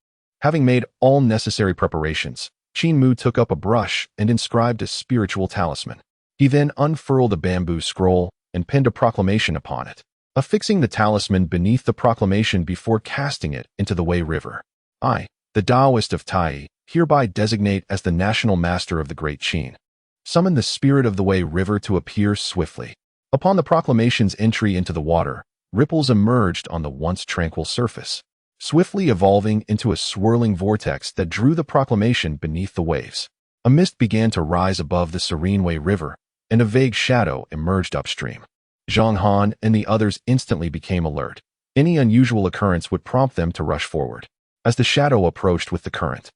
Having made all necessary preparations, Qin Mu took up a brush and inscribed a spiritual talisman. He then unfurled a bamboo scroll and penned a proclamation upon it, affixing the talisman beneath the proclamation before casting it into the Wei River. I, the Daoist of Tai, hereby designate as the national master of the great Qin. Summon the spirit of the Wei River to appear swiftly. Upon the proclamation's entry into the water, ripples emerged on the once tranquil surface, swiftly evolving into a swirling vortex that drew the proclamation beneath the waves. A mist began to rise above the serene Wei River, and a vague shadow emerged upstream. Zhang Han and the others instantly became alert. Any unusual occurrence would prompt them to rush forward. As the shadow approached with the current,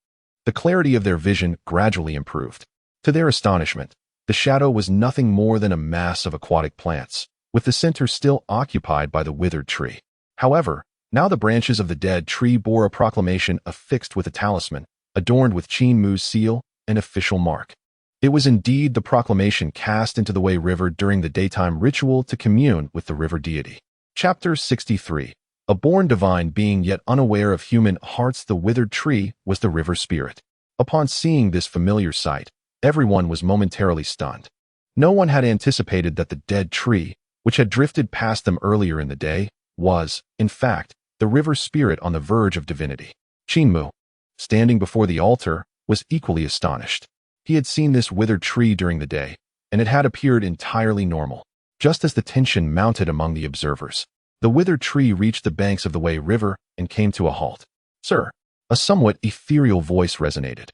the clarity of their vision gradually improved. To their astonishment, the shadow was nothing more than a mass of aquatic plants, with the center still occupied by the withered tree. However, now the branches of the dead tree bore a proclamation affixed with a talisman, adorned with Qin Mu's seal, an official mark. It was indeed the proclamation cast into the Wei River during the daytime ritual to commune with the river deity. Chapter 63. A born divine being yet unaware of human hearts, the withered tree was the river spirit. Upon seeing this familiar sight, everyone was momentarily stunned. No one had anticipated that the dead tree, which had drifted past them earlier in the day, was, in fact, the river spirit on the verge of divinity. Qin Mu, standing before the altar, was equally astonished. He had seen this withered tree during the day, and it had appeared entirely normal. Just as the tension mounted among the observers, the withered tree reached the banks of the Wei River and came to a halt. Sir, a somewhat ethereal voice resonated,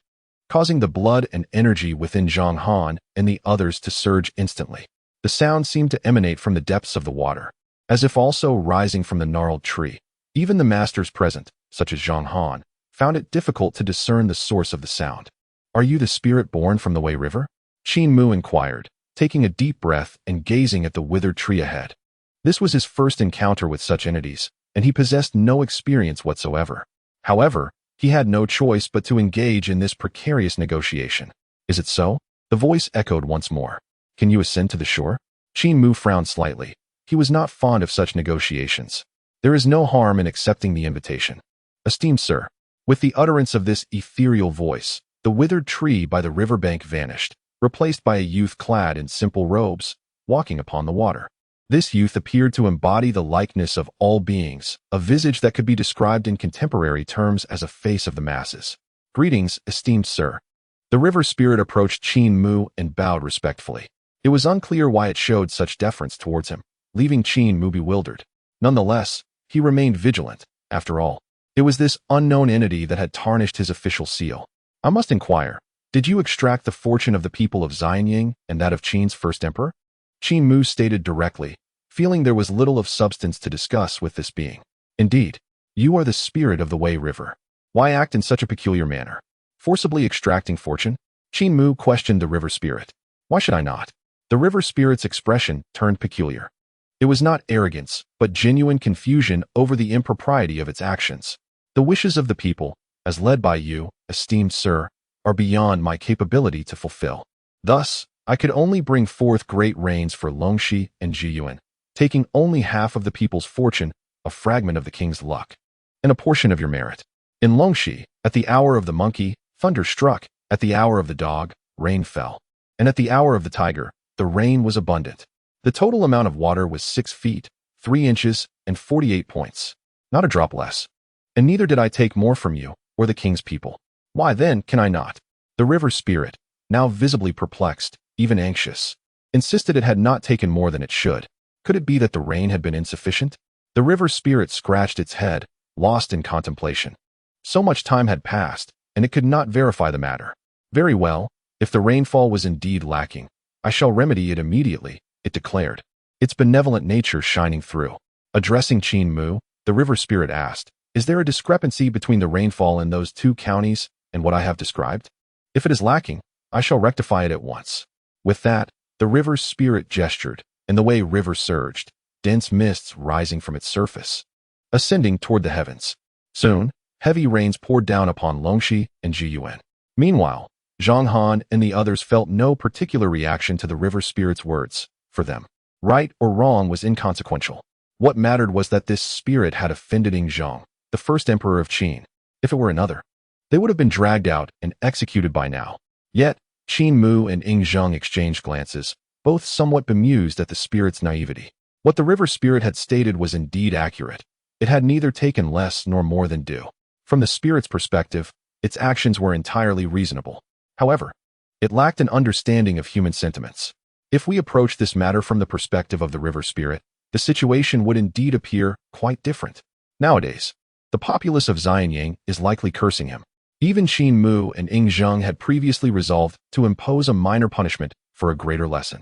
causing the blood and energy within Zhang Han and the others to surge instantly. The sound seemed to emanate from the depths of the water, as if also rising from the gnarled tree. Even the masters present, such as Zhang Han, found it difficult to discern the source of the sound. Are you the spirit born from the Wei River? Qin Mu inquired, taking a deep breath and gazing at the withered tree ahead. This was his first encounter with such entities, and he possessed no experience whatsoever. However, he had no choice but to engage in this precarious negotiation. Is it so? The voice echoed once more. Can you ascend to the shore? Qin Mu frowned slightly. He was not fond of such negotiations. There is no harm in accepting the invitation. Esteemed sir. With the utterance of this ethereal voice, the withered tree by the riverbank vanished, replaced by a youth clad in simple robes, walking upon the water. This youth appeared to embody the likeness of all beings, a visage that could be described in contemporary terms as a face of the masses. Greetings, esteemed sir. The river spirit approached Qin Mu and bowed respectfully. It was unclear why it showed such deference towards him, leaving Qin Mu bewildered. Nonetheless, he remained vigilant. After all, it was this unknown entity that had tarnished his official seal. I must inquire, did you extract the fortune of the people of Xianying and that of Qin's first emperor? Qin Mu stated directly, feeling there was little of substance to discuss with this being. Indeed, you are the spirit of the Wei River. Why act in such a peculiar manner? Forcibly extracting fortune? Qin Mu questioned the river spirit. Why should I not? The river spirit's expression turned peculiar. It was not arrogance, but genuine confusion over the impropriety of its actions. The wishes of the people, as led by you, esteemed sir, are beyond my capability to fulfill. Thus, I could only bring forth great rains for Longxi and Jiyuan, taking only half of the people's fortune, a fragment of the king's luck, and a portion of your merit. In Longxi, at the hour of the monkey, thunder struck, at the hour of the dog, rain fell, and at the hour of the tiger, the rain was abundant. The total amount of water was 6 feet, 3 inches, and 48 points. Not a drop less. And neither did I take more from you, or the king's people. Why then can I not? The river spirit, now visibly perplexed, even anxious, insisted it had not taken more than it should. Could it be that the rain had been insufficient? The river spirit scratched its head, lost in contemplation. So much time had passed, and it could not verify the matter. Very well, if the rainfall was indeed lacking, I shall remedy it immediately, it declared, its benevolent nature shining through. Addressing Qin Mu, the river spirit asked, is there a discrepancy between the rainfall in those 2 counties and what I have described? If it is lacking, I shall rectify it at once. With that, the river's spirit gestured, and the Wei River surged, dense mists rising from its surface, ascending toward the heavens. Soon, heavy rains poured down upon Longxi and Jiyuan. Meanwhile, Zhang Han and the others felt no particular reaction to the river spirit's words. For them, right or wrong was inconsequential. What mattered was that this spirit had offended Ing Zhang, the first emperor of Qin. If it were another, they would have been dragged out and executed by now. Yet, Qin Mu and Ing Zhang exchanged glances, both somewhat bemused at the spirit's naivety. What the river spirit had stated was indeed accurate. It had neither taken less nor more than due. From the spirit's perspective, its actions were entirely reasonable. However, it lacked an understanding of human sentiments. If we approach this matter from the perspective of the river spirit, the situation would indeed appear quite different. Nowadays, the populace of Xianying is likely cursing him. Even Qin Mu and Ing Zhang had previously resolved to impose a minor punishment for a greater lesson.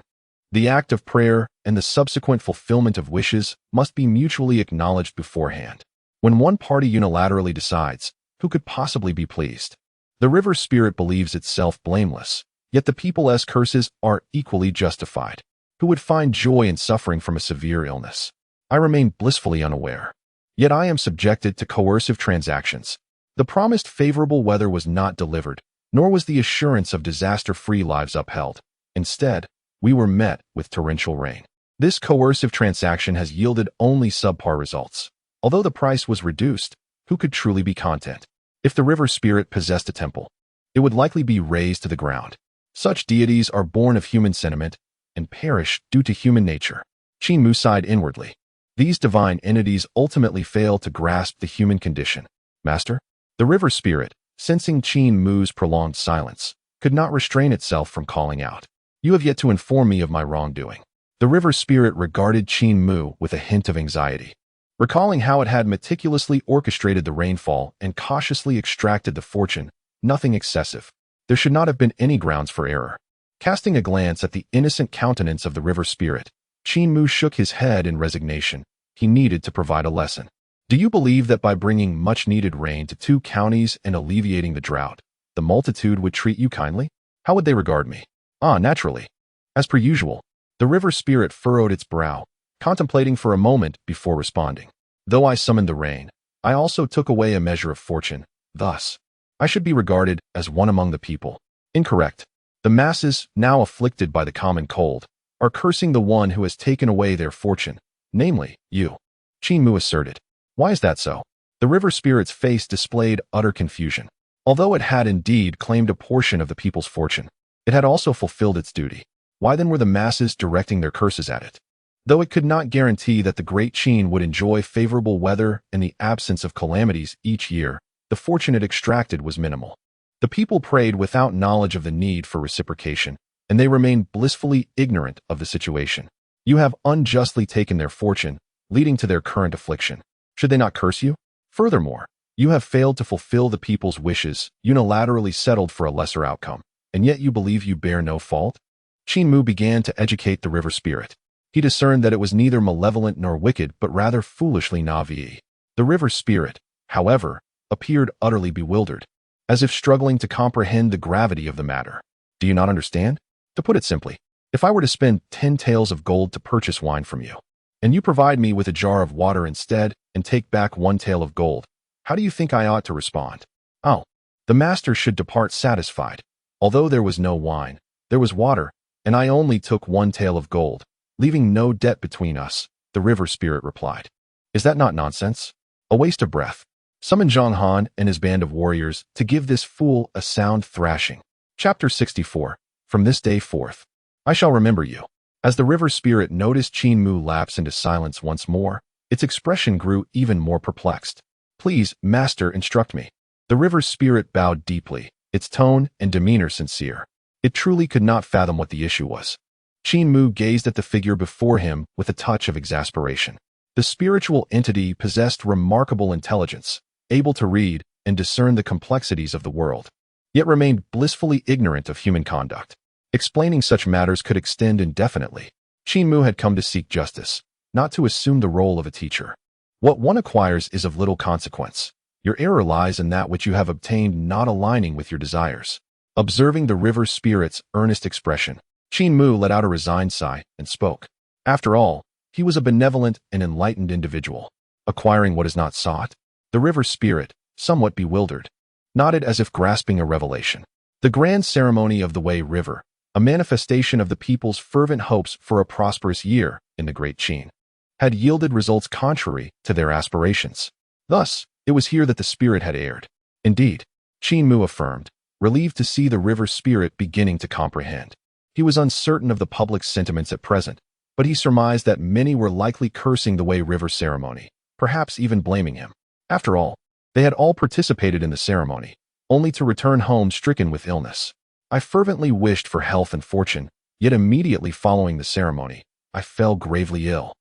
The act of prayer and the subsequent fulfillment of wishes must be mutually acknowledged beforehand. When one party unilaterally decides, who could possibly be pleased? The river spirit believes itself blameless, yet the people's curses are equally justified. Who would find joy in suffering from a severe illness? I remain blissfully unaware. Yet I am subjected to coercive transactions. The promised favorable weather was not delivered, nor was the assurance of disaster-free lives upheld. Instead, we were met with torrential rain. This coercive transaction has yielded only subpar results. Although the price was reduced, who could truly be content? If the river spirit possessed a temple, it would likely be razed to the ground. Such deities are born of human sentiment and perish due to human nature. Qin Mu sighed inwardly. These divine entities ultimately fail to grasp the human condition. Master? The river spirit, sensing Qin Mu's prolonged silence, could not restrain itself from calling out. You have yet to inform me of my wrongdoing. The river spirit regarded Qin Mu with a hint of anxiety. Recalling how it had meticulously orchestrated the rainfall and cautiously extracted the fortune, nothing excessive. There should not have been any grounds for error. Casting a glance at the innocent countenance of the river spirit, Qin Mu shook his head in resignation. He needed to provide a lesson. Do you believe that by bringing much-needed rain to 2 counties and alleviating the drought, the multitude would treat you kindly? How would they regard me? Ah, naturally. As per usual, the river spirit furrowed its brow, contemplating for a moment before responding. Though I summoned the rain, I also took away a measure of fortune. Thus, I should be regarded as one among the people. Incorrect. The masses, now afflicted by the common cold, are cursing the one who has taken away their fortune, namely, you. Qin Mu asserted. Why is that so? The river spirit's face displayed utter confusion. Although it had indeed claimed a portion of the people's fortune, it had also fulfilled its duty. Why then were the masses directing their curses at it? Though it could not guarantee that the great Qin would enjoy favorable weather and the absence of calamities each year, the fortune it extracted was minimal. The people prayed without knowledge of the need for reciprocation, and they remained blissfully ignorant of the situation. You have unjustly taken their fortune, leading to their current affliction. Should they not curse you? Furthermore, you have failed to fulfill the people's wishes, unilaterally settled for a lesser outcome, and yet you believe you bear no fault? Qin Mu began to educate the river spirit. He discerned that it was neither malevolent nor wicked, but rather foolishly naive. The river spirit, however, appeared utterly bewildered, as if struggling to comprehend the gravity of the matter. Do you not understand? To put it simply, if I were to spend 10 taels of gold to purchase wine from you, and you provide me with a jar of water instead and take back 1 tael of gold, how do you think I ought to respond? Oh, the master should depart satisfied. Although there was no wine, there was water, and I only took 1 tael of gold, leaving no debt between us, the river spirit replied. Is that not nonsense? A waste of breath. Summon Zhang Han and his band of warriors to give this fool a sound thrashing. Chapter 64. From this day forth, I shall remember you. As the river spirit noticed Qin Mu lapse into silence once more, its expression grew even more perplexed. Please, master, instruct me. The river spirit bowed deeply, its tone and demeanor sincere. It truly could not fathom what the issue was. Qin Mu gazed at the figure before him with a touch of exasperation. The spiritual entity possessed remarkable intelligence, able to read and discern the complexities of the world, yet remained blissfully ignorant of human conduct. Explaining such matters could extend indefinitely. Qin Mu had come to seek justice, not to assume the role of a teacher. What one acquires is of little consequence. Your error lies in that which you have obtained not aligning with your desires. Observing the river spirit's earnest expression, Qin Mu let out a resigned sigh and spoke. After all, he was a benevolent and enlightened individual. Acquiring what is not sought? The river spirit, somewhat bewildered, nodded as if grasping a revelation. The grand ceremony of the Wei River, a manifestation of the people's fervent hopes for a prosperous year in the Great Qin, had yielded results contrary to their aspirations. Thus, it was here that the spirit had erred. Indeed, Qin Mu affirmed, relieved to see the river spirit beginning to comprehend. He was uncertain of the public's sentiments at present, but he surmised that many were likely cursing the Wei River ceremony, perhaps even blaming him. After all, they had all participated in the ceremony, only to return home stricken with illness. I fervently wished for health and fortune, yet immediately following the ceremony, I fell gravely ill.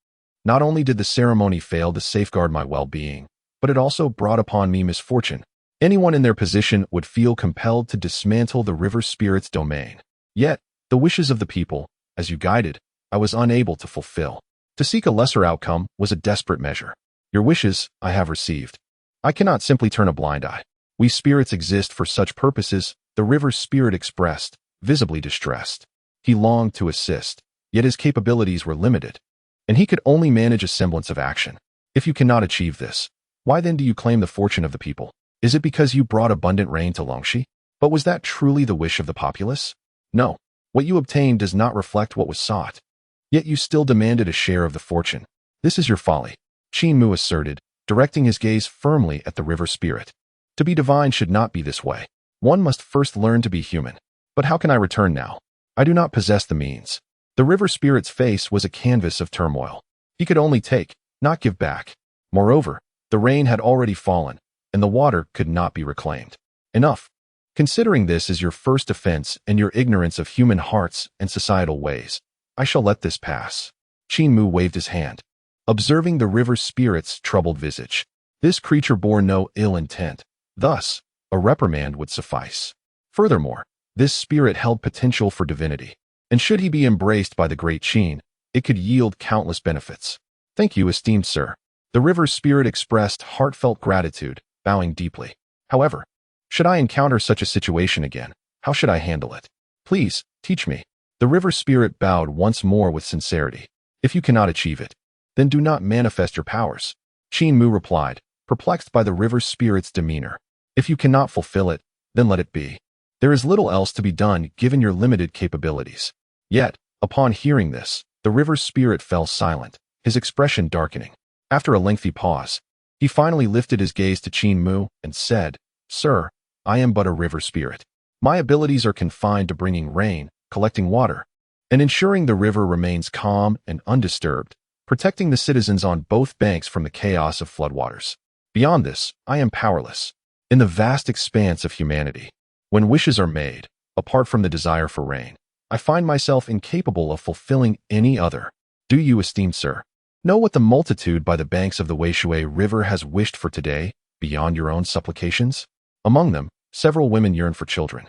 Not only did the ceremony fail to safeguard my well-being, but it also brought upon me misfortune. Anyone in their position would feel compelled to dismantle the river spirit's domain. Yet, the wishes of the people, as you guided, I was unable to fulfill. To seek a lesser outcome was a desperate measure. Your wishes, I have received. I cannot simply turn a blind eye. We spirits exist for such purposes, the river spirit expressed, visibly distressed. He longed to assist, yet his capabilities were limited, and he could only manage a semblance of action. If you cannot achieve this, why then do you claim the fortune of the people? Is it because you brought abundant rain to Longxi? But was that truly the wish of the populace? No. What you obtained does not reflect what was sought. Yet you still demanded a share of the fortune. This is your folly, Qin Mu asserted, directing his gaze firmly at the river spirit. To be divine should not be this way. One must first learn to be human. But how can I return now? I do not possess the means. The river spirit's face was a canvas of turmoil. He could only take, not give back. Moreover, the rain had already fallen, and the water could not be reclaimed. Enough. Considering this as your first offense and your ignorance of human hearts and societal ways, I shall let this pass. Qin Mu waved his hand, observing the river spirit's troubled visage. This creature bore no ill intent. Thus, a reprimand would suffice. Furthermore, this spirit held potential for divinity, and should he be embraced by the great Qin, it could yield countless benefits. Thank you, esteemed sir. The river spirit expressed heartfelt gratitude, bowing deeply. However, should I encounter such a situation again, how should I handle it? Please, teach me. The river spirit bowed once more with sincerity. If you cannot achieve it, Then do not manifest your powers. Qin Mu replied, perplexed by the river spirit's demeanor. If you cannot fulfill it, then let it be. There is little else to be done given your limited capabilities. Yet, upon hearing this, the river spirit fell silent, his expression darkening. After a lengthy pause, he finally lifted his gaze to Qin Mu and said, Sir, I am but a river spirit. My abilities are confined to bringing rain, collecting water, and ensuring the river remains calm and undisturbed, protecting the citizens on both banks from the chaos of floodwaters. Beyond this, I am powerless. In the vast expanse of humanity, when wishes are made, apart from the desire for rain, I find myself incapable of fulfilling any other. Do you, esteemed sir, know what the multitude by the banks of the Weishui River has wished for today, beyond your own supplications? Among them, several women yearn for children,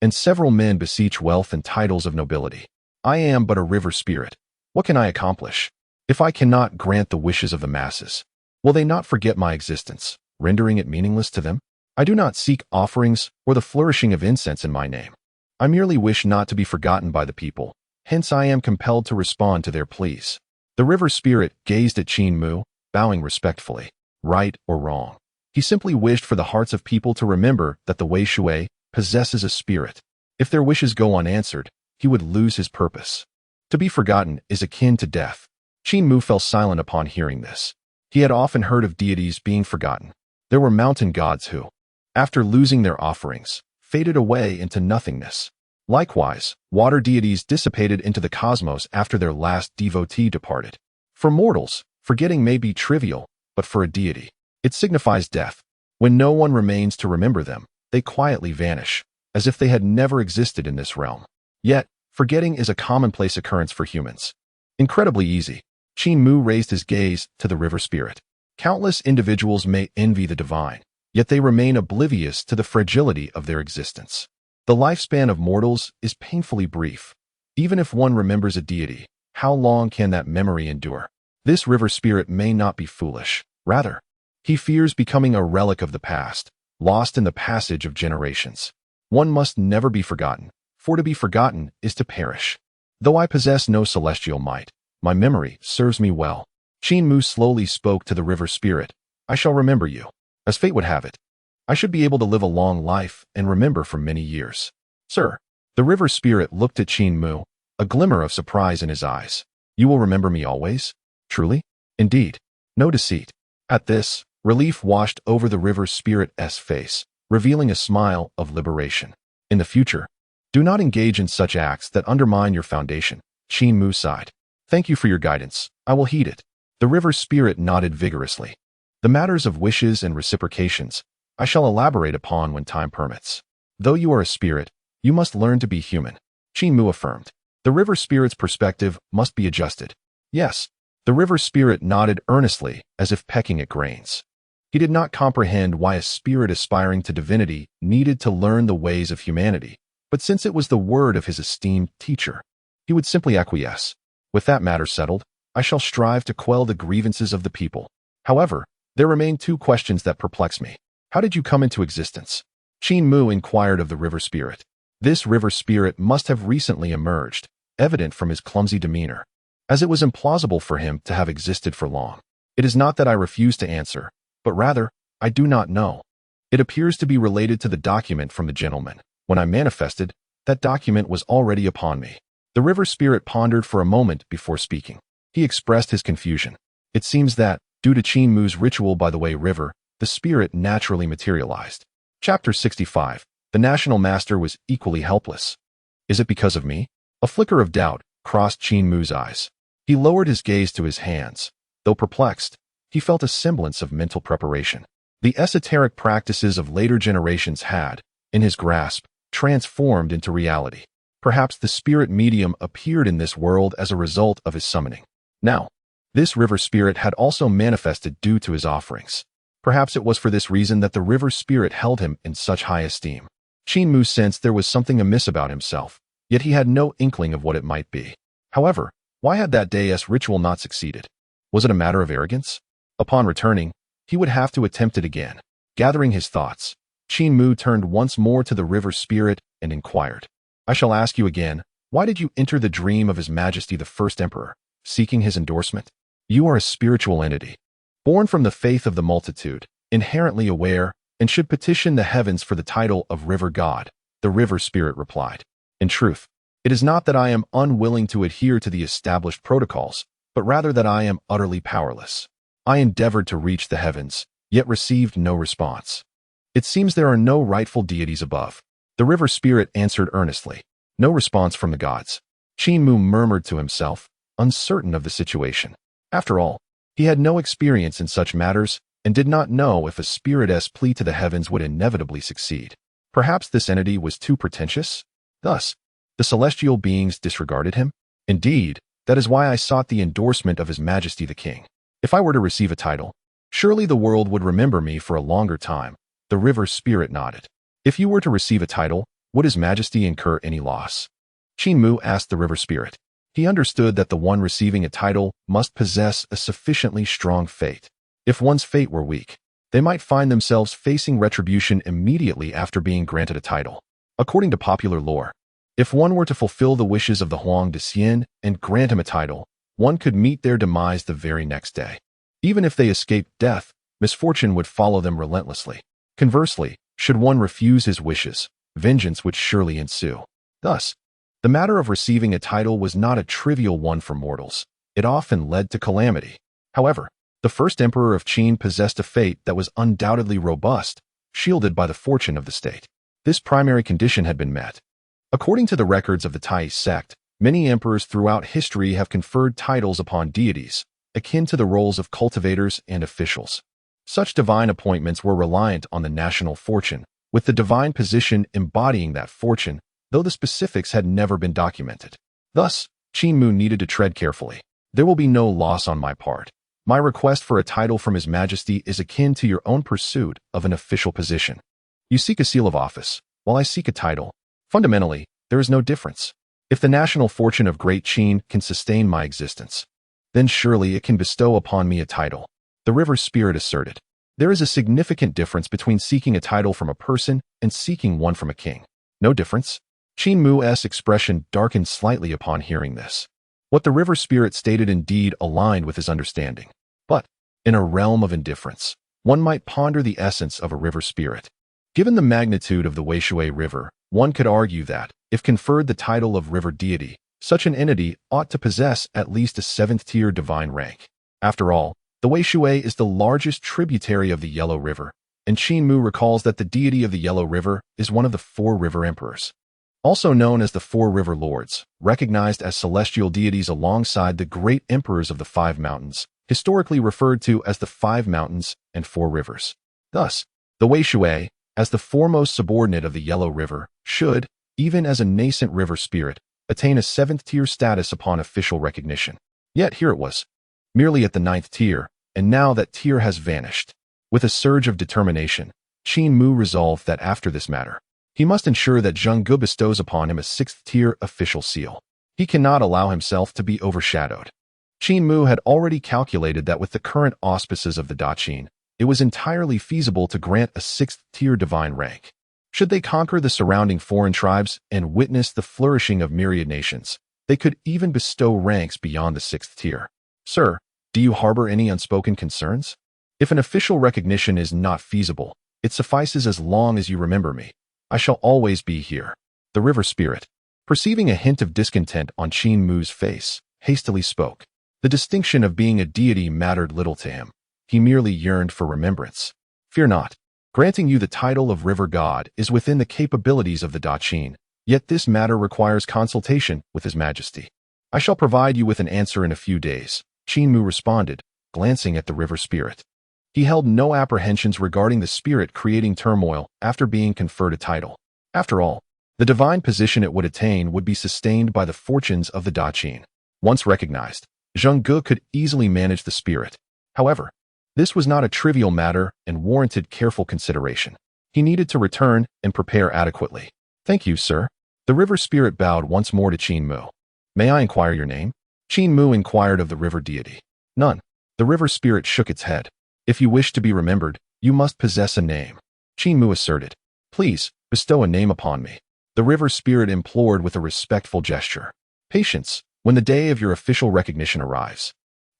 and several men beseech wealth and titles of nobility. I am but a river spirit. What can I accomplish? If I cannot grant the wishes of the masses, will they not forget my existence, rendering it meaningless to them? I do not seek offerings or the flourishing of incense in my name. I merely wish not to be forgotten by the people, hence I am compelled to respond to their pleas. The river spirit gazed at Qin Mu, bowing respectfully. Right or wrong, he simply wished for the hearts of people to remember that the Weishui possesses a spirit. If their wishes go unanswered, he would lose his purpose. To be forgotten is akin to death. Qin Mu fell silent upon hearing this. He had often heard of deities being forgotten. There were mountain gods who, after losing their offerings, faded away into nothingness. Likewise, water deities dissipated into the cosmos after their last devotee departed. For mortals, forgetting may be trivial, but for a deity, it signifies death. When no one remains to remember them, they quietly vanish, as if they had never existed in this realm. Yet, forgetting is a commonplace occurrence for humans. Incredibly easy. Qin Mu raised his gaze to the river spirit. Countless individuals may envy the divine, yet they remain oblivious to the fragility of their existence. The lifespan of mortals is painfully brief. Even if one remembers a deity, how long can that memory endure? This river spirit may not be foolish. Rather, he fears becoming a relic of the past, lost in the passage of generations. One must never be forgotten, for to be forgotten is to perish. Though I possess no celestial might, my memory serves me well. Qin Mu slowly spoke to the river spirit. I shall remember you. As fate would have it, I should be able to live a long life and remember for many years. Sir, the river spirit looked at Qin Mu, a glimmer of surprise in his eyes. You will remember me always? Truly? Indeed. No deceit. At this, relief washed over the river spirit's face, revealing a smile of liberation. In the future, do not engage in such acts that undermine your foundation. Qin Mu sighed. Thank you for your guidance. I will heed it. The river spirit nodded vigorously. The matters of wishes and reciprocations, I shall elaborate upon when time permits. Though you are a spirit, you must learn to be human. Qin Mu affirmed. The river spirit's perspective must be adjusted. Yes. The river spirit nodded earnestly, as if pecking at grains. He did not comprehend why a spirit aspiring to divinity needed to learn the ways of humanity, but since it was the word of his esteemed teacher, he would simply acquiesce. With that matter settled, I shall strive to quell the grievances of the people. However, there remain two questions that perplex me. How did you come into existence? Qin Mu inquired of the river spirit. This river spirit must have recently emerged, evident from his clumsy demeanor, as it was implausible for him to have existed for long. It is not that I refuse to answer, but rather, I do not know. It appears to be related to the document from the gentleman. When I manifested, that document was already upon me. The river spirit pondered for a moment before speaking. He expressed his confusion. It seems that, due to Qin Mu's ritual by the Wei River, the spirit naturally materialized. Chapter 65. The national master was equally helpless. Is it because of me? A flicker of doubt crossed Qin Mu's eyes. He lowered his gaze to his hands. Though perplexed, he felt a semblance of mental preparation. The esoteric practices of later generations had, in his grasp, transformed into reality. Perhaps the spirit medium appeared in this world as a result of his summoning. Now, this river spirit had also manifested due to his offerings. Perhaps it was for this reason that the river spirit held him in such high esteem. Qin Mu sensed there was something amiss about himself, yet he had no inkling of what it might be. However, why had that day's ritual not succeeded? Was it a matter of arrogance? Upon returning, he would have to attempt it again. Gathering his thoughts, Qin Mu turned once more to the river spirit and inquired. I shall ask you again, why did you enter the dream of His Majesty the First Emperor, seeking his endorsement? You are a spiritual entity, born from the faith of the multitude, inherently aware, and should petition the heavens for the title of river god, the river spirit replied. In truth, it is not that I am unwilling to adhere to the established protocols, but rather that I am utterly powerless. I endeavored to reach the heavens, yet received no response. It seems there are no rightful deities above. The river spirit answered earnestly. No response from the gods. Qin Mu murmured to himself, uncertain of the situation. After all, he had no experience in such matters and did not know if a spirit's plea to the heavens would inevitably succeed. Perhaps this entity was too pretentious? Thus, the celestial beings disregarded him? Indeed, that is why I sought the endorsement of His Majesty the King. If I were to receive a title, surely the world would remember me for a longer time. The river spirit nodded. If you were to receive a title, would His Majesty incur any loss? Qin Mu asked the river spirit. He understood that the one receiving a title must possess a sufficiently strong fate. If one's fate were weak, they might find themselves facing retribution immediately after being granted a title. According to popular lore, if one were to fulfill the wishes of the Huang de Xian and grant him a title, one could meet their demise the very next day. Even if they escaped death, misfortune would follow them relentlessly. Conversely, should one refuse his wishes, vengeance would surely ensue. Thus, the matter of receiving a title was not a trivial one for mortals. It often led to calamity. However, the first emperor of Qin possessed a fate that was undoubtedly robust, shielded by the fortune of the state. This primary condition had been met. According to the records of the Taoist sect, many emperors throughout history have conferred titles upon deities, akin to the roles of cultivators and officials. Such divine appointments were reliant on the national fortune, with the divine position embodying that fortune, though the specifics had never been documented. Thus, Qin Mu needed to tread carefully. There will be no loss on my part. My request for a title from His Majesty is akin to your own pursuit of an official position. You seek a seal of office, while I seek a title. Fundamentally, there is no difference. If the national fortune of Great Qin can sustain my existence, then surely it can bestow upon me a title. The river spirit asserted. There is a significant difference between seeking a title from a person and seeking one from a king. No difference? Qin Mu's expression darkened slightly upon hearing this. What the river spirit stated indeed aligned with his understanding. But, in a realm of indifference, one might ponder the essence of a river spirit. Given the magnitude of the Weishui River, one could argue that, if conferred the title of river deity, such an entity ought to possess at least a 7th-tier divine rank. After all, the Weishui is the largest tributary of the Yellow River, and Qin Mu recalls that the deity of the Yellow River is one of the 4 river emperors. Also known as the 4 river lords, recognized as celestial deities alongside the great emperors of the 5 mountains, historically referred to as the 5 mountains and 4 rivers. Thus, the Weishui, as the foremost subordinate of the Yellow River, should, even as a nascent river spirit, attain a 7th-tier status upon official recognition. Yet here it was, merely at the 9th tier, and now that tier has vanished. With a surge of determination, Qin Mu resolved that after this matter, he must ensure that Zheng bestows upon him a 6th-tier official seal. He cannot allow himself to be overshadowed. Qin Mu had already calculated that with the current auspices of the Daqin, it was entirely feasible to grant a 6th-tier divine rank. Should they conquer the surrounding foreign tribes and witness the flourishing of myriad nations, they could even bestow ranks beyond the 6th tier. Sir, do you harbor any unspoken concerns? If an official recognition is not feasible, it suffices as long as you remember me. I shall always be here. The river spirit, perceiving a hint of discontent on Qin Mu's face, hastily spoke. The distinction of being a deity mattered little to him. He merely yearned for remembrance. Fear not. Granting you the title of river god is within the capabilities of the Daqin, yet this matter requires consultation with His Majesty. I shall provide you with an answer in a few days, Qin Mu responded, glancing at the river spirit. He held no apprehensions regarding the spirit creating turmoil after being conferred a title. After all, the divine position it would attain would be sustained by the fortunes of the Daqin. Once recognized, Zheng could easily manage the spirit. However, this was not a trivial matter and warranted careful consideration. He needed to return and prepare adequately. Thank you, sir. The river spirit bowed once more to Qin Mu. May I inquire your name? Qin Mu inquired of the river deity. None. The river spirit shook its head. If you wish to be remembered, you must possess a name. Qin Mu asserted. Please, bestow a name upon me. The river spirit implored with a respectful gesture. Patience, when the day of your official recognition arrives.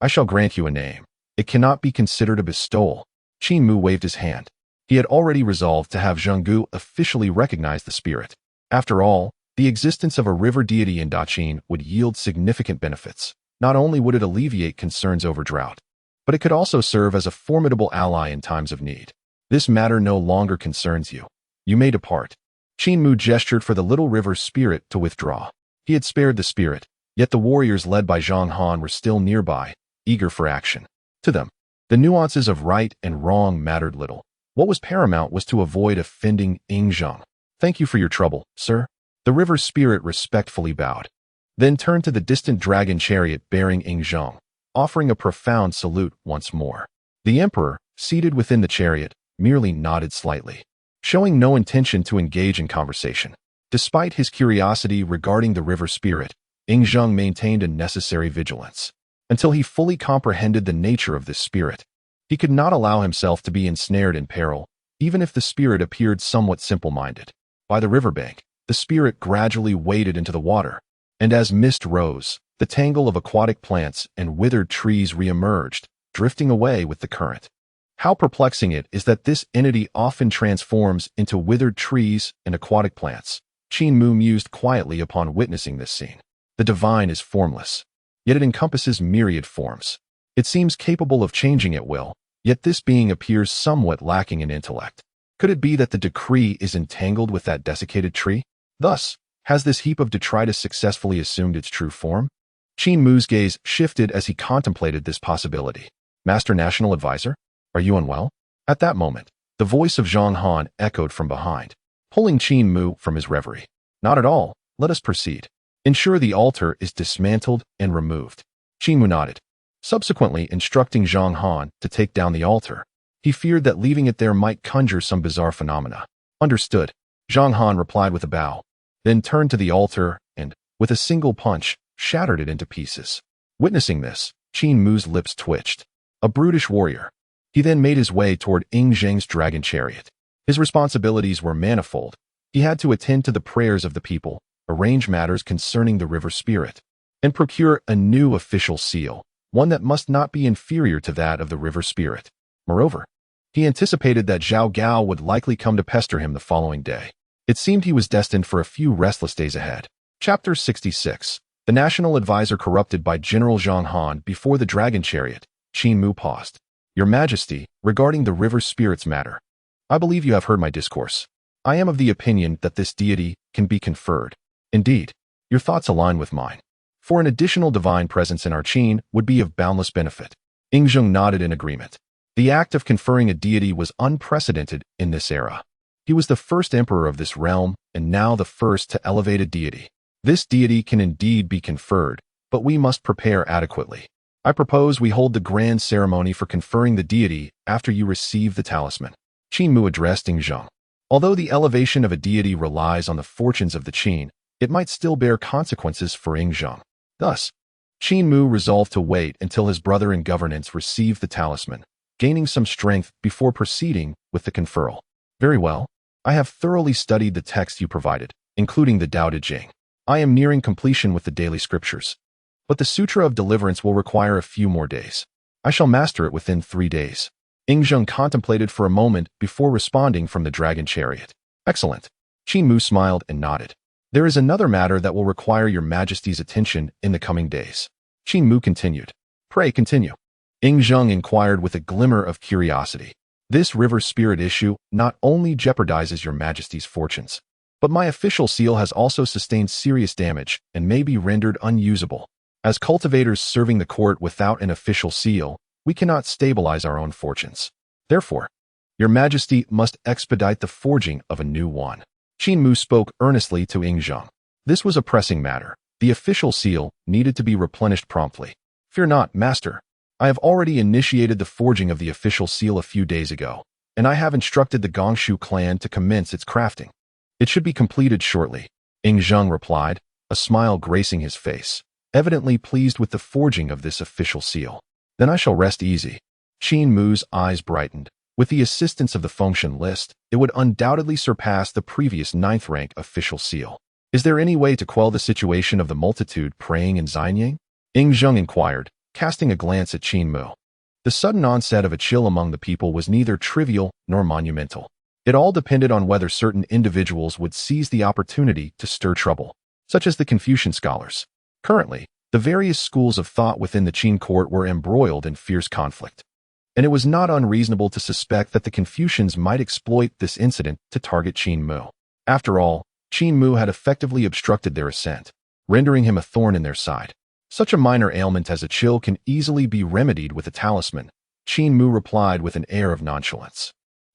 I shall grant you a name. It cannot be considered a bestowal. Qin Mu waved his hand. He had already resolved to have Zhenggu officially recognize the spirit. After all, the existence of a river deity in Daqin would yield significant benefits. Not only would it alleviate concerns over drought, but it could also serve as a formidable ally in times of need. This matter no longer concerns you. You may depart. Qin Mu gestured for the little river spirit to withdraw. He had spared the spirit, yet the warriors led by Zhang Han were still nearby, eager for action. To them, the nuances of right and wrong mattered little. What was paramount was to avoid offending Yingzheng. Thank you for your trouble, sir. The river spirit respectfully bowed, then turned to the distant dragon chariot bearing Yingzheng, offering a profound salute once more. The emperor, seated within the chariot, merely nodded slightly, showing no intention to engage in conversation. Despite his curiosity regarding the river spirit, Yingzheng maintained a necessary vigilance. Until he fully comprehended the nature of this spirit, he could not allow himself to be ensnared in peril, even if the spirit appeared somewhat simple-minded. By the riverbank, the spirit gradually waded into the water, and as mist rose, the tangle of aquatic plants and withered trees re-emerged, drifting away with the current. How perplexing it is that this entity often transforms into withered trees and aquatic plants. Qin Mu mused quietly upon witnessing this scene. The divine is formless, yet it encompasses myriad forms. It seems capable of changing at will, yet this being appears somewhat lacking in intellect. Could it be that the decree is entangled with that desiccated tree? Thus, has this heap of detritus successfully assumed its true form? Qin Mu's gaze shifted as he contemplated this possibility. Master National Advisor, are you unwell? At that moment, the voice of Zhang Han echoed from behind, pulling Qin Mu from his reverie. Not at all. Let us proceed. Ensure the altar is dismantled and removed. Qin Mu nodded, subsequently instructing Zhang Han to take down the altar. He feared that leaving it there might conjure some bizarre phenomena. Understood. Zhang Han replied with a bow, then turned to the altar and, with a single punch, shattered it into pieces. Witnessing this, Qin Mu's lips twitched. A brutish warrior. He then made his way toward Yingzheng's dragon chariot. His responsibilities were manifold. He had to attend to the prayers of the people, arrange matters concerning the river spirit, and procure a new official seal, one that must not be inferior to that of the river spirit. Moreover, he anticipated that Zhao Gao would likely come to pester him the following day. It seemed he was destined for a few restless days ahead. Chapter 66. The National Advisor corrupted by General Zhang Han before the dragon chariot. Qin Mu paused. Your Majesty, regarding the river spirit's matter, I believe you have heard my discourse. I am of the opinion that this deity can be conferred. Indeed, your thoughts align with mine. For an additional divine presence in our Qin would be of boundless benefit. Yingzheng nodded in agreement. The act of conferring a deity was unprecedented in this era. He was the first emperor of this realm, and now the first to elevate a deity. This deity can indeed be conferred, but we must prepare adequately. I propose we hold the grand ceremony for conferring the deity after you receive the talisman. Qin Mu addressed Yingzheng. Although the elevation of a deity relies on the fortunes of the Qin, it might still bear consequences for Yingzheng. Thus, Qin Mu resolved to wait until his brother in governance received the talisman, gaining some strength before proceeding with the conferral. Very well. I have thoroughly studied the text you provided, including the Tao Te Ching. I am nearing completion with the daily scriptures. But the Sutra of Deliverance will require a few more days. I shall master it within 3 days. Yingzheng contemplated for a moment before responding from the dragon chariot. Excellent. Qin Mu smiled and nodded. There is another matter that will require your Majesty's attention in the coming days. Qin Mu continued. Pray continue. Yingzheng inquired with a glimmer of curiosity. This river spirit issue not only jeopardizes your Majesty's fortunes, but my official seal has also sustained serious damage and may be rendered unusable. As cultivators serving the court without an official seal, we cannot stabilize our own fortunes. Therefore, your Majesty must expedite the forging of a new one. Qin Mu spoke earnestly to Yingzheng. This was a pressing matter. The official seal needed to be replenished promptly. Fear not, Master. I have already initiated the forging of the official seal a few days ago, and I have instructed the Gongshu clan to commence its crafting. It should be completed shortly, Yingzheng replied, a smile gracing his face, evidently pleased with the forging of this official seal. Then I shall rest easy. Qin Mu's eyes brightened. With the assistance of the function list, it would undoubtedly surpass the previous 9th rank official seal. Is there any way to quell the situation of the multitude praying in Xianyang? Yingzheng inquired, casting a glance at Qin Mu. The sudden onset of a chill among the people was neither trivial nor monumental. It all depended on whether certain individuals would seize the opportunity to stir trouble, such as the Confucian scholars. Currently, the various schools of thought within the Qin court were embroiled in fierce conflict, and it was not unreasonable to suspect that the Confucians might exploit this incident to target Qin Mu. After all, Qin Mu had effectively obstructed their ascent, rendering him a thorn in their side. Such a minor ailment as a chill can easily be remedied with a talisman, Qin Mu replied with an air of nonchalance.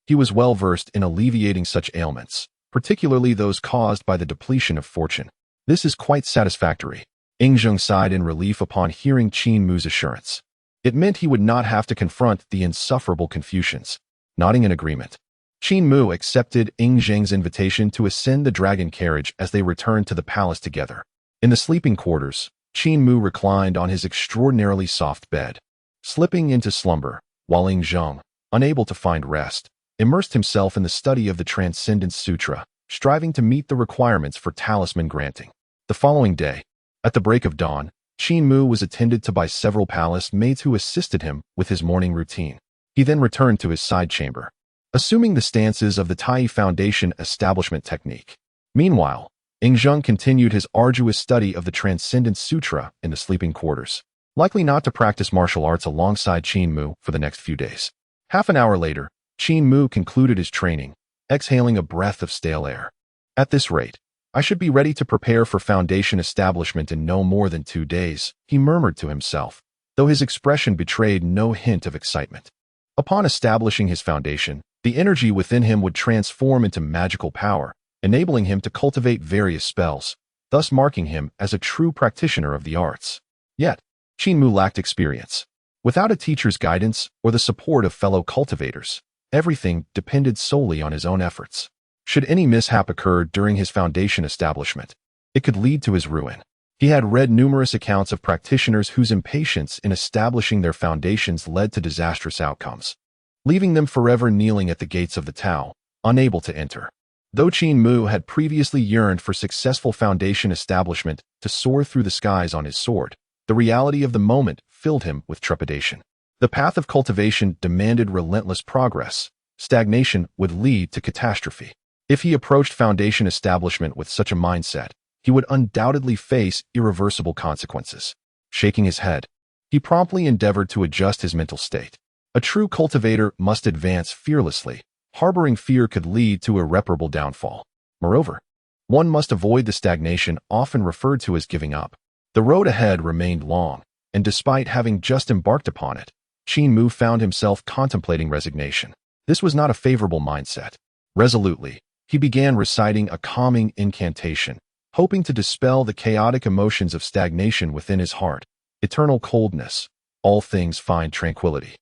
He was well versed in alleviating such ailments, particularly those caused by the depletion of fortune. This is quite satisfactory. Yingzheng sighed in relief upon hearing Qin Mu's assurance. It meant he would not have to confront the insufferable Confucians. Nodding in agreement, Qin Mu accepted Yingzheng's invitation to ascend the dragon carriage as they returned to the palace together. In the sleeping quarters, Qin Mu reclined on his extraordinarily soft bed, slipping into slumber, while Yingzheng, unable to find rest, immersed himself in the study of the Transcendence Sutra, striving to meet the requirements for talisman granting. The following day, at the break of dawn, Qin Mu was attended to by several palace maids who assisted him with his morning routine. He then returned to his side chamber, assuming the stances of the Tai Foundation establishment technique. Meanwhile, Yingzheng continued his arduous study of the Transcendence Sutra in the sleeping quarters, likely not to practice martial arts alongside Qin Mu for the next few days. Half an hour later, Qin Mu concluded his training, exhaling a breath of stale air. At this rate, I should be ready to prepare for foundation establishment in no more than 2 days, he murmured to himself, though his expression betrayed no hint of excitement. Upon establishing his foundation, the energy within him would transform into magical power, enabling him to cultivate various spells, thus marking him as a true practitioner of the arts. Yet, Qin Mu lacked experience. Without a teacher's guidance or the support of fellow cultivators, everything depended solely on his own efforts. Should any mishap occur during his foundation establishment, it could lead to his ruin. He had read numerous accounts of practitioners whose impatience in establishing their foundations led to disastrous outcomes, leaving them forever kneeling at the gates of the Tao, unable to enter. Though Qin Mu had previously yearned for successful foundation establishment to soar through the skies on his sword, the reality of the moment filled him with trepidation. The path of cultivation demanded relentless progress. Stagnation would lead to catastrophe. If he approached foundation establishment with such a mindset, he would undoubtedly face irreversible consequences. Shaking his head, he promptly endeavored to adjust his mental state. A true cultivator must advance fearlessly. Harboring fear could lead to irreparable downfall. Moreover, one must avoid the stagnation often referred to as giving up. The road ahead remained long, and despite having just embarked upon it, Qin Mu found himself contemplating resignation. This was not a favorable mindset. Resolutely, he began reciting a calming incantation, hoping to dispel the chaotic emotions of stagnation within his heart. Eternal coldness, all things find tranquility.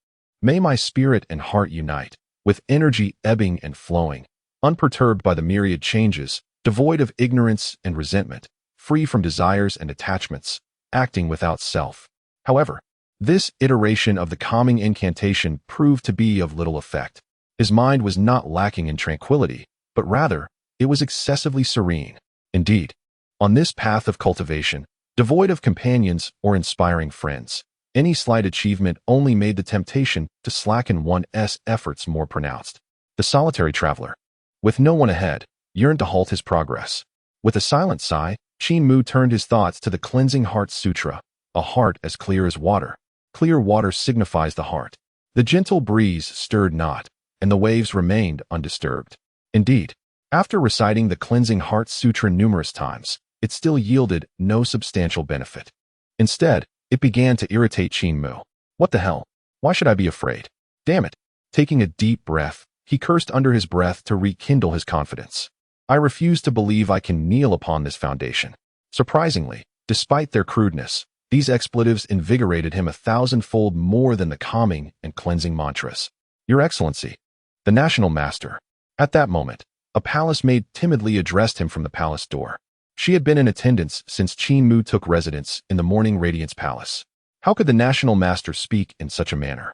May my spirit and heart unite, with energy ebbing and flowing, unperturbed by the myriad changes, devoid of ignorance and resentment, free from desires and attachments, acting without self. However, this iteration of the calming incantation proved to be of little effect. His mind was not lacking in tranquility, but rather, it was excessively serene. Indeed, on this path of cultivation, devoid of companions or inspiring friends, any slight achievement only made the temptation to slacken one's efforts more pronounced. The solitary traveler, with no one ahead, yearned to halt his progress. With a silent sigh, Qin Mu turned his thoughts to the Cleansing Heart Sutra, a heart as clear as water. Clear water signifies the heart. The gentle breeze stirred not, and the waves remained undisturbed. Indeed, after reciting the Cleansing Heart Sutra numerous times, it still yielded no substantial benefit. Instead, it began to irritate Qin Mu. What the hell? Why should I be afraid? Damn it. Taking a deep breath, he cursed under his breath to rekindle his confidence. I refuse to believe I can kneel upon this foundation. Surprisingly, despite their crudeness, these expletives invigorated him 1,000-fold more than the calming and cleansing mantras. Your Excellency, the National Master. At that moment, a palace maid timidly addressed him from the palace door. She had been in attendance since Qin Mu took residence in the Morning Radiance Palace. How could the National Master speak in such a manner?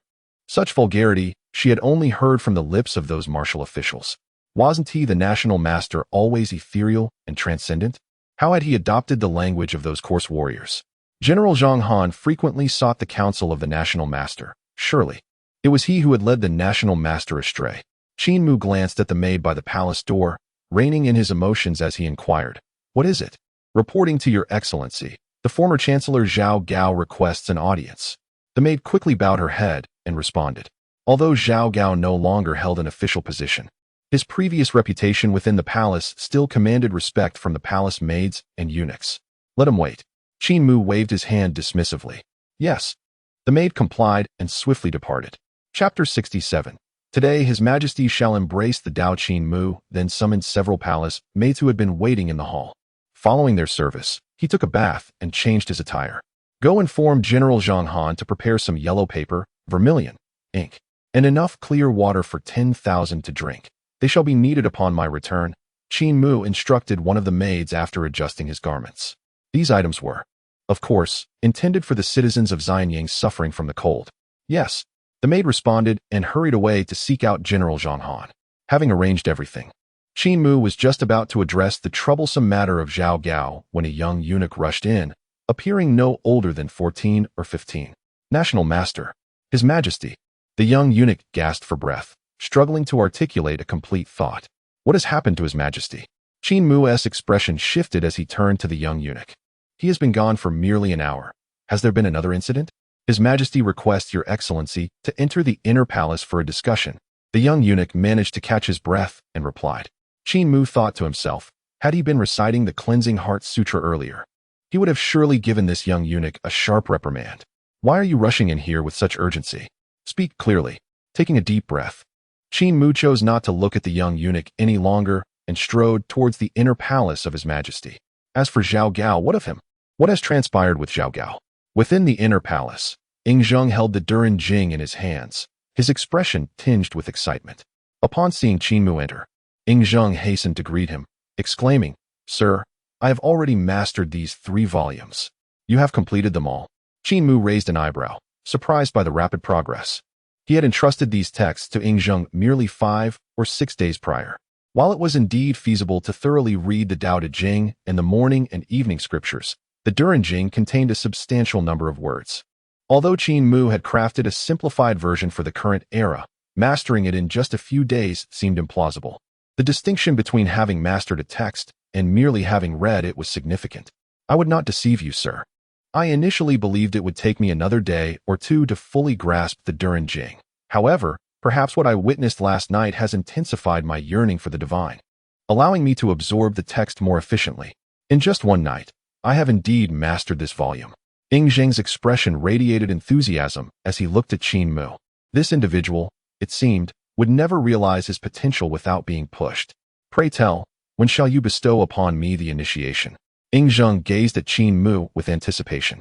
Such vulgarity she had only heard from the lips of those martial officials. Wasn't he, the National Master, always ethereal and transcendent? How had he adopted the language of those coarse warriors? General Zhang Han frequently sought the counsel of the national master. Surely, it was he who had led the national master astray. Qin Mu glanced at the maid by the palace door, reining in his emotions as he inquired, "What is it?" "Reporting to your excellency, the former Chancellor Zhao Gao requests an audience." The maid quickly bowed her head and responded. Although Zhao Gao no longer held an official position, his previous reputation within the palace still commanded respect from the palace maids and eunuchs. "Let him wait." Qin Mu waved his hand dismissively. "Yes." The maid complied and swiftly departed. Chapter 67. Today His Majesty shall embrace the Dao. Qin Mu then summoned several palace maids who had been waiting in the hall. Following their service, he took a bath and changed his attire. "Go inform General Zhang Han to prepare some yellow paper, vermilion, ink, and enough clear water for 10,000 to drink. They shall be needed upon my return," Qin Mu instructed one of the maids after adjusting his garments. These items were, of course, intended for the citizens of Xianyang suffering from the cold. "Yes," the maid responded and hurried away to seek out General Zhang Han. Having arranged everything, Qin Mu was just about to address the troublesome matter of Zhao Gao when a young eunuch rushed in, appearing no older than 14 or 15. "National Master, His Majesty." The young eunuch gasped for breath, struggling to articulate a complete thought. "What has happened to His Majesty?" Qin Mu's expression shifted as he turned to the young eunuch. "He has been gone for merely an hour. Has there been another incident?" "His Majesty requests your excellency to enter the inner palace for a discussion." The young eunuch managed to catch his breath and replied. Qin Mu thought to himself, had he been reciting the cleansing heart sutra earlier, he would have surely given this young eunuch a sharp reprimand. "Why are you rushing in here with such urgency? Speak clearly." Taking a deep breath, Qin Mu chose not to look at the young eunuch any longer and strode towards the inner palace of His Majesty. "As for Zhao Gao, what of him? What has transpired with Zhao Gao?" Within the inner palace, Zheng held the Duran Jing in his hands, his expression tinged with excitement. Upon seeing Qin Mu enter, Zheng hastened to greet him, exclaiming, "Sir, I have already mastered these 3 volumes. You have completed them all." Qin Mu raised an eyebrow, surprised by the rapid progress. He had entrusted these texts to Zheng merely 5 or 6 days prior. While it was indeed feasible to thoroughly read the Tao Te Ching and the morning and evening scriptures, the Duran Jing contained a substantial number of words. Although Qin Mu had crafted a simplified version for the current era, mastering it in just a few days seemed implausible. The distinction between having mastered a text and merely having read it was significant. "I would not deceive you, sir. I initially believed it would take me another day or 2 to fully grasp the Duran Jing. However, perhaps what I witnessed last night has intensified my yearning for the divine, allowing me to absorb the text more efficiently. In just one night, I have indeed mastered this volume." Zheng's expression radiated enthusiasm as he looked at Qin Mu. This individual, it seemed, would never realize his potential without being pushed. "Pray tell, when shall you bestow upon me the initiation?" Zheng gazed at Qin Mu with anticipation.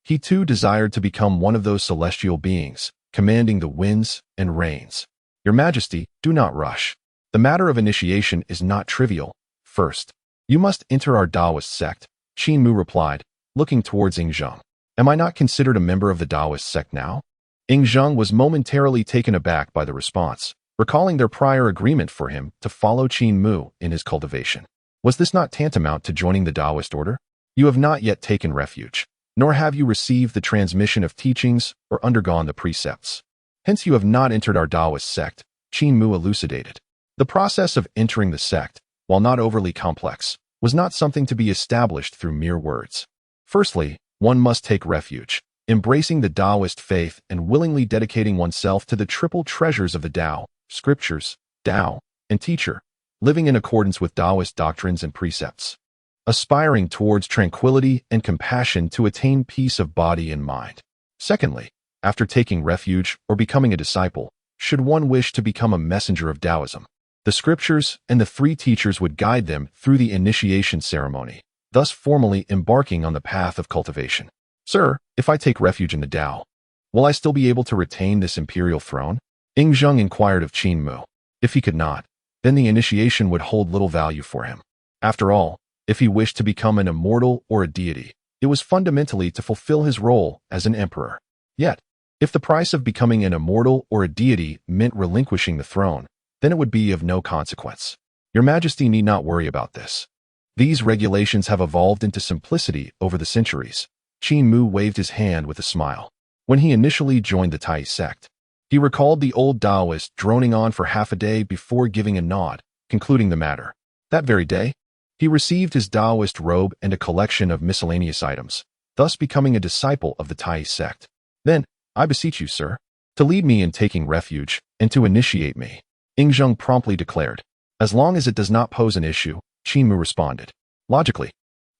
He too desired to become one of those celestial beings, commanding the winds and rains. "Your Majesty, do not rush. The matter of initiation is not trivial. First, you must enter our Daoist sect," Qin Mu replied, looking towards Zheng. "Am I not considered a member of the Daoist sect now?" Zheng was momentarily taken aback by the response, recalling their prior agreement for him to follow Qin Mu in his cultivation. Was this not tantamount to joining the Daoist order? "You have not yet taken refuge, nor have you received the transmission of teachings or undergone the precepts. Hence you have not entered our Daoist sect," Qin Mu elucidated. The process of entering the sect, while not overly complex, was not something to be established through mere words. Firstly, one must take refuge, embracing the Daoist faith and willingly dedicating oneself to the triple treasures of the Tao, scriptures, Tao, and teacher, living in accordance with Daoist doctrines and precepts, aspiring towards tranquility and compassion to attain peace of body and mind. Secondly, after taking refuge or becoming a disciple, should one wish to become a messenger of Taoism, the scriptures and the 3 teachers would guide them through the initiation ceremony, thus formally embarking on the path of cultivation. "Sir, if I take refuge in the Tao, will I still be able to retain this imperial throne?" Zheng inquired of Qin Mu. If he could not, then the initiation would hold little value for him. After all, if he wished to become an immortal or a deity, it was fundamentally to fulfill his role as an emperor. Yet, if the price of becoming an immortal or a deity meant relinquishing the throne, then it would be of no consequence. "Your Majesty need not worry about this. These regulations have evolved into simplicity over the centuries. Qin Mu waved his hand with a smile. When he initially joined the Taoist sect, he recalled the old Daoist droning on for half a day before giving a nod, concluding the matter. That very day, he received his Daoist robe and a collection of miscellaneous items, thus becoming a disciple of the Taoist sect. Then, I beseech you, sir, to lead me in taking refuge and to initiate me, Ingzheng promptly declared. As long as it does not pose an issue, Qin Mu responded. Logically,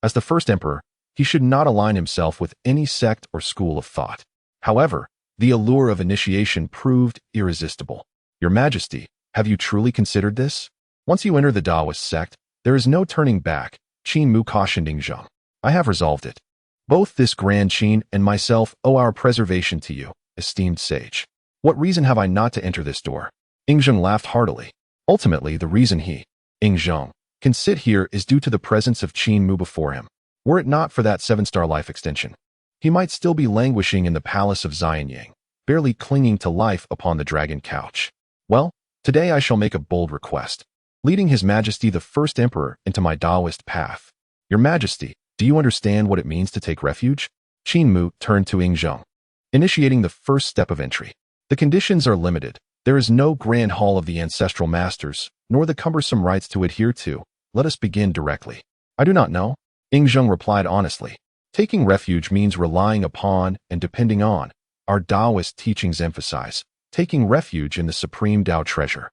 as the first emperor, he should not align himself with any sect or school of thought. However, the allure of initiation proved irresistible. Your Majesty, have you truly considered this? Once you enter the Daoist sect, there is no turning back, Qin Mu cautioned Ingzheng. I have resolved it. Both this Grand Qin and myself owe our preservation to you, esteemed sage. What reason have I not to enter this door? Ingzheng laughed heartily. Ultimately, the reason he, Ingzheng, can sit here is due to the presence of Qin Mu before him. Were it not for that 7-star life extension, he might still be languishing in the palace of Xianyang, barely clinging to life upon the dragon couch. Well, today I shall make a bold request, leading His Majesty the First Emperor into my Daoist path. Your Majesty, do you understand what it means to take refuge? Qin Mu turned to Ingzheng, initiating the first step of entry. The conditions are limited. There is no grand hall of the ancestral masters, nor the cumbersome rites to adhere to. Let us begin directly. I do not know, Ingzheng replied honestly. Taking refuge means relying upon and depending on. Our Daoist teachings emphasize taking refuge in the supreme Tao treasure,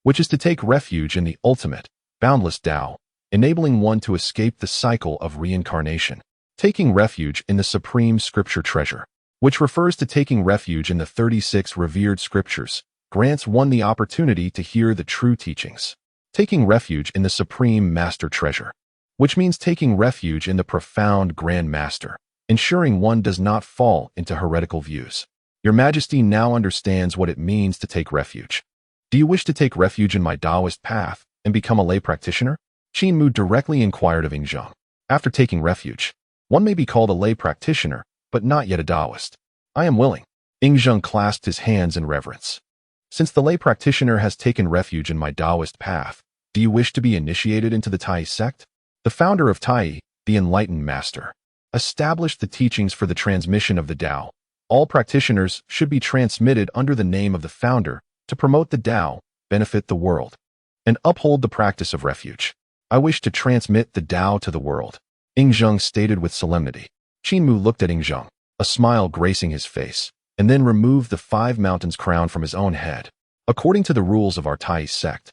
which is to take refuge in the ultimate, boundless Tao, enabling one to escape the cycle of reincarnation. Taking refuge in the supreme scripture treasure, which refers to taking refuge in the 36 revered scriptures, grants one the opportunity to hear the true teachings. Taking refuge in the supreme master treasure, which means taking refuge in the profound Grand Master, ensuring one does not fall into heretical views. Your Majesty now understands what it means to take refuge. Do you wish to take refuge in my Daoist path and become a lay practitioner? Qin Mu directly inquired of Ingzheng. After taking refuge, one may be called a lay practitioner, but not yet a Daoist. I am willing. Ingzheng clasped his hands in reverence. Since the lay practitioner has taken refuge in my Daoist path, do you wish to be initiated into the Taoist sect? The founder of Tai, the enlightened master, established the teachings for the transmission of the Tao. All practitioners should be transmitted under the name of the founder to promote the Tao, benefit the world, and uphold the practice of refuge. I wish to transmit the Tao to the world, Ingzheng stated with solemnity. Qin Mu looked at Ingzheng, a smile gracing his face, and then removed the 5 mountains crown from his own head. According to the rules of our Taoist sect,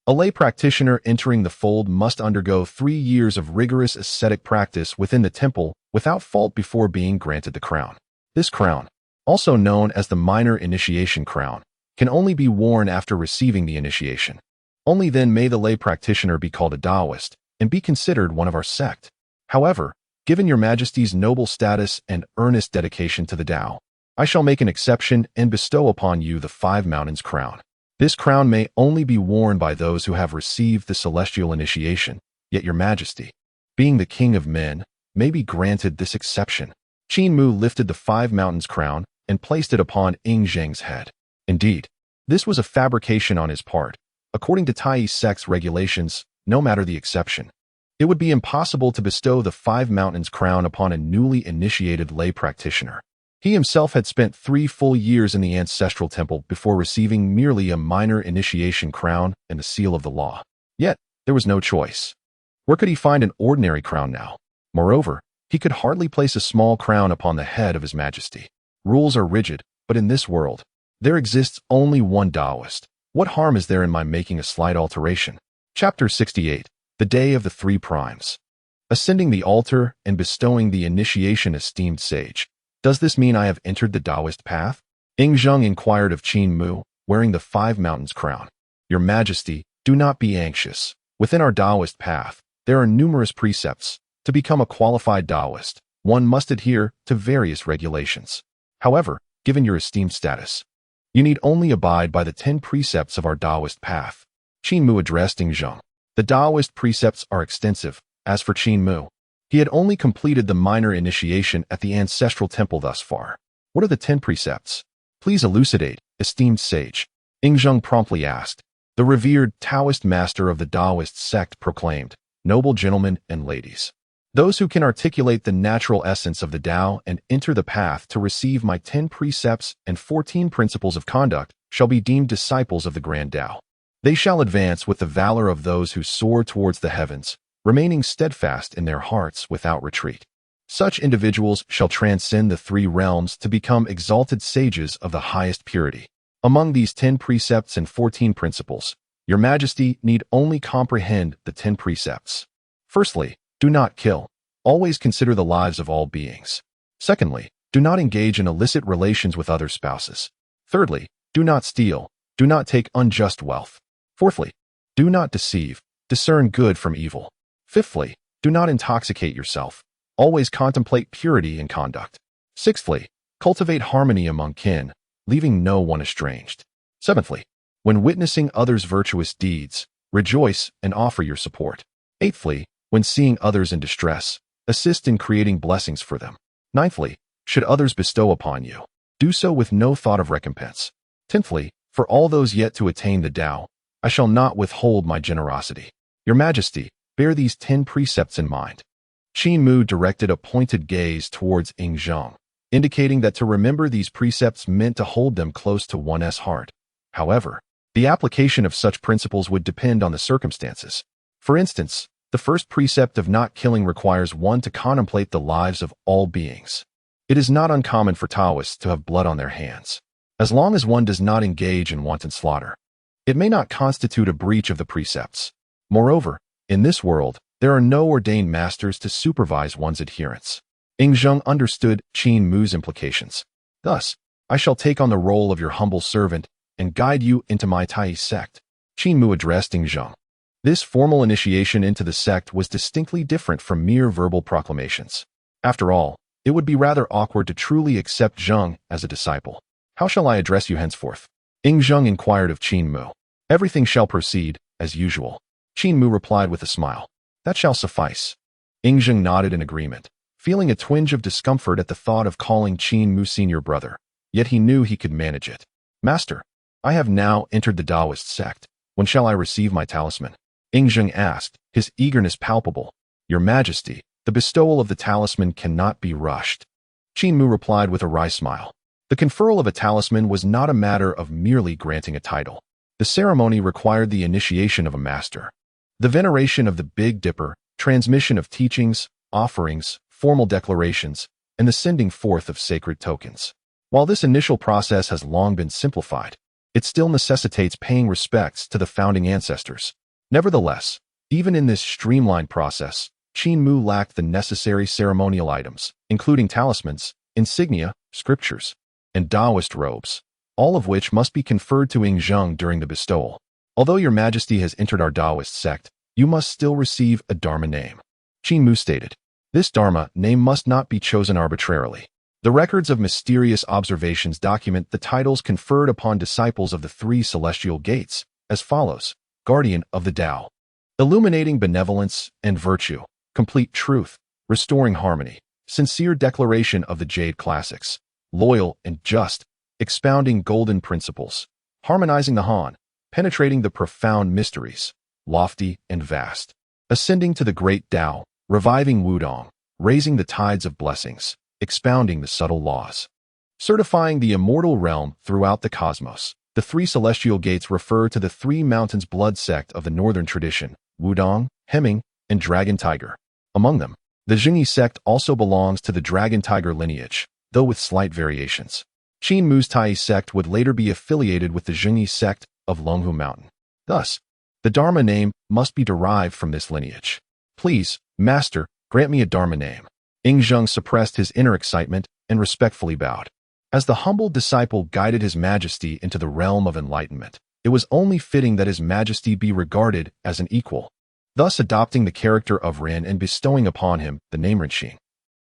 a lay practitioner entering the fold must undergo 3 years of rigorous ascetic practice within the temple without fault before being granted the crown. This crown, also known as the minor initiation crown, can only be worn after receiving the initiation. Only then may the lay practitioner be called a Daoist and be considered one of our sect. However, given your Majesty's noble status and earnest dedication to the Tao, I shall make an exception and bestow upon you the 5 mountains crown. This crown may only be worn by those who have received the celestial initiation, yet your Majesty, being the king of men, may be granted this exception. Qin Mu lifted the 5 mountains crown and placed it upon Ingzheng's head. Indeed, this was a fabrication on his part. According to Taoist sect's regulations, no matter the exception, it would be impossible to bestow the 5 mountains crown upon a newly initiated lay practitioner. He himself had spent 3 full years in the ancestral temple before receiving merely a minor initiation crown and the seal of the law. Yet, there was no choice. Where could he find an ordinary crown now? Moreover, he could hardly place a small crown upon the head of His Majesty. Rules are rigid, but in this world, there exists only one Daoist. What harm is there in my making a slight alteration? Chapter 68. The Day of the 3 Primes. Ascending the altar and bestowing the initiation, esteemed sage. Does this mean I have entered the Daoist path? Ingzheng inquired of Qin Mu, wearing the 5 mountains crown. Your Majesty, do not be anxious. Within our Daoist path, there are numerous precepts. To become a qualified Daoist, one must adhere to various regulations. However, given your esteemed status, you need only abide by the 10 precepts of our Daoist path. Qin Mu addressed Ingzheng. The Daoist precepts are extensive. As for Qin Mu, he had only completed the minor initiation at the ancestral temple thus far. What are the 10 precepts? Please elucidate, esteemed sage. Ingzheng promptly asked. The revered Taoist master of the Daoist sect proclaimed, Noble gentlemen and ladies, Those who can articulate the natural essence of the Tao and enter the path to receive my 10 precepts and 14 principles of conduct shall be deemed disciples of the Grand Tao. They shall advance with the valor of those who soar towards the heavens, remaining steadfast in their hearts without retreat. Such individuals shall transcend the 3 realms to become exalted sages of the highest purity. Among these 10 precepts and 14 principles, Your Majesty need only comprehend the 10 precepts. Firstly, do not kill. Always consider the lives of all beings. Secondly, do not engage in illicit relations with other spouses. Thirdly, do not steal. Do not take unjust wealth. Fourthly, do not deceive. Discern good from evil. Fifthly, do not intoxicate yourself. Always contemplate purity in conduct. Sixthly, cultivate harmony among kin, leaving no one estranged. Seventhly, when witnessing others' virtuous deeds, rejoice and offer your support. Eighthly, when seeing others in distress, assist in creating blessings for them. Ninthly, should others bestow upon you, do so with no thought of recompense. Tenthly, for all those yet to attain the Tao, I shall not withhold my generosity. Your Majesty, bear these 10 precepts in mind. Qin Mu directed a pointed gaze towards Ing Zheng, indicating that to remember these precepts meant to hold them close to one's heart. However, the application of such principles would depend on the circumstances. For instance, the first precept of not killing requires one to contemplate the lives of all beings. It is not uncommon for Taoists to have blood on their hands. As long as one does not engage in wanton slaughter, it may not constitute a breach of the precepts. Moreover, in this world, there are no ordained masters to supervise one's adherence. Ing Zheng understood Qin Mu's implications. Thus, I shall take on the role of your humble servant and guide you into my Taoist sect. Qin Mu addressed Ing Zheng. This formal initiation into the sect was distinctly different from mere verbal proclamations. After all, it would be rather awkward to truly accept Zheng as a disciple. How shall I address you henceforth? Ing Zheng inquired of Qin Mu. Everything shall proceed as usual. Qin Mu replied with a smile. That shall suffice. Ing Zheng nodded in agreement, feeling a twinge of discomfort at the thought of calling Qin Mu senior brother, yet he knew he could manage it. Master, I have now entered the Daoist sect. When shall I receive my talisman? Ing Zheng asked, his eagerness palpable. Your Majesty, the bestowal of the talisman cannot be rushed. Qin Mu replied with a wry smile. The conferral of a talisman was not a matter of merely granting a title. The ceremony required the initiation of a master. The veneration of the Big Dipper, transmission of teachings, offerings, formal declarations, and the sending forth of sacred tokens. While this initial process has long been simplified, it still necessitates paying respects to the founding ancestors. Nevertheless, even in this streamlined process, Qin Mu lacked the necessary ceremonial items, including talismans, insignia, scriptures, and Daoist robes, all of which must be conferred to Ing Zheng during the bestowal. Although your Majesty has entered our Daoist sect, you must still receive a Dharma name. Qin Mu stated. This Dharma name must not be chosen arbitrarily. The records of mysterious observations document the titles conferred upon disciples of the 3 celestial gates, as follows: Guardian of the Tao, illuminating benevolence and virtue, complete truth, restoring harmony, sincere declaration of the Jade Classics, loyal and just, expounding golden principles, harmonizing the Han, penetrating the profound mysteries, lofty and vast, ascending to the great Tao, reviving Wudong, raising the tides of blessings, expounding the subtle laws, certifying the immortal realm throughout the cosmos. The 3 celestial gates refer to the 3 mountains blood sect of the northern tradition, Wudong, Hemming, and Dragon Tiger. Among them, the Zhengyi sect also belongs to the Dragon Tiger lineage, though with slight variations. Qin Mu's Tai sect would later be affiliated with the Zhengyi sect of Longhu Mountain. Thus, the Dharma name must be derived from this lineage. Please, Master, grant me a Dharma name. Ing Zheng suppressed his inner excitement and respectfully bowed. As the humble disciple guided His Majesty into the realm of enlightenment, it was only fitting that His Majesty be regarded as an equal, thus adopting the character of Ren and bestowing upon him the name Renxing.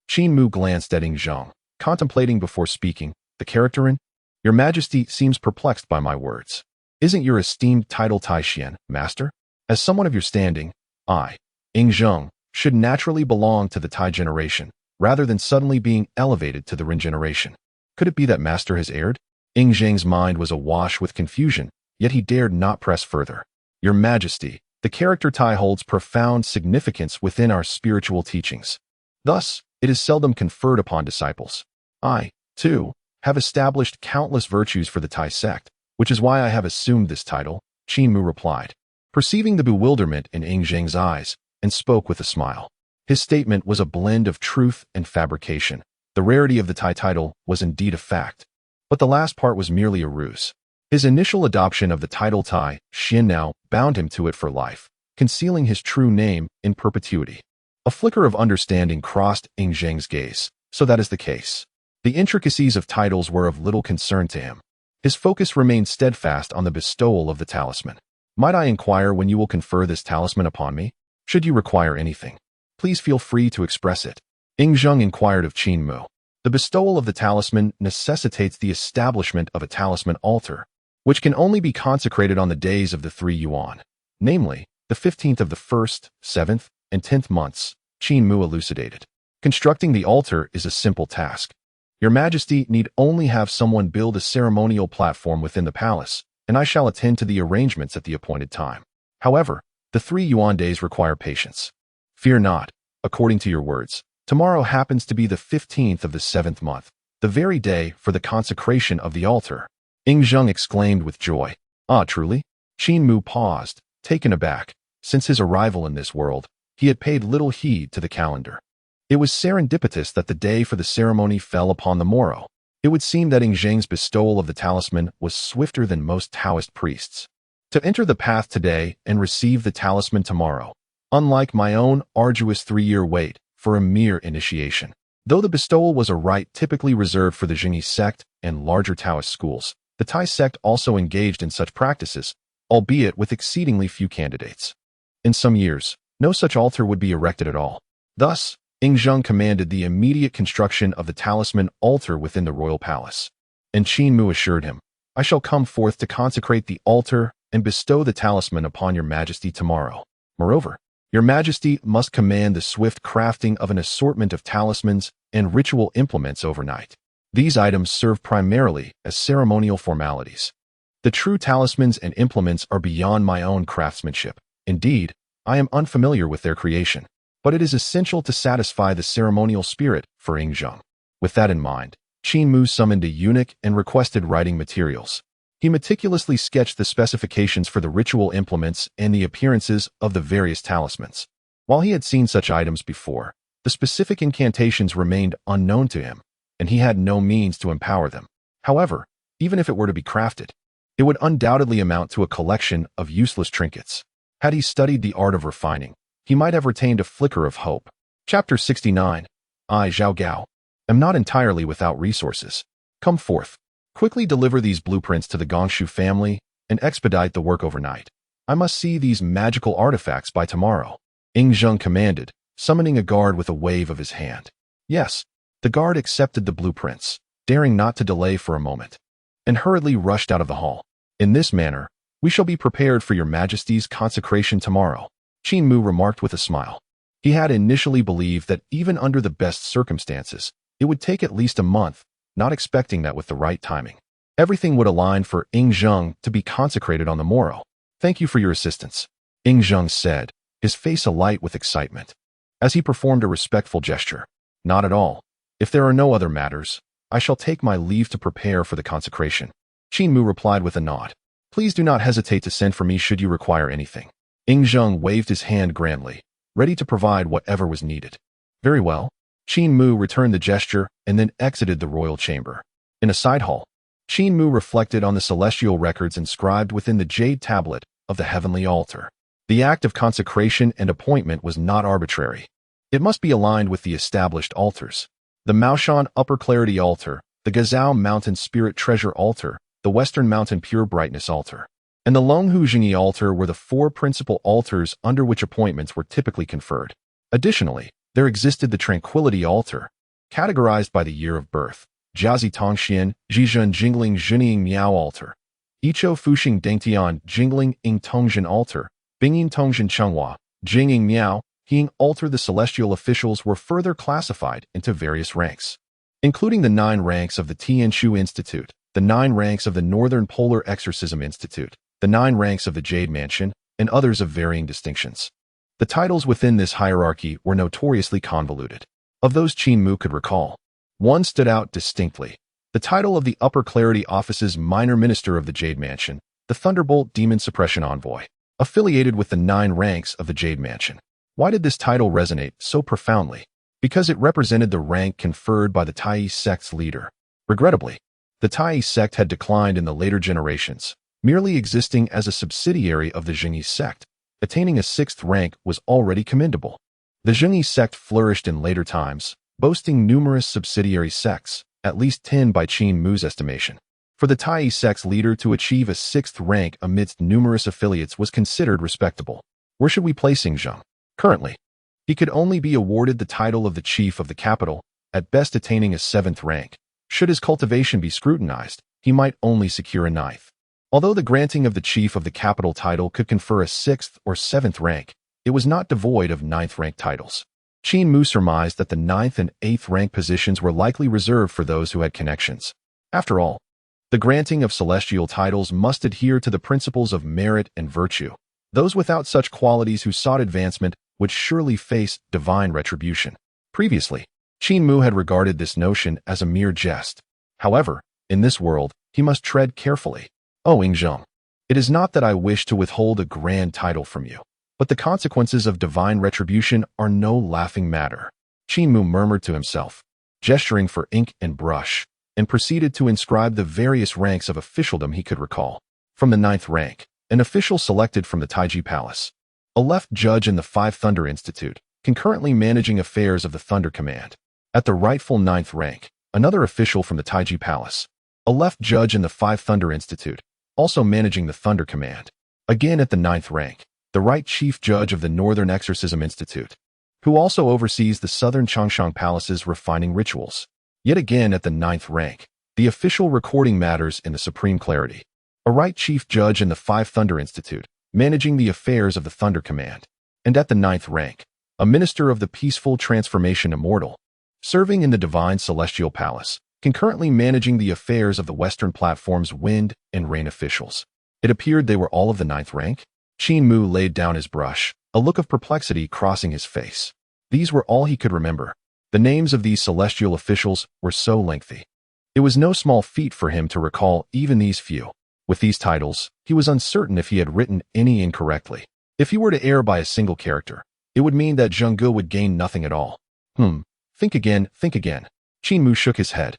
Qin Mu glanced at Ing Zheng, contemplating before speaking. The character Ren? Your Majesty seems perplexed by my words. Isn't your esteemed title Tai Xian, Master? As someone of your standing, I, Ing Zheng, should naturally belong to the Tai generation, rather than suddenly being elevated to the Ren generation. Could it be that Master has erred? Ing Zheng's mind was awash with confusion, yet he dared not press further. Your Majesty, The character Tai holds profound significance within our spiritual teachings. Thus, it is seldom conferred upon disciples. I, too, have established countless virtues for the Tai sect, which is why I have assumed this title, Qin Mu replied, perceiving the bewilderment in Ing Zheng's eyes, and spoke with a smile. His statement was a blend of truth and fabrication. The rarity of the Tai title was indeed a fact, but the last part was merely a ruse. His initial adoption of the title Tai, Xin now, bound him to it for life, concealing his true name in perpetuity. A flicker of understanding crossed Ing Zheng's gaze. So that is the case. The intricacies of titles were of little concern to him. His focus remained steadfast on the bestowal of the talisman. Might I inquire when you will confer this talisman upon me? Should you require anything, please feel free to express it. Ing Zheng inquired of Qin Mu. The bestowal of the talisman necessitates the establishment of a talisman altar, which can only be consecrated on the days of the 3 yuan, namely, the 15th of the 1st, 7th, and 10th months, Qin Mu elucidated. Constructing the altar is a simple task. Your Majesty need only have someone build a ceremonial platform within the palace, and I shall attend to the arrangements at the appointed time. However, the 3 yuan days require patience. Fear not, according to your words. Tomorrow happens to be the 15th of the 7th month, the very day for the consecration of the altar. Ing Zheng exclaimed with joy. Ah, truly? Qin Mu paused, taken aback. Since his arrival in this world, he had paid little heed to the calendar. It was serendipitous that the day for the ceremony fell upon the morrow. It would seem that Ing Zheng's bestowal of the talisman was swifter than most Taoist priests. To enter the path today and receive the talisman tomorrow, unlike my own arduous 3-year wait for a mere initiation. Though the bestowal was a rite typically reserved for the Jingyi sect and larger Taoist schools, the Tai sect also engaged in such practices, albeit with exceedingly few candidates. In some years, no such altar would be erected at all. Thus, Ing Zheng commanded the immediate construction of the talisman altar within the royal palace. And Qin Mu assured him, I shall come forth to consecrate the altar and bestow the talisman upon your Majesty tomorrow. Moreover, your Majesty must command the swift crafting of an assortment of talismans and ritual implements overnight. These items serve primarily as ceremonial formalities. The true talismans and implements are beyond my own craftsmanship. Indeed, I am unfamiliar with their creation, but it is essential to satisfy the ceremonial spirit for Ing Zheng. With that in mind, Qin Mu summoned a eunuch and requested writing materials. He meticulously sketched the specifications for the ritual implements and the appearances of the various talismans. While he had seen such items before, the specific incantations remained unknown to him, and he had no means to empower them. However, even if it were to be crafted, it would undoubtedly amount to a collection of useless trinkets. Had he studied the art of refining, he might have retained a flicker of hope. Chapter 69. I, Zhao Gao, am not entirely without resources. Come forth. Quickly deliver these blueprints to the Gongshu family and expedite the work overnight. I must see these magical artifacts by tomorrow. Ing Zheng commanded, summoning a guard with a wave of his hand. Yes, the guard accepted the blueprints, daring not to delay for a moment, and hurriedly rushed out of the hall. In this manner, we shall be prepared for your Majesty's consecration tomorrow, Qin Mu remarked with a smile. He had initially believed that even under the best circumstances, it would take at least a month, not expecting that with the right timing, everything would align for Ing Zheng to be consecrated on the morrow. Thank you for your assistance, Ing Zheng said, his face alight with excitement, as he performed a respectful gesture. Not at all. If there are no other matters, I shall take my leave to prepare for the consecration. Qin Mu replied with a nod. Please do not hesitate to send for me should you require anything. Ing Zheng waved his hand grandly, ready to provide whatever was needed. Very well. Qin Mu returned the gesture and then exited the royal chamber. In a side hall, Qin Mu reflected on the celestial records inscribed within the jade tablet of the heavenly altar. The act of consecration and appointment was not arbitrary. It must be aligned with the established altars. The Maoshan Upper Clarity Altar, the Gazao Mountain Spirit Treasure Altar, the Western Mountain Pure Brightness Altar, and the Longhu Jingyi Altar were the 4 principal altars under which appointments were typically conferred. Additionally, there existed the Tranquility Altar, categorized by the year of birth, Jiazi Tongxian, Zhizhen Jingling Zhenying Miao Altar, Icho Fuxing Dengtian Jingling Ing Tongzhen Altar, Bingyin Tongzhen Chenghua, Jinging Miao, Hing Altar. The celestial officials were further classified into various ranks, including the 9 ranks of the Tianshu Institute, the 9 ranks of the Northern Polar Exorcism Institute, the 9 ranks of the Jade Mansion, and others of varying distinctions. The titles within this hierarchy were notoriously convoluted. Of those Qin Mu could recall, one stood out distinctly: the title of the Upper Clarity Office's Minor Minister of the Jade Mansion, the Thunderbolt Demon Suppression Envoy, affiliated with the 9 ranks of the Jade Mansion. Why did this title resonate so profoundly? Because it represented the rank conferred by the Taoist sect's leader. Regrettably, the Taoist sect had declined in the later generations, merely existing as a subsidiary of the Zhengyi sect. Attaining a 6th rank was already commendable. The Zhengyi sect flourished in later times, boasting numerous subsidiary sects, at least 10 by Qin Mu's estimation. For the Taoist sect's leader to achieve a 6th rank amidst numerous affiliates was considered respectable. Where should we place Zheng? Currently, he could only be awarded the title of the chief of the capital, at best attaining a 7th rank. Should his cultivation be scrutinized, he might only secure a 9th. Although the granting of the chief of the capital title could confer a 6th or 7th rank, it was not devoid of 9th rank titles. Qin Mu surmised that the 9th and 8th rank positions were likely reserved for those who had connections. After all, the granting of celestial titles must adhere to the principles of merit and virtue. Those without such qualities who sought advancement would surely face divine retribution. Previously, Qin Mu had regarded this notion as a mere jest. However, in this world, he must tread carefully. Oh, Zheng, it is not that I wish to withhold a grand title from you, but the consequences of divine retribution are no laughing matter. Qin Mu murmured to himself, gesturing for ink and brush, and proceeded to inscribe the various ranks of officialdom he could recall. From the 9th rank, an official selected from the Taiji Palace, a left judge in the 5 Thunder Institute, concurrently managing affairs of the Thunder Command. At the rightful 9th rank, another official from the Taiji Palace, a left judge in the 5 Thunder Institute, also managing the Thunder Command. Again at the 9th rank, the right chief judge of the Northern Exorcism Institute, who also oversees the Southern Changshan Palace's refining rituals. Yet again at the 9th rank, the official recording matters in the Supreme Clarity, a right chief judge in the 5 Thunder Institute, managing the affairs of the Thunder Command. And at the 9th rank, a minister of the Peaceful Transformation Immortal, serving in the Divine Celestial Palace, concurrently managing the affairs of the Western Platform's wind and rain officials. It appeared they were all of the 9th rank. Qin Mu laid down his brush, a look of perplexity crossing his face. These were all he could remember. The names of these celestial officials were so lengthy. It was no small feat for him to recall even these few. With these titles, he was uncertain if he had written any incorrectly. If he were to err by a single character, it would mean that Zheng Ge would gain nothing at all. Think again, think again. Qin Mu shook his head.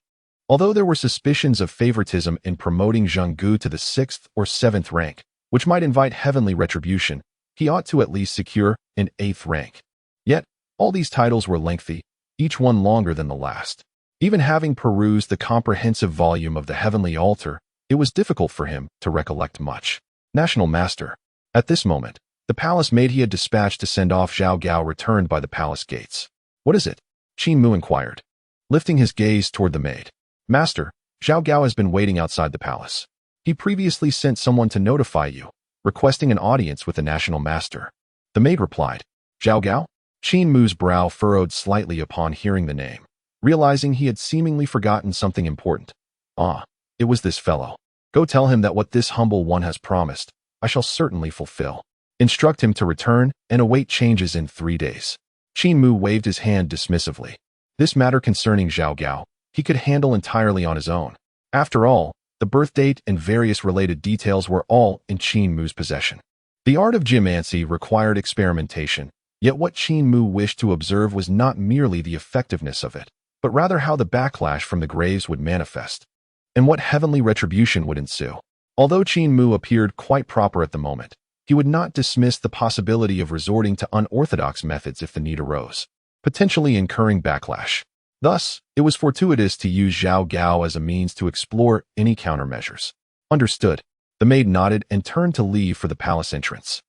Although there were suspicions of favoritism in promoting Zheng Ge to the 6th or 7th rank, which might invite heavenly retribution, he ought to at least secure an 8th rank. Yet, all these titles were lengthy, each one longer than the last. Even having perused the comprehensive volume of the Heavenly Altar, it was difficult for him to recollect much. National Master. At this moment, the palace maid he had dispatched to send off Zhao Gao returned by the palace gates. What is it? Qin Mu inquired, lifting his gaze toward the maid. Master, Zhao Gao has been waiting outside the palace. He previously sent someone to notify you, requesting an audience with the National Master. The maid replied. Zhao Gao? Qin Mu's brow furrowed slightly upon hearing the name, realizing he had seemingly forgotten something important. Ah, it was this fellow. Go tell him that what this humble one has promised, I shall certainly fulfill. Instruct him to return and await changes in 3 days. Qin Mu waved his hand dismissively. This matter concerning Zhao Gao, he could handle entirely on his own. After all, the birth date and various related details were all in Qin Mu's possession. The art of geomancy required experimentation, yet what Qin Mu wished to observe was not merely the effectiveness of it, but rather how the backlash from the graves would manifest, and what heavenly retribution would ensue. Although Qin Mu appeared quite proper at the moment, he would not dismiss the possibility of resorting to unorthodox methods if the need arose, potentially incurring backlash. Thus, it was fortuitous to use Zhao Gao as a means to explore any countermeasures. Understood. The maid nodded and turned to leave for the palace entrance.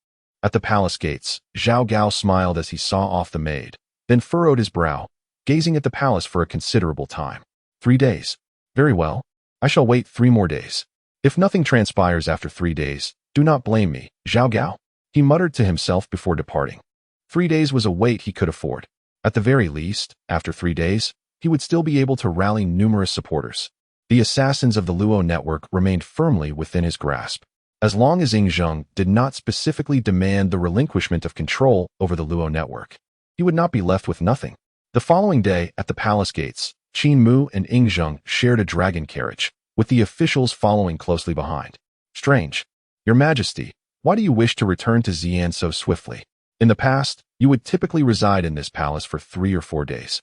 At the palace gates, Zhao Gao smiled as he saw off the maid, then furrowed his brow, gazing at the palace for a considerable time. 3 days. Very well. I shall wait 3 more days. If nothing transpires after 3 days, do not blame me, Zhao Gao, he muttered to himself before departing. 3 days was a wait he could afford. At the very least, after 3 days, he would still be able to rally numerous supporters. The assassins of the Luo network remained firmly within his grasp. as long as Yingzheng did not specifically demand the relinquishment of control over the Luo network. He would not be left with nothing. The following day, at the palace gates, Qin Mu and Yingzheng shared a dragon carriage, with the officials following closely behind. Strange. Your Majesty, why do you wish to return to Xi'an so swiftly? In the past, you would typically reside in this palace for 3 or 4 days,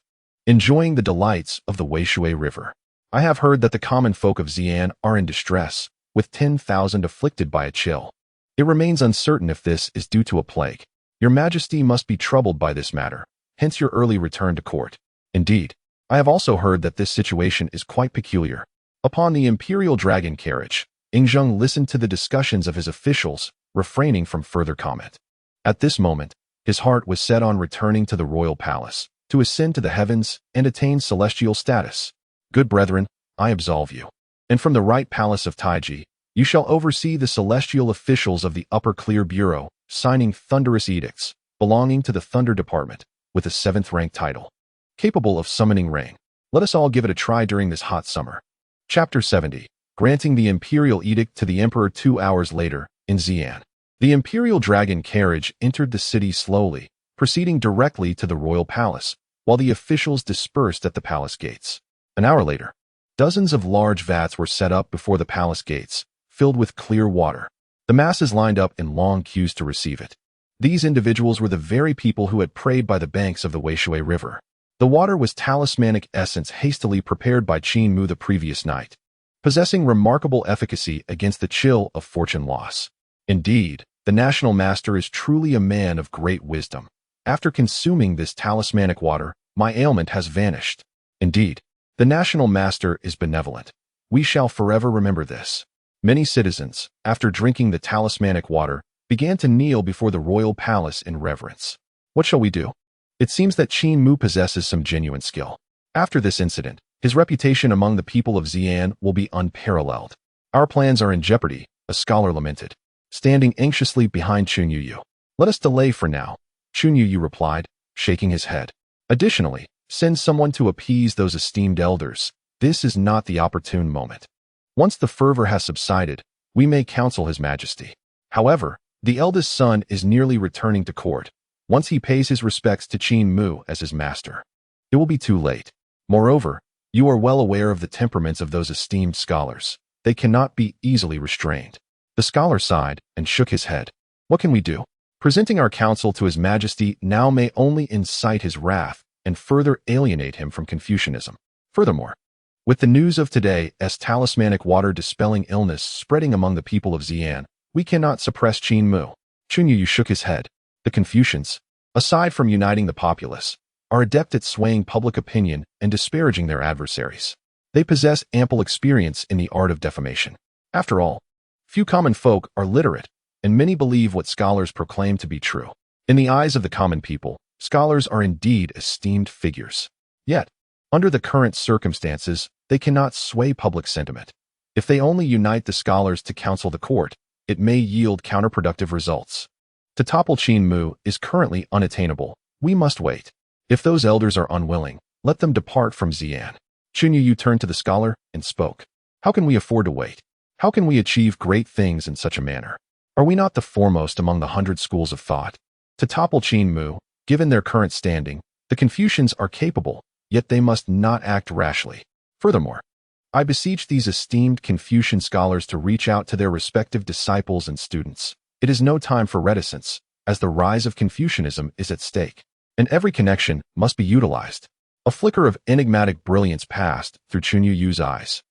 enjoying the delights of the Weishui River. I have heard that the common folk of Xi'an are in distress, with 10,000 afflicted by a chill. It remains uncertain if this is due to a plague. Your Majesty must be troubled by this matter, hence your early return to court. Indeed, I have also heard that this situation is quite peculiar. Upon the imperial dragon carriage, Yingzheng listened to the discussions of his officials, refraining from further comment. At this moment, his heart was set on returning to the royal palace, to ascend to the heavens and attain celestial status. Good brethren, I absolve you. And from the right palace of Taiji, you shall oversee the celestial officials of the Upper Clear Bureau, signing thunderous edicts, belonging to the Thunder Department, with a 7th rank title, capable of summoning rain. Let us all give it a try during this hot summer. Chapter 70. Granting the imperial edict to the emperor 2 hours later, in Xi'an. The imperial dragon carriage entered the city slowly, proceeding directly to the royal palace, while the officials dispersed at the palace gates. An hour later, dozens of large vats were set up before the palace gates, filled with clear water. The masses lined up in long queues to receive it. These individuals were the very people who had prayed by the banks of the Weishui River. The water was talismanic essence hastily prepared by Qin Mu the previous night, possessing remarkable efficacy against the chill of fortune loss. Indeed, the national master is truly a man of great wisdom. After consuming this talismanic water, my ailment has vanished. Indeed, the national master is benevolent. We shall forever remember this. Many citizens, after drinking the talismanic water, began to kneel before the royal palace in reverence. What shall we do? It seems that Qin Mu possesses some genuine skill. After this incident, his reputation among the people of Xi'an will be unparalleled. Our plans are in jeopardy, a scholar lamented, standing anxiously behind Chun Yu. Let us delay for now, Chun Yu replied, shaking his head. Additionally, send someone to appease those esteemed elders. This is not the opportune moment. Once the fervor has subsided, we may counsel His Majesty. However, the eldest son is nearly returning to court. Once he pays his respects to Qin Mu as his master, it will be too late. Moreover, you are well aware of the temperaments of those esteemed scholars. They cannot be easily restrained. The scholar sighed and shook his head. What can we do? Presenting our counsel to His Majesty now may only incite his wrath and further alienate him from Confucianism. Furthermore, with the news of today as talismanic water dispelling illness spreading among the people of Xi'an, we cannot suppress Qin Mu. Chun Yu shook his head. The Confucians, aside from uniting the populace, are adept at swaying public opinion and disparaging their adversaries. They possess ample experience in the art of defamation. After all, few common folk are literate, and many believe what scholars proclaim to be true. In the eyes of the common people, scholars are indeed esteemed figures. Yet, under the current circumstances, they cannot sway public sentiment. If they only unite the scholars to counsel the court, it may yield counterproductive results. To topple Qin Mu is currently unattainable. We must wait. If those elders are unwilling, let them depart from Xi'an. Chun Yu turned to the scholar and spoke. How can we afford to wait? How can we achieve great things in such a manner? Are we not the foremost among the 100 schools of thought? To topple Qin Mu, given their current standing, the Confucians are capable, yet they must not act rashly. Furthermore, I beseech these esteemed Confucian scholars to reach out to their respective disciples and students. It is no time for reticence, as the rise of Confucianism is at stake, and every connection must be utilized. A flicker of enigmatic brilliance passed through Chun Yu's eyes.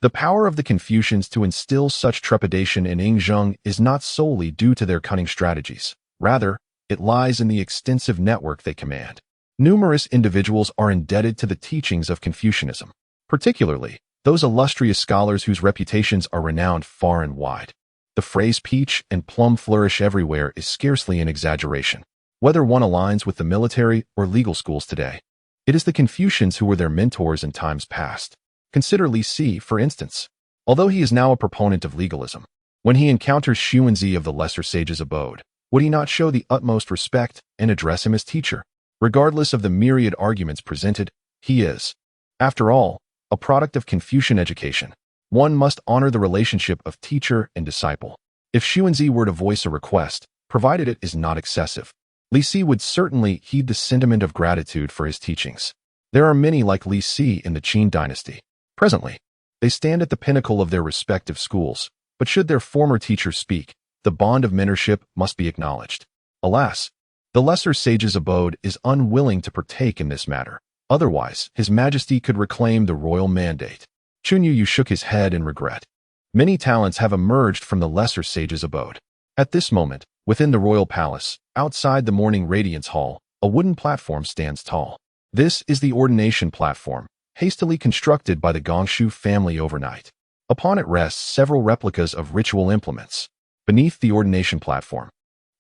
The power of the Confucians to instill such trepidation in Yingzheng is not solely due to their cunning strategies. Rather, it lies in the extensive network they command. Numerous individuals are indebted to the teachings of Confucianism, particularly those illustrious scholars whose reputations are renowned far and wide. The phrase peach and plum flourish everywhere is scarcely an exaggeration. Whether one aligns with the military or legal schools today, it is the Confucians who were their mentors in times past. Consider Li Si, for instance. Although he is now a proponent of legalism, when he encounters Xuanzi of the lesser sage's abode, would he not show the utmost respect and address him as teacher? Regardless of the myriad arguments presented, he is, after all, a product of Confucian education. One must honor the relationship of teacher and disciple. If Xuanzi were to voice a request, provided it is not excessive, Li Si would certainly heed the sentiment of gratitude for his teachings. There are many like Li Si in the Qin Dynasty. Presently, they stand at the pinnacle of their respective schools, but should their former teacher speak, the bond of mentorship must be acknowledged. Alas, the lesser sage's abode is unwilling to partake in this matter. Otherwise, His Majesty could reclaim the royal mandate. Chunyu shook his head in regret. Many talents have emerged from the lesser sage's abode. At this moment, within the royal palace, outside the Morning Radiance Hall, a wooden platform stands tall. This is the ordination platform, hastily constructed by the Gongshu family overnight. Upon it rests several replicas of ritual implements. Beneath the ordination platform,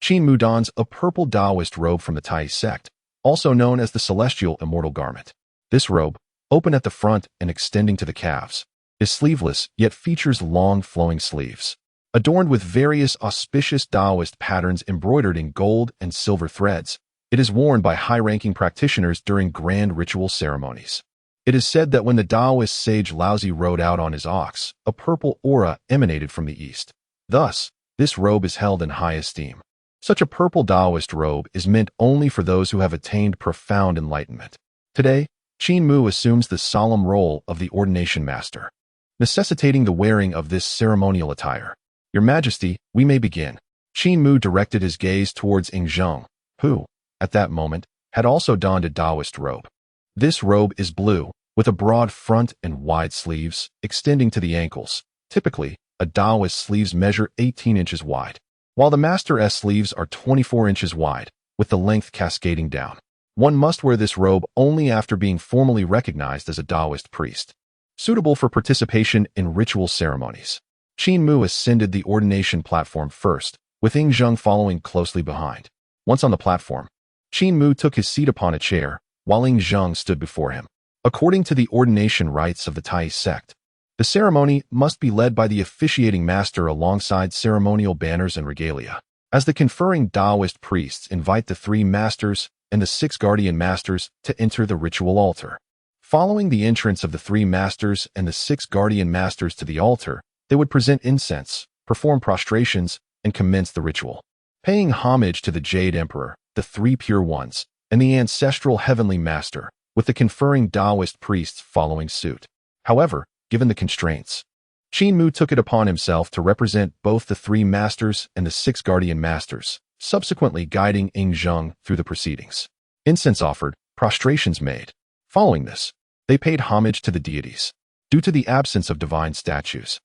Qin Mu dons a purple Daoist robe from the Taoist sect, also known as the Celestial Immortal Garment. This robe, open at the front and extending to the calves, is sleeveless yet features long flowing sleeves. Adorned with various auspicious Daoist patterns embroidered in gold and silver threads, it is worn by high-ranking practitioners during grand ritual ceremonies. It is said that when the Daoist sage Laozi rode out on his ox, a purple aura emanated from the east. Thus, this robe is held in high esteem. Such a purple Daoist robe is meant only for those who have attained profound enlightenment. Today, Qin Mu assumes the solemn role of the ordination master, necessitating the wearing of this ceremonial attire. Your Majesty, we may begin. Qin Mu directed his gaze towards Ing Zheng, who, at that moment, had also donned a Daoist robe. This robe is blue, with a broad front and wide sleeves, extending to the ankles. Typically, a Daoist sleeves measure 18 inches wide, while the Master's sleeves are 24 inches wide, with the length cascading down. One must wear this robe only after being formally recognized as a Daoist priest, suitable for participation in ritual ceremonies. Qin Mu ascended the ordination platform first, with Ing Zheng following closely behind. Once on the platform, Qin Mu took his seat upon a chair, while Ing Zheng stood before him. According to the ordination rites of the Taoist sect, the ceremony must be led by the officiating master alongside ceremonial banners and regalia. As the conferring Daoist priests invite the 3 masters and the 6 guardian masters to enter the ritual altar. Following the entrance of the 3 masters and the 6 guardian masters to the altar, they would present incense, perform prostrations, and commence the ritual. Paying homage to the Jade Emperor, the 3 Pure Ones, and the ancestral Heavenly Master, with the conferring Daoist priests following suit. However, given the constraints, Qin Mu took it upon himself to represent both the 3 masters and the 6 guardian masters, subsequently guiding Ing Zheng through the proceedings. Incense offered, prostrations made. Following this, they paid homage to the deities. Due to the absence of divine statues,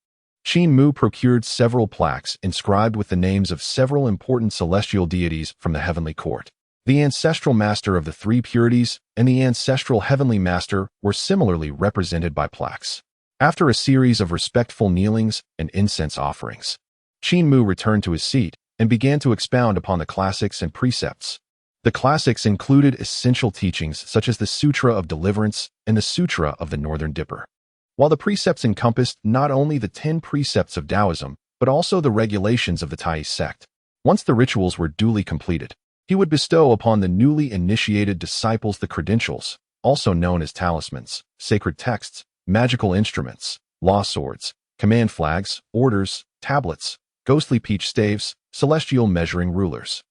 Qin Mu procured several plaques inscribed with the names of several important celestial deities from the heavenly court. The ancestral master of the 3 purities and the ancestral heavenly master were similarly represented by plaques. After a series of respectful kneelings and incense offerings, Qin Mu returned to his seat and began to expound upon the classics and precepts. The classics included essential teachings such as the Sutra of Deliverance and the Sutra of the Northern Dipper, while the precepts encompassed not only the 10 precepts of Taoism, but also the regulations of the Taoist sect. Once the rituals were duly completed, he would bestow upon the newly initiated disciples the credentials, also known as talismans, sacred texts, magical instruments, law swords, command flags, orders, tablets, ghostly peach staves, celestial measuring rulers,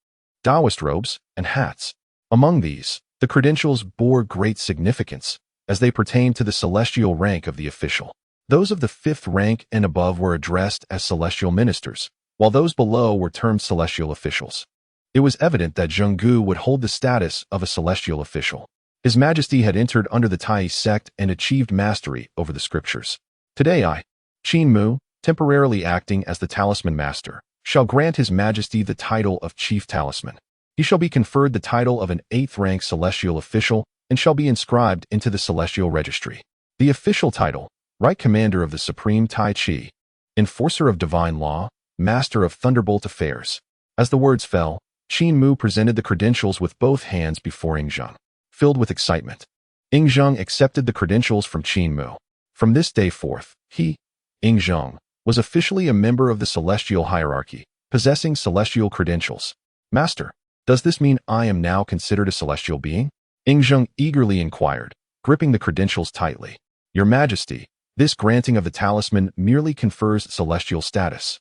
Daoist robes, and hats. Among these, the credentials bore great significance, as they pertained to the celestial rank of the official. Those of the 5th rank and above were addressed as celestial ministers, while those below were termed celestial officials. It was evident that Zhenggu would hold the status of a celestial official. His Majesty had entered under the Taoist sect and achieved mastery over the scriptures. Today I, Qin Mu, temporarily acting as the talisman master, shall grant His Majesty the title of Chief Talisman. He shall be conferred the title of an 8th rank celestial official and shall be inscribed into the celestial registry. The official title, Right Commander of the Supreme Tai Chi, Enforcer of Divine Law, Master of Thunderbolt Affairs. As the words fell, Qin Mu presented the credentials with both hands before Ing Zheng. Filled with excitement, Ing Zheng accepted the credentials from Qin Mu. From this day forth, he, Ing Zheng, was officially a member of the celestial hierarchy, possessing celestial credentials. Master, does this mean I am now considered a celestial being? Ing Zheng eagerly inquired, gripping the credentials tightly. Your Majesty, this granting of the talisman merely confers celestial status.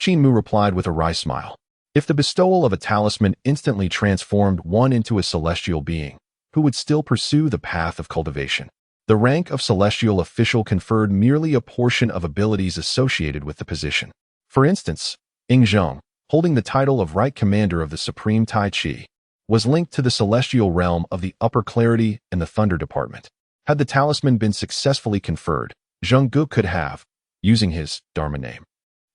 Qin Mu replied with a wry smile. If the bestowal of a talisman instantly transformed one into a celestial being, who would still pursue the path of cultivation? The rank of celestial official conferred merely a portion of abilities associated with the position. For instance, Ing Zheng, holding the title of Right Commander of the Supreme Tai Chi, was linked to the celestial realm of the Upper Clarity and the Thunder Department. Had the talisman been successfully conferred, Zheng Gu could have, using his Dharma name,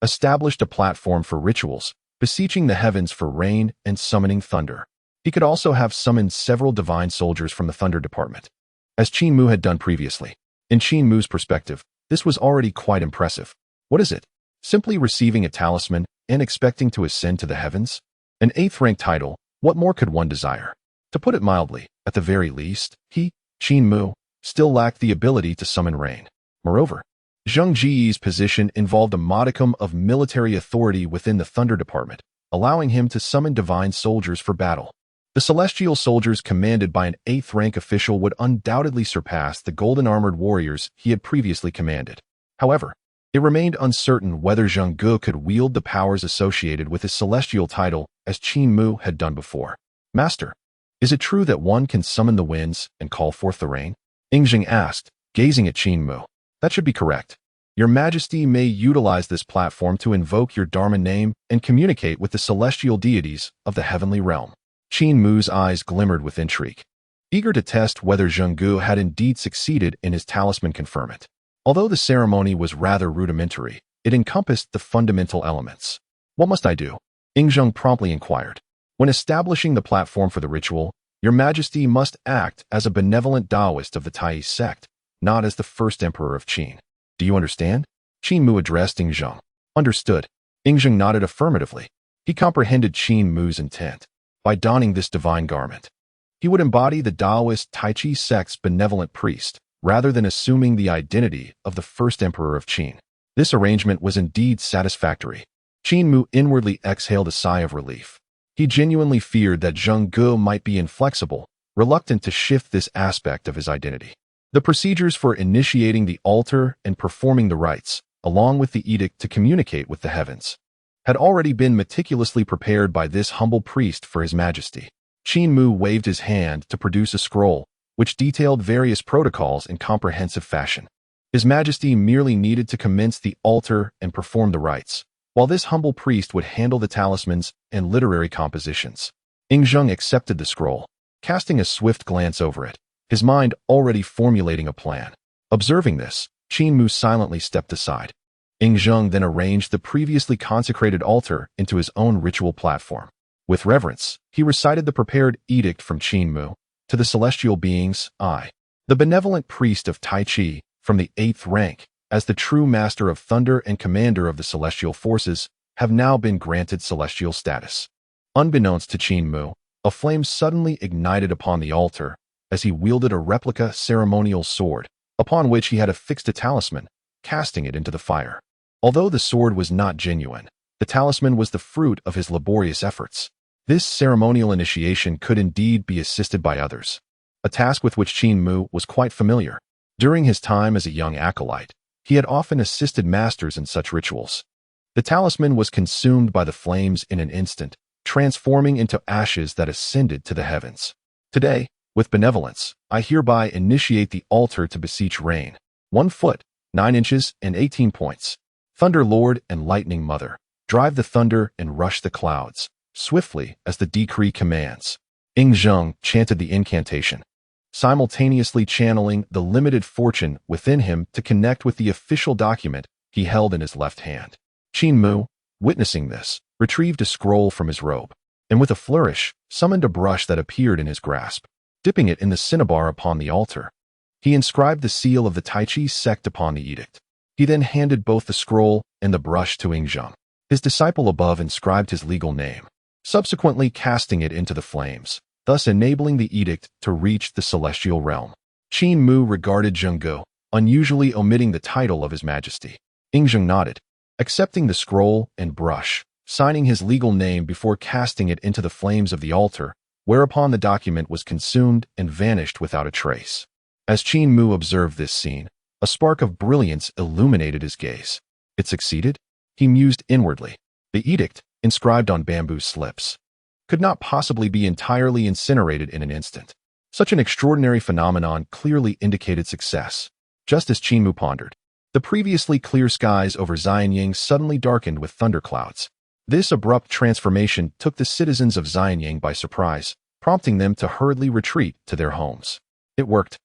established a platform for rituals, beseeching the heavens for rain and summoning thunder. He could also have summoned several divine soldiers from the Thunder Department, as Qin Mu had done previously. In Qin Mu's perspective, this was already quite impressive. What is it? Simply receiving a talisman and expecting to ascend to the heavens? An 8th rank title, what more could one desire? To put it mildly, at the very least, he, Qin Mu, still lacked the ability to summon rain. Moreover, Zheng Ji's position involved a modicum of military authority within the Thunder Department, allowing him to summon divine soldiers for battle. The celestial soldiers commanded by an 8th rank official would undoubtedly surpass the golden-armored warriors he had previously commanded. However, it remained uncertain whether Zheng Gu could wield the powers associated with his celestial title as Qin Mu had done before. Master, is it true that one can summon the winds and call forth the rain? Ing Zheng asked, gazing at Qin Mu. That should be correct. Your Majesty may utilize this platform to invoke your Dharma name and communicate with the celestial deities of the heavenly realm. Qin Mu's eyes glimmered with intrigue, eager to test whether Zheng Gu had indeed succeeded in his talisman conferment. Although the ceremony was rather rudimentary, it encompassed the fundamental elements. What must I do? Ing Zheng promptly inquired. When establishing the platform for the ritual, Your Majesty must act as a benevolent Daoist of the Taoist sect, not as the first emperor of Qin. Do you understand? Qin Mu addressed Ing Zheng. Understood. Ing Zheng nodded affirmatively. He comprehended Qin Mu's intent. By donning this divine garment, he would embody the Daoist Tai Chi sect's benevolent priest, rather than assuming the identity of the first emperor of Qin. This arrangement was indeed satisfactory. Qin Mu inwardly exhaled a sigh of relief. He genuinely feared that Zheng Gu might be inflexible, reluctant to shift this aspect of his identity. The procedures for initiating the altar and performing the rites, along with the edict to communicate with the heavens, had already been meticulously prepared by this humble priest for His Majesty. Qin Mu waved his hand to produce a scroll, which detailed various protocols in comprehensive fashion. His Majesty merely needed to commence the altar and perform the rites, while this humble priest would handle the talismans and literary compositions. Ing Zheng accepted the scroll, casting a swift glance over it, his mind already formulating a plan. Observing this, Qin Mu silently stepped aside. Ing Zheng then arranged the previously consecrated altar into his own ritual platform. With reverence, he recited the prepared edict from Qin Mu. To the celestial beings, I, the benevolent priest of Tai Chi, from the 8th rank, as the true master of thunder and commander of the celestial forces, have now been granted celestial status. Unbeknownst to Qin Mu, a flame suddenly ignited upon the altar as he wielded a replica ceremonial sword, upon which he had affixed a talisman, casting it into the fire. Although the sword was not genuine, the talisman was the fruit of his laborious efforts. This ceremonial initiation could indeed be assisted by others, a task with which Qin Mu was quite familiar. During his time as a young acolyte, he had often assisted masters in such rituals. The talisman was consumed by the flames in an instant, transforming into ashes that ascended to the heavens. Today, with benevolence, I hereby initiate the altar to beseech rain. 1 foot, 9 inches, and 18 points. Thunder Lord and Lightning Mother, drive the thunder and rush the clouds, swiftly as the decree commands. Ing Zheng chanted the incantation, simultaneously channeling the limited fortune within him to connect with the official document he held in his left hand. Qin Mu, witnessing this, retrieved a scroll from his robe, and with a flourish, summoned a brush that appeared in his grasp. Dipping it in the cinnabar upon the altar, he inscribed the seal of the Tai Chi sect upon the edict. He then handed both the scroll and the brush to Ing Zheng. His disciple above inscribed his legal name, subsequently casting it into the flames, thus enabling the edict to reach the celestial realm. Qin Mu regarded Zheng Gu, unusually omitting the title of His Majesty. Ing Zheng nodded, accepting the scroll and brush, signing his legal name before casting it into the flames of the altar, whereupon the document was consumed and vanished without a trace. As Qin Mu observed this scene, a spark of brilliance illuminated his gaze. It succeeded? He mused inwardly. The edict, inscribed on bamboo slips, could not possibly be entirely incinerated in an instant. Such an extraordinary phenomenon clearly indicated success. Just as Qin Mu pondered, the previously clear skies over Xianying suddenly darkened with thunderclouds. This abrupt transformation took the citizens of Xianying by surprise, prompting them to hurriedly retreat to their homes. It worked.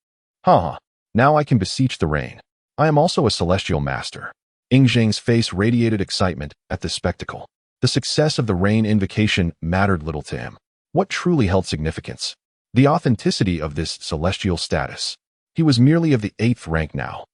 Ha! Now I can beseech the rain. I am also a celestial master. Ing Zheng's face radiated excitement at this spectacle. The success of the rain invocation mattered little to him. What truly held significance? The authenticity of this celestial status. He was merely of the 8th rank now.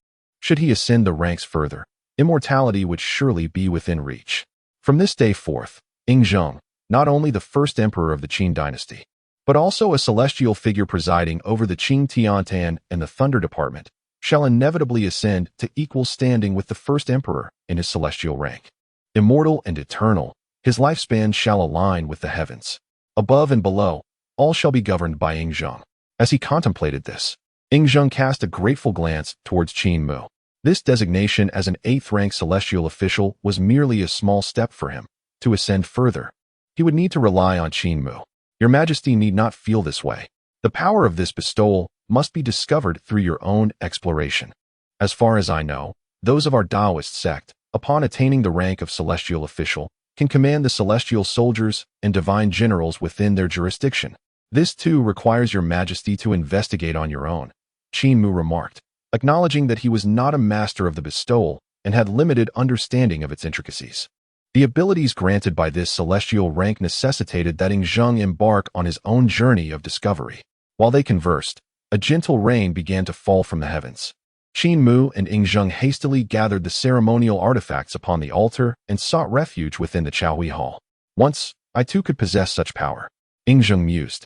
Should he ascend the ranks further, immortality would surely be within reach. From this day forth, Ing Zheng, not only the first emperor of the Qin Dynasty, but also a celestial figure presiding over the Qing Tiantan and the Thunder Department, shall inevitably ascend to equal standing with the first emperor in his celestial rank. Immortal and eternal, his lifespan shall align with the heavens. Above and below, all shall be governed by Ing Zheng. As he contemplated this, Ing Zheng cast a grateful glance towards Qin Mu. This designation as an 8th-rank celestial official was merely a small step for him. To ascend further, he would need to rely on Qin Mu. Your Majesty need not feel this way. The power of this bestowal must be discovered through your own exploration. As far as I know, those of our Daoist sect, upon attaining the rank of celestial official, can command the celestial soldiers and divine generals within their jurisdiction. This too requires your Majesty to investigate on your own, Qin Mu remarked, acknowledging that he was not a master of the bestowal and had limited understanding of its intricacies. The abilities granted by this celestial rank necessitated that Ing Zheng embark on his own journey of discovery. While they conversed, a gentle rain began to fall from the heavens. Qin Mu and Ing Zheng hastily gathered the ceremonial artifacts upon the altar and sought refuge within the Chaohui Hall. Once, I too could possess such power, Ing Zheng mused,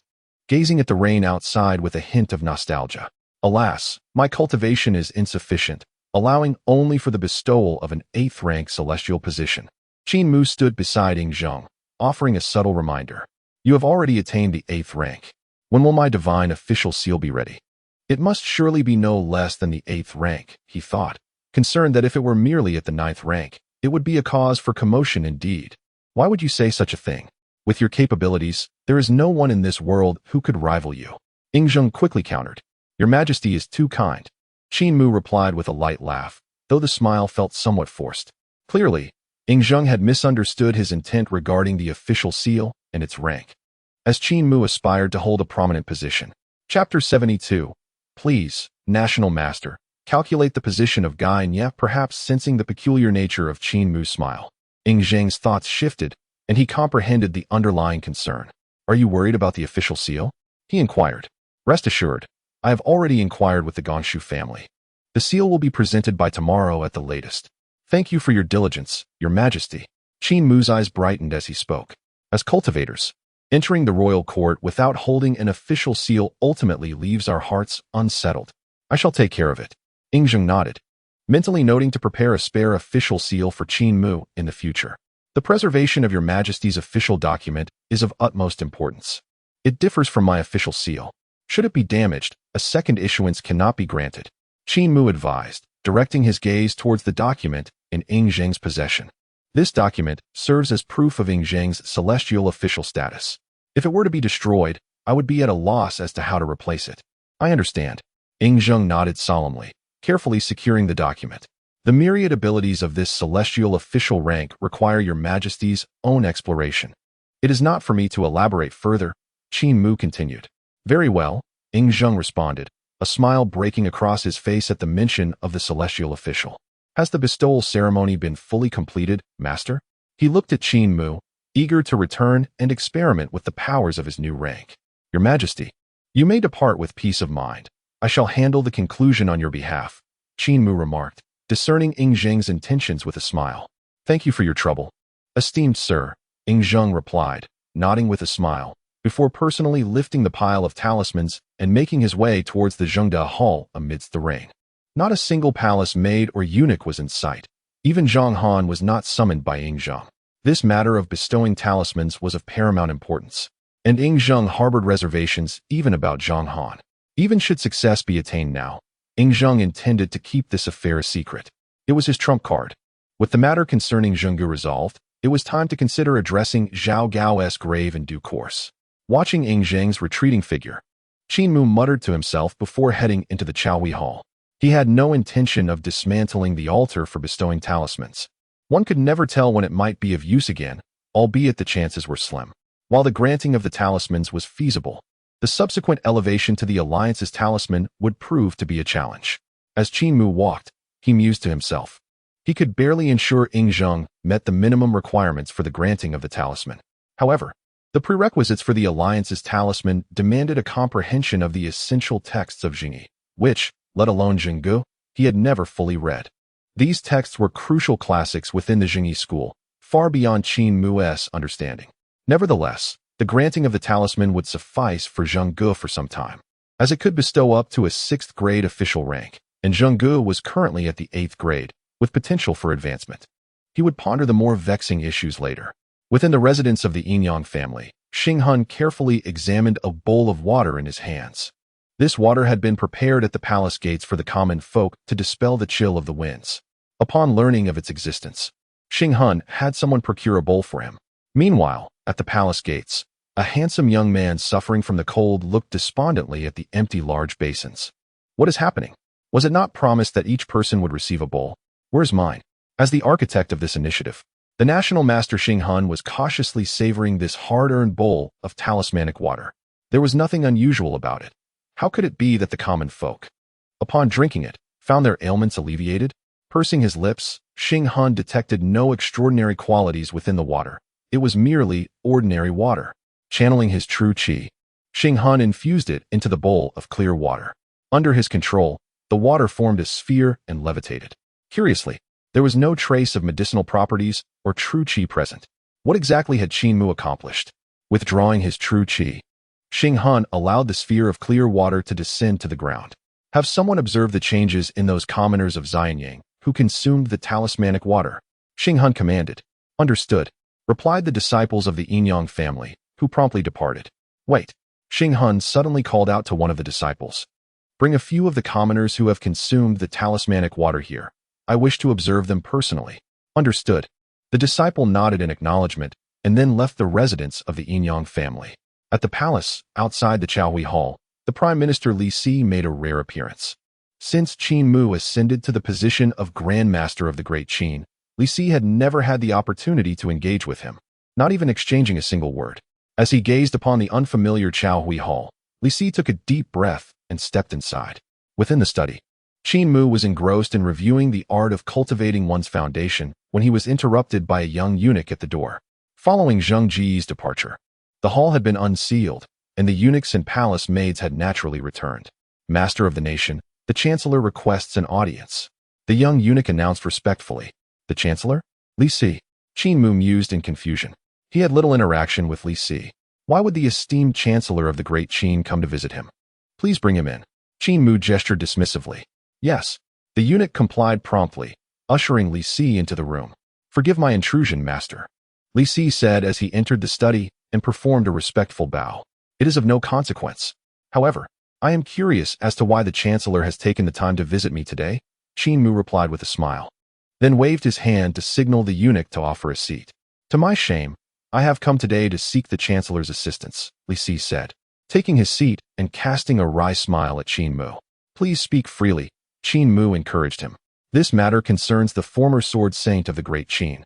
gazing at the rain outside with a hint of nostalgia. Alas, my cultivation is insufficient, allowing only for the bestowal of an 8th-rank celestial position. Qin Mu stood beside Ing Zheng, offering a subtle reminder. You have already attained the 8th rank. When will my divine official seal be ready? It must surely be no less than the 8th rank, he thought, concerned that if it were merely at the 9th rank, it would be a cause for commotion indeed. Why would you say such a thing? With your capabilities, there is no one in this world who could rival you. Ing Zheng quickly countered. Your Majesty is too kind. Qin Mu replied with a light laugh, though the smile felt somewhat forced. Clearly, Ing Zheng had misunderstood his intent regarding the official seal and its rank. As Qin Mu aspired to hold a prominent position. Chapter 72. Please, National Master, calculate the position of Gai Nye, perhaps sensing the peculiar nature of Qin Mu's smile. Ing Zheng's thoughts shifted, and he comprehended the underlying concern. Are you worried about the official seal? He inquired. Rest assured, I have already inquired with the Gongxu family. The seal will be presented by tomorrow at the latest. Thank you for your diligence, Your Majesty. Qin Mu's eyes brightened as he spoke. As cultivators, entering the royal court without holding an official seal ultimately leaves our hearts unsettled. I shall take care of it. Ing Zheng nodded, mentally noting to prepare a spare official seal for Qin Mu in the future. The preservation of Your Majesty's official document is of utmost importance. It differs from my official seal. Should it be damaged, a second issuance cannot be granted. Qin Mu advised, directing his gaze towards the document in Ing Zheng's possession. This document serves as proof of Ing Zheng's celestial official status. If it were to be destroyed, I would be at a loss as to how to replace it. I understand. Ing Zheng nodded solemnly, carefully securing the document. The myriad abilities of this celestial official rank require Your Majesty's own exploration. It is not for me to elaborate further, Qin Mu continued. Very well, Ing Zheng responded, a smile breaking across his face at the mention of the celestial official. Has the bestowal ceremony been fully completed, Master? He looked at Qin Mu, eager to return and experiment with the powers of his new rank. Your Majesty, you may depart with peace of mind. I shall handle the conclusion on your behalf, Qin Mu remarked, discerning Ing Zheng's intentions with a smile. Thank you for your trouble. Esteemed sir, Ing Zheng replied, nodding with a smile, before personally lifting the pile of talismans and making his way towards the Zhengde Hall amidst the rain. Not a single palace maid or eunuch was in sight. Even Zhang Han was not summoned by Ing Zheng. This matter of bestowing talismans was of paramount importance, and Ing Zheng harbored reservations even about Zhang Han. Even should success be attained now, Ing Zheng intended to keep this affair a secret. It was his trump card. With the matter concerning Zhenggu resolved, It was time to consider addressing Zhao Gao's grave in due course. Watching Ing Zheng's retreating figure, Qin Mu muttered to himself before heading into the Chaohui Hall. He had no intention of dismantling the altar for bestowing talismans. One could never tell when it might be of use again, albeit the chances were slim. While the granting of the talismans was feasible, the subsequent elevation to the Alliance's talisman would prove to be a challenge. As Qin Mu walked, he mused to himself. He could barely ensure Ing Zheng met the minimum requirements for the granting of the talisman. However, the prerequisites for the Alliance's talisman demanded a comprehension of the essential texts of Jingyi, which, let alone Zhenggu, he had never fully read. These texts were crucial classics within the Jingyi school, far beyond Qin Mu's understanding. Nevertheless, the granting of the talisman would suffice for Zhenggu for some time, as it could bestow up to a 6th grade official rank, and Zhenggu was currently at the 8th grade, with potential for advancement. He would ponder the more vexing issues later. Within the residence of the Yinyang family, Xinghun carefully examined a bowl of water in his hands. This water had been prepared at the palace gates for the common folk to dispel the chill of the winds. Upon learning of its existence, Xinghun had someone procure a bowl for him. Meanwhile, at the palace gates, a handsome young man suffering from the cold looked despondently at the empty large basins. What is happening? Was it not promised that each person would receive a bowl? Where's mine? As the architect of this initiative, the national master Xinghun was cautiously savoring this hard-earned bowl of talismanic water. There was nothing unusual about it. How could it be that the common folk, upon drinking it, found their ailments alleviated? Pursing his lips, Xinghun detected no extraordinary qualities within the water. It was merely ordinary water. Channeling his true qi, Xinghun infused it into the bowl of clear water. Under his control, the water formed a sphere and levitated. Curiously, there was no trace of medicinal properties or true qi present. What exactly had Qin Mu accomplished? Withdrawing his true qi, Xinghun allowed the sphere of clear water to descend to the ground. Have someone observed the changes in those commoners of Xianyang who consumed the talismanic water? Xinghun commanded. Understood, replied the disciples of the Yinyang family, who promptly departed. Wait, Xinghun suddenly called out to one of the disciples. Bring a few of the commoners who have consumed the talismanic water here. I wish to observe them personally. Understood. The disciple nodded in acknowledgement and then left the residence of the Yinyang family. At the palace, outside the Chaohui Hall, the Prime Minister Li Si made a rare appearance. Since Qin Mu ascended to the position of Grand Master of the Great Qin, Li Si had never had the opportunity to engage with him, not even exchanging a single word. As he gazed upon the unfamiliar Chaohui Hall, Li Si took a deep breath and stepped inside. Within the study, Qin Mu was engrossed in reviewing the art of cultivating one's foundation when he was interrupted by a young eunuch at the door. Following Zheng Ji's departure, the hall had been unsealed, and the eunuchs and palace maids had naturally returned. Master of the nation, the Chancellor requests an audience. The young eunuch announced respectfully. The Chancellor? Li Si. Qin Mu mused in confusion. He had little interaction with Li Si. Why would the esteemed Chancellor of the Great Qin come to visit him? Please bring him in. Qin Mu gestured dismissively. Yes. The eunuch complied promptly, ushering Li Si into the room. Forgive my intrusion, master, Li Si said as he entered the study and performed a respectful bow. It is of no consequence. However, I am curious as to why the Chancellor has taken the time to visit me today, Qin Mu replied with a smile, then waved his hand to signal the eunuch to offer a seat. To my shame, I have come today to seek the Chancellor's assistance, Li Si said, taking his seat and casting a wry smile at Qin Mu. Please speak freely, Qin Mu encouraged him. This matter concerns the former sword saint of the Great Qin.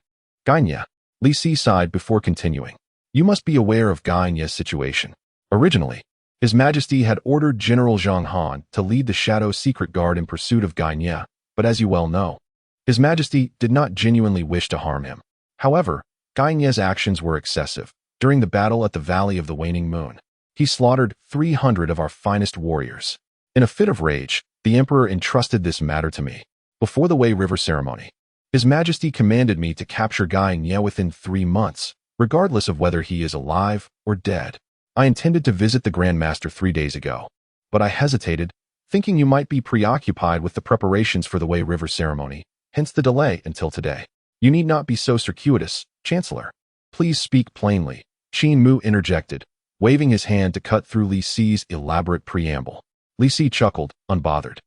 Gainye, Li Si sighed before continuing. You must be aware of Gainye's situation. Originally, His Majesty had ordered General Zhang Han to lead the Shadow Secret Guard in pursuit of Gainye, but as you well know, His Majesty did not genuinely wish to harm him. However, Gainye's actions were excessive. During the battle at the Valley of the Waning Moon, he slaughtered 300 of our finest warriors. In a fit of rage, the Emperor entrusted this matter to me. Before the Wei River ceremony, His Majesty commanded me to capture Gainye within 3 months, regardless of whether he is alive or dead. I intended to visit the Grand Master 3 days ago, but I hesitated, thinking you might be preoccupied with the preparations for the Wei River ceremony, hence the delay until today. You need not be so circuitous, Chancellor. Please speak plainly, Qin Mu interjected, waving his hand to cut through Li Si's elaborate preamble. Li Si chuckled, unbothered.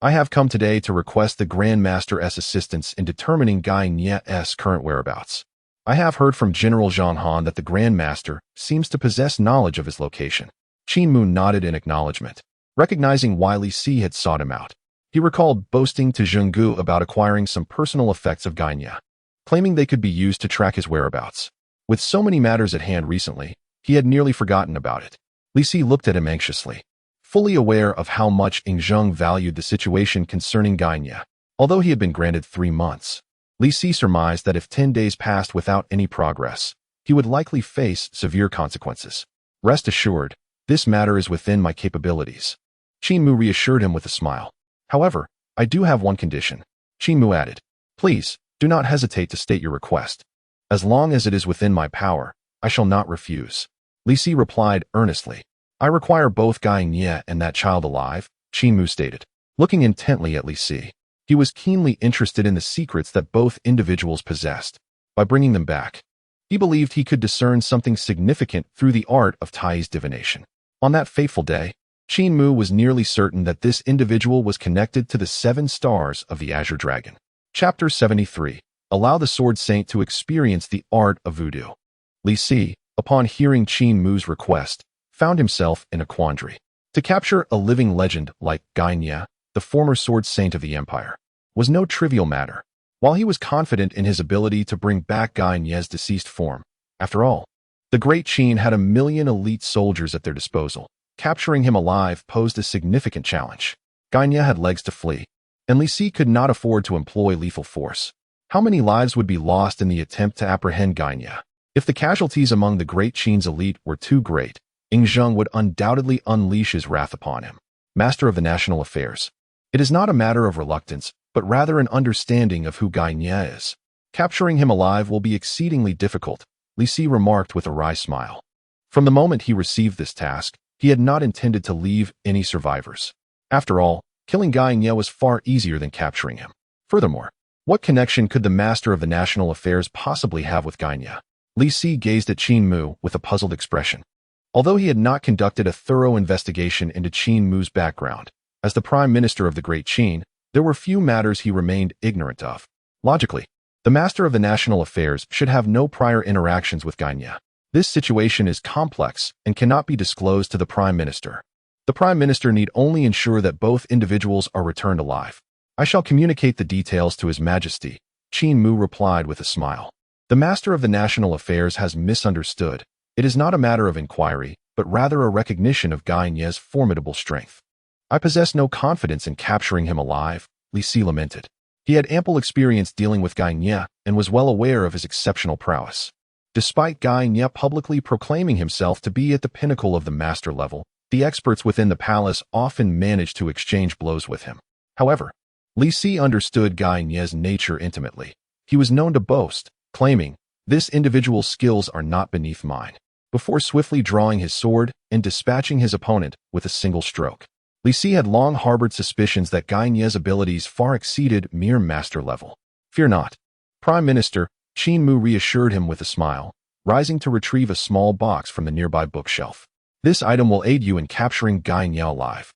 I have come today to request the Grand Master's assistance in determining Gainye's current whereabouts. I have heard from General Zhang Han that the Grand Master seems to possess knowledge of his location. Qin Mu nodded in acknowledgement, recognizing why Li Si had sought him out. He recalled boasting to Zhenggu about acquiring some personal effects of Gainia, claiming they could be used to track his whereabouts. With so many matters at hand recently, he had nearly forgotten about it. Li Si looked at him anxiously, fully aware of how much Ing Zheng valued the situation concerning Gainia. Although he had been granted 3 months, Li Si surmised that if 10 days passed without any progress, he would likely face severe consequences. Rest assured, this matter is within my capabilities. Qin Mu reassured him with a smile. However, I do have one condition. Qin Mu added, please, do not hesitate to state your request. As long as it is within my power, I shall not refuse. Li Si replied earnestly. I require both Gainia and that child alive, Qin Mu stated, looking intently at Li Si. He was keenly interested in the secrets that both individuals possessed. By bringing them back, he believed he could discern something significant through the art of Taoist divination. On that fateful day, Qin Mu was nearly certain that this individual was connected to the 7 stars of the Azure Dragon. Chapter 73. Allow the Sword Saint to experience the art of voodoo. Li Si, upon hearing Qin Mu's request, found himself in a quandary. To capture a living legend like Gainia, the former Sword Saint of the Empire, was no trivial matter. While he was confident in his ability to bring back Gainia's deceased form, after all, the Great Qin had 1 million elite soldiers at their disposal. Capturing him alive posed a significant challenge. Gainia had legs to flee, and Li Si could not afford to employ lethal force. How many lives would be lost in the attempt to apprehend Gainia? If the casualties among the Great Qin's elite were too great, Ing Zheng would undoubtedly unleash his wrath upon him. Master of the National Affairs. It is not a matter of reluctance, but rather an understanding of who Gainia is. Capturing him alive will be exceedingly difficult, Li Si remarked with a wry smile. From the moment he received this task, he had not intended to leave any survivors. After all, killing Gainia was far easier than capturing him. Furthermore, what connection could the Master of the National Affairs possibly have with Gainia? Li Si gazed at Qin Mu with a puzzled expression. Although he had not conducted a thorough investigation into Qin Mu's background, as the Prime Minister of the Great Qin, there were few matters he remained ignorant of. Logically, the Master of the National Affairs should have no prior interactions with Gainia. This situation is complex and cannot be disclosed to the Prime Minister. The Prime Minister need only ensure that both individuals are returned alive. I shall communicate the details to His Majesty, Qin Mu replied with a smile. The Master of the National Affairs has misunderstood. It is not a matter of inquiry, but rather a recognition of Gainia's formidable strength. I possess no confidence in capturing him alive, Li Si lamented. He had ample experience dealing with Gainia and was well aware of his exceptional prowess. Despite Gainia publicly proclaiming himself to be at the pinnacle of the master level, the experts within the palace often managed to exchange blows with him. However, Li Si understood Gainia's nature intimately. He was known to boast, claiming, "This individual's skills are not beneath mine," before swiftly drawing his sword and dispatching his opponent with a single stroke. Li Si had long harbored suspicions that Gainia's abilities far exceeded mere master level. Fear not, Prime Minister, Qin Mu reassured him with a smile, rising to retrieve a small box from the nearby bookshelf. This item will aid you in capturing Gainia alive.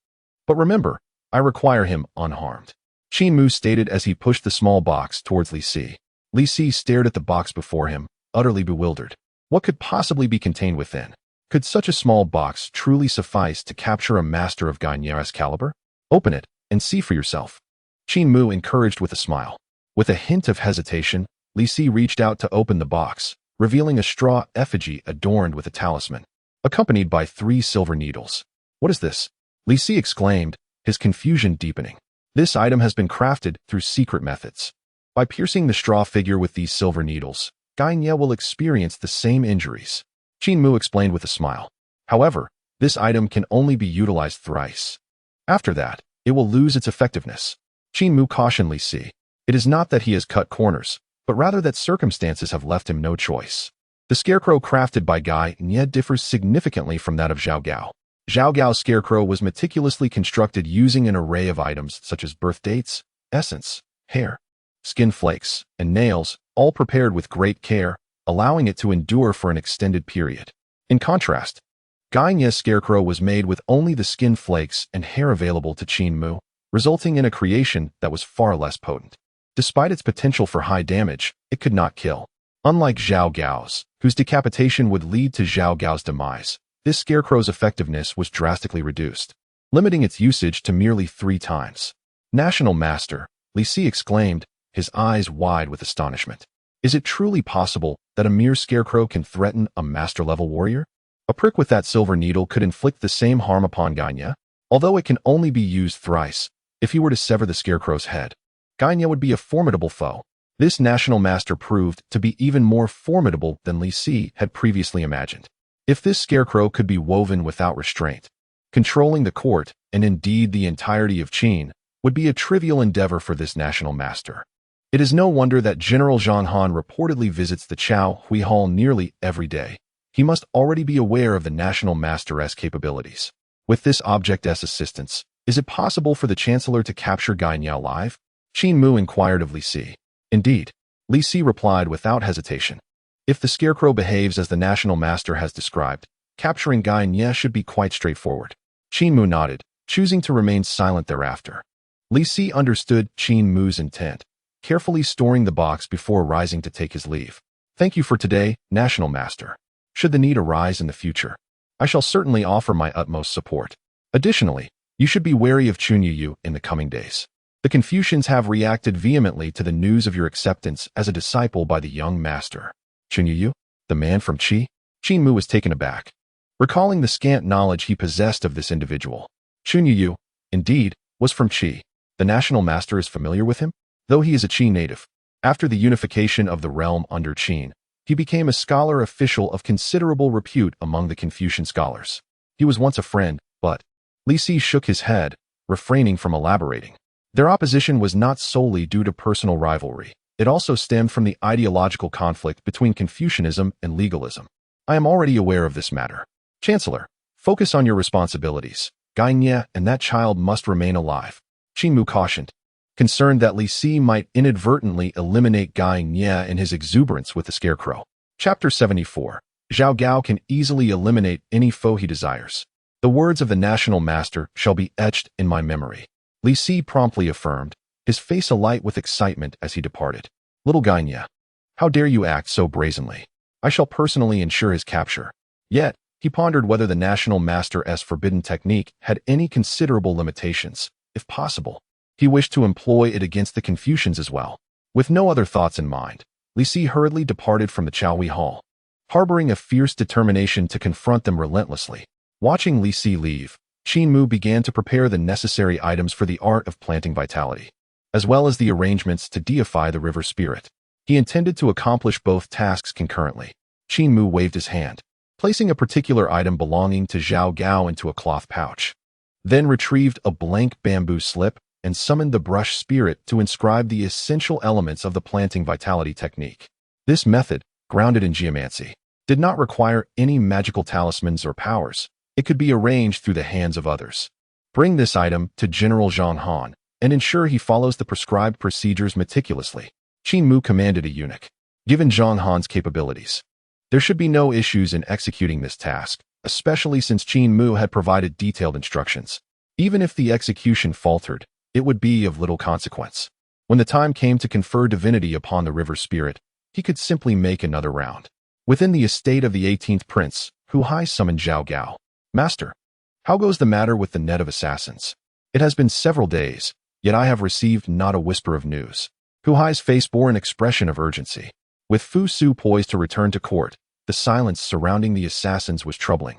But remember, I require him unharmed. Qin Mu stated as he pushed the small box towards Li Si. Li Si stared at the box before him, utterly bewildered. What could possibly be contained within? Could such a small box truly suffice to capture a master of Gainia's caliber? Open it and see for yourself. Qin Mu encouraged with a smile. With a hint of hesitation, Li Si reached out to open the box, revealing a straw effigy adorned with a talisman, accompanied by 3 silver needles. What is this? Li Si exclaimed, his confusion deepening. This item has been crafted through secret methods. By piercing the straw figure with these silver needles, Gainia will experience the same injuries. Qin Mu explained with a smile. However, this item can only be utilized thrice. After that, it will lose its effectiveness. Qin Mu cautioned Li Si. It is not that he has cut corners, but rather that circumstances have left him no choice. The scarecrow crafted by Gainia differs significantly from that of Zhao Gao. Zhao Gao's scarecrow was meticulously constructed using an array of items such as birth dates, essence, hair, skin flakes, and nails, all prepared with great care, allowing it to endure for an extended period. In contrast, Gainia's scarecrow was made with only the skin flakes and hair available to Qin Mu, resulting in a creation that was far less potent. Despite its potential for high damage, it could not kill. Unlike Zhao Gao's, whose decapitation would lead to Zhao Gao's demise, this scarecrow's effectiveness was drastically reduced, limiting its usage to merely 3 times. National Master, Li Si exclaimed, his eyes wide with astonishment. Is it truly possible that a mere scarecrow can threaten a master-level warrior? A prick with that silver needle could inflict the same harm upon Ganya, although it can only be used thrice. If he were to sever the scarecrow's head, Ganya would be a formidable foe. This national master proved to be even more formidable than Li Si had previously imagined. If this scarecrow could be woven without restraint, controlling the court, and indeed the entirety of Qin, would be a trivial endeavor for this national master. It is no wonder that General Zhang Han reportedly visits the Chao Hui Hall nearly every day. He must already be aware of the national master's capabilities. With this object's assistance, is it possible for the Chancellor to capture Ganya alive? Qin Mu inquired of Li Si. Indeed, Li Si replied without hesitation. If the scarecrow behaves as the national master has described, capturing Ganya should be quite straightforward. Qin Mu nodded, choosing to remain silent thereafter. Li Si understood Qin Mu's intent, carefully storing the box before rising to take his leave. Thank you for today, National Master. Should the need arise in the future, I shall certainly offer my utmost support. Additionally, you should be wary of Chunyu in the coming days. The Confucians have reacted vehemently to the news of your acceptance as a disciple by the young master. Chunyu, the man from Qi? Qin Mu was taken aback, recalling the scant knowledge he possessed of this individual. Chunyu, indeed, was from Qi. The national master is familiar with him? Though he is a Qi native, after the unification of the realm under Qin, he became a scholar official of considerable repute among the Confucian scholars. He was once a friend, but Li Si shook his head, refraining from elaborating. Their opposition was not solely due to personal rivalry. It also stemmed from the ideological conflict between Confucianism and legalism. I am already aware of this matter. Chancellor, focus on your responsibilities. Ganya and that child must remain alive. Qin Mu cautioned, concerned that Li Si might inadvertently eliminate Ganya in his exuberance with the scarecrow. Chapter 74. Zhao Gao can easily eliminate any foe he desires. The words of the national master shall be etched in my memory. Li Si promptly affirmed, his face alight with excitement as he departed. Little Ganya, how dare you act so brazenly? I shall personally ensure his capture. Yet, he pondered whether the national master's forbidden technique had any considerable limitations. If possible, he wished to employ it against the Confucians as well. With no other thoughts in mind, Li Si hurriedly departed from the Chao Hui Hall, harboring a fierce determination to confront them relentlessly. Watching Li Si leave, Qin Mu began to prepare the necessary items for the art of planting vitality, as well as the arrangements to deify the river spirit. He intended to accomplish both tasks concurrently. Qin Mu waved his hand, placing a particular item belonging to Zhao Gao into a cloth pouch, then retrieved a blank bamboo slip and summoned the brush spirit to inscribe the essential elements of the planting vitality technique. This method, grounded in geomancy, did not require any magical talismans or powers. It could be arranged through the hands of others. Bring this item to General Zhang Han and ensure he follows the prescribed procedures meticulously. Qin Mu commanded a eunuch. Given Zhang Han's capabilities, there should be no issues in executing this task, especially since Qin Mu had provided detailed instructions. Even if the execution faltered, it would be of little consequence. When the time came to confer divinity upon the river spirit, he could simply make another round. Within the estate of the 18th prince, Hu Hai summoned Zhao Gao. Master, how goes the matter with the net of assassins? It has been several days, yet I have received not a whisper of news. Hu Hai's face bore an expression of urgency. With Fu Su poised to return to court, the silence surrounding the assassins was troubling,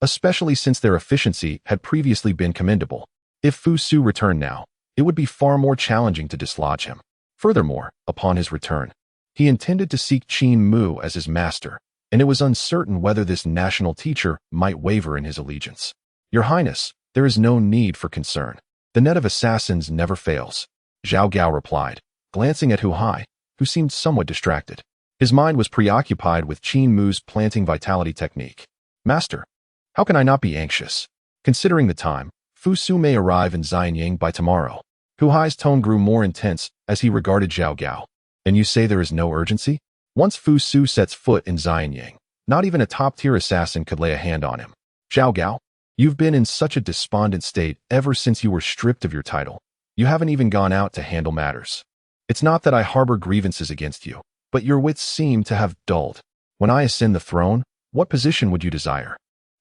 especially since their efficiency had previously been commendable. If Fu Su returned now, it would be far more challenging to dislodge him. Furthermore, upon his return, he intended to seek Qin Mu as his master, and it was uncertain whether this national teacher might waver in his allegiance. Your Highness, there is no need for concern. The net of assassins never fails, Zhao Gao replied, glancing at Hu Hai, who seemed somewhat distracted. His mind was preoccupied with Qin Mu's planting vitality technique. Master, how can I not be anxious? Considering the time, Fu Su may arrive in Xianyang by tomorrow. Hu Hai's tone grew more intense as he regarded Zhao Gao. And you say there is no urgency? Once Fu Su sets foot in Xianyang, not even a top-tier assassin could lay a hand on him. Zhao Gao, you've been in such a despondent state ever since you were stripped of your title. You haven't even gone out to handle matters. It's not that I harbor grievances against you. but your wits seem to have dulled. When I ascend the throne, what position would you desire?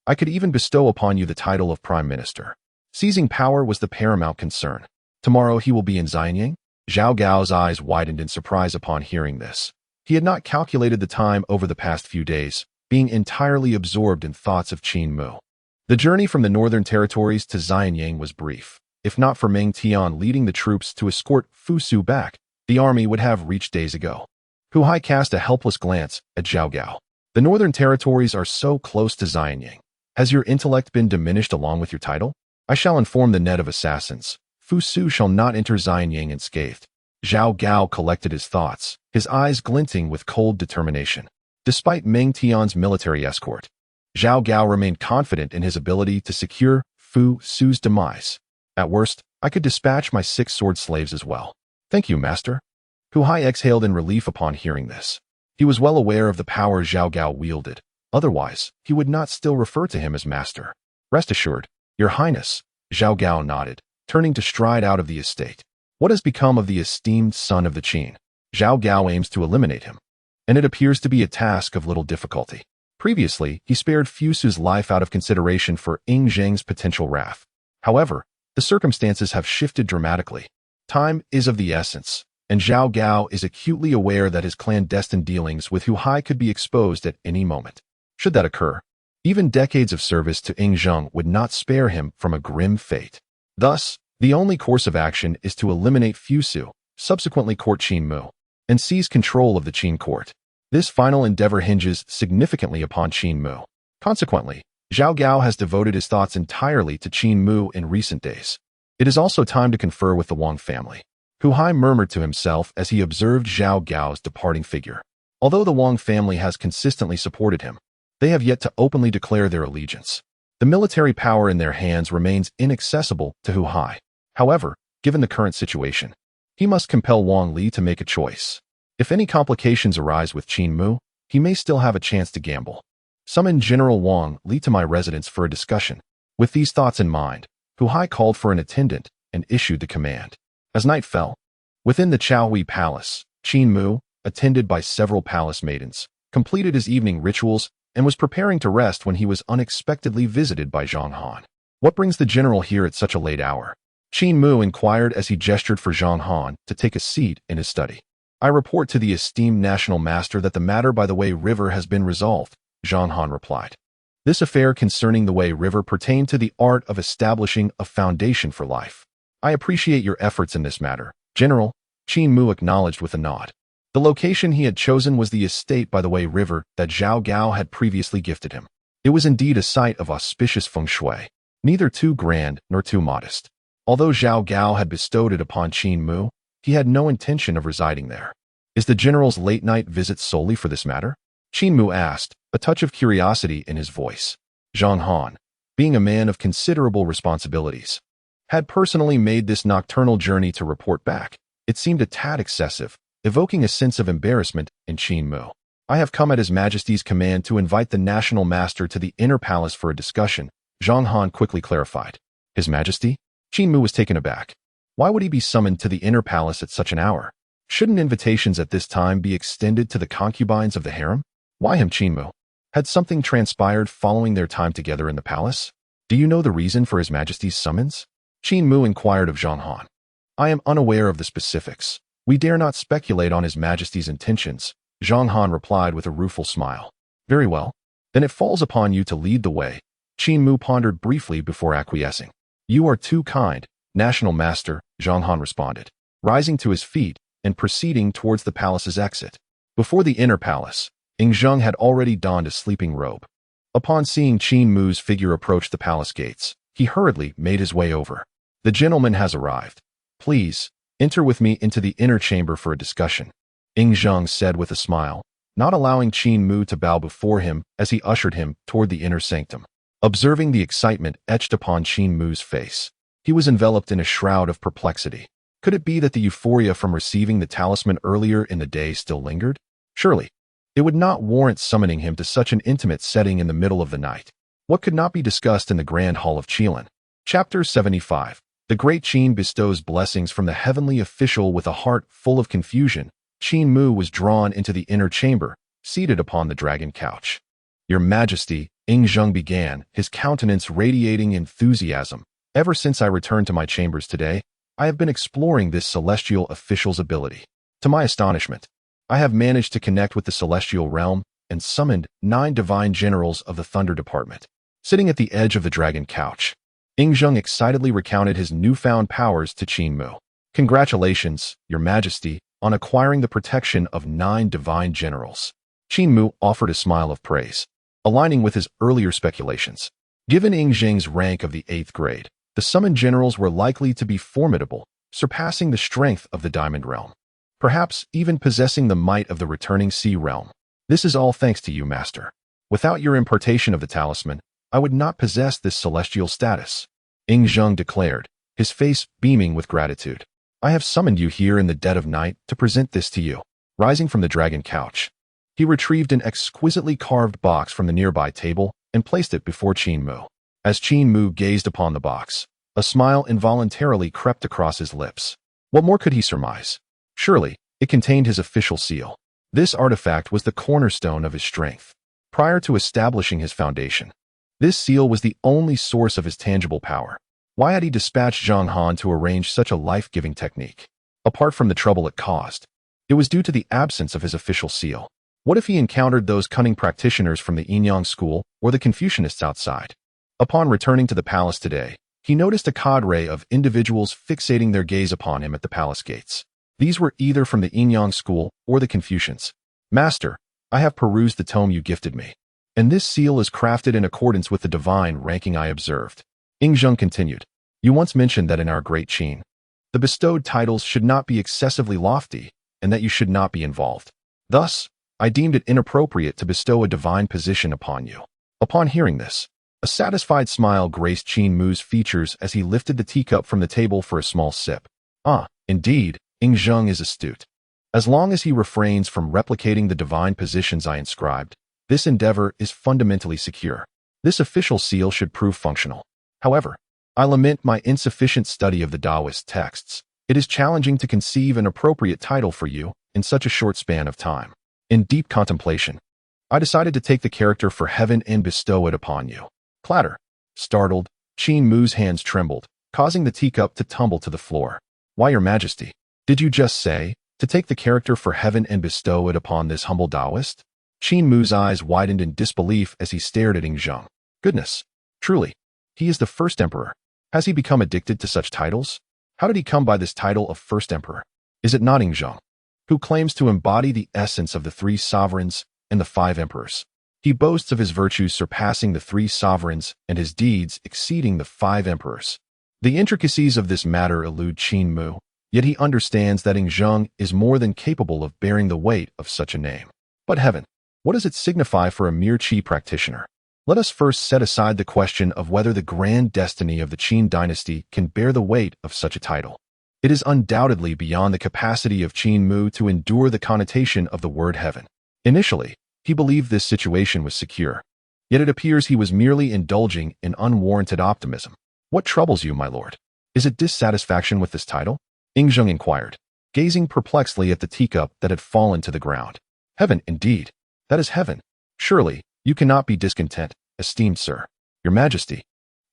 I could even bestow upon you the title of Prime Minister. Seizing power was the paramount concern. Tomorrow he will be in Xianyang? Zhao Gao's eyes widened in surprise upon hearing this. He had not calculated the time over the past few days, being entirely absorbed in thoughts of Qin Mu. The journey from the northern territories to Xianyang was brief. If not for Meng Tian leading the troops to escort Fu Su back, the army would have reached days ago. Hu Hai cast a helpless glance at Zhao Gao. The northern territories are so close to Xianyang. Has your intellect been diminished along with your title? I shall inform the net of assassins. Fu Su shall not enter Xianyang unscathed. Zhao Gao collected his thoughts, his eyes glinting with cold determination. Despite Meng Tian's military escort, Zhao Gao remained confident in his ability to secure Fu Su's demise. At worst, I could dispatch my 6 sword slaves as well. Thank you, master. Hu Hai exhaled in relief upon hearing this. He was well aware of the power Zhao Gao wielded. Otherwise, he would not still refer to him as master. Rest assured, Your Highness, Zhao Gao nodded, turning to stride out of the estate. What has become of the esteemed son of the Qin? Zhao Gao aims to eliminate him, and it appears to be a task of little difficulty. Previously, he spared Fu Su's life out of consideration for Ying Zheng's potential wrath. However, the circumstances have shifted dramatically. Time is of the essence, and Zhao Gao is acutely aware that his clandestine dealings with Hu Hai could be exposed at any moment. Should that occur, even decades of service to Ying Zheng would not spare him from a grim fate. Thus, the only course of action is to eliminate Fu Su, subsequently court Qin Mu, and seize control of the Qin court. This final endeavor hinges significantly upon Qin Mu. Consequently, Zhao Gao has devoted his thoughts entirely to Qin Mu in recent days. It is also time to confer with the Wang family. Hu Hai murmured to himself as he observed Zhao Gao's departing figure. Although the Wang family has consistently supported him, they have yet to openly declare their allegiance. The military power in their hands remains inaccessible to Hu Hai. However, given the current situation, he must compel Wang Li to make a choice. If any complications arise with Qin Mu, he may still have a chance to gamble. Summon General Wang Li to my residence for a discussion. With these thoughts in mind, Hu Hai called for an attendant and issued the command. As night fell, within the Chaohui Palace, Qin Mu, attended by several palace maidens, completed his evening rituals and was preparing to rest when he was unexpectedly visited by Zhang Han. What brings the general here at such a late hour? Qin Mu inquired as he gestured for Zhang Han to take a seat in his study. I report to the esteemed national master that the matter by the Wei River has been resolved, Zhang Han replied. This affair concerning the Wei River pertained to the art of establishing a foundation for life. I appreciate your efforts in this matter, General, Qin Mu acknowledged with a nod. The location he had chosen was the estate by the Wei River that Zhao Gao had previously gifted him. It was indeed a site of auspicious feng shui, neither too grand nor too modest. Although Zhao Gao had bestowed it upon Qin Mu, he had no intention of residing there. Is the general's late-night visit solely for this matter? Qin Mu asked, a touch of curiosity in his voice. Zhang Han, being a man of considerable responsibilities, had personally made this nocturnal journey to report back. It seemed a tad excessive, evoking a sense of embarrassment in Qin Mu. I have come at His Majesty's command to invite the national master to the inner palace for a discussion, Zhang Han quickly clarified. His Majesty? Qin Mu was taken aback. Why would he be summoned to the inner palace at such an hour? Shouldn't invitations at this time be extended to the concubines of the harem? Why him, Qin Mu? Had something transpired following their time together in the palace? Do you know the reason for His Majesty's summons? Qin Mu inquired of Zhang Han. I am unaware of the specifics. We dare not speculate on His Majesty's intentions, Zhang Han replied with a rueful smile. Very well. Then it falls upon you to lead the way. Qin Mu pondered briefly before acquiescing. You are too kind, National Master, Zhang Han responded, rising to his feet and proceeding towards the palace's exit. Before the inner palace, Ying Zheng had already donned a sleeping robe. Upon seeing Qin Mu's figure approach the palace gates, he hurriedly made his way over. The gentleman has arrived. Please, enter with me into the inner chamber for a discussion, Ying Zheng said with a smile, not allowing Qin Mu to bow before him as he ushered him toward the inner sanctum. Observing the excitement etched upon Qin Mu's face, he was enveloped in a shroud of perplexity. Could it be that the euphoria from receiving the talisman earlier in the day still lingered? Surely, it would not warrant summoning him to such an intimate setting in the middle of the night. What could not be discussed in the Grand Hall of Qilin? Chapter 75. The Great Qin bestows blessings from the heavenly official with a heart full of confusion. Qin Mu was drawn into the inner chamber, seated upon the dragon couch. "Your Majesty," Ing Zheng began, his countenance radiating enthusiasm. "Ever since I returned to my chambers today, I have been exploring this celestial official's ability. To my astonishment, I have managed to connect with the celestial realm and summoned 9 divine generals of the Thunder Department." Sitting at the edge of the dragon couch, Ing Zheng excitedly recounted his newfound powers to Qin Mu. "Congratulations, Your Majesty, on acquiring the protection of 9 divine generals." Qin Mu offered a smile of praise, aligning with his earlier speculations. Given Ing Zheng's rank of the 8th grade, the summoned generals were likely to be formidable, surpassing the strength of the Diamond Realm, perhaps even possessing the might of the returning Sea Realm. "This is all thanks to you, Master. Without your impartation of the talisman, I would not possess this celestial status," Ing Zheng declared, his face beaming with gratitude. "I have summoned you here in the dead of night to present this to you." Rising from the dragon couch, he retrieved an exquisitely carved box from the nearby table and placed it before Qin Mu. As Qin Mu gazed upon the box, a smile involuntarily crept across his lips. What more could he surmise? Surely, it contained his official seal. This artifact was the cornerstone of his strength. Prior to establishing his foundation, this seal was the only source of his tangible power. Why had he dispatched Zhang Han to arrange such a life-giving technique? Apart from the trouble it caused, it was due to the absence of his official seal. What if he encountered those cunning practitioners from the Yinyang school or the Confucianists outside? Upon returning to the palace today, he noticed a cadre of individuals fixating their gaze upon him at the palace gates. These were either from the Yinyang school or the Confucians. "Master, I have perused the tome you gifted me, and this seal is crafted in accordance with the divine ranking I observed." Ing Zheng continued, "You once mentioned that in our great Qin, the bestowed titles should not be excessively lofty and that you should not be involved. Thus, I deemed it inappropriate to bestow a divine position upon you." Upon hearing this, a satisfied smile graced Qin Mu's features as he lifted the teacup from the table for a small sip. "Ah, indeed, Ing Zheng is astute. As long as he refrains from replicating the divine positions I inscribed, this endeavor is fundamentally secure. This official seal should prove functional. However, I lament my insufficient study of the Daoist texts. It is challenging to conceive an appropriate title for you in such a short span of time." In deep contemplation, I decided to take the character for heaven and bestow it upon you. Clatter. Startled, Qin Mu's hands trembled, causing the teacup to tumble to the floor. "Why, Your Majesty, did you just say, to take the character for heaven and bestow it upon this humble Daoist?" Qin Mu's eyes widened in disbelief as he stared at Ing Zheng. Goodness, truly, he is the first emperor. Has he become addicted to such titles? How did he come by this title of first emperor? Is it not Ing Zheng, who claims to embody the essence of the 3 sovereigns and the 5 emperors? He boasts of his virtues surpassing the 3 sovereigns and his deeds exceeding the 5 emperors. The intricacies of this matter elude Qin Mu, yet he understands that Ing Zheng is more than capable of bearing the weight of such a name. But heaven, what does it signify for a mere Qi practitioner? Let us first set aside the question of whether the grand destiny of the Qin Dynasty can bear the weight of such a title. It is undoubtedly beyond the capacity of Qin Mu to endure the connotation of the word heaven. Initially, he believed this situation was secure, yet it appears he was merely indulging in unwarranted optimism. "What troubles you, my lord? Is it dissatisfaction with this title?" Ing Zheng inquired, gazing perplexedly at the teacup that had fallen to the ground. "Heaven, indeed. That is heaven. Surely, you cannot be discontent, esteemed sir." "Your Majesty,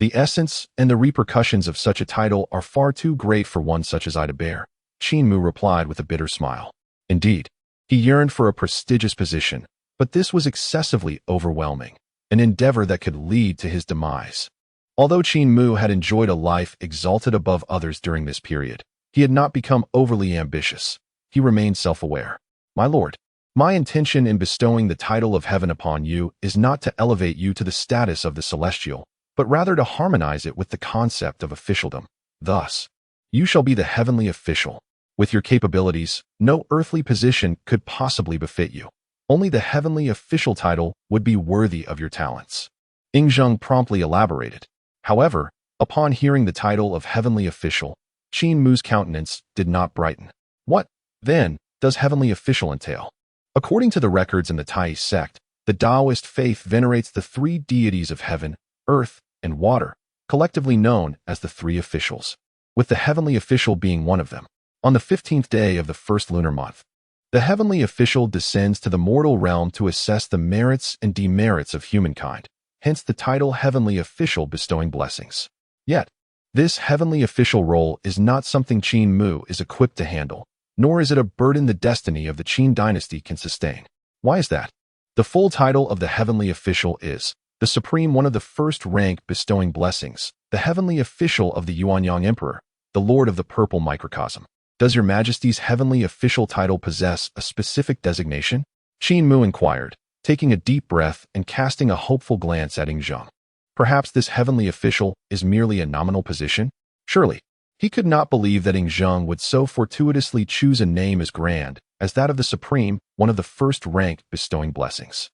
the essence and the repercussions of such a title are far too great for one such as I to bear," Qin Mu replied with a bitter smile. Indeed, he yearned for a prestigious position, but this was excessively overwhelming, an endeavor that could lead to his demise. Although Qin Mu had enjoyed a life exalted above others during this period, he had not become overly ambitious. He remained self-aware. "My lord, my intention in bestowing the title of heaven upon you is not to elevate you to the status of the celestial, but rather to harmonize it with the concept of officialdom. Thus, you shall be the heavenly official. With your capabilities, no earthly position could possibly befit you. Only the heavenly official title would be worthy of your talents." Ing Zheng promptly elaborated. However, upon hearing the title of heavenly official, Qin Mu's countenance did not brighten. What, then, does heavenly official entail? According to the records in the Taoist sect, the Daoist faith venerates the 3 deities of heaven, earth, and water, collectively known as the 3 officials, with the heavenly official being one of them. On the 15th day of the first lunar month, The heavenly official descends to the mortal realm to assess the merits and demerits of humankind, hence the title heavenly official bestowing blessings. Yet, this heavenly official role is not something Qin Mu is equipped to handle, nor is it a burden the destiny of the Qin Dynasty can sustain. Why is that? The full title of the heavenly official is the Supreme One of the First Rank bestowing blessings, the heavenly official of the Yuanyang Emperor, the Lord of the Purple Microcosm. Does Your Majesty's heavenly official title possess a specific designation? Qin Mu inquired, taking a deep breath and casting a hopeful glance at Zhang. Perhaps this heavenly official is merely a nominal position? Surely, he could not believe that Zhang would so fortuitously choose a name as grand as that of the Supreme One of the First Rank bestowing blessings.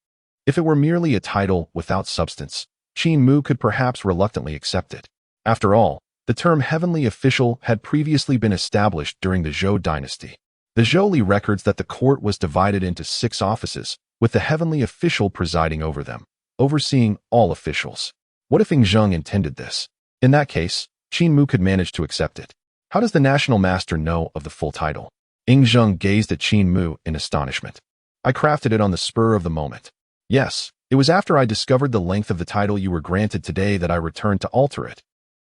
If it were merely a title without substance, Qin Mu could perhaps reluctantly accept it. After all, the term heavenly official had previously been established during the Zhou dynasty. The Zhou records that the court was divided into 6 offices, with the heavenly official presiding over them, overseeing all officials. What if Zhang intended this? In that case, Qin Mu could manage to accept it. How does the national master know of the full title? Zhang gazed at Qin Mu in astonishment. I crafted it on the spur of the moment. Yes, it was after I discovered the length of the title you were granted today that I returned to alter it.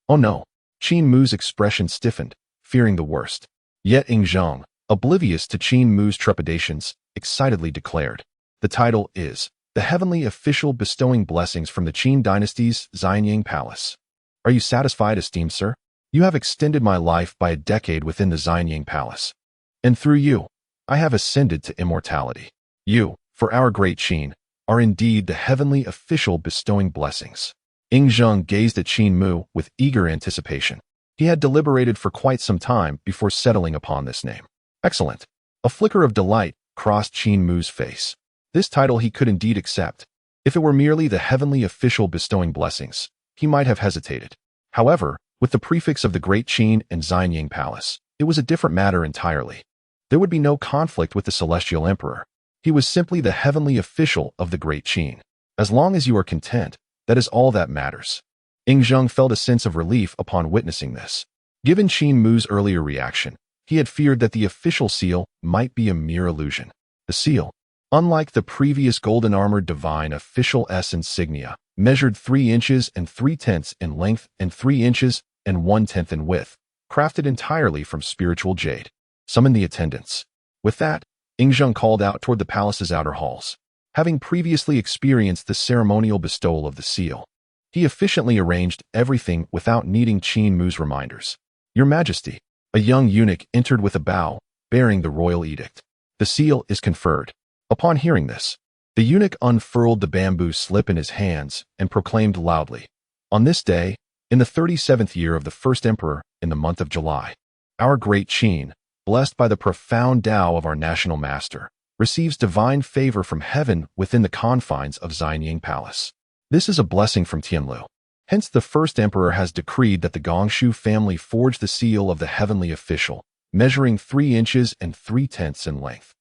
Oh no. Qin Mu's expression stiffened, fearing the worst. Yet Zhang, oblivious to Qin Mu's trepidations, excitedly declared, the title is the heavenly official bestowing blessings from the Qin Dynasty's Xianyang Palace. Are you satisfied, esteemed sir? You have extended my life by a decade within the Xianyang Palace. And through you, I have ascended to immortality. You, for our great Qin, are indeed the heavenly official bestowing blessings. Zhang gazed at Qin Mu with eager anticipation. He had deliberated for quite some time before settling upon this name. Excellent. A flicker of delight crossed Qin Mu's face. This title he could indeed accept. If it were merely the heavenly official bestowing blessings, he might have hesitated. However, with the prefix of the Great Qin and Xianyang Palace, it was a different matter entirely. There would be no conflict with the Celestial Emperor. He was simply the heavenly official of the Great Qin. As long as you are content, that is all that matters. Zhang felt a sense of relief upon witnessing this. Given Qin Mu's earlier reaction, he had feared that the official seal might be a mere illusion. The seal, unlike the previous golden-armored divine official S insignia, measured 3 inches and 3/10 in length and 3 inches and 1/10 in width, crafted entirely from spiritual jade. Summon the attendants. With that, Zhang called out toward the palace's outer halls. Having previously experienced the ceremonial bestowal of the seal, he efficiently arranged everything without needing Qin Mu's reminders. Your Majesty, a young eunuch entered with a bow, bearing the royal edict. The seal is conferred. Upon hearing this, the eunuch unfurled the bamboo slip in his hands and proclaimed loudly, on this day, in the 37th year of the first emperor in the month of July, our great Qin, blessed by the profound Tao of our national master, receives divine favor from heaven within the confines of Xianyang Palace. This is a blessing from Tianlu. Hence the first emperor has decreed that the Gongshu family forge the seal of the heavenly official, measuring 3 inches and 3/10 in length,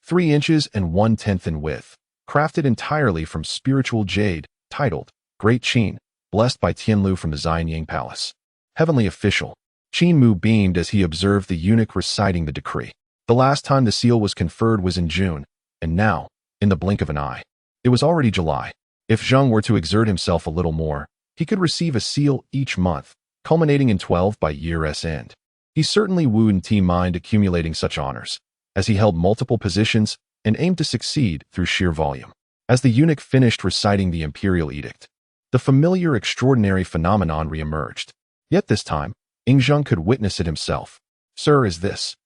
3 inches and 1/10 in width, crafted entirely from spiritual jade, titled Great Qin, blessed by Tianlu from the Xianyang Palace. Heavenly official. Qin Mu beamed as he observed the eunuch reciting the decree. The last time the seal was conferred was in June, and now, in the blink of an eye, it was already July. If Zhang were to exert himself a little more, he could receive a seal each month, culminating in 12 by year's end. He certainly wouldn't mind accumulating such honors, as he held multiple positions and aimed to succeed through sheer volume. As the eunuch finished reciting the imperial edict, the familiar extraordinary phenomenon re-emerged. Yet this time, Zhang could witness it himself. Sir, is this?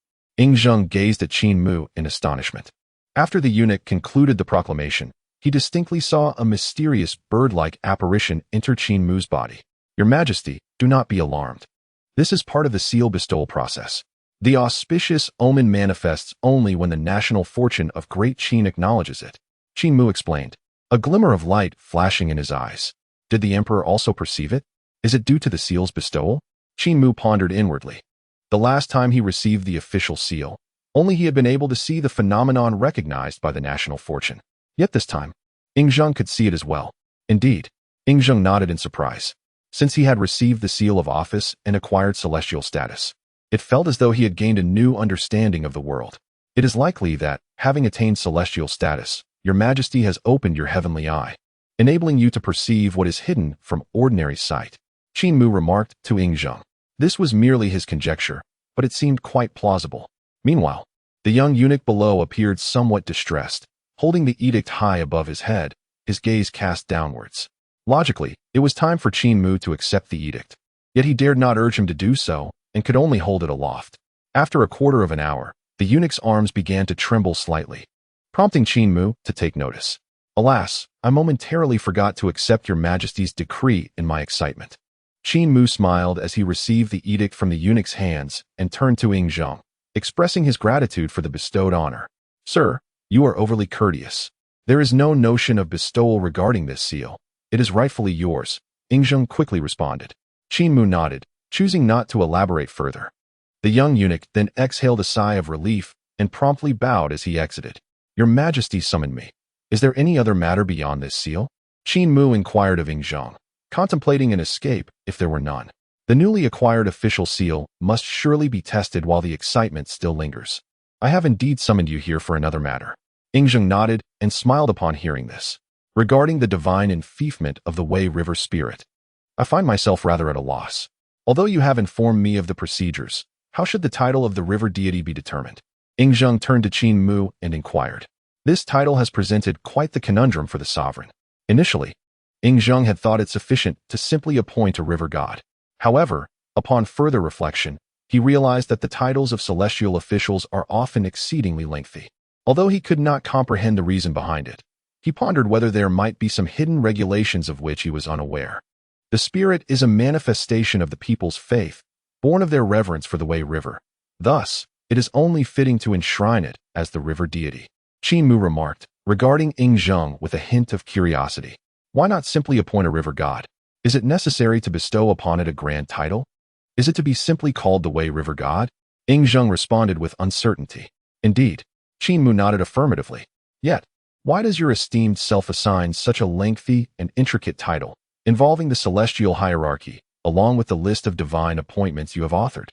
Zhang gazed at Qin Mu in astonishment. After the eunuch concluded the proclamation, he distinctly saw a mysterious bird-like apparition enter Qin Mu's body. Your Majesty, do not be alarmed. This is part of the seal bestowal process. The auspicious omen manifests only when the national fortune of Great Qin acknowledges it. Qin Mu explained, a glimmer of light flashing in his eyes. Did the emperor also perceive it? Is it due to the seal's bestowal? Qin Mu pondered inwardly. The last time he received the official seal, only he had been able to see the phenomenon recognized by the national fortune. Yet this time, Zhang could see it as well. Indeed, Zhang nodded in surprise. Since he had received the seal of office and acquired celestial status, it felt as though he had gained a new understanding of the world. It is likely that, having attained celestial status, your majesty has opened your heavenly eye, enabling you to perceive what is hidden from ordinary sight. Qin Mu remarked to Ing Zheng. This was merely his conjecture, but it seemed quite plausible. Meanwhile, the young eunuch below appeared somewhat distressed, holding the edict high above his head, his gaze cast downwards. Logically, it was time for Qin Mu to accept the edict. Yet he dared not urge him to do so, and could only hold it aloft. After a quarter of an hour, the eunuch's arms began to tremble slightly, prompting Qin Mu to take notice. Alas, I momentarily forgot to accept your majesty's decree in my excitement. Qin Mu smiled as he received the edict from the eunuch's hands and turned to Ing Zheng, expressing his gratitude for the bestowed honor. Sir, you are overly courteous. There is no notion of bestowal regarding this seal. It is rightfully yours, Ing Zheng quickly responded. Qin Mu nodded, choosing not to elaborate further. The young eunuch then exhaled a sigh of relief and promptly bowed as he exited. Your majesty summoned me. Is there any other matter beyond this seal? Qin Mu inquired of Ing Zheng, contemplating an escape if there were none. The newly acquired official seal must surely be tested while the excitement still lingers. I have indeed summoned you here for another matter. Ing Zheng nodded and smiled upon hearing this. Regarding the divine enfeoffment of the Wei River spirit, I find myself rather at a loss. Although you have informed me of the procedures, how should the title of the river deity be determined? Ing Zheng turned to Qin Mu and inquired. This title has presented quite the conundrum for the sovereign. Initially, Ing Zheng had thought it sufficient to simply appoint a river god. However, upon further reflection, he realized that the titles of celestial officials are often exceedingly lengthy. Although he could not comprehend the reason behind it, he pondered whether there might be some hidden regulations of which he was unaware. The spirit is a manifestation of the people's faith, born of their reverence for the Wei River. Thus, it is only fitting to enshrine it as the river deity. Qin Mu remarked, regarding Ing Zheng with a hint of curiosity. Why not simply appoint a river god? Is it necessary to bestow upon it a grand title? Is it to be simply called the Wei River god? Ing Zheng responded with uncertainty. Indeed, Qin Mu nodded affirmatively. Yet, why does your esteemed self assign such a lengthy and intricate title, involving the celestial hierarchy, along with the list of divine appointments you have authored?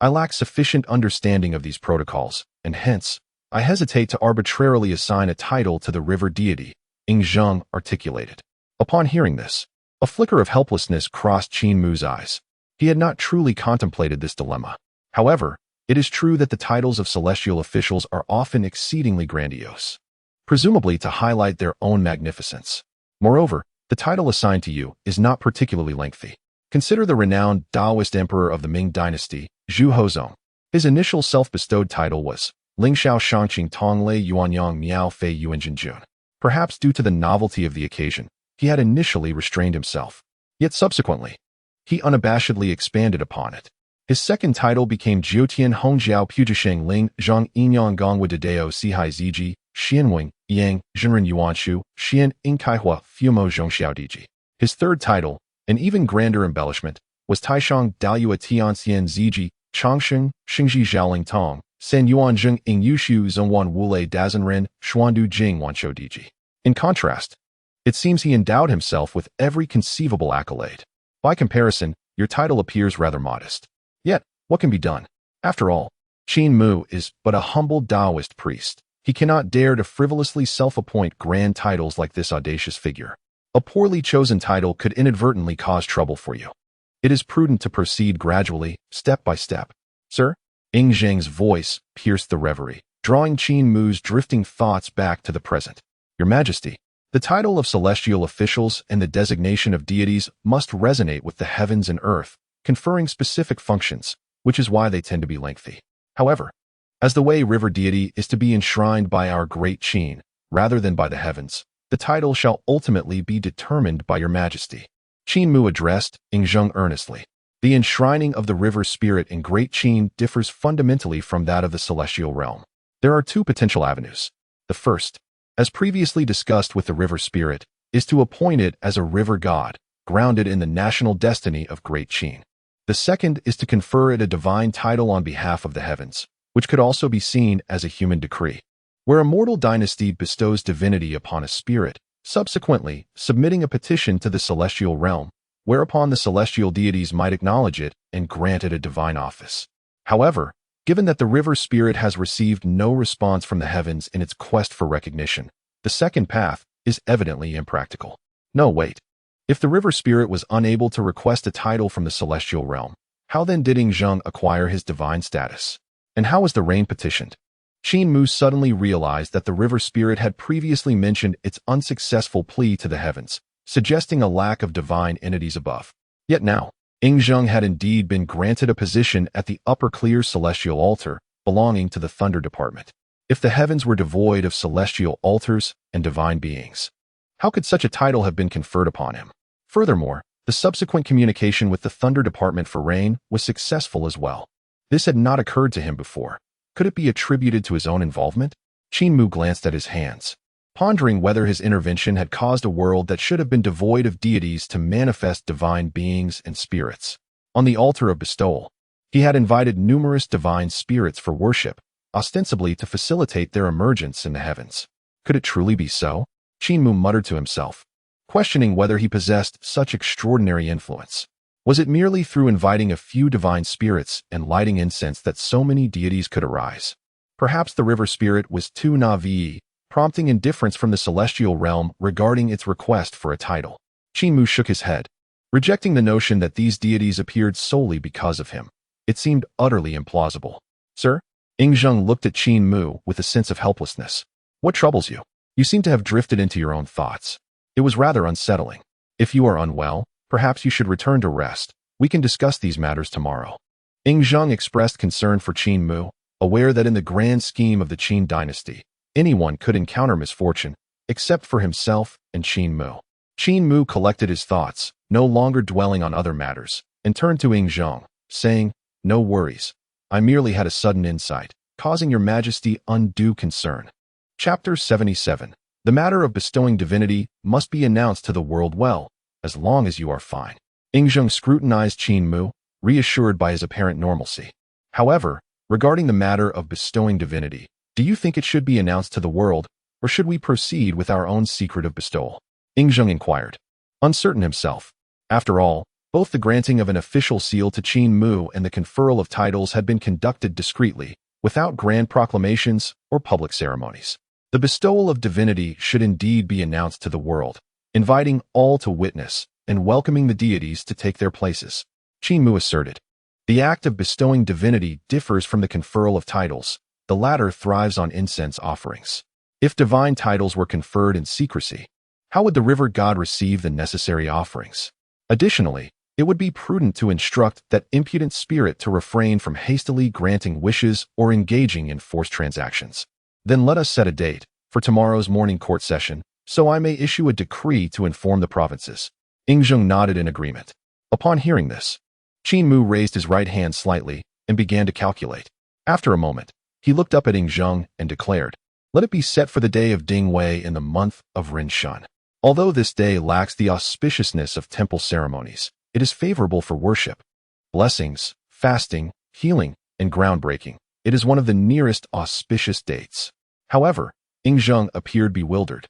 I lack sufficient understanding of these protocols, and hence, I hesitate to arbitrarily assign a title to the river deity, Ing Zheng articulated. Upon hearing this, a flicker of helplessness crossed Qin Mu's eyes. He had not truly contemplated this dilemma. However, it is true that the titles of celestial officials are often exceedingly grandiose, presumably to highlight their own magnificence. Moreover, the title assigned to you is not particularly lengthy. Consider the renowned Daoist emperor of the Ming Dynasty, Zhu Hozong. His initial self-bestowed title was Lingxiao Shangqing Tonglei Yuanyang Miao Fei Yuanjinjun. Perhaps due to the novelty of the occasion, he had initially restrained himself. Yet subsequently, he unabashedly expanded upon it. His second title became Jiutian Hongjiao Pujisheng Ling Zhang Yinyang Gongwu Dedeo Sihai Ziji, Xianwing, Yang, Zhenren Yuanshu, Xian Inkaihua Fumo Zhongxiao Diji. His third title, an even grander embellishment, was Taishang Daoyua Tianxian Ziji, Changsheng, Xingji Zhaoling Tong, San Yuan Zheng Ing Yushu Zhongwan Wulei Dazhenren, Xuandu Jing Wanshou Diji. In contrast, it seems he endowed himself with every conceivable accolade. By comparison, your title appears rather modest. Yet, what can be done? After all, Qin Mu is but a humble Daoist priest. He cannot dare to frivolously self-appoint grand titles like this audacious figure. A poorly chosen title could inadvertently cause trouble for you. It is prudent to proceed gradually, step by step. Sir? Ing Zheng's voice pierced the reverie, drawing Qin Mu's drifting thoughts back to the present. Your Majesty, the title of celestial officials and the designation of deities must resonate with the heavens and earth, conferring specific functions, which is why they tend to be lengthy. However, as the Wei River deity is to be enshrined by our great Qin, rather than by the heavens, the title shall ultimately be determined by your Majesty. Qin Mu addressed Ing Zheng earnestly. The enshrining of the river spirit in Great Qin differs fundamentally from that of the celestial realm. There are two potential avenues. The first, as previously discussed with the river spirit, is to appoint it as a river god, grounded in the national destiny of Great Qin. The second is to confer it a divine title on behalf of the heavens, which could also be seen as a human decree, where a mortal dynasty bestows divinity upon a spirit, subsequently submitting a petition to the celestial realm, whereupon the celestial deities might acknowledge it and grant it a divine office. However, Given that the river spirit has received no response from the heavens in its quest for recognition, the second path is evidently impractical. No, wait. If the river spirit was unable to request a title from the celestial realm, how then did Zheng acquire his divine status? And how was the rain petitioned? Qin Mu suddenly realized that the river spirit had previously mentioned its unsuccessful plea to the heavens, suggesting a lack of divine entities above. Yet now, Zheng had indeed been granted a position at the upper clear celestial altar belonging to the thunder department. If the heavens were devoid of celestial altars and divine beings, how could such a title have been conferred upon him? Furthermore, the subsequent communication with the thunder department for rain was successful as well. This had not occurred to him before. Could it be attributed to his own involvement? Qin Mu glanced at his hands, pondering whether his intervention had caused a world that should have been devoid of deities to manifest divine beings and spirits. On the altar of bestowal, he had invited numerous divine spirits for worship, ostensibly to facilitate their emergence in the heavens. Could it truly be so? Qin Mu muttered to himself, questioning whether he possessed such extraordinary influence. Was it merely through inviting a few divine spirits and lighting incense that so many deities could arise? Perhaps the river spirit was too naive, prompting indifference from the celestial realm regarding its request for a title. Qin Mu shook his head, rejecting the notion that these deities appeared solely because of him. It seemed utterly implausible. Sir? Zheng looked at Qin Mu with a sense of helplessness. What troubles you? You seem to have drifted into your own thoughts. It was rather unsettling. If you are unwell, perhaps you should return to rest. We can discuss these matters tomorrow. Zheng expressed concern for Qin Mu, aware that in the grand scheme of the Qin Dynasty, anyone could encounter misfortune, except for himself and Qin Mu. Qin Mu collected his thoughts, no longer dwelling on other matters, and turned to Zheng, saying, "No worries. I merely had a sudden insight, causing your majesty undue concern." Chapter 77. The matter of bestowing divinity must be announced to the world well, as long as you are fine. Zheng scrutinized Qin Mu, reassured by his apparent normalcy. However, regarding the matter of bestowing divinity, do you think it should be announced to the world, or should we proceed with our own secret of bestowal? Zheng inquired, uncertain himself. After all, both the granting of an official seal to Qin Mu and the conferral of titles had been conducted discreetly, without grand proclamations or public ceremonies. The bestowal of divinity should indeed be announced to the world, inviting all to witness and welcoming the deities to take their places. Qin Mu asserted. The act of bestowing divinity differs from the conferral of titles. The latter thrives on incense offerings. If divine titles were conferred in secrecy, how would the river god receive the necessary offerings? Additionally, it would be prudent to instruct that impudent spirit to refrain from hastily granting wishes or engaging in forced transactions. Then let us set a date for tomorrow's morning court session, so I may issue a decree to inform the provinces. Zheng nodded in agreement. Upon hearing this, Qin Mu raised his right hand slightly and began to calculate. After a moment, he looked up at Zheng and declared, "Let it be set for the day of Ding Wei in the month of Rinshun. Although this day lacks the auspiciousness of temple ceremonies, it is favorable for worship, blessings, fasting, healing, and groundbreaking. It is one of the nearest auspicious dates." However, Zheng appeared bewildered.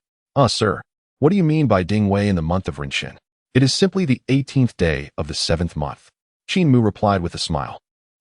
Sir, what do you mean by Ding Wei in the month of Rinshun? It is simply the 18th day of the 7th month. Qin Mu replied with a smile.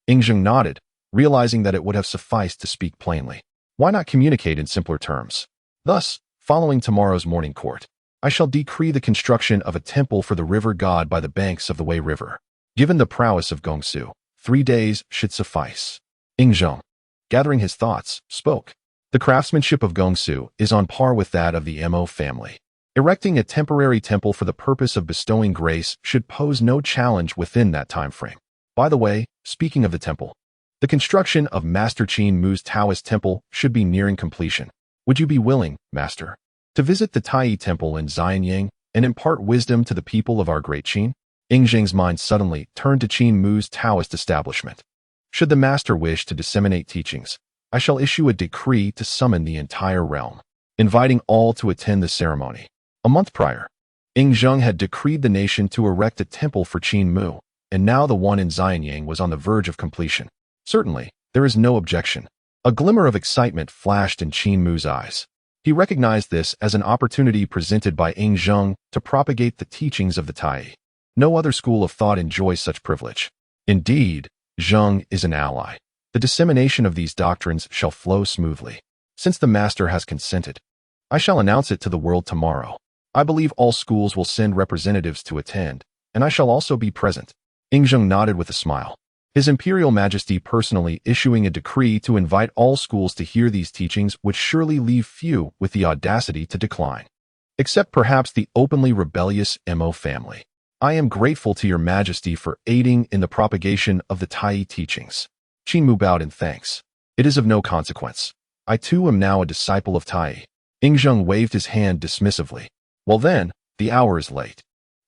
Zheng nodded, realizing that it would have sufficed to speak plainly. Why not communicate in simpler terms? Thus, following tomorrow's morning court, I shall decree the construction of a temple for the river god by the banks of the Wei River. Given the prowess of Gongsu, 3 days should suffice. Zheng, gathering his thoughts, spoke. The craftsmanship of Gongsu is on par with that of the Mo family. Erecting a temporary temple for the purpose of bestowing grace should pose no challenge within that time frame. By the way, speaking of the temple, the construction of Master Qin Mu's Taoist temple should be nearing completion. Would you be willing, Master, to visit the Tai temple in Xianyang and impart wisdom to the people of our great Qin? Zheng's mind suddenly turned to Qin Mu's Taoist establishment. Should the Master wish to disseminate teachings, I shall issue a decree to summon the entire realm, inviting all to attend the ceremony. A month prior, Zheng had decreed the nation to erect a temple for Qin Mu, and now the one in Xianyang was on the verge of completion. Certainly, there is no objection. A glimmer of excitement flashed in Qin Mu's eyes. He recognized this as an opportunity presented by Zheng to propagate the teachings of the Tai. No other school of thought enjoys such privilege. Indeed, Zheng is an ally. the dissemination of these doctrines shall flow smoothly. Since the master has consented, I shall announce it to the world tomorrow. I believe all schools will send representatives to attend, and I shall also be present." Ingzheng nodded with a smile. His Imperial Majesty personally issuing a decree to invite all schools to hear these teachings would surely leave few with the audacity to decline. Except perhaps the openly rebellious Mo family. "I am grateful to your Majesty for aiding in the propagation of the Tai teachings." Qin Mu bowed in thanks. "It is of no consequence. I too am now a disciple of Tai." Ingzheng waved his hand dismissively. "Well then, the hour is late.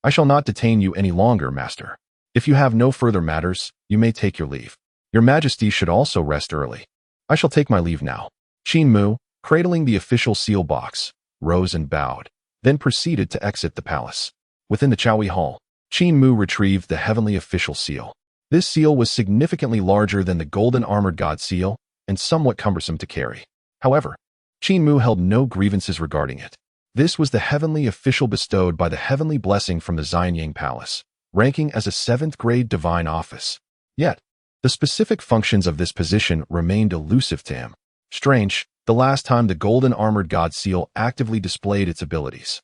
I shall not detain you any longer, Master. If you have no further matters, you may take your leave. Your Majesty should also rest early. I shall take my leave now." Qin Mu, cradling the official seal box, rose and bowed, then proceeded to exit the palace. Within the Chaui Hall, Qin Mu retrieved the heavenly official seal. This seal was significantly larger than the golden armored god seal and somewhat cumbersome to carry. However, Qin Mu held no grievances regarding it. This was the heavenly official bestowed by the heavenly blessing from the Xianyang Palace, ranking as a 7th grade divine office. Yet, the specific functions of this position remained elusive to him. Strange, the last time the golden armored god seal actively displayed its abilities.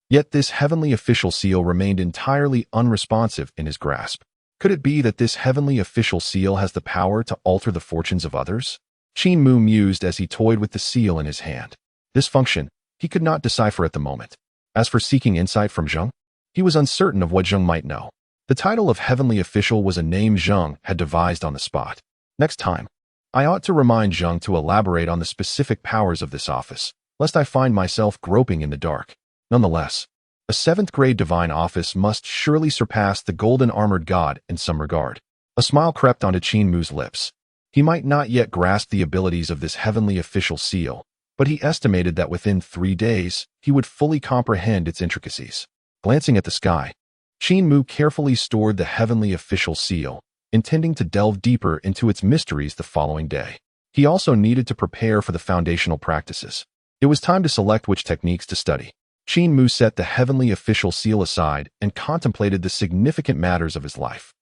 Yet this heavenly official seal remained entirely unresponsive in his grasp. Could it be that this heavenly official seal has the power to alter the fortunes of others? Qin Mu mused as he toyed with the seal in his hand. This function, he could not decipher at the moment. As for seeking insight from Zheng, he was uncertain of what Zheng might know. The title of heavenly official was a name Zheng had devised on the spot. Next time, I ought to remind Zheng to elaborate on the specific powers of this office, lest I find myself groping in the dark. Nonetheless, a 7th grade divine office must surely surpass the golden armored god in some regard. A smile crept onto Qin Mu's lips. He might not yet grasp the abilities of this heavenly official seal, but he estimated that within 3 days, he would fully comprehend its intricacies. Glancing at the sky, Qin Mu carefully stored the heavenly official seal, intending to delve deeper into its mysteries the following day. He also needed to prepare for the foundational practices. It was time to select which techniques to study. Qin Mu set the heavenly official seal aside and contemplated the significant matters of his life.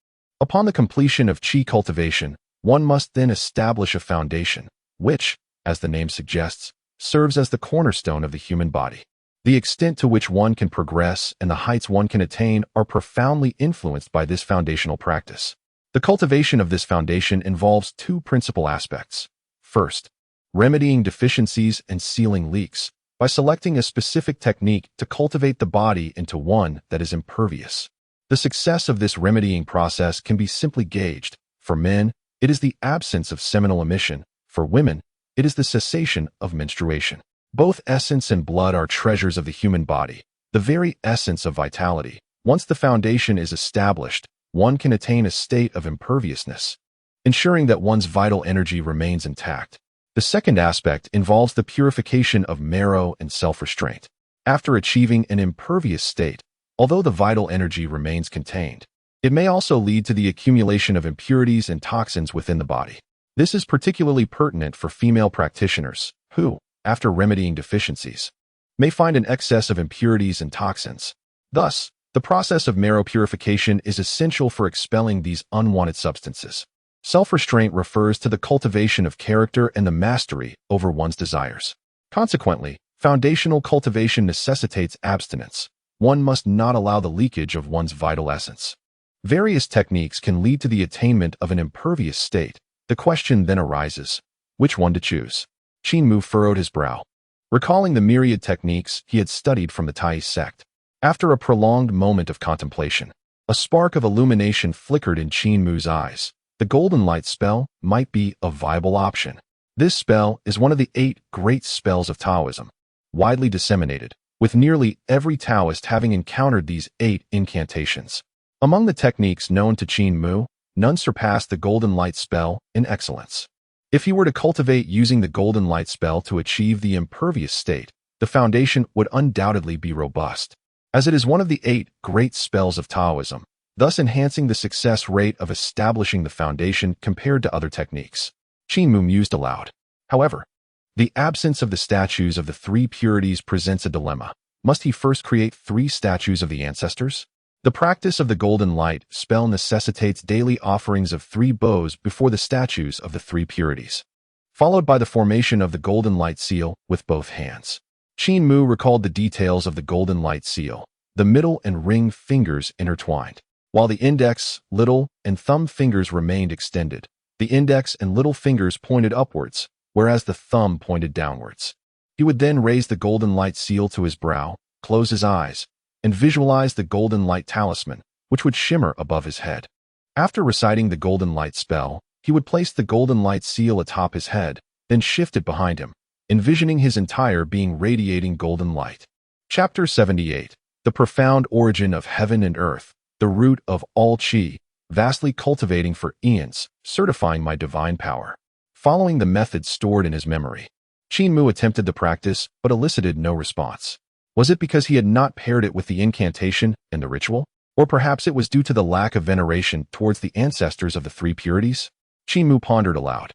Upon the completion of qi cultivation, one must then establish a foundation, which, as the name suggests, serves as the cornerstone of the human body. The extent to which one can progress and the heights one can attain are profoundly influenced by this foundational practice. The cultivation of this foundation involves 2 principal aspects. First, remedying deficiencies and sealing leaks by selecting a specific technique to cultivate the body into one that is impervious. The success of this remedying process can be simply gauged. For men, it is the absence of seminal emission. For women, it is the cessation of menstruation. Both essence and blood are treasures of the human body, the very essence of vitality. Once the foundation is established, one can attain a state of imperviousness, ensuring that one's vital energy remains intact. The second aspect involves the purification of marrow and self-restraint. After achieving an impervious state, although the vital energy remains contained, it may also lead to the accumulation of impurities and toxins within the body. This is particularly pertinent for female practitioners, who, after remedying deficiencies, may find an excess of impurities and toxins. Thus, the process of marrow purification is essential for expelling these unwanted substances. Self-restraint refers to the cultivation of character and the mastery over one's desires. Consequently, foundational cultivation necessitates abstinence. One must not allow the leakage of one's vital essence. Various techniques can lead to the attainment of an impervious state. The question then arises, which one to choose? Qin Mu furrowed his brow, recalling the myriad techniques he had studied from the Taoist sect. After a prolonged moment of contemplation, a spark of illumination flickered in Qin Mu's eyes. The golden light spell might be a viable option. This spell is one of the 8 great spells of Taoism, widely disseminated, with nearly every Taoist having encountered these 8 incantations. Among the techniques known to Qin Mu, none surpassed the golden light spell in excellence. If he were to cultivate using the golden light spell to achieve the impervious state, the foundation would undoubtedly be robust, as it is one of the 8 great spells of Taoism, thus enhancing the success rate of establishing the foundation compared to other techniques. Qin Mu mused aloud. However, the absence of the statues of the 3 purities presents a dilemma. Must he first create 3 statues of the ancestors? The practice of the golden light spell necessitates daily offerings of 3 bows before the statues of the 3 purities, followed by the formation of the golden light seal with both hands. Qin Mu recalled the details of the golden light seal, the middle and ring fingers intertwined, while the index, little, and thumb fingers remained extended. The index and little fingers pointed upwards, whereas the thumb pointed downwards. He would then raise the golden light seal to his brow, close his eyes, and visualize the golden light talisman, which would shimmer above his head. After reciting the golden light spell, he would place the golden light seal atop his head, then shift it behind him, envisioning his entire being radiating golden light. Chapter 78. The profound origin of heaven and earth, the root of all Qi, vastly cultivating for eons, certifying my divine power. Following the method stored in his memory, Qin Mu attempted the practice but elicited no response. Was it because he had not paired it with the incantation and the ritual? Or perhaps it was due to the lack of veneration towards the ancestors of the 3 purities? Qin Mu pondered aloud.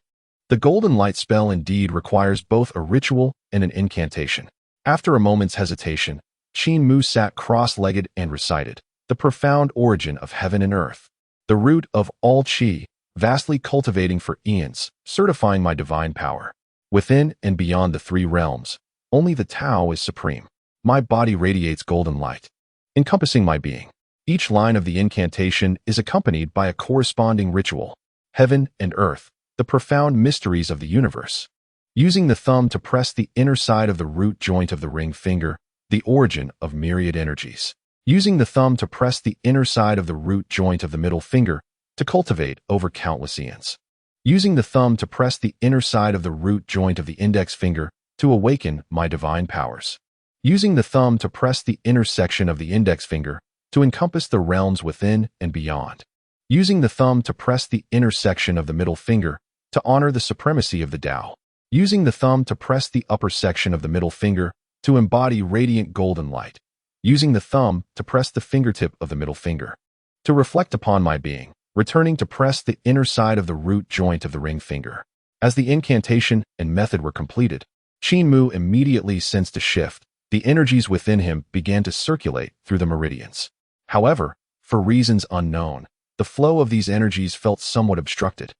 The golden light spell indeed requires both a ritual and an incantation. After a moment's hesitation, Qin Mu sat cross-legged and recited, "The profound origin of heaven and earth, the root of all Qi, vastly cultivating for eons, certifying my divine power. Within and beyond the 3 realms, only the Tao is supreme. My body radiates golden light, encompassing my being." Each line of the incantation is accompanied by a corresponding ritual. Heaven and earth, the profound mysteries of the universe. Using the thumb to press the inner side of the root joint of the ring finger, the origin of myriad energies. Using the thumb to press the inner side of the root joint of the middle finger to cultivate over countless eons. Using the thumb to press the inner side of the root joint of the index finger to awaken my divine powers. Using the thumb to press the inner section of the index finger to encompass the realms within and beyond. Using the thumb to press the inner section of the middle finger to honor the supremacy of the Tao. Using the thumb to press the upper section of the middle finger to embody radiant golden light. Using the thumb to press the fingertip of the middle finger to reflect upon my being, returning to press the inner side of the root joint of the ring finger. As the incantation and method were completed, Qin Mu immediately sensed a shift. The energies within him began to circulate through the meridians. However, for reasons unknown, the flow of these energies felt somewhat obstructed,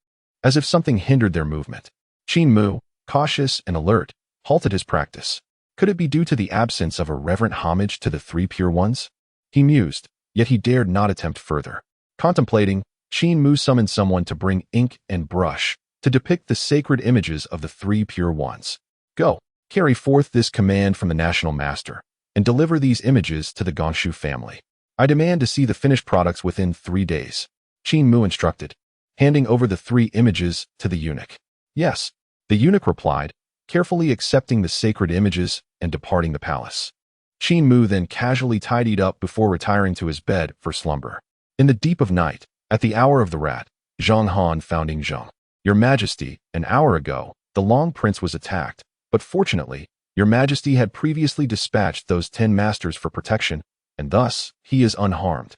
as if something hindered their movement. Qin Mu, cautious and alert, halted his practice. Could it be due to the absence of a reverent homage to the 3 pure ones? He mused, yet he dared not attempt further. Contemplating, Qin Mu summoned someone to bring ink and brush to depict the sacred images of the 3 pure ones. Go, carry forth this command from the national master, and deliver these images to the Gonshu family. I demand to see the finished products within 3 days. Qin Mu instructed, handing over the 3 images to the eunuch. Yes, the eunuch replied, carefully accepting the sacred images and departing the palace. Qin Mu then casually tidied up before retiring to his bed for slumber. In the deep of night, at the hour of the rat, Zhang Han found Zheng. Your Majesty, an hour ago, the Long Prince was attacked, but fortunately, Your Majesty had previously dispatched those 10 masters for protection, and thus, he is unharmed.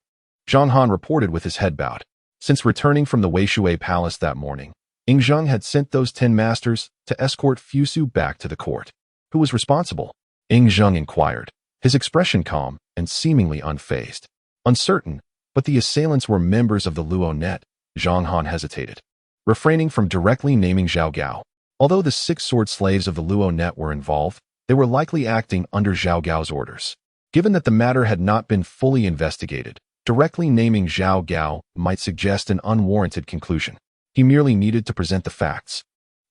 Zhang Han reported with his head bowed. Since returning from the Weishui Palace that morning, Zheng had sent those 10 masters to escort Fusu back to the court. Who was responsible? Zheng inquired, his expression calm and seemingly unfazed. Uncertain, but the assailants were members of the Luo net. Zhang Han hesitated, refraining from directly naming Zhao Gao. Although the 6 sword slaves of the Luo net were involved, they were likely acting under Zhao Gao's orders. Given that the matter had not been fully investigated, directly naming Zhao Gao might suggest an unwarranted conclusion. He merely needed to present the facts,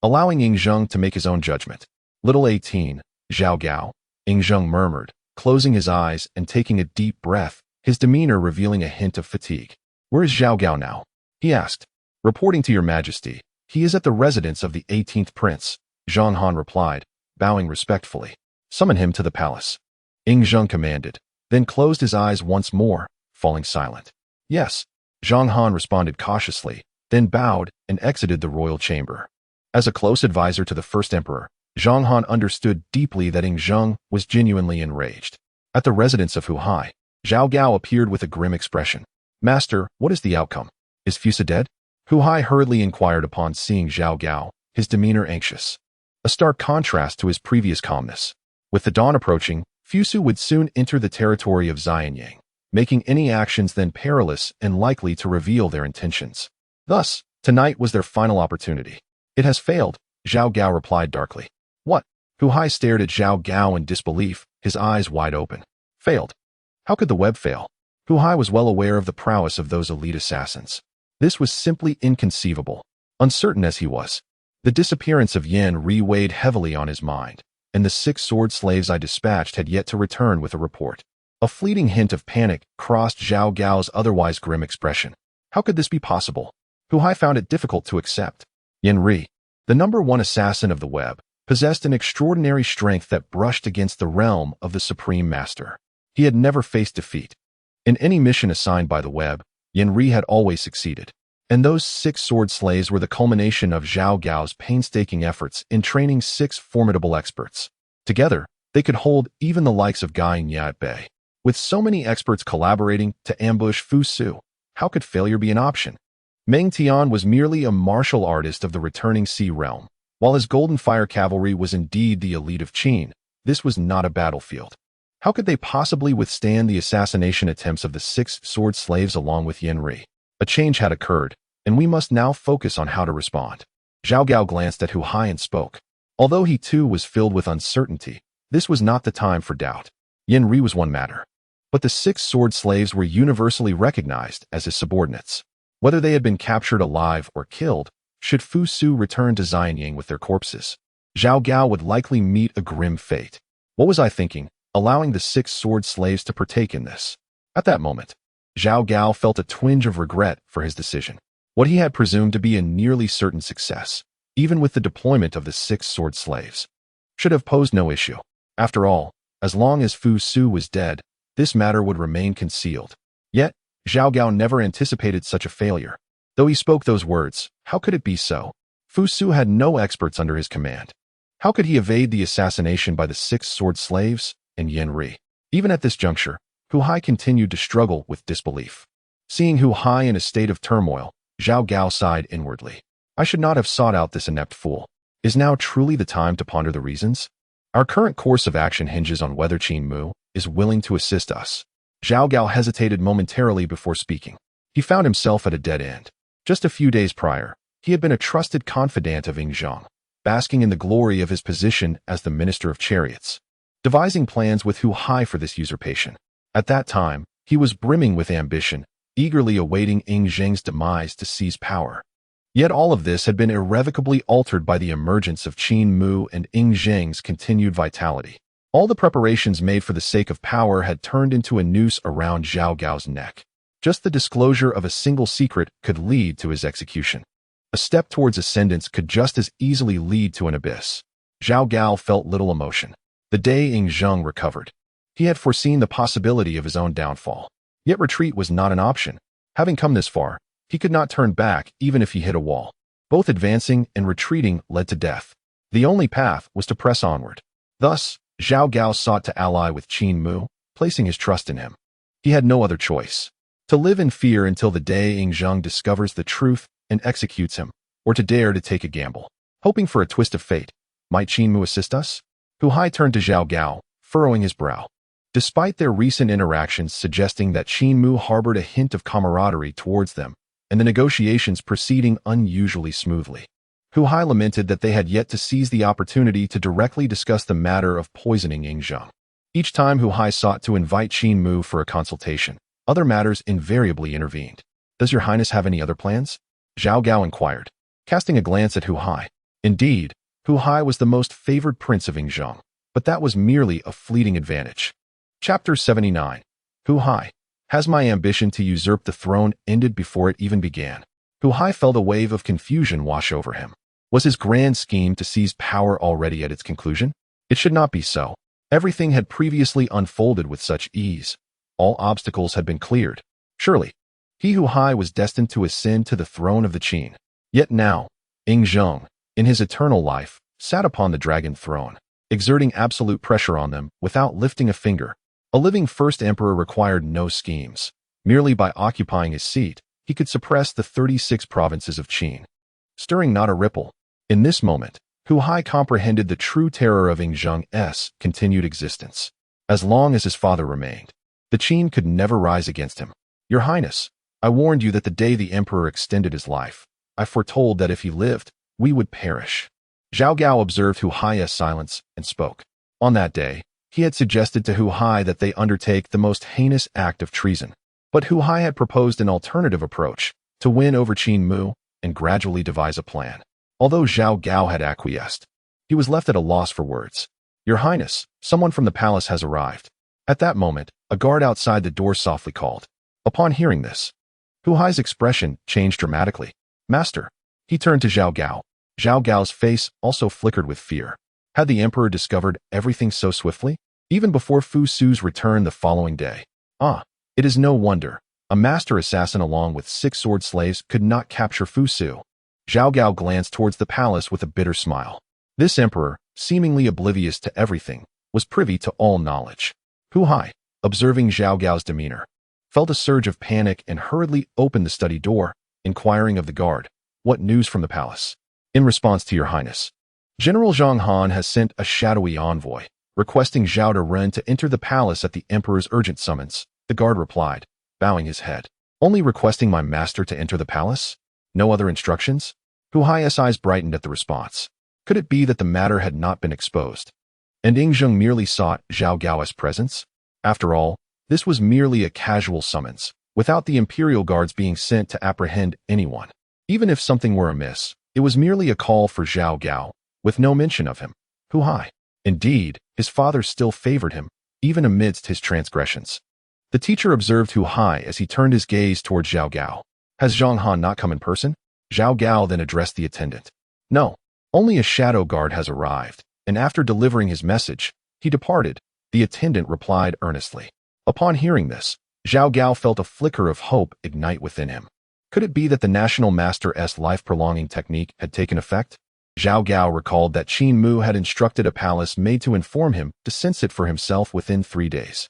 allowing Zheng to make his own judgment. Little 18, Zhao Gao, Zheng murmured, closing his eyes and taking a deep breath, his demeanor revealing a hint of fatigue. Where is Zhao Gao now? He asked. Reporting to Your Majesty, he is at the residence of the 18th prince, Zhang Han replied, bowing respectfully. Summon him to the palace. Zheng commanded, then closed his eyes once more, falling silent. Yes, Zhang Han responded cautiously, then bowed and exited the royal chamber. As a close advisor to the first emperor, Zhang Han understood deeply that Zheng was genuinely enraged. At the residence of Hu Hai, Zhao Gao appeared with a grim expression. Master, what is the outcome? Is Fusa dead? Hu Hai hurriedly inquired upon seeing Zhao Gao, his demeanor anxious. A stark contrast to his previous calmness. With the dawn approaching, Fusu would soon enter the territory of Xianyang. making any actions then perilous and likely to reveal their intentions. Thus, tonight was their final opportunity. It has failed, Zhao Gao replied darkly. What? Hu Hai stared at Zhao Gao in disbelief, his eyes wide open. Failed? How could the web fail? Hu Hai was well aware of the prowess of those elite assassins. This was simply inconceivable. Uncertain as he was, the disappearance of Yen Ri weighed heavily on his mind, and the 6 sword slaves I dispatched had yet to return with a report. A fleeting hint of panic crossed Zhao Gao's otherwise grim expression. How could this be possible? Hu Hai found it difficult to accept. Yen Ri, the #1 assassin of the web, possessed an extraordinary strength that brushed against the realm of the Supreme Master. He had never faced defeat. In any mission assigned by the web, Yen Ri had always succeeded. And those 6 sword slaves were the culmination of Zhao Gao's painstaking efforts in training 6 formidable experts. Together, they could hold even the likes of Guy and Ya at bay. With so many experts collaborating to ambush Fu Su, how could failure be an option? Meng Tian was merely a martial artist of the returning Sea realm. While his Golden Fire cavalry was indeed the elite of Qin, this was not a battlefield. How could they possibly withstand the assassination attempts of the 6 sword slaves along with Yen Ri? A change had occurred, and we must now focus on how to respond. Zhao Gao glanced at Hu Hai and spoke. Although he too was filled with uncertainty, this was not the time for doubt. Yen Ri was one matter. But the 6 sword slaves were universally recognized as his subordinates. Whether they had been captured alive or killed, should Fu Su return to Xianyang with their corpses, Zhao Gao would likely meet a grim fate. What was I thinking, allowing the 6 sword slaves to partake in this? At that moment, Zhao Gao felt a twinge of regret for his decision. What he had presumed to be a nearly certain success, even with the deployment of the 6 sword slaves, should have posed no issue. After all, as long as Fu Su was dead, this matter would remain concealed. Yet, Zhao Gao never anticipated such a failure. Though he spoke those words, how could it be so? Fu Su had no experts under his command. How could he evade the assassination by the 6 sword slaves and Yen Ri? Even at this juncture, Hu Hai continued to struggle with disbelief. Seeing Hu Hai in a state of turmoil, Zhao Gao sighed inwardly. I should not have sought out this inept fool. Is now truly the time to ponder the reasons? Our current course of action hinges on whether Qin Mu is willing to assist us. Zhao Gao hesitated momentarily before speaking. He found himself at a dead end. Just a few days prior, he had been a trusted confidant of Ying Zhang, basking in the glory of his position as the Minister of Chariots, devising plans with Hu Hai for this usurpation. At that time, he was brimming with ambition, eagerly awaiting Ying Zhang's demise to seize power. Yet all of this had been irrevocably altered by the emergence of Qin Mu and Ying Zhang's continued vitality. All the preparations made for the sake of power had turned into a noose around Zhao Gao's neck. Just the disclosure of a single secret could lead to his execution. A step towards ascendance could just as easily lead to an abyss. Zhao Gao felt little emotion. The day Ying Zhang recovered, he had foreseen the possibility of his own downfall. Yet retreat was not an option. Having come this far, he could not turn back even if he hit a wall. Both advancing and retreating led to death. The only path was to press onward. Thus, Zhao Gao sought to ally with Qin Mu, placing his trust in him. He had no other choice. To live in fear until the day Ying Zhang discovers the truth and executes him, or to dare to take a gamble, hoping for a twist of fate. Might Qin Mu assist us? Hu Hai turned to Zhao Gao, furrowing his brow. Despite their recent interactions suggesting that Qin Mu harbored a hint of camaraderie towards them, and the negotiations proceeding unusually smoothly, Hu Hai lamented that they had yet to seize the opportunity to directly discuss the matter of poisoning Ying Zhang. Each time Hu Hai sought to invite Qin Mu for a consultation, other matters invariably intervened. Does your highness have any other plans? Zhao Gao inquired, casting a glance at Hu Hai. Indeed, Hu Hai was the most favored prince of Ying Zhang, but that was merely a fleeting advantage. Chapter 79. Hu Hai. Has my ambition to usurp the throne ended before it even began? Hu Hai felt a wave of confusion wash over him. Was his grand scheme to seize power already at its conclusion? It should not be so. Everything had previously unfolded with such ease. All obstacles had been cleared. Surely, he Hu Hai was destined to ascend to the throne of the Qin. Yet now, Ying Zhang, in his eternal life, sat upon the dragon throne, exerting absolute pressure on them without lifting a finger. A living first emperor required no schemes. Merely by occupying his seat, he could suppress the 36 provinces of Qin, stirring not a ripple. In this moment, Hu Hai comprehended the true terror of Ying Zhang's continued existence. As long as his father remained, The Qin could never rise against him. Your Highness, I warned you that the day the emperor extended his life, I foretold that if he lived, we would perish. Zhao Gao observed Hu Hai's silence and spoke. On that day, he had suggested to Hu Hai that they undertake the most heinous act of treason. But Hu Hai had proposed an alternative approach, to win over Qin Mu and gradually devise a plan. Although Zhao Gao had acquiesced, he was left at a loss for words. Your Highness, someone from the palace has arrived. At that moment, a guard outside the door softly called. Upon hearing this, Hu Hai's expression changed dramatically. Master. He turned to Zhao Gao. Zhao Gao's face also flickered with fear. Had the emperor discovered everything so swiftly? Even before Fu Su's return the following day. It is no wonder. A master assassin along with 6 sword slaves could not capture Fu Su. Zhao Gao glanced towards the palace with a bitter smile. This emperor, seemingly oblivious to everything, was privy to all knowledge. Hu Hai, observing Zhao Gao's demeanor, felt a surge of panic and hurriedly opened the study door, inquiring of the guard, "What news from the palace?" In response to your Highness, General Zhang Han has sent a shadowy envoy, requesting Zhao de Ren to enter the palace at the emperor's urgent summons. The guard replied, bowing his head. Only requesting my master to enter the palace? No other instructions? Hu Hai's eyes brightened at the response. Could it be that the matter had not been exposed, and Ying Zheng merely sought Zhao Gao's presence? After all, this was merely a casual summons, without the imperial guards being sent to apprehend anyone. Even if something were amiss, it was merely a call for Zhao Gao, with no mention of him. Hu Hai. Indeed, his father still favored him, even amidst his transgressions. The teacher observed Hu Hai as he turned his gaze toward Zhao Gao. Has Zhang Han not come in person? Zhao Gao then addressed the attendant. No, only a shadow guard has arrived, and after delivering his message, he departed. The attendant replied earnestly. Upon hearing this, Zhao Gao felt a flicker of hope ignite within him. Could it be that the National Master's life-prolonging technique had taken effect? Zhao Gao recalled that Qin Mu had instructed a palace maid to inform him to sense it for himself within 3 days.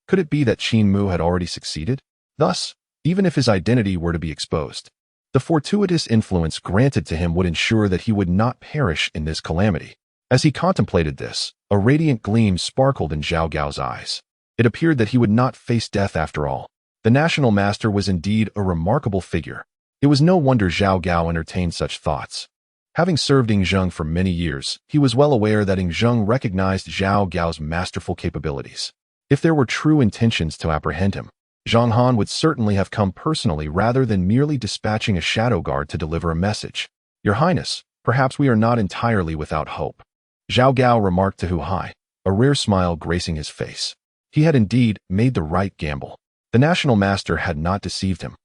Could it be that Qin Mu had already succeeded? Thus, even if his identity were to be exposed, the fortuitous influence granted to him would ensure that he would not perish in this calamity. As he contemplated this, a radiant gleam sparkled in Zhao Gao's eyes. It appeared that he would not face death after all. The National Master was indeed a remarkable figure. It was no wonder Zhao Gao entertained such thoughts. Having served Ying Zheng for many years, he was well aware that Ying Zheng recognized Zhao Gao's masterful capabilities. If there were true intentions to apprehend him, Zhang Han would certainly have come personally rather than merely dispatching a shadow guard to deliver a message. Your Highness, perhaps we are not entirely without hope. Zhao Gao remarked to Hu Hai, a rare smile gracing his face. He had indeed made the right gamble. The National Master had not deceived him.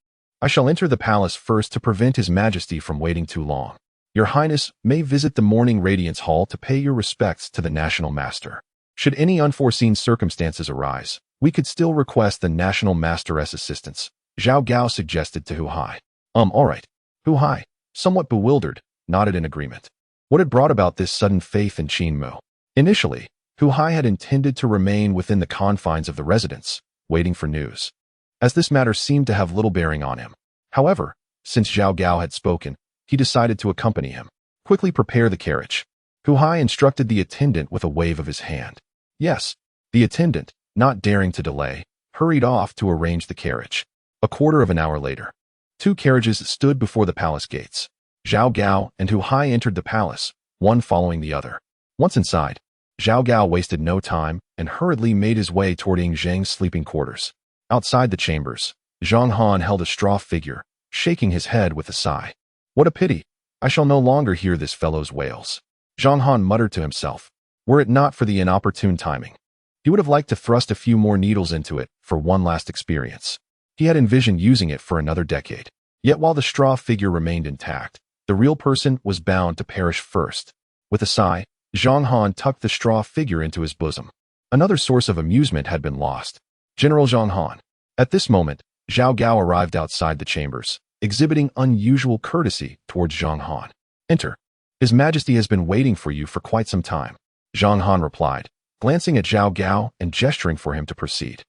I shall enter the palace first to prevent His Majesty from waiting too long. Your Highness may visit the Morning Radiance Hall to pay your respects to the National Master. Should any unforeseen circumstances arise, we could still request the National Master's assistance, Zhao Gao suggested to Hu Hai. All right. Hu Hai, somewhat bewildered, nodded in agreement. What had brought about this sudden faith in Qin Mu? Initially, Hu Hai had intended to remain within the confines of the residence, waiting for news, as this matter seemed to have little bearing on him. However, since Zhao Gao had spoken, he decided to accompany him. Quickly prepare the carriage. Hu Hai instructed the attendant with a wave of his hand. Yes, the attendant, not daring to delay, hurried off to arrange the carriage. A quarter of an hour later, 2 carriages stood before the palace gates. Zhao Gao and Hu Hai entered the palace, one following the other. Once inside, Zhao Gao wasted no time and hurriedly made his way toward Ying Zheng's sleeping quarters. Outside the chambers, Zhang Han held a straw figure, shaking his head with a sigh. What a pity! I shall no longer hear this fellow's wails. Zhang Han muttered to himself. Were it not for the inopportune timing, he would have liked to thrust a few more needles into it for one last experience. He had envisioned using it for another decade. Yet while the straw figure remained intact, the real person was bound to perish first. With a sigh, Zhang Han tucked the straw figure into his bosom. Another source of amusement had been lost. General Zhang Han. At this moment, Zhao Gao arrived outside the chambers, exhibiting unusual courtesy towards Zhang Han. Enter. His Majesty has been waiting for you for quite some time, Zhang Han replied, glancing at Zhao Gao and gesturing for him to proceed.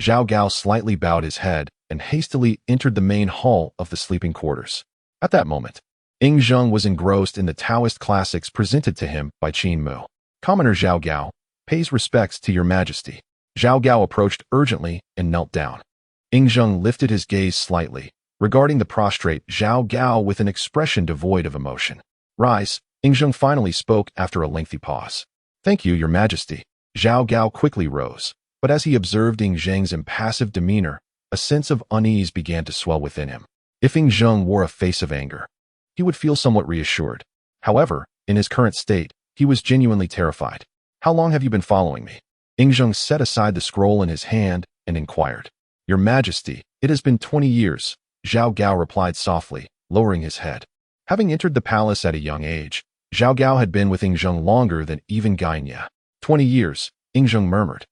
Zhao Gao slightly bowed his head and hastily entered the main hall of the sleeping quarters. At that moment, Ying Zheng was engrossed in the Taoist classics presented to him by Qin Mu. Commoner Zhao Gao pays respects to your Majesty. Zhao Gao approached urgently and knelt down. Ing Zheng lifted his gaze slightly, regarding the prostrate Zhao Gao with an expression devoid of emotion. Rise, Ing Zheng finally spoke after a lengthy pause. Thank you, Your Majesty. Zhao Gao quickly rose, but as he observed Ing Zheng's impassive demeanor, a sense of unease began to swell within him. If Ing Zheng wore a face of anger, he would feel somewhat reassured. However, in his current state, he was genuinely terrified. How long have you been following me? Ing Zheng set aside the scroll in his hand and inquired. Your Majesty, it has been 20 years, Zhao Gao replied softly, lowering his head. Having entered the palace at a young age, Zhao Gao had been with Ing Zheng longer than even Gainia. 20 years, Ing Zheng murmured.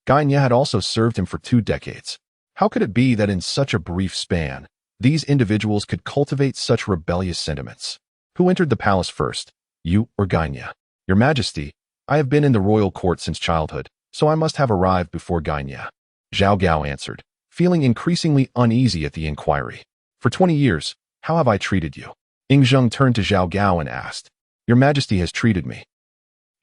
Gainia had also served him for 2 decades. How could it be that in such a brief span, these individuals could cultivate such rebellious sentiments? Who entered the palace first, you or Gainia? Your Majesty, I have been in the royal court since childhood, so I must have arrived before Gainia. Zhao Gao answered, feeling increasingly uneasy at the inquiry. For 20 years, how have I treated you? Ing Zheng turned to Zhao Gao and asked. Your Majesty has treated me.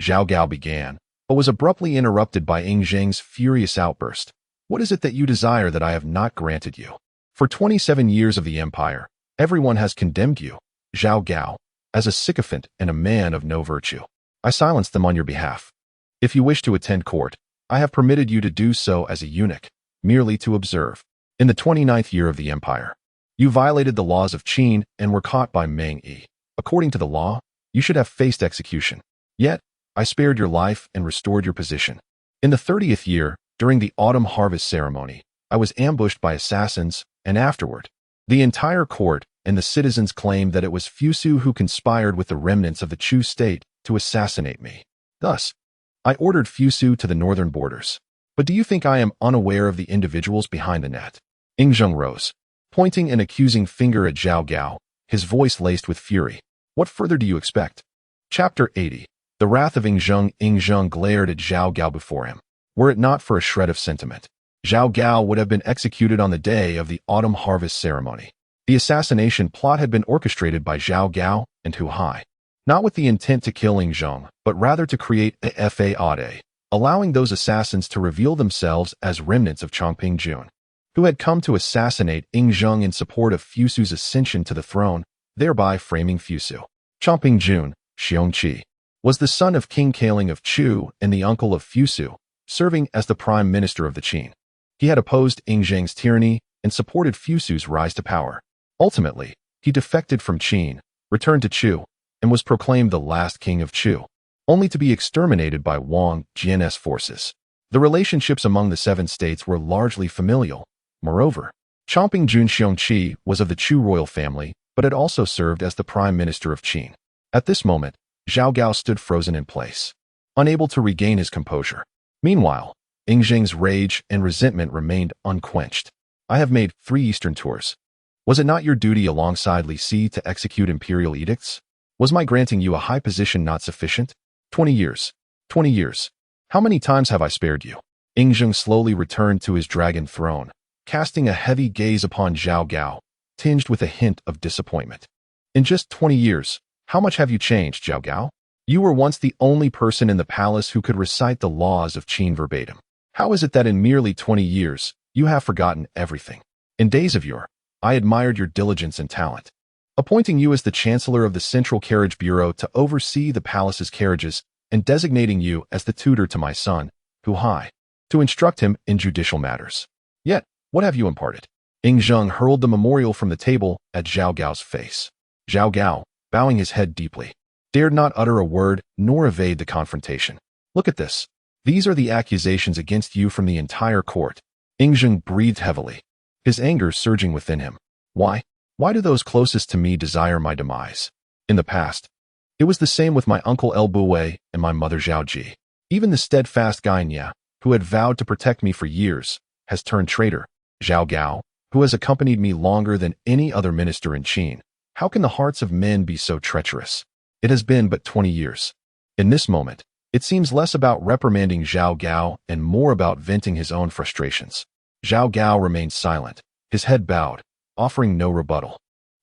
Zhao Gao began, but was abruptly interrupted by Ing Zheng's furious outburst. What is it that you desire that I have not granted you? For 27 years of the empire, everyone has condemned you, Zhao Gao, as a sycophant and a man of no virtue. I silenced them on your behalf. If you wish to attend court, I have permitted you to do so as a eunuch, merely to observe. In the 29th year of the empire, you violated the laws of Qin and were caught by Meng Yi. According to the law, you should have faced execution. Yet, I spared your life and restored your position. In the 30th year, during the autumn harvest ceremony, I was ambushed by assassins, and afterward, the entire court and the citizens claimed that it was Fusu who conspired with the remnants of the Chu state to assassinate me. Thus, I ordered Fusu to the northern borders. But do you think I am unaware of the individuals behind the net? Ing Zheng rose, pointing an accusing finger at Zhao Gao, his voice laced with fury. What further do you expect? Chapter 80. The wrath of Ing Zheng. Ing Zheng glared at Zhao Gao before him. Were it not for a shred of sentiment, Zhao Gao would have been executed on the day of the autumn harvest ceremony. The assassination plot had been orchestrated by Zhao Gao and Hu Hai, not with the intent to kill Ing Zheng, but rather to create a fade, allowing those assassins to reveal themselves as remnants of Chongping Jun, who had come to assassinate Ing Zheng in support of Fusu's ascension to the throne, thereby framing Fusu. Chongping Jun, Xiongqi, was the son of King Kaling of Chu and the uncle of Fusu, serving as the prime minister of the Qin. He had opposed Ing Zheng's tyranny and supported Fusu's rise to power. Ultimately, he defected from Qin, returned to Chu, and was proclaimed the last king of Chu, only to be exterminated by Wang Jian's forces. The relationships among the 7 states were largely familial. Moreover, Chongping Jun Xiongqi was of the Chu royal family, but had also served as the prime minister of Qin. At this moment, Zhao Gao stood frozen in place, unable to regain his composure. Meanwhile, Ing Zheng's rage and resentment remained unquenched. I have made 3 eastern tours. Was it not your duty alongside Li Si to execute imperial edicts? Was my granting you a high position not sufficient? 20 years. 20 years. How many times have I spared you? Ing Zheng slowly returned to his dragon throne, casting a heavy gaze upon Zhao Gao, tinged with a hint of disappointment. In just 20 years, how much have you changed, Zhao Gao? You were once the only person in the palace who could recite the laws of Qin verbatim. How is it that in merely 20 years, you have forgotten everything? In days of yore, I admired your diligence and talent. Appointing you as the Chancellor of the Central Carriage Bureau to oversee the palace's carriages and designating you as the tutor to my son, Hu Hai, to instruct him in judicial matters. Yet, what have you imparted? Ing Zheng hurled the memorial from the table at Zhao Gao's face. Zhao Gao, bowing his head deeply, dared not utter a word nor evade the confrontation. Look at this. These are the accusations against you from the entire court. Ing Zheng breathed heavily, his anger surging within him. Why? Why do those closest to me desire my demise? In the past, it was the same with my uncle El Buwei and my mother Zhao Ji. Even the steadfast Gainia, who had vowed to protect me for years, has turned traitor. Zhao Gao, who has accompanied me longer than any other minister in Qin. How can the hearts of men be so treacherous? It has been but 20 years. In this moment, it seems less about reprimanding Zhao Gao and more about venting his own frustrations. Zhao Gao remained silent, his head bowed, offering no rebuttal.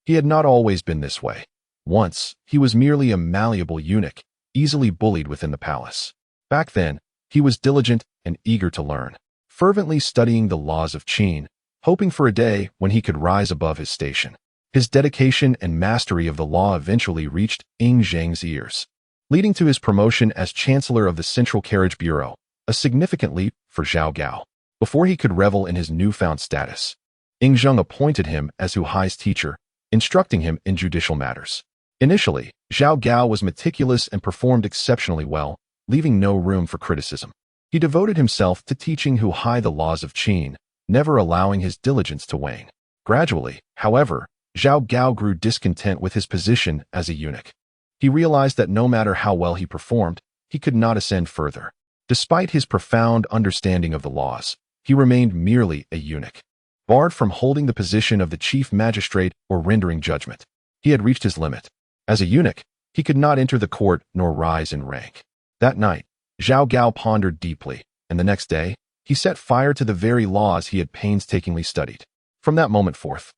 He had not always been this way. Once, he was merely a malleable eunuch, easily bullied within the palace. Back then, he was diligent and eager to learn. fervently studying the laws of Qin, hoping for a day when he could rise above his station. His dedication and mastery of the law eventually reached Ing Zheng's ears, leading to his promotion as Chancellor of the Central Carriage Bureau, a significant leap for Zhao Gao. Before he could revel in his newfound status, Ing Zheng appointed him as Hu Hai's teacher, instructing him in judicial matters. Initially, Zhao Gao was meticulous and performed exceptionally well, leaving no room for criticism. He devoted himself to teaching Hu Hai the laws of Qin, never allowing his diligence to wane. Gradually, however, Zhao Gao grew discontent with his position as a eunuch. He realized that no matter how well he performed, he could not ascend further. Despite his profound understanding of the laws, he remained merely a eunuch, barred from holding the position of the chief magistrate or rendering judgment. He had reached his limit. As a eunuch, he could not enter the court nor rise in rank. That night, Zhao Gao pondered deeply, and the next day, he set fire to the very laws he had painstakingly studied. From that moment forth,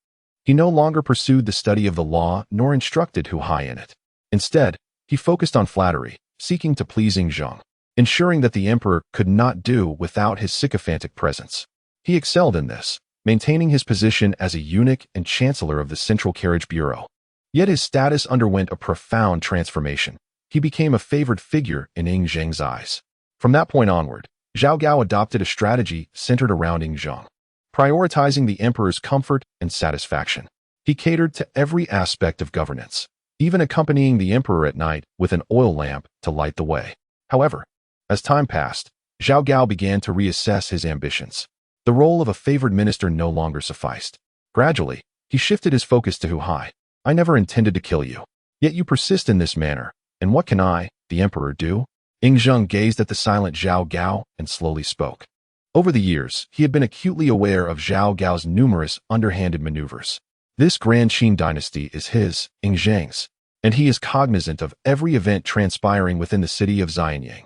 he no longer pursued the study of the law nor instructed Hu Hai in it. Instead, he focused on flattery, seeking to please Ing Zheng, ensuring that the emperor could not do without his sycophantic presence. He excelled in this, maintaining his position as a eunuch and chancellor of the Central Carriage Bureau. Yet his status underwent a profound transformation. He became a favored figure in Ing Zheng's eyes. From that point onward, Zhao Gao adopted a strategy centered around Ing Zheng, prioritizing the emperor's comfort and satisfaction. He catered to every aspect of governance, even accompanying the emperor at night with an oil lamp to light the way. However, as time passed, Zhao Gao began to reassess his ambitions. The role of a favored minister no longer sufficed. Gradually, he shifted his focus to Hu Hai. I never intended to kill you. Yet you persist in this manner, and what can I, the emperor, do? Ing Zheng gazed at the silent Zhao Gao and slowly spoke. Over the years, he had been acutely aware of Zhao Gao's numerous underhanded maneuvers. This grand Qin Dynasty is his, Ing Zheng's, and he is cognizant of every event transpiring within the city of Xianyang.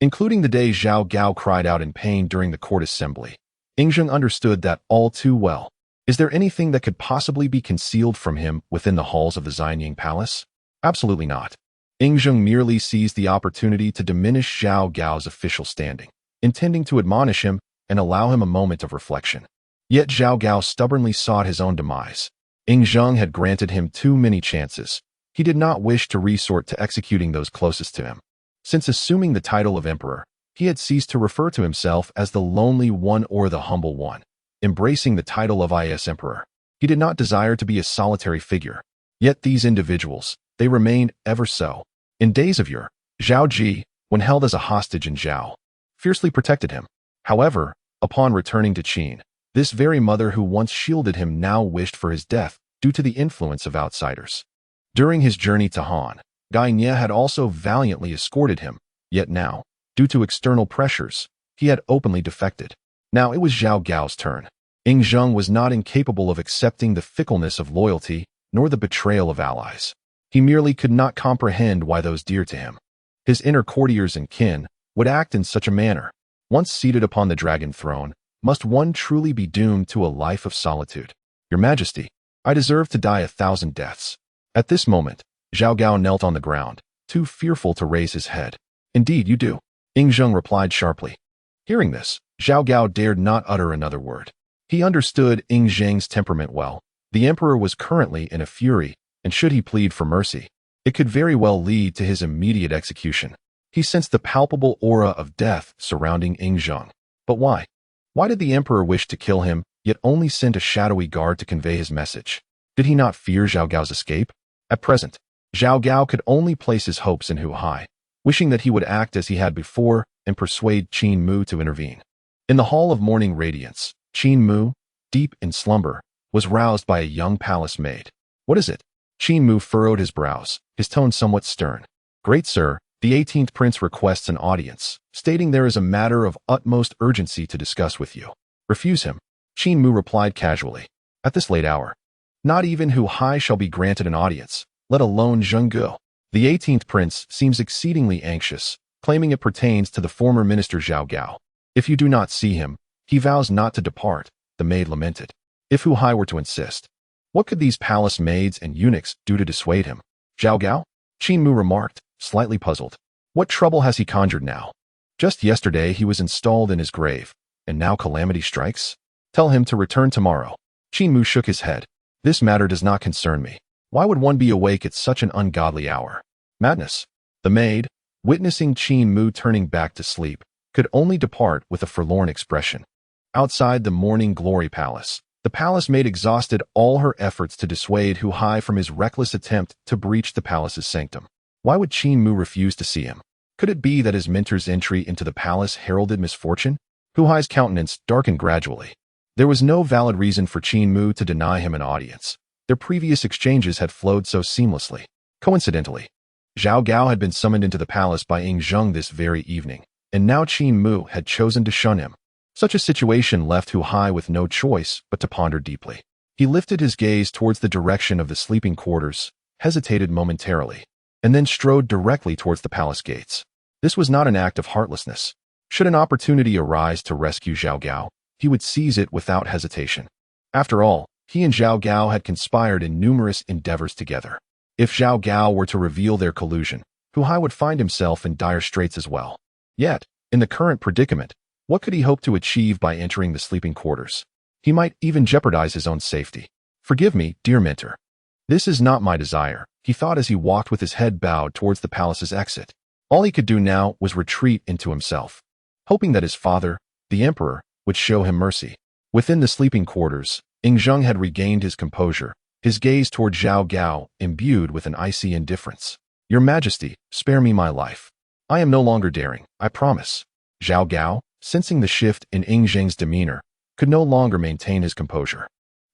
Including the day Zhao Gao cried out in pain during the court assembly, Ing Zheng understood that all too well. Is there anything that could possibly be concealed from him within the halls of the Xianyang palace? Absolutely not. Ing Zheng merely seized the opportunity to diminish Zhao Gao's official standing, intending to admonish him and allow him a moment of reflection. Yet Zhao Gao stubbornly sought his own demise. Ing Zheng had granted him too many chances. He did not wish to resort to executing those closest to him. Since assuming the title of emperor, he had ceased to refer to himself as the lonely one or the humble one. Embracing the title of emperor, he did not desire to be a solitary figure. Yet these individuals, they remained ever so. In days of yore, Zhao Ji, when held as a hostage in Zhao, fiercely protected him. However, upon returning to Qin, this very mother who once shielded him now wished for his death due to the influence of outsiders. During his journey to Han, Gai Nye had also valiantly escorted him, yet now, due to external pressures, he had openly defected. Now it was Zhao Gao's turn. Ing Zheng was not incapable of accepting the fickleness of loyalty nor the betrayal of allies. He merely could not comprehend why those dear to him, his inner courtiers and kin, would act in such a manner. Once seated upon the dragon throne, must one truly be doomed to a life of solitude? Your Majesty, I deserve to die 1,000 deaths. At this moment, Zhao Gao knelt on the ground, too fearful to raise his head. Indeed you do, Ing Zheng replied sharply. Hearing this, Zhao Gao dared not utter another word. He understood Ing Zheng's temperament well. The emperor was currently in a fury, and should he plead for mercy, it could very well lead to his immediate execution. He sensed the palpable aura of death surrounding Ing Zheng. But why? Why did the emperor wish to kill him, yet only send a shadowy guard to convey his message? Did he not fear Zhao Gao's escape? At present, Zhao Gao could only place his hopes in Hu Hai, wishing that he would act as he had before and persuade Qin Mu to intervene. In the Hall of Morning Radiance, Qin Mu, deep in slumber, was roused by a young palace maid. What is it? Qin Mu furrowed his brows, his tone somewhat stern. Great sir, the 18th prince requests an audience, stating there is a matter of utmost urgency to discuss with you. Refuse him. Qin Mu replied casually. At this late hour, not even Hu Hai shall be granted an audience, let alone Zhenggu. The 18th prince seems exceedingly anxious, claiming it pertains to the former minister Zhao Gao. If you do not see him, he vows not to depart, the maid lamented. If Hu Hai were to insist, what could these palace maids and eunuchs do to dissuade him? Zhao Gao? Qin Mu remarked, slightly puzzled. What trouble has he conjured now? Just yesterday he was installed in his grave, and now calamity strikes? Tell him to return tomorrow. Qin Mu shook his head. This matter does not concern me. Why would one be awake at such an ungodly hour? Madness. The maid, witnessing Qin Mu turning back to sleep, could only depart with a forlorn expression. Outside the Morning Glory Palace, the palace maid exhausted all her efforts to dissuade Hu Hai from his reckless attempt to breach the palace's sanctum. Why would Qin Mu refuse to see him? Could it be that his mentor's entry into the palace heralded misfortune? Hu Hai's countenance darkened gradually. There was no valid reason for Qin Mu to deny him an audience. Their previous exchanges had flowed so seamlessly. Coincidentally, Zhao Gao had been summoned into the palace by Ying Zheng this very evening, and now Qin Mu had chosen to shun him. Such a situation left Hu Hai with no choice but to ponder deeply. He lifted his gaze towards the direction of the sleeping quarters, hesitated momentarily, and then strode directly towards the palace gates. This was not an act of heartlessness. Should an opportunity arise to rescue Zhao Gao, he would seize it without hesitation. After all, he and Zhao Gao had conspired in numerous endeavors together. If Zhao Gao were to reveal their collusion, Hu Hai would find himself in dire straits as well. Yet, in the current predicament, what could he hope to achieve by entering the sleeping quarters? He might even jeopardize his own safety. Forgive me, dear mentor. This is not my desire, he thought as he walked with his head bowed towards the palace's exit. All he could do now was retreat into himself, hoping that his father, the emperor, would show him mercy. Within the sleeping quarters, Ying Zheng had regained his composure, his gaze toward Zhao Gao imbued with an icy indifference. Your Majesty, spare me my life. I am no longer daring, I promise. Zhao Gao, sensing the shift in Ying Zheng's demeanor, could no longer maintain his composure.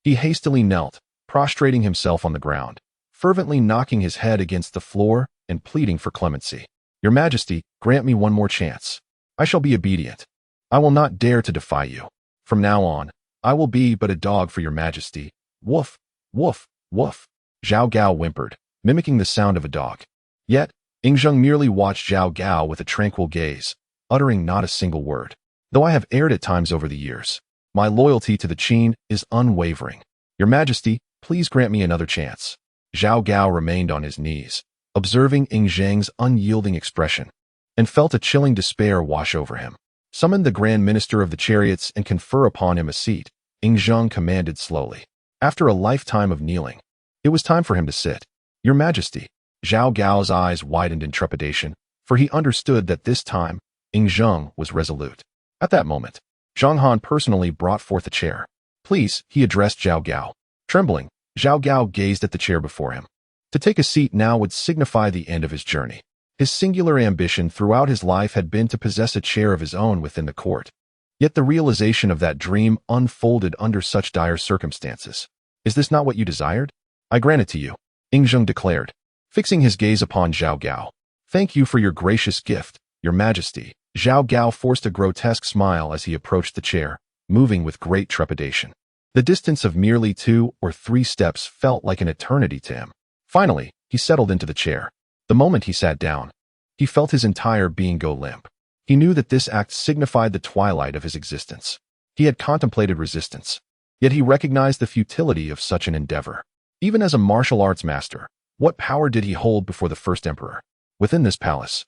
He hastily knelt, prostrating himself on the ground, fervently knocking his head against the floor and pleading for clemency. Your Majesty, grant me one more chance. I shall be obedient. I will not dare to defy you. From now on, I will be but a dog for your Majesty. Woof, woof, woof. Zhao Gao whimpered, mimicking the sound of a dog. Yet, Ying Zheng merely watched Zhao Gao with a tranquil gaze, uttering not a single word. Though I have erred at times over the years, my loyalty to the Qin is unwavering. Your Majesty, please grant me another chance. Zhao Gao remained on his knees, observing Ying Zheng's unyielding expression, and felt a chilling despair wash over him. Summon the Grand Minister of the Chariots and confer upon him a seat, Ying Zheng commanded slowly. After a lifetime of kneeling, it was time for him to sit. Your Majesty. Zhao Gao's eyes widened in trepidation, for he understood that this time, Ying Zheng was resolute. At that moment, Zhang Han personally brought forth a chair. Please, he addressed Zhao Gao. Trembling, Zhao Gao gazed at the chair before him. To take a seat now would signify the end of his journey. His singular ambition throughout his life had been to possess a chair of his own within the court. Yet the realization of that dream unfolded under such dire circumstances. Is this not what you desired? I grant it to you, Ying Zheng declared, fixing his gaze upon Zhao Gao. Thank you for your gracious gift, Your Majesty. Zhao Gao forced a grotesque smile as he approached the chair, moving with great trepidation. The distance of merely 2 or 3 steps felt like an eternity to him. Finally, he settled into the chair. The moment he sat down, he felt his entire being go limp. He knew that this act signified the twilight of his existence. He had contemplated resistance, yet he recognized the futility of such an endeavor. Even as a martial arts master, what power did he hold before the first emperor? Within this palace,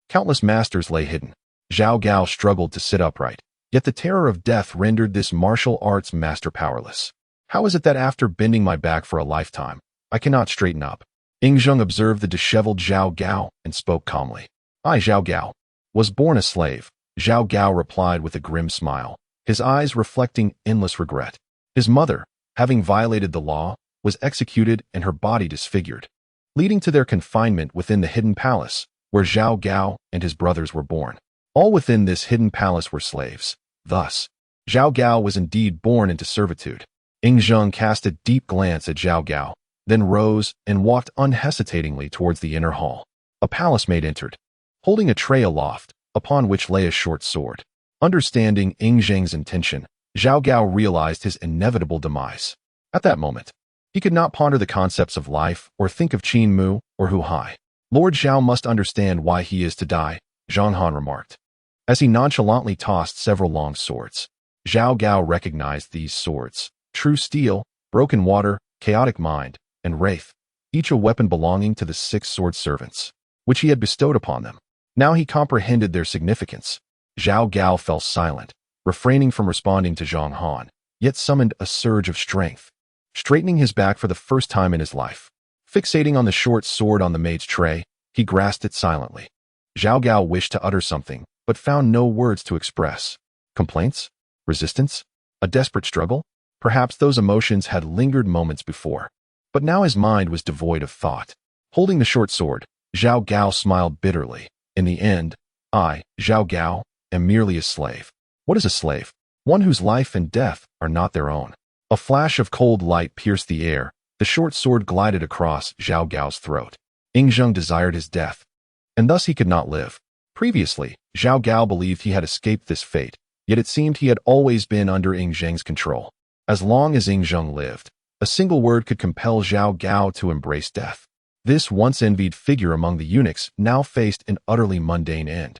countless masters lay hidden. Zhao Gao struggled to sit upright, yet the terror of death rendered this martial arts master powerless. How is it that after bending my back for a lifetime, I cannot straighten up? Ying Zheng observed the disheveled Zhao Gao and spoke calmly. I, Zhao Gao, was born a slave. Zhao Gao replied with a grim smile, his eyes reflecting endless regret. His mother, having violated the law, was executed and her body disfigured, leading to their confinement within the hidden palace, where Zhao Gao and his brothers were born. All within this hidden palace were slaves. Thus, Zhao Gao was indeed born into servitude. Ying Zheng cast a deep glance at Zhao Gao, then rose and walked unhesitatingly towards the inner hall. A palace maid entered, holding a tray aloft, upon which lay a short sword. Understanding Ying Zheng's intention, Zhao Gao realized his inevitable demise. At that moment, he could not ponder the concepts of life or think of Qin Mu or Hu Hai. Lord Zhao must understand why he is to die, Zhang Han remarked, as he nonchalantly tossed several long swords. Zhao Gao recognized these swords: true steel, broken water, chaotic mind, and wraith, each a weapon belonging to the 6 sword servants, which he had bestowed upon them. Now he comprehended their significance. Zhao Gao fell silent, refraining from responding to Zhang Han, yet summoned a surge of strength. Straightening his back for the first time in his life, fixating on the short sword on the maid's tray, he grasped it silently. Zhao Gao wished to utter something, but found no words to express. Complaints? Resistance? A desperate struggle? Perhaps those emotions had lingered moments before. But now his mind was devoid of thought. Holding the short sword, Zhao Gao smiled bitterly. In the end, I, Zhao Gao, am merely a slave. What is a slave? One whose life and death are not their own. A flash of cold light pierced the air. The short sword glided across Zhao Gao's throat. Yingzheng desired his death, and thus he could not live. Previously, Zhao Gao believed he had escaped this fate, yet it seemed he had always been under Yingzheng's control. As long as Yingzheng lived, a single word could compel Zhao Gao to embrace death. This once envied figure among the eunuchs now faced an utterly mundane end.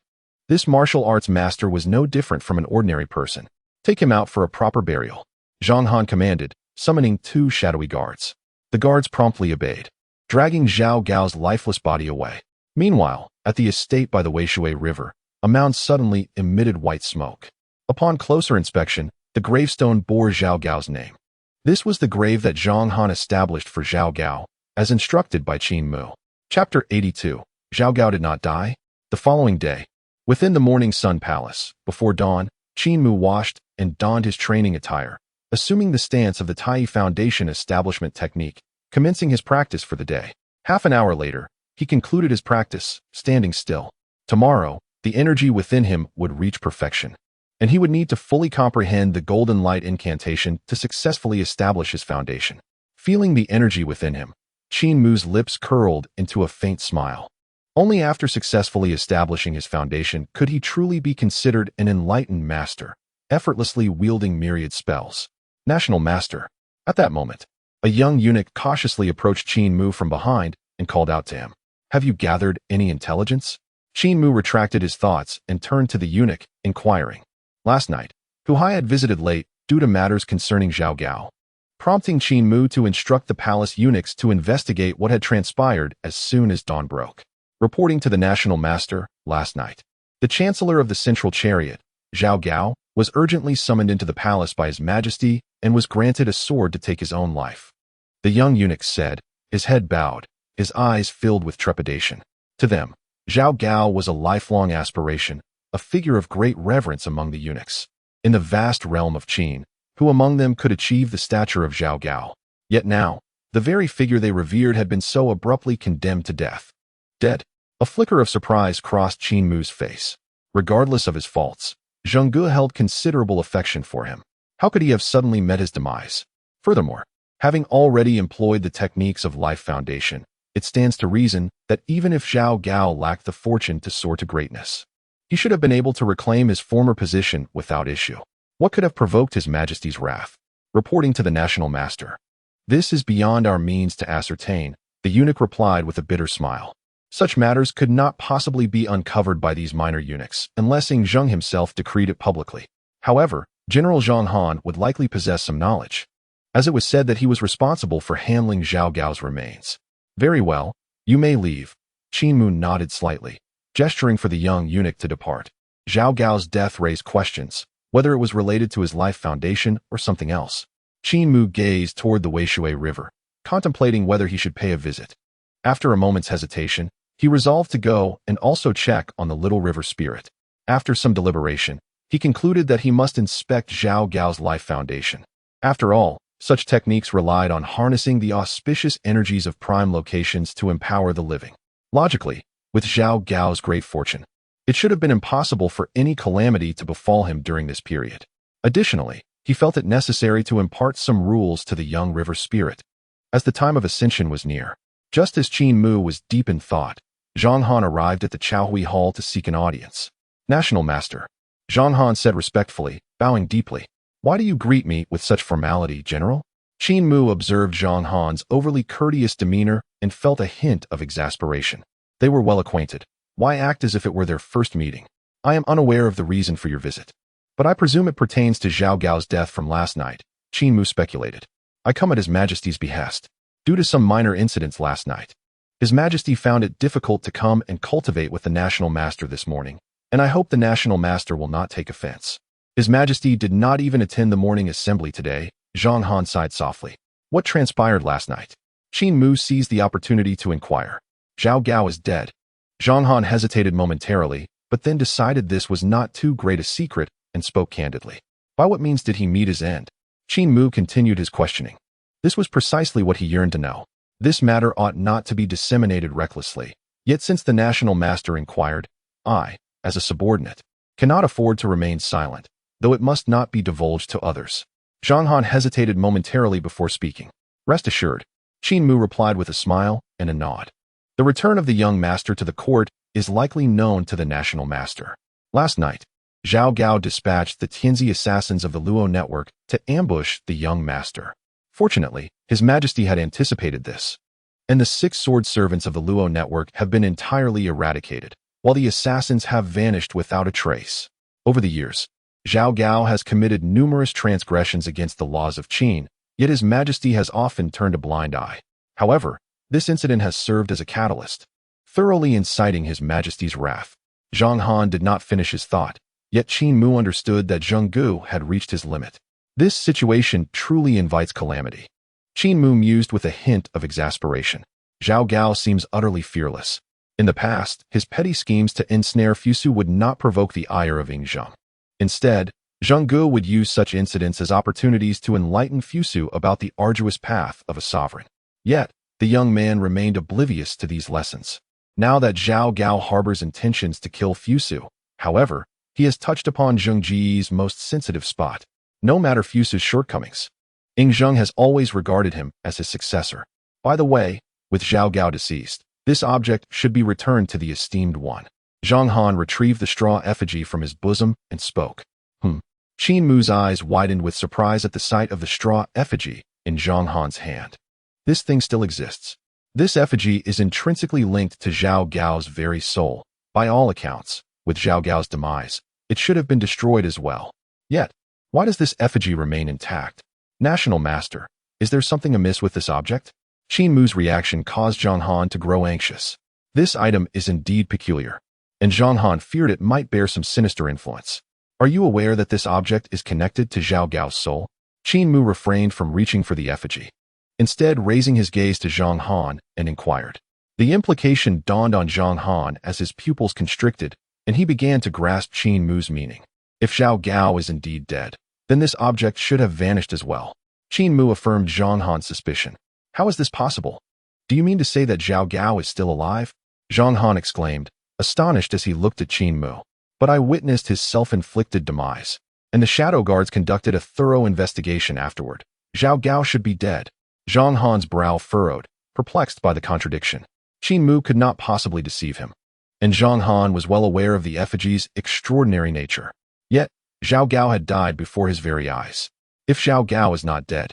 This martial arts master was no different from an ordinary person. Take him out for a proper burial, Zhang Han commanded, summoning 2 shadowy guards. The guards promptly obeyed, dragging Zhao Gao's lifeless body away. Meanwhile, at the estate by the Weishui River, a mound suddenly emitted white smoke. Upon closer inspection, the gravestone bore Zhao Gao's name. This was the grave that Zhang Han established for Zhao Gao, as instructed by Qin Mu. Chapter 82. Zhao Gao did not die. The following day, within the morning sun palace, before dawn, Qin Mu washed and donned his training attire, assuming the stance of the Tai Foundation establishment technique, commencing his practice for the day. Half an hour later, he concluded his practice, standing still. Tomorrow, the energy within him would reach perfection, and he would need to fully comprehend the golden light incantation to successfully establish his foundation. Feeling the energy within him, Qin Mu's lips curled into a faint smile. Only after successfully establishing his foundation could he truly be considered an enlightened master, effortlessly wielding myriad spells. National Master. At that moment, a young eunuch cautiously approached Qin Mu from behind and called out to him. Have you gathered any intelligence? Qin Mu retracted his thoughts and turned to the eunuch, inquiring. Last night, Huhai had visited late due to matters concerning Zhao Gao, prompting Qin Mu to instruct the palace eunuchs to investigate what had transpired as soon as dawn broke. Reporting to the National Master, last night, the Chancellor of the Central Chariot, Zhao Gao, was urgently summoned into the palace by His Majesty and was granted a sword to take his own life. The young eunuch said, his head bowed, his eyes filled with trepidation. To them, Zhao Gao was a lifelong aspiration, a figure of great reverence among the eunuchs. In the vast realm of Qin, who among them could achieve the stature of Zhao Gao? Yet now, the very figure they revered had been so abruptly condemned to death. Dead. A flicker of surprise crossed Qin Mu's face. Regardless of his faults, Zheng Ge held considerable affection for him. How could he have suddenly met his demise? Furthermore, having already employed the techniques of life foundation, it stands to reason that even if Zhao Gao lacked the fortune to soar to greatness, he should have been able to reclaim his former position without issue. What could have provoked His Majesty's wrath? Reporting to the National Master. This is beyond our means to ascertain, the eunuch replied with a bitter smile. Such matters could not possibly be uncovered by these minor eunuchs unless Yingzheng himself decreed it publicly. However, General Zhang Han would likely possess some knowledge, as it was said that he was responsible for handling Zhao Gao's remains. Very well, you may leave. Qin Mu nodded slightly, gesturing for the young eunuch to depart. Zhao Gao's death raised questions, whether it was related to his life foundation or something else. Qin Mu gazed toward the Weishui River, contemplating whether he should pay a visit. After a moment's hesitation, he resolved to go and also check on the little river spirit. After some deliberation, he concluded that he must inspect Zhao Gao's life foundation. After all, such techniques relied on harnessing the auspicious energies of prime locations to empower the living. Logically, with Zhao Gao's great fortune, it should have been impossible for any calamity to befall him during this period. Additionally, he felt it necessary to impart some rules to the young river spirit, as the time of ascension was near. Just as Qin Mu was deep in thought, Zhang Han arrived at the Chaohui Hall to seek an audience. National Master. Zhang Han said respectfully, bowing deeply. Why do you greet me with such formality, General? Qin Mu observed Zhang Han's overly courteous demeanor and felt a hint of exasperation. They were well acquainted. Why act as if it were their first meeting? I am unaware of the reason for your visit, but I presume it pertains to Zhao Gao's death from last night, Qin Mu speculated. I come at His Majesty's behest. Due to some minor incidents last night, His Majesty found it difficult to come and cultivate with the National Master this morning, and I hope the National Master will not take offense. His Majesty did not even attend the morning assembly today. Zhang Han sighed softly. What transpired last night? Qin Mu seized the opportunity to inquire. Zhao Gao is dead. Zhang Han hesitated momentarily, but then decided this was not too great a secret and spoke candidly. By what means did he meet his end? Qin Mu continued his questioning. This was precisely what he yearned to know. This matter ought not to be disseminated recklessly. Yet since the national master inquired, I, as a subordinate, cannot afford to remain silent, though it must not be divulged to others. Zhang Han hesitated momentarily before speaking. Rest assured, Qin Mu replied with a smile and a nod. The return of the young master to the court is likely known to the national master. Last night, Zhao Gao dispatched the Tianzi assassins of the Luo network to ambush the young master. Fortunately, His Majesty had anticipated this, and the 6 sword servants of the Luo network have been entirely eradicated, while the assassins have vanished without a trace. Over the years, Zhao Gao has committed numerous transgressions against the laws of Qin, yet His Majesty has often turned a blind eye. However, this incident has served as a catalyst, thoroughly inciting His Majesty's wrath. Zhang Han did not finish his thought, yet Qin Mu understood that Zheng Gu had reached his limit. This situation truly invites calamity. Qin Mu mused with a hint of exasperation. Zhao Gao seems utterly fearless. In the past, his petty schemes to ensnare Fusu would not provoke the ire of Ying Zheng. Instead, Zheng Gu would use such incidents as opportunities to enlighten Fusu about the arduous path of a sovereign. Yet, the young man remained oblivious to these lessons. Now that Zhao Gao harbors intentions to kill Fusu, however, he has touched upon Zheng Ji's most sensitive spot. No matter Fusu's shortcomings, Ying Zheng has always regarded him as his successor. By the way, with Zhao Gao deceased, this object should be returned to the esteemed one. Zhang Han retrieved the straw effigy from his bosom and spoke. Qin Mu's eyes widened with surprise at the sight of the straw effigy in Zhang Han's hand. This thing still exists. This effigy is intrinsically linked to Zhao Gao's very soul. By all accounts, with Zhao Gao's demise, it should have been destroyed as well. Yet, why does this effigy remain intact? National Master, is there something amiss with this object? Qin Mu's reaction caused Zhang Han to grow anxious. This item is indeed peculiar, and Zhang Han feared it might bear some sinister influence. Are you aware that this object is connected to Zhao Gao's soul? Qin Mu refrained from reaching for the effigy, instead raising his gaze to Zhang Han and inquired. The implication dawned on Zhang Han as his pupils constricted, and he began to grasp Qin Mu's meaning. If Zhao Gao is indeed dead, then this object should have vanished as well. Qin Mu affirmed Zhang Han's suspicion. How is this possible? Do you mean to say that Zhao Gao is still alive? Zhang Han exclaimed, astonished as he looked at Qin Mu. But I witnessed his self-inflicted demise, and the shadow guards conducted a thorough investigation afterward. Zhao Gao should be dead. Zhang Han's brow furrowed, perplexed by the contradiction. Qin Mu could not possibly deceive him, and Zhang Han was well aware of the effigy's extraordinary nature. Yet, Zhao Gao had died before his very eyes. If Zhao Gao is not dead,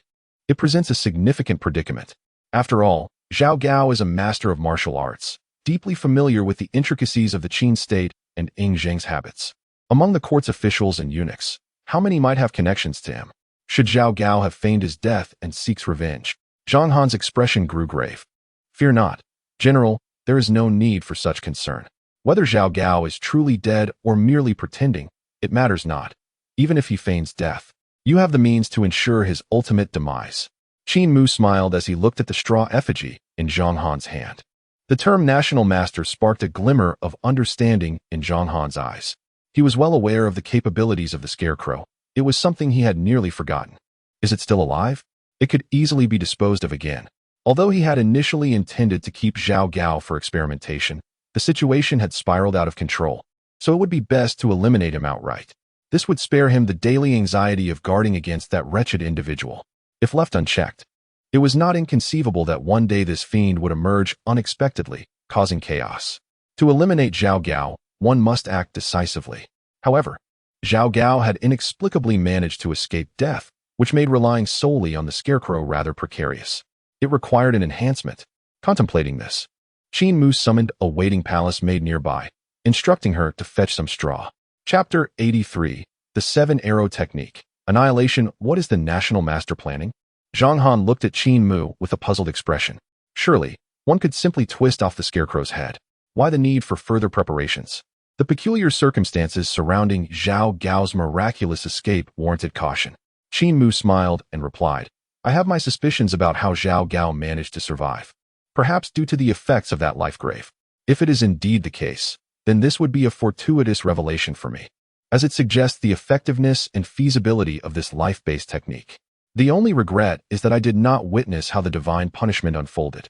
it presents a significant predicament. After all, Zhao Gao is a master of martial arts, deeply familiar with the intricacies of the Qin state and Ying Zheng's habits. Among the court's officials and eunuchs, how many might have connections to him? Should Zhao Gao have feigned his death and seeks revenge? Zhang Han's expression grew grave. Fear not, General, there is no need for such concern. Whether Zhao Gao is truly dead or merely pretending, it matters not. Even if he feigns death, you have the means to ensure his ultimate demise. Qin Mu smiled as he looked at the straw effigy in Zhang Han's hand. The term national master sparked a glimmer of understanding in Zhang Han's eyes. He was well aware of the capabilities of the scarecrow. It was something he had nearly forgotten. Is it still alive? It could easily be disposed of again. Although he had initially intended to keep Zhao Gao for experimentation, the situation had spiraled out of control, so it would be best to eliminate him outright. This would spare him the daily anxiety of guarding against that wretched individual. If left unchecked, it was not inconceivable that one day this fiend would emerge unexpectedly, causing chaos. To eliminate Zhao Gao, one must act decisively. However, Zhao Gao had inexplicably managed to escape death, which made relying solely on the scarecrow rather precarious. It required an enhancement. Contemplating this, Qin Mu summoned a waiting palace maid nearby, instructing her to fetch some straw. Chapter 83, The 7-Arrow Technique. Annihilation. What is the national master planning? Zhang Han looked at Qin Mu with a puzzled expression. Surely, one could simply twist off the scarecrow's head. Why the need for further preparations? The peculiar circumstances surrounding Zhao Gao's miraculous escape warranted caution. Qin Mu smiled and replied, I have my suspicions about how Zhao Gao managed to survive. Perhaps due to the effects of that life grave. If it is indeed the case, then this would be a fortuitous revelation for me, as it suggests the effectiveness and feasibility of this life-based technique. The only regret is that I did not witness how the divine punishment unfolded.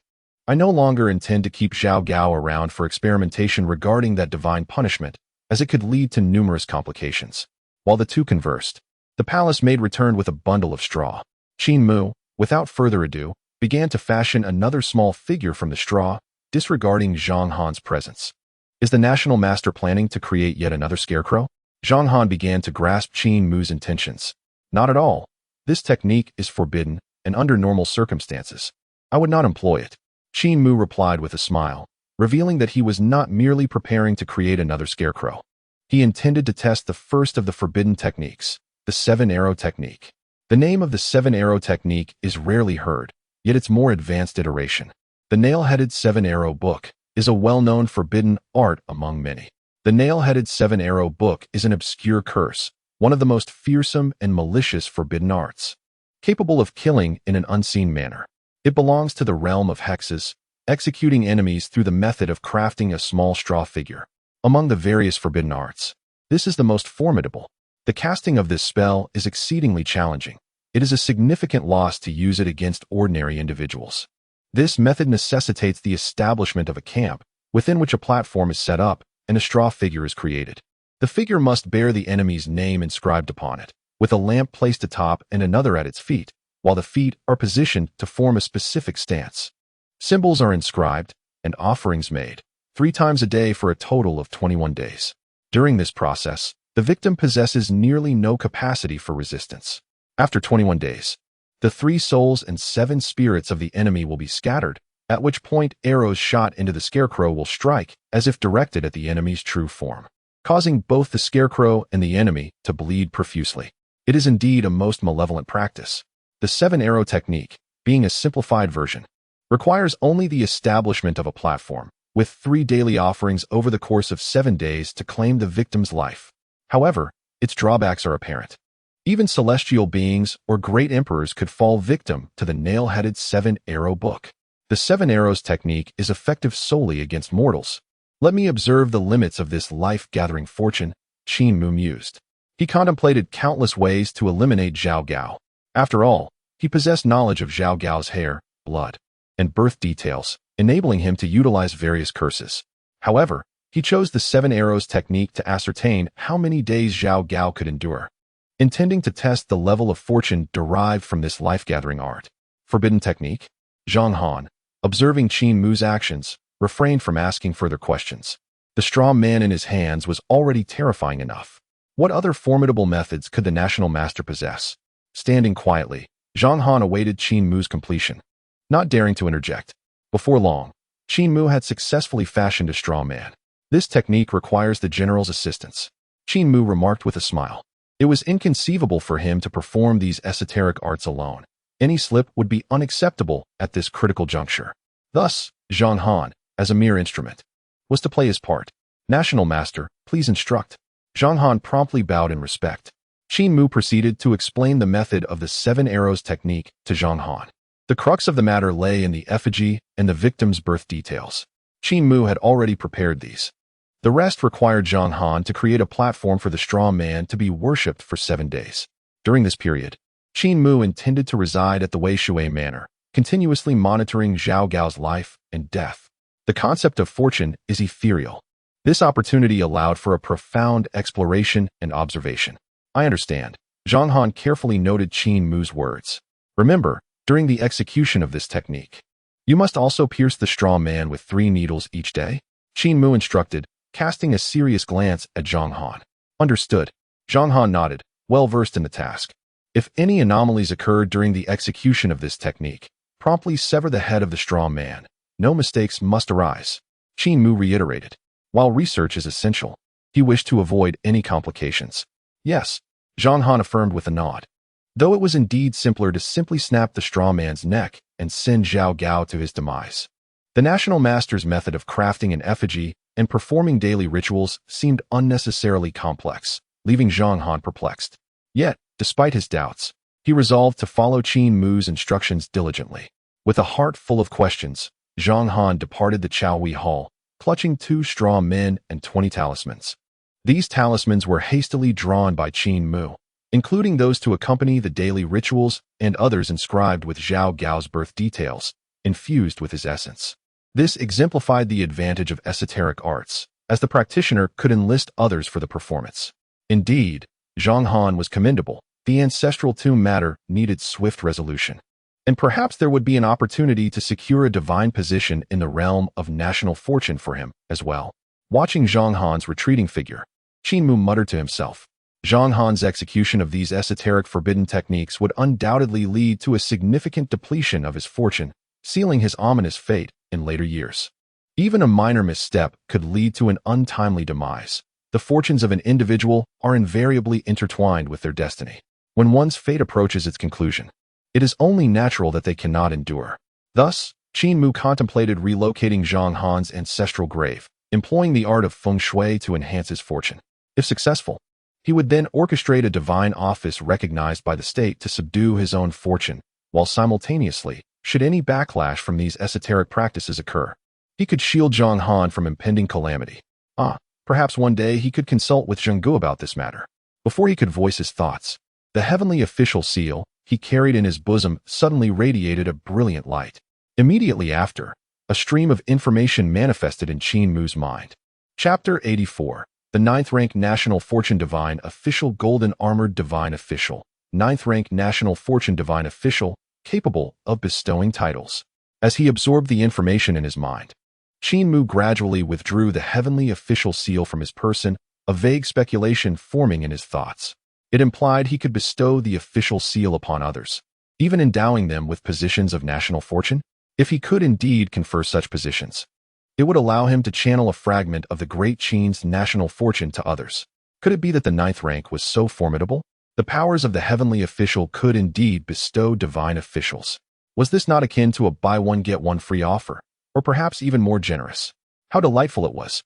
I no longer intend to keep Zhao Gao around for experimentation regarding that divine punishment, as it could lead to numerous complications. While the two conversed, the palace maid returned with a bundle of straw. Qin Mu, without further ado, began to fashion another small figure from the straw, disregarding Zhang Han's presence. Is the national master planning to create yet another scarecrow? Zhang Han began to grasp Qin Mu's intentions. Not at all. This technique is forbidden, and under normal circumstances, I would not employ it. Qin Mu replied with a smile, revealing that he was not merely preparing to create another scarecrow. He intended to test the first of the forbidden techniques, the seven-arrow technique. The name of the seven-arrow technique is rarely heard, yet its more advanced iteration, the nail-headed seven-arrow book, is a well-known forbidden art among many. The nail-headed seven-arrow book is an obscure curse, one of the most fearsome and malicious forbidden arts, capable of killing in an unseen manner. It belongs to the realm of hexes, executing enemies through the method of crafting a small straw figure. Among the various forbidden arts, this is the most formidable. The casting of this spell is exceedingly challenging. It is a significant loss to use it against ordinary individuals. This method necessitates the establishment of a camp, within which a platform is set up and a straw figure is created. The figure must bear the enemy's name inscribed upon it, with a lamp placed atop and another at its feet, while the feet are positioned to form a specific stance. Symbols are inscribed and offerings made 3 times a day for a total of 21 days. During this process, the victim possesses nearly no capacity for resistance. After 21 days, the 3 souls and 7 spirits of the enemy will be scattered, at which point arrows shot into the scarecrow will strike as if directed at the enemy's true form, causing both the scarecrow and the enemy to bleed profusely. It is indeed a most malevolent practice. The seven-arrow technique, being a simplified version, requires only the establishment of a platform, with 3 daily offerings over the course of 7 days to claim the victim's life. However, its drawbacks are apparent. Even celestial beings or great emperors could fall victim to the nail-headed seven-arrow book. The seven arrows technique is effective solely against mortals. Let me observe the limits of this life-gathering fortune, Qin Mu mused. He contemplated countless ways to eliminate Zhao Gao. After all, he possessed knowledge of Zhao Gao's hair, blood, and birth details, enabling him to utilize various curses. However, he chose the seven arrows technique to ascertain how many days Zhao Gao could endure, intending to test the level of fortune derived from this life-gathering art. Forbidden technique? Zhang Han, observing Qin Mu's actions, refrained from asking further questions. The straw man in his hands was already terrifying enough. What other formidable methods could the national master possess? Standing quietly, Zhang Han awaited Qin Mu's completion, not daring to interject. Before long, Qin Mu had successfully fashioned a straw man. This technique requires the general's assistance, Qin Mu remarked with a smile. It was inconceivable for him to perform these esoteric arts alone. Any slip would be unacceptable at this critical juncture. Thus, Zhang Han, as a mere instrument, was to play his part. National Master, please instruct. Zhang Han promptly bowed in respect. Qin Mu proceeded to explain the method of the seven arrows technique to Zhang Han. The crux of the matter lay in the effigy and the victim's birth details. Qin Mu had already prepared these. The rest required Zhang Han to create a platform for the straw man to be worshipped for 7 days. During this period, Qin Mu intended to reside at the Wei Shui Manor, continuously monitoring Zhao Gao's life and death. The concept of fortune is ethereal. This opportunity allowed for a profound exploration and observation. I understand. Zhang Han carefully noted Qin Mu's words. Remember, during the execution of this technique, you must also pierce the straw man with 3 needles each day. Qin Mu instructed, casting a serious glance at Zhang Han. Understood. Zhang Han nodded, well versed in the task. If any anomalies occurred during the execution of this technique, promptly sever the head of the straw man. No mistakes must arise. Qin Mu reiterated. While research is essential, he wished to avoid any complications. Yes, Zhang Han affirmed with a nod. Though it was indeed simpler to simply snap the straw man's neck and send Zhao Gao to his demise. The national master's method of crafting an effigy and performing daily rituals seemed unnecessarily complex, leaving Zhang Han perplexed. Yet, despite his doubts, he resolved to follow Qin Mu's instructions diligently. With a heart full of questions, Zhang Han departed the Chaohui Hall, clutching 2 straw men and 20 talismans. These talismans were hastily drawn by Qin Mu, including those to accompany the daily rituals and others inscribed with Zhao Gao's birth details, infused with his essence. This exemplified the advantage of esoteric arts, as the practitioner could enlist others for the performance. Indeed, Zhang Han was commendable. The ancestral tomb matter needed swift resolution. And perhaps there would be an opportunity to secure a divine position in the realm of national fortune for him as well. Watching Zhang Han's retreating figure, Qin Mu muttered to himself. Zhang Han's execution of these esoteric forbidden techniques would undoubtedly lead to a significant depletion of his fortune, sealing his ominous fate in later years. Even a minor misstep could lead to an untimely demise. The fortunes of an individual are invariably intertwined with their destiny. When one's fate approaches its conclusion, it is only natural that they cannot endure. Thus, Qin Mu contemplated relocating Zhang Han's ancestral grave, employing the art of feng shui to enhance his fortune. If successful, he would then orchestrate a divine office recognized by the state to subdue his own fortune, while simultaneously, should any backlash from these esoteric practices occur, he could shield Zhang Han from impending calamity. Perhaps one day he could consult with Zhenggu about this matter. Before he could voice his thoughts, the heavenly official seal he carried in his bosom suddenly radiated a brilliant light. Immediately after, a stream of information manifested in Qin Mu's mind. Chapter 84. The 9th rank National Fortune Divine Official Golden Armored Divine Official. 9th rank National Fortune Divine Official, capable of bestowing titles. As he absorbed the information in his mind, Qin Mu gradually withdrew the heavenly official seal from his person, a vague speculation forming in his thoughts. It implied he could bestow the official seal upon others, even endowing them with positions of national fortune. If he could indeed confer such positions, it would allow him to channel a fragment of the great Qin's national fortune to others. Could it be that the 9th rank was so formidable? The powers of the heavenly official could indeed bestow divine officials. Was this not akin to a buy one get one free offer, or perhaps even more generous? How delightful it was!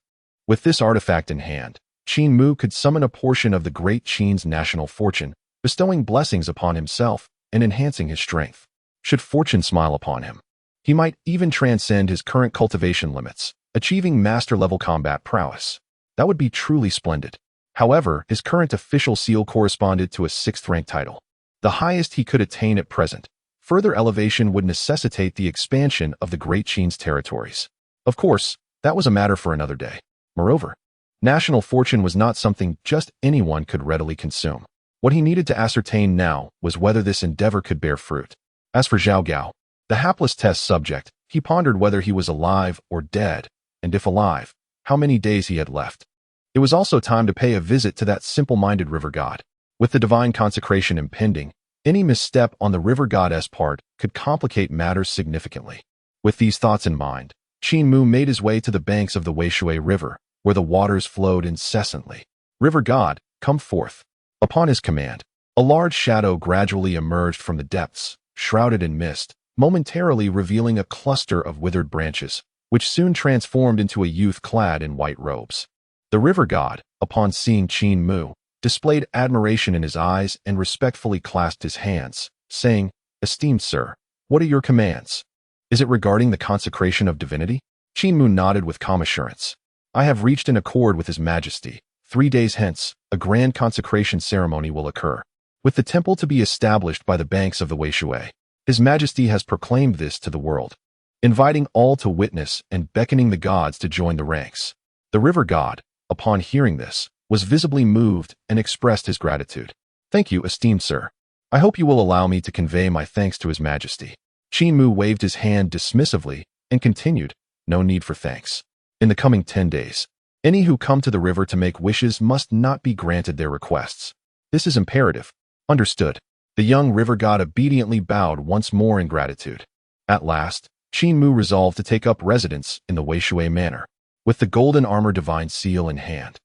With this artifact in hand, Qin Mu could summon a portion of the great Qin's national fortune, bestowing blessings upon himself and enhancing his strength. Should fortune smile upon him, he might even transcend his current cultivation limits, achieving master-level combat prowess. That would be truly splendid. However, his current official seal corresponded to a 6th rank title, the highest he could attain at present. Further elevation would necessitate the expansion of the great Qin's territories. Of course, that was a matter for another day. Moreover, national fortune was not something just anyone could readily consume. What he needed to ascertain now was whether this endeavor could bear fruit. As for Zhao Gao, the hapless test subject, he pondered whether he was alive or dead, and if alive, how many days he had left. It was also time to pay a visit to that simple-minded river god. With the divine consecration impending, any misstep on the river goddess' part could complicate matters significantly. With these thoughts in mind, Qin Mu made his way to the banks of the Weishui River, where the waters flowed incessantly. River god, come forth. Upon his command, a large shadow gradually emerged from the depths, shrouded in mist, momentarily revealing a cluster of withered branches, which soon transformed into a youth clad in white robes. The river god, upon seeing Qin Mu, displayed admiration in his eyes and respectfully clasped his hands, saying, "Esteemed sir, what are your commands? Is it regarding the consecration of divinity?" Qin Mu nodded with calm assurance. "I have reached an accord with His Majesty. 3 days hence, a grand consecration ceremony will occur, with the temple to be established by the banks of the Weishui. His Majesty has proclaimed this to the world, inviting all to witness and beckoning the gods to join the ranks." The river god, upon hearing this, was visibly moved and expressed his gratitude. "Thank you, esteemed sir. I hope you will allow me to convey my thanks to His Majesty." Qin Mu waved his hand dismissively and continued, "No need for thanks. In the coming 10 days, any who come to the river to make wishes must not be granted their requests. This is imperative." "Understood." The young river god obediently bowed once more in gratitude. At last, Qin Mu resolved to take up residence in the Weishui Manor, with the golden armor divine seal in hand.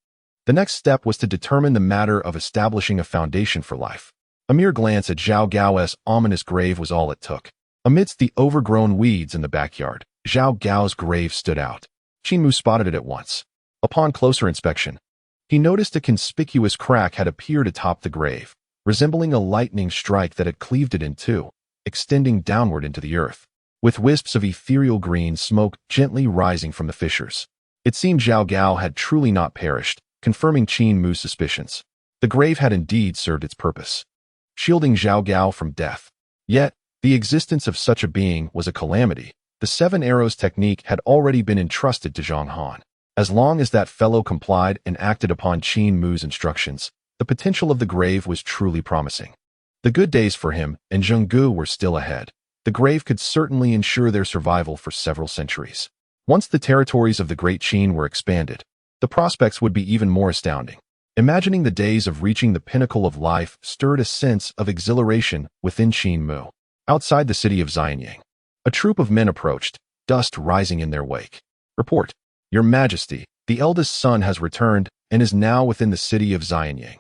The next step was to determine the matter of establishing a foundation for life. A mere glance at Zhao Gao's ominous grave was all it took. Amidst the overgrown weeds in the backyard, Zhao Gao's grave stood out. Qin Mu spotted it at once. Upon closer inspection, he noticed a conspicuous crack had appeared atop the grave, resembling a lightning strike that had cleaved it in two, extending downward into the earth, with wisps of ethereal green smoke gently rising from the fissures. It seemed Zhao Gao had truly not perished, confirming Qin Mu's suspicions. The grave had indeed served its purpose, shielding Zhao Gao from death. Yet, the existence of such a being was a calamity. The 7 arrows technique had already been entrusted to Zhang Han. As long as that fellow complied and acted upon Qin Mu's instructions, the potential of the grave was truly promising. The good days for him and Zheng Gu were still ahead. The grave could certainly ensure their survival for several centuries. Once the territories of the Great Qin were expanded, the prospects would be even more astounding. Imagining the days of reaching the pinnacle of life stirred a sense of exhilaration within Qin Mu. Outside the city of Xianyang, a troop of men approached, dust rising in their wake. "Report, Your Majesty, the eldest son has returned and is now within the city of Xianyang."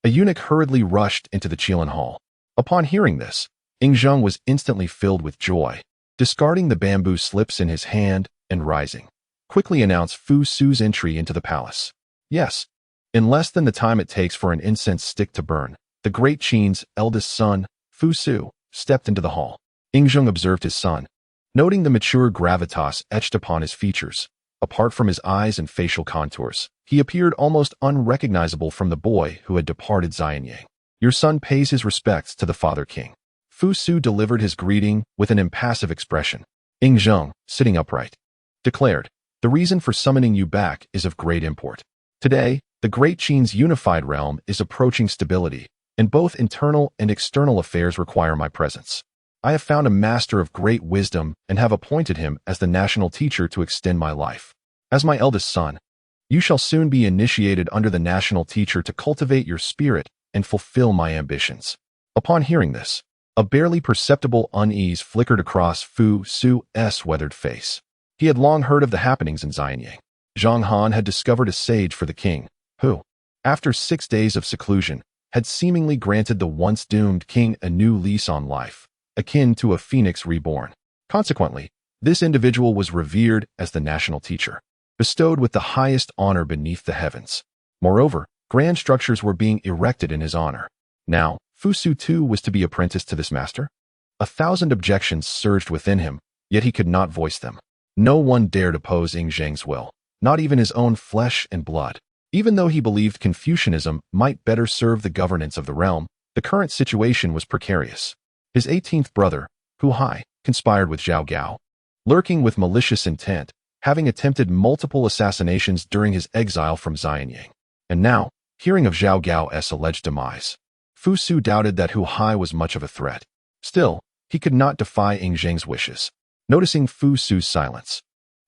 A eunuch hurriedly rushed into the Qilan Hall. Upon hearing this, Yingzheng was instantly filled with joy. Discarding the bamboo slips in his hand and rising, quickly announced Fu Su's entry into the palace. Yes, in less than the time it takes for an incense stick to burn, the Great Qin's eldest son, Fu Su, stepped into the hall. Yingzheng observed his son, noting the mature gravitas etched upon his features. Apart from his eyes and facial contours, he appeared almost unrecognizable from the boy who had departed Xianyang. "Your son pays his respects to the Father King." Fu Su delivered his greeting with an impassive expression. Yingzheng, sitting upright, declared, "The reason for summoning you back is of great import. Today, the Great Qin's unified realm is approaching stability, and both internal and external affairs require my presence. I have found a master of great wisdom and have appointed him as the national teacher to extend my life. As my eldest son, you shall soon be initiated under the national teacher to cultivate your spirit and fulfill my ambitions." Upon hearing this, a barely perceptible unease flickered across Fu Su's weathered face. He had long heard of the happenings in Xianyang. Zhang Han had discovered a sage for the king, who, after 6 days of seclusion, had seemingly granted the once doomed king a new lease on life, akin to a phoenix reborn. Consequently, this individual was revered as the national teacher, bestowed with the highest honor beneath the heavens. Moreover, grand structures were being erected in his honor. Now, Fu Su too was to be apprenticed to this master? 1,000 objections surged within him, yet he could not voice them. No one dared oppose Yingzheng's will, not even his own flesh and blood. Even though he believed Confucianism might better serve the governance of the realm, the current situation was precarious. His 18th brother, Hu Hai, conspired with Zhao Gao, lurking with malicious intent, having attempted multiple assassinations during his exile from Xianyang. And now, hearing of Zhao Gao's alleged demise, Fu Su doubted that Hu Hai was much of a threat. Still, he could not defy Yingzheng's wishes. Noticing Fu Su's silence,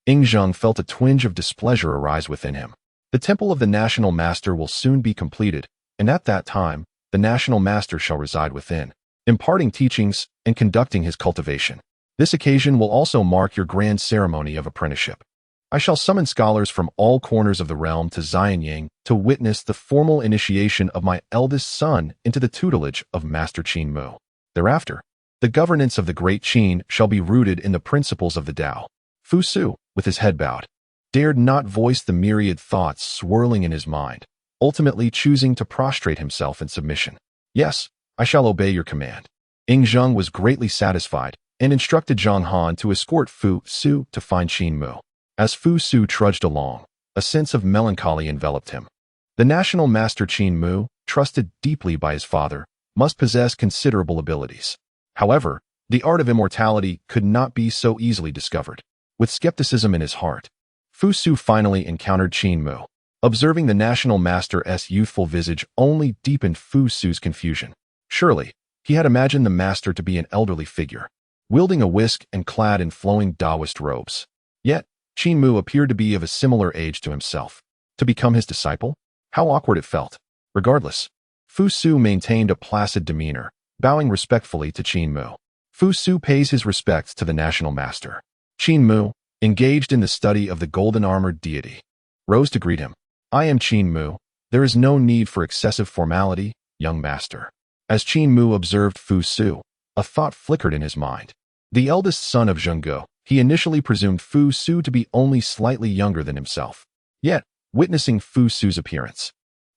Yingzheng felt a twinge of displeasure arise within him. The temple of the national master will soon be completed, and at that time, the national master shall reside within, imparting teachings and conducting his cultivation. This occasion will also mark your grand ceremony of apprenticeship. I shall summon scholars from all corners of the realm to Xianyang to witness the formal initiation of my eldest son into the tutelage of Master Qin Mu. Thereafter, the governance of the Great Qin shall be rooted in the principles of the Tao. Fu Su, with his head bowed, dared not voice the myriad thoughts swirling in his mind, ultimately choosing to prostrate himself in submission. "Yes, I shall obey your command." Yingzheng was greatly satisfied and instructed Zhang Han to escort Fu Su to find Qin Mu. As Fu Su trudged along, a sense of melancholy enveloped him. The national master Qin Mu, trusted deeply by his father, must possess considerable abilities. However, the art of immortality could not be so easily discovered. With skepticism in his heart, Fu Su finally encountered Qin Mu. Observing the national master's youthful visage only deepened Fu Su's confusion. Surely, he had imagined the master to be an elderly figure, wielding a whisk and clad in flowing Daoist robes. Yet, Qin Mu appeared to be of a similar age to himself. To become his disciple? How awkward it felt. Regardless, Fu Su maintained a placid demeanor, bowing respectfully to Qin Mu. Fu Su pays his respects to the national master. Qin Mu, engaged in the study of the golden-armored deity, rose to greet him. "I am Qin Mu. There is no need for excessive formality, young master." As Qin Mu observed Fu Su, a thought flickered in his mind. The eldest son of Zheng Gu, he initially presumed Fu Su to be only slightly younger than himself. Yet, witnessing Fu Su's appearance.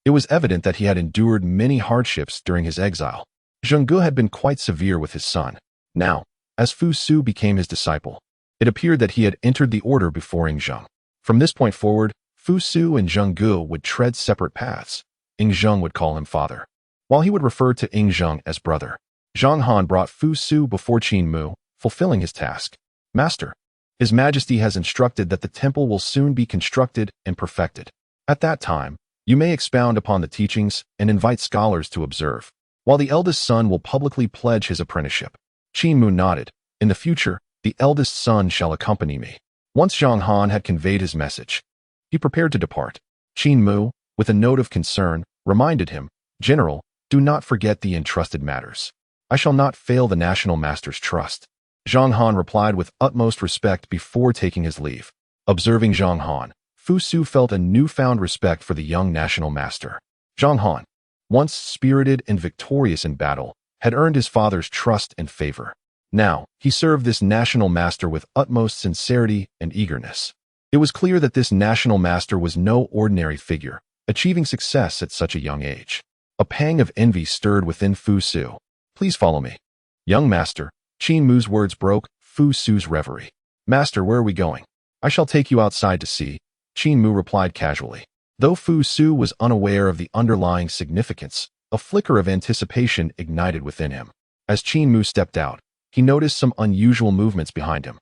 It was evident that he had endured many hardships during his exile. Zheng Ge had been quite severe with his son. Now, as Fu Su became his disciple, it appeared that he had entered the order before Ing Zheng. From this point forward, Fu Su and Zheng Ge would tread separate paths. Ing Zheng would call him father, while he would refer to Ing Zheng as brother. Zhang Han brought Fu Su before Qin Mu, fulfilling his task. Master, His Majesty has instructed that the temple will soon be constructed and perfected. At that time, you may expound upon the teachings and invite scholars to observe, while the eldest son will publicly pledge his apprenticeship. Qin Mu nodded. In the future, the eldest son shall accompany me. Once Zhang Han had conveyed his message, he prepared to depart. Qin Mu, with a note of concern, reminded him, General, do not forget the entrusted matters. I shall not fail the national master's trust. Zhang Han replied with utmost respect before taking his leave. Observing Zhang Han, Fu Su felt a newfound respect for the young national master. Zhang Han, once spirited and victorious in battle, had earned his father's trust and favor. Now, he served this national master with utmost sincerity and eagerness. It was clear that this national master was no ordinary figure, achieving success at such a young age. A pang of envy stirred within Fu Su. Please follow me. Young master, Qin Mu's words broke Fu Su's reverie. Master, where are we going? I shall take you outside to see, Qin Mu replied casually. Though Fu Su was unaware of the underlying significance, a flicker of anticipation ignited within him. As Qin Mu stepped out, he noticed some unusual movements behind him.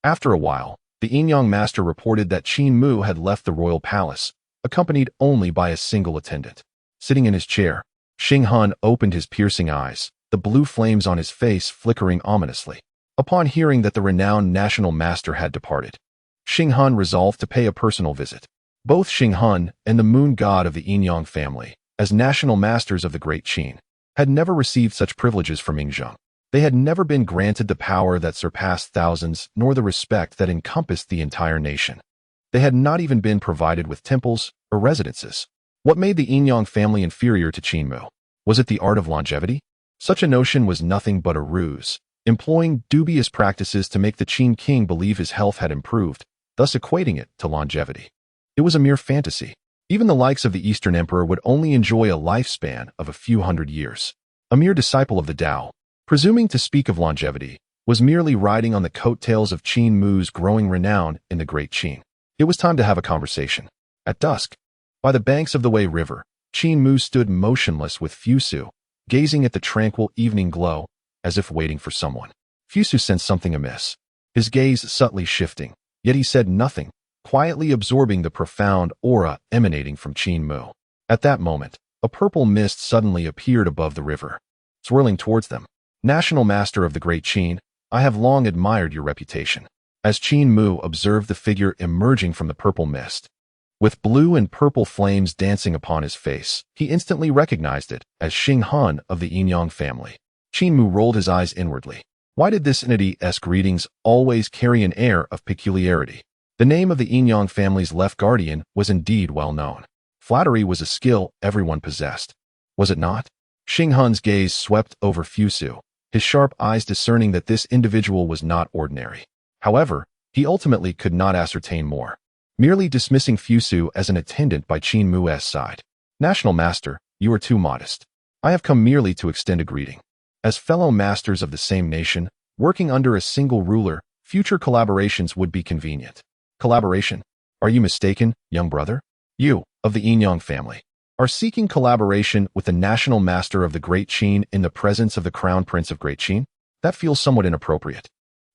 After a while, the Yin-Yang master reported that Qin Mu had left the royal palace, accompanied only by a single attendant. Sitting in his chair, Xing Han opened his piercing eyes, the blue flames on his face flickering ominously. Upon hearing that the renowned national master had departed, Xing Han resolved to pay a personal visit. Both Xing Han and the moon god of the Yin-Yang family, as national masters of the Great Qin, had never received such privileges from Ing Zheng. They had never been granted the power that surpassed thousands, nor the respect that encompassed the entire nation. They had not even been provided with temples or residences. What made the Yin-Yang family inferior to Qin Mu? Was it the art of longevity? Such a notion was nothing but a ruse, employing dubious practices to make the Qin king believe his health had improved, thus equating it to longevity. It was a mere fantasy. Even the likes of the Eastern Emperor would only enjoy a lifespan of a few hundred years. A mere disciple of the Tao, presuming to speak of longevity, was merely riding on the coattails of Qin Mu's growing renown in the Great Qin. It was time to have a conversation. At dusk, by the banks of the Wei River, Qin Mu stood motionless with Fu Su, gazing at the tranquil evening glow, as if waiting for someone. Fu Su sensed something amiss, his gaze subtly shifting, yet he said nothing, quietly absorbing the profound aura emanating from Qin Mu. At that moment, a purple mist suddenly appeared above the river, swirling towards them. National Master of the Great Qin, I have long admired your reputation. As Qin Mu observed the figure emerging from the purple mist, with blue and purple flames dancing upon his face, he instantly recognized it as Xing Han of the Yin-Yang family. Qin Mu rolled his eyes inwardly. Why did this entity-esque greetings always carry an air of peculiarity? The name of the Yin-Yang family's left guardian was indeed well known. Flattery was a skill everyone possessed. Was it not? Xing Han's gaze swept over Fu Su, his sharp eyes discerning that this individual was not ordinary. However, he ultimately could not ascertain more, merely dismissing Fu Su as an attendant by Qin Mu's side. National Master, you are too modest. I have come merely to extend a greeting. As fellow masters of the same nation, working under a single ruler, future collaborations would be convenient. Collaboration? Are you mistaken, young brother? You, of the Yin-Yang family, are seeking collaboration with the national master of the Great Qin in the presence of the Crown Prince of Great Qin? That feels somewhat inappropriate.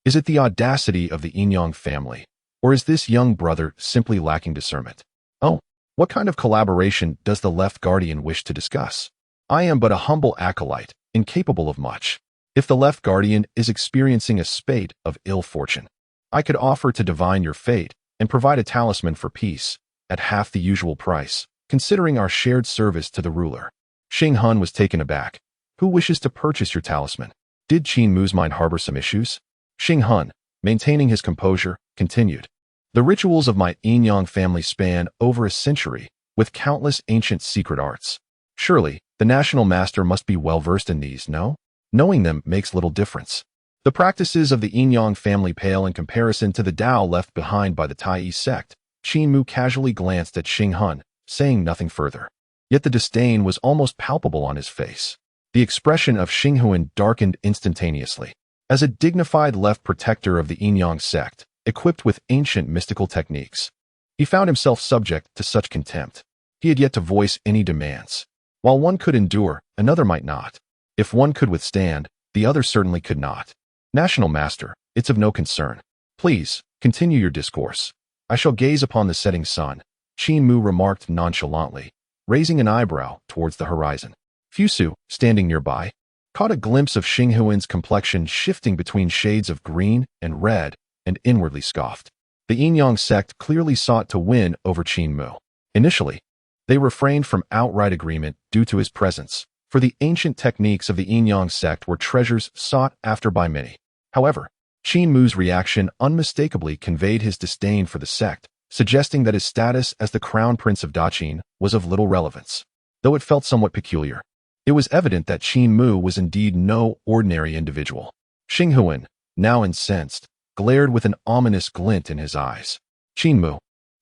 Is it the audacity of the Yin-Yang family, or is this young brother simply lacking discernment? Oh, what kind of collaboration does the left guardian wish to discuss? I am but a humble acolyte, incapable of much. If the left guardian is experiencing a spate of ill fortune, I could offer to divine your fate and provide a talisman for peace at half the usual price, considering our shared service to the ruler. Xing Han was taken aback. Who wishes to purchase your talisman? Did Qin Mu's mind harbor some issues? Xing Han, maintaining his composure, continued. The rituals of my Yin-Yang family span over a century, with countless ancient secret arts. Surely, the national master must be well-versed in these, no? Knowing them makes little difference. The practices of the Yin-Yang family pale in comparison to the Tao left behind by the Taoist sect, Qin Mu casually glanced at Xing Hun, saying nothing further. Yet the disdain was almost palpable on his face. The expression of Xing Hun darkened instantaneously. As a dignified left protector of the Yin-Yang sect, equipped with ancient mystical techniques, he found himself subject to such contempt. He had yet to voice any demands. While one could endure, another might not. If one could withstand, the other certainly could not. National Master, it's of no concern. Please, continue your discourse. I shall gaze upon the setting sun, Qin Mu remarked nonchalantly, raising an eyebrow towards the horizon. Fusu, standing nearby, caught a glimpse of Xing Huan's complexion shifting between shades of green and red, and inwardly scoffed. The Yin-Yang sect clearly sought to win over Qin Mu. Initially, they refrained from outright agreement due to his presence, for the ancient techniques of the Yin-Yang sect were treasures sought after by many. However, Qin Mu's reaction unmistakably conveyed his disdain for the sect, suggesting that his status as the crown prince of Daqin was of little relevance. Though it felt somewhat peculiar, it was evident that Qin Mu was indeed no ordinary individual. Xing Huan, now incensed, glared with an ominous glint in his eyes. Qin Mu,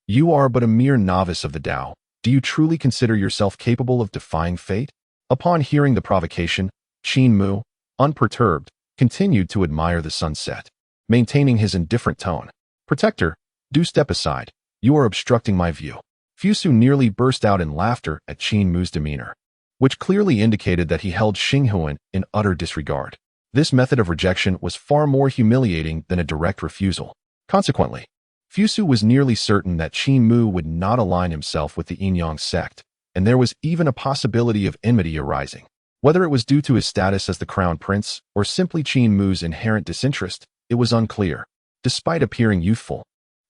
you are but a mere novice of the Tao. Do you truly consider yourself capable of defying fate? Upon hearing the provocation, Qin Mu, unperturbed, continued to admire the sunset, maintaining his indifferent tone. Protector, do step aside. You are obstructing my view. Fusu nearly burst out in laughter at Qin Mu's demeanor, which clearly indicated that he held Xing Huan in utter disregard. This method of rejection was far more humiliating than a direct refusal. Consequently, Fusu was nearly certain that Qin Mu would not align himself with the Yin-Yang sect, and there was even a possibility of enmity arising. Whether it was due to his status as the crown prince or simply Qin Mu's inherent disinterest, it was unclear. Despite appearing youthful,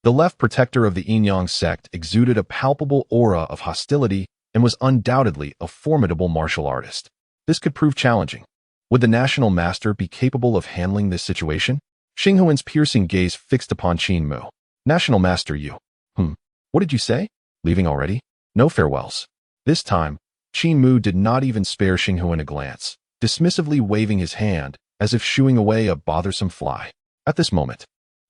the left protector of the Yin-Yang sect exuded a palpable aura of hostility and was undoubtedly a formidable martial artist. This could prove challenging. Would the national master be capable of handling this situation? Xing Huan's piercing gaze fixed upon Qin Mu. National master, you. What did you say? Leaving already? No farewells. This time, Qin Mu did not even spare Xing Huan a glance, dismissively waving his hand as if shooing away a bothersome fly. At this moment,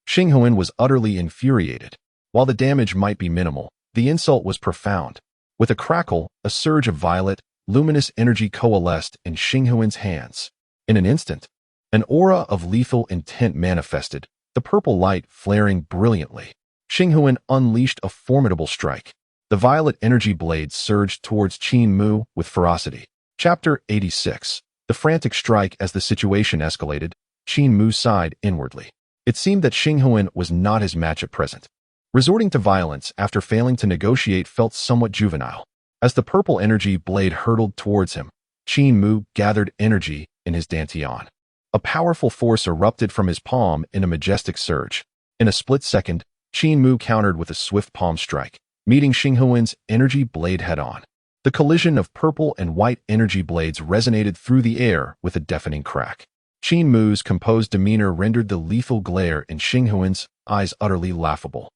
Xing Huan was utterly infuriated. While the damage might be minimal, the insult was profound. With a crackle, a surge of violet, luminous energy coalesced in Xing Huan's hands. In an instant, an aura of lethal intent manifested, the purple light flaring brilliantly. Xing Huan unleashed a formidable strike. The violet energy blade surged towards Qin Mu with ferocity. Chapter 86. The frantic strike. As the situation escalated, Qin Mu sighed inwardly. It seemed that Xing Huan was not his match at present. Resorting to violence after failing to negotiate felt somewhat juvenile. As the purple energy blade hurtled towards him, Qin Mu gathered energy in his dantian. A powerful force erupted from his palm in a majestic surge. In a split second, Qin Mu countered with a swift palm strike, meeting Xing Huan's energy blade head-on. The collision of purple and white energy blades resonated through the air with a deafening crack. Qin Mu's composed demeanor rendered the lethal glare in Xing Huan's eyes utterly laughable.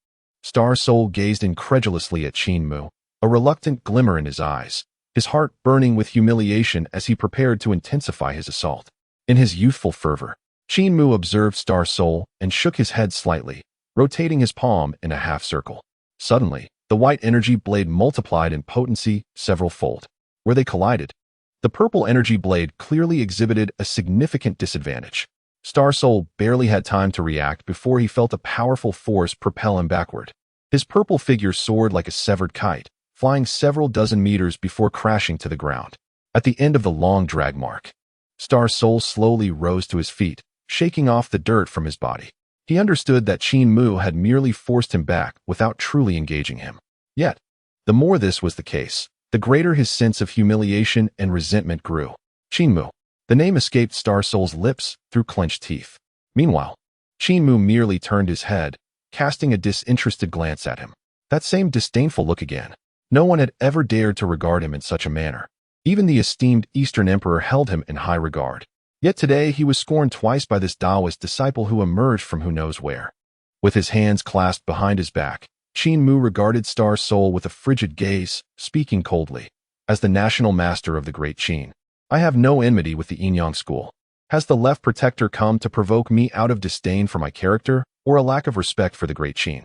Star Soul gazed incredulously at Qin Mu, a reluctant glimmer in his eyes, his heart burning with humiliation as he prepared to intensify his assault. In his youthful fervor, Qin Mu observed Star Soul and shook his head slightly, rotating his palm in a half-circle. Suddenly, the white energy blade multiplied in potency several-fold. Where they collided, the purple energy blade clearly exhibited a significant disadvantage. Star Soul barely had time to react before he felt a powerful force propel him backward. His purple figure soared like a severed kite, flying several dozen meters before crashing to the ground. At the end of the long drag mark, Star Soul slowly rose to his feet, shaking off the dirt from his body. He understood that Qin Mu had merely forced him back without truly engaging him. Yet, the more this was the case, the greater his sense of humiliation and resentment grew. Qin Mu. The name escaped Star Soul's lips through clenched teeth. Meanwhile, Qin Mu merely turned his head, casting a disinterested glance at him. That same disdainful look again. No one had ever dared to regard him in such a manner. Even the esteemed Eastern Emperor held him in high regard. Yet today he was scorned twice by this Daoist disciple who emerged from who knows where. With his hands clasped behind his back, Qin Mu regarded Star Soul with a frigid gaze, speaking coldly. As the national master of the great Qin, I have no enmity with the Yin-Yang school. Has the left protector come to provoke me out of disdain for my character or a lack of respect for the great Qin?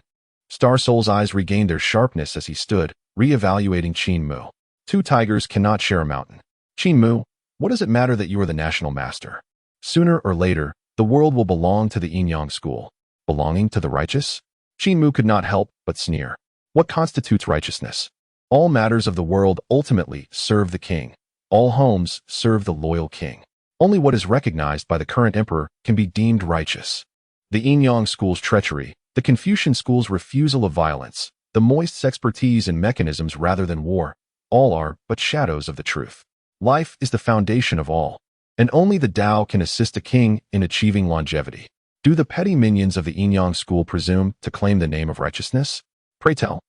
Star Soul's eyes regained their sharpness as he stood, re-evaluating Qin Mu. Two tigers cannot share a mountain. Qin Mu, what does it matter that you are the national master? Sooner or later, the world will belong to the Yin-Yang school. Belonging to the righteous? Qin Mu could not help but sneer. What constitutes righteousness? All matters of the world ultimately serve the king. All homes serve the loyal king. Only what is recognized by the current emperor can be deemed righteous. The Yin-Yang school's treachery, the Confucian school's refusal of violence, the Daoist's expertise in mechanisms rather than war, all are but shadows of the truth. Life is the foundation of all, and only the Tao can assist a king in achieving longevity. Do the petty minions of the Yin-Yang school presume to claim the name of righteousness? Pray tell,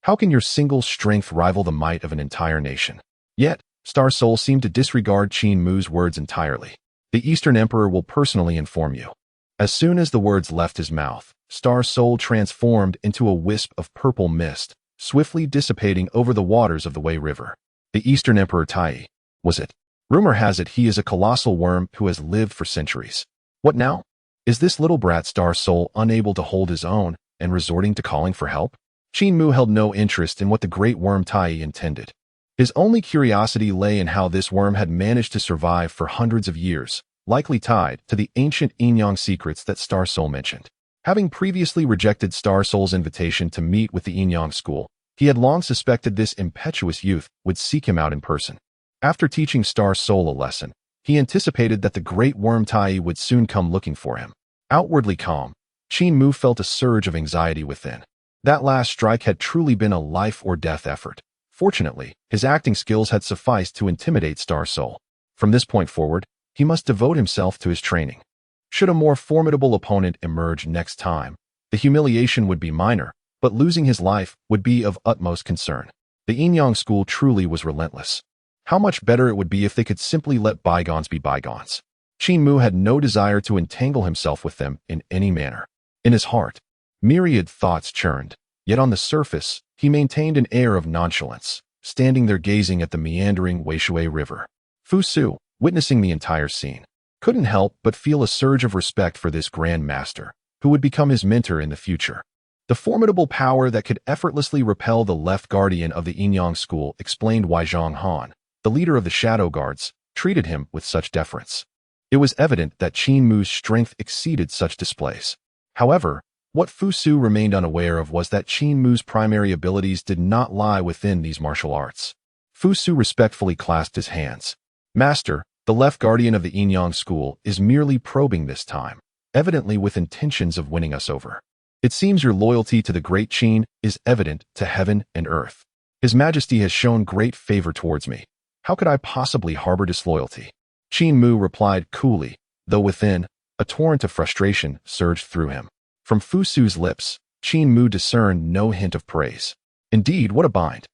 how can your single strength rival the might of an entire nation? Yet, Star Soul seemed to disregard Qin Mu's words entirely. The Eastern Emperor will personally inform you. As soon as the words left his mouth, Star Soul transformed into a wisp of purple mist, swiftly dissipating over the waters of the Wei River. The Eastern Emperor Tai, was it? Rumor has it he is a colossal worm who has lived for centuries. What now? Is this little brat Star Soul unable to hold his own and resorting to calling for help? Qin Mu held no interest in what the great worm Tai intended. His only curiosity lay in how this worm had managed to survive for hundreds of years, likely tied to the ancient Yin-Yang secrets that Star Soul mentioned. Having previously rejected Star Soul's invitation to meet with the Yin-Yang school, he had long suspected this impetuous youth would seek him out in person. After teaching Star Soul a lesson, he anticipated that the great worm Tai would soon come looking for him. Outwardly calm, Qin Mu felt a surge of anxiety within. That last strike had truly been a life-or-death effort. Fortunately, his acting skills had sufficed to intimidate Star Soul. From this point forward, he must devote himself to his training. Should a more formidable opponent emerge next time, the humiliation would be minor, but losing his life would be of utmost concern. The Yin-Yang school truly was relentless. How much better it would be if they could simply let bygones be bygones. Qin Mu had no desire to entangle himself with them in any manner. In his heart, myriad thoughts churned, yet on the surface, he maintained an air of nonchalance, standing there gazing at the meandering Weishui River. Fu Su, witnessing the entire scene, couldn't help but feel a surge of respect for this grand master, who would become his mentor in the future. The formidable power that could effortlessly repel the left guardian of the Yin-Yang school explained why Zhang Han, the leader of the Shadow Guards, treated him with such deference. It was evident that Qin Mu's strength exceeded such displays. However, what Fu Su remained unaware of was that Qin Mu's primary abilities did not lie within these martial arts. Fu Su respectfully clasped his hands. Master, the left guardian of the Yin-Yang school is merely probing this time, evidently with intentions of winning us over. It seems your loyalty to the great Qin is evident to heaven and earth. His Majesty has shown great favor towards me. How could I possibly harbor disloyalty? Qin Mu replied coolly, though within, a torrent of frustration surged through him. From Fu Su's lips, Qin Mu discerned no hint of praise. Indeed, what a bind.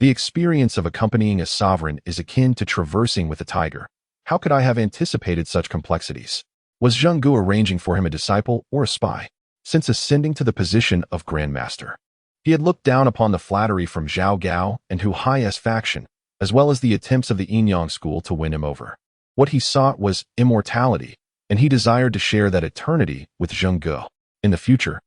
The experience of accompanying a sovereign is akin to traversing with a tiger. How could I have anticipated such complexities? Was Zheng Gu arranging for him a disciple or a spy? Since ascending to the position of Grand Master, he had looked down upon the flattery from Zhao Gao and Hu Hai's faction, as well as the attempts of the Yin-Yang school to win him over. What he sought was immortality, and he desired to share that eternity with Zheng Gu. In the future,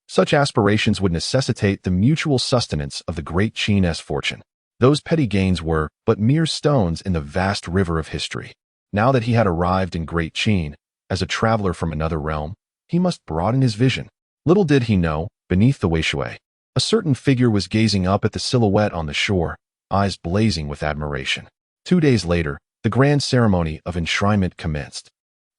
such aspirations would necessitate the mutual sustenance of the great Qin's fortune. Those petty gains were but mere stones in the vast river of history. Now that he had arrived in Great Qin, as a traveler from another realm, he must broaden his vision. Little did he know, beneath the Weishui, a certain figure was gazing up at the silhouette on the shore, eyes blazing with admiration. 2 days later, the grand ceremony of enshrinement commenced.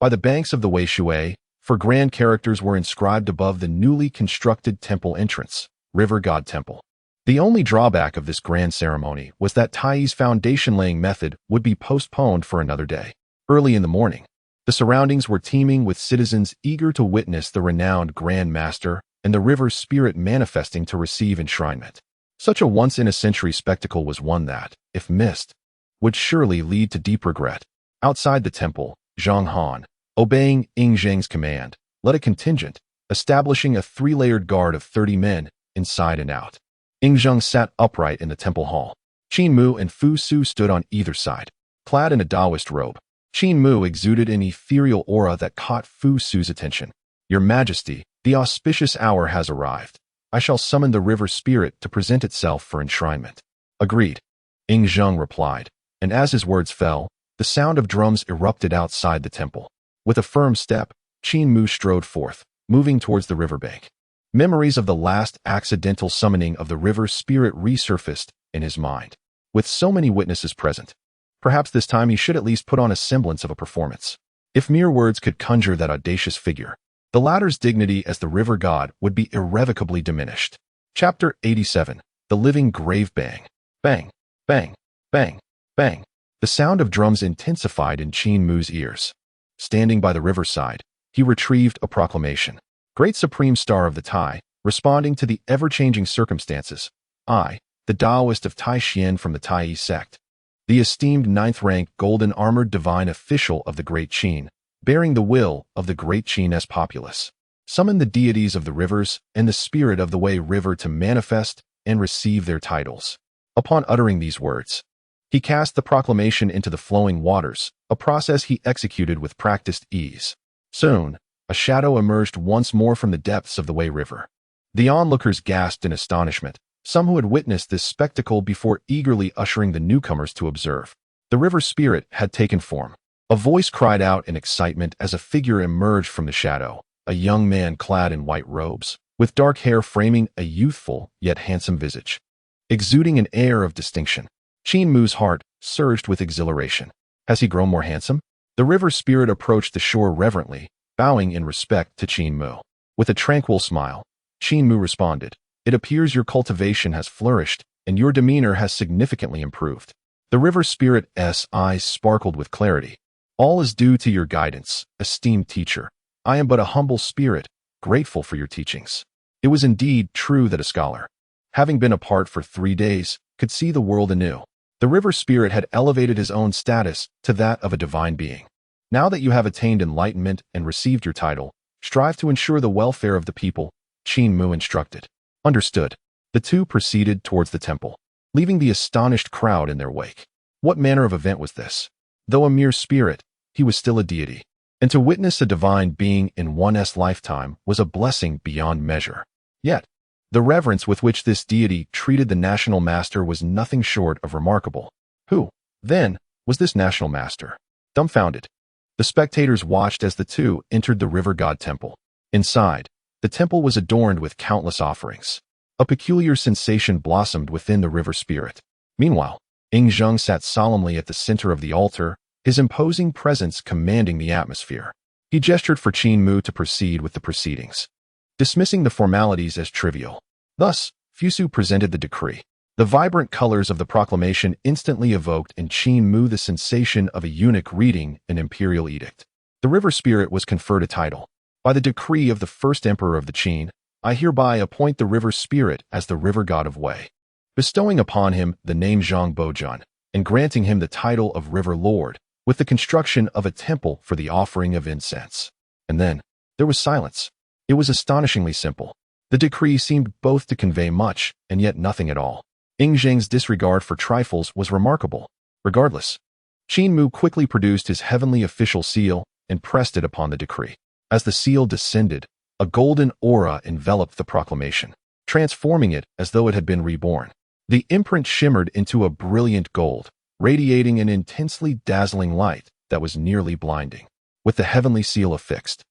By the banks of the Weishui, for grand characters were inscribed above the newly constructed temple entrance, River God Temple. The only drawback of this grand ceremony was that Tai's foundation-laying method would be postponed for another day. Early in the morning, the surroundings were teeming with citizens eager to witness the renowned Grand Master and the river's spirit manifesting to receive enshrinement. Such a once-in-a-century spectacle was one that, if missed, would surely lead to deep regret. Outside the temple, Zhang Han, obeying Ying Zheng's command, led a contingent, establishing a 3-layered guard of 30 men, inside and out. Ying Zheng sat upright in the temple hall. Qin Mu and Fu Su stood on either side. Clad in a Daoist robe, Qin Mu exuded an ethereal aura that caught Fu Su's attention. Your Majesty, the auspicious hour has arrived. I shall summon the river spirit to present itself for enshrinement. Agreed, Ing Zheng replied, and as his words fell, the sound of drums erupted outside the temple. With a firm step, Qin Mu strode forth, moving towards the riverbank. Memories of the last accidental summoning of the river spirit resurfaced in his mind. With so many witnesses present, perhaps this time he should at least put on a semblance of a performance. If mere words could conjure that audacious figure, the latter's dignity as the river god would be irrevocably diminished. Chapter 87. The Living Grave. Bang, bang, bang, bang, bang. The sound of drums intensified in Qin Mu's ears. Standing by the riverside, he retrieved a proclamation. Great Supreme Star of the Tai, responding to the ever-changing circumstances, I, the Daoist of Taoist from the Taoist sect, the esteemed ninth-rank golden-armored divine official of the Great Qin, bearing the will of the Great Qin's populace, summon the deities of the rivers and the spirit of the Wei River to manifest and receive their titles. Upon uttering these words, he cast the proclamation into the flowing waters, a process he executed with practiced ease. Soon, a shadow emerged once more from the depths of the Wei River. The onlookers gasped in astonishment, some who had witnessed this spectacle before eagerly ushering the newcomers to observe. The river spirit had taken form. A voice cried out in excitement as a figure emerged from the shadow, a young man clad in white robes, with dark hair framing a youthful yet handsome visage. Exuding an air of distinction, Qin Mu's heart surged with exhilaration. Has he grown more handsome? The river spirit approached the shore reverently, bowing in respect to Qin Mu. With a tranquil smile, Qin Mu responded, It appears your cultivation has flourished, and your demeanor has significantly improved. The river spirit's eyes sparkled with clarity. All is due to your guidance, esteemed teacher. I am but a humble spirit, grateful for your teachings. It was indeed true that a scholar, having been apart for 3 days, could see the world anew. The river spirit had elevated his own status to that of a divine being. Now that you have attained enlightenment and received your title, strive to ensure the welfare of the people, Qin Mu instructed. Understood. The two proceeded towards the temple, leaving the astonished crowd in their wake. What manner of event was this? Though a mere spirit, he was still a deity, and to witness a divine being in one's lifetime was a blessing beyond measure. Yet, the reverence with which this deity treated the national master was nothing short of remarkable. Who, then, was this national master? Dumbfounded, the spectators watched as the two entered the river god temple. Inside, the temple was adorned with countless offerings. A peculiar sensation blossomed within the river spirit. Meanwhile, Ing Zheng sat solemnly at the center of the altar, his imposing presence commanding the atmosphere. He gestured for Qin Mu to proceed with the proceedings, dismissing the formalities as trivial. Thus, Fusu presented the decree. The vibrant colors of the proclamation instantly evoked in Qin Mu the sensation of a eunuch reading an imperial edict. The river spirit was conferred a title. By the decree of the first emperor of the Qin, I hereby appoint the river spirit as the river god of Wei, bestowing upon him the name Zhang Bozhan, and granting him the title of river lord, with the construction of a temple for the offering of incense. And then, there was silence. It was astonishingly simple. The decree seemed both to convey much, and yet nothing at all. Ing Zheng's disregard for trifles was remarkable. Regardless, Qin Mu quickly produced his heavenly official seal and pressed it upon the decree. As the seal descended, a golden aura enveloped the proclamation, transforming it as though it had been reborn. The imprint shimmered into a brilliant gold, radiating an intensely dazzling light that was nearly blinding. With the heavenly seal affixed,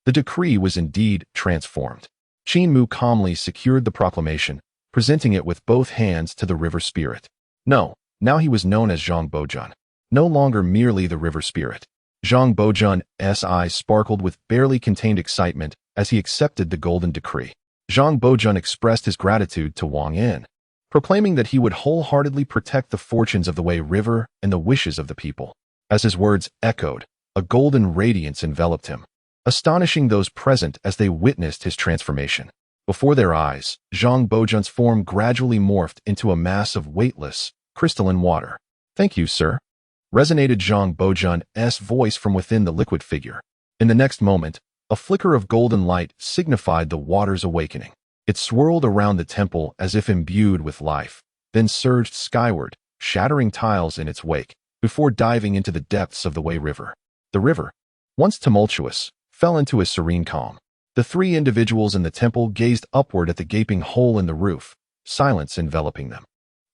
the decree was indeed transformed. Qin Mu calmly secured the proclamation, presenting it with both hands to the river spirit. No, now he was known as Zhang Bozhan, no longer merely the river spirit. Zhang Bozhan's eyes sparkled with barely contained excitement as he accepted the golden decree. Zhang Bozhan expressed his gratitude to Wang Yin, proclaiming that he would wholeheartedly protect the fortunes of the Wei River and the wishes of the people. As his words echoed, a golden radiance enveloped him, astonishing those present as they witnessed his transformation. Before their eyes, Zhang Bozhan's form gradually morphed into a mass of weightless, crystalline water. Thank you, sir, resonated Zhang Bozhan's voice from within the liquid figure. In the next moment, a flicker of golden light signified the water's awakening. It swirled around the temple as if imbued with life, then surged skyward, shattering tiles in its wake, before diving into the depths of the Wei River. The river, once tumultuous, fell into a serene calm. The three individuals in the temple gazed upward at the gaping hole in the roof, silence enveloping them.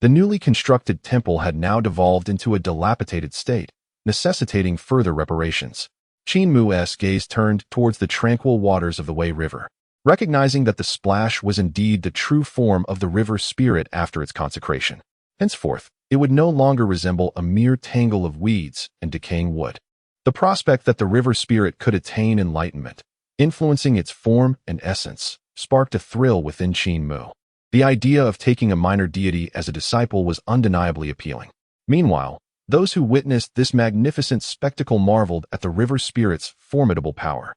The newly constructed temple had now devolved into a dilapidated state, necessitating further reparations. Qin Mu's gaze turned towards the tranquil waters of the Wei River, recognizing that the splash was indeed the true form of the river's spirit after its consecration. Henceforth, it would no longer resemble a mere tangle of weeds and decaying wood. The prospect that the river spirit could attain enlightenment, influencing its form and essence, sparked a thrill within Qin Mu. The idea of taking a minor deity as a disciple was undeniably appealing. Meanwhile, those who witnessed this magnificent spectacle marveled at the river spirit's formidable power.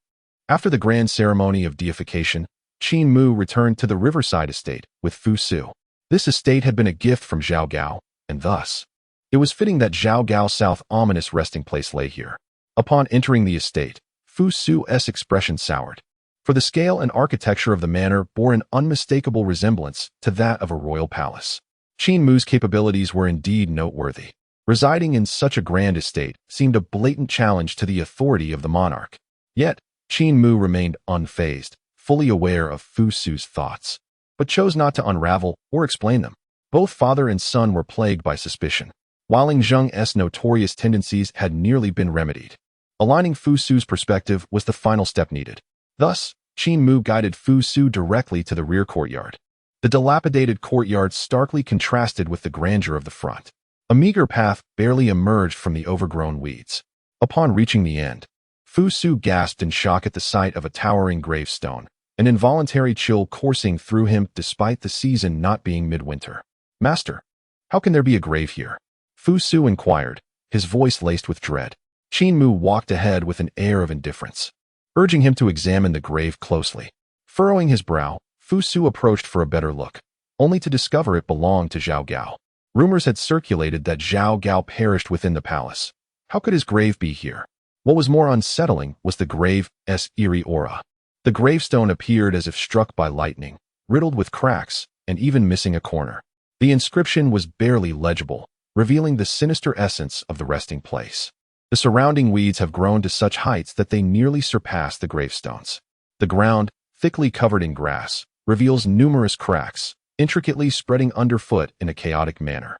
After the grand ceremony of deification, Qin Mu returned to the riverside estate with Fu Su. This estate had been a gift from Zhao Gao, and thus, it was fitting that Zhao Gao's ominous resting place lay here. Upon entering the estate, Fu Su's expression soured, for the scale and architecture of the manor bore an unmistakable resemblance to that of a royal palace. Qin Mu's capabilities were indeed noteworthy. Residing in such a grand estate seemed a blatant challenge to the authority of the monarch. Yet, Qin Mu remained unfazed, fully aware of Fu Su's thoughts, but chose not to unravel or explain them. Both father and son were plagued by suspicion. Waling Zheng's notorious tendencies had nearly been remedied. Aligning Fu Su's perspective was the final step needed. Thus, Qin Mu guided Fu Su directly to the rear courtyard. The dilapidated courtyard starkly contrasted with the grandeur of the front. A meager path barely emerged from the overgrown weeds. Upon reaching the end, Fu Su gasped in shock at the sight of a towering gravestone, an involuntary chill coursing through him despite the season not being midwinter. "Master, how can there be a grave here?" Fu Su inquired, his voice laced with dread. Qin Mu walked ahead with an air of indifference, urging him to examine the grave closely. Furrowing his brow, Fu Su approached for a better look, only to discover it belonged to Zhao Gao. Rumors had circulated that Zhao Gao perished within the palace. How could his grave be here? What was more unsettling was the grave's eerie aura. The gravestone appeared as if struck by lightning, riddled with cracks, and even missing a corner. The inscription was barely legible, revealing the sinister essence of the resting place. The surrounding weeds have grown to such heights that they nearly surpass the gravestones. The ground, thickly covered in grass, reveals numerous cracks, intricately spreading underfoot in a chaotic manner.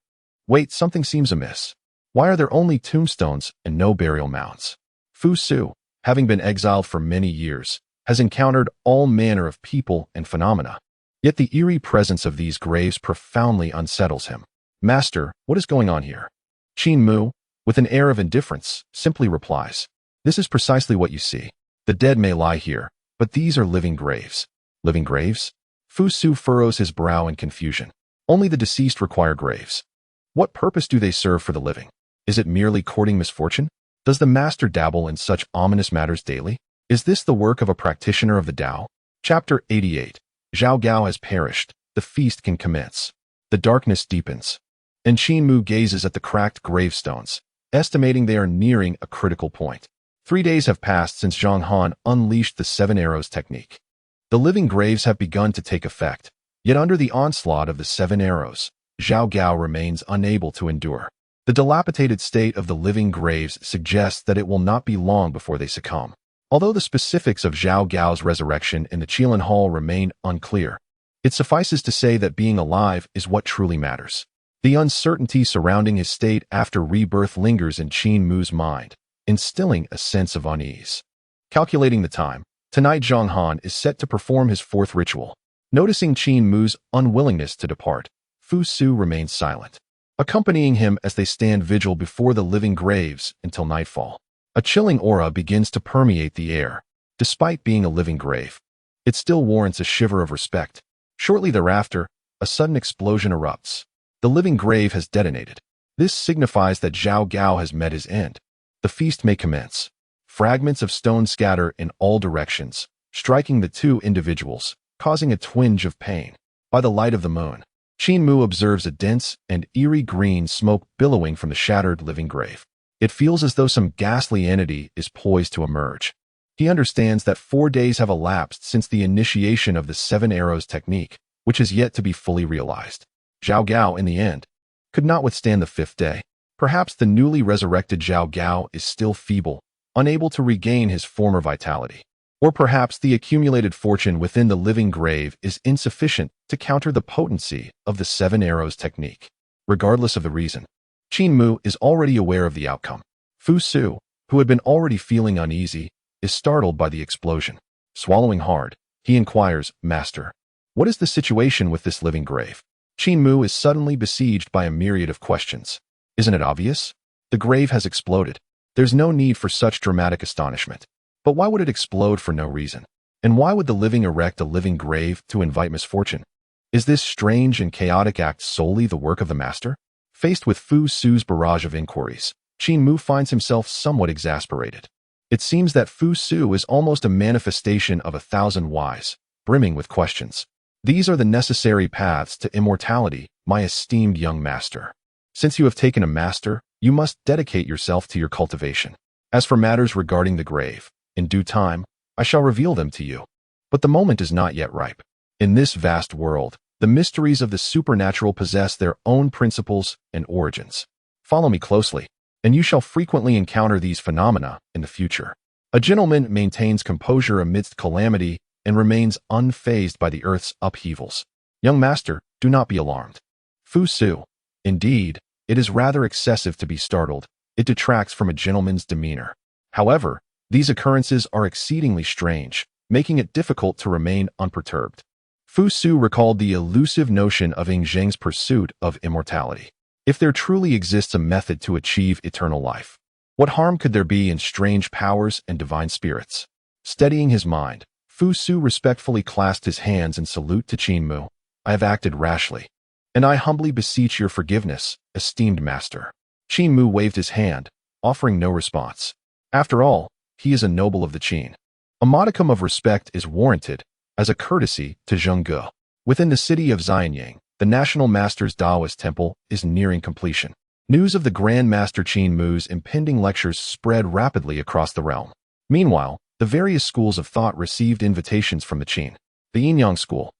Wait, something seems amiss. Why are there only tombstones and no burial mounds? Fu Su, having been exiled for many years, has encountered all manner of people and phenomena. Yet the eerie presence of these graves profoundly unsettles him. "Master, what is going on here?" Qin Mu, with an air of indifference, simply replies, "This is precisely what you see. The dead may lie here, but these are living graves." Living graves? Fu Su furrows his brow in confusion. Only the deceased require graves. What purpose do they serve for the living? Is it merely courting misfortune? Does the master dabble in such ominous matters daily? Is this the work of a practitioner of the Tao? Chapter 88. Zhao Gao has perished. The feast can commence. The darkness deepens, and Qin Mu gazes at the cracked gravestones, estimating they are nearing a critical point. 3 days have passed since Zhang Han unleashed the 7 arrows technique. The living graves have begun to take effect, yet under the onslaught of the 7 arrows, Zhao Gao remains unable to endure. The dilapidated state of the living graves suggests that it will not be long before they succumb. Although the specifics of Zhao Gao's resurrection in the Qilin Hall remain unclear, it suffices to say that being alive is what truly matters. The uncertainty surrounding his state after rebirth lingers in Qin Mu's mind, instilling a sense of unease. Calculating the time, tonight Zhang Han is set to perform his 4th ritual. Noticing Qin Mu's unwillingness to depart, Fu Su remains silent, accompanying him as they stand vigil before the living graves until nightfall. A chilling aura begins to permeate the air. Despite being a living grave, it still warrants a shiver of respect. Shortly thereafter, a sudden explosion erupts. The living grave has detonated. This signifies that Zhao Gao has met his end. The feast may commence. Fragments of stone scatter in all directions, striking the 2 individuals, causing a twinge of pain. By the light of the moon, Qin Mu observes a dense and eerie green smoke billowing from the shattered living grave. It feels as though some ghastly entity is poised to emerge. He understands that 4 days have elapsed since the initiation of the 7 arrows technique, which is yet to be fully realized. Zhao Gao, in the end, could not withstand the 5th day. Perhaps the newly resurrected Zhao Gao is still feeble, unable to regain his former vitality. Or perhaps the accumulated fortune within the living grave is insufficient to counter the potency of the 7 arrows technique. Regardless of the reason, Qin Mu is already aware of the outcome. Fu Su, who had been already feeling uneasy, is startled by the explosion. Swallowing hard, he inquires, "Master, what is the situation with this living grave?" Qin Mu is suddenly besieged by a myriad of questions. Isn't it obvious? The grave has exploded. There's no need for such dramatic astonishment. But why would it explode for no reason? And why would the living erect a living grave to invite misfortune? Is this strange and chaotic act solely the work of the master? Faced with Fu Su's barrage of inquiries, Qin Mu finds himself somewhat exasperated. It seems that Fu Su is almost a manifestation of 1,000 whys, brimming with questions. These are the necessary paths to immortality, my esteemed young master. Since you have taken a master, you must dedicate yourself to your cultivation. As for matters regarding the grave, in due time, I shall reveal them to you. But the moment is not yet ripe. In this vast world, the mysteries of the supernatural possess their own principles and origins. Follow me closely, and you shall frequently encounter these phenomena in the future. A gentleman maintains composure amidst calamity and remains unfazed by the earth's upheavals. Young master, do not be alarmed. Fu Su. Indeed, it is rather excessive to be startled. It detracts from a gentleman's demeanor. However, these occurrences are exceedingly strange, making it difficult to remain unperturbed. Fu Su recalled the elusive notion of Ing Zheng's pursuit of immortality. If there truly exists a method to achieve eternal life, what harm could there be in strange powers and divine spirits? Steadying his mind, Fu Su respectfully clasped his hands in salute to Qin Mu. I have acted rashly, and I humbly beseech your forgiveness, esteemed master. Qin Mu waved his hand, offering no response. After all, he is a noble of the Qin. A modicum of respect is warranted, as a courtesy to Zhengge. Within the city of Xianyang, the National Master's Daoist temple is nearing completion. News of the Grand Master Qin Mu's impending lectures spread rapidly across the realm. Meanwhile, the various schools of thought received invitations from the Qin. The Yinyang school.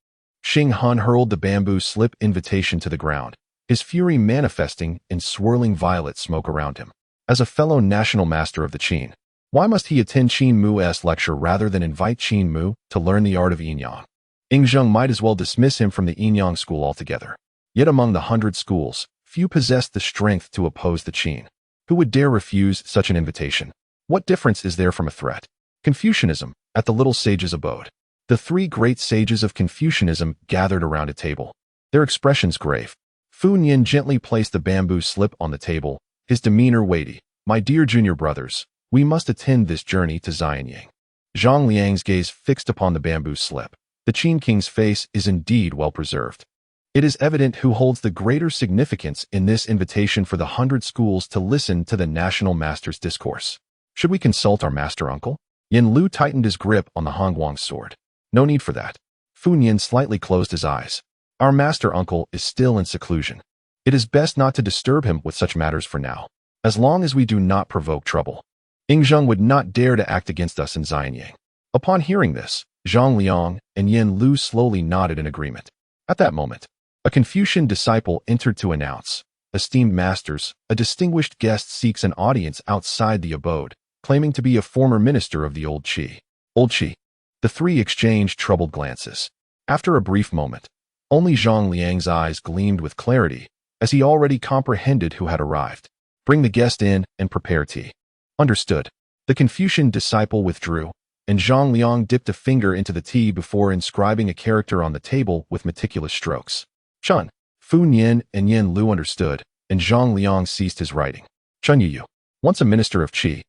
Xing Han hurled the bamboo slip invitation to the ground, his fury manifesting in swirling violet smoke around him. As a fellow national master of the Qin, why must he attend Qin Mu's lecture rather than invite Qin Mu to learn the art of Yinyang? Ing Zheng might as well dismiss him from the Yinyang school altogether. Yet among the 100 schools, few possessed the strength to oppose the Qin. Who would dare refuse such an invitation? What difference is there from a threat? Confucianism, at the little sage's abode. The 3 great sages of Confucianism gathered around a table, their expressions grave. Fu Nian gently placed the bamboo slip on the table, his demeanor weighty. My dear junior brothers, we must attend this journey to Xianyang. Zhang Liang's gaze fixed upon the bamboo slip. The Qin King's face is indeed well preserved. It is evident who holds the greater significance in this invitation for the 100 schools to listen to the national master's discourse. Should we consult our master uncle? Yin Lu tightened his grip on the Hongguang's sword. No need for that. Fu Nian slightly closed his eyes. Our master uncle is still in seclusion. It is best not to disturb him with such matters for now, as long as we do not provoke trouble. Ing Zheng would not dare to act against us in Xianyang. Upon hearing this, Zhang Liang and Yin Lu slowly nodded in agreement. At that moment, a Confucian disciple entered to announce, Esteemed masters, a distinguished guest seeks an audience outside the abode, claiming to be a former minister of the old Qi. Old Qi. The 3 exchanged troubled glances. After a brief moment, only Zhang Liang's eyes gleamed with clarity, as he already comprehended who had arrived. Bring the guest in and prepare tea. Understood. The Confucian disciple withdrew, and Zhang Liang dipped a finger into the tea before inscribing a character on the table with meticulous strokes. Chun. Fu Nian and Yin Lu understood, and Zhang Liang ceased his writing. Chun Yu, once a minister of Qi.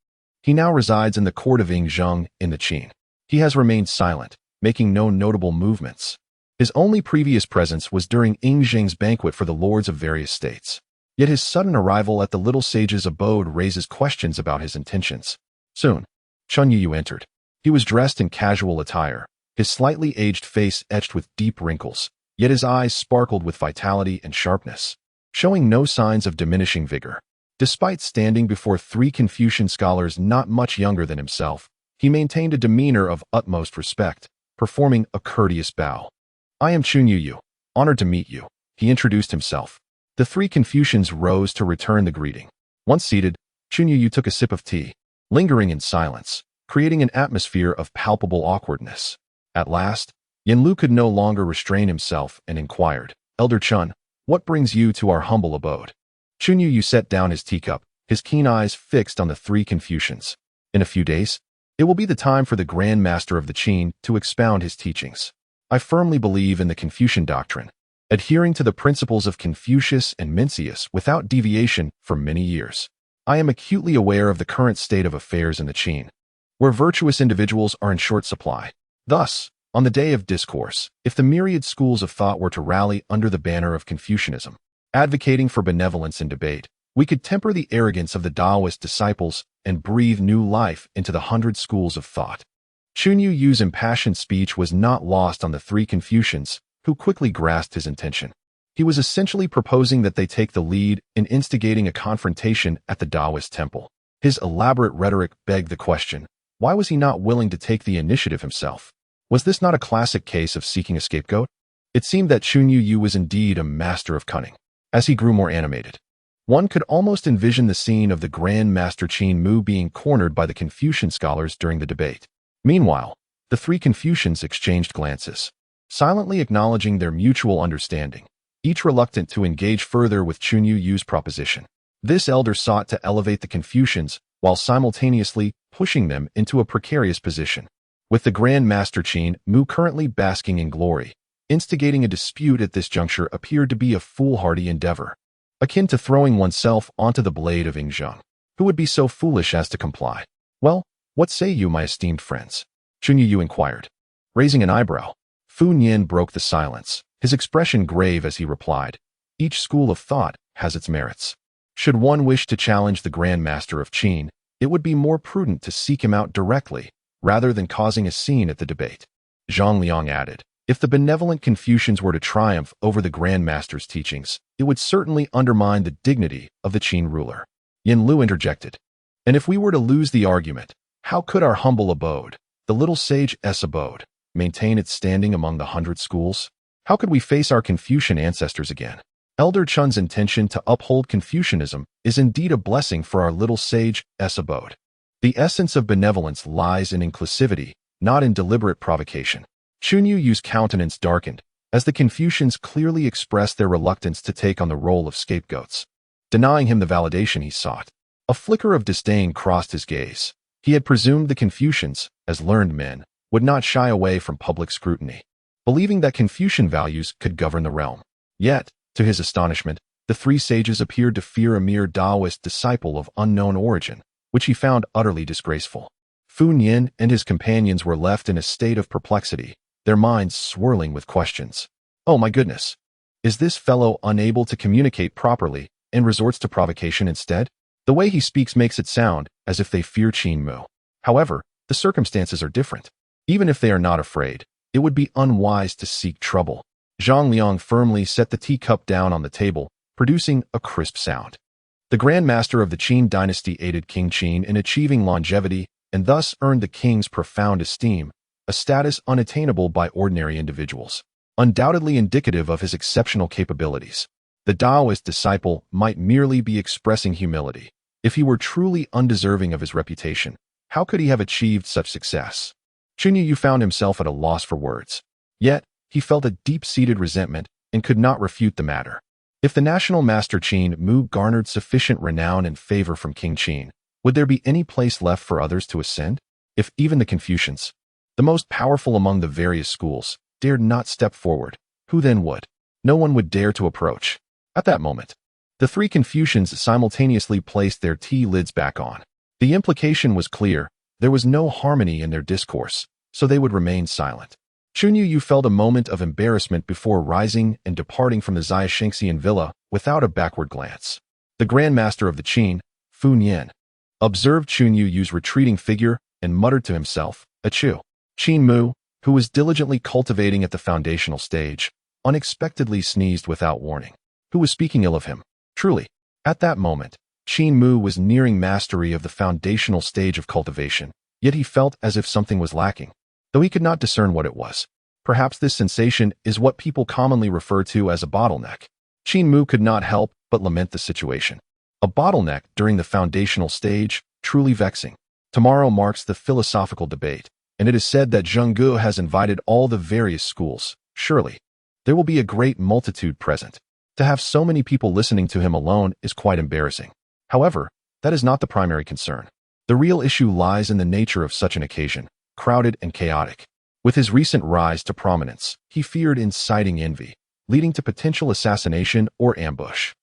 He now resides in the court of Ing Zheng in the Qin. He has remained silent, making no notable movements. His only previous presence was during Ing Zheng's banquet for the lords of various states. Yet his sudden arrival at the little sage's abode raises questions about his intentions. Soon, Chun Yu entered. He was dressed in casual attire, his slightly aged face etched with deep wrinkles, yet his eyes sparkled with vitality and sharpness, showing no signs of diminishing vigor. Despite standing before 3 Confucian scholars not much younger than himself, he maintained a demeanor of utmost respect, performing a courteous bow. I am Chun Yu, honored to meet you, he introduced himself. The 3 Confucians rose to return the greeting. Once seated, Chun Yu took a sip of tea. Lingering in silence, creating an atmosphere of palpable awkwardness. At last, Yanlu could no longer restrain himself and inquired, "Elder Chun, what brings you to our humble abode?" Chunyu set down his teacup, his keen eyes fixed on the three Confucians. "In a few days, it will be the time for the Grand Master of the Qin to expound his teachings. I firmly believe in the Confucian doctrine, adhering to the principles of Confucius and Mencius without deviation for many years. I am acutely aware of the current state of affairs in the Qin, where virtuous individuals are in short supply. Thus, on the day of discourse, if the myriad schools of thought were to rally under the banner of Confucianism, advocating for benevolence in debate, we could temper the arrogance of the Daoist disciples and breathe new life into the 100 schools of thought." Chunyu's impassioned speech was not lost on the three Confucians, who quickly grasped his intention. He was essentially proposing that they take the lead in instigating a confrontation at the Daoist temple. His elaborate rhetoric begged the question, why was he not willing to take the initiative himself? Was this not a classic case of seeking a scapegoat? It seemed that Chunyu was indeed a master of cunning. As he grew more animated, one could almost envision the scene of the Grand Master Qin Mu being cornered by the Confucian scholars during the debate. Meanwhile, the three Confucians exchanged glances, silently acknowledging their mutual understanding, each reluctant to engage further with Chunyu's proposition. This elder sought to elevate the Confucians while simultaneously pushing them into a precarious position. With the Grand Master Qin Mu currently basking in glory, instigating a dispute at this juncture appeared to be a foolhardy endeavor, akin to throwing oneself onto the blade of Ingzheng. Who would be so foolish as to comply? "Well, what say you, my esteemed friends?" Chunyu inquired. Raising an eyebrow, Fu Nian broke the silence, his expression grave as he replied, "Each school of thought has its merits. Should one wish to challenge the Grand Master of Qin, it would be more prudent to seek him out directly, rather than causing a scene at the debate." Zhang Liang added, "If the benevolent Confucians were to triumph over the Grand Master's teachings, it would certainly undermine the dignity of the Qin ruler." Yin Lu interjected, "And if we were to lose the argument, how could our humble abode, the little sage's abode, maintain its standing among the 100 schools? How could we face our Confucian ancestors again? Elder Chun's intention to uphold Confucianism is indeed a blessing for our little sage's abode. The essence of benevolence lies in inclusivity, not in deliberate provocation." Chunyu's countenance darkened, as the Confucians clearly expressed their reluctance to take on the role of scapegoats, denying him the validation he sought. A flicker of disdain crossed his gaze. He had presumed the Confucians, as learned men, would not shy away from public scrutiny, believing that Confucian values could govern the realm. Yet, to his astonishment, the three sages appeared to fear a mere Daoist disciple of unknown origin, which he found utterly disgraceful. Fu Nian and his companions were left in a state of perplexity, their minds swirling with questions. "Oh my goodness! Is this fellow unable to communicate properly and resorts to provocation instead? The way he speaks makes it sound as if they fear Qin Mu. However, the circumstances are different. Even if they are not afraid, it would be unwise to seek trouble." Zhang Liang firmly set the teacup down on the table, producing a crisp sound. The Grand Master of the Qin Dynasty aided King Qin in achieving longevity and thus earned the king's profound esteem, a status unattainable by ordinary individuals, undoubtedly indicative of his exceptional capabilities. The Daoist disciple might merely be expressing humility. If he were truly undeserving of his reputation, how could he have achieved such success? Chunyu found himself at a loss for words. Yet, he felt a deep-seated resentment and could not refute the matter. If the national master Qin Mu garnered sufficient renown and favor from King Qin, would there be any place left for others to ascend? If even the Confucians, the most powerful among the various schools, dared not step forward, who then would? No one would dare to approach. At that moment, the three Confucians simultaneously placed their tea lids back on. The implication was clear. There was no harmony in their discourse, so they would remain silent. Chunyu felt a moment of embarrassment before rising and departing from the Xiaoshenxian villa without a backward glance. The Grand Master of the Qin, Fu Nian, observed Chunyu's retreating figure and muttered to himself, "Achoo." Qin Mu, who was diligently cultivating at the foundational stage, unexpectedly sneezed without warning. Who was speaking ill of him? Truly, at that moment, Qin Mu was nearing mastery of the foundational stage of cultivation, yet he felt as if something was lacking, though he could not discern what it was. Perhaps this sensation is what people commonly refer to as a bottleneck. Qin Mu could not help but lament the situation. A bottleneck during the foundational stage, truly vexing. Tomorrow marks the philosophical debate, and it is said that Zheng has invited all the various schools. Surely, there will be a great multitude present. To have so many people listening to him alone is quite embarrassing. However, that is not the primary concern. The real issue lies in the nature of such an occasion, crowded and chaotic. With his recent rise to prominence, he feared inciting envy, leading to potential assassination or ambush.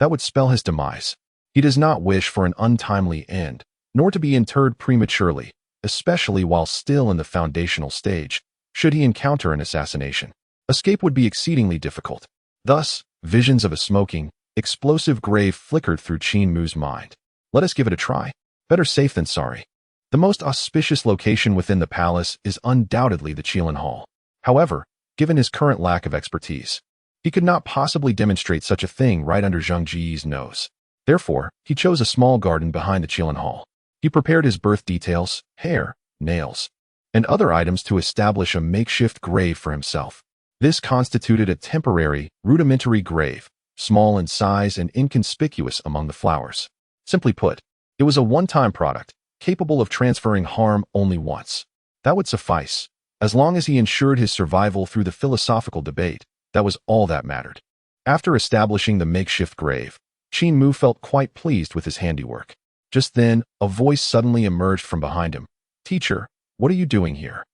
That would spell his demise. He does not wish for an untimely end, nor to be interred prematurely, especially while still in the foundational stage. Should he encounter an assassination, escape would be exceedingly difficult. Thus, visions of a smoking, explosive grave flickered through Qin Mu's mind. Let us give it a try. Better safe than sorry. The most auspicious location within the palace is undoubtedly the Qilin Hall. However, given his current lack of expertise, he could not possibly demonstrate such a thing right under Zheng Ji's nose. Therefore, he chose a small garden behind the Qilin Hall. He prepared his birth details, hair, nails, and other items to establish a makeshift grave for himself. This constituted a temporary, rudimentary grave, small in size and inconspicuous among the flowers. Simply put, it was a one-time product, capable of transferring harm only once. That would suffice. As long as he ensured his survival through the philosophical debate, that was all that mattered. After establishing the makeshift grave, Qin Mu felt quite pleased with his handiwork. Just then, a voice suddenly emerged from behind him. "Teacher, what are you doing here?"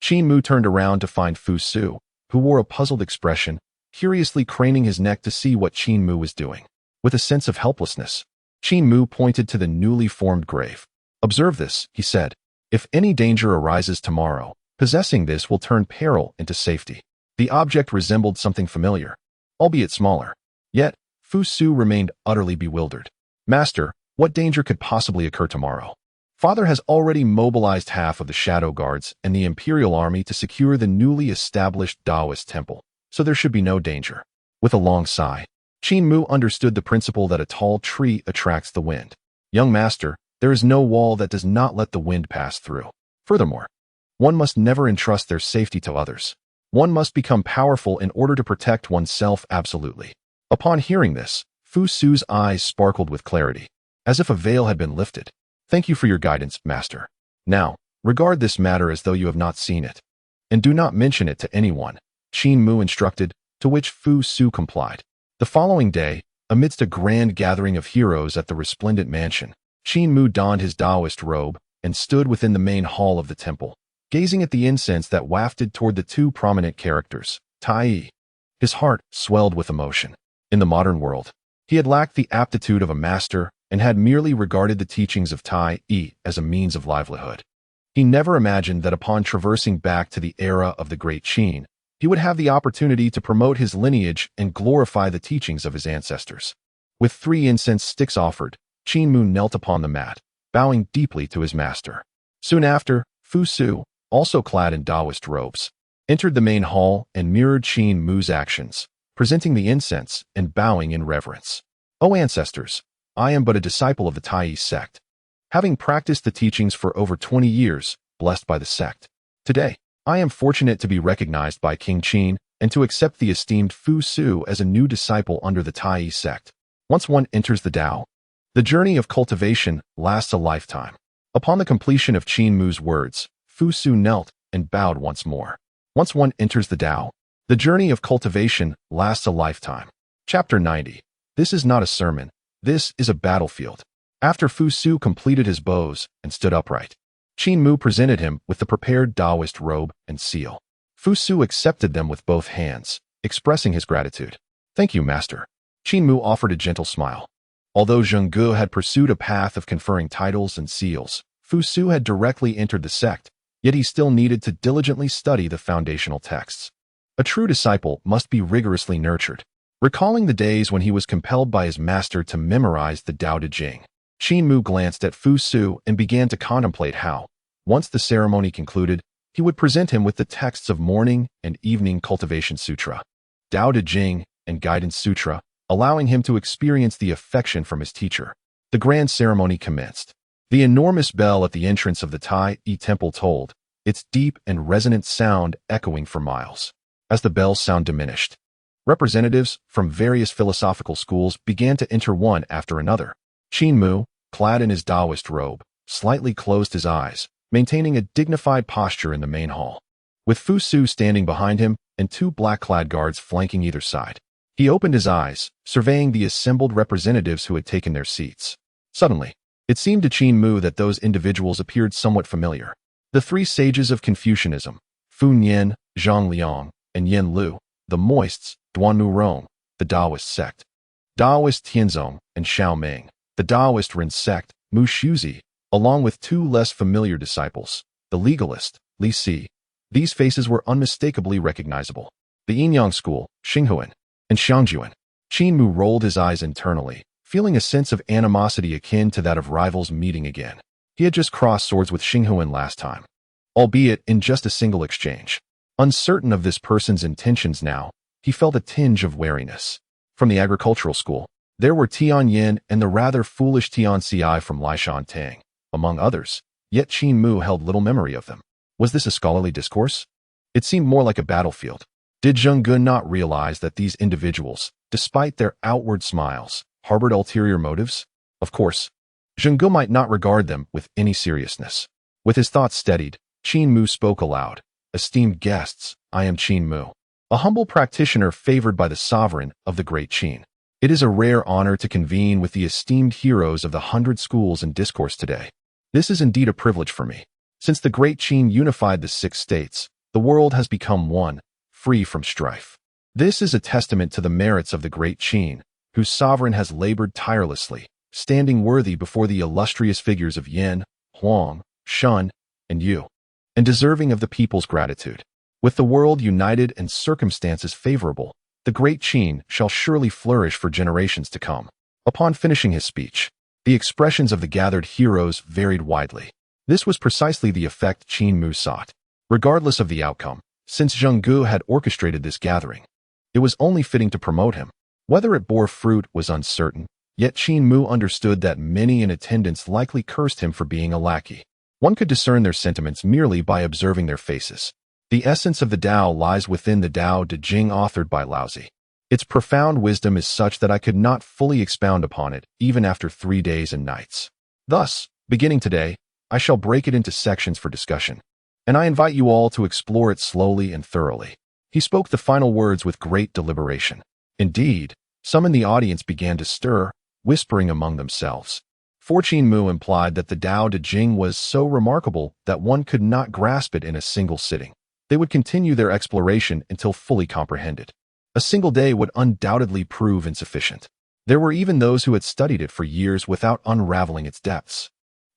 Qin Mu turned around to find Fu Su, who wore a puzzled expression, curiously craning his neck to see what Qin Mu was doing. With a sense of helplessness, Qin Mu pointed to the newly formed grave. "Observe this," he said. "If any danger arises tomorrow, possessing this will turn peril into safety." The object resembled something familiar, albeit smaller. Yet, Fu Su remained utterly bewildered. "Master, what danger could possibly occur tomorrow? Father has already mobilized half of the shadow guards and the imperial army to secure the newly established Daoist temple, so there should be no danger." With a long sigh, Qin Mu understood the principle that a tall tree attracts the wind. "Young master, there is no wall that does not let the wind pass through. Furthermore, one must never entrust their safety to others. One must become powerful in order to protect oneself absolutely." Upon hearing this, Fu Su's eyes sparkled with clarity, as if a veil had been lifted. "Thank you for your guidance, master. Now, regard this matter as though you have not seen it. And do not mention it to anyone," Qin Mu instructed, to which Fu Su complied. The following day, amidst a grand gathering of heroes at the resplendent mansion, Qin Mu donned his Daoist robe and stood within the main hall of the temple, gazing at the incense that wafted toward the two prominent characters, Tai. His heart swelled with emotion. In the modern world, he had lacked the aptitude of a master and had merely regarded the teachings of Tai as a means of livelihood. He never imagined that upon traversing back to the era of the Great Qin, he would have the opportunity to promote his lineage and glorify the teachings of his ancestors. With 3 incense sticks offered, Qin Mu knelt upon the mat, bowing deeply to his master. Soon after, Fu Su, also clad in Daoist robes, entered the main hall and mirrored Qin Mu's actions, presenting the incense and bowing in reverence. "O ancestors, I am but a disciple of the Taoist sect, having practiced the teachings for over 20 years, blessed by the sect. Today, I am fortunate to be recognized by King Qin and to accept the esteemed Fu Su as a new disciple under the Taoist sect. Once one enters the Tao, the journey of cultivation lasts a lifetime." Upon the completion of Qin Mu's words, Fu Su knelt and bowed once more. Once one enters the Tao, the journey of cultivation lasts a lifetime. Chapter 90. This is not a sermon. This is a battlefield. After Fu Su completed his bows and stood upright, Qin Mu presented him with the prepared Daoist robe and seal. Fu Su accepted them with both hands, expressing his gratitude. "Thank you, master." Qin Mu offered a gentle smile. Although Zheng had pursued a path of conferring titles and seals, Fu Su had directly entered the sect, yet he still needed to diligently study the foundational texts. A true disciple must be rigorously nurtured. Recalling the days when he was compelled by his master to memorize the Tao Te Ching, Qin Mu glanced at Fu Su and began to contemplate how, once the ceremony concluded, he would present him with the texts of morning and evening cultivation sutra, Tao Te Ching, and guidance sutra, allowing him to experience the affection from his teacher. The grand ceremony commenced. The enormous bell at the entrance of the Tai temple tolled, its deep and resonant sound echoing for miles. As the bell's sound diminished, representatives from various philosophical schools began to enter one after another. Qin Mu, clad in his Daoist robe, slightly closed his eyes, maintaining a dignified posture in the main hall. With Fu Su standing behind him and two black-clad guards flanking either side, he opened his eyes, surveying the assembled representatives who had taken their seats. Suddenly, it seemed to Qin Mu that those individuals appeared somewhat familiar. The three sages of Confucianism, Fu Nian, Zhang Liang, and Yen Lu, the Moists, Duanmu Rong, the Daoist sect, Daoist Tianzong, and Xiao Ming, the Daoist Ren sect, Mu Shuzi, along with two less familiar disciples, the legalist, Li Si. These faces were unmistakably recognizable. The Yinyang school, Xinghuan, and Xiangjuan. Qin Mu rolled his eyes internally, feeling a sense of animosity akin to that of rivals meeting again. He had just crossed swords with Xinghuan last time, albeit in just a single exchange. Uncertain of this person's intentions now, he felt a tinge of wariness. From the agricultural school, there were Tian Yin and the rather foolish Tian Ci from Lishan Tang, among others, yet Qin Mu held little memory of them. Was this a scholarly discourse? It seemed more like a battlefield. Did Zheng Ge not realize that these individuals, despite their outward smiles, harbored ulterior motives? Of course, Zheng Ge might not regard them with any seriousness. With his thoughts steadied, Qin Mu spoke aloud. Esteemed guests, I am Qin Mu, a humble practitioner favored by the sovereign of the great Qin. It is a rare honor to convene with the esteemed heroes of the 100 schools and discourse today. This is indeed a privilege for me. Since the great Qin unified the 6 states, the world has become one, free from strife. This is a testament to the merits of the great Qin, whose sovereign has labored tirelessly, standing worthy before the illustrious figures of Yin, Huang, Shun, and Yu, and deserving of the people's gratitude. With the world united and circumstances favorable, the great Qin shall surely flourish for generations to come. Upon finishing his speech, the expressions of the gathered heroes varied widely. This was precisely the effect Qin Mu sought. Regardless of the outcome, since Zheng Ge had orchestrated this gathering, it was only fitting to promote him. Whether it bore fruit was uncertain, yet Qin Mu understood that many in attendance likely cursed him for being a lackey. One could discern their sentiments merely by observing their faces. The essence of the Tao lies within the Tao Te Ching authored by Laozi. Its profound wisdom is such that I could not fully expound upon it, even after 3 days and nights. Thus, beginning today, I shall break it into sections for discussion, and I invite you all to explore it slowly and thoroughly. He spoke the final words with great deliberation. Indeed, some in the audience began to stir, whispering among themselves. For Qin Mu implied that the Tao Te Ching was so remarkable that one could not grasp it in a single sitting. They would continue their exploration until fully comprehended. A single day would undoubtedly prove insufficient. There were even those who had studied it for years without unraveling its depths.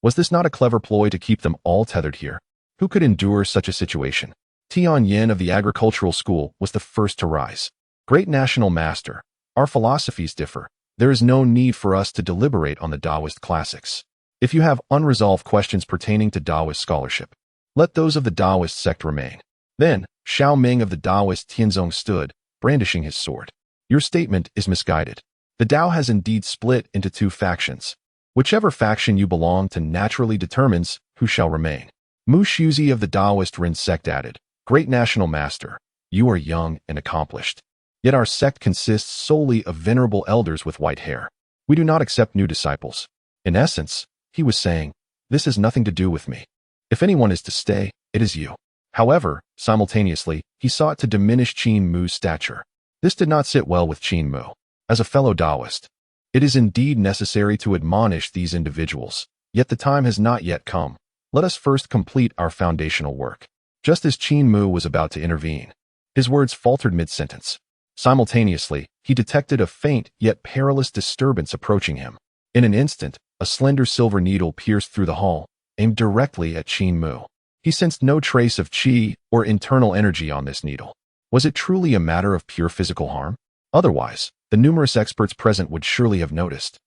Was this not a clever ploy to keep them all tethered here? Who could endure such a situation? Tian Yin of the agricultural school was the first to rise. Great national master, our philosophies differ. There is no need for us to deliberate on the Daoist classics. If you have unresolved questions pertaining to Daoist scholarship, let those of the Daoist sect remain. Then, Xiao Ming of the Daoist Tianzong stood, brandishing his sword. Your statement is misguided. The Tao has indeed split into 2 factions. Whichever faction you belong to naturally determines who shall remain. Mu Shuzi of the Daoist Ren sect added, Great national master, you are young and accomplished. Yet our sect consists solely of venerable elders with white hair. We do not accept new disciples. In essence, he was saying, this has nothing to do with me. If anyone is to stay, it is you. However, simultaneously, he sought to diminish Qin Mu's stature. This did not sit well with Qin Mu. As a fellow Daoist, it is indeed necessary to admonish these individuals, yet the time has not yet come. Let us first complete our foundational work. Just as Qin Mu was about to intervene, his words faltered mid-sentence. Simultaneously, he detected a faint yet perilous disturbance approaching him. In an instant, a slender silver needle pierced through the hall, aimed directly at Qin Mu. He sensed no trace of qi or internal energy on this needle. Was it truly a matter of pure physical harm? Otherwise, the numerous experts present would surely have noticed,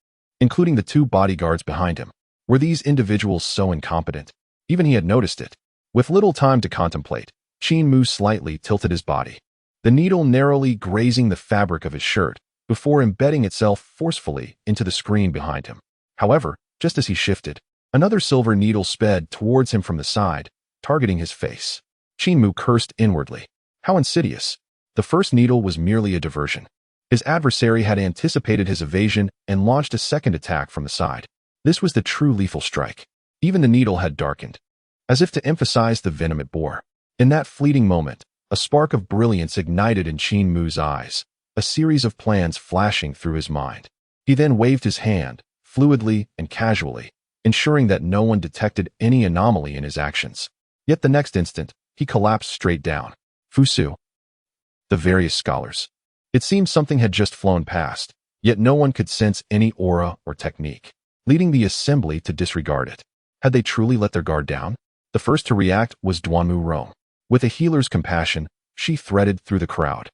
including the 2 bodyguards behind him. Were these individuals so incompetent? Even he had noticed it. With little time to contemplate, Qin Mu slightly tilted his body, the needle narrowly grazing the fabric of his shirt, before embedding itself forcefully into the screen behind him. However, just as he shifted, another silver needle sped towards him from the side, targeting his face. Qin Mu cursed inwardly. How insidious. The first needle was merely a diversion. His adversary had anticipated his evasion and launched a second attack from the side. This was the true lethal strike. Even the needle had darkened, as if to emphasize the venom it bore. In that fleeting moment, a spark of brilliance ignited in Qin Mu's eyes, a series of plans flashing through his mind. He then waved his hand, fluidly and casually, ensuring that no one detected any anomaly in his actions. Yet the next instant, he collapsed straight down. Fusu. The various scholars. It seemed something had just flown past, yet no one could sense any aura or technique, leading the assembly to disregard it. Had they truly let their guard down? The first to react was Duanmu Rong. With a healer's compassion, she threaded through the crowd,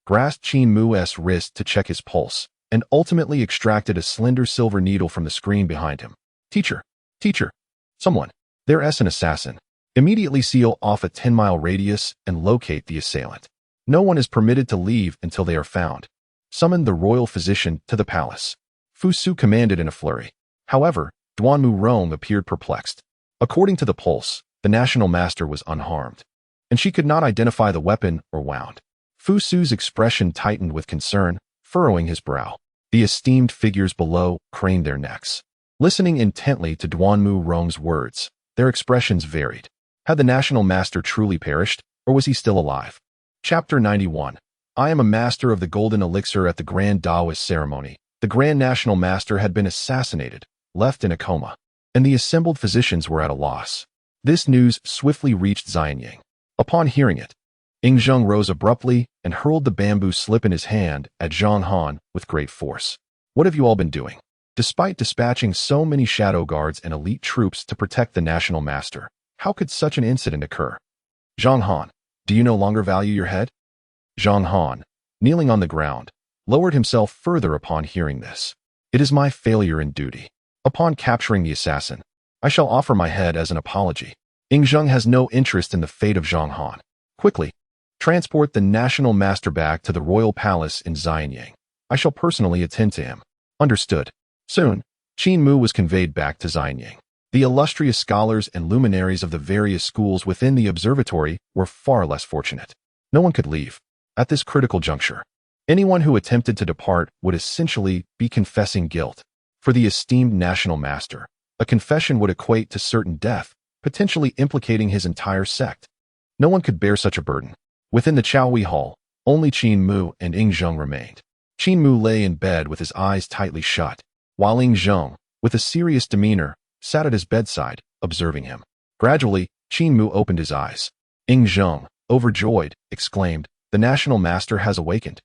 grasped Qin Mu's wrist to check his pulse, and ultimately extracted a slender silver needle from the screen behind him. Teacher! Teacher! Someone! There's an assassin. Immediately seal off a 10-mile radius and locate the assailant. No one is permitted to leave until they are found. Summon the royal physician to the palace. Fusu commanded in a flurry. However, Duanmu Rong appeared perplexed. According to the pulse, the national master was unharmed, and she could not identify the weapon or wound. Fusu's expression tightened with concern, furrowing his brow. The esteemed figures below craned their necks, listening intently to Duanmu Rong's words. Their expressions varied. Had the national master truly perished, or was he still alive? Chapter 91. I am a master of the golden elixir at the grand Daoist ceremony. The grand national master had been assassinated, left in a coma, and the assembled physicians were at a loss. This news swiftly reached Xianying. Upon hearing it, Yingzheng rose abruptly and hurled the bamboo slip in his hand at Zhang Han with great force. What have you all been doing? Despite dispatching so many shadow guards and elite troops to protect the national master, how could such an incident occur? Zhang Han, do you no longer value your head? Zhang Han, kneeling on the ground, lowered himself further upon hearing this. It is my failure in duty. Upon capturing the assassin, I shall offer my head as an apology. Yingzheng has no interest in the fate of Zhang Han. Quickly, transport the national master back to the royal palace in Xianying. I shall personally attend to him. Understood. Soon, Qin Mu was conveyed back to Xianying. The illustrious scholars and luminaries of the various schools within the observatory were far less fortunate. No one could leave. At this critical juncture, anyone who attempted to depart would essentially be confessing guilt. For the esteemed national master, a confession would equate to certain death, potentially implicating his entire sect. No one could bear such a burden. Within the Chaohui Hall, only Qin Mu and Yingzheng remained. Qin Mu lay in bed with his eyes tightly shut, while Yingzheng, with a serious demeanor, sat at his bedside, observing him. Gradually, Qin Mu opened his eyes. Yingzheng, overjoyed, exclaimed, "The national master has awakened."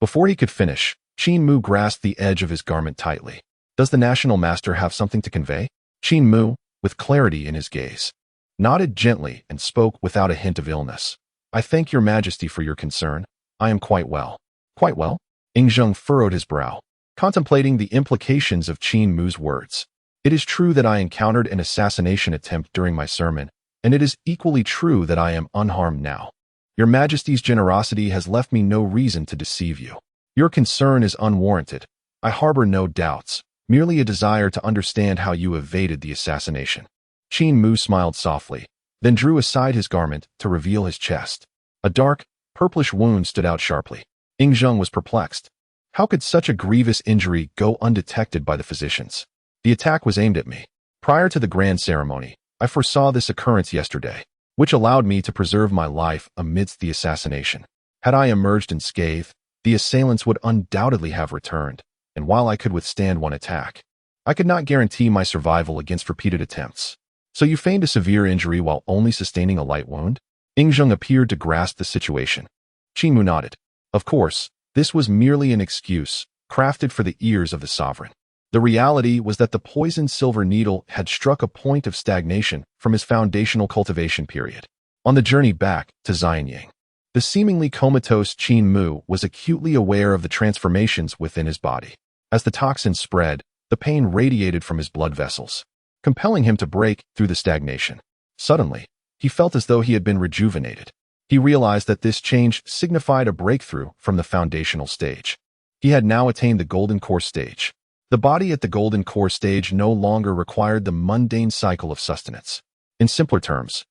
Before he could finish, Qin Mu grasped the edge of his garment tightly. Does the national master have something to convey? Qin Mu, with clarity in his gaze, nodded gently and spoke without a hint of illness. I thank your majesty for your concern. I am quite well. Quite well? Yingzheng furrowed his brow, contemplating the implications of Qin Mu's words. It is true that I encountered an assassination attempt during my sermon, and it is equally true that I am unharmed now. Your majesty's generosity has left me no reason to deceive you. Your concern is unwarranted. I harbor no doubts, merely a desire to understand how you evaded the assassination. Qin Mu smiled softly, then drew aside his garment to reveal his chest. A dark, purplish wound stood out sharply. Yingzheng was perplexed. How could such a grievous injury go undetected by the physicians? The attack was aimed at me. Prior to the grand ceremony, I foresaw this occurrence yesterday, which allowed me to preserve my life amidst the assassination. Had I emerged unscathed, the assailants would undoubtedly have returned, and while I could withstand one attack, I could not guarantee my survival against repeated attempts. So you feigned a severe injury while only sustaining a light wound? Yingzheng appeared to grasp the situation. Qin Mu nodded. Of course, this was merely an excuse, crafted for the ears of the sovereign. The reality was that the poisoned silver needle had struck a point of stagnation from his foundational cultivation period. On the journey back to Xianying, the seemingly comatose Qin Mu was acutely aware of the transformations within his body. As the toxin spread, the pain radiated from his blood vessels, compelling him to break through the stagnation. Suddenly, he felt as though he had been rejuvenated. He realized that this change signified a breakthrough from the foundational stage. He had now attained the golden core stage. The body at the golden core stage no longer required the mundane cycle of sustenance. In simpler terms,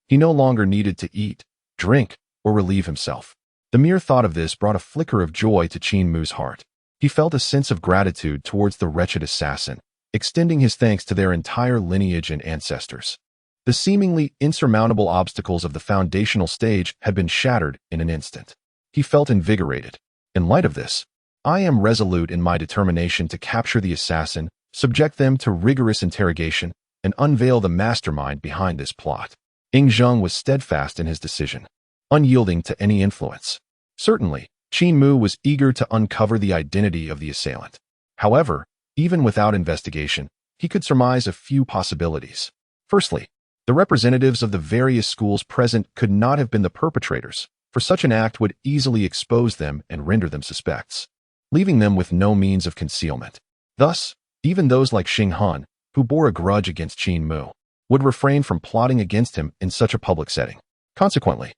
he no longer needed to eat, drink, or relieve himself. The mere thought of this brought a flicker of joy to Qin Mu's heart. He felt a sense of gratitude towards the wretched assassin, extending his thanks to their entire lineage and ancestors. The seemingly insurmountable obstacles of the foundational stage had been shattered in an instant. He felt invigorated. In light of this, I am resolute in my determination to capture the assassin, subject them to rigorous interrogation, and unveil the mastermind behind this plot. Ing Zheng was steadfast in his decision, unyielding to any influence. Certainly, Qin Mu was eager to uncover the identity of the assailant. However, even without investigation, he could surmise a few possibilities. Firstly, the representatives of the various schools present could not have been the perpetrators, for such an act would easily expose them and render them suspects, leaving them with no means of concealment. Thus, even those like Xing Han, who bore a grudge against Qin Mu, would refrain from plotting against him in such a public setting. Consequently,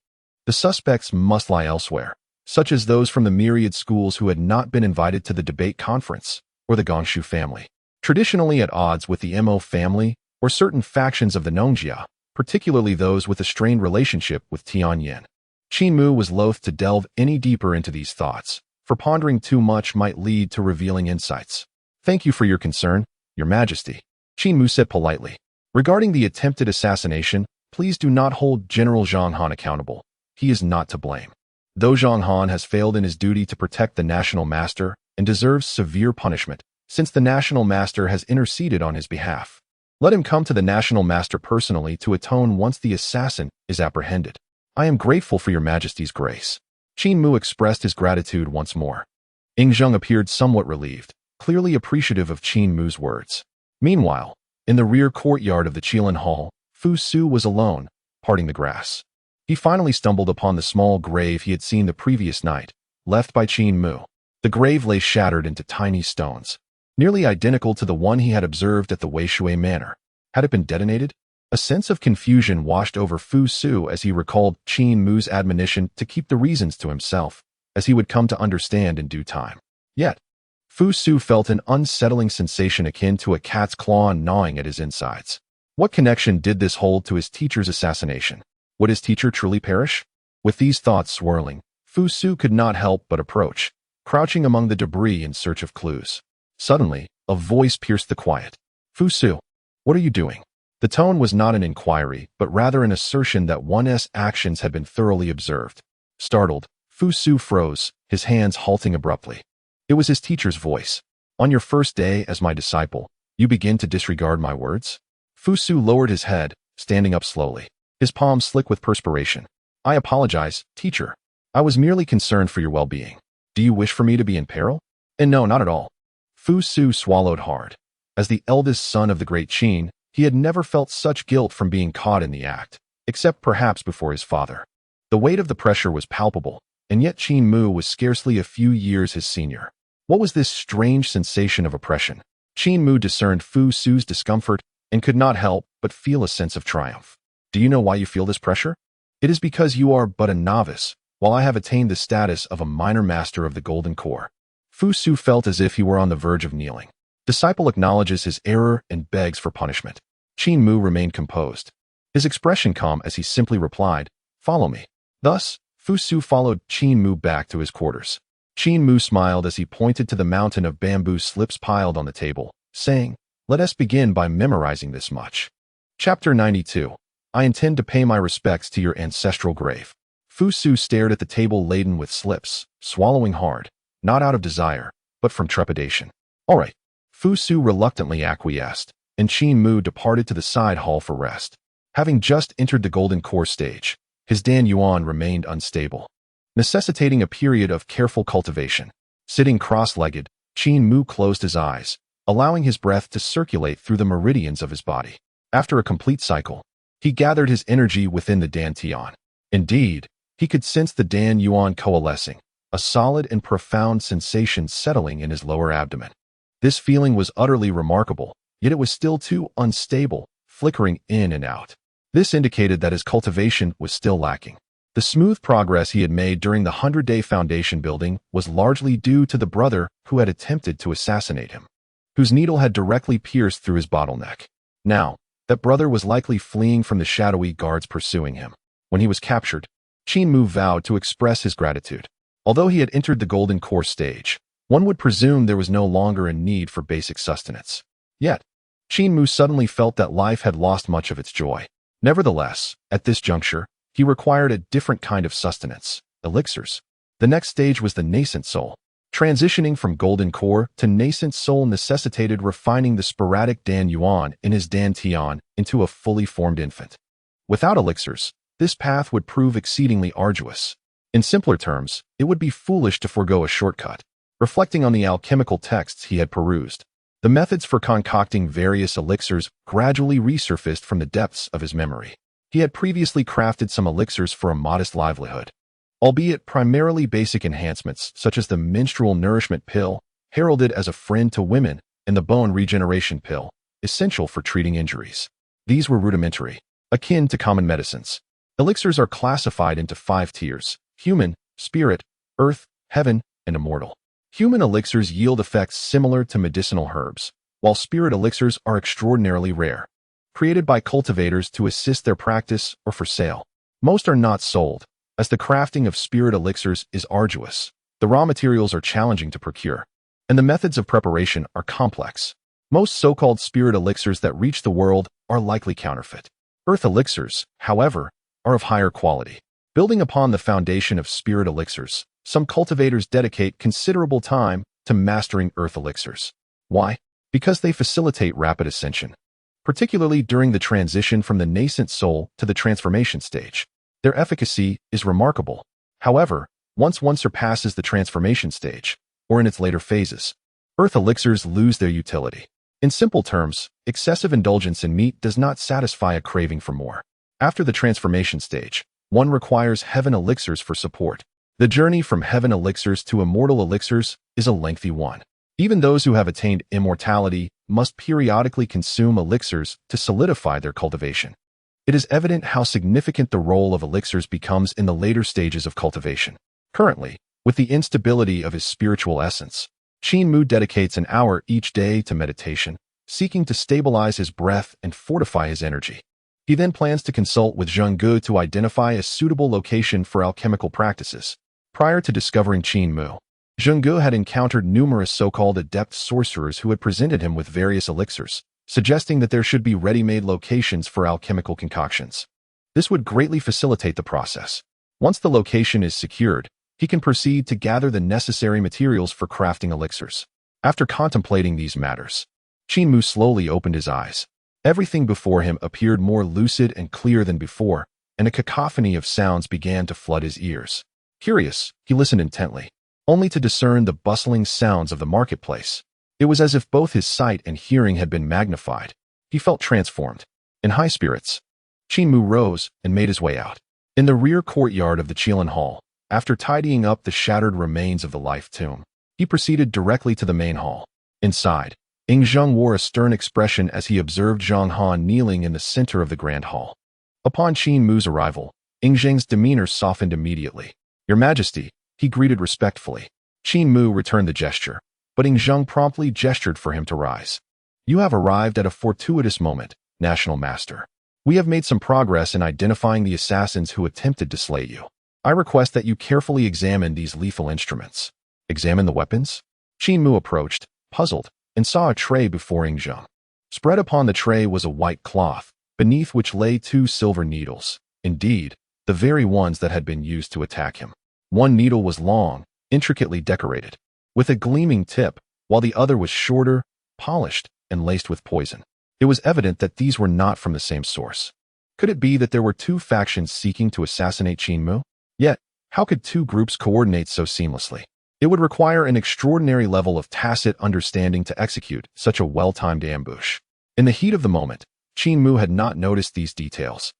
the suspects must lie elsewhere, such as those from the myriad schools who had not been invited to the debate conference, or the Gongshu family, traditionally at odds with the Mo family, or certain factions of the Nongjia, particularly those with a strained relationship with Tianyin. Qin Mu was loath to delve any deeper into these thoughts, for pondering too much might lead to revealing insights. "Thank you for your concern, Your Majesty," Qin Mu said politely. "Regarding the attempted assassination, please do not hold General Zhang Han accountable. He is not to blame. Though Zhang Han has failed in his duty to protect the national master and deserves severe punishment, since the national master has interceded on his behalf, let him come to the national master personally to atone once the assassin is apprehended. I am grateful for Your Majesty's grace." Qin Mu expressed his gratitude once more. Ing Zheng appeared somewhat relieved, clearly appreciative of Qin Mu's words. Meanwhile, in the rear courtyard of the Qilin Hall, Fu Su was alone, parting the grass. He finally stumbled upon the small grave he had seen the previous night, left by Qin Mu. The grave lay shattered into tiny stones, nearly identical to the one he had observed at the Weishui Manor. Had it been detonated? A sense of confusion washed over Fu Su as he recalled Qin Mu's admonition to keep the reasons to himself, as he would come to understand in due time. Yet, Fu Su felt an unsettling sensation akin to a cat's claw gnawing at his insides. What connection did this hold to his teacher's assassination? Would his teacher truly perish? With these thoughts swirling, Fu Su could not help but approach, crouching among the debris in search of clues. Suddenly, a voice pierced the quiet. "Fu Su, what are you doing?" The tone was not an inquiry, but rather an assertion that one's actions had been thoroughly observed. Startled, Fu Su froze, his hands halting abruptly. It was his teacher's voice. "On your first day as my disciple, you begin to disregard my words?" Fu Su lowered his head, standing up slowly, his palms slick with perspiration. "I apologize, teacher. I was merely concerned for your well-being. Do you wish for me to be in peril?" "And no, not at all." Fu Su swallowed hard. As the eldest son of the great Qin, he had never felt such guilt from being caught in the act, except perhaps before his father. The weight of the pressure was palpable, and yet Qin Mu was scarcely a few years his senior. What was this strange sensation of oppression? Qin Mu discerned Fu Su's discomfort and could not help but feel a sense of triumph. "Do you know why you feel this pressure? It is because you are but a novice, while I have attained the status of a minor master of the Golden Core." Fu Su felt as if he were on the verge of kneeling. Disciple acknowledges his error and begs for punishment. Qin Mu remained composed, his expression calm as he simply replied, "Follow me." Thus, Fu Su followed Qin Mu back to his quarters. Qin Mu smiled as he pointed to the mountain of bamboo slips piled on the table, saying, "Let us begin by memorizing this much." Chapter 92. I intend to pay my respects to your ancestral grave. Fu Su stared at the table laden with slips, swallowing hard, not out of desire, but from trepidation. "All right." Fu Su reluctantly acquiesced, and Qin Mu departed to the side hall for rest. Having just entered the Golden Core stage, his Dan Yuan remained unstable, necessitating a period of careful cultivation. Sitting cross-legged, Qin Mu closed his eyes, allowing his breath to circulate through the meridians of his body. After a complete cycle, he gathered his energy within the Dan Tian. Indeed, he could sense the Dan Yuan coalescing, a solid and profound sensation settling in his lower abdomen. This feeling was utterly remarkable, yet it was still too unstable, flickering in and out. This indicated that his cultivation was still lacking. The smooth progress he had made during the 100-day foundation building was largely due to the brother who had attempted to assassinate him, whose needle had directly pierced through his bottleneck. Now, that brother was likely fleeing from the shadowy guards pursuing him. When he was captured, Qin Mu vowed to express his gratitude. Although he had entered the Golden Core stage, one would presume there was no longer a need for basic sustenance. Yet, Qin Mu suddenly felt that life had lost much of its joy. Nevertheless, at this juncture, he required a different kind of sustenance, elixirs. The next stage was the nascent soul. Transitioning from golden core to nascent soul necessitated refining the sporadic Dan Yuan in his Dan Tian into a fully formed infant. Without elixirs, this path would prove exceedingly arduous. In simpler terms, it would be foolish to forego a shortcut. Reflecting on the alchemical texts he had perused, the methods for concocting various elixirs gradually resurfaced from the depths of his memory. He had previously crafted some elixirs for a modest livelihood, albeit primarily basic enhancements such as the menstrual nourishment pill, heralded as a friend to women, and the bone regeneration pill, essential for treating injuries. These were rudimentary, akin to common medicines. Elixirs are classified into 5 tiers: human, spirit, earth, heaven, and immortal. Human elixirs yield effects similar to medicinal herbs, while spirit elixirs are extraordinarily rare, created by cultivators to assist their practice or for sale. Most are not sold, as the crafting of spirit elixirs is arduous, the raw materials are challenging to procure, and the methods of preparation are complex. Most so-called spirit elixirs that reach the world are likely counterfeit. Earth elixirs, however, are of higher quality. Building upon the foundation of spirit elixirs, some cultivators dedicate considerable time to mastering earth elixirs. Why? Because they facilitate rapid ascension, particularly during the transition from the nascent soul to the transformation stage. Their efficacy is remarkable. However, once one surpasses the transformation stage, or in its later phases, earth elixirs lose their utility. In simple terms, excessive indulgence in meat does not satisfy a craving for more. After the transformation stage, one requires heaven elixirs for support. The journey from heaven elixirs to immortal elixirs is a lengthy one. Even those who have attained immortality must periodically consume elixirs to solidify their cultivation. It is evident how significant the role of elixirs becomes in the later stages of cultivation. Currently, with the instability of his spiritual essence, Qin Mu dedicates an hour each day to meditation, seeking to stabilize his breath and fortify his energy. He then plans to consult with Zheng Gu to identify a suitable location for alchemical practices. Prior to discovering Qin Mu, Zheng Gu had encountered numerous so-called adept sorcerers who had presented him with various elixirs, suggesting that there should be ready-made locations for alchemical concoctions. This would greatly facilitate the process. Once the location is secured, he can proceed to gather the necessary materials for crafting elixirs. After contemplating these matters, Qin Mu slowly opened his eyes. Everything before him appeared more lucid and clear than before, and a cacophony of sounds began to flood his ears. Curious, he listened intently, only to discern the bustling sounds of the marketplace. It was as if both his sight and hearing had been magnified. He felt transformed. In high spirits, Qin Mu rose and made his way out. In the rear courtyard of the Qilin Hall, after tidying up the shattered remains of the life tomb, he proceeded directly to the main hall. Inside, Ing Zheng wore a stern expression as he observed Zhang Han kneeling in the center of the grand hall. Upon Qin Mu's arrival, Ing Zheng's demeanor softened immediately. "Your Majesty," he greeted respectfully. Qin Mu returned the gesture, but Ing Zheng promptly gestured for him to rise. "You have arrived at a fortuitous moment, National Master. We have made some progress in identifying the assassins who attempted to slay you. I request that you carefully examine these lethal instruments." "Examine the weapons?" Qin Mu approached, puzzled, and saw a tray before Ing Zheng. Spread upon the tray was a white cloth, beneath which lay 2 silver needles. Indeed, the very ones that had been used to attack him. One needle was long, intricately decorated, with a gleaming tip, while the other was shorter, polished, and laced with poison. It was evident that these were not from the same source. Could it be that there were 2 factions seeking to assassinate Qin Mu? Yet, how could 2 groups coordinate so seamlessly? It would require an extraordinary level of tacit understanding to execute such a well-timed ambush. In the heat of the moment, Qin Mu had not noticed these details,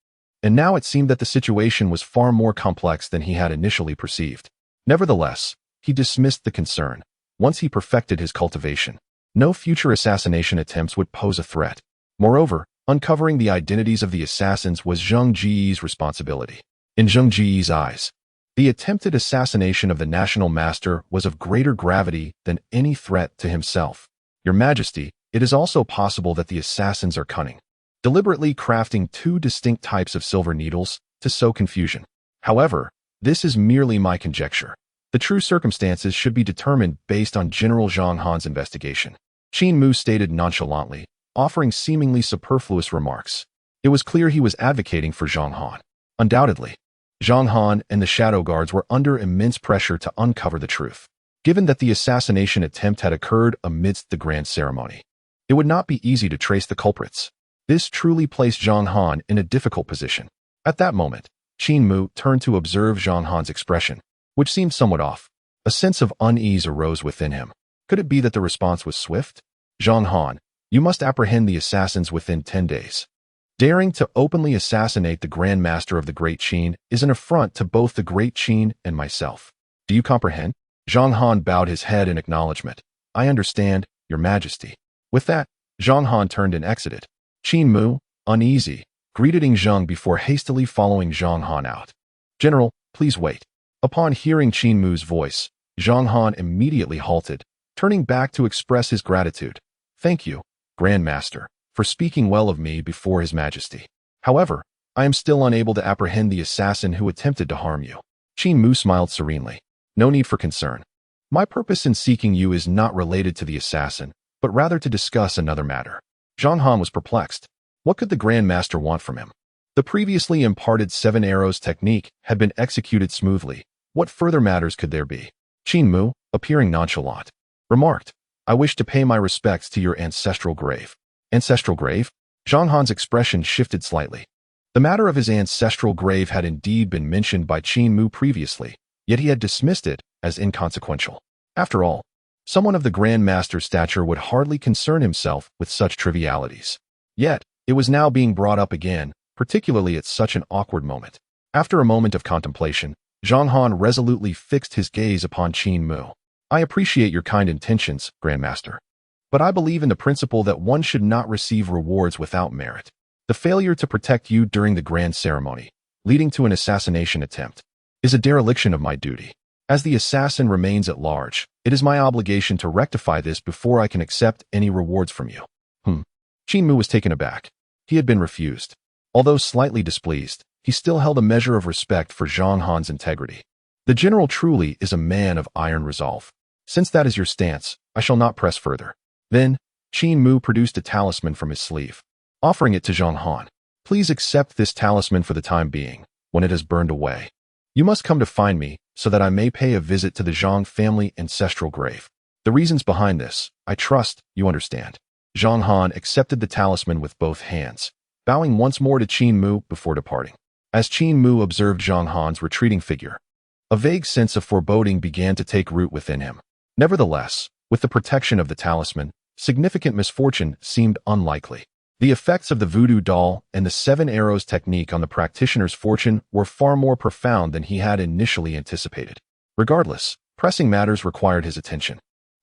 and now it seemed that the situation was far more complex than he had initially perceived. Nevertheless, he dismissed the concern. Once he perfected his cultivation, no future assassination attempts would pose a threat. Moreover, uncovering the identities of the assassins was Zheng Ji's responsibility. In Zheng Ji's eyes, the attempted assassination of the National Master was of greater gravity than any threat to himself. "Your Majesty, it is also possible that the assassins are cunning, deliberately crafting 2 distinct types of silver needles to sow confusion. However, this is merely my conjecture. The true circumstances should be determined based on General Zhang Han's investigation." Qin Mu stated nonchalantly, offering seemingly superfluous remarks. It was clear he was advocating for Zhang Han. Undoubtedly, Zhang Han and the Shadow Guards were under immense pressure to uncover the truth. Given that the assassination attempt had occurred amidst the grand ceremony, it would not be easy to trace the culprits. This truly placed Zhang Han in a difficult position. At that moment, Qin Mu turned to observe Zhang Han's expression, which seemed somewhat off. A sense of unease arose within him. Could it be that the response was swift? Zhang Han, you must apprehend the assassins within 10 days. Daring to openly assassinate the Grand Master of the Great Qin is an affront to both the Great Qin and myself. Do you comprehend? Zhang Han bowed his head in acknowledgement. I understand, Your Majesty. With that, Zhang Han turned and exited. Qin Mu, uneasy, greeted Ing Zheng before hastily following Zhang Han out. General, please wait. Upon hearing Qin Mu's voice, Zhang Han immediately halted, turning back to express his gratitude. Thank you, Grand Master, for speaking well of me before His Majesty. However, I am still unable to apprehend the assassin who attempted to harm you. Qin Mu smiled serenely. No need for concern. My purpose in seeking you is not related to the assassin, but rather to discuss another matter. Zhang Han was perplexed. What could the Grand Master want from him? The previously imparted 7 arrows technique had been executed smoothly. What further matters could there be? Qin Mu, appearing nonchalant, remarked, I wish to pay my respects to your ancestral grave. Ancestral grave? Zhang Han's expression shifted slightly. The matter of his ancestral grave had indeed been mentioned by Qin Mu previously, yet he had dismissed it as inconsequential. After all, someone of the Grand Master's stature would hardly concern himself with such trivialities. Yet, it was now being brought up again, particularly at such an awkward moment. After a moment of contemplation, Zhang Han resolutely fixed his gaze upon Qin Mu. I appreciate your kind intentions, Grand Master. But I believe in the principle that one should not receive rewards without merit. The failure to protect you during the grand ceremony, leading to an assassination attempt, is a dereliction of my duty. As the assassin remains at large, it is my obligation to rectify this before I can accept any rewards from you. Qin Mu was taken aback. He had been refused. Although slightly displeased, he still held a measure of respect for Zhang Han's integrity. The general truly is a man of iron resolve. Since that is your stance, I shall not press further. Then, Qin Mu produced a talisman from his sleeve, offering it to Zhang Han. Please accept this talisman for the time being, when it has burned away. You must come to find me, so that I may pay a visit to the Zhang family ancestral grave. The reasons behind this, I trust, you understand. Zhang Han accepted the talisman with both hands, bowing once more to Qin Mu before departing. As Qin Mu observed Zhang Han's retreating figure, a vague sense of foreboding began to take root within him. Nevertheless, with the protection of the talisman, significant misfortune seemed unlikely. The effects of the voodoo doll and the 7 arrows technique on the practitioner's fortune were far more profound than he had initially anticipated. Regardless, pressing matters required his attention.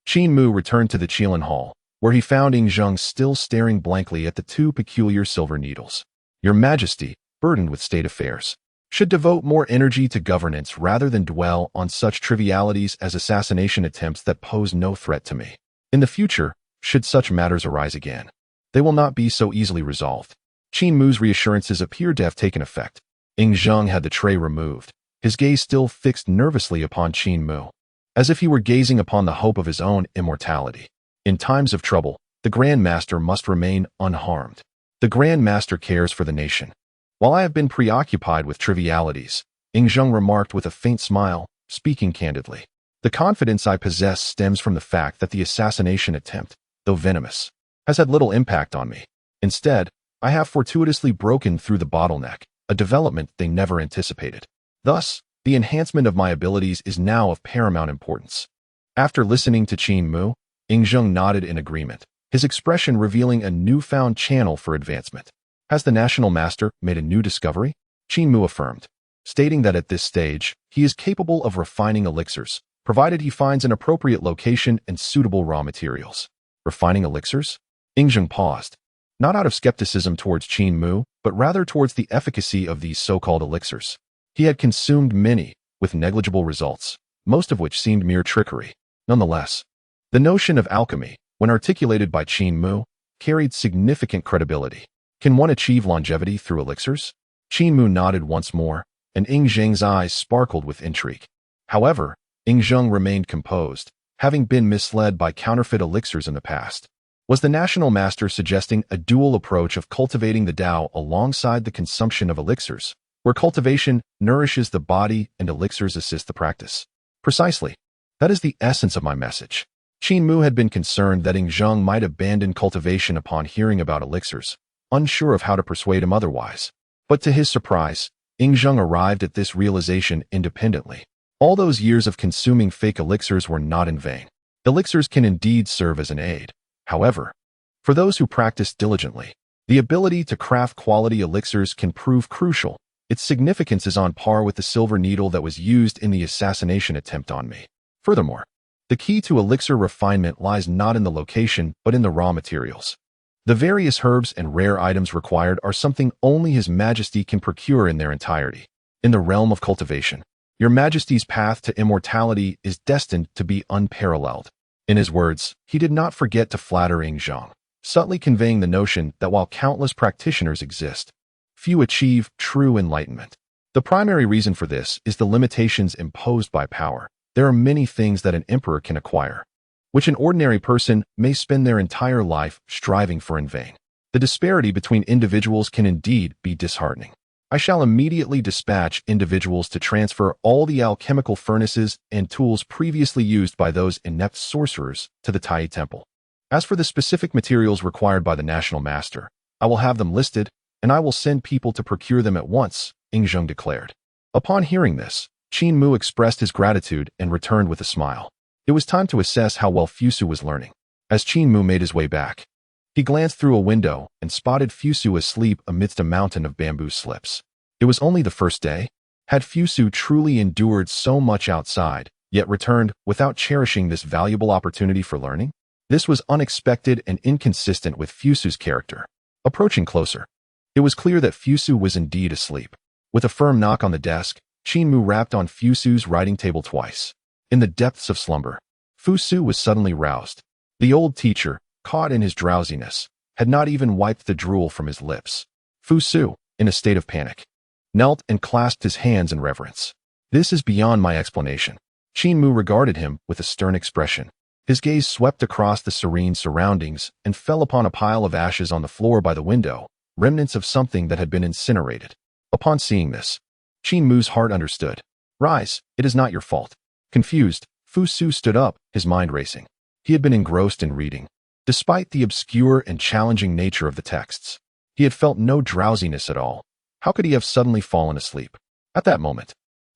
Qin Mu returned to the Qilin Hall, where he found Ing Zheng still staring blankly at the 2 peculiar silver needles. Your Majesty, burdened with state affairs, should devote more energy to governance rather than dwell on such trivialities as assassination attempts that pose no threat to me. In the future, should such matters arise again, they will not be so easily resolved. Qin Mu's reassurances appeared to have taken effect. Ing Zheng had the tray removed, his gaze still fixed nervously upon Qin Mu, as if he were gazing upon the hope of his own immortality. In times of trouble, the Grand Master must remain unharmed. The Grand Master cares for the nation. While I have been preoccupied with trivialities, Ing Zheng remarked with a faint smile, speaking candidly. The confidence I possess stems from the fact that the assassination attempt, though venomous, has had little impact on me. Instead, I have fortuitously broken through the bottleneck, a development they never anticipated. Thus, the enhancement of my abilities is now of paramount importance. After listening to Qin Mu, Ing Zheng nodded in agreement, his expression revealing a newfound channel for advancement. Has the National Master made a new discovery? Qin Mu affirmed, stating that at this stage, he is capable of refining elixirs, provided he finds an appropriate location and suitable raw materials. Refining elixirs? Ing Zheng paused, not out of skepticism towards Qin Mu, but rather towards the efficacy of these so-called elixirs. He had consumed many, with negligible results, most of which seemed mere trickery. Nonetheless, the notion of alchemy, when articulated by Qin Mu, carried significant credibility. Can one achieve longevity through elixirs? Qin Mu nodded once more, and Ing Zheng's eyes sparkled with intrigue. However, Ing Zheng remained composed, having been misled by counterfeit elixirs in the past. Was the national master suggesting a dual approach of cultivating the Tao alongside the consumption of elixirs, where cultivation nourishes the body and elixirs assist the practice? Precisely. That is the essence of my message. Qin Mu had been concerned that Zheng might abandon cultivation upon hearing about elixirs, unsure of how to persuade him otherwise. But to his surprise, Zheng arrived at this realization independently. All those years of consuming fake elixirs were not in vain. Elixirs can indeed serve as an aid. However, for those who practice diligently, the ability to craft quality elixirs can prove crucial. Its significance is on par with the silver needle that was used in the assassination attempt on me. Furthermore, the key to elixir refinement lies not in the location, but in the raw materials. The various herbs and rare items required are something only His Majesty can procure in their entirety. In the realm of cultivation, Your Majesty's path to immortality is destined to be unparalleled. In his words, he did not forget to flatter Zheng, subtly conveying the notion that while countless practitioners exist, few achieve true enlightenment. The primary reason for this is the limitations imposed by power. There are many things that an emperor can acquire, which an ordinary person may spend their entire life striving for in vain. The disparity between individuals can indeed be disheartening. I shall immediately dispatch individuals to transfer all the alchemical furnaces and tools previously used by those inept sorcerers to the Tai Temple. As for the specific materials required by the national master, I will have them listed, and I will send people to procure them at once, Zheng declared. Upon hearing this, Qin Mu expressed his gratitude and returned with a smile. It was time to assess how well Fusu was learning. As Qin Mu made his way back, he glanced through a window and spotted Fusu asleep amidst a mountain of bamboo slips. It was only the first day. Had Fusu truly endured so much outside, yet returned without cherishing this valuable opportunity for learning? This was unexpected and inconsistent with Fusu's character. Approaching closer, it was clear that Fusu was indeed asleep. With a firm knock on the desk, Qin Mu rapped on Fusu's writing table twice. In the depths of slumber, Fusu was suddenly roused. The old teacher, caught in his drowsiness, had not even wiped the drool from his lips. Fusu, in a state of panic, knelt and clasped his hands in reverence. This is beyond my explanation. Qin Mu regarded him with a stern expression. His gaze swept across the serene surroundings and fell upon a pile of ashes on the floor by the window, remnants of something that had been incinerated. Upon seeing this, Qin Mu's heart understood. Rise, it is not your fault. Confused, Fusu stood up, his mind racing. He had been engrossed in reading. Despite the obscure and challenging nature of the texts, he had felt no drowsiness at all. How could he have suddenly fallen asleep? At that moment,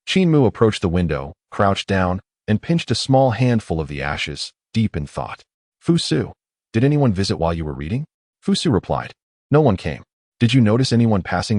Qin Mu approached the window, crouched down, and pinched a small handful of the ashes, deep in thought. Fusu, did anyone visit while you were reading? Fusu replied. No one came. Did you notice anyone passing by